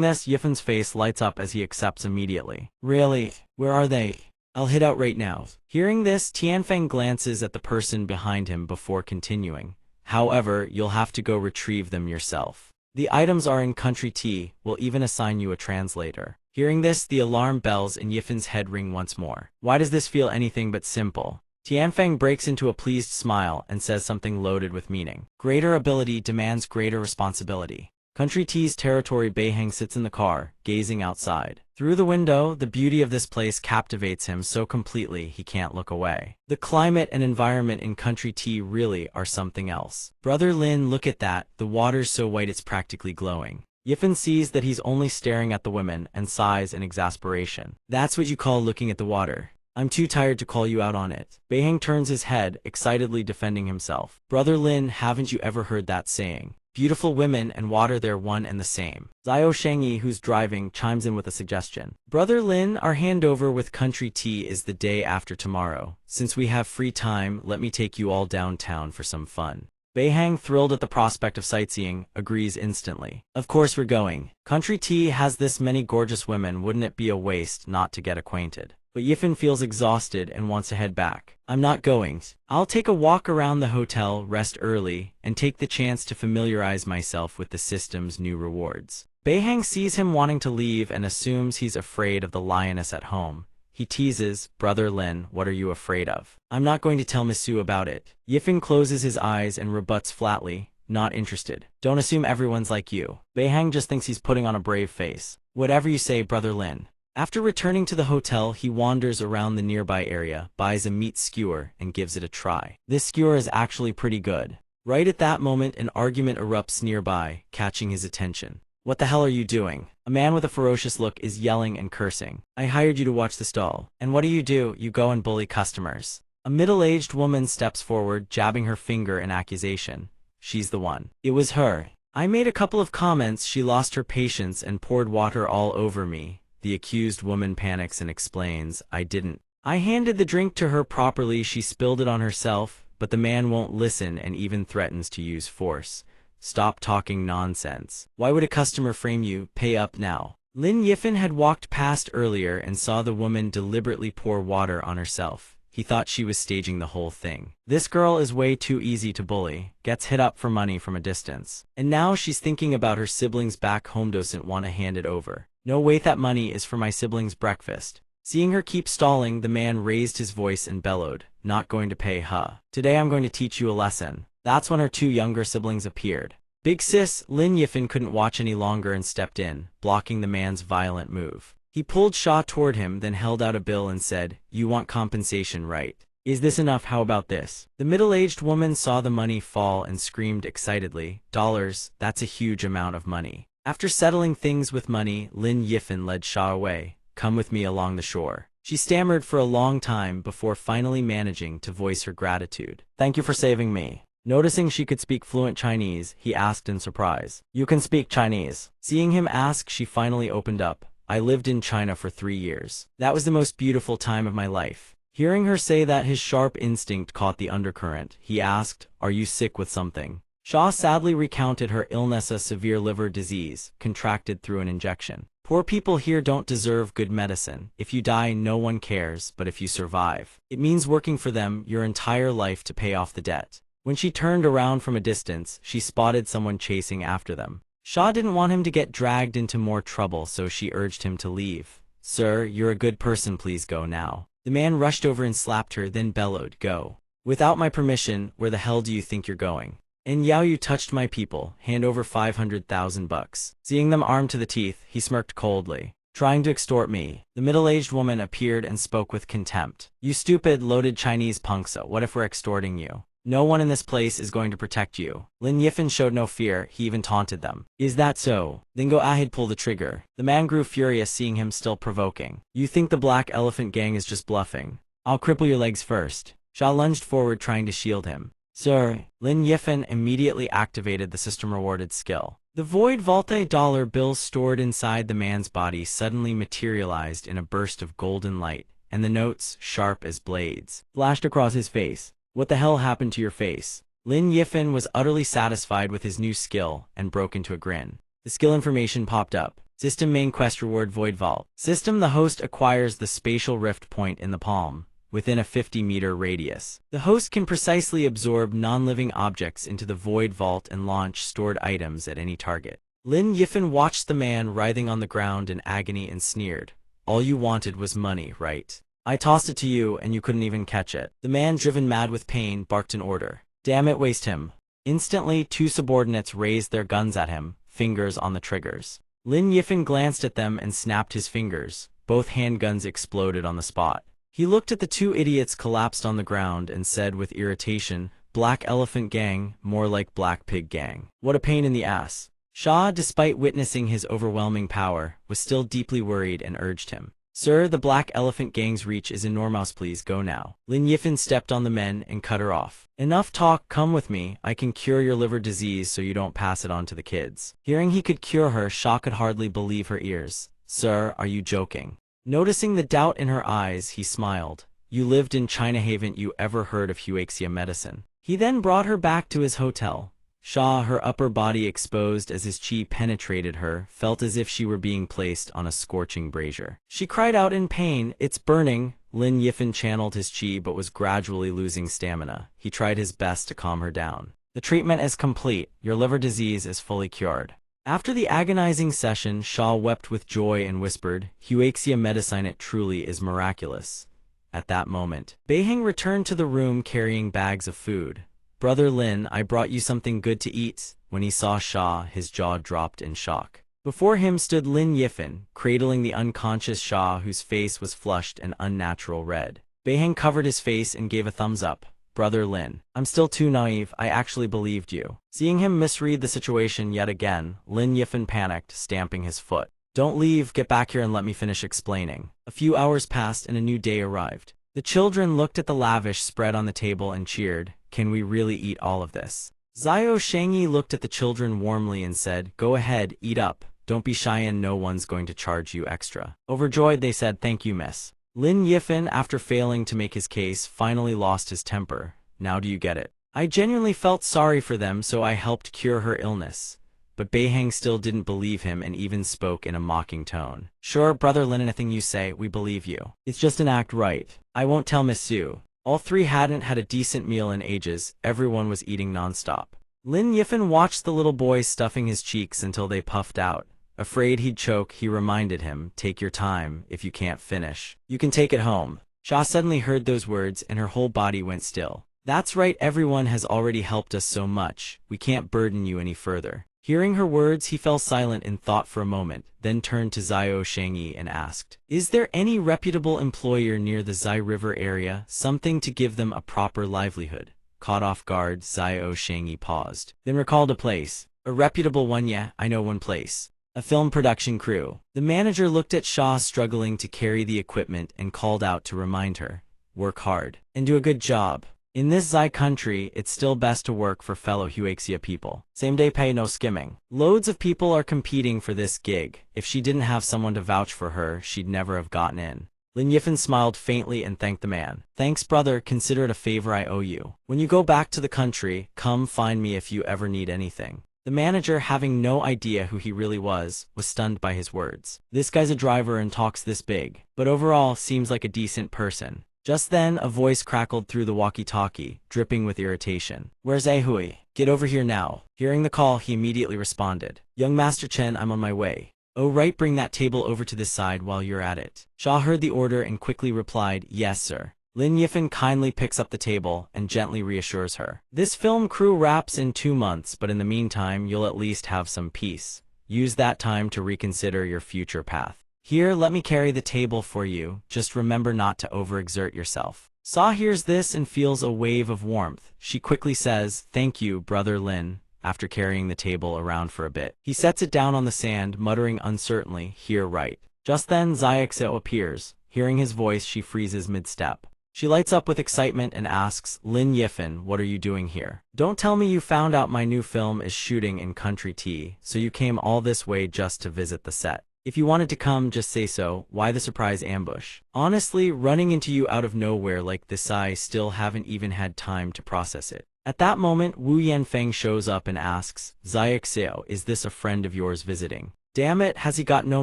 this, Yifan's face lights up as he accepts immediately. "Really? Where are they? I'll head out right now." Hearing this, Tianfeng glances at the person behind him before continuing. "However, you'll have to go retrieve them yourself. The items are in Country T. We'll even assign you a translator." Hearing this, the alarm bells in Yifan's head ring once more. Why does this feel anything but simple? Tianfeng breaks into a pleased smile and says something loaded with meaning. "Greater ability demands greater responsibility." Country T's territory. Beihang sits in the car, gazing outside. Through the window, the beauty of this place captivates him so completely he can't look away. The climate and environment in Country T really are something else. "Brother Lin, look at that. The water's so white it's practically glowing." Yifan sees that he's only staring at the women and sighs in exasperation. "That's what you call looking at the water? I'm too tired to call you out on it." Beihang turns his head, excitedly defending himself. "Brother Lin, haven't you ever heard that saying? Beautiful women and water, they're one and the same." Zhao Shengyi, who's driving, chimes in with a suggestion. "Brother Lin, our handover with Country T is the day after tomorrow. Since we have free time, let me take you all downtown for some fun." Beihang, thrilled at the prospect of sightseeing, agrees instantly. "Of course we're going. Country T has this many gorgeous women, wouldn't it be a waste not to get acquainted?" But Yifan feels exhausted and wants to head back. "I'm not going. I'll take a walk around the hotel, rest early, and take the chance to familiarize myself with the system's new rewards." Beihang sees him wanting to leave and assumes he's afraid of the lioness at home. He teases, "Brother Lin, what are you afraid of?" "I'm not going to tell Miss Su about it." Yifan closes his eyes and rebuts flatly, "Not interested." "Don't assume everyone's like you." Beihang just thinks he's putting on a brave face. "Whatever you say, Brother Lin." After returning to the hotel, he wanders around the nearby area, buys a meat skewer, and gives it a try. This skewer is actually pretty good. Right at that moment, an argument erupts nearby, catching his attention. "What the hell are you doing?" A man with a ferocious look is yelling and cursing. "I hired you to watch the stall. And what do? You go and bully customers." A middle-aged woman steps forward, jabbing her finger in accusation. She's the one. "It was her. I made a couple of comments, she lost her patience and poured water all over me." The accused woman panics and explains, "I didn't. I handed the drink to her properly, she spilled it on herself," but the man won't listen and even threatens to use force. "Stop talking nonsense. Why would a customer frame you? Pay up now." Lin Yifan had walked past earlier and saw the woman deliberately pour water on herself. He thought she was staging the whole thing. This girl is way too easy to bully, gets hit up for money from a distance. And now she's thinking about her siblings back home, doesn't want to hand it over. No, wait, that money is for my siblings' breakfast. Seeing her keep stalling, the man raised his voice and bellowed, not going to pay, huh? Today I'm going to teach you a lesson. That's when her two younger siblings appeared. Big sis, Lin Yifan couldn't watch any longer and stepped in, blocking the man's violent move. He pulled Shaw toward him, then held out a bill and said, "You want compensation, right? Is this enough? How about this?" The middle-aged woman saw the money fall and screamed excitedly, "Dollars, that's a huge amount of money." After settling things with money, Lin Yifan led Shaw away. "Come with me along the shore." She stammered for a long time before finally managing to voice her gratitude. "Thank you for saving me." Noticing she could speak fluent Chinese, he asked in surprise, "You can speak Chinese?" Seeing him ask, she finally opened up. "I lived in China for 3 years. That was the most beautiful time of my life." Hearing her say that, his sharp instinct caught the undercurrent. He asked, "Are you sick with something?" Shaw sadly recounted her illness, a severe liver disease, contracted through an injection. "Poor people here don't deserve good medicine. If you die, no one cares, but if you survive, it means working for them your entire life to pay off the debt." When she turned around from a distance, she spotted someone chasing after them. Shaw didn't want him to get dragged into more trouble, so she urged him to leave. "Sir, you're a good person, please go now." The man rushed over and slapped her, then bellowed, "Go. Without my permission, where the hell do you think you're going? And Yao, you touched my people, hand over 500,000 bucks. Seeing them armed to the teeth, he smirked coldly. "Trying to extort me." The middle-aged woman appeared and spoke with contempt. "You stupid, loaded Chinese punks, what if we're extorting you? No one in this place is going to protect you." Lin Yifan showed no fear, he even taunted them. "Is that so? Then go ahead, pull the trigger." The man grew furious, seeing him still provoking. "You think the Black Elephant Gang is just bluffing? I'll cripple your legs first." Shaw lunged forward, trying to shield him. "Sir." Lin Yifan immediately activated the system-rewarded skill. The void vault dollar bills stored inside the man's body suddenly materialized in a burst of golden light, and the notes, sharp as blades, flashed across his face. "What the hell happened to your face?" Lin Yifan was utterly satisfied with his new skill and broke into a grin. The skill information popped up. System main quest reward Void Vault. System: the host acquires the spatial rift point in the palm, within a 50-meter radius. The host can precisely absorb non-living objects into the Void Vault and launch stored items at any target. Lin Yifan watched the man writhing on the ground in agony and sneered. "All you wanted was money, right? I tossed it to you and you couldn't even catch it." The man, driven mad with pain, barked an order. "Damn it, waste him." Instantly, 2 subordinates raised their guns at him, fingers on the triggers. Lin Yifan glanced at them and snapped his fingers. Both handguns exploded on the spot. He looked at the 2 idiots collapsed on the ground and said with irritation, "Black Elephant Gang, more like Black Pig Gang. What a pain in the ass." Shaw, despite witnessing his overwhelming power, was still deeply worried and urged him. "Sir, the Black Elephant Gang's reach is enormous, please go now." Lin Yifan stepped on the men and cut her off. "Enough talk, come with me. I can cure your liver disease so you don't pass it on to the kids." Hearing he could cure her, Shaw could hardly believe her ears. "Sir, are you joking?" Noticing the doubt in her eyes, he smiled. "You lived in China, haven't you ever heard of Huaxia medicine?" He then brought her back to his hotel. Shaw, her upper body exposed as his chi penetrated her, felt as if she were being placed on a scorching brazier. She cried out in pain, "It's burning!" Lin Yifan channeled his chi but was gradually losing stamina. He tried his best to calm her down. "The treatment is complete. Your liver disease is fully cured." After the agonizing session, Shaw wept with joy and whispered, "Huaxia medicine, it truly is miraculous." At that moment, Beiheng returned to the room carrying bags of food. "Brother Lin, I brought you something good to eat." When he saw Shaw, his jaw dropped in shock. Before him stood Lin Yifan, cradling the unconscious Shaw, whose face was flushed and unnatural red. Beiheng covered his face and gave a thumbs up. "Brother Lin, I'm still too naive, I actually believed you." Seeing him misread the situation yet again, Lin Yifan panicked, stamping his foot. "Don't leave, get back here and let me finish explaining." A few hours passed and a new day arrived. The children looked at the lavish spread on the table and cheered. "Can we really eat all of this?" Zhao Shangyi looked at the children warmly and said, "Go ahead, eat up. Don't be shy and no one's going to charge you extra." Overjoyed, they said, "Thank you, miss." Lin Yifan, after failing to make his case, finally lost his temper. "Now do you get it? I genuinely felt sorry for them, so I helped cure her illness. but Beihang still didn't believe him and even spoke in a mocking tone. Sure, Brother Lin, anything you say, we believe you. It's just an act, right? I won't tell Miss Su. All three hadn't had a decent meal in ages, everyone was eating nonstop. Lin Yifan watched the little boy stuffing his cheeks until they puffed out. Afraid he'd choke, he reminded him, take your time, if you can't finish, you can take it home. Sha suddenly heard those words and her whole body went still. That's right, everyone has already helped us so much, we can't burden you any further. Hearing her words, he fell silent in thought for a moment, then turned to Zhao Shangyi and asked, is there any reputable employer near the Zai River area, something to give them a proper livelihood? Caught off guard, Zhao Shangyi paused, then recalled a place. A reputable one, yeah, I know one place. A film production crew. The manager looked at Sha struggling to carry the equipment and called out to remind her, work hard, and do a good job. In this Zai country, it's still best to work for fellow Huaxia people. Same day pay, no skimming. Loads of people are competing for this gig. If she didn't have someone to vouch for her, she'd never have gotten in. Lin Yifan smiled faintly and thanked the man. Thanks, brother, consider it a favor I owe you. When you go back to the country, come find me if you ever need anything. The manager, having no idea who he really was stunned by his words. This guy's a driver and talks this big, but overall seems like a decent person. Just then, a voice crackled through the walkie-talkie, dripping with irritation. Where's Ahui? Get over here now. Hearing the call, he immediately responded. Young Master Chen, I'm on my way. Oh right, bring that table over to this side while you're at it. Sha heard the order and quickly replied, yes sir. Lin Yifan kindly picks up the table and gently reassures her. This film crew wraps in 2 months, but in the meantime, you'll at least have some peace. Use that time to reconsider your future path. Here, let me carry the table for you, just remember not to overexert yourself. Sa hears this and feels a wave of warmth. She quickly says, thank you, Brother Lin, after carrying the table around for a bit. He sets it down on the sand, muttering uncertainly, here right. Just then, Xiaoxiao appears. Hearing his voice, she freezes mid-step. She lights up with excitement and asks, Lin Yifan, what are you doing here? Don't tell me you found out my new film is shooting in Country T, so you came all this way just to visit the set. If you wanted to come, just say so. Why the surprise ambush? Honestly, running into you out of nowhere like this, I still haven't even had time to process it. At that moment, Wu Yanfeng shows up and asks, Xiaoxiao, is this a friend of yours visiting? Damn it, has he got no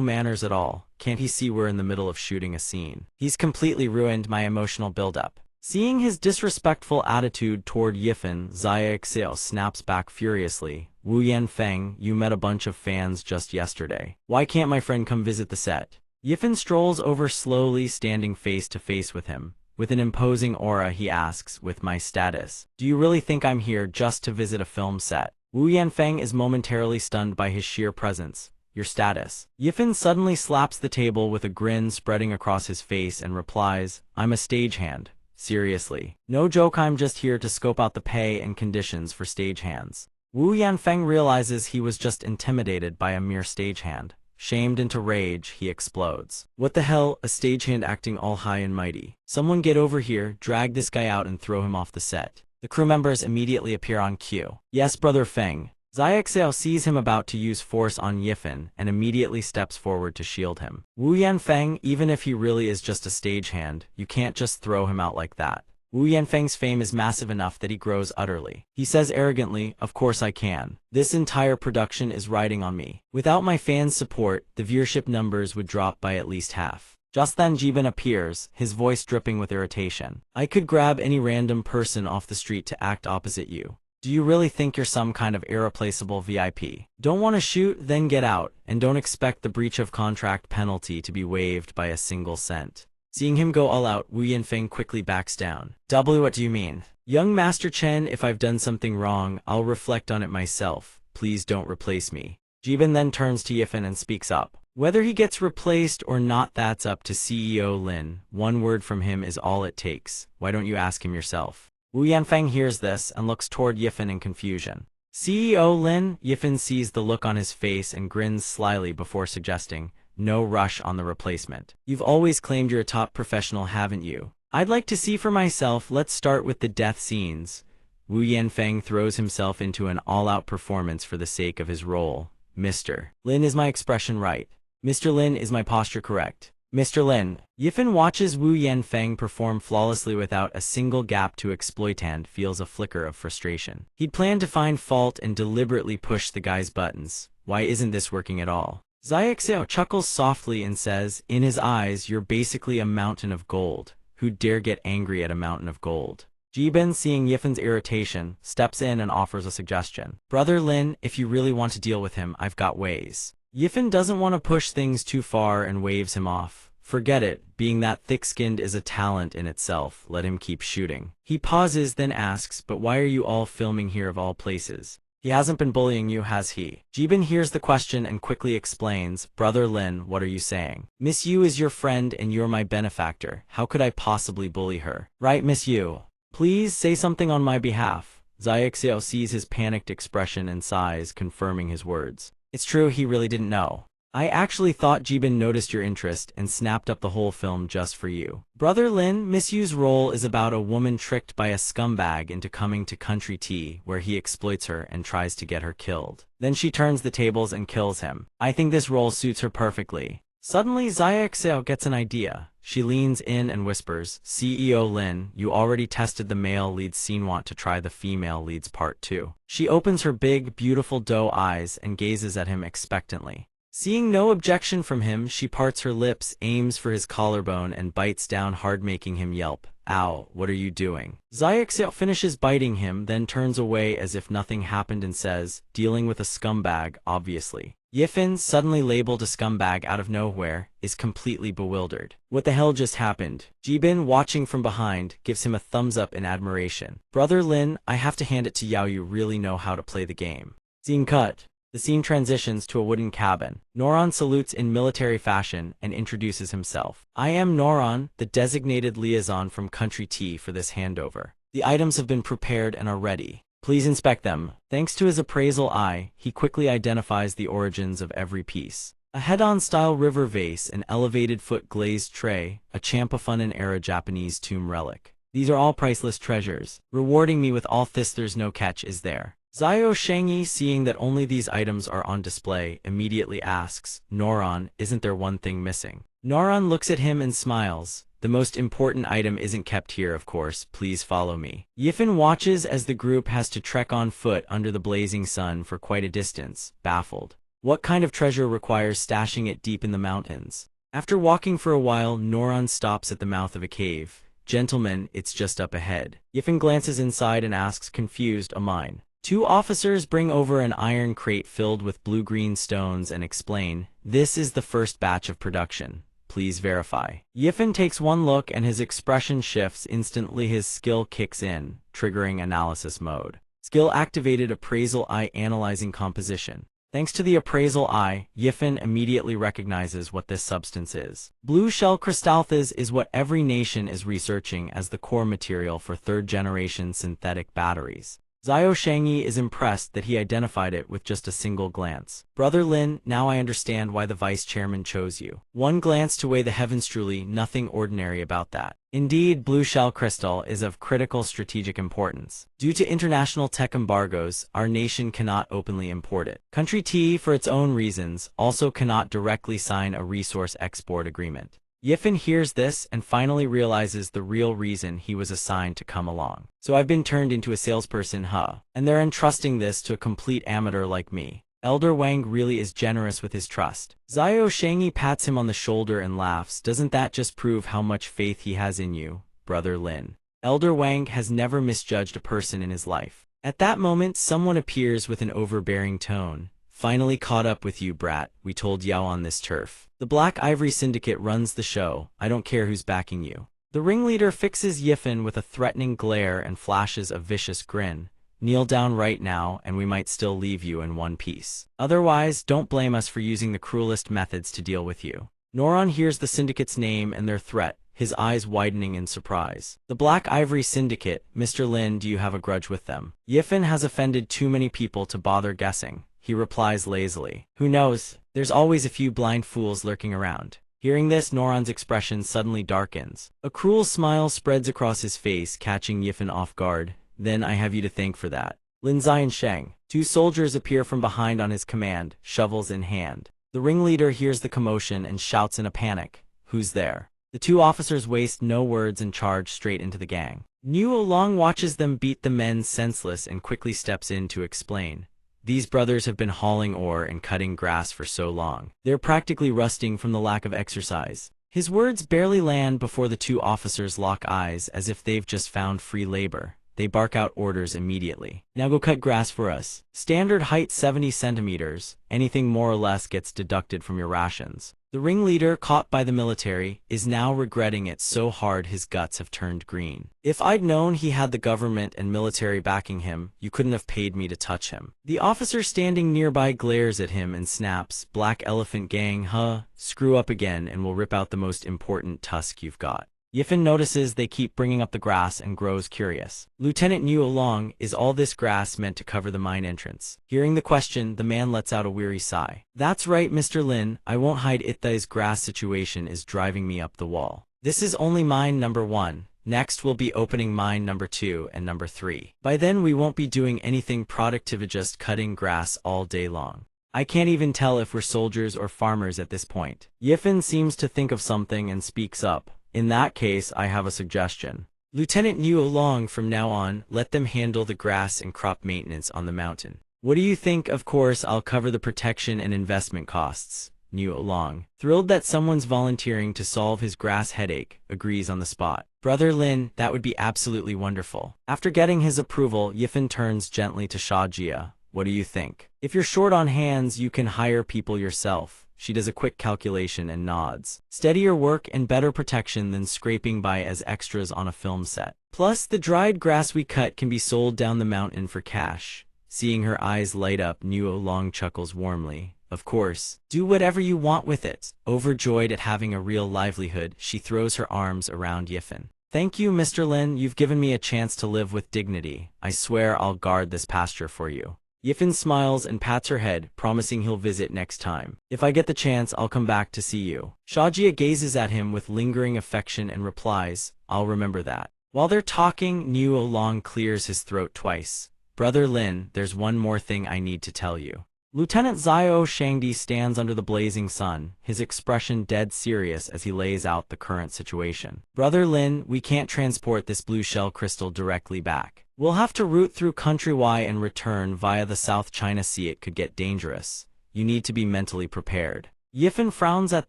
manners at all? Can't he see we're in the middle of shooting a scene? He's completely ruined my emotional build-up. Seeing his disrespectful attitude toward Yifan, Xiaoxiao snaps back furiously. Wu Yanfeng, you met a bunch of fans just yesterday. Why can't my friend come visit the set? Yifan strolls over slowly, standing face to face with him. With an imposing aura, he asks, with my status, do you really think I'm here just to visit a film set? Wu Yanfeng is momentarily stunned by his sheer presence. Your status. Yifan suddenly slaps the table with a grin spreading across his face and replies, I'm a stagehand. Seriously. No joke, I'm just here to scope out the pay and conditions for stagehands. Wu Yanfeng realizes he was just intimidated by a mere stagehand. Shamed into rage, he explodes. What the hell, a stagehand acting all high and mighty. Someone get over here, drag this guy out and throw him off the set. The crew members immediately appear on cue. Yes, Brother Feng. Xiaoxiao sees him about to use force on Yifan and immediately steps forward to shield him. Wu Yanfeng, even if he really is just a stagehand, you can't just throw him out like that. Wu Yanfeng's fame is massive enough that he grows utterly. He says arrogantly, of course I can. This entire production is riding on me. Without my fans' support, the viewership numbers would drop by at least half. Just then Jiban appears, his voice dripping with irritation. I could grab any random person off the street to act opposite you. Do you really think you're some kind of irreplaceable VIP? Don't want to shoot? Then get out, and don't expect the breach of contract penalty to be waived by a single cent. Seeing him go all out, Wu Yanfeng quickly backs down. What do you mean? Young Master Chen, if I've done something wrong, I'll reflect on it myself. Please don't replace me. Jiban then turns to Yifan and speaks up. Whether he gets replaced or not, that's up to CEO Lin. One word from him is all it takes. Why don't you ask him yourself? Wu Yanfeng hears this and looks toward Yifan in confusion. CEO Lin? Yifan sees the look on his face and grins slyly before suggesting, no rush on the replacement. You've always claimed you're a top professional, haven't you? I'd like to see for myself. Let's start with the death scenes. Wu Yanfeng throws himself into an all-out performance for the sake of his role. Mr. Lin, is my expression right? Mr. Lin, is my posture correct? Mr. Lin. Yifan watches Wu Yanfeng perform flawlessly without a single gap to exploit and feels a flicker of frustration. He'd planned to find fault and deliberately push the guy's buttons. Why isn't this working at all? Xiaoxiao chuckles softly and says, in his eyes, you're basically a mountain of gold. Who'd dare get angry at a mountain of gold? Jibin, seeing Yifan's irritation, steps in and offers a suggestion. Brother Lin, if you really want to deal with him, I've got ways. Yifan doesn't want to push things too far and waves him off. Forget it, being that thick-skinned is a talent in itself, let him keep shooting. He pauses, then asks, but why are you all filming here of all places? He hasn't been bullying you, has he? Jibin hears the question and quickly explains, Brother Lin, what are you saying? Miss Yu is your friend and you're my benefactor. How could I possibly bully her? Right, Miss Yu? Please say something on my behalf. Xiaoxiao sees his panicked expression and sighs, confirming his words. It's true, he really didn't know. I actually thought Jibin noticed your interest and snapped up the whole film just for you. Brother Lin, Miss Yu's role is about a woman tricked by a scumbag into coming to Country Tea, where he exploits her and tries to get her killed. Then she turns the tables and kills him. I think this role suits her perfectly. Suddenly, Xiaoxiao gets an idea. She leans in and whispers, CEO Lin, you already tested the male lead's scene, want to try the female lead's part too. She opens her big, beautiful doe eyes and gazes at him expectantly. Seeing no objection from him, she parts her lips, aims for his collarbone, and bites down hard, making him yelp. Ow, what are you doing? Xiaoxiao finishes biting him, then turns away as if nothing happened and says, dealing with a scumbag, obviously. Yifan, suddenly labeled a scumbag out of nowhere, is completely bewildered. What the hell just happened? Jibin, watching from behind, gives him a thumbs up in admiration. Brother Lin, I have to hand it to Yao, you really know how to play the game. Scene cut. The scene transitions to a wooden cabin. Noron salutes in military fashion and introduces himself. I am Noron, the designated liaison from Country Tea for this handover. The items have been prepared and are ready. Please inspect them. Thanks to his appraisal eye, he quickly identifies the origins of every piece. A head-on style river vase, an elevated foot glazed tray, a Champafunan-era Japanese tomb relic. These are all priceless treasures. Rewarding me with all this, there's no catch, is there? Xiao Shangyi, seeing that only these items are on display, immediately asks, Noron, isn't there one thing missing? Noron looks at him and smiles. The most important item isn't kept here, of course, please follow me. Yifan watches as the group has to trek on foot under the blazing sun for quite a distance, baffled. What kind of treasure requires stashing it deep in the mountains? After walking for a while, Noron stops at the mouth of a cave. Gentlemen, it's just up ahead. Yifan glances inside and asks, confused, a mine. Two officers bring over an iron crate filled with blue-green stones and explain, this is the first batch of production. Please verify. Yifan takes one look and his expression shifts. Instantly his skill kicks in, triggering analysis mode. Skill activated, appraisal eye, analyzing composition. Thanks to the appraisal eye, Yifan immediately recognizes what this substance is. Blue shell crystalliths is what every nation is researching as the core material for third-generation synthetic batteries. Xiao Shangyi is impressed that he identified it with just a single glance. Brother Lin, now I understand why the vice chairman chose you. One glance to weigh the heavens, truly nothing ordinary about that. Indeed, blue shell crystal is of critical strategic importance. Due to international tech embargoes, our nation cannot openly import it. Country Tea, for its own reasons, also cannot directly sign a resource export agreement. Yifan hears this and finally realizes the real reason he was assigned to come along. So I've been turned into a salesperson, huh? And they're entrusting this to a complete amateur like me. Elder Wang really is generous with his trust. Xiao Shangyi pats him on the shoulder and laughs. Doesn't that just prove how much faith he has in you, Brother Lin? Elder Wang has never misjudged a person in his life. At that moment, someone appears with an overbearing tone. Finally caught up with you, brat. We told Yao on this turf. The Black Ivory Syndicate runs the show. I don't care who's backing you. The ringleader fixes Yifan with a threatening glare and flashes a vicious grin. Kneel down right now and we might still leave you in one piece. Otherwise, don't blame us for using the cruelest methods to deal with you. Noron hears the syndicate's name and their threat, his eyes widening in surprise. The Black Ivory Syndicate, Mr. Lin, do you have a grudge with them? Yifan has offended too many people to bother guessing. He replies lazily. Who knows? There's always a few blind fools lurking around. Hearing this, Noron's expression suddenly darkens. A cruel smile spreads across his face, catching Yifan off guard. Then I have you to thank for that. Linzai and Sheng. Two soldiers appear from behind on his command, shovels in hand. The ringleader hears the commotion and shouts in a panic. who's there? The two officers waste no words and charge straight into the gang. Niu Long watches them beat the men senseless and quickly steps in to explain. These brothers have been hauling ore and cutting grass for so long. They're practically rusting from the lack of exercise. His words barely land before the two officers lock eyes as if they've just found free labor. They bark out orders immediately. Now go cut grass for us. Standard height 70 centimeters. Anything more or less gets deducted from your rations. The ringleader, caught by the military, is now regretting it so hard his guts have turned green. If I'd known he had the government and military backing him, you couldn't have paid me to touch him. The officer standing nearby glares at him and snaps, "Black Elephant Gang, huh? Screw up again and we'll rip out the most important tusk you've got." Yifan notices they keep bringing up the grass and grows curious. "Lieutenant Niu Long, is all this grass meant to cover the mine entrance?" Hearing the question, the man lets out a weary sigh. "That's right, Mr. Lin, I won't hide it, this grass situation is driving me up the wall. This is only mine number 1. Next we'll be opening mine number 2 and number 3. By then we won't be doing anything productive, just cutting grass all day long. I can't even tell if we're soldiers or farmers at this point." Yifan seems to think of something and speaks up. "In that case, I have a suggestion. Lieutenant Niu Long, from now on, let them handle the grass and crop maintenance on the mountain. What do you think? Of course, I'll cover the protection and investment costs." Niu Long, thrilled that someone's volunteering to solve his grass headache, agrees on the spot. "Brother Lin, that would be absolutely wonderful." After getting his approval, Yifan turns gently to Shajia. "What do you think? If you're short on hands, you can hire people yourself." She does a quick calculation and nods. "Steadier work and better protection than scraping by as extras on a film set. Plus, the dried grass we cut can be sold down the mountain for cash." Seeing her eyes light up, Niu Long chuckles warmly. "Of course, do whatever you want with it." Overjoyed at having a real livelihood, she throws her arms around Yifan. "Thank you, Mr. Lin, you've given me a chance to live with dignity. I swear I'll guard this pasture for you." Yifan smiles and pats her head, promising he'll visit next time. "If I get the chance, I'll come back to see you." Shajia gazes at him with lingering affection and replies, "I'll remember that." While they're talking, Niu Long clears his throat twice. "Brother Lin, there's one more thing I need to tell you." Lieutenant Xiao Shangdi stands under the blazing sun, his expression dead serious as he lays out the current situation. "Brother Lin, we can't transport this blue shell crystal directly back. We'll have to route through Country Y and return via the South China Sea. It could get dangerous. You need to be mentally prepared." Yifan frowns at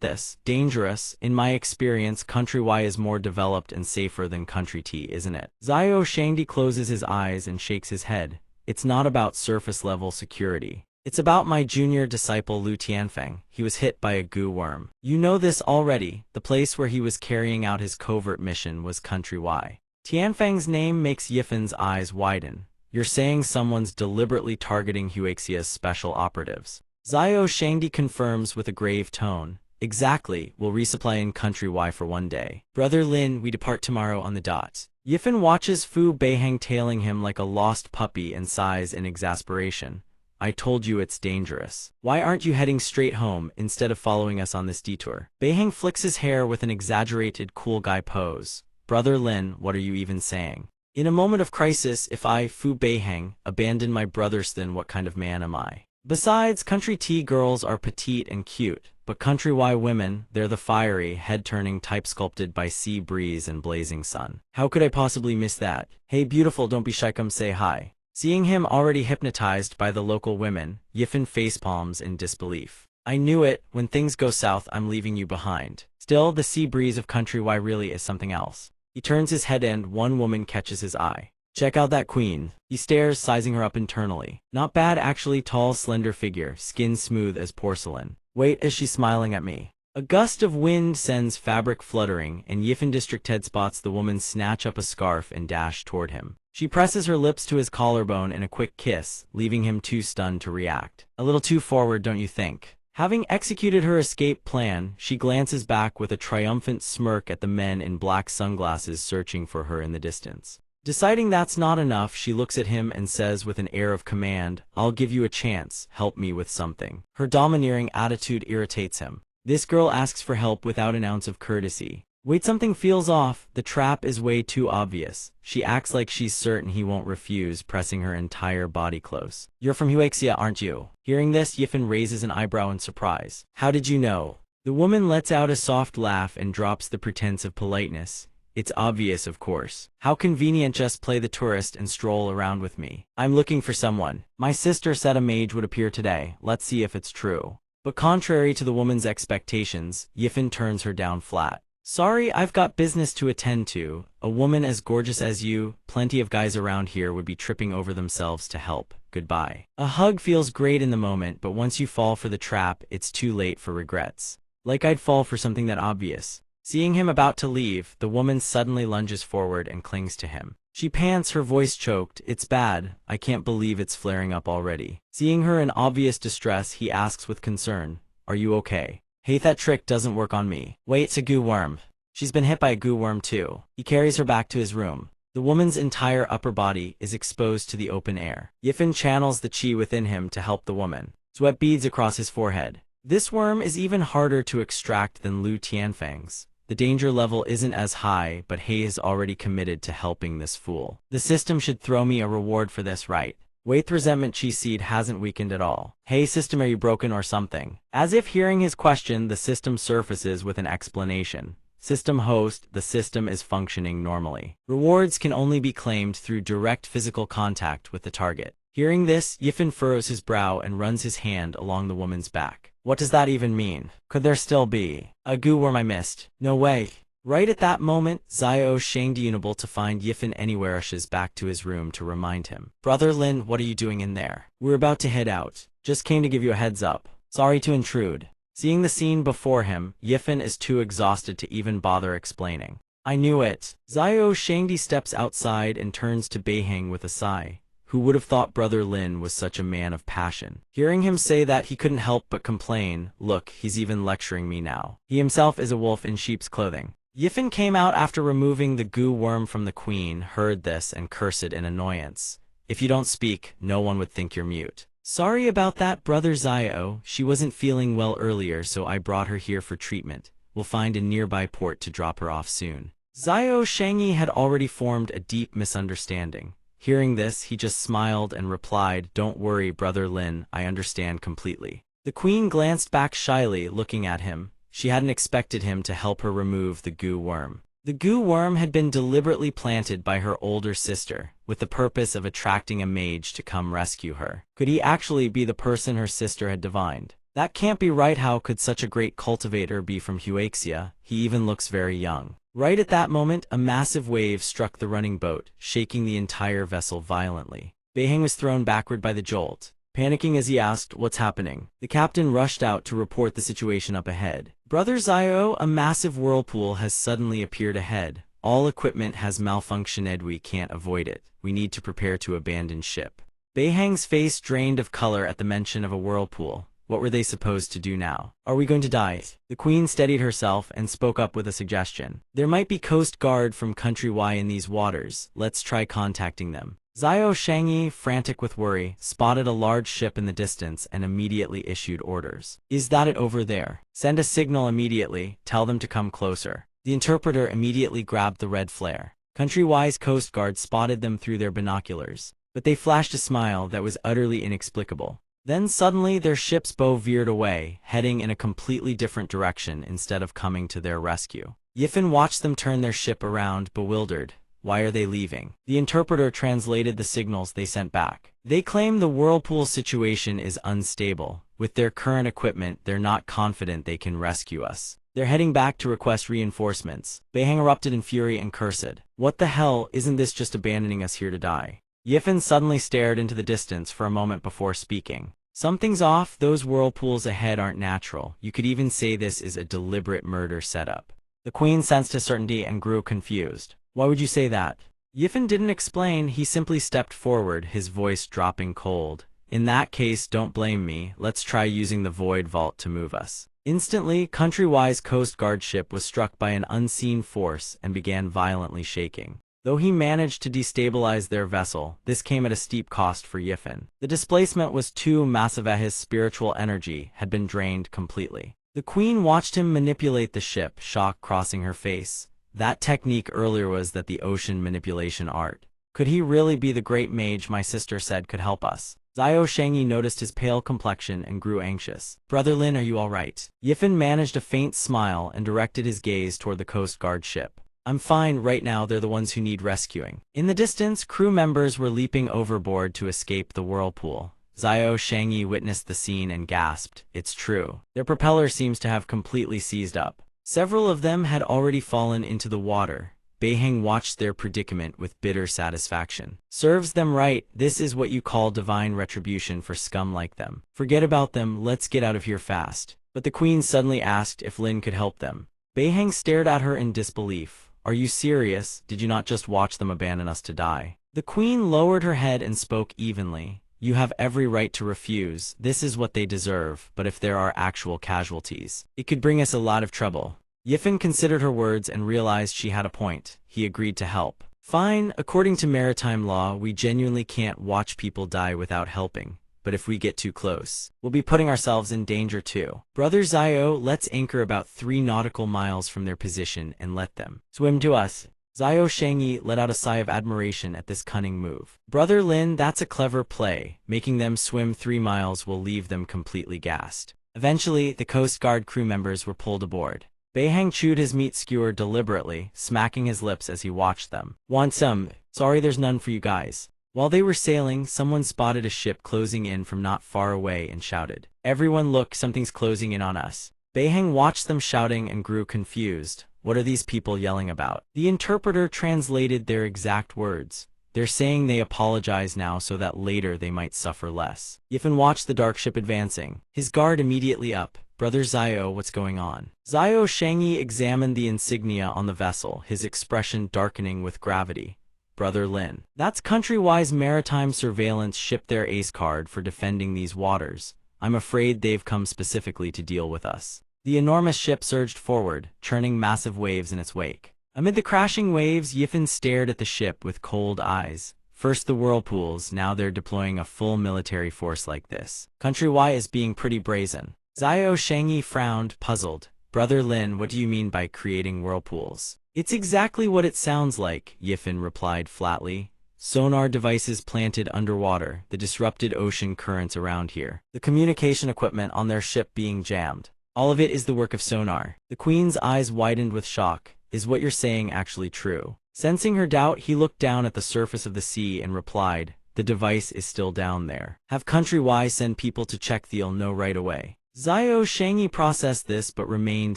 this. "Dangerous? In my experience, Country Y is more developed and safer than Country T, isn't it?" Xiao Shangdi closes his eyes and shakes his head. "It's not about surface-level security. It's about my junior disciple Lu Tianfeng. He was hit by a goo worm. You know this already. The place where he was carrying out his covert mission was Country Y." Tianfeng's name makes Yifan's eyes widen. "You're saying someone's deliberately targeting Huaxia's special operatives?" Xiao Shangdi confirms with a grave tone. "Exactly, we'll resupply in Country Y for 1 day. Brother Lin, we depart tomorrow on the dot." Yifan watches Fu Beihang tailing him like a lost puppy and sighs in exasperation. "I told you it's dangerous. Why aren't you heading straight home instead of following us on this detour?" Beihang flicks his hair with an exaggerated cool guy pose. "Brother Lin, what are you even saying? In a moment of crisis, if I, Fu Beihang, abandon my brothers, then what kind of man am I? Besides, Country T girls are petite and cute, but Country Y women, they're the fiery, head-turning type sculpted by sea breeze and blazing sun. How could I possibly miss that? Hey beautiful, don't be shy, come say hi." Seeing him already hypnotized by the local women, Yifan facepalms in disbelief. "I knew it. When things go south, I'm leaving you behind." Still, the sea breeze of Country Y really is something else. He turns his head and one woman catches his eye. "Check out that queen." He stares, sizing her up internally. Not bad actually, tall, slender figure, skin smooth as porcelain. "Wait, is she smiling at me?" A gust of wind sends fabric fluttering, and Yifan District Head spots the woman snatch up a scarf and dash toward him. She presses her lips to his collarbone in a quick kiss, leaving him too stunned to react. A little too forward, don't you think? Having executed her escape plan, she glances back with a triumphant smirk at the men in black sunglasses searching for her in the distance. Deciding that's not enough, she looks at him and says with an air of command, "I'll give you a chance, help me with something." Her domineering attitude irritates him. This girl asks for help without an ounce of courtesy. Wait, something feels off. The trap is way too obvious. She acts like she's certain he won't refuse, pressing her entire body close. "You're from Huaxia, aren't you?" Hearing this, Yifan raises an eyebrow in surprise. "How did you know?" The woman lets out a soft laugh and drops the pretense of politeness. It's obvious, of course. How convenient, just play the tourist and stroll around with me. I'm looking for someone. My sister said a mage would appear today. Let's see if it's true. But contrary to the woman's expectations, Yifen turns her down flat. Sorry, I've got business to attend to. A woman as gorgeous as you, plenty of guys around here would be tripping over themselves to help. Goodbye. A hug feels great in the moment, but once you fall for the trap, it's too late for regrets. Like I'd fall for something that obvious. Seeing him about to leave, the woman suddenly lunges forward and clings to him. She pants, her voice choked. It's bad. I can't believe it's flaring up already. Seeing her in obvious distress, he asks with concern, are you okay? Hey, that trick doesn't work on me. Wait, it's a goo worm. She's been hit by a goo worm too. He carries her back to his room. The woman's entire upper body is exposed to the open air. Yifen channels the chi within him to help the woman. Sweat beads across his forehead. This worm is even harder to extract than Lu Tianfang's. The danger level isn't as high, but He is already committed to helping this fool. The system should throw me a reward for this, right? Wait, the resentment chi seed hasn't weakened at all. Hey system, are you broken or something? As if hearing his question, the system surfaces with an explanation. System host, the system is functioning normally. Rewards can only be claimed through direct physical contact with the target. Hearing this, Yifen furrows his brow and runs his hand along the woman's back. What does that even mean? Could there still be a goo worm I missed? No way. Right at that moment, Xiao Shangdi unable to find Yifen anywhere rushes back to his room to remind him. Brother Lin, what are you doing in there? We're about to head out. Just came to give you a heads up. Sorry to intrude. Seeing the scene before him, Yifen is too exhausted to even bother explaining. I knew it. Xiao Shangdi steps outside and turns to Beiheng with a sigh. Who would have thought Brother Lin was such a man of passion? Hearing him say that, he couldn't help but complain. Look, he's even lecturing me now. He himself is a wolf in sheep's clothing. Yifen came out after removing the goo worm from the queen, heard this, and cursed in annoyance. If you don't speak, no one would think you're mute. Sorry about that, Brother Xiao. She wasn't feeling well earlier, so I brought her here for treatment. We'll find a nearby port to drop her off soon. Xiao Shangyi had already formed a deep misunderstanding. Hearing this, he just smiled and replied, Don't worry, Brother Lin, I understand completely. The queen glanced back shyly, looking at him. She hadn't expected him to help her remove the goo worm. The goo worm had been deliberately planted by her older sister, with the purpose of attracting a mage to come rescue her. Could he actually be the person her sister had divined? That can't be right. How could such a great cultivator be from Huaxia? He even looks very young. Right at that moment, a massive wave struck the running boat, shaking the entire vessel violently. Beiheng was thrown backward by the jolt. Panicking as he asked, what's happening? The captain rushed out to report the situation up ahead. Brother Xiao, a massive whirlpool has suddenly appeared ahead. All equipment has malfunctioned. We can't avoid it. We need to prepare to abandon ship. Beiheng's face drained of color at the mention of a whirlpool. What were they supposed to do now? Are we going to die? The queen steadied herself and spoke up with a suggestion. There might be Coast Guard from Country Y in these waters. Let's try contacting them. Xiao Shangyi, frantic with worry, spotted a large ship in the distance and immediately issued orders. Is that it over there? Send a signal immediately. Tell them to come closer. The interpreter immediately grabbed the red flare. Country Y's Coast Guard spotted them through their binoculars, but they flashed a smile that was utterly inexplicable. Then suddenly their ship's bow veered away, heading in a completely different direction instead of coming to their rescue. Yifen watched them turn their ship around, bewildered. Why are they leaving? The interpreter translated the signals they sent back. They claim the whirlpool situation is unstable. With their current equipment, they're not confident they can rescue us. They're heading back to request reinforcements. Beiheng erupted in fury and cursed. What the hell, isn't this just abandoning us here to die? Yifen suddenly stared into the distance for a moment before speaking. Something's off. Those whirlpools ahead aren't natural. You could even say this is a deliberate murder setup. The queen sensed his certainty and grew confused. Why would you say that? Yifen didn't explain. He simply stepped forward, his voice dropping cold. In that case, don't blame me. Let's try using the void vault to move us. Instantly, Country Y's Coast Guard ship was struck by an unseen force and began violently shaking. Though he managed to destabilize their vessel, this came at a steep cost for Yifen. The displacement was too massive as his spiritual energy had been drained completely. The queen watched him manipulate the ship, shock crossing her face. That technique earlier was that the ocean manipulation art. Could he really be the great mage my sister said could help us? Zhao Shangyi noticed his pale complexion and grew anxious. Brother Lin, are you all right? Yifan managed a faint smile and directed his gaze toward the Coast Guard ship. I'm fine right now, they're the ones who need rescuing. In the distance, crew members were leaping overboard to escape the whirlpool. Zhao Shangyi witnessed the scene and gasped. It's true. Their propeller seems to have completely seized up. Several of them had already fallen into the water. Beiheng watched their predicament with bitter satisfaction. Serves them right, this is what you call divine retribution for scum like them. Forget about them, let's get out of here fast. But the queen suddenly asked if Lin could help them. Beiheng stared at her in disbelief. Are you serious? Did you not just watch them abandon us to die? The queen lowered her head and spoke evenly. You have every right to refuse. This is what they deserve, but if there are actual casualties, it could bring us a lot of trouble. Yifan considered her words and realized she had a point. He agreed to help. Fine, according to maritime law, we genuinely can't watch people die without helping. But if we get too close, we'll be putting ourselves in danger too. Brother Zhao, let's anchor about 3 nautical miles from their position and let them swim to us. Zhao Shangyi let out a sigh of admiration at this cunning move. Brother Lin, that's a clever play. Making them swim 3 miles will leave them completely gassed. Eventually, the Coast Guard crew members were pulled aboard. Beiheng chewed his meat skewer deliberately, smacking his lips as he watched them. Want some? Sorry, there's none for you guys. While they were sailing, someone spotted a ship closing in from not far away and shouted. Everyone look, something's closing in on us. Beiheng watched them shouting and grew confused. What are these people yelling about? The interpreter translated their exact words. They're saying they apologize now so that later they might suffer less. Yifan watched the dark ship advancing, his guard immediately up. Brother Zhao, what's going on? Zhao Shangyi examined the insignia on the vessel, his expression darkening with gravity. Brother Lin, that's Countrywise Maritime Surveillance shipped their ace card for defending these waters. I'm afraid they've come specifically to deal with us. The enormous ship surged forward, churning massive waves in its wake. Amid the crashing waves, Yifan stared at the ship with cold eyes. First the whirlpools, now they're deploying a full military force like this. Countrywise is being pretty brazen. Zhao Shangyi frowned, puzzled. Brother Lin, what do you mean by creating whirlpools? It's exactly what it sounds like, Yifan replied flatly. Sonar devices planted underwater, the disrupted ocean currents around here. The communication equipment on their ship being jammed. All of it is the work of sonar. The queen's eyes widened with shock. Is what you're saying actually true? Sensing her doubt, he looked down at the surface of the sea and replied, the device is still down there. Have Countrywise send people to check, they'll know right away. Zhao Shangyi processed this but remained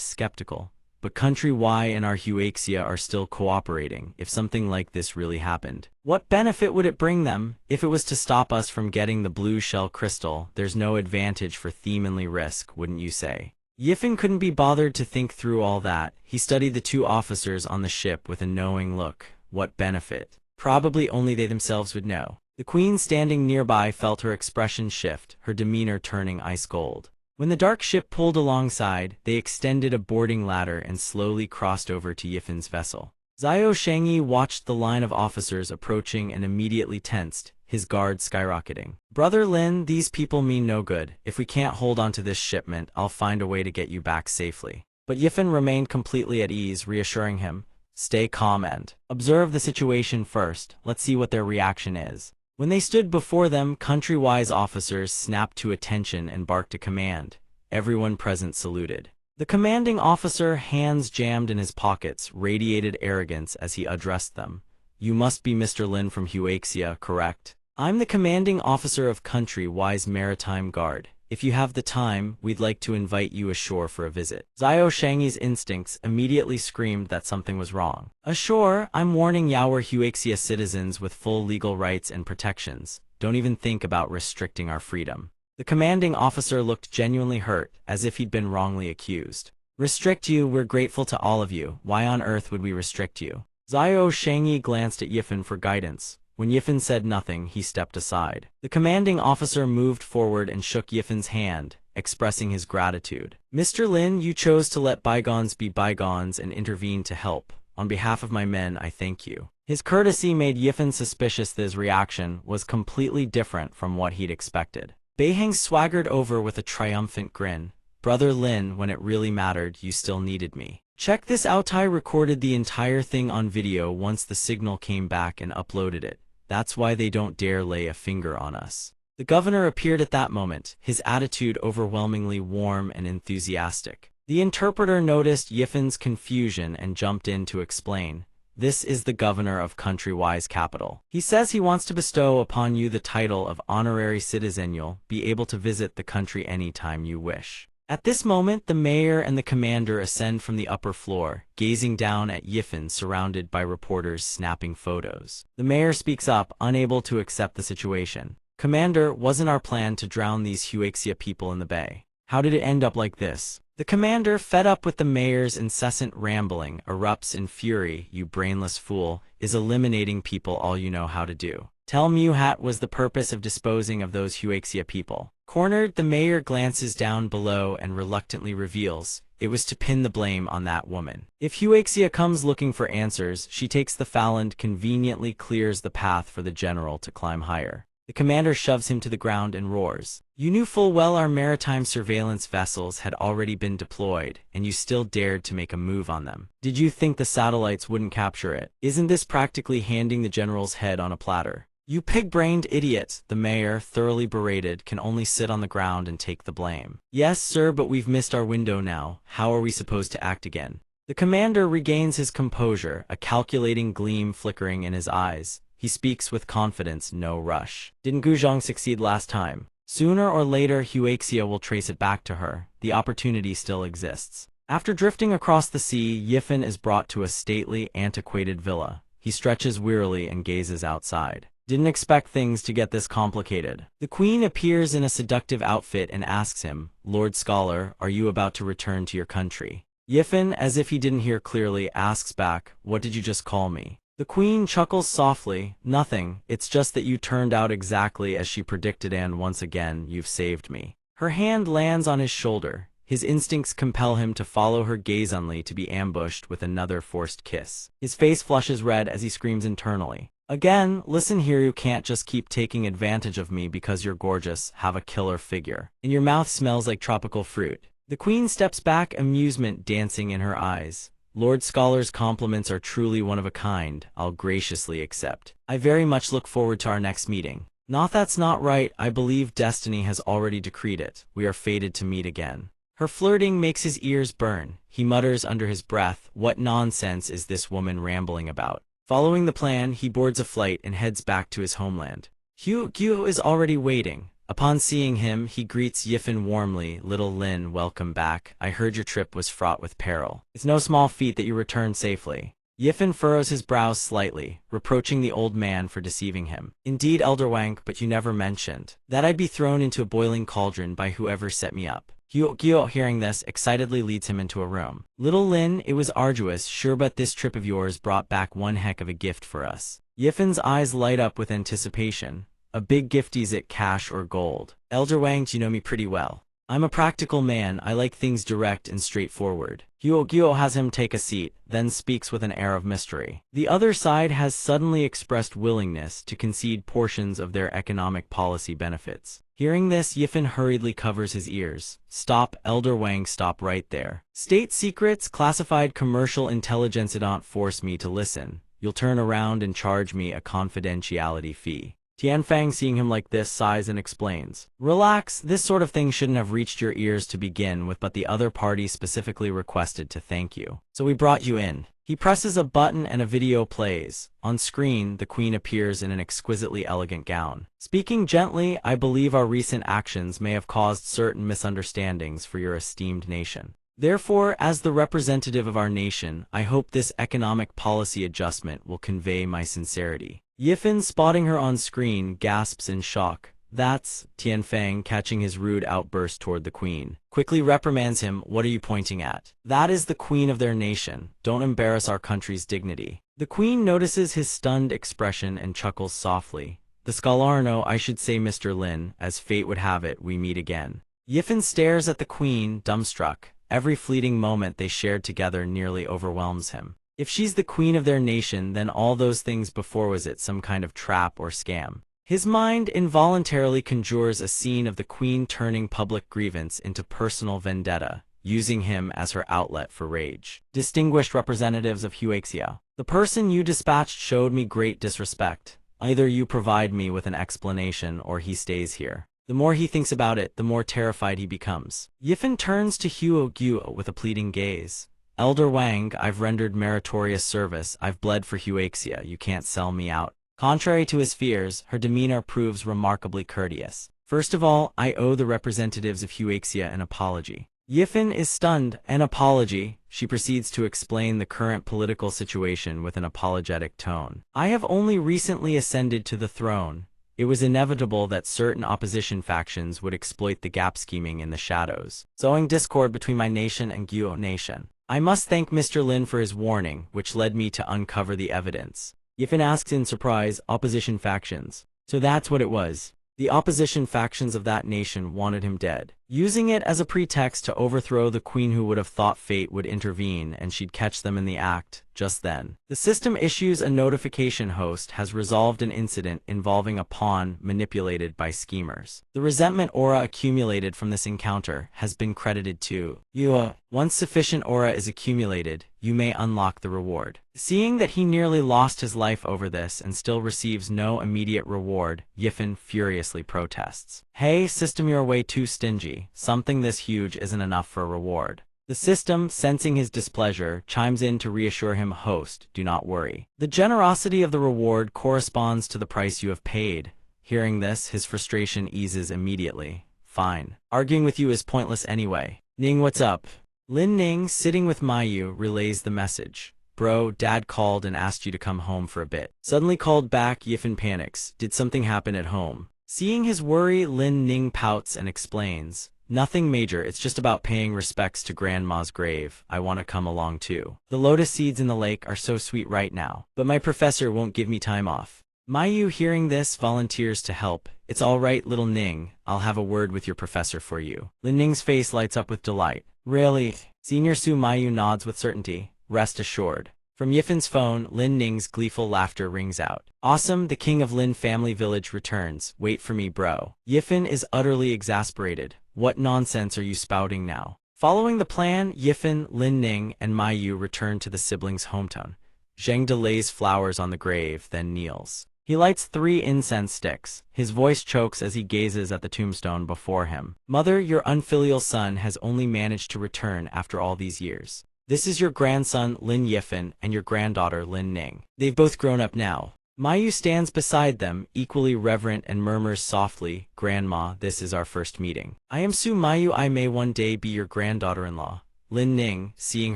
skeptical. But Countrywise and our Huaxia are still cooperating if something like this really happened. What benefit would it bring them? If it was to stop us from getting the blue shell crystal, there's no advantage for theme and risk, wouldn't you say? Yifan couldn't be bothered to think through all that. He studied the 2 officers on the ship with a knowing look. What benefit? Probably only they themselves would know. The queen standing nearby felt her expression shift, her demeanor turning ice cold. When the dark ship pulled alongside, they extended a boarding ladder and slowly crossed over to Yifan's vessel. Zhao Shangyi watched the line of officers approaching and immediately tensed, his guard skyrocketing. Brother Lin, these people mean no good. If we can't hold on to this shipment, I'll find a way to get you back safely. But Yifan remained completely at ease, reassuring him, stay calm and observe the situation first. Let's see what their reaction is. When they stood before them, Countrywise officers snapped to attention and barked a command. Everyone present saluted. The commanding officer, hands jammed in his pockets, radiated arrogance as he addressed them. You must be Mr. Lin from Huaxia, correct? I'm the commanding officer of Countrywise Maritime Guard. If you have the time, we'd like to invite you ashore for a visit. Zhao Shangyi's instincts immediately screamed that something was wrong. Ashore, I'm warning our Huaxia citizens with full legal rights and protections. Don't even think about restricting our freedom. The commanding officer looked genuinely hurt, as if he'd been wrongly accused. Restrict you? We're grateful to all of you. Why on earth would we restrict you? Zhao Shangyi glanced at Yifan for guidance. When Yifan said nothing, he stepped aside. The commanding officer moved forward and shook Yifan's hand, expressing his gratitude. Mr. Lin, you chose to let bygones be bygones and intervene to help. On behalf of my men, I thank you. His courtesy made Yifan suspicious that his reaction was completely different from what he'd expected. Beiheng swaggered over with a triumphant grin. Brother Lin, when it really mattered, you still needed me. Check this out, I recorded the entire thing on video once the signal came back and uploaded it. That's why they don't dare lay a finger on us. The governor appeared at that moment, his attitude overwhelmingly warm and enthusiastic. The interpreter noticed Yifen's confusion and jumped in to explain. This is the governor of Countrywise capital. He says he wants to bestow upon you the title of honorary citizen. You'll be able to visit the country anytime you wish. At this moment, the mayor and the commander ascend from the upper floor, gazing down at Yifen surrounded by reporters snapping photos. The mayor speaks up, unable to accept the situation. Commander, wasn't our plan to drown these Huaxia people in the bay? How did it end up like this? The commander, fed up with the mayor's incessant rambling, erupts in fury. You brainless fool, is eliminating people all you know how to do. Tell me what was the purpose of disposing of those Huaxia people? Cornered, the mayor glances down below and reluctantly reveals, it was to pin the blame on that woman. If Huaxia comes looking for answers, she takes the phalanx, conveniently clears the path for the general to climb higher. The commander shoves him to the ground and roars. You knew full well our maritime surveillance vessels had already been deployed, and you still dared to make a move on them. Did you think the satellites wouldn't capture it? Isn't this practically handing the general's head on a platter? You pig-brained idiot, the mayor, thoroughly berated, can only sit on the ground and take the blame. Yes, sir, but we've missed our window now. How are we supposed to act again? The commander regains his composure, a calculating gleam flickering in his eyes. He speaks with confidence, no rush. Didn't Guzhong succeed last time? Sooner or later, Huaxia will trace it back to her. The opportunity still exists. After drifting across the sea, Yifen is brought to a stately, antiquated villa. He stretches wearily and gazes outside. Didn't expect things to get this complicated. The queen appears in a seductive outfit and asks him, Lord Scholar, are you about to return to your country? Yifen, as if he didn't hear clearly, asks back, what did you just call me? The queen chuckles softly, nothing, it's just that you turned out exactly as she predicted and once again, you've saved me. Her hand lands on his shoulder. His instincts compel him to follow her gaze only to be ambushed with another forced kiss. His face flushes red as he screams internally. Again, listen here, you can't just keep taking advantage of me because you're gorgeous, have a killer figure. And your mouth smells like tropical fruit. The queen steps back, amusement dancing in her eyes. Lord Scholar's compliments are truly one of a kind, I'll graciously accept. I very much look forward to our next meeting. Not that's not right, I believe destiny has already decreed it. We are fated to meet again. Her flirting makes his ears burn. He mutters under his breath, what nonsense is this woman rambling about? Following the plan, he boards a flight and heads back to his homeland. Hugh is already waiting. Upon seeing him, he greets Yifen warmly. Little Lin, welcome back. I heard your trip was fraught with peril. It's no small feat that you returned safely. Yifen furrows his brows slightly, reproaching the old man for deceiving him. Indeed, Elder Wang, but you never mentioned that I'd be thrown into a boiling cauldron by whoever set me up. Hugh, hearing this, excitedly leads him into a room. Little Lin, it was arduous, sure, but this trip of yours brought back one heck of a gift for us. Yifen's eyes light up with anticipation. A big gift, is it cash or gold? Elder Wang, you know me pretty well. I'm a practical man, I like things direct and straightforward. Hugh has him take a seat, then speaks with an air of mystery. The other side has suddenly expressed willingness to concede portions of their economic policy benefits. Hearing this, Yifen hurriedly covers his ears. Stop, Elder Wang, stop right there. State secrets, classified commercial intelligence, don't force me to listen. You'll turn around and charge me a confidentiality fee. Tianfang, seeing him like this, sighs and explains. Relax, this sort of thing shouldn't have reached your ears to begin with, but the other party specifically requested to thank you. So we brought you in. He presses a button and a video plays. On screen, the queen appears in an exquisitely elegant gown. Speaking gently, I believe our recent actions may have caused certain misunderstandings for your esteemed nation. Therefore, as the representative of our nation, I hope this economic policy adjustment will convey my sincerity. Yifen, spotting her on screen, gasps in shock. That's Tianfang, catching his rude outburst toward the queen. Quickly reprimands him, what are you pointing at? That is the queen of their nation. Don't embarrass our country's dignity. The queen notices his stunned expression and chuckles softly. The Scholarno, I should say Mr. Lin, as fate would have it, we meet again. Yifen stares at the queen, dumbstruck. Every fleeting moment they shared together nearly overwhelms him. If she's the queen of their nation, then all those things before, was it some kind of trap or scam? His mind involuntarily conjures a scene of the queen turning public grievance into personal vendetta, using him as her outlet for rage. Distinguished representatives of Huaxia, the person you dispatched showed me great disrespect. Either you provide me with an explanation or he stays here. The more he thinks about it, the more terrified he becomes. Yifan turns to Huo Guo with a pleading gaze. Elder Wang, I've rendered meritorious service. I've bled for Huaxia. You can't sell me out. Contrary to his fears, her demeanor proves remarkably courteous. First of all, I owe the representatives of Huaxia an apology. Yifan is stunned. An apology? She proceeds to explain the current political situation with an apologetic tone. I have only recently ascended to the throne. It was inevitable that certain opposition factions would exploit the gap scheming in the shadows, sowing discord between my nation and Guo nation. I must thank Mr. Lin for his warning, which led me to uncover the evidence. Yifan asks in surprise, opposition factions. So that's what it was. The opposition factions of that nation wanted him dead, using it as a pretext to overthrow the queen, who would have thought fate would intervene and she'd catch them in the act just then. The system issues a notification: host has resolved an incident involving a pawn manipulated by schemers. The resentment aura accumulated from this encounter has been credited to you. Once sufficient aura is accumulated, you may unlock the reward. Seeing that he nearly lost his life over this and still receives no immediate reward, Yifan furiously protests. Hey system, you're way too stingy. Something this huge isn't enough for a reward. The system, sensing his displeasure, chimes in to reassure him, host, do not worry. The generosity of the reward corresponds to the price you have paid. Hearing this, his frustration eases immediately. Fine. Arguing with you is pointless anyway. Ning, what's up? Lin Ning, sitting with Mayu, relays the message. Bro, Dad called and asked you to come home for a bit. Suddenly called back, Yifan panics. Did something happen at home? Seeing his worry, Lin Ning pouts and explains. Nothing major, it's just about paying respects to Grandma's grave. I want to come along too. The lotus seeds in the lake are so sweet right now, but my professor won't give me time off. Mayu, hearing this, volunteers to help. It's all right, little Ning. I'll have a word with your professor for you. Lin Ning's face lights up with delight. Really? Senior Su? Mayu nods with certainty. Rest assured. From Yifan's phone, Lin Ning's gleeful laughter rings out. Awesome, the king of Lin family village returns. Wait for me, bro. Yifan is utterly exasperated. What nonsense are you spouting now? Following the plan, Yifan, Lin Ning, and Mayu return to the siblings' hometown. Zheng lays flowers on the grave, then kneels. He lights 3 incense sticks. His voice chokes as he gazes at the tombstone before him. Mother, your unfilial son has only managed to return after all these years. This is your grandson, Lin Yifan, and your granddaughter, Lin Ning. They've both grown up now. Mayu stands beside them, equally reverent, and murmurs softly, Grandma, this is our first meeting. I am Su Mayu. I may one day be your granddaughter-in-law. Lin Ning, seeing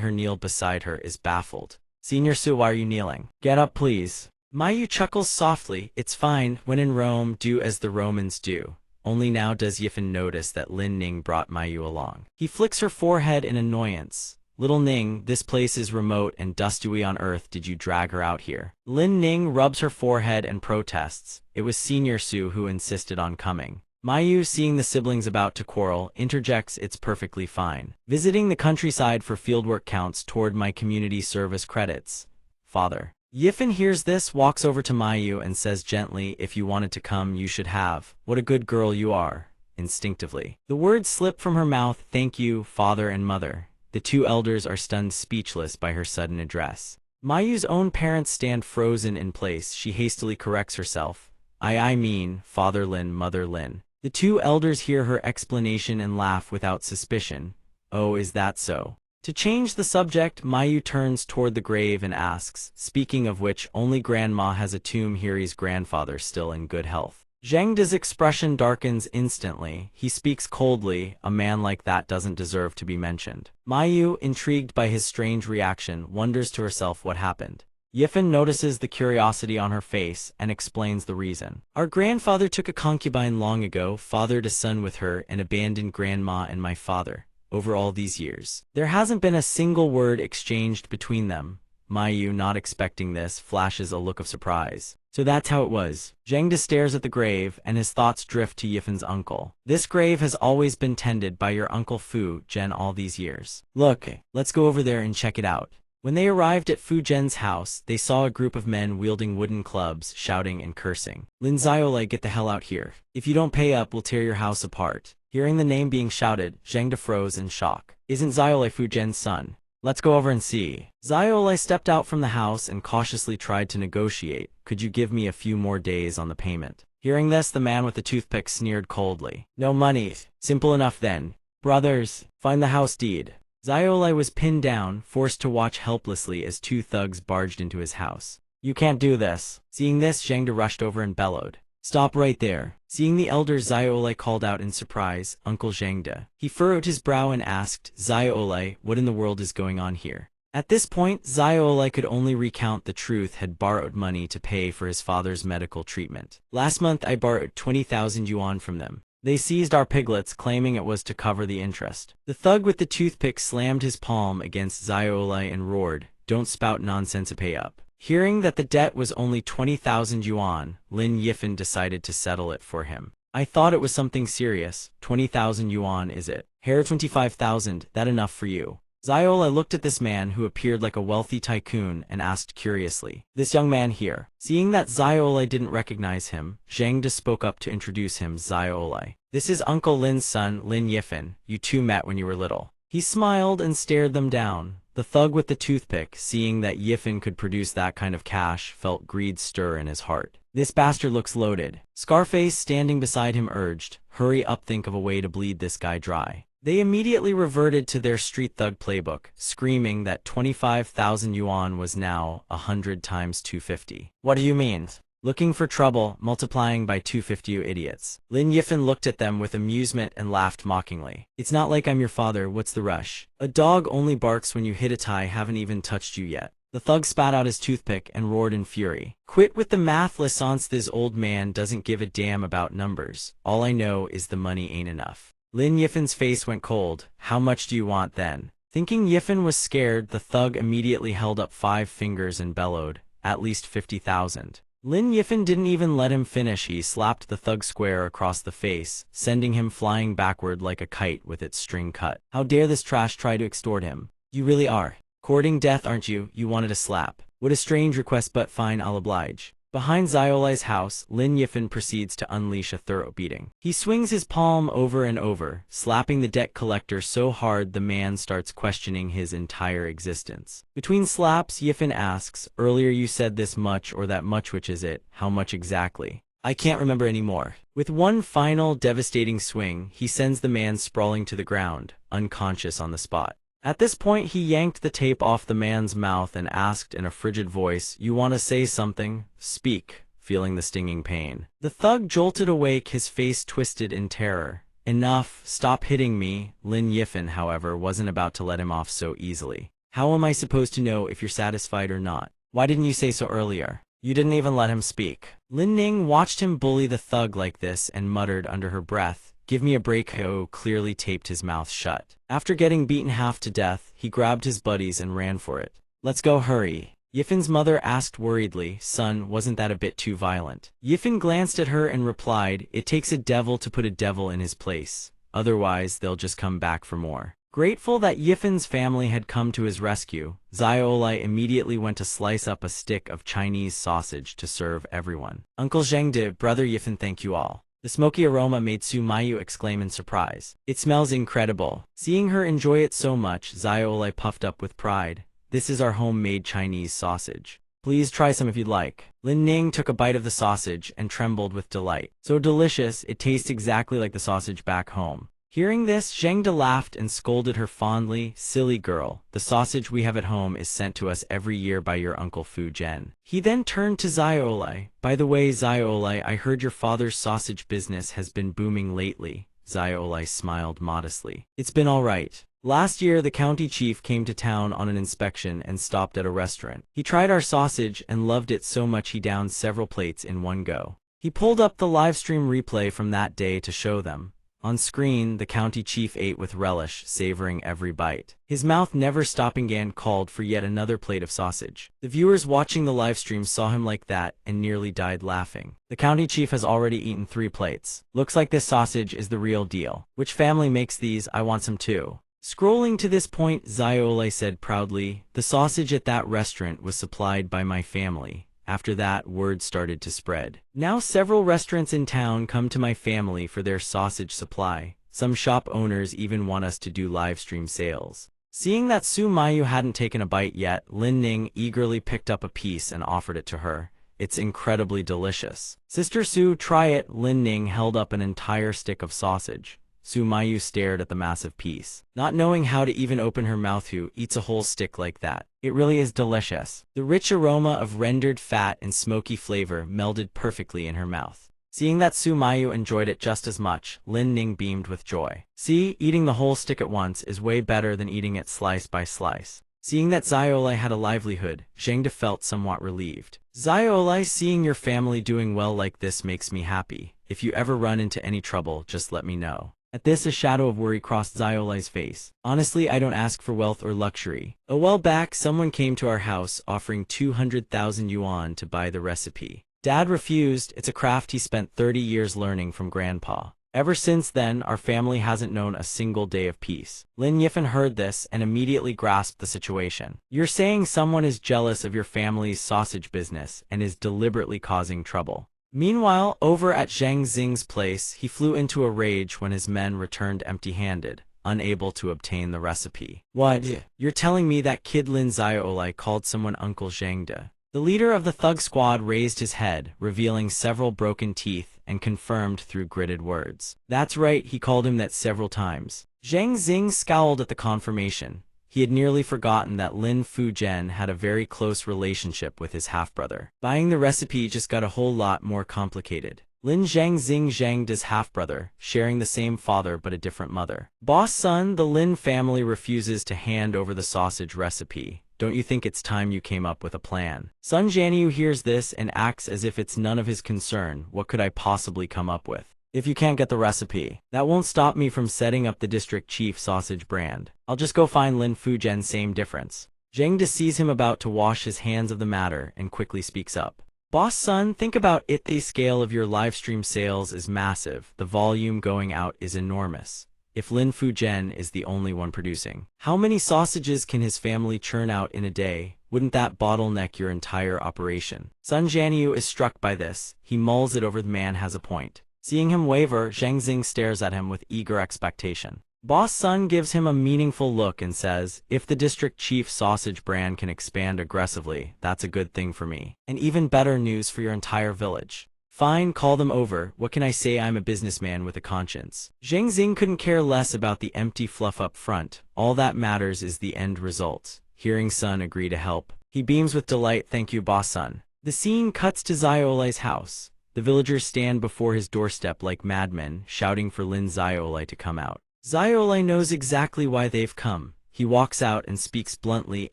her kneel beside her, is baffled. Senior Su, why are you kneeling? Get up, please. Mayu chuckles softly. It's fine. When in Rome, do as the Romans do. Only now does Yifan notice that Lin Ning brought Mayu along. He flicks her forehead in annoyance. Little Ning, this place is remote and dusty. On earth did you drag her out here? Lin Ning rubs her forehead and protests. It was Senior Su who insisted on coming. Mayu, seeing the siblings about to quarrel, interjects, it's perfectly fine. Visiting the countryside for fieldwork counts toward my community service credits. Father. Yifan hears this, walks over to Mayu and says gently, if you wanted to come, you should have. What a good girl you are. Instinctively. The words slip from her mouth, thank you, father and mother. The 2 elders are stunned speechless by her sudden address. Mayu's own parents stand frozen in place. She hastily corrects herself. I mean, Father Lin, Mother Lin. The 2 elders hear her explanation and laugh without suspicion. Oh, is that so? To change the subject, Mayu turns toward the grave and asks, speaking of which, only Grandma has a tomb here. Is grandfather still in good health? Zhengda's expression darkens instantly. He speaks coldly. A man like that doesn't deserve to be mentioned. Mayu, intrigued by his strange reaction, wonders to herself what happened. Yifan notices the curiosity on her face and explains the reason. Our grandfather took a concubine long ago, fathered a son with her, and abandoned Grandma and my father. Over all these years, there hasn't been a single word exchanged between them. Mayu, not expecting this, flashes a look of surprise. So that's how it was. Zhengda stares at the grave, and his thoughts drift to Yifan's uncle. This grave has always been tended by your Uncle Fu Zhen all these years. Look, let's go over there and check it out. When they arrived at Fu Zhen's house, they saw a group of men wielding wooden clubs, shouting and cursing. Lin Xiaolai, get the hell out here. If you don't pay up, we'll tear your house apart. Hearing the name being shouted, Zhengda froze in shock. Isn't Xiaolai Fu Zhen's son? Let's go over and see. Zaiolai stepped out from the house and cautiously tried to negotiate. Could you give me a few more days on the payment? Hearing this, the man with the toothpick sneered coldly. No money. Simple enough then. Brothers, find the house deed. Zaiolai was pinned down, forced to watch helplessly as two thugs barged into his house. You can't do this. Seeing this, Zhengde rushed over and bellowed. Stop right there. Seeing the elder, Zaiolai called out in surprise, Uncle Zhengde. He furrowed his brow and asked, Zaiolai, what in the world is going on here? At this point, Zaiolai could only recount the truth. Had borrowed money to pay for his father's medical treatment. Last month I borrowed 20,000 yuan from them. They seized our piglets, claiming it was to cover the interest. The thug with the toothpick slammed his palm against Zaiolai and roared, Don't spout nonsense, pay up. Hearing that the debt was only 20,000 yuan, Lin Yifan decided to settle it for him. I thought it was something serious. 20,000 yuan is it? Hair 25,000, that enough for you? Zaiolai looked at this man who appeared like a wealthy tycoon and asked curiously, This young man here. Seeing that Zaiolai didn't recognize him, Zhengde spoke up to introduce him. Zaiolai. This is Uncle Lin's son, Lin Yifan. You two met when you were little. He smiled and stared them down. The thug with the toothpick, seeing that Yifan could produce that kind of cash, felt greed stir in his heart. This bastard looks loaded. Scarface, standing beside him, urged, Hurry up, think of a way to bleed this guy dry. They immediately reverted to their street thug playbook, screaming that 25,000 yuan was now 100 times 250. What do you mean? Looking for trouble, multiplying by 250, you idiots. Lin Yifan looked at them with amusement and laughed mockingly. It's not like I'm your father, what's the rush? A dog only barks when you hit it, I haven't even touched you yet. The thug spat out his toothpick and roared in fury. Quit with the math lessons, this old man doesn't give a damn about numbers. All I know is the money ain't enough. Lin Yifan's face went cold. How much do you want then? Thinking Yifan was scared, the thug immediately held up 5 fingers and bellowed, At least 50,000. Lin Yifan didn't even let him finish. He slapped the thug square across the face, sending him flying backward like a kite with its string cut. How dare this trash try to extort him? You really are courting death, aren't you? You wanted a slap. What a strange request, but fine, I'll oblige. Behind Zaiolai's house, Lin Yifan proceeds to unleash a thorough beating. He swings his palm over and over, slapping the debt collector so hard the man starts questioning his entire existence. Between slaps, Yifan asks, Earlier you said this much or that much, which is it? How much exactly? I can't remember anymore. With one final devastating swing, he sends the man sprawling to the ground, unconscious on the spot. At this point, he yanked the tape off the man's mouth and asked in a frigid voice, You want to say something? Speak, feeling the stinging pain. The thug jolted awake, his face twisted in terror. Enough, stop hitting me. Lin Yifan, however, wasn't about to let him off so easily. How am I supposed to know if you're satisfied or not? Why didn't you say so earlier? You didn't even let him speak. Lin Ning watched him bully the thug like this and muttered under her breath, Give me a break. Ho clearly taped his mouth shut. After getting beaten half to death, he grabbed his buddies and ran for it. Let's go, hurry. Yifan's mother asked worriedly, Son, wasn't that a bit too violent? Yifan glanced at her and replied, It takes a devil to put a devil in his place. Otherwise, they'll just come back for more. Grateful that Yifan's family had come to his rescue, Zaiolai immediately went to slice up a stick of Chinese sausage to serve everyone. Uncle Zhengde, Brother Yifan, thank you all. The smoky aroma made Su Mayu exclaim in surprise. It smells incredible. Seeing her enjoy it so much, Zaiolai puffed up with pride. This is our homemade Chinese sausage. Please try some if you'd like. Lin Ning took a bite of the sausage and trembled with delight. So delicious, it tastes exactly like the sausage back home. Hearing this, Zhengde laughed and scolded her fondly, Silly girl, the sausage we have at home is sent to us every year by your uncle Fu Zhen. He then turned to Zaiolai. By the way, Zaiolai, I heard your father's sausage business has been booming lately. Zaiolai smiled modestly. It's been all right. Last year, the county chief came to town on an inspection and stopped at a restaurant. He tried our sausage and loved it so much he downed several plates in one go. He pulled up the livestream replay from that day to show them. On screen, the county chief ate with relish, savoring every bite. His mouth never stopping and called for yet another plate of sausage. The viewers watching the livestream saw him like that and nearly died laughing. The county chief has already eaten 3 plates. Looks like this sausage is the real deal. Which family makes these? I want some too. Scrolling to this point, Zaiolai said proudly, The sausage at that restaurant was supplied by my family. After that, word started to spread. Now several restaurants in town come to my family for their sausage supply. Some shop owners even want us to do live stream sales. Seeing that Su Mayu hadn't taken a bite yet, Lin Ning eagerly picked up a piece and offered it to her. It's incredibly delicious. Sister Su, try it. Lin Ning held up an entire stick of sausage. Su Mayu stared at the massive piece, not knowing how to even open her mouth. Who eats a whole stick like that? It really is delicious. The rich aroma of rendered fat and smoky flavor melded perfectly in her mouth. Seeing that Su Mayu enjoyed it just as much, Lin Ning beamed with joy. See, eating the whole stick at once is way better than eating it slice by slice. Seeing that Xiaolai had a livelihood, Zhengde felt somewhat relieved. Xiaolai, seeing your family doing well like this makes me happy. If you ever run into any trouble, just let me know. At this, a shadow of worry crossed Xiaolai's face. Honestly, I don't ask for wealth or luxury. A while back, someone came to our house offering 200,000 yuan to buy the recipe. Dad refused. It's a craft he spent 30 years learning from Grandpa. Ever since then, our family hasn't known a single day of peace. Lin Yifan heard this and immediately grasped the situation. You're saying someone is jealous of your family's sausage business and is deliberately causing trouble. Meanwhile, over at Zhang Xing's place, he flew into a rage when his men returned empty-handed, unable to obtain the recipe. What? You're telling me that kid Lin Xiaolai called someone Uncle Zhengde? The leader of the thug squad raised his head, revealing several broken teeth, and confirmed through gritted words. That's right, he called him that several times. Zhang Xing scowled at the confirmation. He had nearly forgotten that Lin Fuzhen had a very close relationship with his half-brother. Buying the recipe just got a whole lot more complicated. Lin Zhangxing Zhangde's half-brother, sharing the same father but a different mother. Boss son, the Lin family refuses to hand over the sausage recipe. Don't you think it's time you came up with a plan? Sun Jianyu hears this and acts as if it's none of his concern. What could I possibly come up with? If you can't get the recipe, that won't stop me from setting up the district chief sausage brand. I'll just go find Lin Fuzhen. Same difference. Zhengde sees him about to wash his hands of the matter and quickly speaks up. Boss son, think about it. The scale of your livestream sales is massive. The volume going out is enormous. If Lin Fuzhen is the only one producing, how many sausages can his family churn out in a day? Wouldn't that bottleneck your entire operation? Sun Jianyu is struck by this. He mulls it over. The man has a point. Seeing him waver, Zhang Xing stares at him with eager expectation. Boss Sun gives him a meaningful look and says, if the district chief sausage brand can expand aggressively, that's a good thing for me. And even better news for your entire village. Fine, call them over. What can I say? I'm a businessman with a conscience. Zhang Xing couldn't care less about the empty fluff up front. All that matters is the end result. Hearing Sun agree to help, he beams with delight. Thank you, Boss Sun. The scene cuts to Xiaolai's house. The villagers stand before his doorstep like madmen, shouting for Lin Xiaolai to come out. Xiaolai knows exactly why they've come. He walks out and speaks bluntly.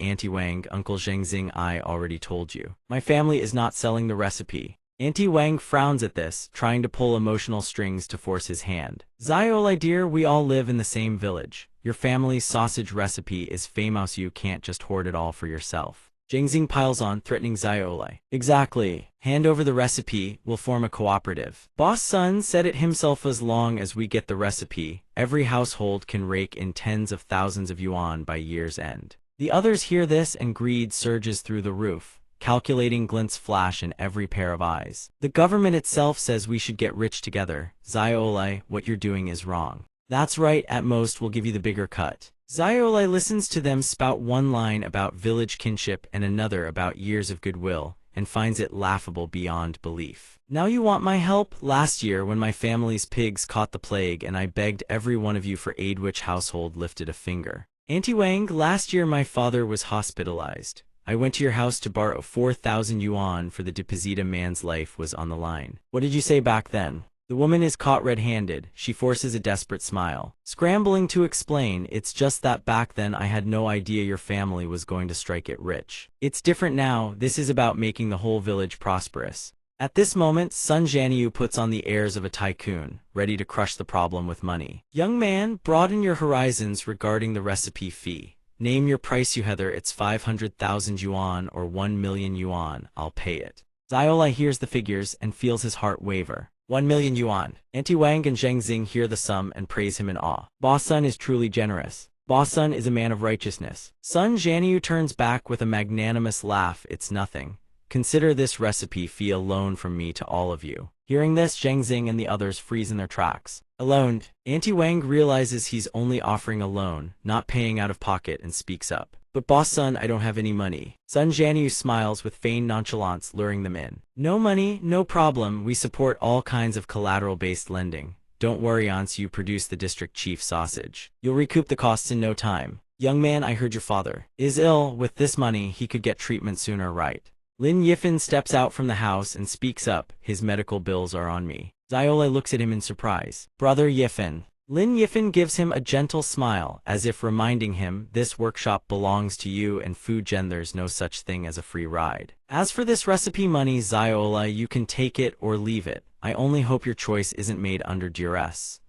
Auntie Wang, Uncle Zhengxing, I already told you. My family is not selling the recipe. Auntie Wang frowns at this, trying to pull emotional strings to force his hand. Xiaolai dear, we all live in the same village. Your family's sausage recipe is famous. You can't just hoard it all for yourself. Zhengxing piles on, threatening Xiaolai. Exactly. Hand over the recipe, we'll form a cooperative. Boss Sun said it himself. As long as we get the recipe, every household can rake in tens of thousands of yuan by year's end. The others hear this and greed surges through the roof. Calculating glints flash in every pair of eyes. The government itself says we should get rich together. Xiaolai, what you're doing is wrong. That's right, at most we'll give you the bigger cut. Xiaolai listens to them spout one line about village kinship and another about years of goodwill, and finds it laughable beyond belief. Now you want my help? Last year, when my family's pigs caught the plague and I begged every one of you for aid, which household lifted a finger? Auntie Wang, last year my father was hospitalized. I went to your house to borrow 4,000 yuan for the deposita. Man's life was on the line. What did you say back then? The woman is caught red-handed. She forces a desperate smile, scrambling to explain, it's just that back then I had no idea your family was going to strike it rich. It's different now. This is about making the whole village prosperous. At this moment, Sun Jianyu puts on the airs of a tycoon, ready to crush the problem with money. Young man, broaden your horizons regarding the recipe fee. Name your price. You Heather, it's 500,000 yuan or 1 million yuan. I'll pay it. Xiaolai hears the figures and feels his heart waver. 1 million yuan. Auntie Wang and Zheng Xing hear the sum and praise him in awe. Boss Sun is truly generous. Boss Sun is a man of righteousness. Sun Jianyu turns back with a magnanimous laugh. It's nothing. Consider this recipe fee a loan from me to all of you. Hearing this, Zhang Xing and the others freeze in their tracks. Alone, Auntie Wang realizes he's only offering a loan, not paying out of pocket, and speaks up. But boss son, I don't have any money. Sun Jianyu smiles with feigned nonchalance, luring them in. No money, no problem. We support all kinds of collateral-based lending. Don't worry once you produce the district chief sausage. You'll recoup the costs in no time. Young man, I heard your father is ill. With this money, he could get treatment sooner, right? Lin Yifan steps out from the house and speaks up. His medical bills are on me. Ziola looks at him in surprise. Brother Yifan. Lin Yifan gives him a gentle smile, as if reminding him, this workshop belongs to you and Fu Zhen, there's no such thing as a free ride. As for this recipe money, Ziola, you can take it or leave it. I only hope your choice isn't made under duress.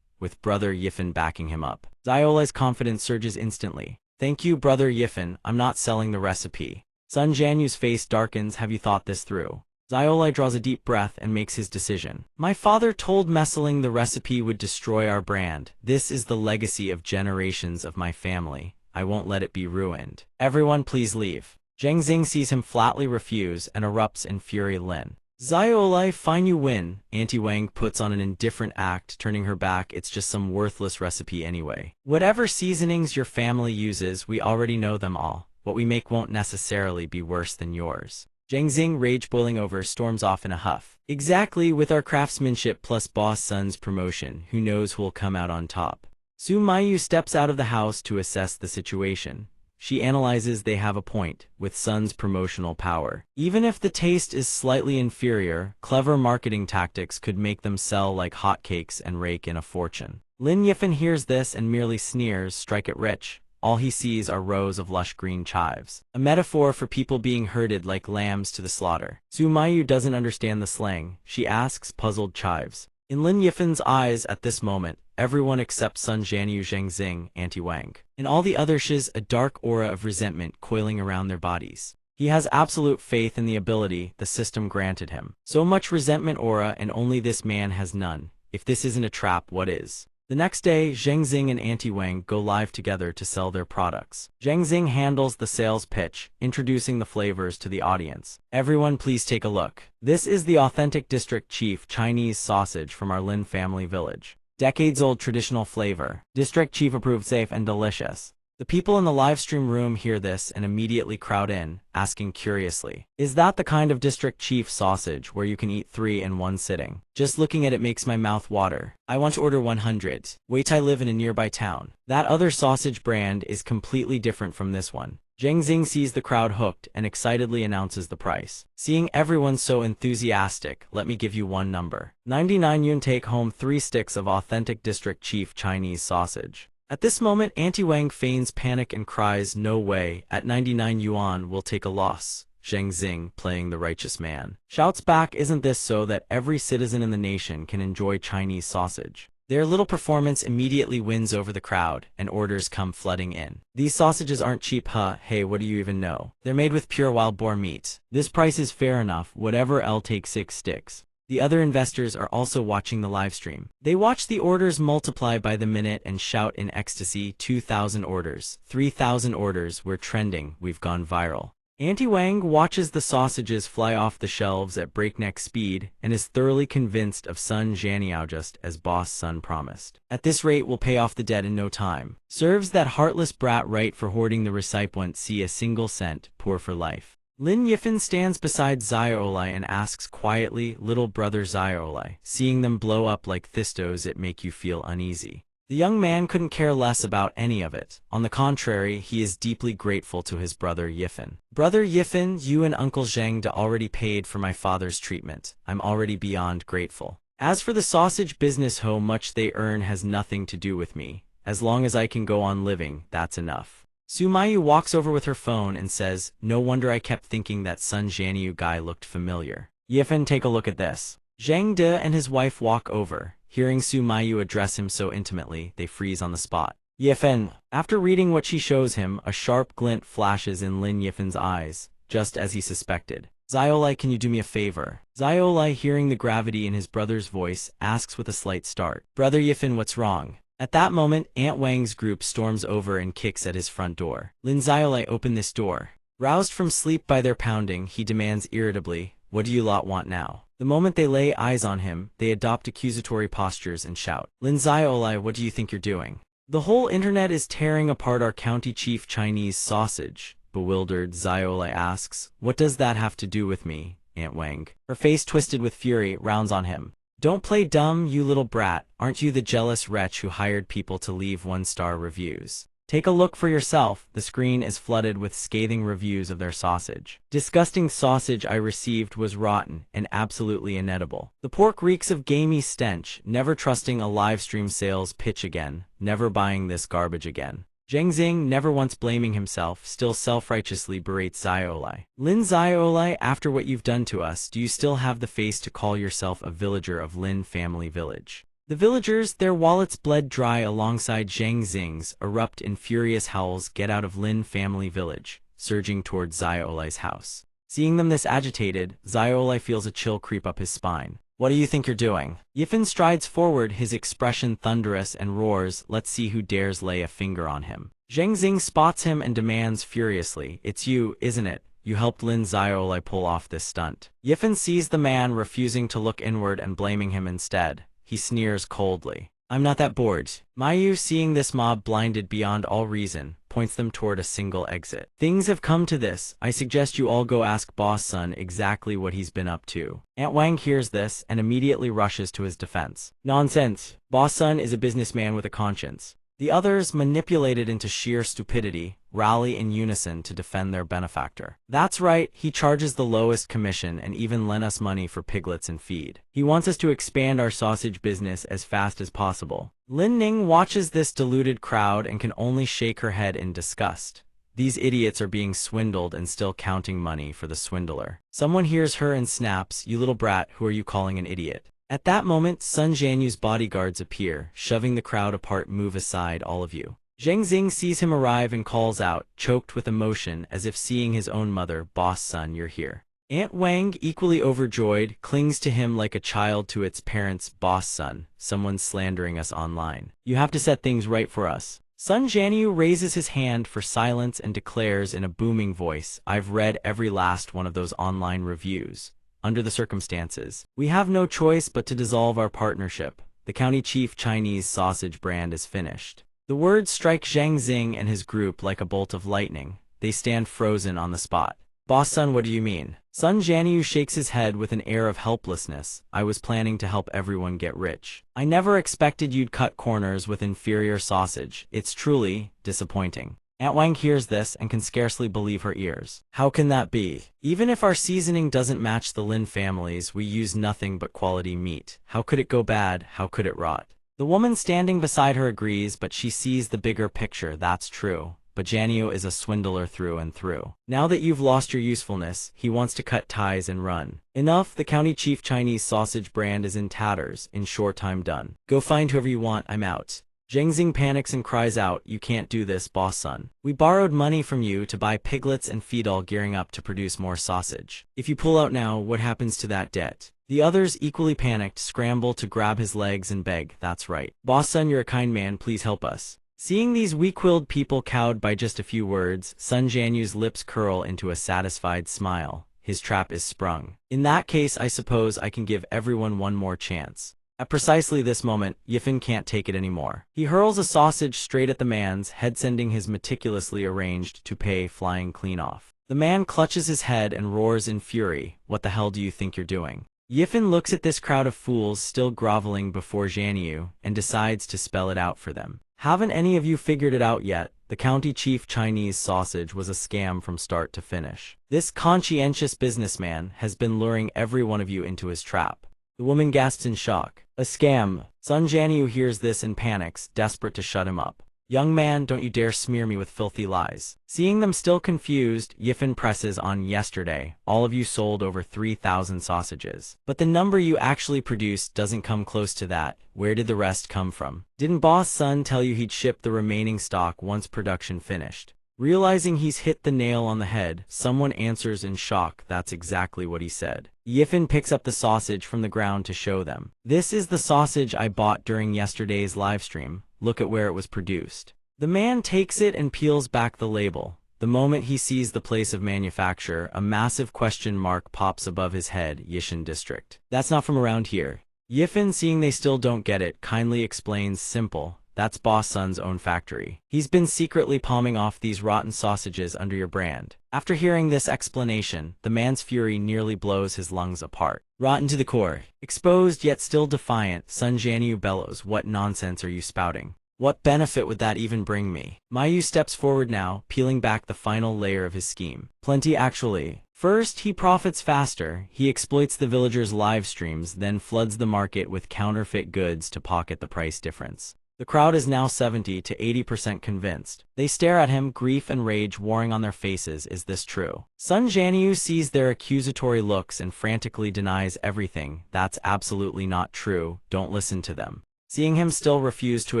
With Brother Yifan backing him up, Ziola's confidence surges instantly. Thank you, Brother Yifan, I'm not selling the recipe. Sun Jianyu's face darkens. Have you thought this through? Ziola draws a deep breath and makes his decision. My father told Messeling the recipe would destroy our brand. This is the legacy of generations of my family. I won't let it be ruined. Everyone please leave. Zhang Xing sees him flatly refuse and erupts in fury. Lin. Ziola, fine, you win. Auntie Wang puts on an indifferent act, turning her back. It's just some worthless recipe anyway. Whatever seasonings your family uses, we already know them all. What we make won't necessarily be worse than yours. Zhang Xing, rage boiling over, storms off in a huff. Exactly, with our craftsmanship plus boss son's promotion, who knows who'll come out on top. Su Mayu steps out of the house to assess the situation. She analyzes. They have a point, with Sun's promotional power. Even if the taste is slightly inferior, clever marketing tactics could make them sell like hotcakes and rake in a fortune. Lin Yifan hears this and merely sneers. Strike it rich. All he sees are rows of lush green chives, a metaphor for people being herded like lambs to the slaughter. Su Mayu doesn't understand the slang. She asks, puzzled. Chives. In Lin Yifan's eyes at this moment, everyone except Sun Jianyu, Zhang Xing, Auntie Wang, and all the other shiz, a dark aura of resentment coiling around their bodies. He has absolute faith in the ability the system granted him. So much resentment aura, and only this man has none. If this isn't a trap, what is? The next day, Zhang Xing and Auntie Wang go live together to sell their products. Zhang Xing handles the sales pitch, introducing the flavors to the audience. Everyone please take a look. This is the authentic district chief Chinese sausage from our Lin family village. Decades-old traditional flavor. District chief approved, safe and delicious. The people in the livestream room hear this and immediately crowd in, asking curiously, is that the kind of district chief sausage where you can eat 3 in one sitting? Just looking at it makes my mouth water. I want to order 100. Wait, I live in a nearby town. That other sausage brand is completely different from this one. Zhang Xing sees the crowd hooked and excitedly announces the price. Seeing everyone so enthusiastic, let me give you one number. 99 yuan, take home 3 sticks of authentic district chief Chinese sausage. At this moment, Auntie Wang feigns panic and cries, no way, at 99 yuan we'll take a loss. Zhang Xing, playing the righteous man, shouts back, isn't this so that every citizen in the nation can enjoy Chinese sausage? Their little performance immediately wins over the crowd, and orders come flooding in. These sausages aren't cheap, huh? Hey, what do you even know? They're made with pure wild boar meat. This price is fair enough, whatever, I'll take 6 sticks. The other investors are also watching the livestream. They watch the orders multiply by the minute and shout in ecstasy, 2,000 orders, 3,000 orders, we're trending, we've gone viral. Auntie Wang watches the sausages fly off the shelves at breakneck speed and is thoroughly convinced of Sun Jianyao, just as boss Sun promised. At this rate we'll pay off the debt in no time. Serves that heartless brat right for hoarding the recipe, won't see a single cent, poor for life. Lin Yifan stands beside Ziola and asks quietly, little brother Ziola, seeing them blow up like thistos, it make you feel uneasy? The young man couldn't care less about any of it. On the contrary, he is deeply grateful to his brother Yifan. Brother Yifan, you and Uncle Zhang Da already paid for my father's treatment. I'm already beyond grateful. As for the sausage business, how much they earn has nothing to do with me. As long as I can go on living, that's enough. Su Mayu walks over with her phone and says, no wonder I kept thinking that Sun Jianyu guy looked familiar. Yifan, take a look at this. Zhang De and his wife walk over. Hearing Su Mayu address him so intimately, they freeze on the spot. Yifan. After reading what she shows him, a sharp glint flashes in Lin Yifan's eyes, just as he suspected. Ziola, can you do me a favor? Ziola, hearing the gravity in his brother's voice, asks with a slight start. Brother Yifan, what's wrong? At that moment, Aunt Wang's group storms over and kicks at his front door. Lin Ziola, open this door. Roused from sleep by their pounding, he demands irritably, what do you lot want now? The moment they lay eyes on him, they adopt accusatory postures and shout, Lin Xiaolai, what do you think you're doing? The whole internet is tearing apart our county chief Chinese sausage. Bewildered, Xiaolai asks, what does that have to do with me, Aunt Wang? Her face twisted with fury, rounds on him. Don't play dumb, you little brat. Aren't you the jealous wretch who hired people to leave one-star reviews? Take a look for yourself. The screen is flooded with scathing reviews of their sausage. Disgusting sausage I received was rotten and absolutely inedible. The pork reeks of gamey stench, never trusting a livestream sales pitch again, never buying this garbage again. Zheng Xing, never once blaming himself, still self-righteously berates Xiaolai. Lin Xiaolai, after what you've done to us, do you still have the face to call yourself a villager of Lin family village? The villagers, their wallets bled dry alongside Zheng Xing's, erupt in furious howls, get out of Lin family village, surging towards Xiaolai's house. Seeing them this agitated, Xiaolai feels a chill creep up his spine. What do you think you're doing? Yifan strides forward, his expression thunderous, and roars, let's see who dares lay a finger on him. Zheng Xing spots him and demands furiously, it's you, isn't it? You helped Lin Xiaolai pull off this stunt. Yifan sees the man refusing to look inward and blaming him instead. He sneers coldly. I'm not that bored. Mayu, seeing this mob blinded beyond all reason, points them toward a single exit. Things have come to this. I suggest you all go ask Boss Sun exactly what he's been up to. Aunt Wang hears this and immediately rushes to his defense. Nonsense. Boss Sun is a businessman with a conscience. The others, manipulated into sheer stupidity, rally in unison to defend their benefactor. That's right, he charges the lowest commission and even lent us money for piglets and feed. He wants us to expand our sausage business as fast as possible. Lin Ning watches this deluded crowd and can only shake her head in disgust. These idiots are being swindled and still counting money for the swindler. Someone hears her and snaps, you little brat, who are you calling an idiot? At that moment, Sun Jianyu's bodyguards appear, shoving the crowd apart. Move aside, all of you. Zheng Xing sees him arrive and calls out, choked with emotion as if seeing his own mother, Boss Sun, you're here. Aunt Wang, equally overjoyed, clings to him like a child to its parents. Boss Sun, someone's slandering us online. You have to set things right for us. Sun Jianyu raises his hand for silence and declares in a booming voice, I've read every last one of those online reviews. Under the circumstances, we have no choice but to dissolve our partnership. The county chief Chinese sausage brand is finished. The words strike Zheng Xing and his group like a bolt of lightning. They stand frozen on the spot. Boss Sun, what do you mean? Sun Jianyu shakes his head with an air of helplessness. I was planning to help everyone get rich. I never expected you'd cut corners with inferior sausage. It's truly disappointing. Aunt Wang hears this and can scarcely believe her ears. How can that be? Even if our seasoning doesn't match the Lin family's, we use nothing but quality meat. How could it go bad? How could it rot? The woman standing beside her agrees, but she sees the bigger picture. That's true. But Jianyu is a swindler through and through. Now that you've lost your usefulness, he wants to cut ties and run. Enough, the county chief Chinese sausage brand is in tatters. In short time done. Go find whoever you want, I'm out. Zheng Xing panics and cries out, you can't do this, Boss Sun. We borrowed money from you to buy piglets and feed, all gearing up to produce more sausage. If you pull out now, what happens to that debt? The others, equally panicked, scramble to grab his legs and beg, that's right. Boss Sun, you're a kind man, please help us. Seeing these weak-willed people cowed by just a few words, Sun Jianyu's lips curl into a satisfied smile. His trap is sprung. In that case, I suppose I can give everyone one more chance. At precisely this moment, Yifan can't take it anymore. He hurls a sausage straight at the man's head, sending his meticulously arranged toupee flying clean off. The man clutches his head and roars in fury, what the hell do you think you're doing? Yifan looks at this crowd of fools still groveling before Jianyu and decides to spell it out for them. Haven't any of you figured it out yet? The county chief Chinese sausage was a scam from start to finish. This conscientious businessman has been luring every one of you into his trap. The woman gasps in shock. A scam. Sun Jianyu hears this and panics, desperate to shut him up. Young man, don't you dare smear me with filthy lies. Seeing them still confused, Yifan presses on. Yesterday, all of you sold over 3,000 sausages. But the number you actually produced doesn't come close to that. Where did the rest come from? Didn't Boss Sun tell you he'd ship the remaining stock once production finished? Realizing he's hit the nail on the head, someone answers in shock, that's exactly what he said. Yifan picks up the sausage from the ground to show them. This is the sausage I bought during yesterday's livestream. Look at where it was produced. The man takes it and peels back the label. The moment he sees the place of manufacture, a massive question mark pops above his head. Yishan district. That's not from around here. Yifan, seeing they still don't get it, kindly explains, simple. That's Boss Sun's own factory. He's been secretly palming off these rotten sausages under your brand. After hearing this explanation, the man's fury nearly blows his lungs apart. Rotten to the core. Exposed yet still defiant, Sun Jianyu bellows, what nonsense are you spouting? What benefit would that even bring me? Mayu steps forward now, peeling back the final layer of his scheme. Plenty actually. First, he profits faster. He exploits the villagers' live streams, then floods the market with counterfeit goods to pocket the price difference. The crowd is now 70 to 80% convinced. They stare at him, grief and rage warring on their faces. Is this true? Sun Jianyu sees their accusatory looks and frantically denies everything. That's absolutely not true. Don't listen to them. Seeing him still refuse to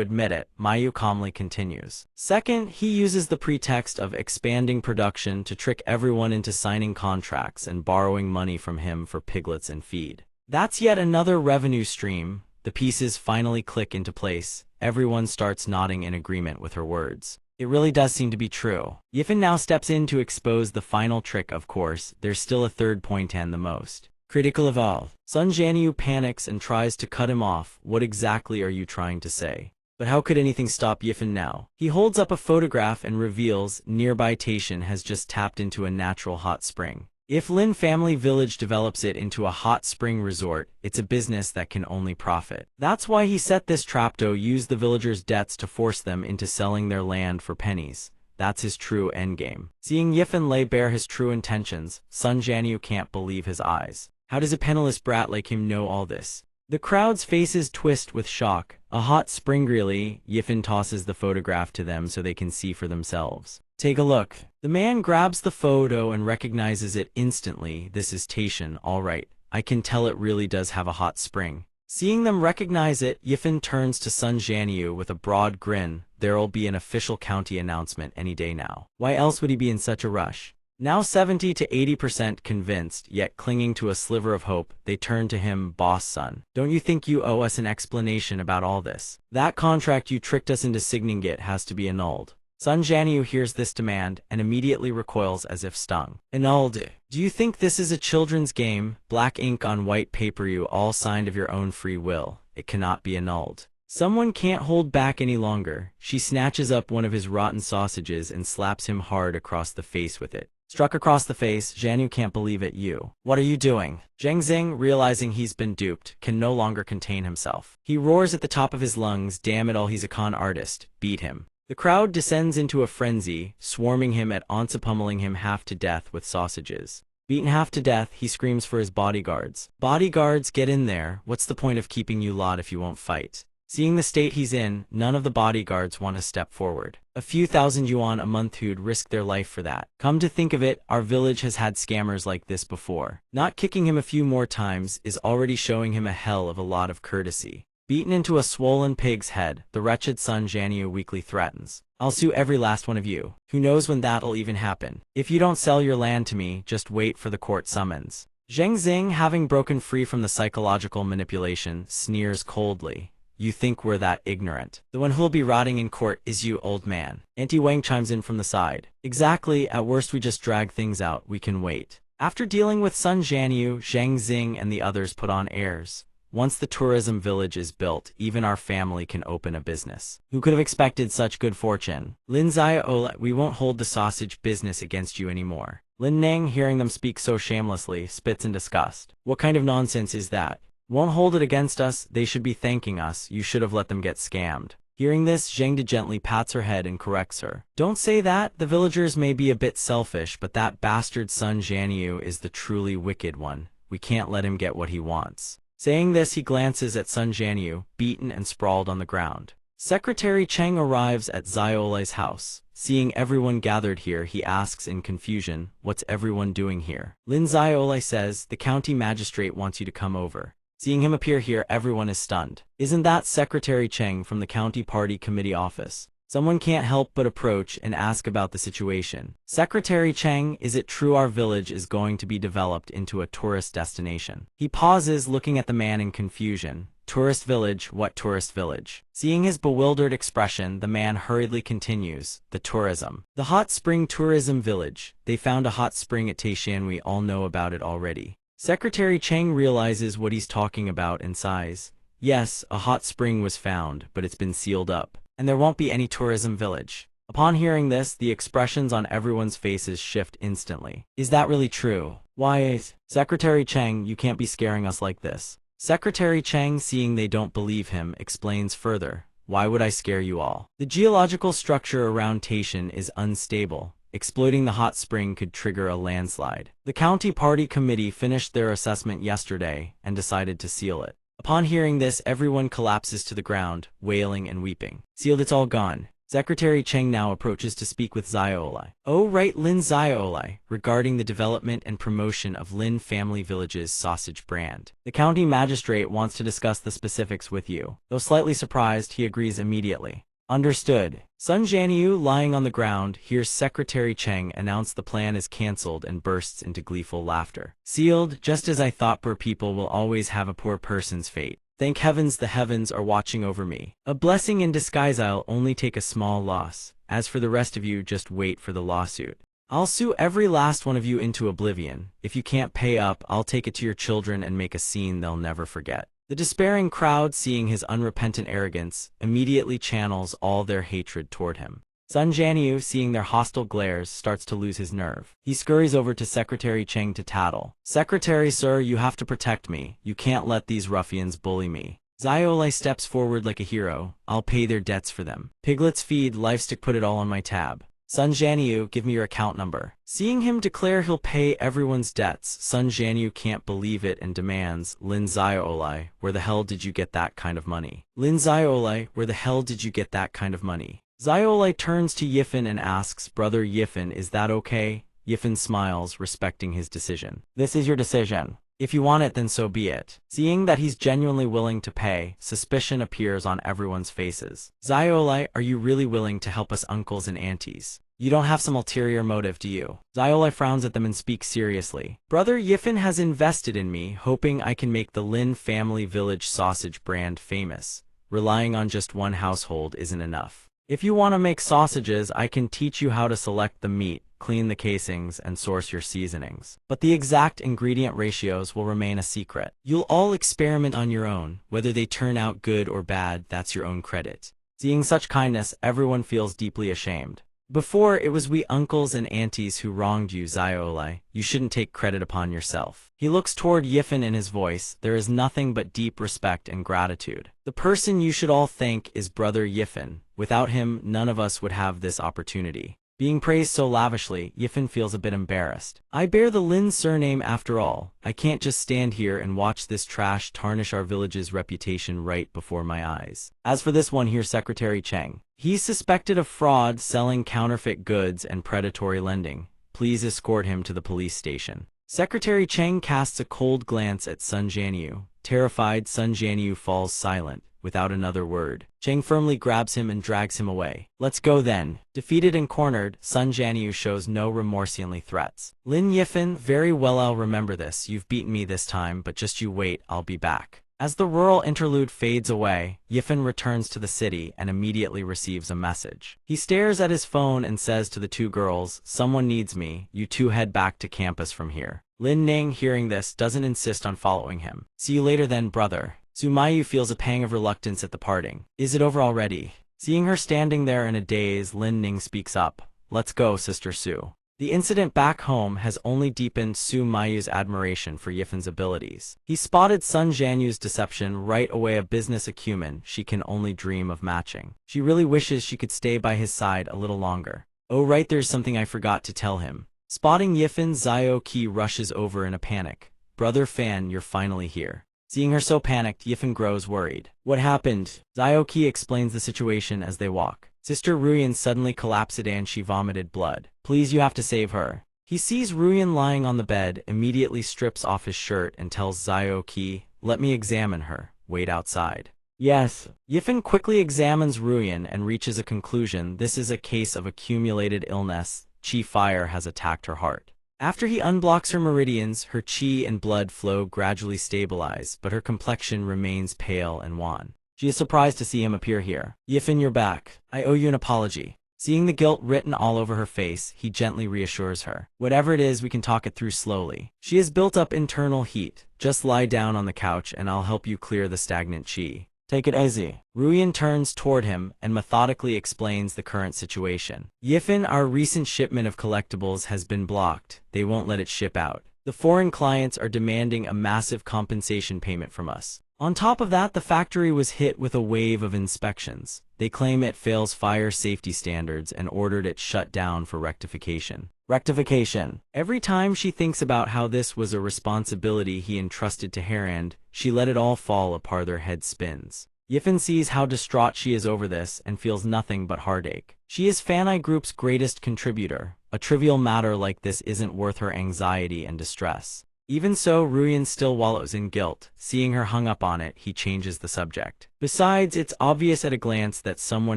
admit it, Mayu calmly continues. Second, he uses the pretext of expanding production to trick everyone into signing contracts and borrowing money from him for piglets and feed. That's yet another revenue stream. The pieces finally click into place. Everyone starts nodding in agreement with her words. It really does seem to be true. Yifan now steps in to expose the final trick. Of course, there's still a third point and the most critical of all. Sun Jianyu panics and tries to cut him off. What exactly are you trying to say? But how could anything stop Yifan now? He holds up a photograph and reveals nearby Taishan has just tapped into a natural hot spring. If Lin Family Village develops it into a hot spring resort, it's a business that can only profit. That's why he set this trap to use the villagers' debts to force them into selling their land for pennies. That's his true endgame. Seeing Yifan lay bare his true intentions, Sun Jianyu can't believe his eyes. How does a penniless brat like him know all this? The crowd's faces twist with shock. A hot spring really? Yifan tosses the photograph to them so they can see for themselves. Take a look. The man grabs the photo and recognizes it instantly. This is Taishan, all right. I can tell it really does have a hot spring. Seeing them recognize it, Yifan turns to Sun Jianyu with a broad grin. There'll be an official county announcement any day now. Why else would he be in such a rush? Now 70 to 80% convinced, yet clinging to a sliver of hope, they turn to him. Boss Sun, don't you think you owe us an explanation about all this? That contract you tricked us into signing it has to be annulled. Sun Jianyu hears this demand and immediately recoils as if stung. Annulled? Do you think this is a children's game? Black ink on white paper, you all signed of your own free will. It cannot be annulled. Someone can't hold back any longer. She snatches up one of his rotten sausages and slaps him hard across the face with it. Struck across the face, Jianyu can't believe it. You. What are you doing? Zheng Xing, realizing he's been duped, can no longer contain himself. He roars at the top of his lungs, damn it all, he's a con artist. Beat him. The crowd descends into a frenzy, swarming him at once, pummeling him half to death with sausages. Beaten half to death, he screams for his bodyguards. Bodyguards, get in there. What's the point of keeping you lot if you won't fight? Seeing the state he's in, none of the bodyguards want to step forward. A few thousand yuan a month, who'd risk their life for that? Come to think of it, our village has had scammers like this before. Not kicking him a few more times is already showing him a hell of a lot of courtesy. Beaten into a swollen pig's head, the wretched Sun Jianyu weakly threatens. I'll sue every last one of you. Who knows when that'll even happen? If you don't sell your land to me, just wait for the court summons. Zheng Xing, having broken free from the psychological manipulation, sneers coldly. You think we're that ignorant? The one who'll be rotting in court is you, old man. Auntie Wang chimes in from the side. Exactly, at worst we just drag things out, we can wait. After dealing with Sun Jianyu, Zheng Xing and the others put on airs. Once the tourism village is built, even our family can open a business. Who could have expected such good fortune? Lin Zia, we won't hold the sausage business against you anymore. Lin Nang, hearing them speak so shamelessly, spits in disgust. What kind of nonsense is that? Won't hold it against us, they should be thanking us, you should have let them get scammed. Hearing this, Zheng De gently pats her head and corrects her. Don't say that, the villagers may be a bit selfish, but that bastard Sun Jianyu is the truly wicked one. We can't let him get what he wants. Saying this, he glances at Sun Jianyu, beaten and sprawled on the ground. Secretary Cheng arrives at Xiaolai's house. Seeing everyone gathered here, he asks in confusion, what's everyone doing here? Lin Xiaolai says, the county magistrate wants you to come over. Seeing him appear here, everyone is stunned. Isn't that Secretary Cheng from the county party committee office? Someone can't help but approach and ask about the situation. Secretary Cheng, is it true our village is going to be developed into a tourist destination? He pauses, looking at the man in confusion. Tourist village, what tourist village? Seeing his bewildered expression, the man hurriedly continues, the tourism. The hot spring tourism village. They found a hot spring at Taishan, we all know about it already. Secretary Cheng realizes what he's talking about and sighs. Yes, a hot spring was found, but it's been sealed up, and there won't be any tourism village. Upon hearing this, the expressions on everyone's faces shift instantly. Is that really true? Why, Secretary Cheng, you can't be scaring us like this. Secretary Cheng, seeing they don't believe him, explains further. Why would I scare you all? The geological structure around Taishan is unstable. Exploiting the hot spring could trigger a landslide. The county party committee finished their assessment yesterday and decided to seal it. Upon hearing this, everyone collapses to the ground, wailing and weeping. Sealed, it's all gone. Secretary Cheng now approaches to speak with Xiaolai. Oh right, Lin Xiaolai, regarding the development and promotion of Lin Family Village's sausage brand. The county magistrate wants to discuss the specifics with you. Though slightly surprised, he agrees immediately. Understood. Sun Jianyu, lying on the ground, hears Secretary Cheng announce the plan is cancelled and bursts into gleeful laughter. Sealed, just as I thought, poor people will always have a poor person's fate. Thank heavens the heavens are watching over me. A blessing in disguise. I'll only take a small loss. As for the rest of you, just wait for the lawsuit. I'll sue every last one of you into oblivion. If you can't pay up, I'll take it to your children and make a scene they'll never forget. The despairing crowd, seeing his unrepentant arrogance, immediately channels all their hatred toward him. Sun Jianyu, seeing their hostile glares, starts to lose his nerve. He scurries over to Secretary Cheng to tattle. Secretary, sir, you have to protect me. You can't let these ruffians bully me. Xiaolai steps forward like a hero. I'll pay their debts for them. Piglets feed, lifestick, put it all on my tab. Sun Jianyu, give me your account number. Seeing him declare he'll pay everyone's debts, Sun Jianyu can't believe it and demands, Lin Xiaolai, where the hell did you get that kind of money? Lin Xiaolai, where the hell did you get that kind of money? Xiaolai turns to Yifan and asks, Brother Yifan, is that okay? Yifan smiles, respecting his decision. This is your decision. If you want it, then so be it. Seeing that he's genuinely willing to pay, suspicion appears on everyone's faces. Xiaolai, are you really willing to help us uncles and aunties? You don't have some ulterior motive, do you? Xiaolai frowns at them and speaks seriously. Brother Yifan has invested in me, hoping I can make the Lin Family Village sausage brand famous. Relying on just one household isn't enough. If you want to make sausages, I can teach you how to select the meat, clean the casings, and source your seasonings. But the exact ingredient ratios will remain a secret. You'll all experiment on your own. Whether they turn out good or bad, that's your own credit. Seeing such kindness, everyone feels deeply ashamed. Before, it was we uncles and aunties who wronged you, Xiaolai. You shouldn't take credit upon yourself. He looks toward Yifan in his voice. There is nothing but deep respect and gratitude. The person you should all thank is Brother Yifan. Without him, none of us would have this opportunity. Being praised so lavishly, Yifan feels a bit embarrassed. I bear the Lin surname after all. I can't just stand here and watch this trash tarnish our village's reputation right before my eyes. As for this one here, Secretary Cheng, he's suspected of fraud, selling counterfeit goods, and predatory lending. Please escort him to the police station. Secretary Cheng casts a cold glance at Sun Jianyu. Terrified, Sun Jianyu falls silent. Without another word, Cheng firmly grabs him and drags him away. Let's go then. Defeated and cornered, Sun Jianyu shows no remorse, only threats. Lin Yifan, very well, I'll remember this. You've beaten me this time, but just you wait, I'll be back. As the rural interlude fades away, Yifan returns to the city and immediately receives a message. He stares at his phone and says to the two girls, someone needs me, you two head back to campus from here. Lin Ning, hearing this, doesn't insist on following him. See you later then, brother. Zumayu feels a pang of reluctance at the parting. Is it over already? Seeing her standing there in a daze, Lin Ning speaks up. Let's go, Sister Su. The incident back home has only deepened Su Mayu's admiration for Yifan's abilities. He spotted Sun Jianyu's deception right away, a business acumen she can only dream of matching. She really wishes she could stay by his side a little longer. Oh right, there's something I forgot to tell him. Spotting Yifan, Zio Qi rushes over in a panic. Brother Fan, you're finally here. Seeing her so panicked, Yifan grows worried. What happened? Zio Qi explains the situation as they walk. Sister Ruyan suddenly collapsed and she vomited blood. Please, you have to save her. He sees Ruyan lying on the bed, immediately strips off his shirt and tells Zio Qi, let me examine her. Wait outside. Yes. Yifan quickly examines Ruyan and reaches a conclusion. This is a case of accumulated illness. Qi fire has attacked her heart. After he unblocks her meridians, her chi and blood flow gradually stabilize, but her complexion remains pale and wan. She is surprised to see him appear here. Yifan, you're back. I owe you an apology. Seeing the guilt written all over her face, he gently reassures her. Whatever it is, we can talk it through slowly. She has built up internal heat. Just lie down on the couch and I'll help you clear the stagnant chi. Take it easy. Ruyan turns toward him and methodically explains the current situation. Yifan, our recent shipment of collectibles has been blocked. They won't let it ship out. The foreign clients are demanding a massive compensation payment from us. On top of that, the factory was hit with a wave of inspections. They claim it fails fire safety standards and ordered it shut down for rectification. Rectification. Every time she thinks about how this was a responsibility he entrusted to Herand, she let it all fall apart. Her head spins. Yifan sees how distraught she is over this and feels nothing but heartache. She is Fanai Group's greatest contributor. A trivial matter like this isn't worth her anxiety and distress. Even so, Ruyan still wallows in guilt. Seeing her hung up on it, he changes the subject. Besides, it's obvious at a glance that someone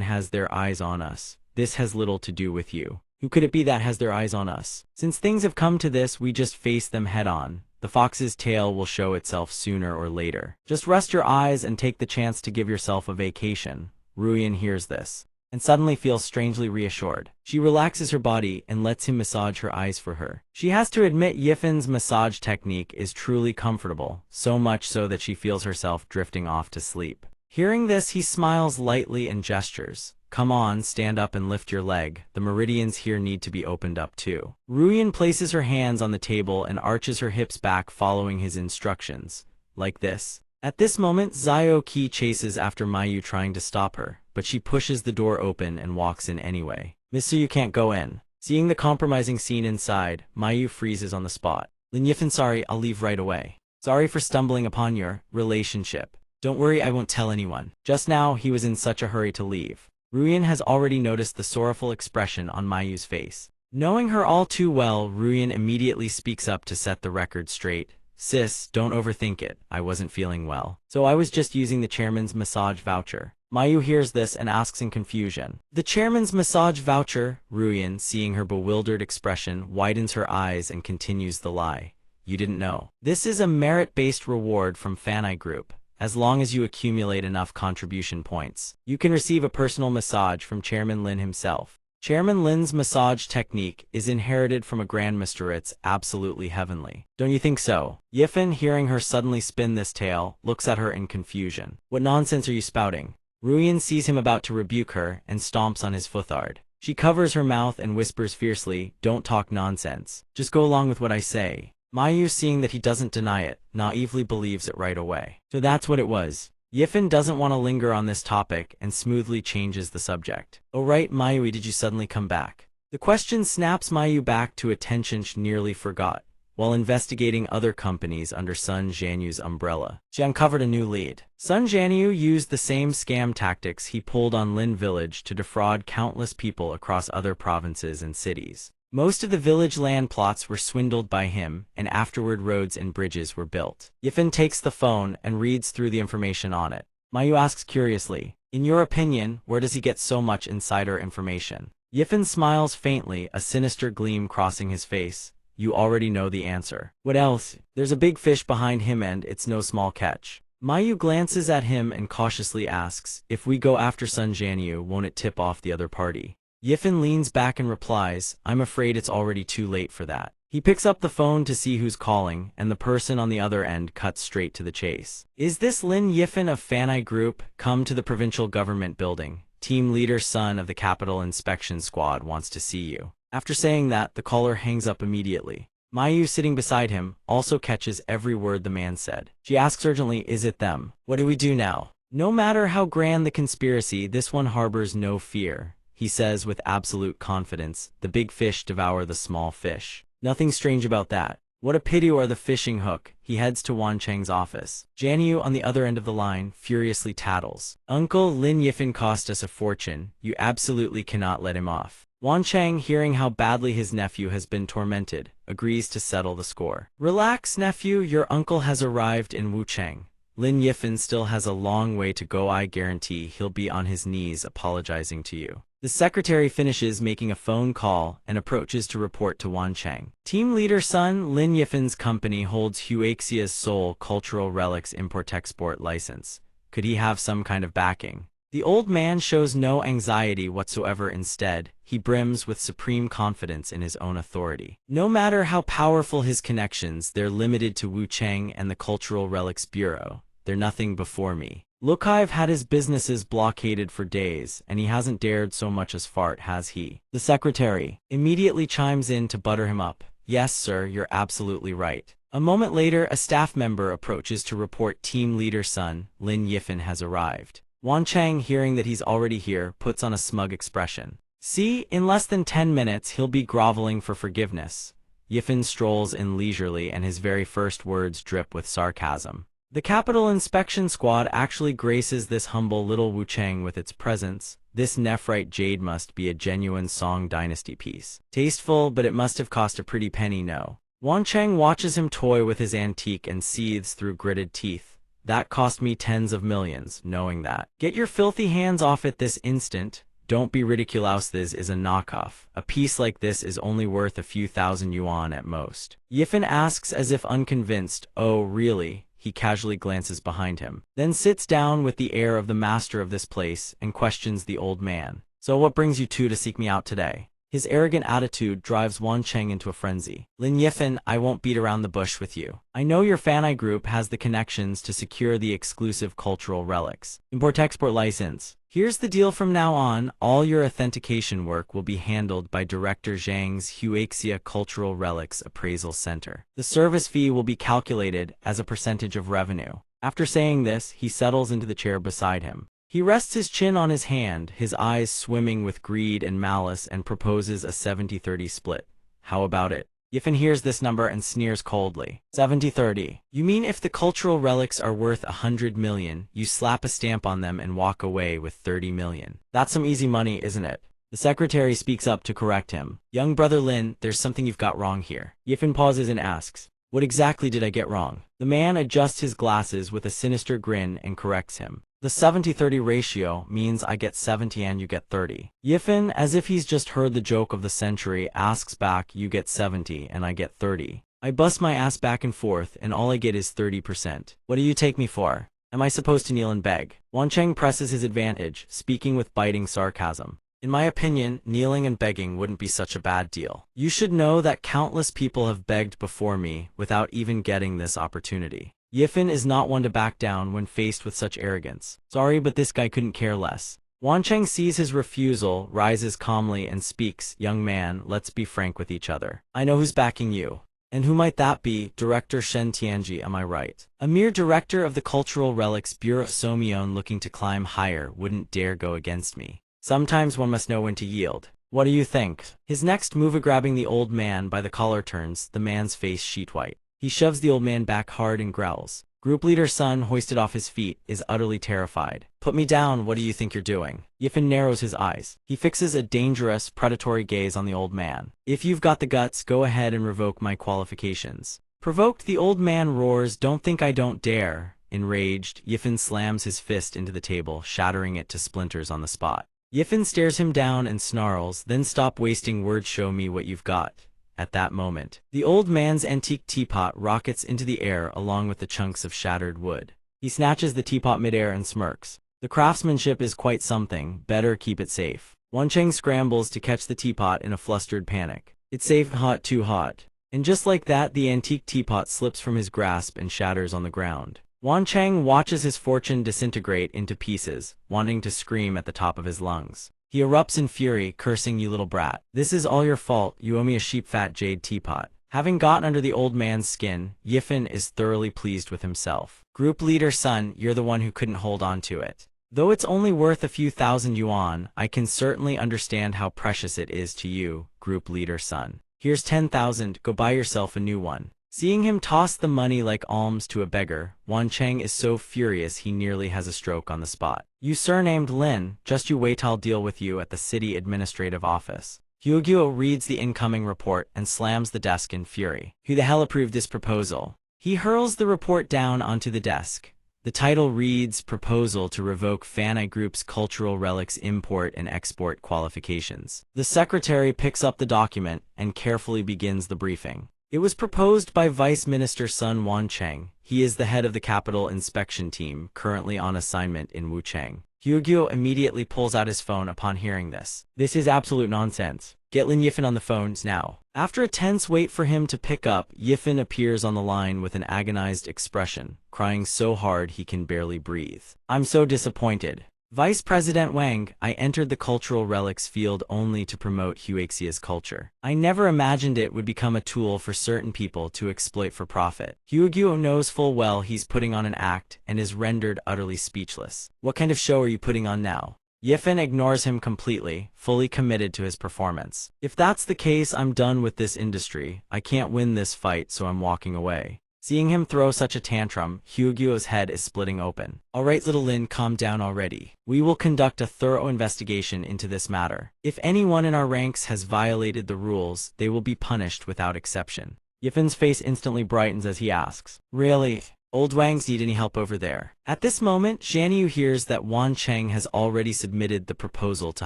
has their eyes on us. This has little to do with you. Who could it be that has their eyes on us? Since things have come to this, we just face them head on. The fox's tail will show itself sooner or later. Just rest your eyes and take the chance to give yourself a vacation. Ruyan hears this and suddenly feels strangely reassured. She relaxes her body and lets him massage her eyes for her. She has to admit Yifan's massage technique is truly comfortable, so much so that she feels herself drifting off to sleep. Hearing this, he smiles lightly and gestures. Come on, stand up and lift your leg. The meridians here need to be opened up too. Ruyan places her hands on the table and arches her hips back following his instructions. Like this. At this moment, Zio Qi chases after Mayu trying to stop her, but she pushes the door open and walks in anyway. Mister, you can't go in. Seeing the compromising scene inside, Mayu freezes on the spot. Lin Yifan, sorry, I'll leave right away. Sorry for stumbling upon your relationship. Don't worry, I won't tell anyone. Just now, he was in such a hurry to leave. Ruyan has already noticed the sorrowful expression on Mayu's face. Knowing her all too well, Ruyan immediately speaks up to set the record straight. Sis, don't overthink it. I wasn't feeling well, so I was just using the chairman's massage voucher. Mayu hears this and asks in confusion. The chairman's massage voucher? Ruyan, seeing her bewildered expression, widens her eyes and continues the lie. You didn't know. This is a merit-based reward from Fanai Group. As long as you accumulate enough contribution points, you can receive a personal massage from Chairman Lin himself. Chairman Lin's massage technique is inherited from a grandmaster. It's absolutely heavenly. Don't you think so? Yifan, hearing her suddenly spin this tale, looks at her in confusion. What nonsense are you spouting? Ruyan sees him about to rebuke her and stomps on his footard. She covers her mouth and whispers fiercely, don't talk nonsense. Just go along with what I say. Mayu, seeing that he doesn't deny it, naively believes it right away. So that's what it was. Yifan doesn't want to linger on this topic and smoothly changes the subject. Oh right, Mayu, did you suddenly come back? The question snaps Mayu back to attention she nearly forgot. While investigating other companies under Sun Jianyu's umbrella, she uncovered a new lead. Sun Jianyu used the same scam tactics he pulled on Lin Village to defraud countless people across other provinces and cities. Most of the village land plots were swindled by him, and afterward roads and bridges were built. Yifan takes the phone and reads through the information on it. Mayu asks curiously, in your opinion, where does he get so much insider information? Yifan smiles faintly, a sinister gleam crossing his face. You already know the answer. What else? There's a big fish behind him and it's no small catch. Mayu glances at him and cautiously asks, if we go after Sun Jianyu, won't it tip off the other party? Yifan leans back and replies, I'm afraid it's already too late for that. He picks up the phone to see who's calling, and the person on the other end cuts straight to the chase. Is this Lin Yifan of Fanai Group? Come to the provincial government building. Team leader Sun of the Capital Inspection Squad wants to see you. After saying that, the caller hangs up immediately. Mayu, sitting beside him, also catches every word the man said. She asks urgently, is it them? What do we do now? No matter how grand the conspiracy, this one harbors no fear. He says with absolute confidence, the big fish devour the small fish. Nothing strange about that. What a pity or the fishing hook. He heads to Wan Cheng's office. Jianyu, on the other end of the line, furiously tattles. Uncle, Lin Yifan cost us a fortune. You absolutely cannot let him off. Wan Cheng, hearing how badly his nephew has been tormented, agrees to settle the score. Relax, nephew, your uncle has arrived in Wucheng. Lin Yifan still has a long way to go. I guarantee he'll be on his knees apologizing to you. The secretary finishes making a phone call and approaches to report to Wan Cheng. Team leader Sun Lin Yifin's company holds Huaxia's sole cultural relics import-export license. Could he have some kind of backing? The old man shows no anxiety whatsoever. Instead, he brims with supreme confidence in his own authority. No matter how powerful his connections, they're limited to Wu Cheng and the Cultural Relics Bureau. They're nothing before me. Look, I've had his businesses blockaded for days, and he hasn't dared so much as fart, has he? The secretary immediately chimes in to butter him up. Yes, sir, you're absolutely right. A moment later, a staff member approaches to report team leader Sun Lin Yifin has arrived. Wan Cheng, hearing that he's already here, puts on a smug expression. See, in less than 10 minutes, he'll be groveling for forgiveness. Yifin strolls in leisurely, and his very first words drip with sarcasm. The Capital Inspection Squad actually graces this humble little Wu Cheng with its presence. This nephrite jade must be a genuine Song Dynasty piece. Tasteful, but it must have cost a pretty penny, no? Wan Cheng watches him toy with his antique and seethes through gritted teeth. That cost me tens of millions, knowing that. Get your filthy hands off it this instant. Don't be ridiculous, this is a knockoff. A piece like this is only worth a few thousand yuan at most. Yifin asks as if unconvinced, oh really? He casually glances behind him, then sits down with the air of the master of this place and questions the old man. So what brings you two to seek me out today? His arrogant attitude drives Wan Cheng into a frenzy. Lin Yifin, I won't beat around the bush with you. I know your Fanai group has the connections to secure the exclusive cultural relics. Import-export license. Here's the deal: from now on, all your authentication work will be handled by Director Zhang's Huaxia Cultural Relics Appraisal Center. The service fee will be calculated as a percentage of revenue. After saying this, he settles into the chair beside him. He rests his chin on his hand, his eyes swimming with greed and malice, and proposes a 70-30 split. How about it? Yifin hears this number and sneers coldly. 70-30. You mean if the cultural relics are worth 100 million, you slap a stamp on them and walk away with 30 million. That's some easy money, isn't it? The secretary speaks up to correct him. Young brother Lin, there's something you've got wrong here. Yifin pauses and asks, what exactly did I get wrong? The man adjusts his glasses with a sinister grin and corrects him. The 70-30 ratio means I get 70 and you get 30. Yifin, as if he's just heard the joke of the century, asks back, you get 70 and I get 30. I bust my ass back and forth and all I get is 30%. What do you take me for? Am I supposed to kneel and beg? Wan Cheng presses his advantage, speaking with biting sarcasm. In my opinion, kneeling and begging wouldn't be such a bad deal. You should know that countless people have begged before me without even getting this opportunity. Yifin is not one to back down when faced with such arrogance. Sorry, but this guy couldn't care less. Wan Cheng sees his refusal, rises calmly and speaks, young man, let's be frank with each other. I know who's backing you. And who might that be? Director Shen Tianji, am I right? A mere director of the Cultural Relics Bureau. Somion, looking to climb higher, wouldn't dare go against me. Sometimes one must know when to yield. What do you think? His next move, grabbing the old man by the collar, turns the man's face sheet white. He shoves the old man back hard and growls. Group leader Sun, hoisted off his feet, is utterly terrified. Put me down, what do you think you're doing? Yifin narrows his eyes. He fixes a dangerous, predatory gaze on the old man. If you've got the guts, go ahead and revoke my qualifications. Provoked, the old man roars, don't think I don't dare. Enraged, Yifin slams his fist into the table, shattering it to splinters on the spot. Yifin stares him down and snarls, then stop wasting words, show me what you've got. At that moment, the old man's antique teapot rockets into the air along with the chunks of shattered wood. He snatches the teapot midair and smirks. The craftsmanship is quite something, better keep it safe. Wan Cheng scrambles to catch the teapot in a flustered panic. It's safe, hot, too hot. And just like that, the antique teapot slips from his grasp and shatters on the ground. Wan Cheng watches his fortune disintegrate into pieces, wanting to scream at the top of his lungs. He erupts in fury, cursing, you little brat. This is all your fault, you owe me a sheep-fat jade teapot. Having gotten under the old man's skin, Yifin is thoroughly pleased with himself. Group leader Sun, you're the one who couldn't hold on to it. Though it's only worth a few thousand yuan, I can certainly understand how precious it is to you, Group leader Sun. Here's 10,000, go buy yourself a new one. Seeing him toss the money like alms to a beggar, Wan Cheng is so furious he nearly has a stroke on the spot. You surnamed Lin, just you wait, I'll deal with you at the city administrative office. Huoguo reads the incoming report and slams the desk in fury. Who the hell approved this proposal? He hurls the report down onto the desk. The title reads, Proposal to Revoke Fanai Group's Cultural Relics Import and Export Qualifications. The secretary picks up the document and carefully begins the briefing. It was proposed by Vice Minister Sun Wancheng. He is the head of the Capital Inspection Team, currently on assignment in Wuchang. Hyugyo immediately pulls out his phone upon hearing this. This is absolute nonsense. Get Lin Yifan on the phones now. After a tense wait for him to pick up, Yifan appears on the line with an agonized expression, crying so hard he can barely breathe. I'm so disappointed. Vice President Wang, I entered the cultural relics field only to promote Huaxia's culture. I never imagined it would become a tool for certain people to exploit for profit. Hyugyo knows full well he's putting on an act and is rendered utterly speechless. What kind of show are you putting on now? Yifan ignores him completely, fully committed to his performance. If that's the case, I'm done with this industry. I can't win this fight, so I'm walking away. Seeing him throw such a tantrum, Hyugyo's head is splitting open. Alright little Lin, calm down already. We will conduct a thorough investigation into this matter. If anyone in our ranks has violated the rules, they will be punished without exception. Yifan's face instantly brightens as he asks, Really? Old Wang's need any help over there? At this moment, Jianyu hears that Wan Cheng has already submitted the proposal to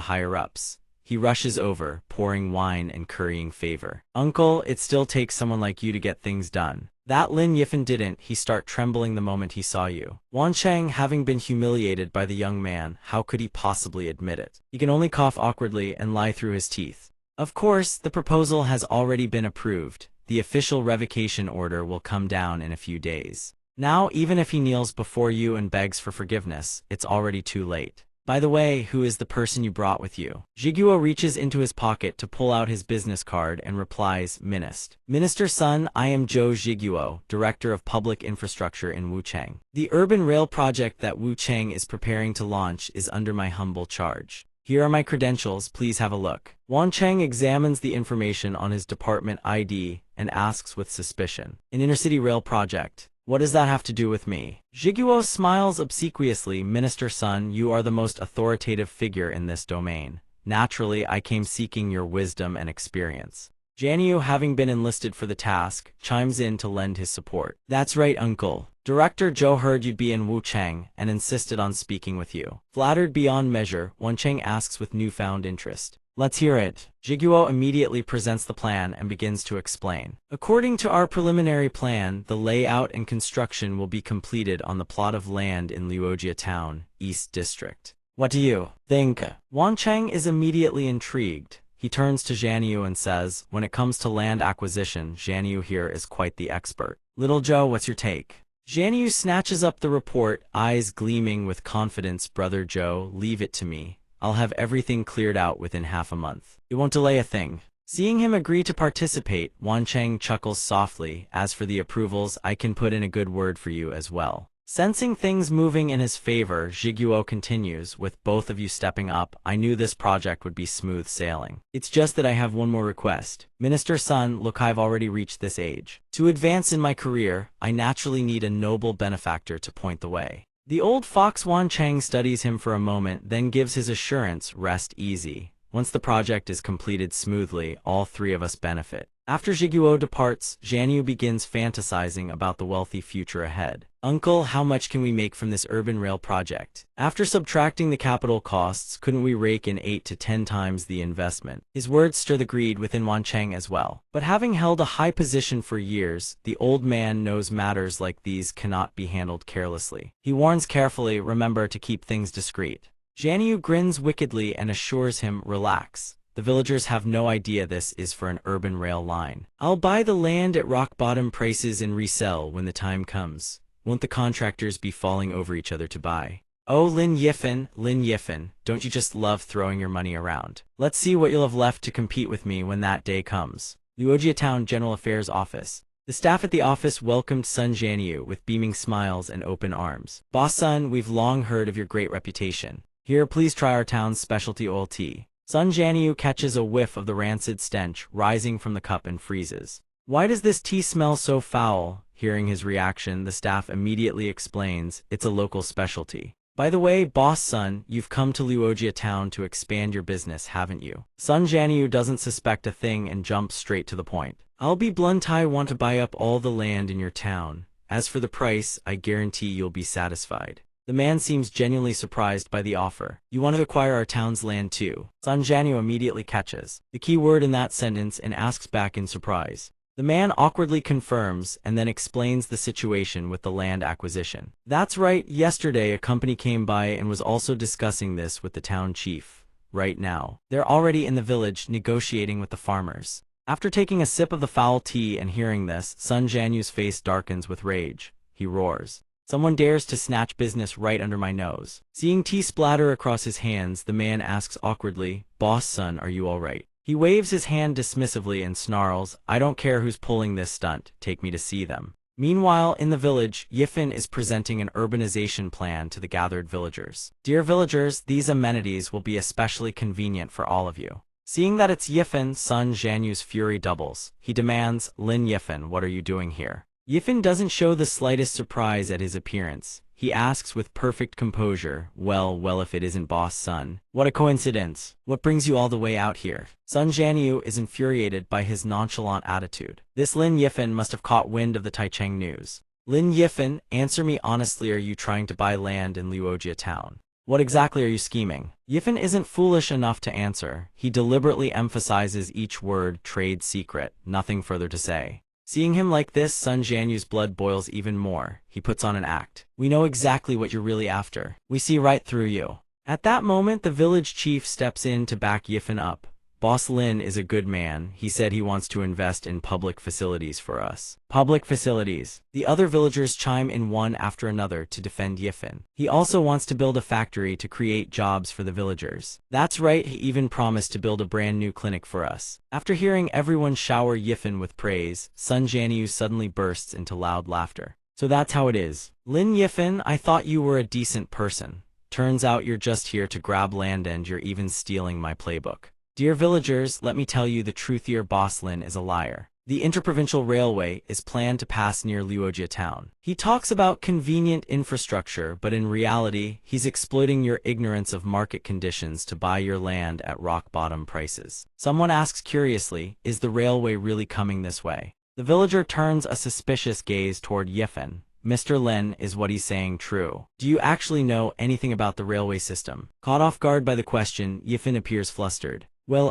higher-ups. He rushes over, pouring wine and currying favor. Uncle, it still takes someone like you to get things done. That Lin Yifan didn't, he start trembling the moment he saw you. Wan Cheng, having been humiliated by the young man, how could he possibly admit it? He can only cough awkwardly and lie through his teeth. Of course, the proposal has already been approved. The official revocation order will come down in a few days. Now, even if he kneels before you and begs for forgiveness, it's already too late. By the way, who is the person you brought with you? Jiguo reaches into his pocket to pull out his business card and replies, Minister Sun, I am Zhou Jiguo, Director of Public Infrastructure in Wuchang. The urban rail project that Wuchang is preparing to launch is under my humble charge. Here are my credentials, please have a look. Wan Cheng examines the information on his department ID and asks with suspicion. An intercity rail project. What does that have to do with me? Jiguo smiles obsequiously. Minister Sun, you are the most authoritative figure in this domain. Naturally, I came seeking your wisdom and experience. Jianyu, having been enlisted for the task, chimes in to lend his support. That's right, Uncle. Director Zhou heard you'd be in Wuchang and insisted on speaking with you. Flattered beyond measure, Wan Cheng asks with newfound interest. Let's hear it. Jiguo immediately presents the plan and begins to explain. According to our preliminary plan, the layout and construction will be completed on the plot of land in Luojia Town, East District. What do you think? Wan Cheng is immediately intrigued. He turns to Jianyu and says, when it comes to land acquisition, Jianyu here is quite the expert. Little Zhou, what's your take? Jianyu snatches up the report, eyes gleaming with confidence. Brother Zhou, leave it to me. I'll have everything cleared out within half a month. It won't delay a thing. Seeing him agree to participate, Wan Cheng chuckles softly. As for the approvals, I can put in a good word for you as well. Sensing things moving in his favor, Jiguo continues, with both of you stepping up, I knew this project would be smooth sailing. It's just that I have one more request. Minister Sun, look, I've already reached this age. To advance in my career, I naturally need a noble benefactor to point the way. The old fox Wan Cheng studies him for a moment, then gives his assurance, rest easy. Once the project is completed smoothly, all three of us benefit. After Jiguo departs, Jianyu begins fantasizing about the wealthy future ahead. Uncle, how much can we make from this urban rail project? After subtracting the capital costs, couldn't we rake in 8 to 10 times the investment? His words stir the greed within Wan Cheng as well. But having held a high position for years, the old man knows matters like these cannot be handled carelessly. He warns carefully, remember to keep things discreet. Jianyu grins wickedly and assures him, relax. The villagers have no idea this is for an urban rail line. I'll buy the land at rock-bottom prices and resell when the time comes. Won't the contractors be falling over each other to buy? Oh, Lin Yifan, don't you just love throwing your money around? Let's see what you'll have left to compete with me when that day comes. Luojia Town General Affairs Office. The staff at the office welcomed Sun Jianyu with beaming smiles and open arms. Boss Sun, we've long heard of your great reputation. Here, please try our town's specialty oil tea. Sun Jianyu catches a whiff of the rancid stench rising from the cup and freezes. Why does this tea smell so foul? Hearing his reaction, the staff immediately explains, it's a local specialty. By the way, Boss Sun, you've come to Luojia Town to expand your business, haven't you? Sun Jianyu doesn't suspect a thing and jumps straight to the point. I'll be blunt, I want to buy up all the land in your town. As for the price, I guarantee you'll be satisfied. The man seems genuinely surprised by the offer. You want to acquire our town's land too? Sun Jianyu immediately catches the key word in that sentence and asks back in surprise. The man awkwardly confirms and then explains the situation with the land acquisition. That's right, yesterday a company came by and was also discussing this with the town chief. Right now, they're already in the village negotiating with the farmers. After taking a sip of the foul tea and hearing this, Sun Jianyu's face darkens with rage. He roars. Someone dares to snatch business right under my nose. Seeing tea splatter across his hands, the man asks awkwardly, Boss Sun, are you all right? He waves his hand dismissively and snarls, I don't care who's pulling this stunt, take me to see them. Meanwhile, in the village, Yifan is presenting an urbanization plan to the gathered villagers. Dear villagers, these amenities will be especially convenient for all of you. Seeing that it's Yifan, Sun Jianyu's fury doubles. He demands, Lin Yifan, what are you doing here? Yifan doesn't show the slightest surprise at his appearance. He asks with perfect composure, well, if it isn't Boss Sun. What a coincidence. What brings you all the way out here? Sun Jianyu is infuriated by his nonchalant attitude. This Lin Yifan must have caught wind of the Taicheng news. Lin Yifan, answer me honestly, are you trying to buy land in Luojia town? What exactly are you scheming? Yifan isn't foolish enough to answer. He deliberately emphasizes each word, trade secret, nothing further to say. Seeing him like this, Sun Jianyu's blood boils even more. He puts on an act. We know exactly what you're really after. We see right through you. At that moment, the village chief steps in to back Yifan up. Boss Lin is a good man. He said he wants to invest in public facilities for us. Public facilities. The other villagers chime in one after another to defend Yifan. He also wants to build a factory to create jobs for the villagers. That's right, he even promised to build a brand new clinic for us. After hearing everyone shower Yifan with praise, Sun Jianyu suddenly bursts into loud laughter. So that's how it is. Lin Yifan, I thought you were a decent person. Turns out you're just here to grab land and you're even stealing my playbook. Dear villagers, let me tell you the truth, your boss Lin is a liar. The interprovincial railway is planned to pass near Luojia town. He talks about convenient infrastructure, but in reality, he's exploiting your ignorance of market conditions to buy your land at rock-bottom prices. Someone asks curiously, is the railway really coming this way? The villager turns a suspicious gaze toward Yifan. Mr. Lin, is what he's saying true? Do you actually know anything about the railway system? Caught off guard by the question, Yifan appears flustered. Well,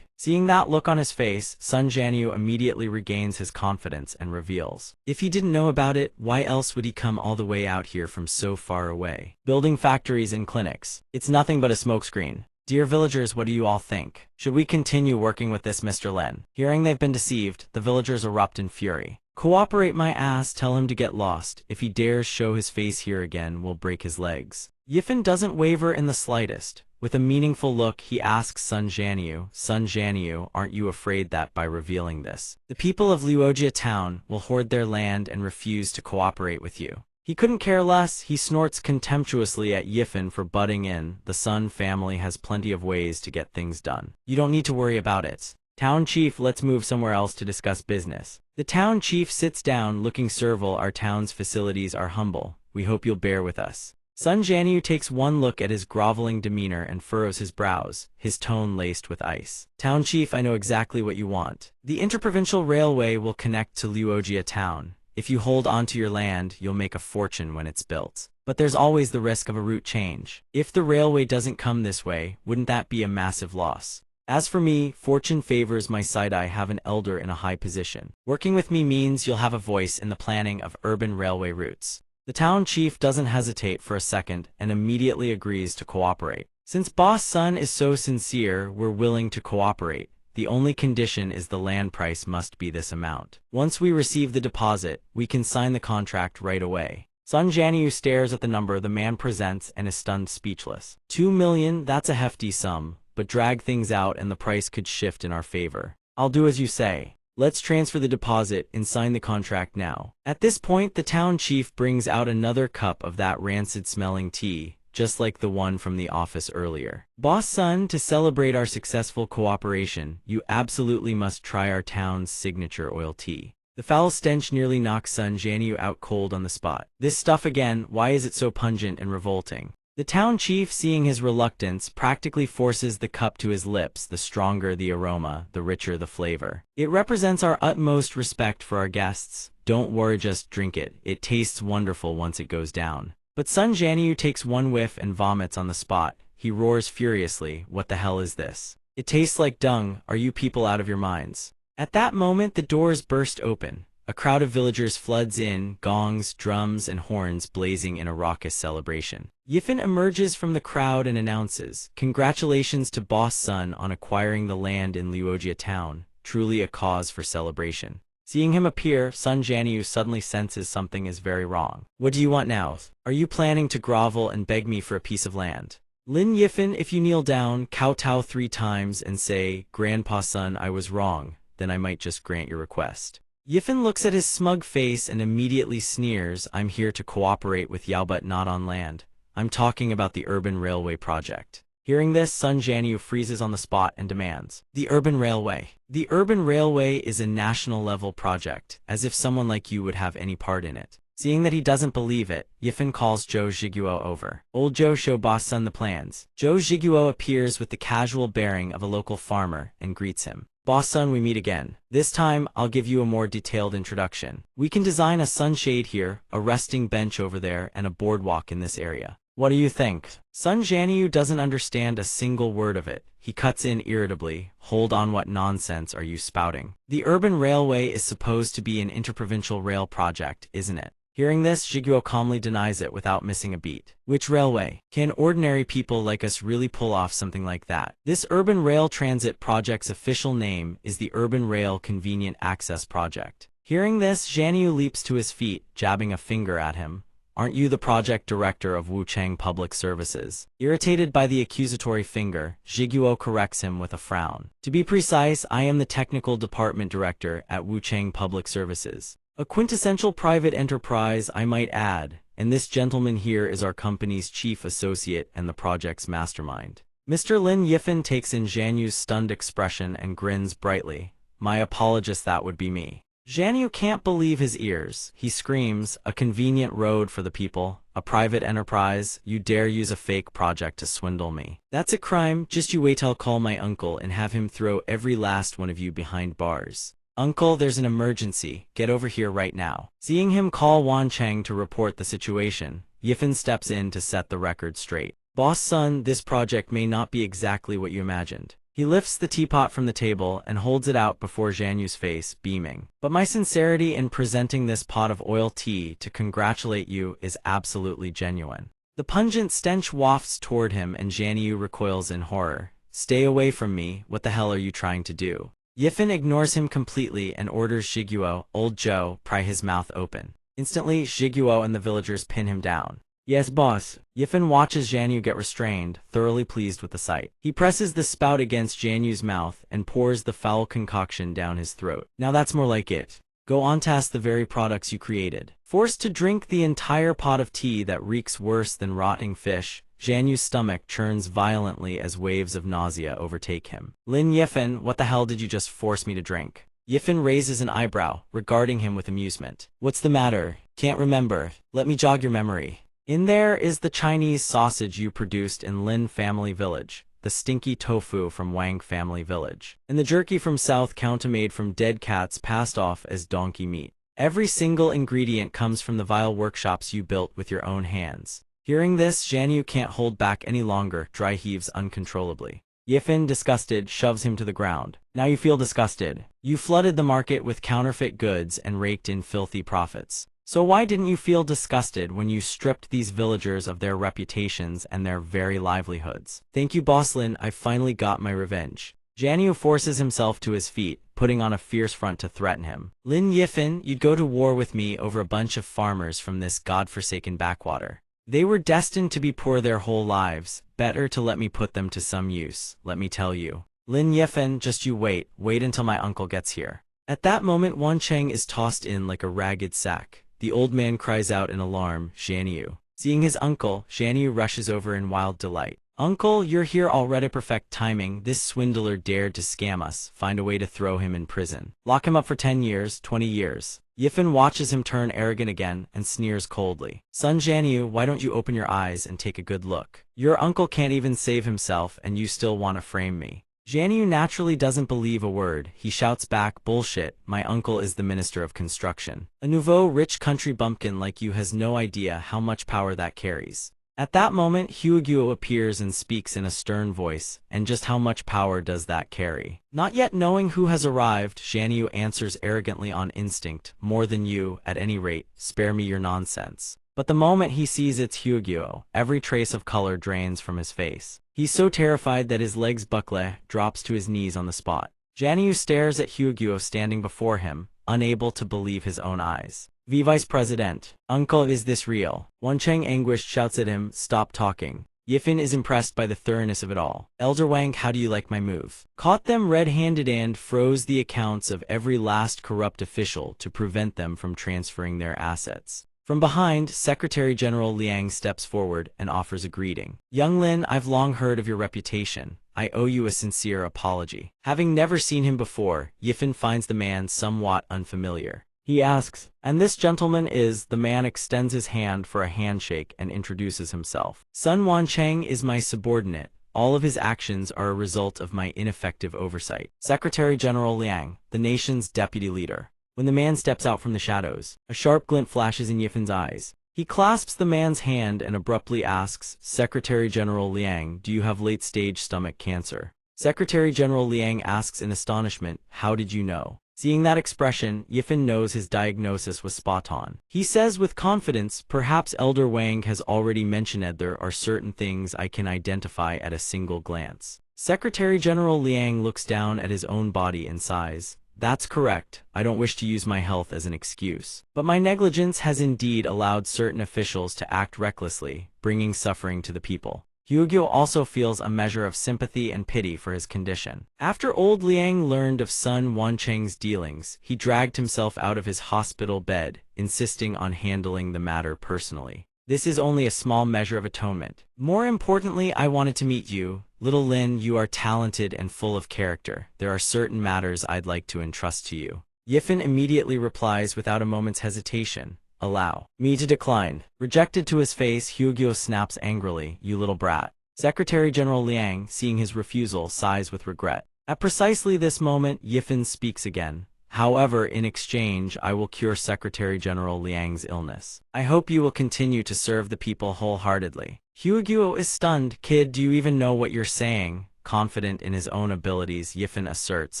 Seeing that look on his face, Sun Jianyu immediately regains his confidence and reveals. If he didn't know about it, why else would he come all the way out here from so far away? Building factories and clinics. It's nothing but a smokescreen. Dear villagers, what do you all think? Should we continue working with this Mr. Lin? Hearing they've been deceived, the villagers erupt in fury. Cooperate my ass, tell him to get lost. If he dares show his face here again, we'll break his legs. Yifan doesn't waver in the slightest. With a meaningful look, he asks Sun Jianyu, aren't you afraid that by revealing this, the people of Luojia town will hoard their land and refuse to cooperate with you? He couldn't care less. He snorts contemptuously at Yifan for butting in. The Sun family has plenty of ways to get things done. You don't need to worry about it. Town chief, let's move somewhere else to discuss business. The town chief sits down, looking servile. Our town's facilities are humble. We hope you'll bear with us. Sun Jianyu takes one look at his groveling demeanor and furrows his brows, his tone laced with ice. Town chief, I know exactly what you want. The interprovincial railway will connect to Luojia town. If you hold onto your land, you'll make a fortune when it's built. But there's always the risk of a route change. If the railway doesn't come this way, wouldn't that be a massive loss? As for me, fortune favors my side. I have an elder in a high position. Working with me means you'll have a voice in the planning of urban railway routes. The town chief doesn't hesitate for a second and immediately agrees to cooperate. Since Boss Sun is so sincere, we're willing to cooperate. The only condition is the land price must be this amount. Once we receive the deposit, we can sign the contract right away. Sun Jianyu stares at the number the man presents and is stunned speechless. 2 million, that's a hefty sum, but drag things out and the price could shift in our favor. I'll do as you say. Let's transfer the deposit and sign the contract now. At this point, the town chief brings out another cup of that rancid-smelling tea, just like the one from the office earlier. Boss Sun, to celebrate our successful cooperation, you absolutely must try our town's signature oil tea. The foul stench nearly knocks Sun Jianyu out cold on the spot. This stuff again, why is it so pungent and revolting? The town chief, seeing his reluctance, practically forces the cup to his lips. The stronger the aroma, the richer the flavor. It represents our utmost respect for our guests. don't worry, just drink it. It tastes wonderful once it goes down. But Sun Jianyu takes one whiff and vomits on the spot. He roars furiously, what the hell is this? It tastes like dung, are you people out of your minds? At that moment the doors burst open. A crowd of villagers floods in, gongs, drums, and horns blazing in a raucous celebration. Yifan emerges from the crowd and announces, "Congratulations to Boss Sun on acquiring the land in Luojia town, truly a cause for celebration." Seeing him appear, Sun Jianyu suddenly senses something is very wrong. "What do you want now? Are you planning to grovel and beg me for a piece of land?" "Lin Yifan, if you kneel down, kowtow 3 times and say, 'Grandpa Sun, I was wrong,' then I might just grant your request." Yifan looks at his smug face and immediately sneers, "I'm here to cooperate with Yao, but not on land. I'm talking about the urban railway project." Hearing this, Sun Jianyu freezes on the spot and demands, "The urban railway? The urban railway is a national-level project, as if someone like you would have any part in it." Seeing that he doesn't believe it, Yifan calls Zhou Zhiguo over. "Old Zhou, show Boss Sun the plans." Zhou Zhiguo appears with the casual bearing of a local farmer and greets him. "Boss Sun, we meet again. This time, I'll give you a more detailed introduction. We can design a sunshade here, a resting bench over there, and a boardwalk in this area. What do you think?" Sun Jianyu doesn't understand a single word of it. He cuts in irritably, "Hold on, what nonsense are you spouting? The urban railway is supposed to be an interprovincial rail project, isn't it?" Hearing this, Zhiguo calmly denies it without missing a beat. "Which railway? Can ordinary people like us really pull off something like that? This urban rail transit project's official name is the Urban Rail Convenient Access Project." Hearing this, Jianyu leaps to his feet, jabbing a finger at him. "Aren't you the project director of Wuchang Public Services?" Irritated by the accusatory finger, Zhiguo corrects him with a frown. "To be precise, I am the technical department director at Wuchang Public Services. A quintessential private enterprise, I might add, and this gentleman here is our company's chief associate and the project's mastermind." Mr. Lin Yifan takes in Jianyu's stunned expression and grins brightly. "My apologies, that would be me." Jianyu can't believe his ears. He screams, "A convenient road for the people? A private enterprise? You dare use a fake project to swindle me? That's a crime. Just you wait till I'll call my uncle and have him throw every last one of you behind bars." "Uncle, there's an emergency. Get over here right now." Seeing him call Wan Cheng to report the situation, Yifan steps in to set the record straight. "Boss Sun, this project may not be exactly what you imagined." He lifts the teapot from the table and holds it out before Jianyu's face, beaming. "But my sincerity in presenting this pot of oil tea to congratulate you is absolutely genuine." The pungent stench wafts toward him and Jianyu recoils in horror. "Stay away from me, what the hell are you trying to do?" Yifan ignores him completely and orders Zhiguo, "Old Zhou, pry his mouth open." Instantly, Zhiguo and the villagers pin him down. "Yes, boss." Yifan watches Jianyu get restrained, thoroughly pleased with the sight. He presses the spout against Jianyu's mouth and pours the foul concoction down his throat. "Now that's more like it. Go on, task the very products you created." Forced to drink the entire pot of tea that reeks worse than rotting fish, Jianyu's stomach churns violently as waves of nausea overtake him. "Lin Yifan, what the hell did you just force me to drink?" Yifan raises an eyebrow, regarding him with amusement. "What's the matter? Can't remember? Let me jog your memory. In there is the Chinese sausage you produced in Lin Family Village, the stinky tofu from Wang Family Village, and the jerky from South County made from dead cats passed off as donkey meat. Every single ingredient comes from the vile workshops you built with your own hands." Hearing this, Jianyu can't hold back any longer, dry heaves uncontrollably. Yifan, disgusted, shoves him to the ground. "Now you feel disgusted. You flooded the market with counterfeit goods and raked in filthy profits. So why didn't you feel disgusted when you stripped these villagers of their reputations and their very livelihoods?" "Thank you, Boss Lin, I finally got my revenge." Jianyu forces himself to his feet, putting on a fierce front to threaten him. "Lin Yifan, you'd go to war with me over a bunch of farmers from this godforsaken backwater. They were destined to be poor their whole lives. Better to let me put them to some use, let me tell you. Lin Yifan, just you wait until my uncle gets here." At that moment, Wan Cheng is tossed in like a ragged sack. The old man cries out in alarm, "Jianyu." Seeing his uncle, Jianyu rushes over in wild delight. "Uncle, you're here already, perfect timing. This swindler dared to scam us. Find a way to throw him in prison. Lock him up for 10 years, 20 years. Yifan watches him turn arrogant again and sneers coldly. "Son Jianyu, why don't you open your eyes and take a good look? Your uncle can't even save himself and you still want to frame me." Jianyu naturally doesn't believe a word. He shouts back, bullshit, my uncle is the Minister of Construction. A nouveau rich country bumpkin like you has no idea how much power that carries. At that moment, Huaguo appears and speaks in a stern voice, and just how much power does that carry? Not yet knowing who has arrived, Jianyu answers arrogantly on instinct, more than you, at any rate, spare me your nonsense. But the moment he sees it's Huaguo, every trace of color drains from his face. He's so terrified that his legs buckle, drops to his knees on the spot. Jianyu stares at Huaguo standing before him, unable to believe his own eyes. Vice President, uncle, is this real? Wancheng anguished shouts at him, stop talking. Yifan is impressed by the thoroughness of it all. Elder Wang, how do you like my move? Caught them red-handed and froze the accounts of every last corrupt official to prevent them from transferring their assets. From behind, Secretary General Liang steps forward and offers a greeting. Young Lin, I've long heard of your reputation. I owe you a sincere apology. Having never seen him before, Yifan finds the man somewhat unfamiliar. He asks, and this gentleman is? The man extends his hand for a handshake and introduces himself. Sun Wancheng is my subordinate. All of his actions are a result of my ineffective oversight. Secretary General Liang, the nation's deputy leader. When the man steps out from the shadows, a sharp glint flashes in Yifan's eyes. He clasps the man's hand and abruptly asks, Secretary General Liang, do you have late-stage stomach cancer? Secretary General Liang asks in astonishment, how did you know? Seeing that expression, Yifan knows his diagnosis was spot on. He says with confidence, perhaps Elder Wang has already mentioned there are certain things I can identify at a single glance. Secretary General Liang looks down at his own body and sighs. That's correct. I don't wish to use my health as an excuse. But my negligence has indeed allowed certain officials to act recklessly, bringing suffering to the people. Huaguo also feels a measure of sympathy and pity for his condition. After old Liang learned of Sun Wancheng's dealings, he dragged himself out of his hospital bed, insisting on handling the matter personally. This is only a small measure of atonement. More importantly, I wanted to meet you. Little Lin, you are talented and full of character. There are certain matters I'd like to entrust to you. Yifan immediately replies without a moment's hesitation. Allow me to decline. Rejected to his face, Huaguo snaps angrily, you little brat. Secretary General Liang, seeing his refusal, sighs with regret. At precisely this moment, Yifan speaks again. However, in exchange, I will cure Secretary General Liang's illness. I hope you will continue to serve the people wholeheartedly. Huaguo is stunned. Kid, do you even know what you're saying? Confident in his own abilities, Yifan asserts,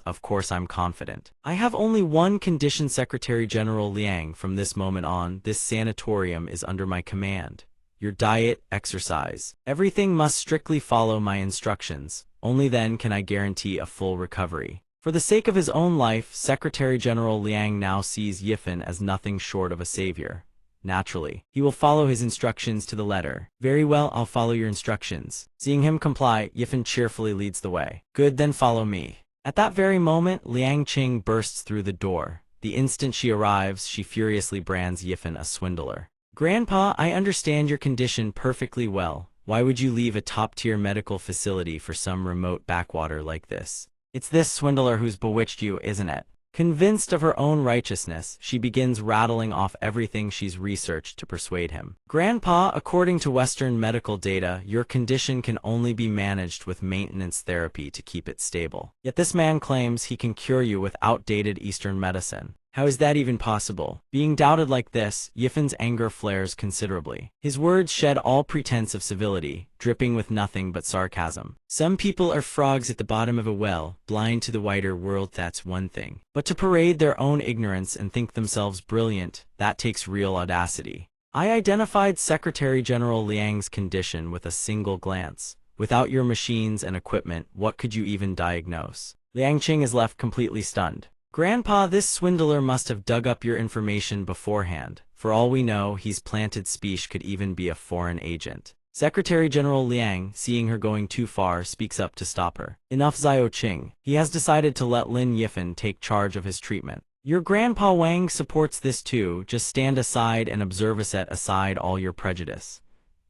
of course I'm confident. I have only one condition, Secretary General Liang. From this moment on, this sanatorium is under my command. Your diet, exercise, everything must strictly follow my instructions. Only then can I guarantee a full recovery. For the sake of his own life, Secretary General Liang now sees Yifan as nothing short of a savior. Naturally, he will follow his instructions to the letter. Very well, I'll follow your instructions. Seeing him comply, Yifan cheerfully leads the way. Good, then follow me. At that very moment, Liang Qing bursts through the door. The instant she arrives, she furiously brands Yifan a swindler. Grandpa, I understand your condition perfectly well. Why would you leave a top-tier medical facility for some remote backwater like this? It's this swindler who's bewitched you, isn't it? Convinced of her own righteousness, she begins rattling off everything she's researched to persuade him. Grandpa, according to Western medical data, your condition can only be managed with maintenance therapy to keep it stable. Yet this man claims he can cure you with outdated Eastern medicine. How is that even possible? Being doubted like this, Yifan's anger flares considerably. His words shed all pretense of civility, dripping with nothing but sarcasm. Some people are frogs at the bottom of a well, blind to the wider world, that's one thing. But to parade their own ignorance and think themselves brilliant, that takes real audacity. I identified Secretary General Liang's condition with a single glance. Without your machines and equipment, what could you even diagnose? Liang Qing is left completely stunned. Grandpa, this swindler must have dug up your information beforehand. For all we know, he's planted speech could even be a foreign agent. Secretary General Liang, seeing her going too far, speaks up to stop her. Enough, Xiao Qing. He has decided to let Lin Yifan take charge of his treatment. Your Grandpa Wang supports this too. Just stand aside and observe us, set aside all your prejudice.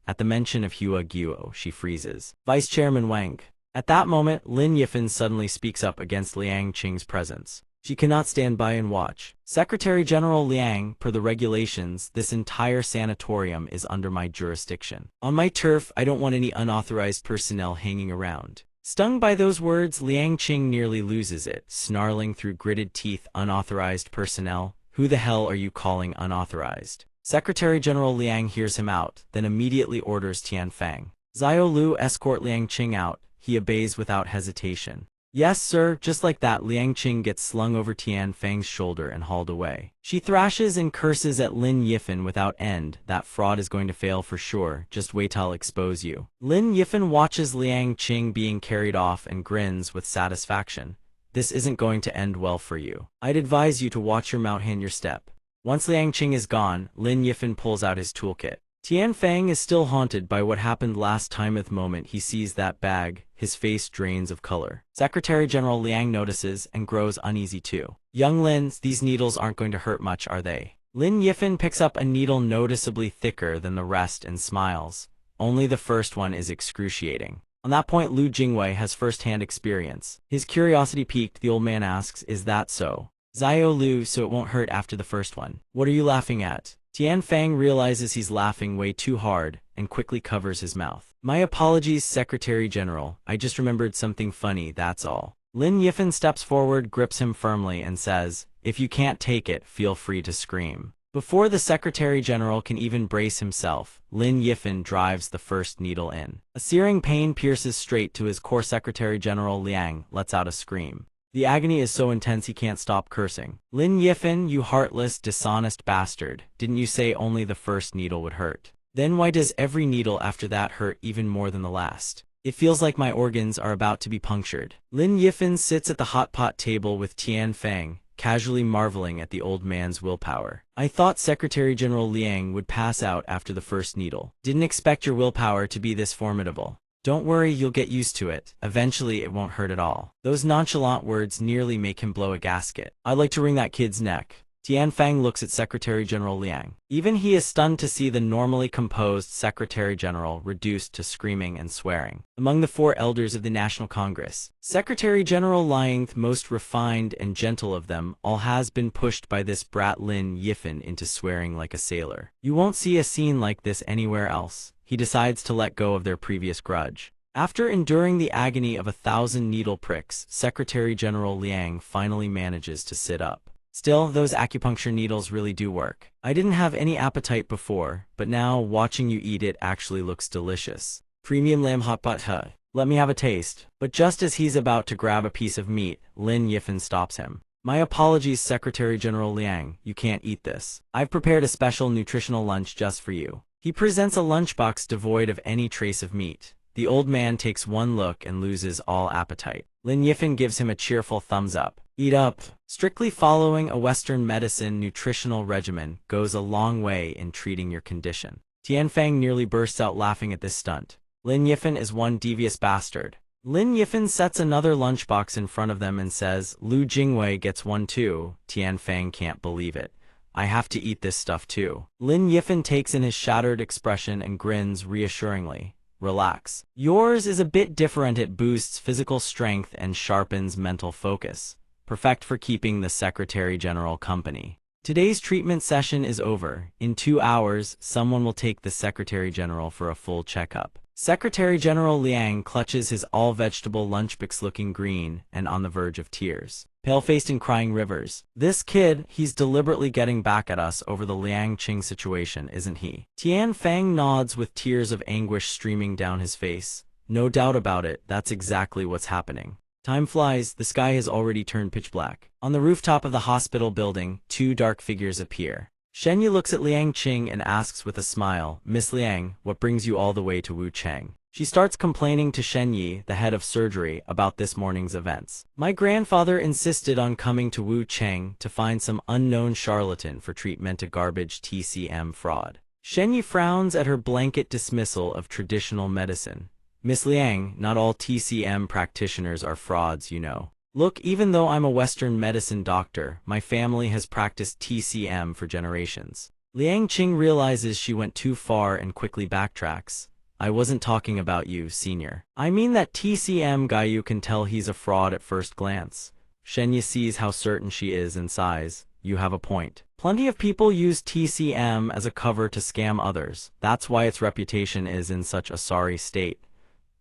At the mention of Huaguo, she freezes. Vice Chairman Wang. At that moment, Lin Yifan suddenly speaks up against Liang Qing's presence. She cannot stand by and watch. Secretary General Liang, per the regulations, this entire sanatorium is under my jurisdiction. On my turf, I don't want any unauthorized personnel hanging around. Stung by those words, Liang Qing nearly loses it, snarling through gritted teeth, "Unauthorized personnel? Who the hell are you calling unauthorized?" Secretary General Liang hears him out, then immediately orders Tian Fang, "Xiao Lu, escort Liang Qing out." He obeys without hesitation. "Yes, sir." Just like that, Liang Qing gets slung over Tian Fang's shoulder and hauled away. She thrashes and curses at Lin Yifan without end. "That fraud is going to fail for sure. Just wait till I'll expose you." Lin Yifan watches Liang Qing being carried off and grins with satisfaction. "This isn't going to end well for you. I'd advise you to watch your mouth and your step." Once Liang Qing is gone, Lin Yifan pulls out his toolkit. Tian Fang is still haunted by what happened last time. At the moment he sees that bag, his face drains of color. Secretary General Liang notices and grows uneasy too. "Young Lin, these needles aren't going to hurt much, are they?" Lin Yifan picks up a needle noticeably thicker than the rest and smiles. "Only the first one is excruciating." On that point, Lu Jingwei has first-hand experience. His curiosity piqued, the old man asks, "Is that so?" "Xiao Lu, so it won't hurt after the first one." "What are you laughing at?" Tian Fang realizes he's laughing way too hard and quickly covers his mouth. "My apologies, Secretary General. I just remembered something funny, that's all." Lin Yifan steps forward, grips him firmly, and says, "If you can't take it, feel free to scream." Before the Secretary General can even brace himself, Lin Yifan drives the first needle in. A searing pain pierces straight to his core. Secretary General Liang lets out a scream. The agony is so intense he can't stop cursing. "Lin Yifan, you heartless, dishonest bastard. Didn't you say only the first needle would hurt? Then why does every needle after that hurt even more than the last? It feels like my organs are about to be punctured." Lin Yifan sits at the hot pot table with Tian Fang, casually marveling at the old man's willpower. "I thought Secretary General Liang would pass out after the first needle. Didn't expect your willpower to be this formidable." "Don't worry, you'll get used to it. Eventually it won't hurt at all." Those nonchalant words nearly make him blow a gasket. "I'd like to wring that kid's neck." Tian Fang looks at Secretary General Liang. Even he is stunned to see the normally composed Secretary General reduced to screaming and swearing. Among the 4 elders of the National Congress, Secretary General Liang, the most refined and gentle of them all, has been pushed by this brat Lin Yifan into swearing like a sailor. You won't see a scene like this anywhere else. He decides to let go of their previous grudge. After enduring the agony of 1,000 needle pricks, Secretary General Liang finally manages to sit up. "Still, those acupuncture needles really do work. I didn't have any appetite before, but now watching you eat it actually looks delicious. Premium lamb hot pot, huh? Let me have a taste." But just as he's about to grab a piece of meat, Lin Yifan stops him. "My apologies, Secretary General Liang. You can't eat this. I've prepared a special nutritional lunch just for you." He presents a lunchbox devoid of any trace of meat. The old man takes one look and loses all appetite. Lin Yifan gives him a cheerful thumbs up. "Eat up." Strictly following a Western medicine nutritional regimen goes a long way in treating your condition. Tian Fang nearly bursts out laughing at this stunt. Lin Yifan is one devious bastard. Lin Yifan sets another lunchbox in front of them and says, "Lu Jingwei gets one too." Tian Fang can't believe it. "I have to eat this stuff too." Lin Yifan takes in his shattered expression and grins reassuringly. "Relax. Yours is a bit different. It boosts physical strength and sharpens mental focus. Perfect for keeping the Secretary General company." Today's treatment session is over. In 2 hours, someone will take the Secretary General for a full checkup. Secretary General Liang clutches his all-vegetable lunchbox, looking green and on the verge of tears. Pale-faced and crying rivers. "This kid, he's deliberately getting back at us over the Liang Qing situation, isn't he?" Tian Fang nods with tears of anguish streaming down his face. "No doubt about it, that's exactly what's happening." Time flies, the sky has already turned pitch black. On the rooftop of the hospital building, 2 dark figures appear. Shenyi looks at Liang Qing and asks with a smile, "Miss Liang, what brings you all the way to Wu Cheng?" She starts complaining to Shenyi, the head of surgery, about this morning's events. "My grandfather insisted on coming to Wu Cheng to find some unknown charlatan for treatment of garbage TCM fraud." Shenyi frowns at her blanket dismissal of traditional medicine. "Miss Liang, not all TCM practitioners are frauds, you know. Look, even though I'm a Western medicine doctor, my family has practiced TCM for generations." Liang Qing realizes she went too far and quickly backtracks. "I wasn't talking about you, senior. I mean that TCM guy. You can tell he's a fraud at first glance." Shenya sees how certain she is and sighs. "You have a point. Plenty of people use TCM as a cover to scam others. That's why its reputation is in such a sorry state."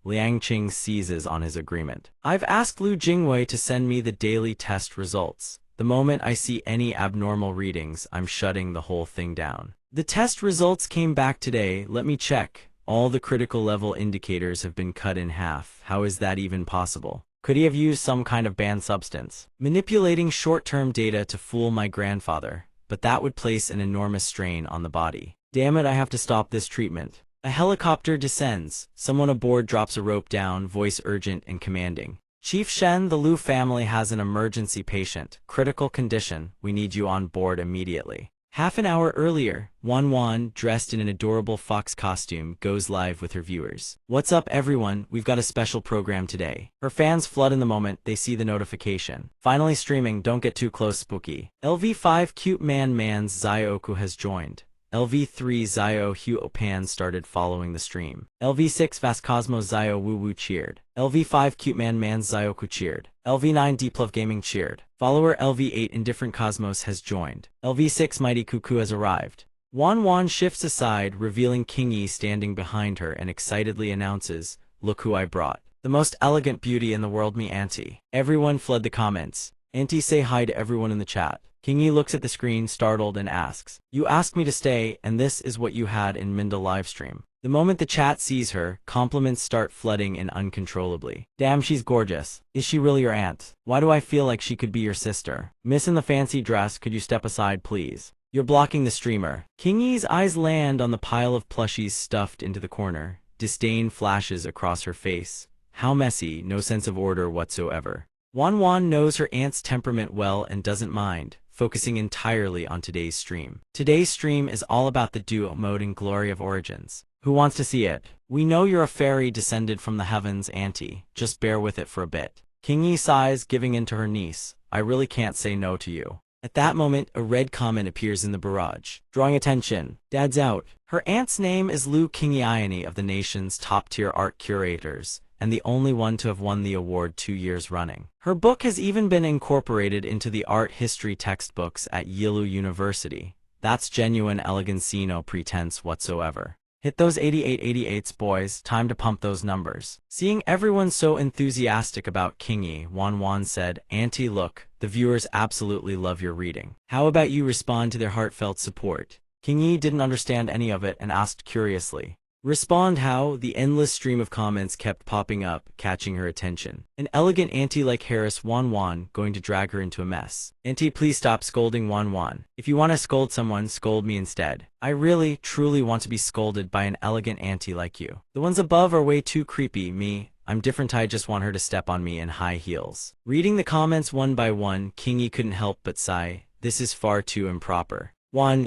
Liang Qing seizes on his agreement. I've asked Lu Jingwei to send me the daily test results. The moment I see any abnormal readings, I'm shutting the whole thing down. The test results came back today, let me check. All the critical level indicators have been cut in half. How is that even possible? Could he have used some kind of banned substance? Manipulating short-term data to fool my grandfather, but that would place an enormous strain on the body. Damn it, I have to stop this treatment. A helicopter descends. Someone aboard drops a rope down, voice urgent and commanding. Chief Shen, the Lu family has an emergency patient. Critical condition. We need you on board immediately. Half an hour earlier, Wan, dressed in an adorable fox costume, goes live with her viewers. What's up everyone, we've got a special program today. Her fans flood in the moment they see the notification. Finally streaming, don't get too close spooky. LV5 Cute Man's Zioku has joined. LV3 Zio Huopan started following the stream. LV6 Fast Cosmos Zio Woo cheered. LV5 Cute Man's Zioku cheered. LV9 Deep Love Gaming cheered. Follower LV8 Indifferent Cosmos has joined. LV6 Mighty Cuckoo has arrived. Wan shifts aside, revealing King Yi standing behind her and excitedly announces, "Look who I brought. The most elegant beauty in the world, me auntie." Everyone flood the comments. Auntie, say hi to everyone in the chat. King Yi looks at the screen, startled, and asks, "You asked me to stay, and this is what you had in Minda livestream." The moment the chat sees her, compliments start flooding in uncontrollably. "Damn, she's gorgeous. Is she really your aunt? Why do I feel like she could be your sister? Miss in the fancy dress, could you step aside, please? You're blocking the streamer." King Yi's eyes land on the pile of plushies stuffed into the corner. Disdain flashes across her face. How messy, no sense of order whatsoever. Wan knows her aunt's temperament well and doesn't mind, focusing entirely on today's stream. Today's stream is all about the duo mode in Glory of Origins. Who wants to see it? We know you're a fairy descended from the heavens, auntie. Just bear with it for a bit. King Yi sighs, giving in to her niece. I really can't say no to you. At that moment, a red comment appears in the barrage, drawing attention. Dad's out. Her aunt's name is Lu Qingyiani, of the nation's top-tier art curators, and the only one to have won the award 2 years running. Her book has even been incorporated into the art history textbooks at Yilu University. That's genuine elegancy, no pretense whatsoever. Hit those 8888s, boys, time to pump those numbers. Seeing everyone so enthusiastic about King Yi, Wan said, Auntie, look, the viewers absolutely love your reading. How about you respond to their heartfelt support? King Yi didn't understand any of it and asked curiously. Respond how? The endless stream of comments kept popping up, catching her attention. An elegant auntie like Harris Wan, going to drag her into a mess. Auntie, please stop scolding Wan. If you want to scold someone, scold me instead. I really, truly want to be scolded by an elegant auntie like you. The ones above are way too creepy, me. I'm different, I just want her to step on me in high heels. Reading the comments one by one, King Yi couldn't help but sigh. This is far too improper. Wan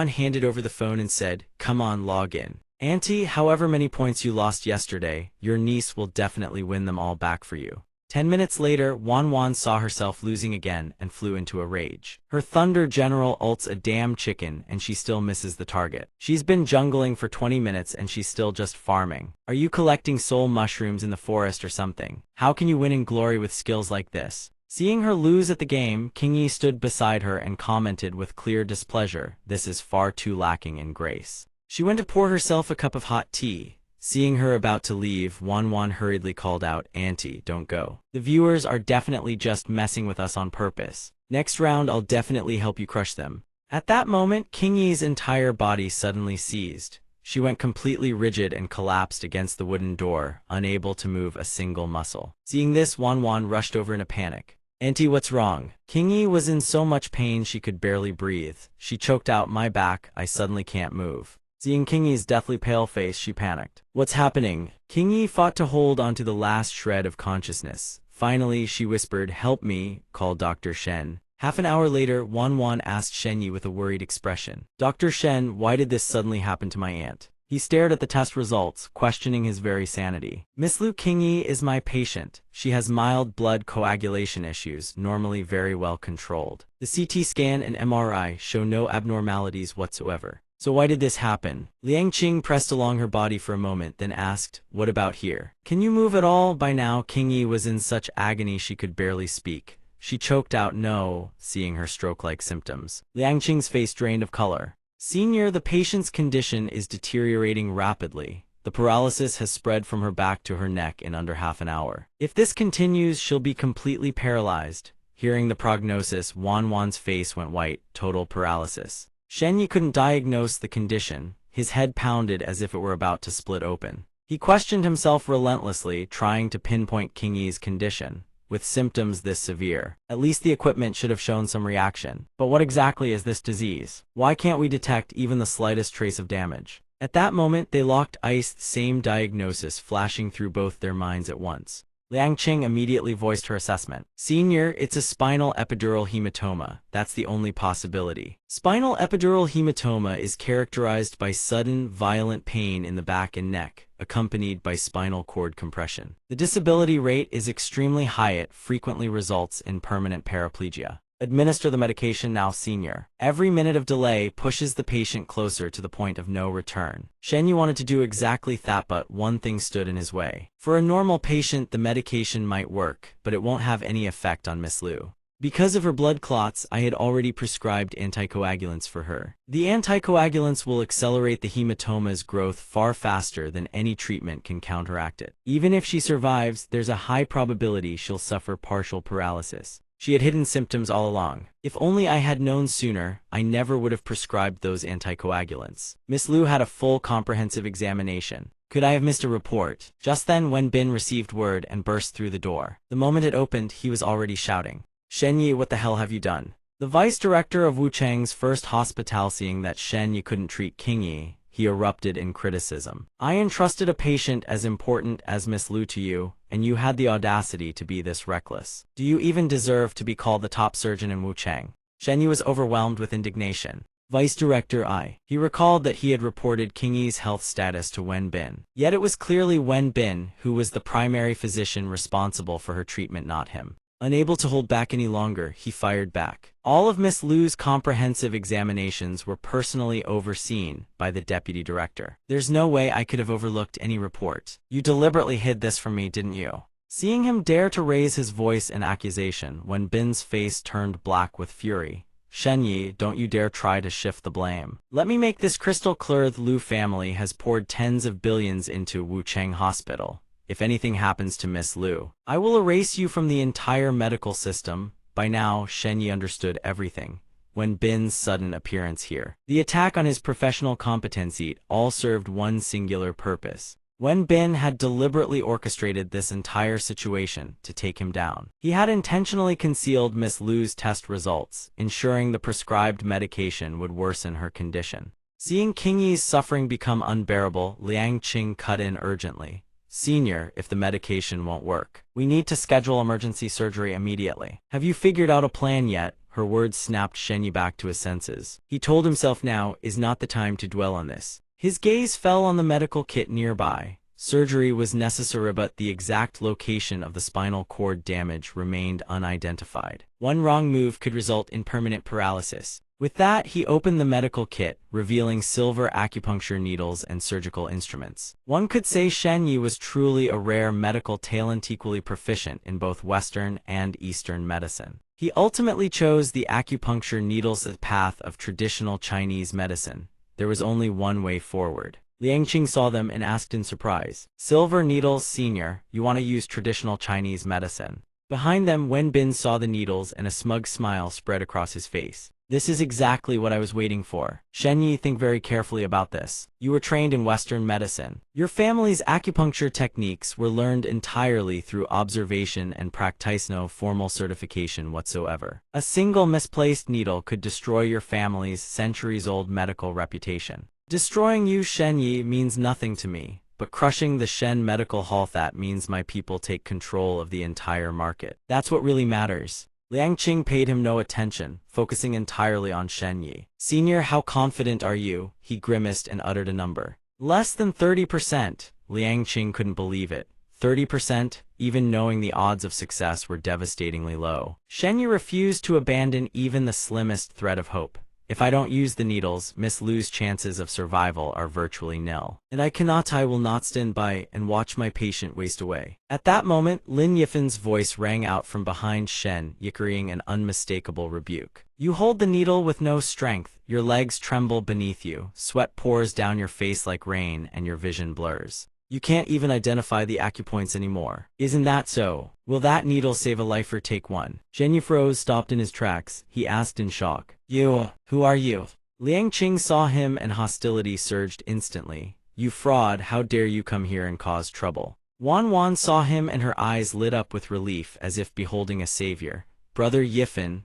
handed over the phone and said, come on, log in. Auntie, however many points you lost yesterday, your niece will definitely win them all back for you. 10 minutes later, Wan saw herself losing again and flew into a rage. Her Thunder General ults a damn chicken and she still misses the target. She's been jungling for 20 minutes and she's still just farming. Are you collecting soul mushrooms in the forest or something? How can you win in glory with skills like this? Seeing her lose at the game, King Yi stood beside her and commented with clear displeasure, this is far too lacking in grace. She went to pour herself a cup of hot tea. Seeing her about to leave, Wan hurriedly called out, Auntie, don't go. The viewers are definitely just messing with us on purpose. Next round, I'll definitely help you crush them. At that moment, King Yi's entire body suddenly seized. She went completely rigid and collapsed against the wooden door, unable to move a single muscle. Seeing this, Wan rushed over in a panic. Auntie, what's wrong? King Yi was in so much pain she could barely breathe. She choked out, my back, I suddenly can't move. Seeing King Yi's deathly pale face, she panicked. What's happening? King Yi fought to hold onto the last shred of consciousness. Finally, she whispered, help me, called Dr. Shen. Half an hour later, Wan asked Shen Yi with a worried expression. Dr. Shen, why did this suddenly happen to my aunt? He stared at the test results, questioning his very sanity. Miss Lu, King Yi is my patient. She has mild blood coagulation issues, normally very well controlled. The CT scan and MRI show no abnormalities whatsoever. So why did this happen? Liang Qing pressed along her body for a moment, then asked, what about here? Can you move at all? By now, King Yi was in such agony she could barely speak. She choked out no, seeing her stroke-like symptoms. Liang Qing's face drained of color. Senior, the patient's condition is deteriorating rapidly. The paralysis has spread from her back to her neck in under half an hour. If this continues, she'll be completely paralyzed. Hearing the prognosis, Wan's face went white, total paralysis. Shen Yi couldn't diagnose the condition. His head pounded as if it were about to split open. He questioned himself relentlessly, trying to pinpoint King Yi's condition. With symptoms this severe, at least the equipment should have shown some reaction. But what exactly is this disease? Why can't we detect even the slightest trace of damage? At that moment, they locked eyes, same diagnosis flashing through both their minds at once. Liang Qing immediately voiced her assessment. Senior, it's a spinal epidural hematoma. That's the only possibility. Spinal epidural hematoma is characterized by sudden, violent pain in the back and neck, accompanied by spinal cord compression. The disability rate is extremely high. It frequently results in permanent paraplegia. Administer the medication now, Senior. Every minute of delay pushes the patient closer to the point of no return. Shen Yi wanted to do exactly that, but one thing stood in his way. For a normal patient, the medication might work, but it won't have any effect on Miss Liu. Because of her blood clots, I had already prescribed anticoagulants for her. The anticoagulants will accelerate the hematoma's growth far faster than any treatment can counteract it. Even if she survives, there's a high probability she'll suffer partial paralysis. She had hidden symptoms all along. If only I had known sooner, I never would have prescribed those anticoagulants. Miss Liu had a full comprehensive examination. Could I have missed a report? Just then Wen Bin received word and burst through the door. The moment it opened, he was already shouting, "Shen Yi, what the hell have you done?" The vice director of Wuchang's first hospital, seeing that Shen Yi couldn't treat King Yi, he erupted in criticism. "I entrusted a patient as important as Miss Liu to you, and you had the audacity to be this reckless. Do you even deserve to be called the top surgeon in Wuchang?" Shen Yi was overwhelmed with indignation. Vice Director He recalled that he had reported King Yi's health status to Wen Bin. Yet it was clearly Wen Bin who was the primary physician responsible for her treatment, not him. Unable to hold back any longer, he fired back. All of Miss Liu's comprehensive examinations were personally overseen by the deputy director. There's no way I could have overlooked any report. You deliberately hid this from me, didn't you? Seeing him dare to raise his voice in accusation, Wen Bin's face turned black with fury. "Shen Yi, don't you dare try to shift the blame. Let me make this crystal clear. The Liu family has poured tens of billions into Wuchang Hospital. If anything happens to Miss Liu, I will erase you from the entire medical system." By now, Shen Yi understood everything. Wen Bin's sudden appearance here, the attack on his professional competency, all served one singular purpose. Wen Bin had deliberately orchestrated this entire situation to take him down. He had intentionally concealed Miss Liu's test results, ensuring the prescribed medication would worsen her condition. Seeing King Yi's suffering become unbearable, Liang Qing cut in urgently. "Senior, if the medication won't work, we need to schedule emergency surgery immediately. Have you figured out a plan yet?" Her words snapped Shen Yi back to his senses. He told himself now is not the time to dwell on this. His gaze fell on the medical kit nearby. Surgery was necessary, but the exact location of the spinal cord damage remained unidentified. One wrong move could result in permanent paralysis. With that, he opened the medical kit, revealing silver acupuncture needles and surgical instruments. One could say Shen Yi was truly a rare medical talent, equally proficient in both Western and Eastern medicine. He ultimately chose the acupuncture needles as the path of traditional Chinese medicine. There was only one way forward. Liang Qing saw them and asked in surprise, "Silver needles, Senior, you want to use traditional Chinese medicine?" Behind them, Wen Bin saw the needles and a smug smile spread across his face. "This is exactly what I was waiting for. Shen Yi, think very carefully about this. You were trained in Western medicine. Your family's acupuncture techniques were learned entirely through observation and practice, no formal certification whatsoever. A single misplaced needle could destroy your family's centuries-old medical reputation. Destroying you, Shen Yi, means nothing to me, but crushing the Shen Medical Hall, that means my people take control of the entire market. That's what really matters." Liang Qing paid him no attention, focusing entirely on Shen Yi. "Senior, how confident are you?" He grimaced and uttered a number. "Less than 30%. Liang Qing couldn't believe it. 30%, even knowing the odds of success were devastatingly low. Shen Yi refused to abandon even the slimmest thread of hope. "If I don't use the needles, Miss Liu's chances of survival are virtually nil. And I will not stand by and watch my patient waste away." At that moment, Lin Yifan's voice rang out from behind Shen Yi, carrying an unmistakable rebuke. You hold the needle with no strength, your legs tremble beneath you, sweat pours down your face like rain, and your vision blurs. You can't even identify the acupoints anymore. Isn't that so? Will that needle save a life or take one? Shen froze, stopped in his tracks. He asked in shock. Who are you? Liang Qing saw him and hostility surged instantly. You fraud, how dare you come here and cause trouble? Wan saw him and her eyes lit up with relief as if beholding a savior. Brother Yifan.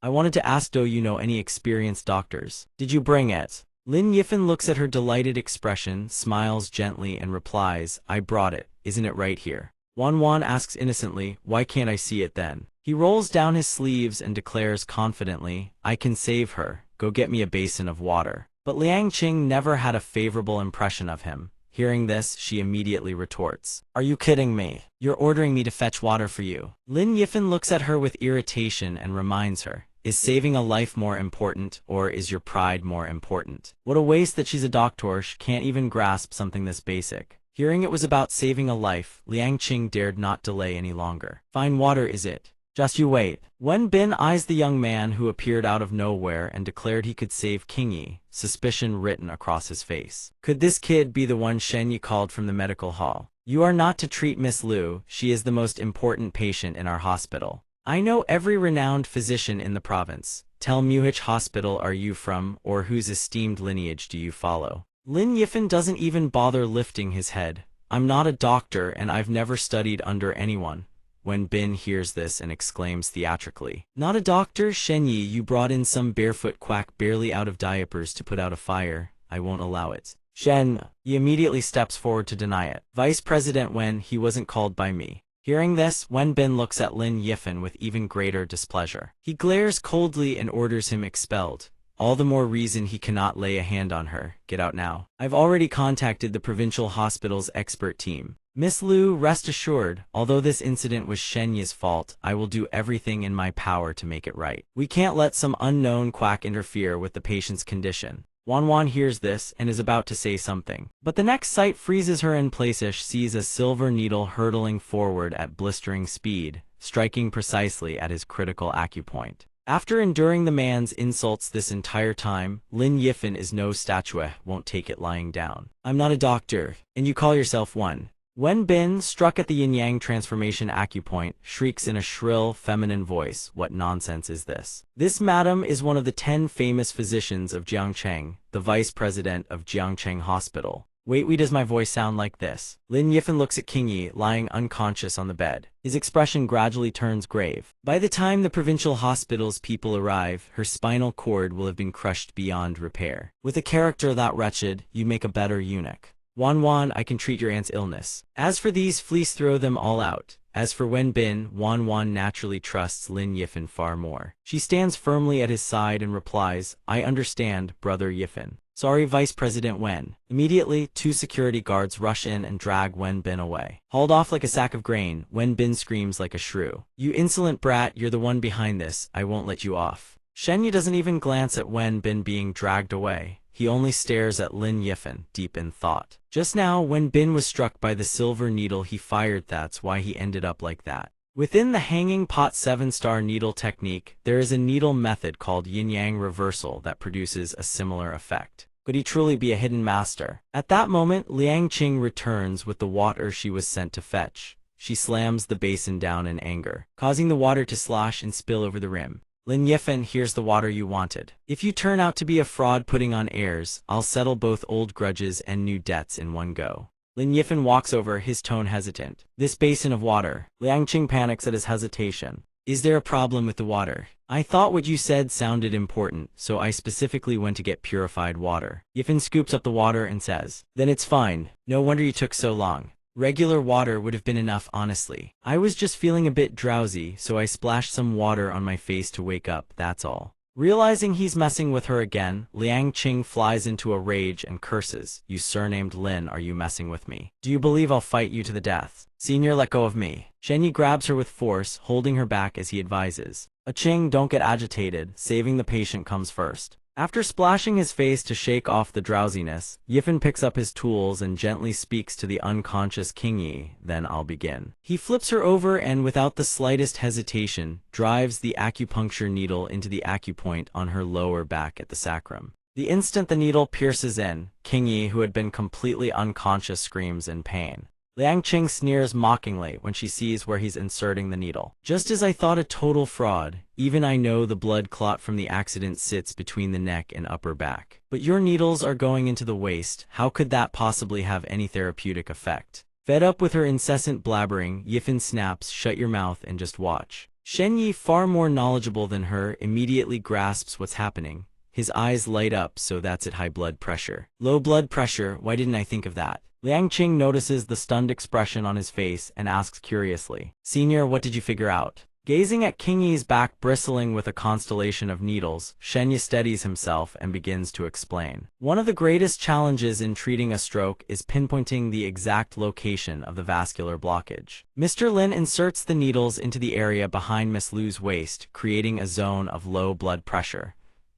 I wanted to ask, do you know any experienced doctors? Did you bring it? Lin Yifan looks at her delighted expression, smiles gently and replies, I brought it, isn't it right here? Wan asks innocently, why can't I see it then? He rolls down his sleeves and declares confidently, I can save her, go get me a basin of water. But Liang Qing never had a favorable impression of him. Hearing this, she immediately retorts, are you kidding me? You're ordering me to fetch water for you. Lin Yifan looks at her with irritation and reminds her, is saving a life more important, or is your pride more important? What a waste that she's a doctor, she can't even grasp something this basic. Hearing it was about saving a life, Liang Qing dared not delay any longer. Fine water is it? Just you wait. Wen Bin eyes the young man who appeared out of nowhere and declared he could save King Yi, suspicion written across his face. Could this kid be the one Shen Yi called from the medical hall? You are not to treat Miss Liu, she is the most important patient in our hospital. I know every renowned physician in the province. Tell me which hospital are you from, or whose esteemed lineage do you follow? Lin Yifan doesn't even bother lifting his head. I'm not a doctor and I've never studied under anyone. When Bin hears this and exclaims theatrically, not a doctor, Shen Yi, you brought in some barefoot quack barely out of diapers to put out a fire. I won't allow it. Shen Yi immediately steps forward to deny it. Vice President Wen, he wasn't called by me. Hearing this, Wen Bin looks at Lin Yifan with even greater displeasure. He glares coldly and orders him expelled. All the more reason he cannot lay a hand on her. Get out now. I've already contacted the provincial hospital's expert team. Miss Liu, rest assured, although this incident was Shen Yi's fault, I will do everything in my power to make it right. We can't let some unknown quack interfere with the patient's condition. Wan hears this and is about to say something. But the next sight freezes her in place as she sees a silver needle hurtling forward at blistering speed, striking precisely at his critical acupoint. After enduring the man's insults this entire time, Lin Yifan is no statuette, won't take it lying down. I'm not a doctor, and you call yourself one. Wen Bin, struck at the yin-yang transformation acupoint, shrieks in a shrill, feminine voice, what nonsense is this? This madam is one of the 10 famous physicians of Jiangcheng, the vice president of Jiangcheng Hospital. Wait, does my voice sound like this? Lin Yifan looks at King Yi, lying unconscious on the bed. His expression gradually turns grave. By the time the provincial hospital's people arrive, her spinal cord will have been crushed beyond repair. With a character that wretched, you make a better eunuch. Wan, I can treat your aunt's illness. As for these fleas, throw them all out. As for Wen Bin, Wan naturally trusts Lin Yifan far more. She stands firmly at his side and replies, I understand, Brother Yifan. Sorry, Vice President Wen. Immediately, 2 security guards rush in and drag Wen Bin away. Hauled off like a sack of grain, Wen Bin screams like a shrew. You insolent brat, you're the one behind this, I won't let you off. Shen Yi doesn't even glance at Wen Bin being dragged away. He only stares at Lin Yifan, deep in thought. Just now, when Bin was struck by the silver needle he fired, that's why he ended up like that. Within the hanging pot 7-star needle technique, there is a needle method called yin-yang reversal that produces a similar effect. Could he truly be a hidden master? At that moment, Liang Qing returns with the water she was sent to fetch. She slams the basin down in anger, causing the water to slosh and spill over the rim. Lin Yifan, here's the water you wanted. If you turn out to be a fraud putting on airs, I'll settle both old grudges and new debts in one go. Lin Yifan walks over, his tone hesitant. This basin of water. Liang Qing panics at his hesitation. Is there a problem with the water? I thought what you said sounded important, so I specifically went to get purified water. Yifan scoops up the water and says, then it's fine. No wonder you took so long. Regular water would have been enough, honestly. I was just feeling a bit drowsy, so I splashed some water on my face to wake up, that's all. Realizing he's messing with her again, Liang Qing flies into a rage and curses, you surnamed Lin, are you messing with me? Do you believe I'll fight you to the death? Senior, let go of me. Shen Yi grabs her with force, holding her back as he advises. Qing, don't get agitated, saving the patient comes first. After splashing his face to shake off the drowsiness, Yifen picks up his tools and gently speaks to the unconscious King Yi. Then I'll begin. He flips her over and, without the slightest hesitation, drives the acupuncture needle into the acupoint on her lower back at the sacrum. The instant the needle pierces in, King Yi, who had been completely unconscious, screams in pain. Liang Qing sneers mockingly when she sees where he's inserting the needle. Just as I thought, a total fraud. Even I know the blood clot from the accident sits between the neck and upper back. But your needles are going into the waist. How could that possibly have any therapeutic effect? Fed up with her incessant blabbering, Yifen snaps, "Shut your mouth and just watch." Shen Yi, far more knowledgeable than her, immediately grasps what's happening. His eyes light up. So that's it, high blood pressure. Low blood pressure, why didn't I think of that? Liang Qing notices the stunned expression on his face and asks curiously, "Senior, what did you figure out?" Gazing at King Yi's back bristling with a constellation of needles, Shen Yi steadies himself and begins to explain. One of the greatest challenges in treating a stroke is pinpointing the exact location of the vascular blockage. Mr. Lin inserts the needles into the area behind Miss Lu's waist, creating a zone of low blood pressure.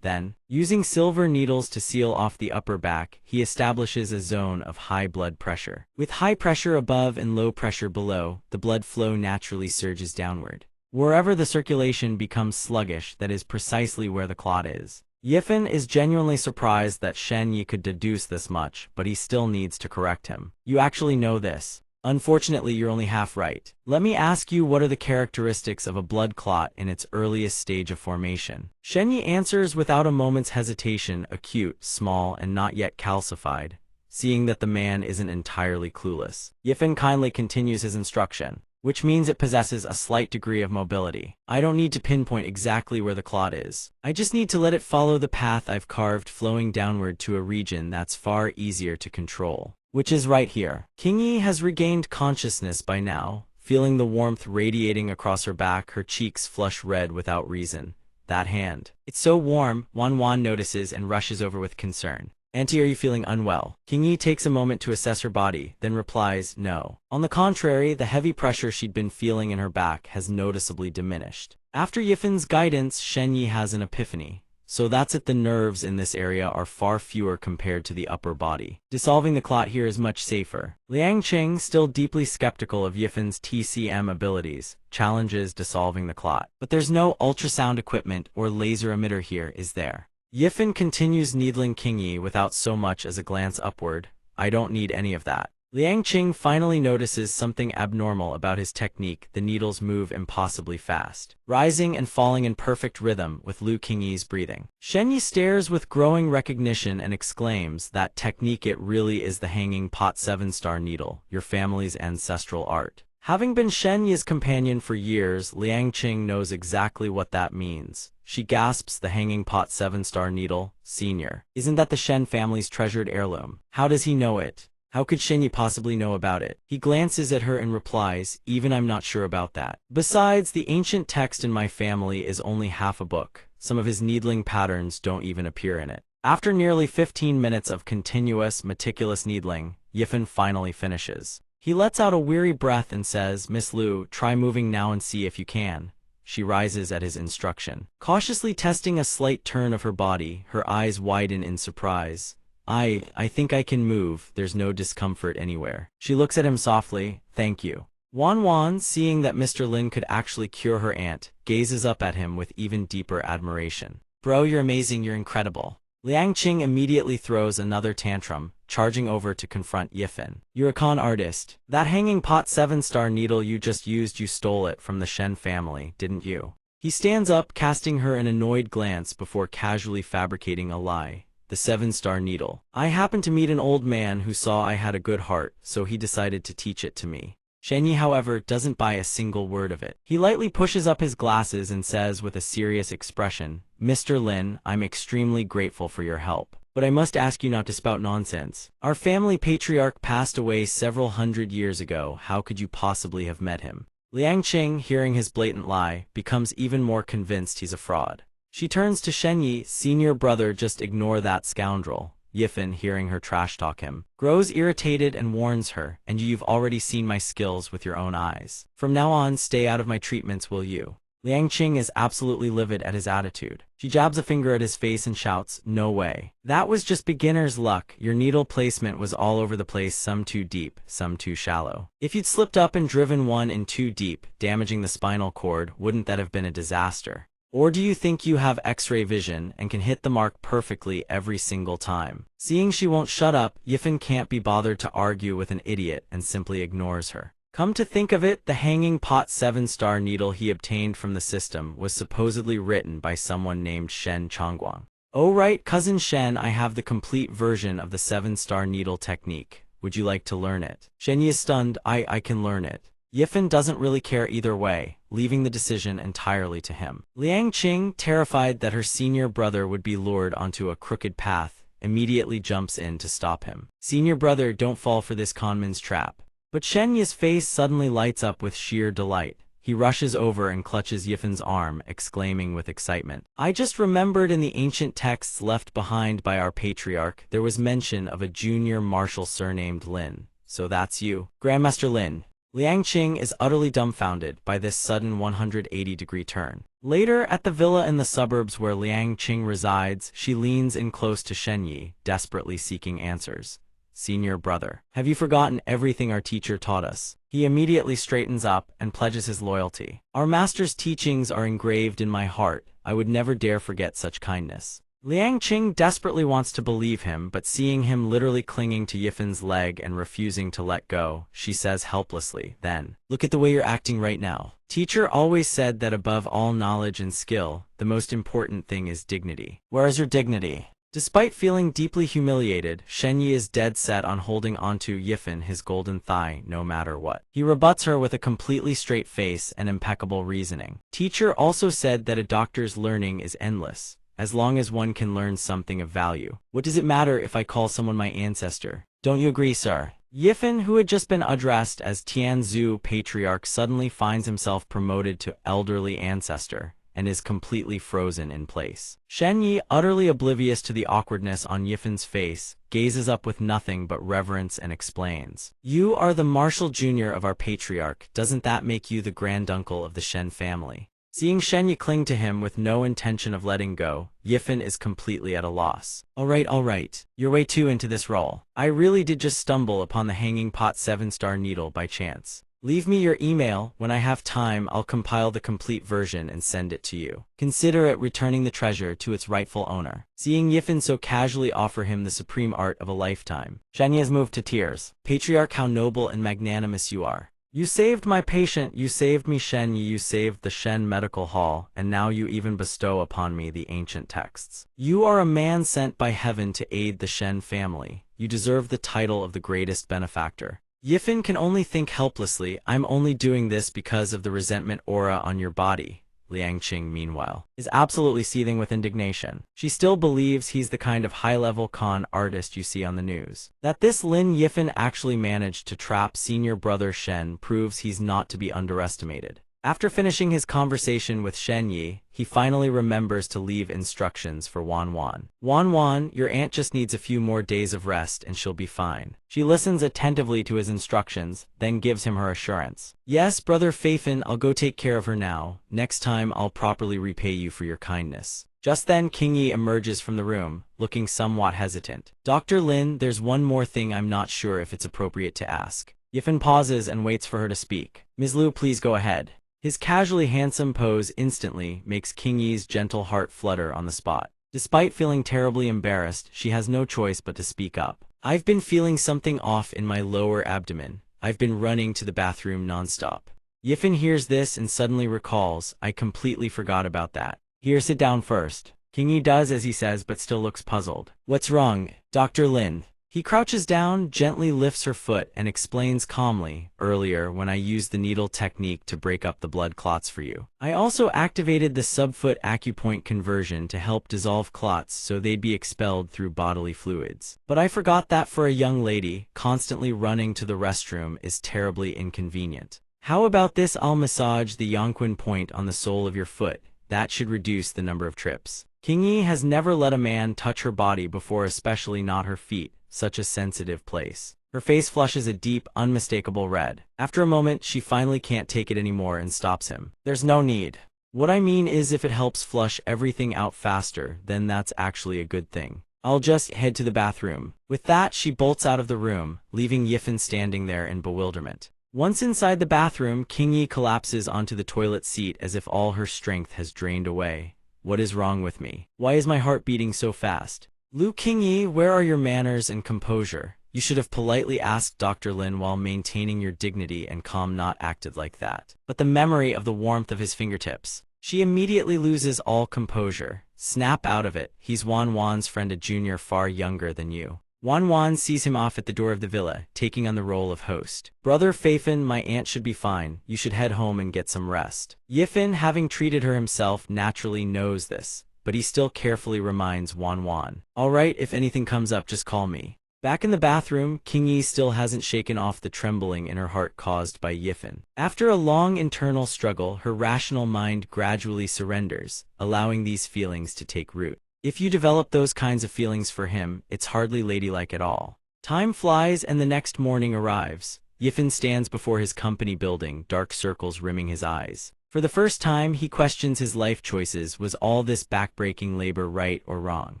Then, using silver needles to seal off the upper back, he establishes a zone of high blood pressure. With high pressure above and low pressure below, the blood flow naturally surges downward. Wherever the circulation becomes sluggish, that is precisely where the clot is. Yifen is genuinely surprised that Shen Yi could deduce this much, but he still needs to correct him. "You actually know this. Unfortunately, you're only half right. Let me ask you, what are the characteristics of a blood clot in its earliest stage of formation?" Shen Yi answers without a moment's hesitation: acute, small, and not yet calcified. Seeing that the man isn't entirely clueless, Yifen kindly continues his instruction, "Which means it possesses a slight degree of mobility. I don't need to pinpoint exactly where the clot is. I just need to let it follow the path I've carved, flowing downward to a region that's far easier to control. Which is right here." King Yi has regained consciousness by now, feeling the warmth radiating across her back. Her cheeks flush red without reason. That hand. "It's so warm," Wan notices and rushes over with concern. "Auntie, are you feeling unwell?" King Yi takes a moment to assess her body, then replies, "No." On the contrary, the heavy pressure she'd been feeling in her back has noticeably diminished. After Yifen's guidance, Shen Yi has an epiphany. So that's it, the nerves in this area are far fewer compared to the upper body. Dissolving the clot here is much safer. Liang Qing, still deeply skeptical of Yifen's TCM abilities, challenges dissolving the clot. "But there's no ultrasound equipment or laser emitter here, is there?" Yifen continues needling King Yi without so much as a glance upward. "I don't need any of that." Liang Qing finally notices something abnormal about his technique. The needles move impossibly fast, rising and falling in perfect rhythm with Lu Qingyi's breathing. Shen Yi stares with growing recognition and exclaims, "That technique, it really is the hanging pot 7-star needle, your family's ancestral art." Having been Shen Yi's companion for years, Liang Qing knows exactly what that means. She gasps, "The hanging pot 7-star needle? Senior, isn't that the Shen family's treasured heirloom? How does he know it? How could Shen Yi possibly know about it?" He glances at her and replies, "Even I'm not sure about that. Besides, the ancient text in my family is only half a book. Some of his needling patterns don't even appear in it." After nearly 15 minutes of continuous, meticulous needling, Yifen finally finishes. He lets out a weary breath and says, "Miss Lu, try moving now and see if you can." She rises at his instruction. Cautiously testing a slight turn of her body, her eyes widen in surprise. I think I can move, there's no discomfort anywhere." She looks at him softly, "Thank you." Wan, seeing that Mr. Lin could actually cure her aunt, gazes up at him with even deeper admiration. "Bro, you're amazing, you're incredible." Liang Qing immediately throws another tantrum, charging over to confront Yifen. "You're a con artist. That hanging pot 7-star needle you just used, you stole it from the Shen family, didn't you?" He stands up, casting her an annoyed glance before casually fabricating a lie. "The 7-star needle. I happened to meet an old man who saw I had a good heart, so he decided to teach it to me." Shen Yi, however, doesn't buy a single word of it. He lightly pushes up his glasses and says with a serious expression, "Mr. Lin, I'm extremely grateful for your help. But I must ask you not to spout nonsense. Our family patriarch passed away several hundred years ago. How could you possibly have met him?" Liang Qing, hearing his blatant lie, becomes even more convinced he's a fraud. She turns to Shen Yi, "Senior brother, just ignore that scoundrel." Yifen, hearing her trash talk him, grows irritated and warns her, "And you've already seen my skills with your own eyes. From now on, stay out of my treatments, will you?" Liang Qing is absolutely livid at his attitude. She jabs a finger at his face and shouts, "No way. That was just beginner's luck. Your needle placement was all over the place, some too deep, some too shallow. If you'd slipped up and driven one in too deep, damaging the spinal cord, wouldn't that have been a disaster? Or do you think you have X-ray vision and can hit the mark perfectly every single time?" Seeing she won't shut up, Yifan can't be bothered to argue with an idiot and simply ignores her. Come to think of it, the hanging pot 7-star needle he obtained from the system was supposedly written by someone named Shen Chongguang. "Oh right, cousin Shen, I have the complete version of the 7-star needle technique. Would you like to learn it?" Shen Yi is stunned. I can learn it." Yifan doesn't really care either way, leaving the decision entirely to him. Liang Qing, terrified that her senior brother would be lured onto a crooked path, immediately jumps in to stop him. "Senior brother, don't fall for this conman's trap." But Shen Yi's face suddenly lights up with sheer delight. He rushes over and clutches Yifan's arm, exclaiming with excitement, "I just remembered in the ancient texts left behind by our patriarch, there was mention of a junior marshal surnamed Lin. So that's you, Grandmaster Lin." Liang Qing is utterly dumbfounded by this sudden 180-degree turn. Later, at the villa in the suburbs where Liang Qing resides, she leans in close to Shen Yi, desperately seeking answers. "Senior brother, have you forgotten everything our teacher taught us?" He immediately straightens up and pledges his loyalty. "Our master's teachings are engraved in my heart. I would never dare forget such kindness." Liang Qing desperately wants to believe him, but seeing him literally clinging to Yifan's leg and refusing to let go, she says helplessly, "Then, look at the way you're acting right now. Teacher always said that above all knowledge and skill, the most important thing is dignity. Where is your dignity?" Despite feeling deeply humiliated, Shen Yi is dead set on holding onto Yifan, his golden thigh, no matter what. He rebuts her with a completely straight face and impeccable reasoning. "Teacher also said that a doctor's learning is endless, as long as one can learn something of value. What does it matter if I call someone my ancestor? Don't you agree, sir?" Yifan, who had just been addressed as Tianzhu Patriarch, suddenly finds himself promoted to elderly ancestor and is completely frozen in place. Shen Yi, utterly oblivious to the awkwardness on Yifan's face, gazes up with nothing but reverence and explains, "You are the Marshal Jr. of our patriarch. Doesn't that make you the granduncle of the Shen family?" Seeing Shen Yi cling to him with no intention of letting go, Yifan is completely at a loss. All right. You're way too into this role. I really did just stumble upon the hanging pot 7-star needle by chance. Leave me your email. When I have time, I'll compile the complete version and send it to you. Consider it returning the treasure to its rightful owner." Seeing Yifan so casually offer him the supreme art of a lifetime, Shen Yi is moved to tears. "Patriarch, how noble and magnanimous you are. You saved my patient, you saved me, Shen Yi, you saved the Shen Medical Hall, and now you even bestow upon me the ancient texts. You are a man sent by heaven to aid the Shen family. You deserve the title of the greatest benefactor." Yifan can only think helplessly, "I'm only doing this because of the resentment aura on your body." Liang Qing, meanwhile, is absolutely seething with indignation. She still believes he's the kind of high-level con artist you see on the news. That this Lin Yifan actually managed to trap senior brother Shen proves he's not to be underestimated. After finishing his conversation with Shen Yi, he finally remembers to leave instructions for Wan Wan. "Wan, your aunt just needs a few more days of rest and she'll be fine." She listens attentively to his instructions, then gives him her assurance. "Yes, brother Feifan, I'll go take care of her now. Next time I'll properly repay you for your kindness." Just then King Yi emerges from the room, looking somewhat hesitant. "Dr. Lin, there's one more thing I'm not sure if it's appropriate to ask." Yifan pauses and waits for her to speak. "Ms. Liu, please go ahead." His casually handsome pose instantly makes King Yi's gentle heart flutter on the spot. Despite feeling terribly embarrassed, she has no choice but to speak up. "I've been feeling something off in my lower abdomen. I've been running to the bathroom nonstop." Yifan hears this and suddenly recalls, "I completely forgot about that. Here, sit down first." King Yi does as he says but still looks puzzled. "What's wrong, Dr. Lin?" He crouches down, gently lifts her foot, and explains calmly, "Earlier, when I used the needle technique to break up the blood clots for you, I also activated the subfoot acupoint conversion to help dissolve clots so they'd be expelled through bodily fluids. But I forgot that for a young lady, constantly running to the restroom is terribly inconvenient. How about this? I'll massage the Yongquan point on the sole of your foot. That should reduce the number of trips." King Yi has never let a man touch her body before, especially not her feet. Such a sensitive place. Her face flushes a deep, unmistakable red. After a moment, she finally can't take it anymore and stops him. "There's no need. What I mean is if it helps flush everything out faster, then that's actually a good thing. I'll just head to the bathroom. With that, she bolts out of the room, leaving Yifen standing there in bewilderment. Once inside the bathroom, King Yi collapses onto the toilet seat as if all her strength has drained away. What is wrong with me? Why is my heart beating so fast? Lu Qingyi, where are your manners and composure? You should have politely asked Dr. Lin while maintaining your dignity and calm, not acted like that. But the memory of the warmth of his fingertips. She immediately loses all composure. Snap out of it. He's Wan Wan's friend, a junior far younger than you. Wan Wan sees him off at the door of the villa, taking on the role of host. Brother Feifan, my aunt should be fine. You should head home and get some rest. Yifen, having treated her himself, naturally knows this, but he still carefully reminds Wan Wan. All right, if anything comes up, just call me. Back in the bathroom, King Yi still hasn't shaken off the trembling in her heart caused by Yifen. After a long internal struggle, her rational mind gradually surrenders, allowing these feelings to take root. If you develop those kinds of feelings for him, it's hardly ladylike at all. Time flies and the next morning arrives. Yifen stands before his company building, dark circles rimming his eyes. For the first time, he questions his life choices. Was all this backbreaking labor right or wrong?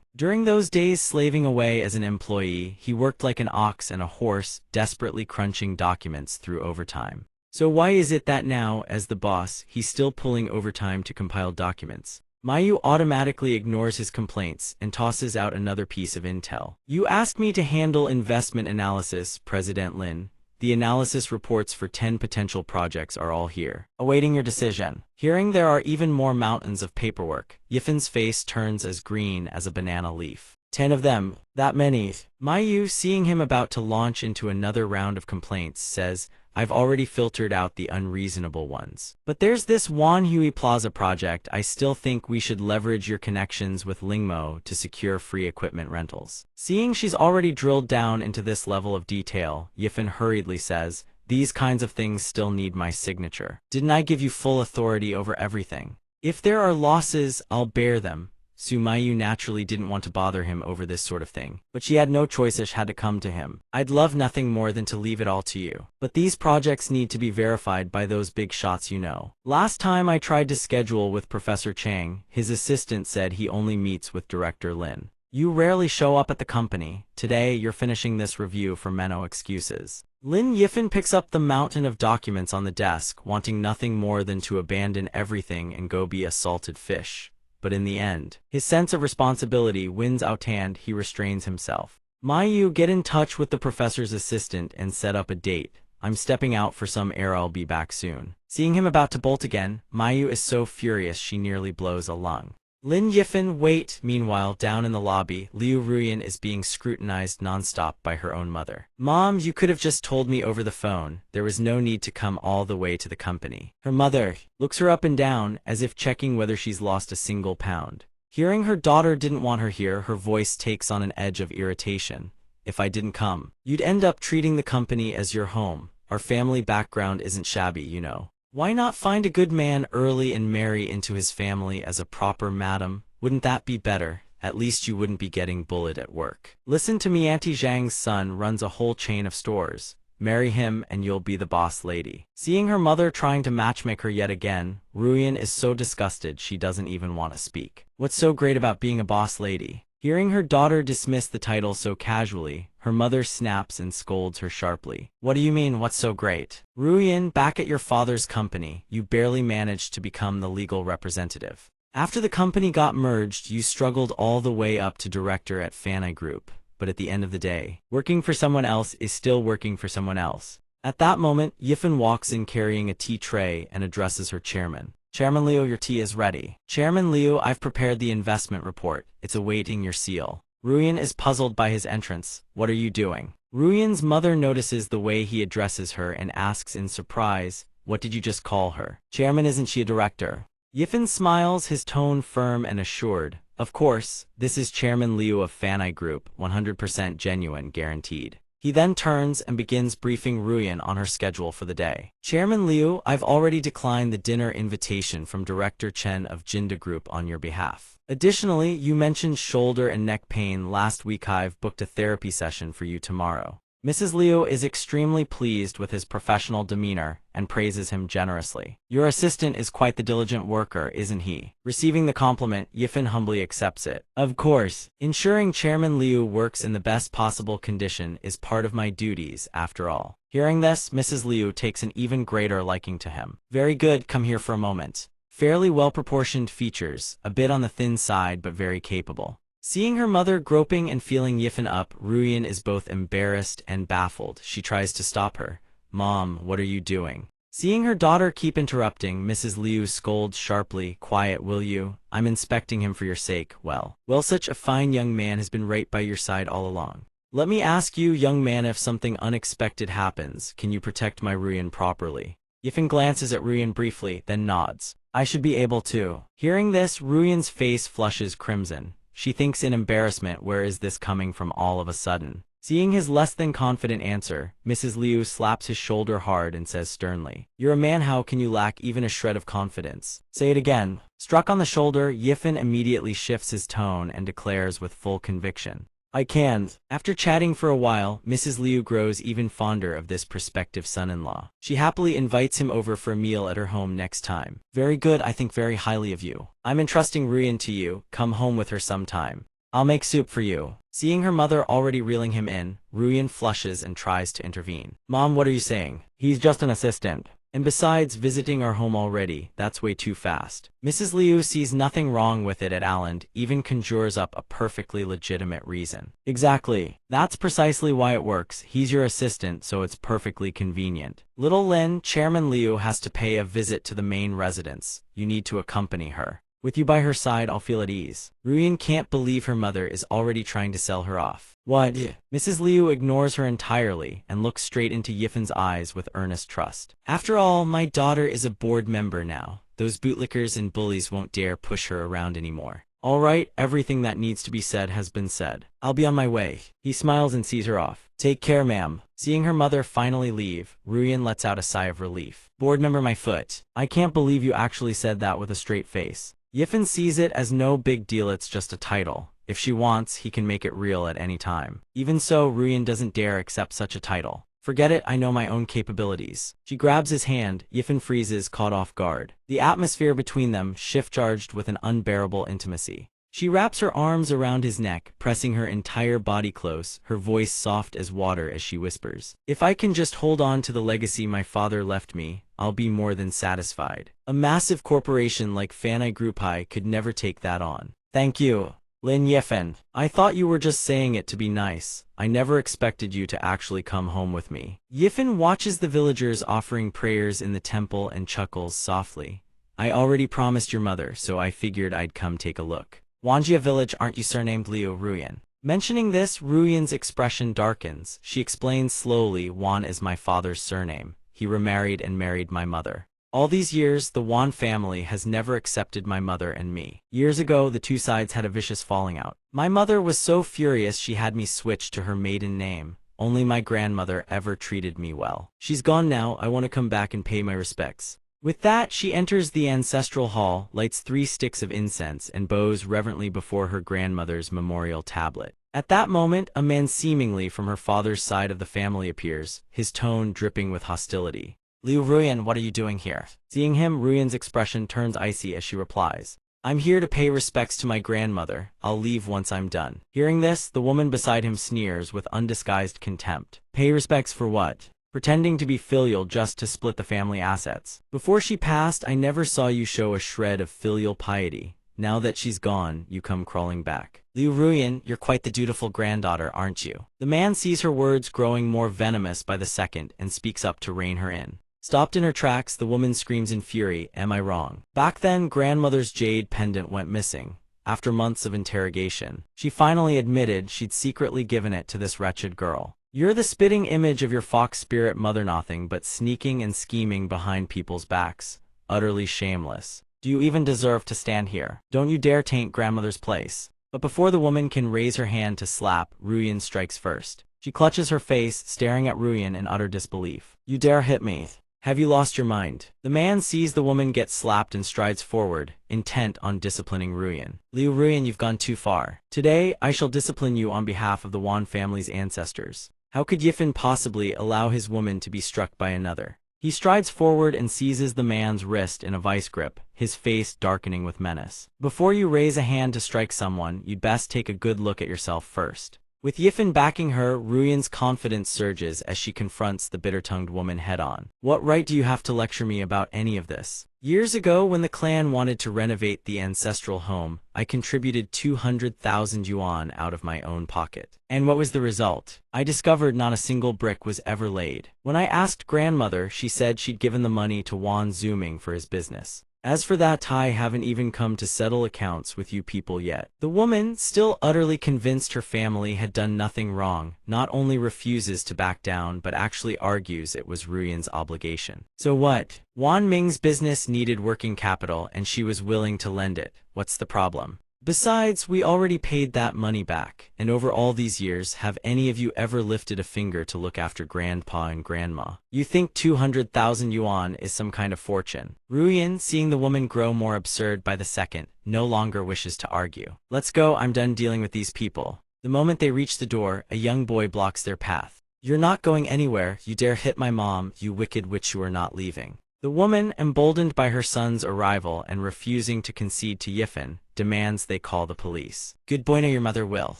During those days slaving away as an employee, he worked like an ox and a horse, desperately crunching documents through overtime. So why is it that now, as the boss, he's still pulling overtime to compile documents? Mayu automatically ignores his complaints and tosses out another piece of intel. You asked me to handle investment analysis, President Lin. The analysis reports for 10 potential projects are all here, awaiting your decision. Hearing there are even more mountains of paperwork, Yifen's face turns as green as a banana leaf. 10 of them, that many. Mayu, seeing him about to launch into another round of complaints, says, I've already filtered out the unreasonable ones. But there's this Wanhui Plaza project. I still think we should leverage your connections with Lingmo to secure free equipment rentals. Seeing she's already drilled down into this level of detail, Yifen hurriedly says, these kinds of things still need my signature. Didn't I give you full authority over everything? If there are losses, I'll bear them. Mayu naturally didn't want to bother him over this sort of thing, but she had no choice. She had to come to him. I'd love nothing more than to leave it all to you. But these projects need to be verified by those big shots you know. Last time I tried to schedule with Professor Chang, his assistant said he only meets with Director Lin. You rarely show up at the company. Today, you're finishing this review for Menno excuses. Lin Yifen picks up the mountain of documents on the desk, wanting nothing more than to abandon everything and go be a salted fish. But in the end, his sense of responsibility wins out and he restrains himself. Mayu, get in touch with the professor's assistant and set up a date. I'm stepping out for some air. I'll be back soon. Seeing him about to bolt again, Mayu is so furious she nearly blows a lung. Lin Yifen, wait. Meanwhile, down in the lobby, Liu Ruyan is being scrutinized nonstop by her own mother. Mom, you could have just told me over the phone. There was no need to come all the way to the company. Her mother looks her up and down, as if checking whether she's lost a single pound. Hearing her daughter didn't want her here, her voice takes on an edge of irritation. If I didn't come, you'd end up treating the company as your home. Our family background isn't shabby, you know. Why not find a good man early and marry into his family as a proper madam? Wouldn't that be better? At least you wouldn't be getting bullied at work. Listen to me, Auntie Zhang's son runs a whole chain of stores. Marry him and you'll be the boss lady. Seeing her mother trying to matchmake her yet again, Ruyan is so disgusted she doesn't even want to speak. What's so great about being a boss lady? Hearing her daughter dismiss the title so casually, her mother snaps and scolds her sharply. What do you mean, what's so great? Ruyan, back at your father's company, you barely managed to become the legal representative. After the company got merged, you struggled all the way up to director at Fanai Group. But at the end of the day, working for someone else is still working for someone else. At that moment, Yifen walks in carrying a tea tray and addresses her chairman. Chairman Liu, your tea is ready. Chairman Liu, I've prepared the investment report. It's awaiting your seal. Ruyan is puzzled by his entrance. What are you doing? Ruyan's mother notices the way he addresses her and asks in surprise, what did you just call her? Chairman, isn't she a director? Yifen smiles, his tone firm and assured. Of course, this is Chairman Liu of Fanai Group, 100% genuine, guaranteed. He then turns and begins briefing Ruyan on her schedule for the day. Chairman Liu, I've already declined the dinner invitation from Director Chen of Jinda Group on your behalf. Additionally, you mentioned shoulder and neck pain last week. I've booked a therapy session for you tomorrow. Mrs. Liu is extremely pleased with his professional demeanor and praises him generously. Your assistant is quite the diligent worker, isn't he? Receiving the compliment, Yifan humbly accepts it. Of course, ensuring Chairman Liu works in the best possible condition is part of my duties, after all. Hearing this, Mrs. Liu takes an even greater liking to him. Very good, come here for a moment. Fairly well-proportioned features, a bit on the thin side but very capable. Seeing her mother groping and feeling Yifan up, Ruyan is both embarrassed and baffled. She tries to stop her. Mom, what are you doing? Seeing her daughter keep interrupting, Mrs. Liu scolds sharply. Quiet, will you? I'm inspecting him for your sake. Well, such a fine young man has been right by your side all along. Let me ask you, young man, if something unexpected happens, can you protect my Ruyan properly? Yifan glances at Ruyan briefly, then nods. I should be able to. Hearing this, Ruyan's face flushes crimson. She thinks in embarrassment, where is this coming from all of a sudden? Seeing his less than confident answer, Mrs. Liu slaps his shoulder hard and says sternly, You're a man, how can you lack even a shred of confidence? Say it again. Struck on the shoulder, Yifan immediately shifts his tone and declares with full conviction, I can. After chatting for a while, Mrs. Liu grows even fonder of this prospective son-in-law. She happily invites him over for a meal at her home next time. Very good, I think very highly of you. I'm entrusting Ruyan to you. Come home with her sometime. I'll make soup for you. Seeing her mother already reeling him in, Ruyan flushes and tries to intervene. Mom, what are you saying? He's just an assistant. And besides, visiting our home already, that's way too fast. Mrs. Liu sees nothing wrong with it at all and even conjures up a perfectly legitimate reason. Exactly. That's precisely why it works. He's your assistant, so it's perfectly convenient. Little Lin, Chairman Liu has to pay a visit to the main residence. You need to accompany her. With you by her side, I'll feel at ease. Ruyan can't believe her mother is already trying to sell her off. What? Mrs. Liu ignores her entirely and looks straight into Yifan's eyes with earnest trust. After all, my daughter is a board member now. Those bootlickers and bullies won't dare push her around anymore. All right, everything that needs to be said has been said. I'll be on my way. He smiles and sees her off. Take care, ma'am. Seeing her mother finally leave, Ruyan lets out a sigh of relief. Board member, my foot. I can't believe you actually said that with a straight face. Yifan sees it as no big deal, it's just a title. If she wants, he can make it real at any time. Even so, Ruyan doesn't dare accept such a title. Forget it, I know my own capabilities. She grabs his hand, Yifan freezes, caught off guard. The atmosphere between them shift-charged with an unbearable intimacy. She wraps her arms around his neck, pressing her entire body close, her voice soft as water as she whispers, If I can just hold on to the legacy my father left me, I'll be more than satisfied. A massive corporation like Fanai Groupai could never take that on. Thank you, Lin Yifan. I thought you were just saying it to be nice. I never expected you to actually come home with me. Yifan watches the villagers offering prayers in the temple and chuckles softly. I already promised your mother, so I figured I'd come take a look. Wanjia village, aren't you surnamed Liu Ruyan? Mentioning this, Ruyan's expression darkens. She explains slowly, Wan is my father's surname. He remarried and married my mother. All these years, the Wan family has never accepted my mother and me. Years ago, the two sides had a vicious falling out. My mother was so furious she had me switch to her maiden name. Only my grandmother ever treated me well. She's gone now, I want to come back and pay my respects. With that, she enters the ancestral hall, lights 3 sticks of incense, and bows reverently before her grandmother's memorial tablet. At that moment, a man seemingly from her father's side of the family appears, his tone dripping with hostility. Liu Ruyan, what are you doing here? Seeing him, Ruyan's expression turns icy as she replies, I'm here to pay respects to my grandmother. I'll leave once I'm done. Hearing this, the woman beside him sneers with undisguised contempt. Pay respects for what? Pretending to be filial just to split the family assets. Before she passed, I never saw you show a shred of filial piety. Now that she's gone, you come crawling back. Liu Ruyan, you're quite the dutiful granddaughter, aren't you? The man sees her words growing more venomous by the second and speaks up to rein her in. Stopped in her tracks, the woman screams in fury, Am I wrong? Back then, grandmother's jade pendant went missing. After months of interrogation, she finally admitted she'd secretly given it to this wretched girl. You're the spitting image of your fox spirit mother, nothing but sneaking and scheming behind people's backs. Utterly shameless. Do you even deserve to stand here? Don't you dare taint grandmother's place. But before the woman can raise her hand to slap, Ruyan strikes first. She clutches her face, staring at Ruyan in utter disbelief. You dare hit me? Have you lost your mind? The man sees the woman get slapped and strides forward, intent on disciplining Ruyan. Liu Ruyan, you've gone too far. Today, I shall discipline you on behalf of the Wan family's ancestors. How could Yifan possibly allow his woman to be struck by another? He strides forward and seizes the man's wrist in a vice grip, his face darkening with menace. Before you raise a hand to strike someone, you'd best take a good look at yourself first. With Yifan backing her, Ruyan's confidence surges as she confronts the bitter-tongued woman head-on. What right do you have to lecture me about any of this? Years ago, when the clan wanted to renovate the ancestral home, I contributed 200,000 yuan out of my own pocket. And what was the result? I discovered not a single brick was ever laid. When I asked grandmother, she said she'd given the money to Wan Zuming for his business. As for that, I haven't even come to settle accounts with you people yet. The woman, still utterly convinced her family had done nothing wrong, not only refuses to back down but actually argues it was Ruyan's obligation. So what? Wan Ming's business needed working capital and she was willing to lend it. What's the problem? Besides, we already paid that money back, and over all these years, have any of you ever lifted a finger to look after grandpa and grandma? You think 200,000 yuan is some kind of fortune? Ruyan, seeing the woman grow more absurd by the second, no longer wishes to argue. Let's go, I'm done dealing with these people. The moment they reach the door, a young boy blocks their path. You're not going anywhere, you dare hit my mom, you wicked witch, you are not leaving. The woman, emboldened by her son's arrival and refusing to concede to Yifan, demands they call the police. Good boy, now your mother will.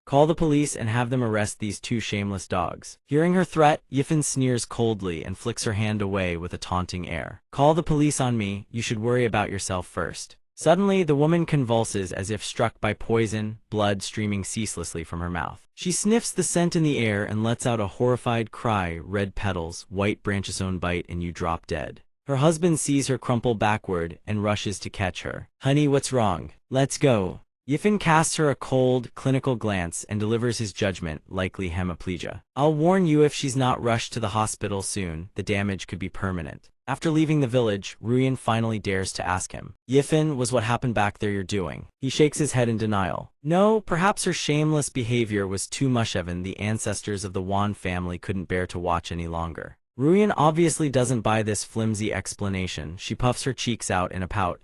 Call the police and have them arrest these two shameless dogs. Hearing her threat, Yifan sneers coldly and flicks her hand away with a taunting air. Call the police on me, you should worry about yourself first. Suddenly, the woman convulses as if struck by poison, blood streaming ceaselessly from her mouth. She sniffs the scent in the air and lets out a horrified cry, red petals, white branches own bite and you drop dead. Her husband sees her crumple backward and rushes to catch her. Honey, what's wrong? Let's go. Yifan casts her a cold, clinical glance and delivers his judgment, likely hemiplegia. I'll warn you, if she's not rushed to the hospital soon, the damage could be permanent. After leaving the village, Ruyan finally dares to ask him. Yifan, was what happened back there you're doing? He shakes his head in denial. No, perhaps her shameless behavior was too much. Even the ancestors of the Wan family couldn't bear to watch any longer. Ruyan obviously doesn't buy this flimsy explanation. She puffs her cheeks out in a pout.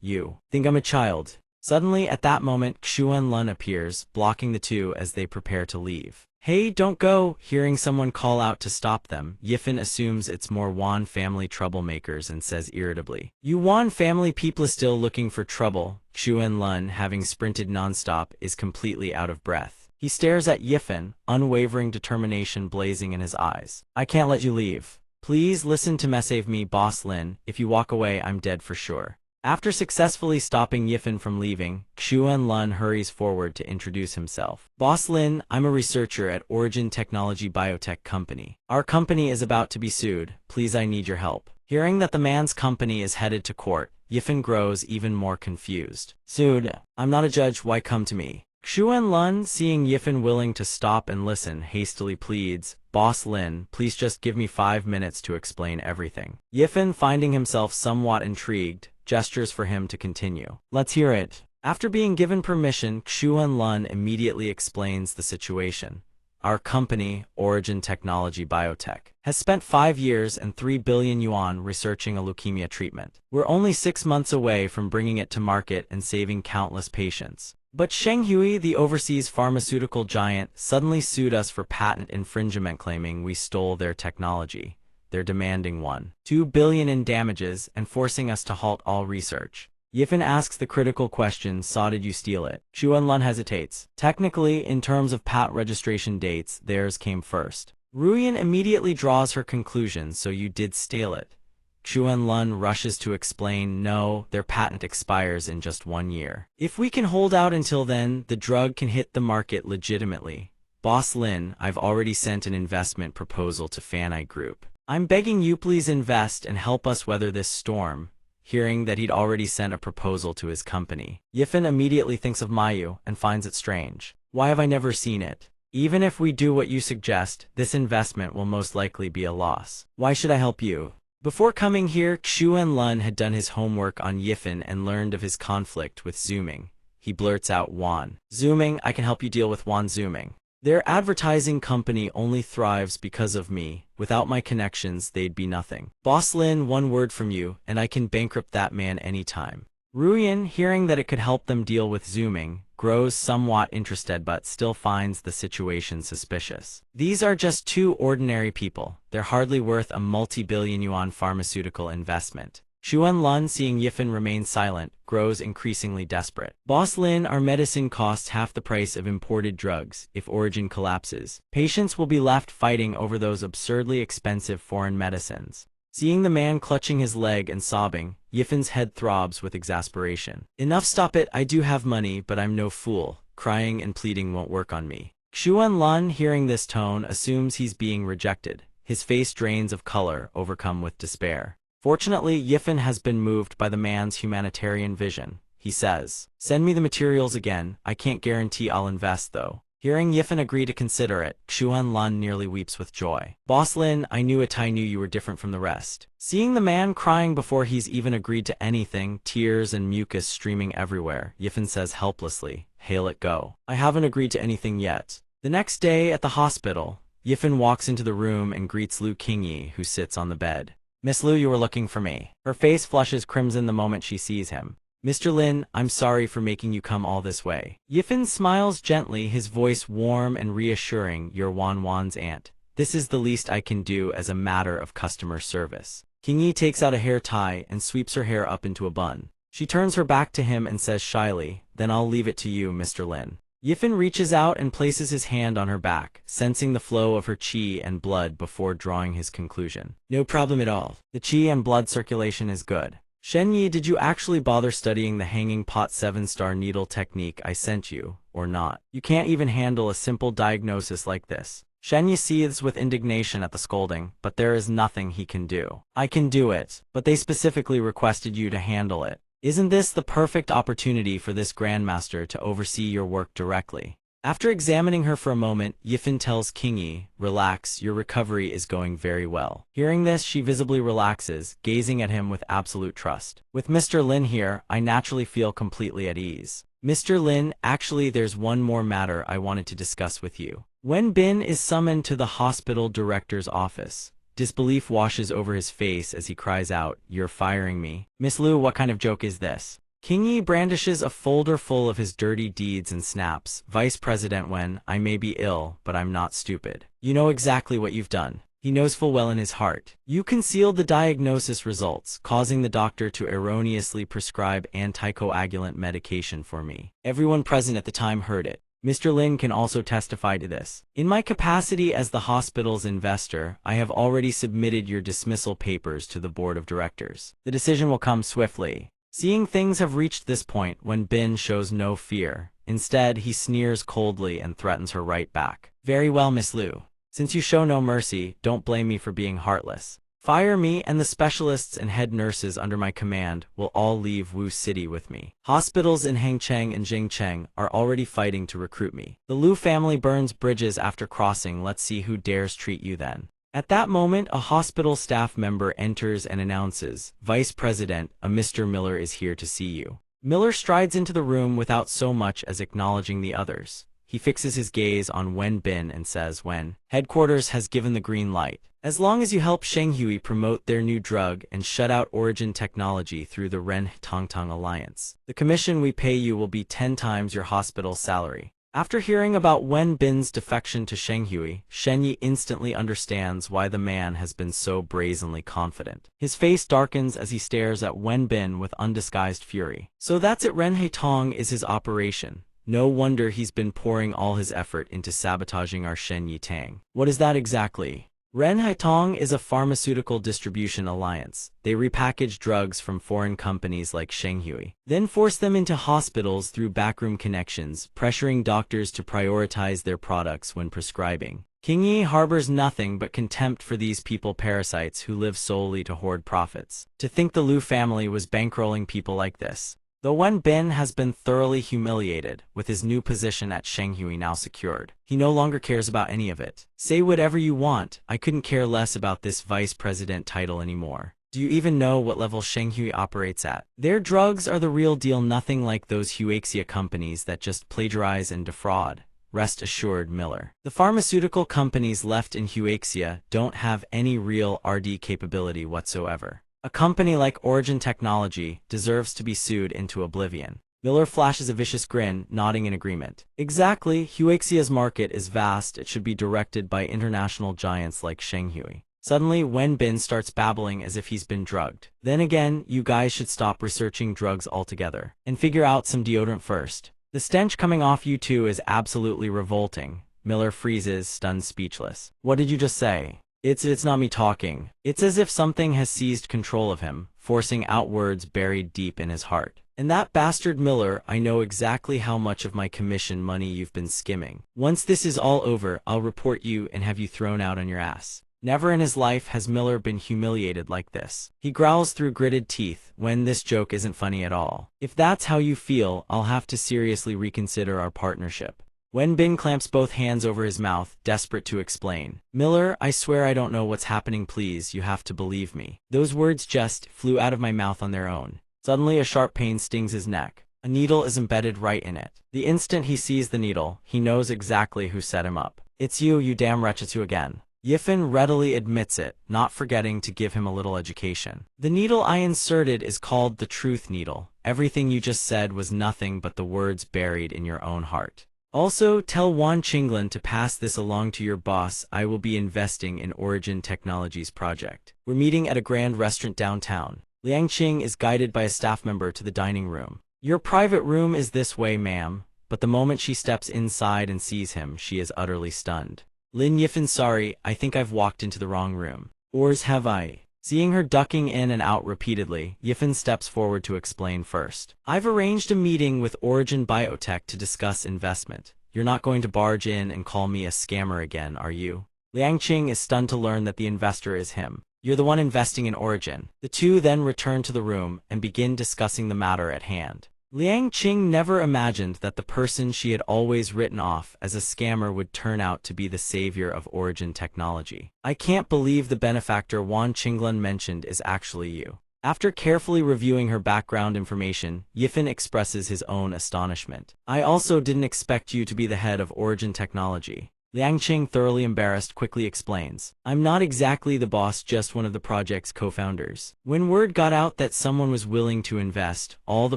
You think I'm a child? Suddenly, at that moment, Xuan Lun appears, blocking the two as they prepare to leave. Hey, don't go! Hearing someone call out to stop them, Yifan assumes it's more Wan family troublemakers and says irritably, You Wan family people still looking for trouble? Xuan Lun, having sprinted nonstop, is completely out of breath. He stares at Yifan, unwavering determination blazing in his eyes. I can't let you leave. Please listen to me, save me, Boss Lin. If you walk away, I'm dead for sure. After successfully stopping Yifan from leaving, Xuan Lun hurries forward to introduce himself. Boss Lin, I'm a researcher at Origin Technology Biotech Company. Our company is about to be sued. Please, I need your help. Hearing that the man's company is headed to court, Yifan grows even more confused. Sued? I'm not a judge, why come to me? Xuan Lun, seeing Yifan willing to stop and listen, hastily pleads, Boss Lin, please just give me 5 minutes to explain everything. Yifan, finding himself somewhat intrigued, gestures for him to continue. Let's hear it. After being given permission, Xuan Lun immediately explains the situation. Our company, Origin Technology Biotech, has spent 5 years and 3 billion yuan researching a leukemia treatment. We're only 6 months away from bringing it to market and saving countless patients. But Shenghui, the overseas pharmaceutical giant, suddenly sued us for patent infringement, claiming we stole their technology. They're demanding 1.2 billion in damages and forcing us to halt all research. Yifan asks the critical question, so did you steal it? Xuan Lun hesitates. Technically, in terms of patent registration dates, theirs came first. Ruyan immediately draws her conclusion, so you did steal it. Xuan Lun rushes to explain, no, their patent expires in just 1 year. If we can hold out until then, the drug can hit the market legitimately. Boss Lin, I've already sent an investment proposal to Fanai Group. I'm begging you, please invest and help us weather this storm. Hearing that he'd already sent a proposal to his company, Yifan immediately thinks of Mayu and finds it strange. Why have I never seen it? Even if we do what you suggest, this investment will most likely be a loss. Why should I help you? Before coming here, Xuan Lun had done his homework on Yifan and learned of his conflict with Zuming. He blurts out, Wan Zuming, I can help you deal with Wan Zuming. Their advertising company only thrives because of me. Without my connections, they'd be nothing. Boss Lin, 1 word from you, and I can bankrupt that man anytime. Ruyan, hearing that it could help them deal with zooming, grows somewhat interested but still finds the situation suspicious. These are just two ordinary people. They're hardly worth a multi-billion yuan pharmaceutical investment. Xuan Lun, seeing Yifan remain silent, grows increasingly desperate. Boss Lin, our medicine costs half the price of imported drugs. If Origin collapses, patients will be left fighting over those absurdly expensive foreign medicines. Seeing the man clutching his leg and sobbing, Yifan's head throbs with exasperation. Enough, stop it, I do have money, but I'm no fool. Crying and pleading won't work on me. Xuan Lun, hearing this tone, assumes he's being rejected. His face drains of color, overcome with despair. Fortunately, Yifan has been moved by the man's humanitarian vision. He says, "Send me the materials again. I can't guarantee I'll invest, though." Hearing Yifan agree to consider it, Xuan Lun nearly weeps with joy. "Boss Lin, I knew it. I knew you were different from the rest." Seeing the man crying before he's even agreed to anything, tears and mucus streaming everywhere, Yifan says helplessly, "Hey, let go. I haven't agreed to anything yet." The next day at the hospital, Yifan walks into the room and greets Lu Qingyi, who sits on the bed. "Miss Lu, you were looking for me." Her face flushes crimson the moment she sees him. "Mr. Lin, I'm sorry for making you come all this way." Yifan smiles gently, his voice warm and reassuring. "You're Wan Wan's aunt. This is the least I can do as a matter of customer service." Qingyi takes out a hair tie and sweeps her hair up into a bun. She turns her back to him and says shyly, "Then I'll leave it to you, Mr. Lin." Yifan reaches out and places his hand on her back, sensing the flow of her qi and blood before drawing his conclusion. "No problem at all. The qi and blood circulation is good." "Shenyi, did you actually bother studying the hanging pot 7-star needle technique I sent you, or not? You can't even handle a simple diagnosis like this." Shenyi seethes with indignation at the scolding, but there is nothing he can do. "I can do it, but they specifically requested you to handle it. Isn't this the perfect opportunity for this Grandmaster to oversee your work directly?" After examining her for a moment, Yifan tells Qingyi, "Relax, your recovery is going very well." Hearing this, she visibly relaxes, gazing at him with absolute trust. "With Mr. Lin here, I naturally feel completely at ease." "Mr. Lin, actually there's one more matter I wanted to discuss with you." Wen Bin is summoned to the hospital director's office. Disbelief washes over his face as he cries out, "You're firing me?" "Miss Lu, what kind of joke is this?" Qingyi brandishes a folder full of his dirty deeds and snaps. "Vice President Wen, I may be ill, but I'm not stupid. You know exactly what you've done." He knows full well in his heart. "You concealed the diagnosis results, causing the doctor to erroneously prescribe anticoagulant medication for me. Everyone present at the time heard it. Mr. Lin can also testify to this. In my capacity as the hospital's investor, I have already submitted your dismissal papers to the board of directors. The decision will come swiftly." Seeing things have reached this point, Wen Bin shows no fear. Instead, he sneers coldly and threatens her right back. "Very well, Miss Lu. Since you show no mercy, don't blame me for being heartless. Fire me, and the specialists and head nurses under my command will all leave Wu City with me. Hospitals in Hangcheng and Jingcheng are already fighting to recruit me. The Lu family burns bridges after crossing. Let's see who dares treat you then." At that moment, a hospital staff member enters and announces, "Vice President, a Mr. Miller is here to see you." Miller strides into the room without so much as acknowledging the others. He fixes his gaze on Wen Bin and says, "Wen, headquarters has given the green light. As long as you help Shenghui promote their new drug and shut out Origin technology through the Ren-Tongtong Alliance, the commission we pay you will be 10 times your hospital's salary." After hearing about Wen Bin's defection to Shenghui, Shenyi instantly understands why the man has been so brazenly confident. His face darkens as he stares at Wen Bin with undisguised fury. So that's it, Ren Haitong is his operation. No wonder he's been pouring all his effort into sabotaging our Shenyi Tang. What is that exactly? Ren Haitong is a pharmaceutical distribution alliance. They repackage drugs from foreign companies like Shenghui, then force them into hospitals through backroom connections, pressuring doctors to prioritize their products when prescribing. Qingyi harbors nothing but contempt for these people parasites who live solely to hoard profits. To think the Lu family was bankrolling people like this. Though Wen Bin has been thoroughly humiliated, with his new position at Shenghui now secured, he no longer cares about any of it. Say whatever you want, I couldn't care less about this vice president title anymore. Do you even know what level Shenghui operates at? Their drugs are the real deal, nothing like those Huaxia companies that just plagiarize and defraud. Rest assured, Miller. The pharmaceutical companies left in Huaxia don't have any real RD capability whatsoever. A company like Origin Technology deserves to be sued into oblivion. Miller flashes a vicious grin, nodding in agreement. Exactly, Huaxia's market is vast. It should be directed by international giants like Shenghui. Suddenly, Wen Bin starts babbling as if he's been drugged. Then again, you guys should stop researching drugs altogether and figure out some deodorant first. The stench coming off you two is absolutely revolting. Miller freezes, stunned speechless. What did you just say? It's not me talking. It's as if something has seized control of him, forcing out words buried deep in his heart. And that bastard Miller, I know exactly how much of my commission money you've been skimming. Once this is all over, I'll report you and have you thrown out on your ass. Never in his life has Miller been humiliated like this. He growls through gritted teeth, when this joke isn't funny at all. If that's how you feel, I'll have to seriously reconsider our partnership. Wen Bin clamps both hands over his mouth, desperate to explain. Miller, I swear I don't know what's happening, please, you have to believe me. Those words just flew out of my mouth on their own. Suddenly a sharp pain stings his neck. A needle is embedded right in it. The instant he sees the needle, he knows exactly who set him up. It's you damn Richest again. Yifan readily admits it, not forgetting to give him a little education. The needle I inserted is called the truth needle. Everything you just said was nothing but the words buried in your own heart. Also, tell Wan Qinglan to pass this along to your boss. I will be investing in Origin Technologies project. We're meeting at a grand restaurant downtown. Liang Qing is guided by a staff member to the dining room. Your private room is this way, ma'am. But the moment she steps inside and sees him, she is utterly stunned. Lin Yifan, sorry, I think I've walked into the wrong room. Ors have I? Seeing her ducking in and out repeatedly, Yifan steps forward to explain first. I've arranged a meeting with Origin Biotech to discuss investment. You're not going to barge in and call me a scammer again, are you? Liang Qing is stunned to learn that the investor is him. You're the one investing in Origin. The two then return to the room and begin discussing the matter at hand. Liang Qing never imagined that the person she had always written off as a scammer would turn out to be the savior of Origin Technology. I can't believe the benefactor Wan Qinglan mentioned is actually you. After carefully reviewing her background information, Yifan expresses his own astonishment. I also didn't expect you to be the head of Origin Technology. Liang Qing, thoroughly embarrassed, quickly explains. I'm not exactly the boss, just one of the project's co-founders. When word got out that someone was willing to invest, all the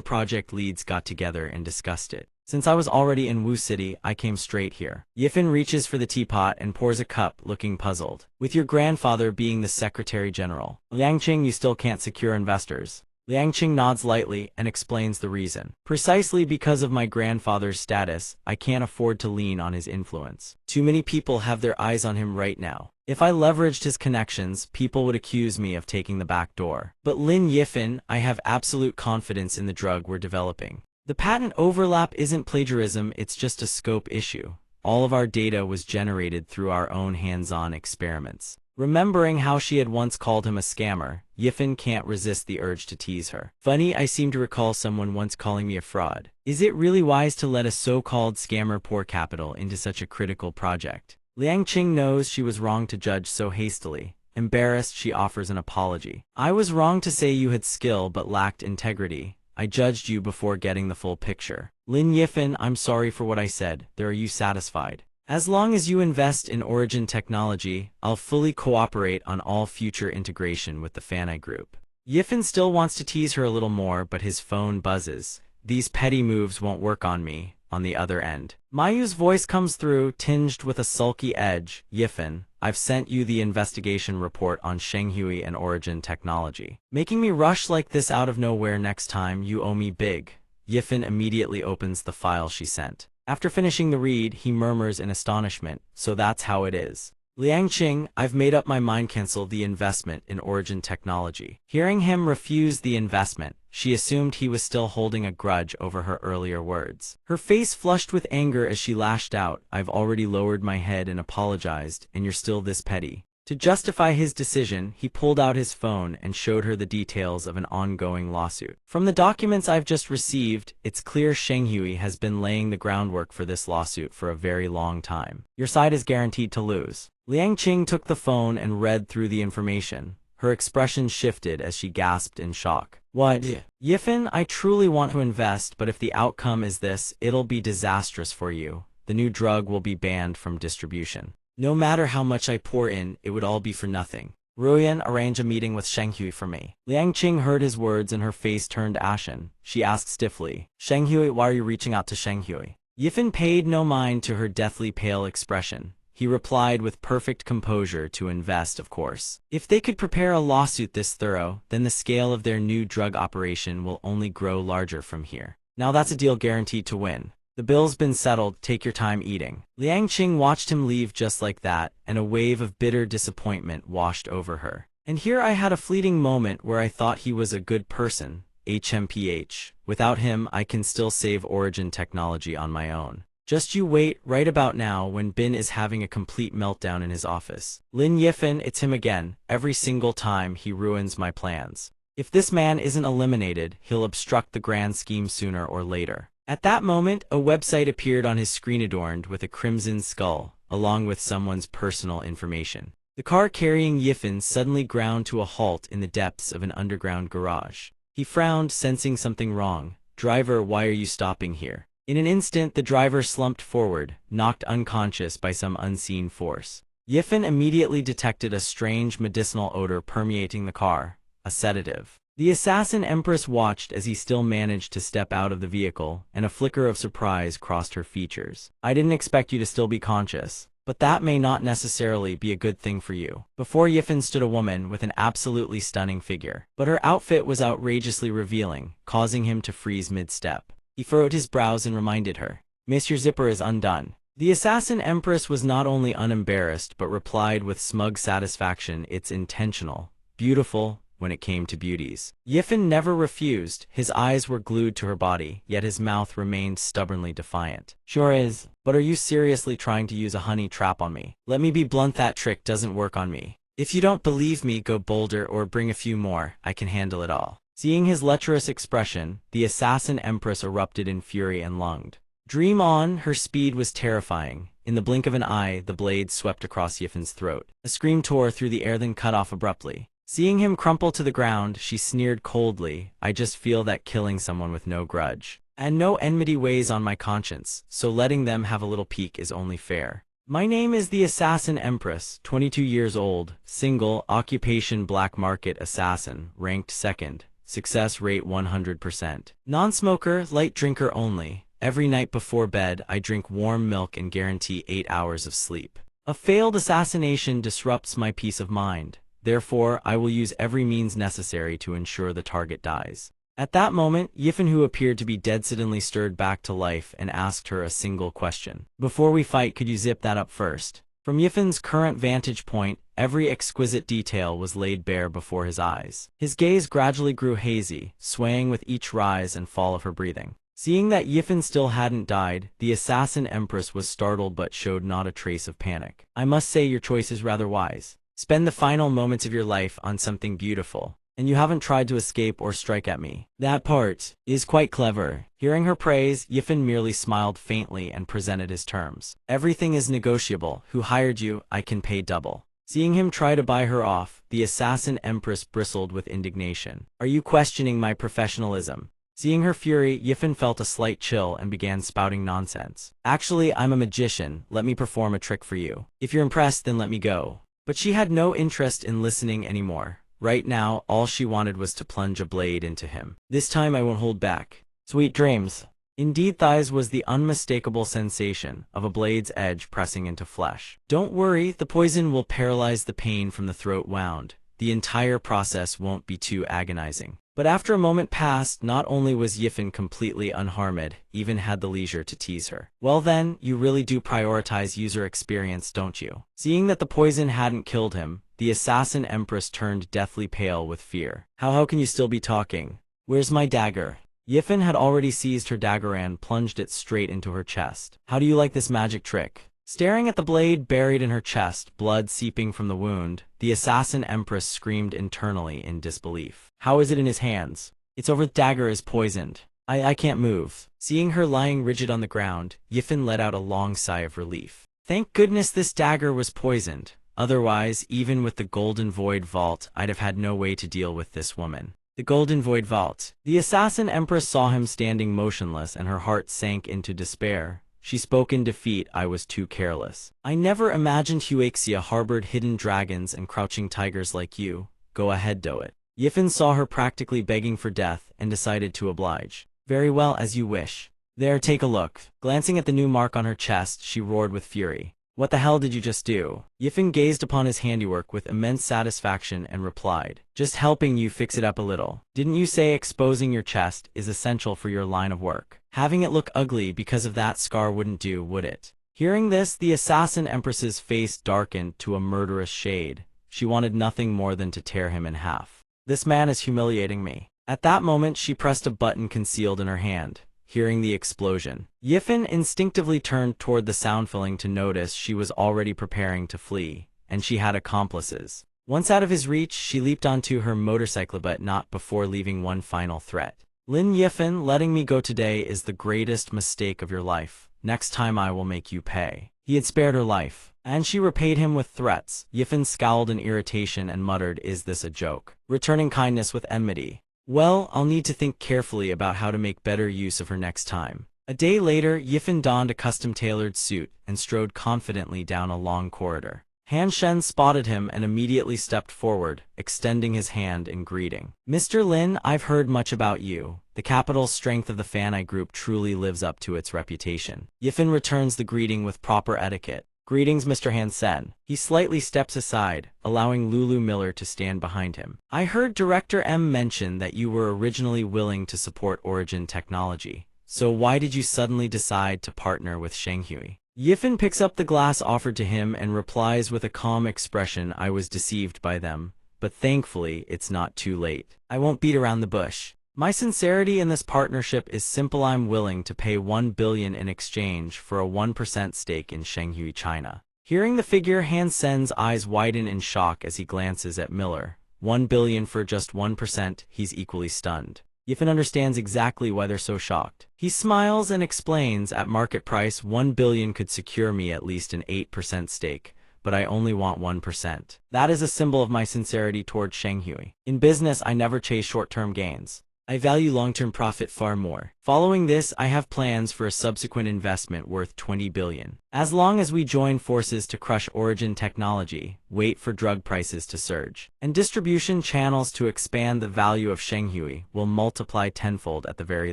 project leads got together and discussed it. Since I was already in Wu City, I came straight here. Yifan reaches for the teapot and pours a cup, looking puzzled. With your grandfather being the Secretary General, Liang Qing, you still can't secure investors. Liang Qing nods lightly and explains the reason. Precisely because of my grandfather's status, I can't afford to lean on his influence. Too many people have their eyes on him right now. If I leveraged his connections, people would accuse me of taking the back door. But Lin Yifan, I have absolute confidence in the drug we're developing. The patent overlap isn't plagiarism, it's just a scope issue. All of our data was generated through our own hands-on experiments. Remembering how she had once called him a scammer, Yifan can't resist the urge to tease her. Funny, I seem to recall someone once calling me a fraud. Is it really wise to let a so-called scammer pour capital into such a critical project? Liang Qing knows she was wrong to judge so hastily. Embarrassed, she offers an apology. I was wrong to say you had skill but lacked integrity. I judged you before getting the full picture. Lin Yifan, I'm sorry for what I said. Are you satisfied? As long as you invest in Origin Technology, I'll fully cooperate on all future integration with the Fanai Group. Yifan still wants to tease her a little more, but his phone buzzes. These petty moves won't work on me. On the other end, Mayu's voice comes through, tinged with a sulky edge. Yifan, I've sent you the investigation report on Shenghui and Origin Technology. Making me rush like this out of nowhere next time, you owe me big. Yifan immediately opens the file she sent. After finishing the read, he murmurs in astonishment, so that's how it is. Liang Qing, I've made up my mind, cancel the investment in Origin Technology. Hearing him refuse the investment, she assumed he was still holding a grudge over her earlier words. Her face flushed with anger as she lashed out, I've already lowered my head and apologized, and you're still this petty. To justify his decision, he pulled out his phone and showed her the details of an ongoing lawsuit. From the documents I've just received, it's clear Shenghui has been laying the groundwork for this lawsuit for a very long time. Your side is guaranteed to lose. Liang Qing took the phone and read through the information. Her expression shifted as she gasped in shock. What? Yifan, I truly want to invest, but if the outcome is this, it'll be disastrous for you. The new drug will be banned from distribution. No matter how much I pour in, it would all be for nothing. Ruyan, arrange a meeting with Shenghui for me. Liang Qing heard his words and her face turned ashen. She asked stiffly, Shenghui, why are you reaching out to Shenghui? Yifan paid no mind to her deathly pale expression. He replied with perfect composure to invest, of course. If they could prepare a lawsuit this thorough, then the scale of their new drug operation will only grow larger from here. Now that's a deal guaranteed to win. The bill's been settled, take your time eating. Liang Qing watched him leave just like that, and a wave of bitter disappointment washed over her. And here I had a fleeting moment where I thought he was a good person. HMPH. Without him, I can still save Origin technology on my own. Just you wait, right about now when Bin is having a complete meltdown in his office. Lin Yifan, it's him again. Every single time he ruins my plans. If this man isn't eliminated, he'll obstruct the grand scheme sooner or later. At that moment, a website appeared on his screen adorned with a crimson skull, along with someone's personal information. The car carrying Yifan suddenly ground to a halt in the depths of an underground garage. He frowned, sensing something wrong. Driver, why are you stopping here? In an instant, the driver slumped forward, knocked unconscious by some unseen force. Yifan immediately detected a strange medicinal odor permeating the car, a sedative. The assassin Empress watched as he still managed to step out of the vehicle, and a flicker of surprise crossed her features. I didn't expect you to still be conscious, but that may not necessarily be a good thing for you. Before Yifan stood a woman with an absolutely stunning figure, but her outfit was outrageously revealing, causing him to freeze mid-step. He furrowed his brows and reminded her, Miss, your zipper is undone. The assassin Empress was not only unembarrassed but replied with smug satisfaction, it's intentional. Beautiful, when it came to beauties. Yifan never refused, his eyes were glued to her body, yet his mouth remained stubbornly defiant. Sure is, but are you seriously trying to use a honey trap on me? Let me be blunt, that trick doesn't work on me. If you don't believe me, go bolder or bring a few more, I can handle it all. Seeing his lecherous expression, the assassin Empress erupted in fury and lunged. Dream on, her speed was terrifying. In the blink of an eye, the blade swept across Yifan's throat. A scream tore through the air, then cut off abruptly. Seeing him crumple to the ground, she sneered coldly, I just feel that killing someone with no grudge and no enmity weighs on my conscience, so letting them have a little peek is only fair. My name is the Assassin Empress, 22 years old, single, occupation black market assassin, ranked 2nd. Success rate 100%. Non-smoker, light drinker only. Every night before bed, I drink warm milk and guarantee 8 hours of sleep. A failed assassination disrupts my peace of mind. Therefore, I will use every means necessary to ensure the target dies. At that moment, Yifan, who appeared to be dead, suddenly stirred back to life and asked her a single question. Before we fight, could you zip that up first? From Yifan's current vantage point, every exquisite detail was laid bare before his eyes. His gaze gradually grew hazy, swaying with each rise and fall of her breathing. Seeing that Yifan still hadn't died, the assassin Empress was startled but showed not a trace of panic. I must say your choice is rather wise. Spend the final moments of your life on something beautiful, and you haven't tried to escape or strike at me. That part is quite clever. Hearing her praise, Yifan merely smiled faintly and presented his terms. Everything is negotiable. Who hired you? I can pay double. Seeing him try to buy her off, the assassin Empress bristled with indignation. Are you questioning my professionalism? Seeing her fury, Yifan felt a slight chill and began spouting nonsense. Actually, I'm a magician. Let me perform a trick for you. If you're impressed, then let me go. But she had no interest in listening anymore. Right now, all she wanted was to plunge a blade into him. This time I won't hold back. Sweet dreams. Indeed, thighs was the unmistakable sensation of a blade's edge pressing into flesh. Don't worry, the poison will paralyze the pain from the throat wound. The entire process won't be too agonizing. But after a moment passed, not only was Yifan completely unharmed, even had the leisure to tease her. Well then, you really do prioritize user experience, don't you? Seeing that the poison hadn't killed him, the assassin Empress turned deathly pale with fear. How can you still be talking? Where's my dagger? Yifan had already seized her dagger and plunged it straight into her chest. How do you like this magic trick? Staring at the blade buried in her chest, blood seeping from the wound, the assassin Empress screamed internally in disbelief. How is it in his hands? It's over. The dagger is poisoned. I can't move. Seeing her lying rigid on the ground, Yifan let out a long sigh of relief. Thank goodness this dagger was poisoned. Otherwise, even with the Golden Void Vault, I'd have had no way to deal with this woman. The Golden Void Vault. The assassin Empress saw him standing motionless and her heart sank into despair. She spoke in defeat. I was too careless. I never imagined Huaxia harbored hidden dragons and crouching tigers like you. Go ahead, do it. Yifen saw her practically begging for death and decided to oblige. Very well, as you wish. There, take a look. Glancing at the new mark on her chest, she roared with fury. What the hell did you just do? Yifen gazed upon his handiwork with immense satisfaction and replied, just helping you fix it up a little. Didn't you say exposing your chest is essential for your line of work? Having it look ugly because of that scar wouldn't do, would it? Hearing this, the assassin empress's face darkened to a murderous shade. She wanted nothing more than to tear him in half. This man is humiliating me. At that moment, she pressed a button concealed in her hand. Hearing the explosion, Yifen instinctively turned toward the sound filling to notice she was already preparing to flee, and she had accomplices. Once out of his reach, she leaped onto her motorcycle, but not before leaving one final threat. Lin Yifen, letting me go today is the greatest mistake of your life. Next time I will make you pay. He had spared her life, and she repaid him with threats. Yifen scowled in irritation and muttered, is this a joke? Returning kindness with enmity. Well, I'll need to think carefully about how to make better use of her next time. A day later, Yifen donned a custom-tailored suit and strode confidently down a long corridor. Han Shen spotted him and immediately stepped forward, extending his hand in greeting. Mr. Lin, I've heard much about you. The capital strength of the Fanai group truly lives up to its reputation. Yifen returns the greeting with proper etiquette. Greetings, Mr. Han Sen. He slightly steps aside, allowing Lulu Miller to stand behind him. I heard Director M mention that you were originally willing to support Origin Technology. So why did you suddenly decide to partner with Shenghui? Yifen picks up the glass offered to him and replies with a calm expression, I was deceived by them, but thankfully it's not too late. I won't beat around the bush. My sincerity in this partnership is simple. I'm willing to pay 1 billion in exchange for a 1% stake in Shenghui, China. Hearing the figure, Han Sen's eyes widen in shock as he glances at Miller. 1 billion for just 1%, he's equally stunned. Yifen understands exactly why they're so shocked. He smiles and explains, at market price 1 billion could secure me at least an 8% stake, but I only want 1%. That is a symbol of my sincerity toward Shenghui. In business, I never chase short-term gains. I value long-term profit far more. Following this, I have plans for a subsequent investment worth 20 billion. As long as we join forces to crush Origin Technology, wait for drug prices to surge, and distribution channels to expand, the value of Shenghui will multiply tenfold at the very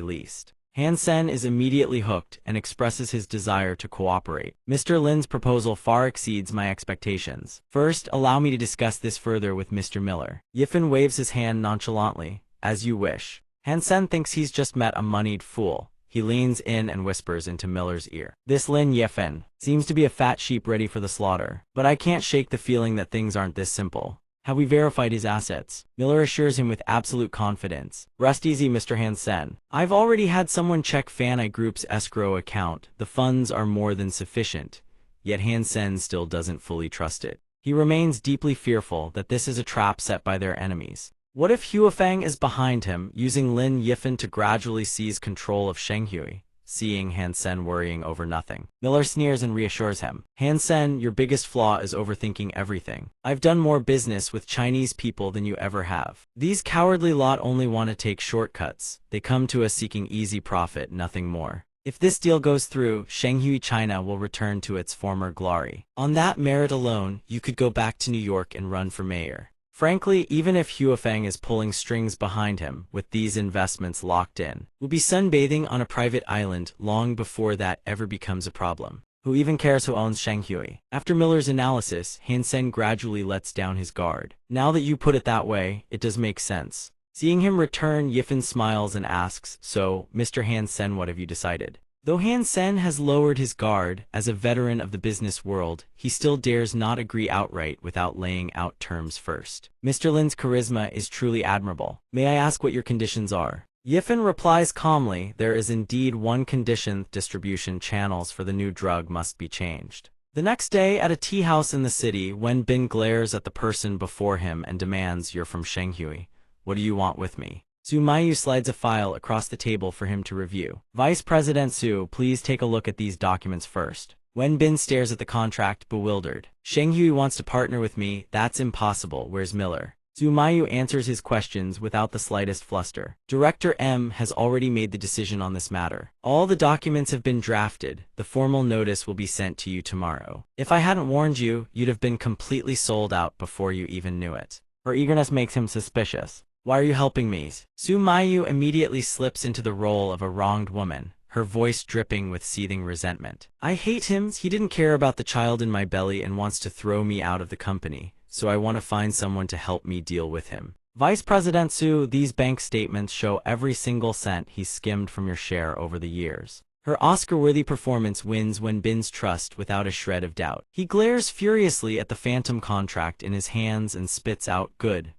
least. Han Sen is immediately hooked and expresses his desire to cooperate. Mr. Lin's proposal far exceeds my expectations. First, allow me to discuss this further with Mr. Miller. Yifen waves his hand nonchalantly. As you wish. Han Sen thinks he's just met a moneyed fool. He leans in and whispers into Miller's ear. This Lin Yifen seems to be a fat sheep ready for the slaughter. But I can't shake the feeling that things aren't this simple. Have we verified his assets? Miller assures him with absolute confidence. Rest easy, Mr. Han Sen. I've already had someone check Fanai Group's escrow account. The funds are more than sufficient. Yet Han Sen still doesn't fully trust it. He remains deeply fearful that this is a trap set by their enemies. What if Huafeng is behind him, using Lin Yifen to gradually seize control of Shenghui? Seeing Han Sen worrying over nothing, Miller sneers and reassures him. Han Sen, your biggest flaw is overthinking everything. I've done more business with Chinese people than you ever have. These cowardly lot only want to take shortcuts. They come to us seeking easy profit, nothing more. If this deal goes through, Shenghui, China will return to its former glory. On that merit alone, you could go back to New York and run for mayor. Frankly, even if Huafeng is pulling strings behind him, with these investments locked in, we'll be sunbathing on a private island long before that ever becomes a problem. Who even cares who owns Shenghui? After Miller's analysis, Han Sen gradually lets down his guard. Now that you put it that way, it does make sense. Seeing him return, Yifen smiles and asks, so, Mr. Han Sen, what have you decided? Though Han Sen has lowered his guard, as a veteran of the business world, he still dares not agree outright without laying out terms first. Mr. Lin's charisma is truly admirable. May I ask what your conditions are? Yifen replies calmly, there is indeed one condition: distribution channels for the new drug must be changed. The next day, at a tea house in the city, Wen Bin glares at the person before him and demands, you're from Shenghui. What do you want with me? Su Meiyu slides a file across the table for him to review. Vice President Su, please take a look at these documents first. Wen Bin stares at the contract, bewildered. Shenghui wants to partner with me, that's impossible, where's Miller? Su Mayu answers his questions without the slightest fluster. Director M has already made the decision on this matter. All the documents have been drafted. The formal notice will be sent to you tomorrow. If I hadn't warned you, you'd have been completely sold out before you even knew it. Her eagerness makes him suspicious. Why are you helping me? Su Mayu immediately slips into the role of a wronged woman, her voice dripping with seething resentment. I hate him. He didn't care about the child in my belly and wants to throw me out of the company, so I want to find someone to help me deal with him. Vice President Su, these bank statements show every single cent he's skimmed from your share over the years. Her Oscar-worthy performance wins when Bin's trust without a shred of doubt. He glares furiously at the phantom contract in his hands and spits out, Good,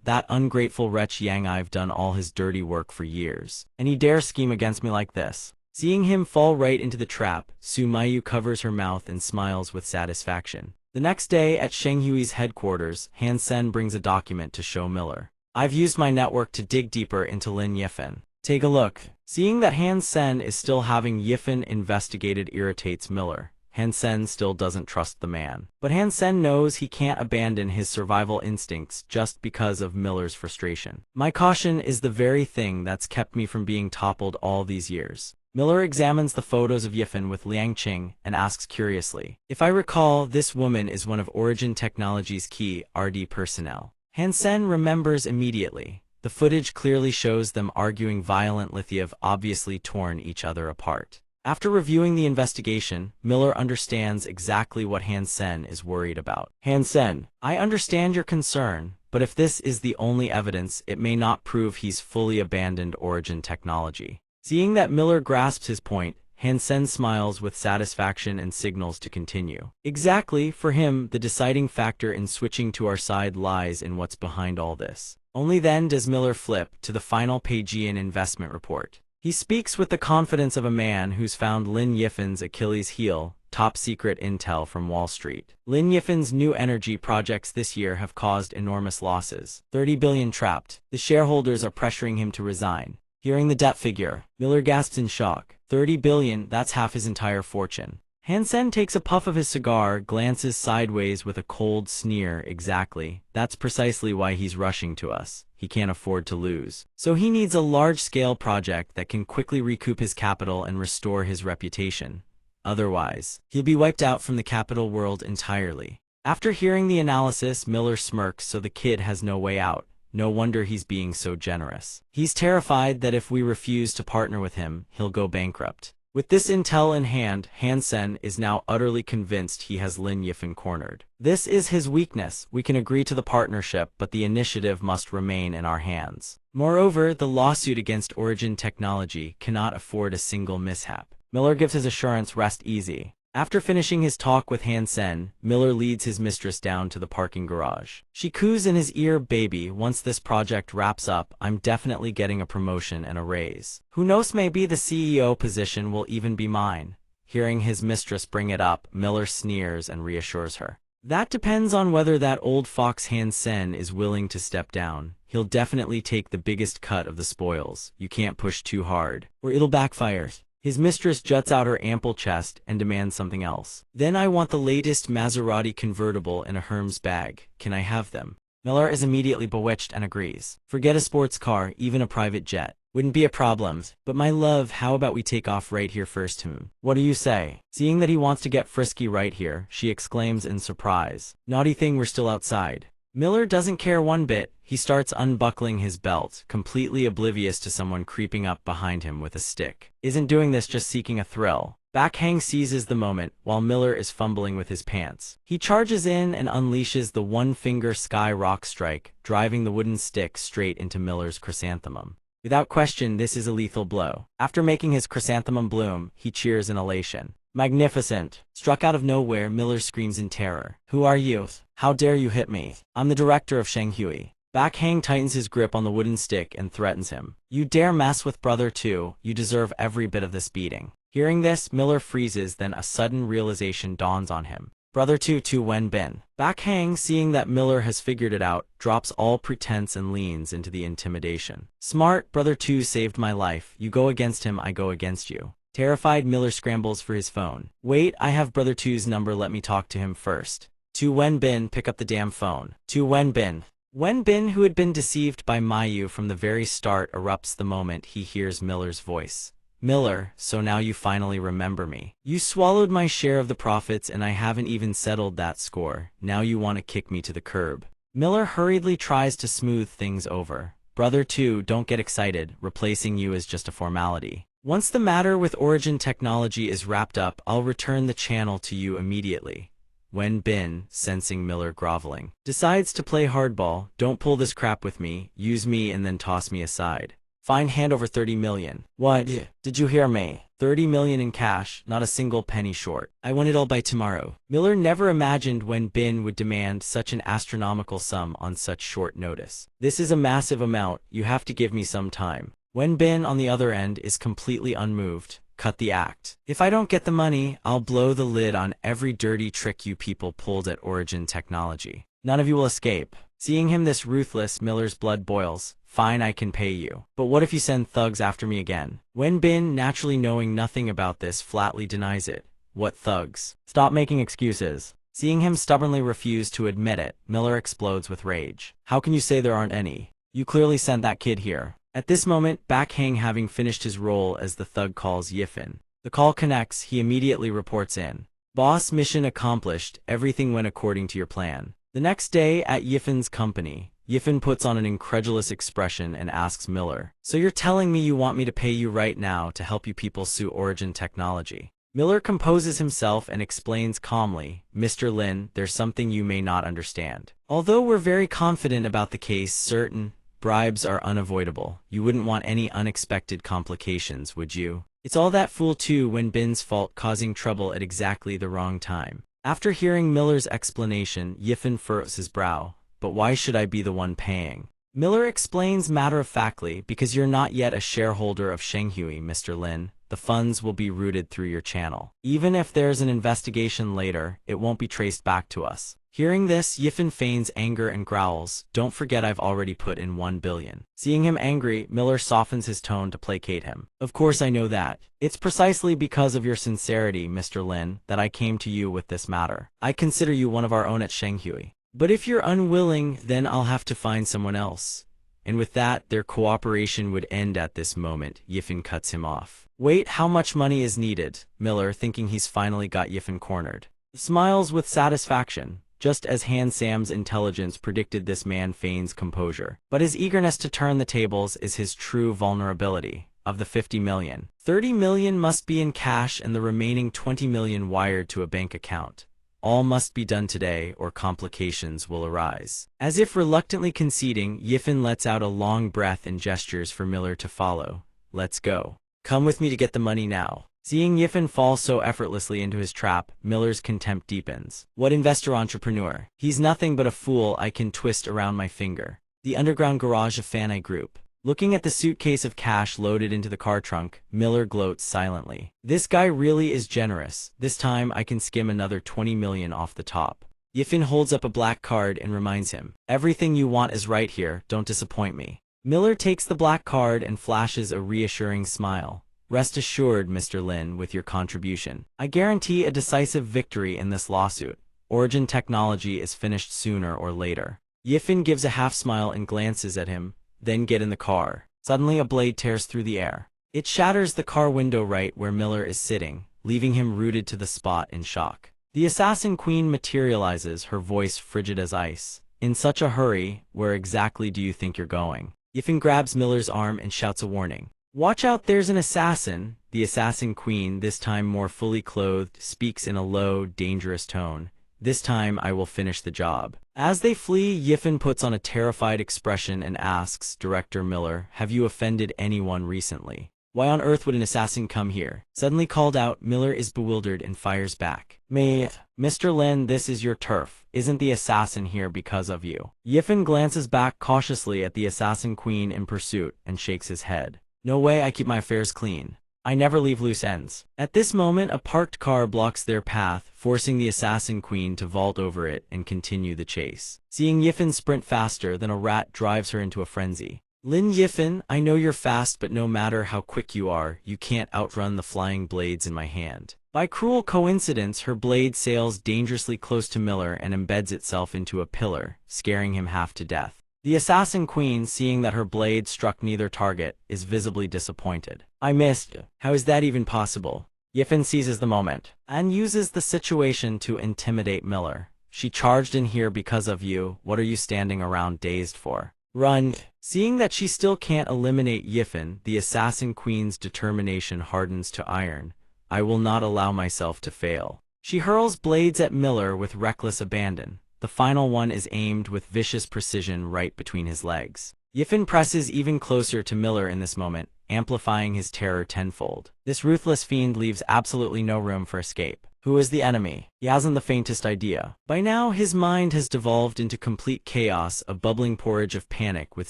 that ungrateful wretch Yang. I've done all his dirty work for years, and he dares scheme against me like this. Seeing him fall right into the trap, Su Mayu covers her mouth and smiles with satisfaction. The next day at Shenghui's headquarters, Han Sen brings a document to show Miller. I've used my network to dig deeper into Lin Yifan. Take a look. Seeing that Han Sen is still having Yifan investigated irritates Miller. Han Sen still doesn't trust the man. But Han Sen knows he can't abandon his survival instincts just because of Miller's frustration. My caution is the very thing that's kept me from being toppled all these years. Miller examines the photos of Yifan with Liang Qing and asks curiously, if I recall, this woman is one of Origin Technology's key RD personnel. Han Sen remembers immediately. The footage clearly shows them arguing violently. They've obviously torn each other apart. After reviewing the investigation, Miller understands exactly what Han Sen is worried about. Han Sen, I understand your concern, but if this is the only evidence, it may not prove he's fully abandoned Origin Technology. Seeing that Miller grasps his point, Han Sen smiles with satisfaction and signals to continue. Exactly, for him, the deciding factor in switching to our side lies in what's behind all this. Only then does Miller flip to the final Pagean investment report. He speaks with the confidence of a man who's found Lin Yifan's Achilles heel, top-secret intel from Wall Street. Lin Yifan's new energy projects this year have caused enormous losses. 30 billion trapped. The shareholders are pressuring him to resign. Hearing the debt figure, Miller gasps in shock. 30 billion, that's half his entire fortune. Han Sen takes a puff of his cigar, glances sideways with a cold sneer. Exactly. That's precisely why he's rushing to us. He can't afford to lose. So he needs a large-scale project that can quickly recoup his capital and restore his reputation. Otherwise, he'll be wiped out from the capital world entirely. After hearing the analysis, Miller smirks, so the kid has no way out. No wonder he's being so generous. He's terrified that if we refuse to partner with him, he'll go bankrupt. With this intel in hand, Han Sen is now utterly convinced he has Lin Yifan cornered. This is his weakness. We can agree to the partnership, but the initiative must remain in our hands. Moreover, the lawsuit against Origin Technology cannot afford a single mishap. Miller gives his assurance, rest easy. After finishing his talk with Han Sen, Miller leads his mistress down to the parking garage. She coos in his ear, baby, once this project wraps up, I'm definitely getting a promotion and a raise. Who knows, maybe the CEO position will even be mine. Hearing his mistress bring it up, Miller sneers and reassures her. That depends on whether that old fox Han Sen is willing to step down. He'll definitely take the biggest cut of the spoils. You can't push too hard, or it'll backfire. His mistress juts out her ample chest and demands something else. Then I want the latest Maserati convertible in a Hermes bag. Can I have them? Miller is immediately bewitched and agrees. Forget a sports car, even a private jet. Wouldn't be a problem. But my love, how about we take off right here first? What do you say? Seeing that he wants to get frisky right here, she exclaims in surprise. Naughty thing, we're still outside. Miller doesn't care one bit. He starts unbuckling his belt, completely oblivious to someone creeping up behind him with a stick. Isn't doing this just seeking a thrill. Backhang seizes the moment while Miller is fumbling with his pants. He charges in and unleashes the one-finger sky rock strike, driving the wooden stick straight into Miller's chrysanthemum. Without question, this is a lethal blow. After making his chrysanthemum bloom, he cheers in elation. Magnificent. Struck out of nowhere, Miller screams in terror. Who are you? How dare you hit me? I'm the director of Shenghui. Backhang tightens his grip on the wooden stick and threatens him. You dare mess with brother too, you deserve every bit of this beating. Hearing this, Miller freezes, then a sudden realization dawns on him. Brother Tu Wen Bin. Backhang, seeing that Miller has figured it out, drops all pretense and leans into the intimidation. Smart, brother Tu saved my life. You go against him, I go against you. Terrified, Miller scrambles for his phone. Wait, I have brother Tu's number, let me talk to him first. Tu Wen Bin, pick up the damn phone. Tu Wen Bin. Bin, who had been deceived by Mayu from the very start, erupts the moment he hears Miller's voice. Miller, so now you finally remember me. You swallowed my share of the profits and I haven't even settled that score. Now you want to kick me to the curb. Miller hurriedly tries to smooth things over. Brother 2, don't get excited. Replacing you is just a formality. Once the matter with Origin Technology is wrapped up, I'll return the channel to you immediately. Bin, sensing Miller groveling, decides to play hardball. Don't pull this crap with me, use me and then toss me aside. Fine, hand over 30 million. What? Did you hear me? 30 million in cash, not a single penny short. I want it all by tomorrow. Miller never imagined Bin would demand such an astronomical sum on such short notice. This is a massive amount, you have to give me some time. Bin, on the other end, is completely unmoved. Cut the act. If I don't get the money, I'll blow the lid on every dirty trick you people pulled at Origin Technology. None of you will escape. Seeing him this ruthless, Miller's blood boils. Fine, I can pay you. But what if you send thugs after me again? Bin, naturally knowing nothing about this, flatly denies it. What thugs? Stop making excuses. Seeing him stubbornly refuse to admit it, Miller explodes with rage. How can you say there aren't any? You clearly sent that kid here. At this moment, Backhang, having finished his role as the thug, calls Yifan. The call connects, he immediately reports in. Boss, mission accomplished, everything went according to your plan. The next day, at Yifan's company, Yifan puts on an incredulous expression and asks Miller, so you're telling me you want me to pay you right now to help you people sue Origin Technology? Miller composes himself and explains calmly, Mr. Lin, there's something you may not understand. Although we're very confident about the case, certain bribes are unavoidable. You wouldn't want any unexpected complications, would you? It's all that fool too Bin's fault causing trouble at exactly the wrong time. After hearing Miller's explanation, Yifan furrows his brow. But why should I be the one paying? Miller explains matter-of-factly, because you're not yet a shareholder of Shenghui, Mr. Lin. The funds will be routed through your channel. Even if there's an investigation later, it won't be traced back to us. Hearing this, Yifan feigns anger and growls, don't forget I've already put in 1 billion. Seeing him angry, Miller softens his tone to placate him. Of course I know that. It's precisely because of your sincerity, Mr. Lin, that I came to you with this matter. I consider you one of our own at Shenghui. But if you're unwilling, then I'll have to find someone else. And with that, their cooperation would end at this moment. Yifan cuts him off. Wait, how much money is needed? Miller, thinking he's finally got Yifan cornered, smiles with satisfaction. Just as Han Sam's intelligence predicted, this man feigns composure. But his eagerness to turn the tables is his true vulnerability. Of the 50 million, 30 million must be in cash and the remaining 20 million wired to a bank account. All must be done today or complications will arise. As if reluctantly conceding, Yifan lets out a long breath and gestures for Miller to follow. Let's go. Come with me to get the money now. Seeing Yifan fall so effortlessly into his trap, Miller's contempt deepens. What investor entrepreneur? He's nothing but a fool I can twist around my finger. The underground garage of Fanai Group. Looking at the suitcase of cash loaded into the car trunk, Miller gloats silently. This guy really is generous. This time I can skim another 20 million off the top. Yifan holds up a black card and reminds him, everything you want is right here, don't disappoint me. Miller takes the black card and flashes a reassuring smile. Rest assured, Mr. Lin, with your contribution, I guarantee a decisive victory in this lawsuit. Origin Technology is finished sooner or later. Yifan gives a half smile and glances at him, then get in the car. Suddenly a blade tears through the air. It shatters the car window right where Miller is sitting, leaving him rooted to the spot in shock. The assassin queen materializes, her voice frigid as ice. In such a hurry, where exactly do you think you're going? Yifan grabs Miller's arm and shouts a warning. Watch out, there's an assassin. The assassin queen, this time more fully clothed, speaks in a low, dangerous tone. This time I will finish the job. As they flee, Yifan puts on a terrified expression and asks, Director Miller, have you offended anyone recently? Why on earth would an assassin come here? Suddenly called out, Miller is bewildered and fires back. Mr. Lin, this is your turf. Isn't the assassin here because of you? Yifan glances back cautiously at the assassin queen in pursuit and shakes his head. No way, I keep my affairs clean. I never leave loose ends. At this moment, a parked car blocks their path, forcing the assassin queen to vault over it and continue the chase. Seeing Yifan sprint faster than a rat drives her into a frenzy. Lin Yifan, I know you're fast, but no matter how quick you are, you can't outrun the flying blades in my hand. By cruel coincidence, her blade sails dangerously close to Miller and embeds itself into a pillar, scaring him half to death. The assassin queen, seeing that her blade struck neither target, is visibly disappointed. I missed. How is that even possible? Yifen seizes the moment and uses the situation to intimidate Miller. She charged in here because of you. What are you standing around dazed for? Run! Seeing that she still can't eliminate Yifen, the assassin queen's determination hardens to iron. I will not allow myself to fail. She hurls blades at Miller with reckless abandon. The final one is aimed with vicious precision right between his legs. Yifen presses even closer to Miller in this moment, amplifying his terror tenfold. This ruthless fiend leaves absolutely no room for escape. Who is the enemy? He hasn't the faintest idea. By now, his mind has devolved into complete chaos, a bubbling porridge of panic with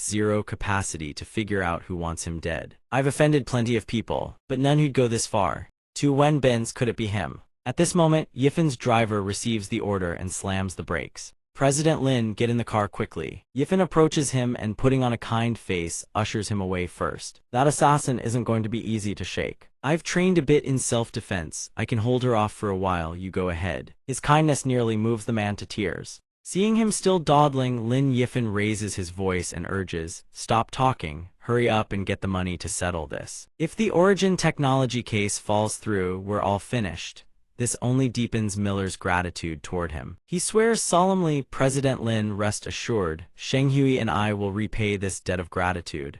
zero capacity to figure out who wants him dead. I've offended plenty of people, but none who'd go this far. To Wenbin's, could it be him? At this moment, Yifen's driver receives the order and slams the brakes. President Lin, get in the car quickly. Yifen approaches him and, putting on a kind face, ushers him away first. That assassin isn't going to be easy to shake. I've trained a bit in self-defense. I can hold her off for a while, you go ahead. His kindness nearly moves the man to tears. Seeing him still dawdling, Lin Yifen raises his voice and urges, stop talking, hurry up and get the money to settle this. If the Origin technology case falls through, we're all finished. This only deepens Miller's gratitude toward him. He swears solemnly, President Lin, rest assured, Shenghui and I will repay this debt of gratitude.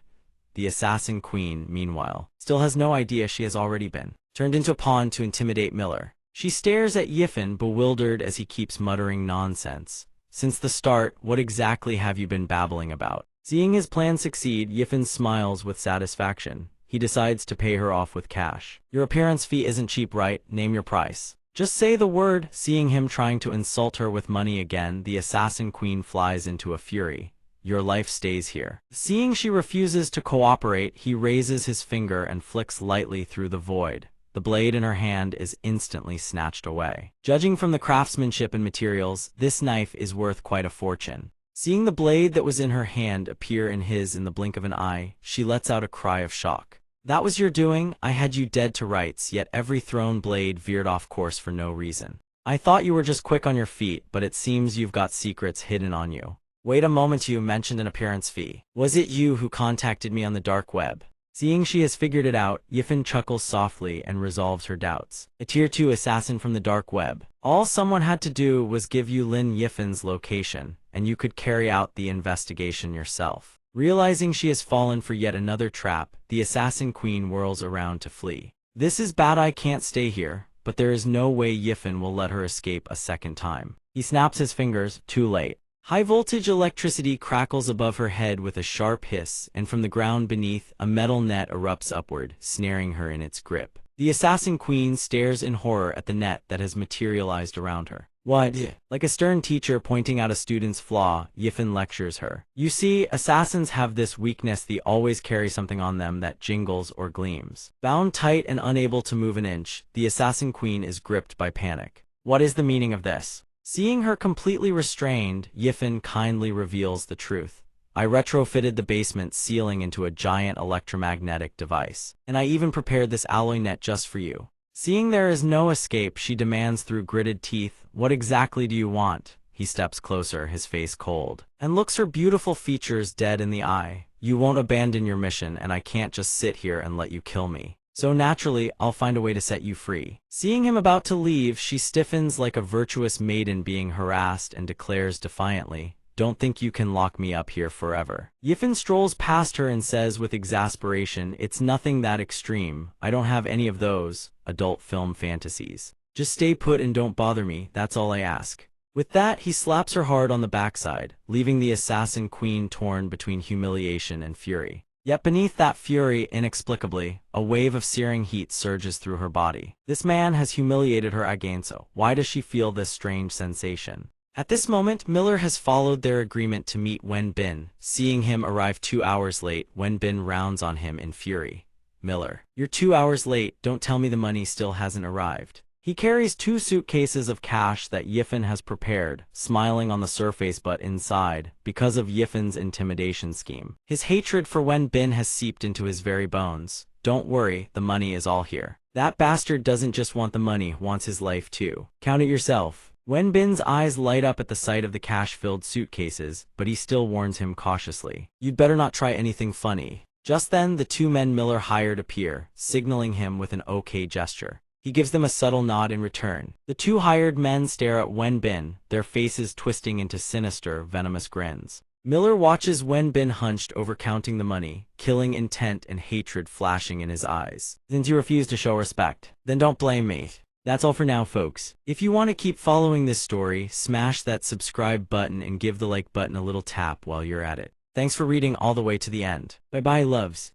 The assassin queen, meanwhile, still has no idea she has already been turned into a pawn to intimidate Miller. She stares at Yifen, bewildered as he keeps muttering nonsense. Since the start, what exactly have you been babbling about? Seeing his plan succeed, Yifen smiles with satisfaction. He decides to pay her off with cash. Your appearance fee isn't cheap, right? Name your price. Just say the word. Seeing him trying to insult her with money again, the assassin queen flies into a fury. Your life stays here. Seeing she refuses to cooperate, he raises his finger and flicks lightly through the void. The blade in her hand is instantly snatched away. Judging from the craftsmanship and materials, this knife is worth quite a fortune. Seeing the blade that was in her hand appear in his in the blink of an eye, she lets out a cry of shock. That was your doing? I had you dead to rights, yet every thrown blade veered off course for no reason. I thought you were just quick on your feet, but it seems you've got secrets hidden on you. Wait a moment, you mentioned an appearance fee. Was it you who contacted me on the dark web? Seeing she has figured it out, Yifen chuckles softly and resolves her doubts. A tier 2 assassin from the dark web. All someone had to do was give you Lin Yifen's location, and you could carry out the investigation yourself. Realizing she has fallen for yet another trap, the assassin queen whirls around to flee. This is bad, I can't stay here, but there is no way Yifen will let her escape a second time. He snaps his fingers, too late. High-voltage electricity crackles above her head with a sharp hiss, and from the ground beneath, a metal net erupts upward, snaring her in its grip. The assassin queen stares in horror at the net that has materialized around her. What? Like a stern teacher pointing out a student's flaw, Yifen lectures her. You see, assassins have this weakness: they always carry something on them that jingles or gleams. Bound tight and unable to move an inch, the assassin queen is gripped by panic. What is the meaning of this? Seeing her completely restrained, Yifen kindly reveals the truth. I retrofitted the basement ceiling into a giant electromagnetic device, and I even prepared this alloy net just for you. Seeing there is no escape, she demands through gritted teeth, what exactly do you want? He steps closer, his face cold, and looks her beautiful features dead in the eye. You won't abandon your mission, and I can't just sit here and let you kill me. So naturally, I'll find a way to set you free. Seeing him about to leave, she stiffens like a virtuous maiden being harassed and declares defiantly, don't think you can lock me up here forever. Yifen strolls past her and says with exasperation, it's nothing that extreme. I don't have any of those adult film fantasies. Just stay put and don't bother me, that's all I ask. With that, he slaps her hard on the backside, leaving the assassin queen torn between humiliation and fury. Yet beneath that fury, inexplicably, a wave of searing heat surges through her body. This man has humiliated her again, so why does she feel this strange sensation? At this moment, Miller has followed their agreement to meet Wenbin. Seeing him arrive 2 hours late, Wenbin rounds on him in fury. Miller, you're 2 hours late, don't tell me the money still hasn't arrived. He carries 2 suitcases of cash that Yifen has prepared, smiling on the surface but inside, because of Yifen's intimidation scheme. His hatred for Wenbin has seeped into his very bones. Don't worry, the money is all here. That bastard doesn't just want the money, wants his life too. Count it yourself. Wenbin's eyes light up at the sight of the cash-filled suitcases, but he still warns him cautiously. You'd better not try anything funny. Just then, the two men Miller hired appear, signaling him with an okay gesture. He gives them a subtle nod in return. The two hired men stare at Wenbin, their faces twisting into sinister, venomous grins. Miller watches Wenbin hunched over counting the money, killing intent and hatred flashing in his eyes. Since you refuse to show respect, then don't blame me. That's all for now, folks. If you want to keep following this story, smash that subscribe button and give the like button a little tap while you're at it. Thanks for reading all the way to the end. Bye-bye, loves.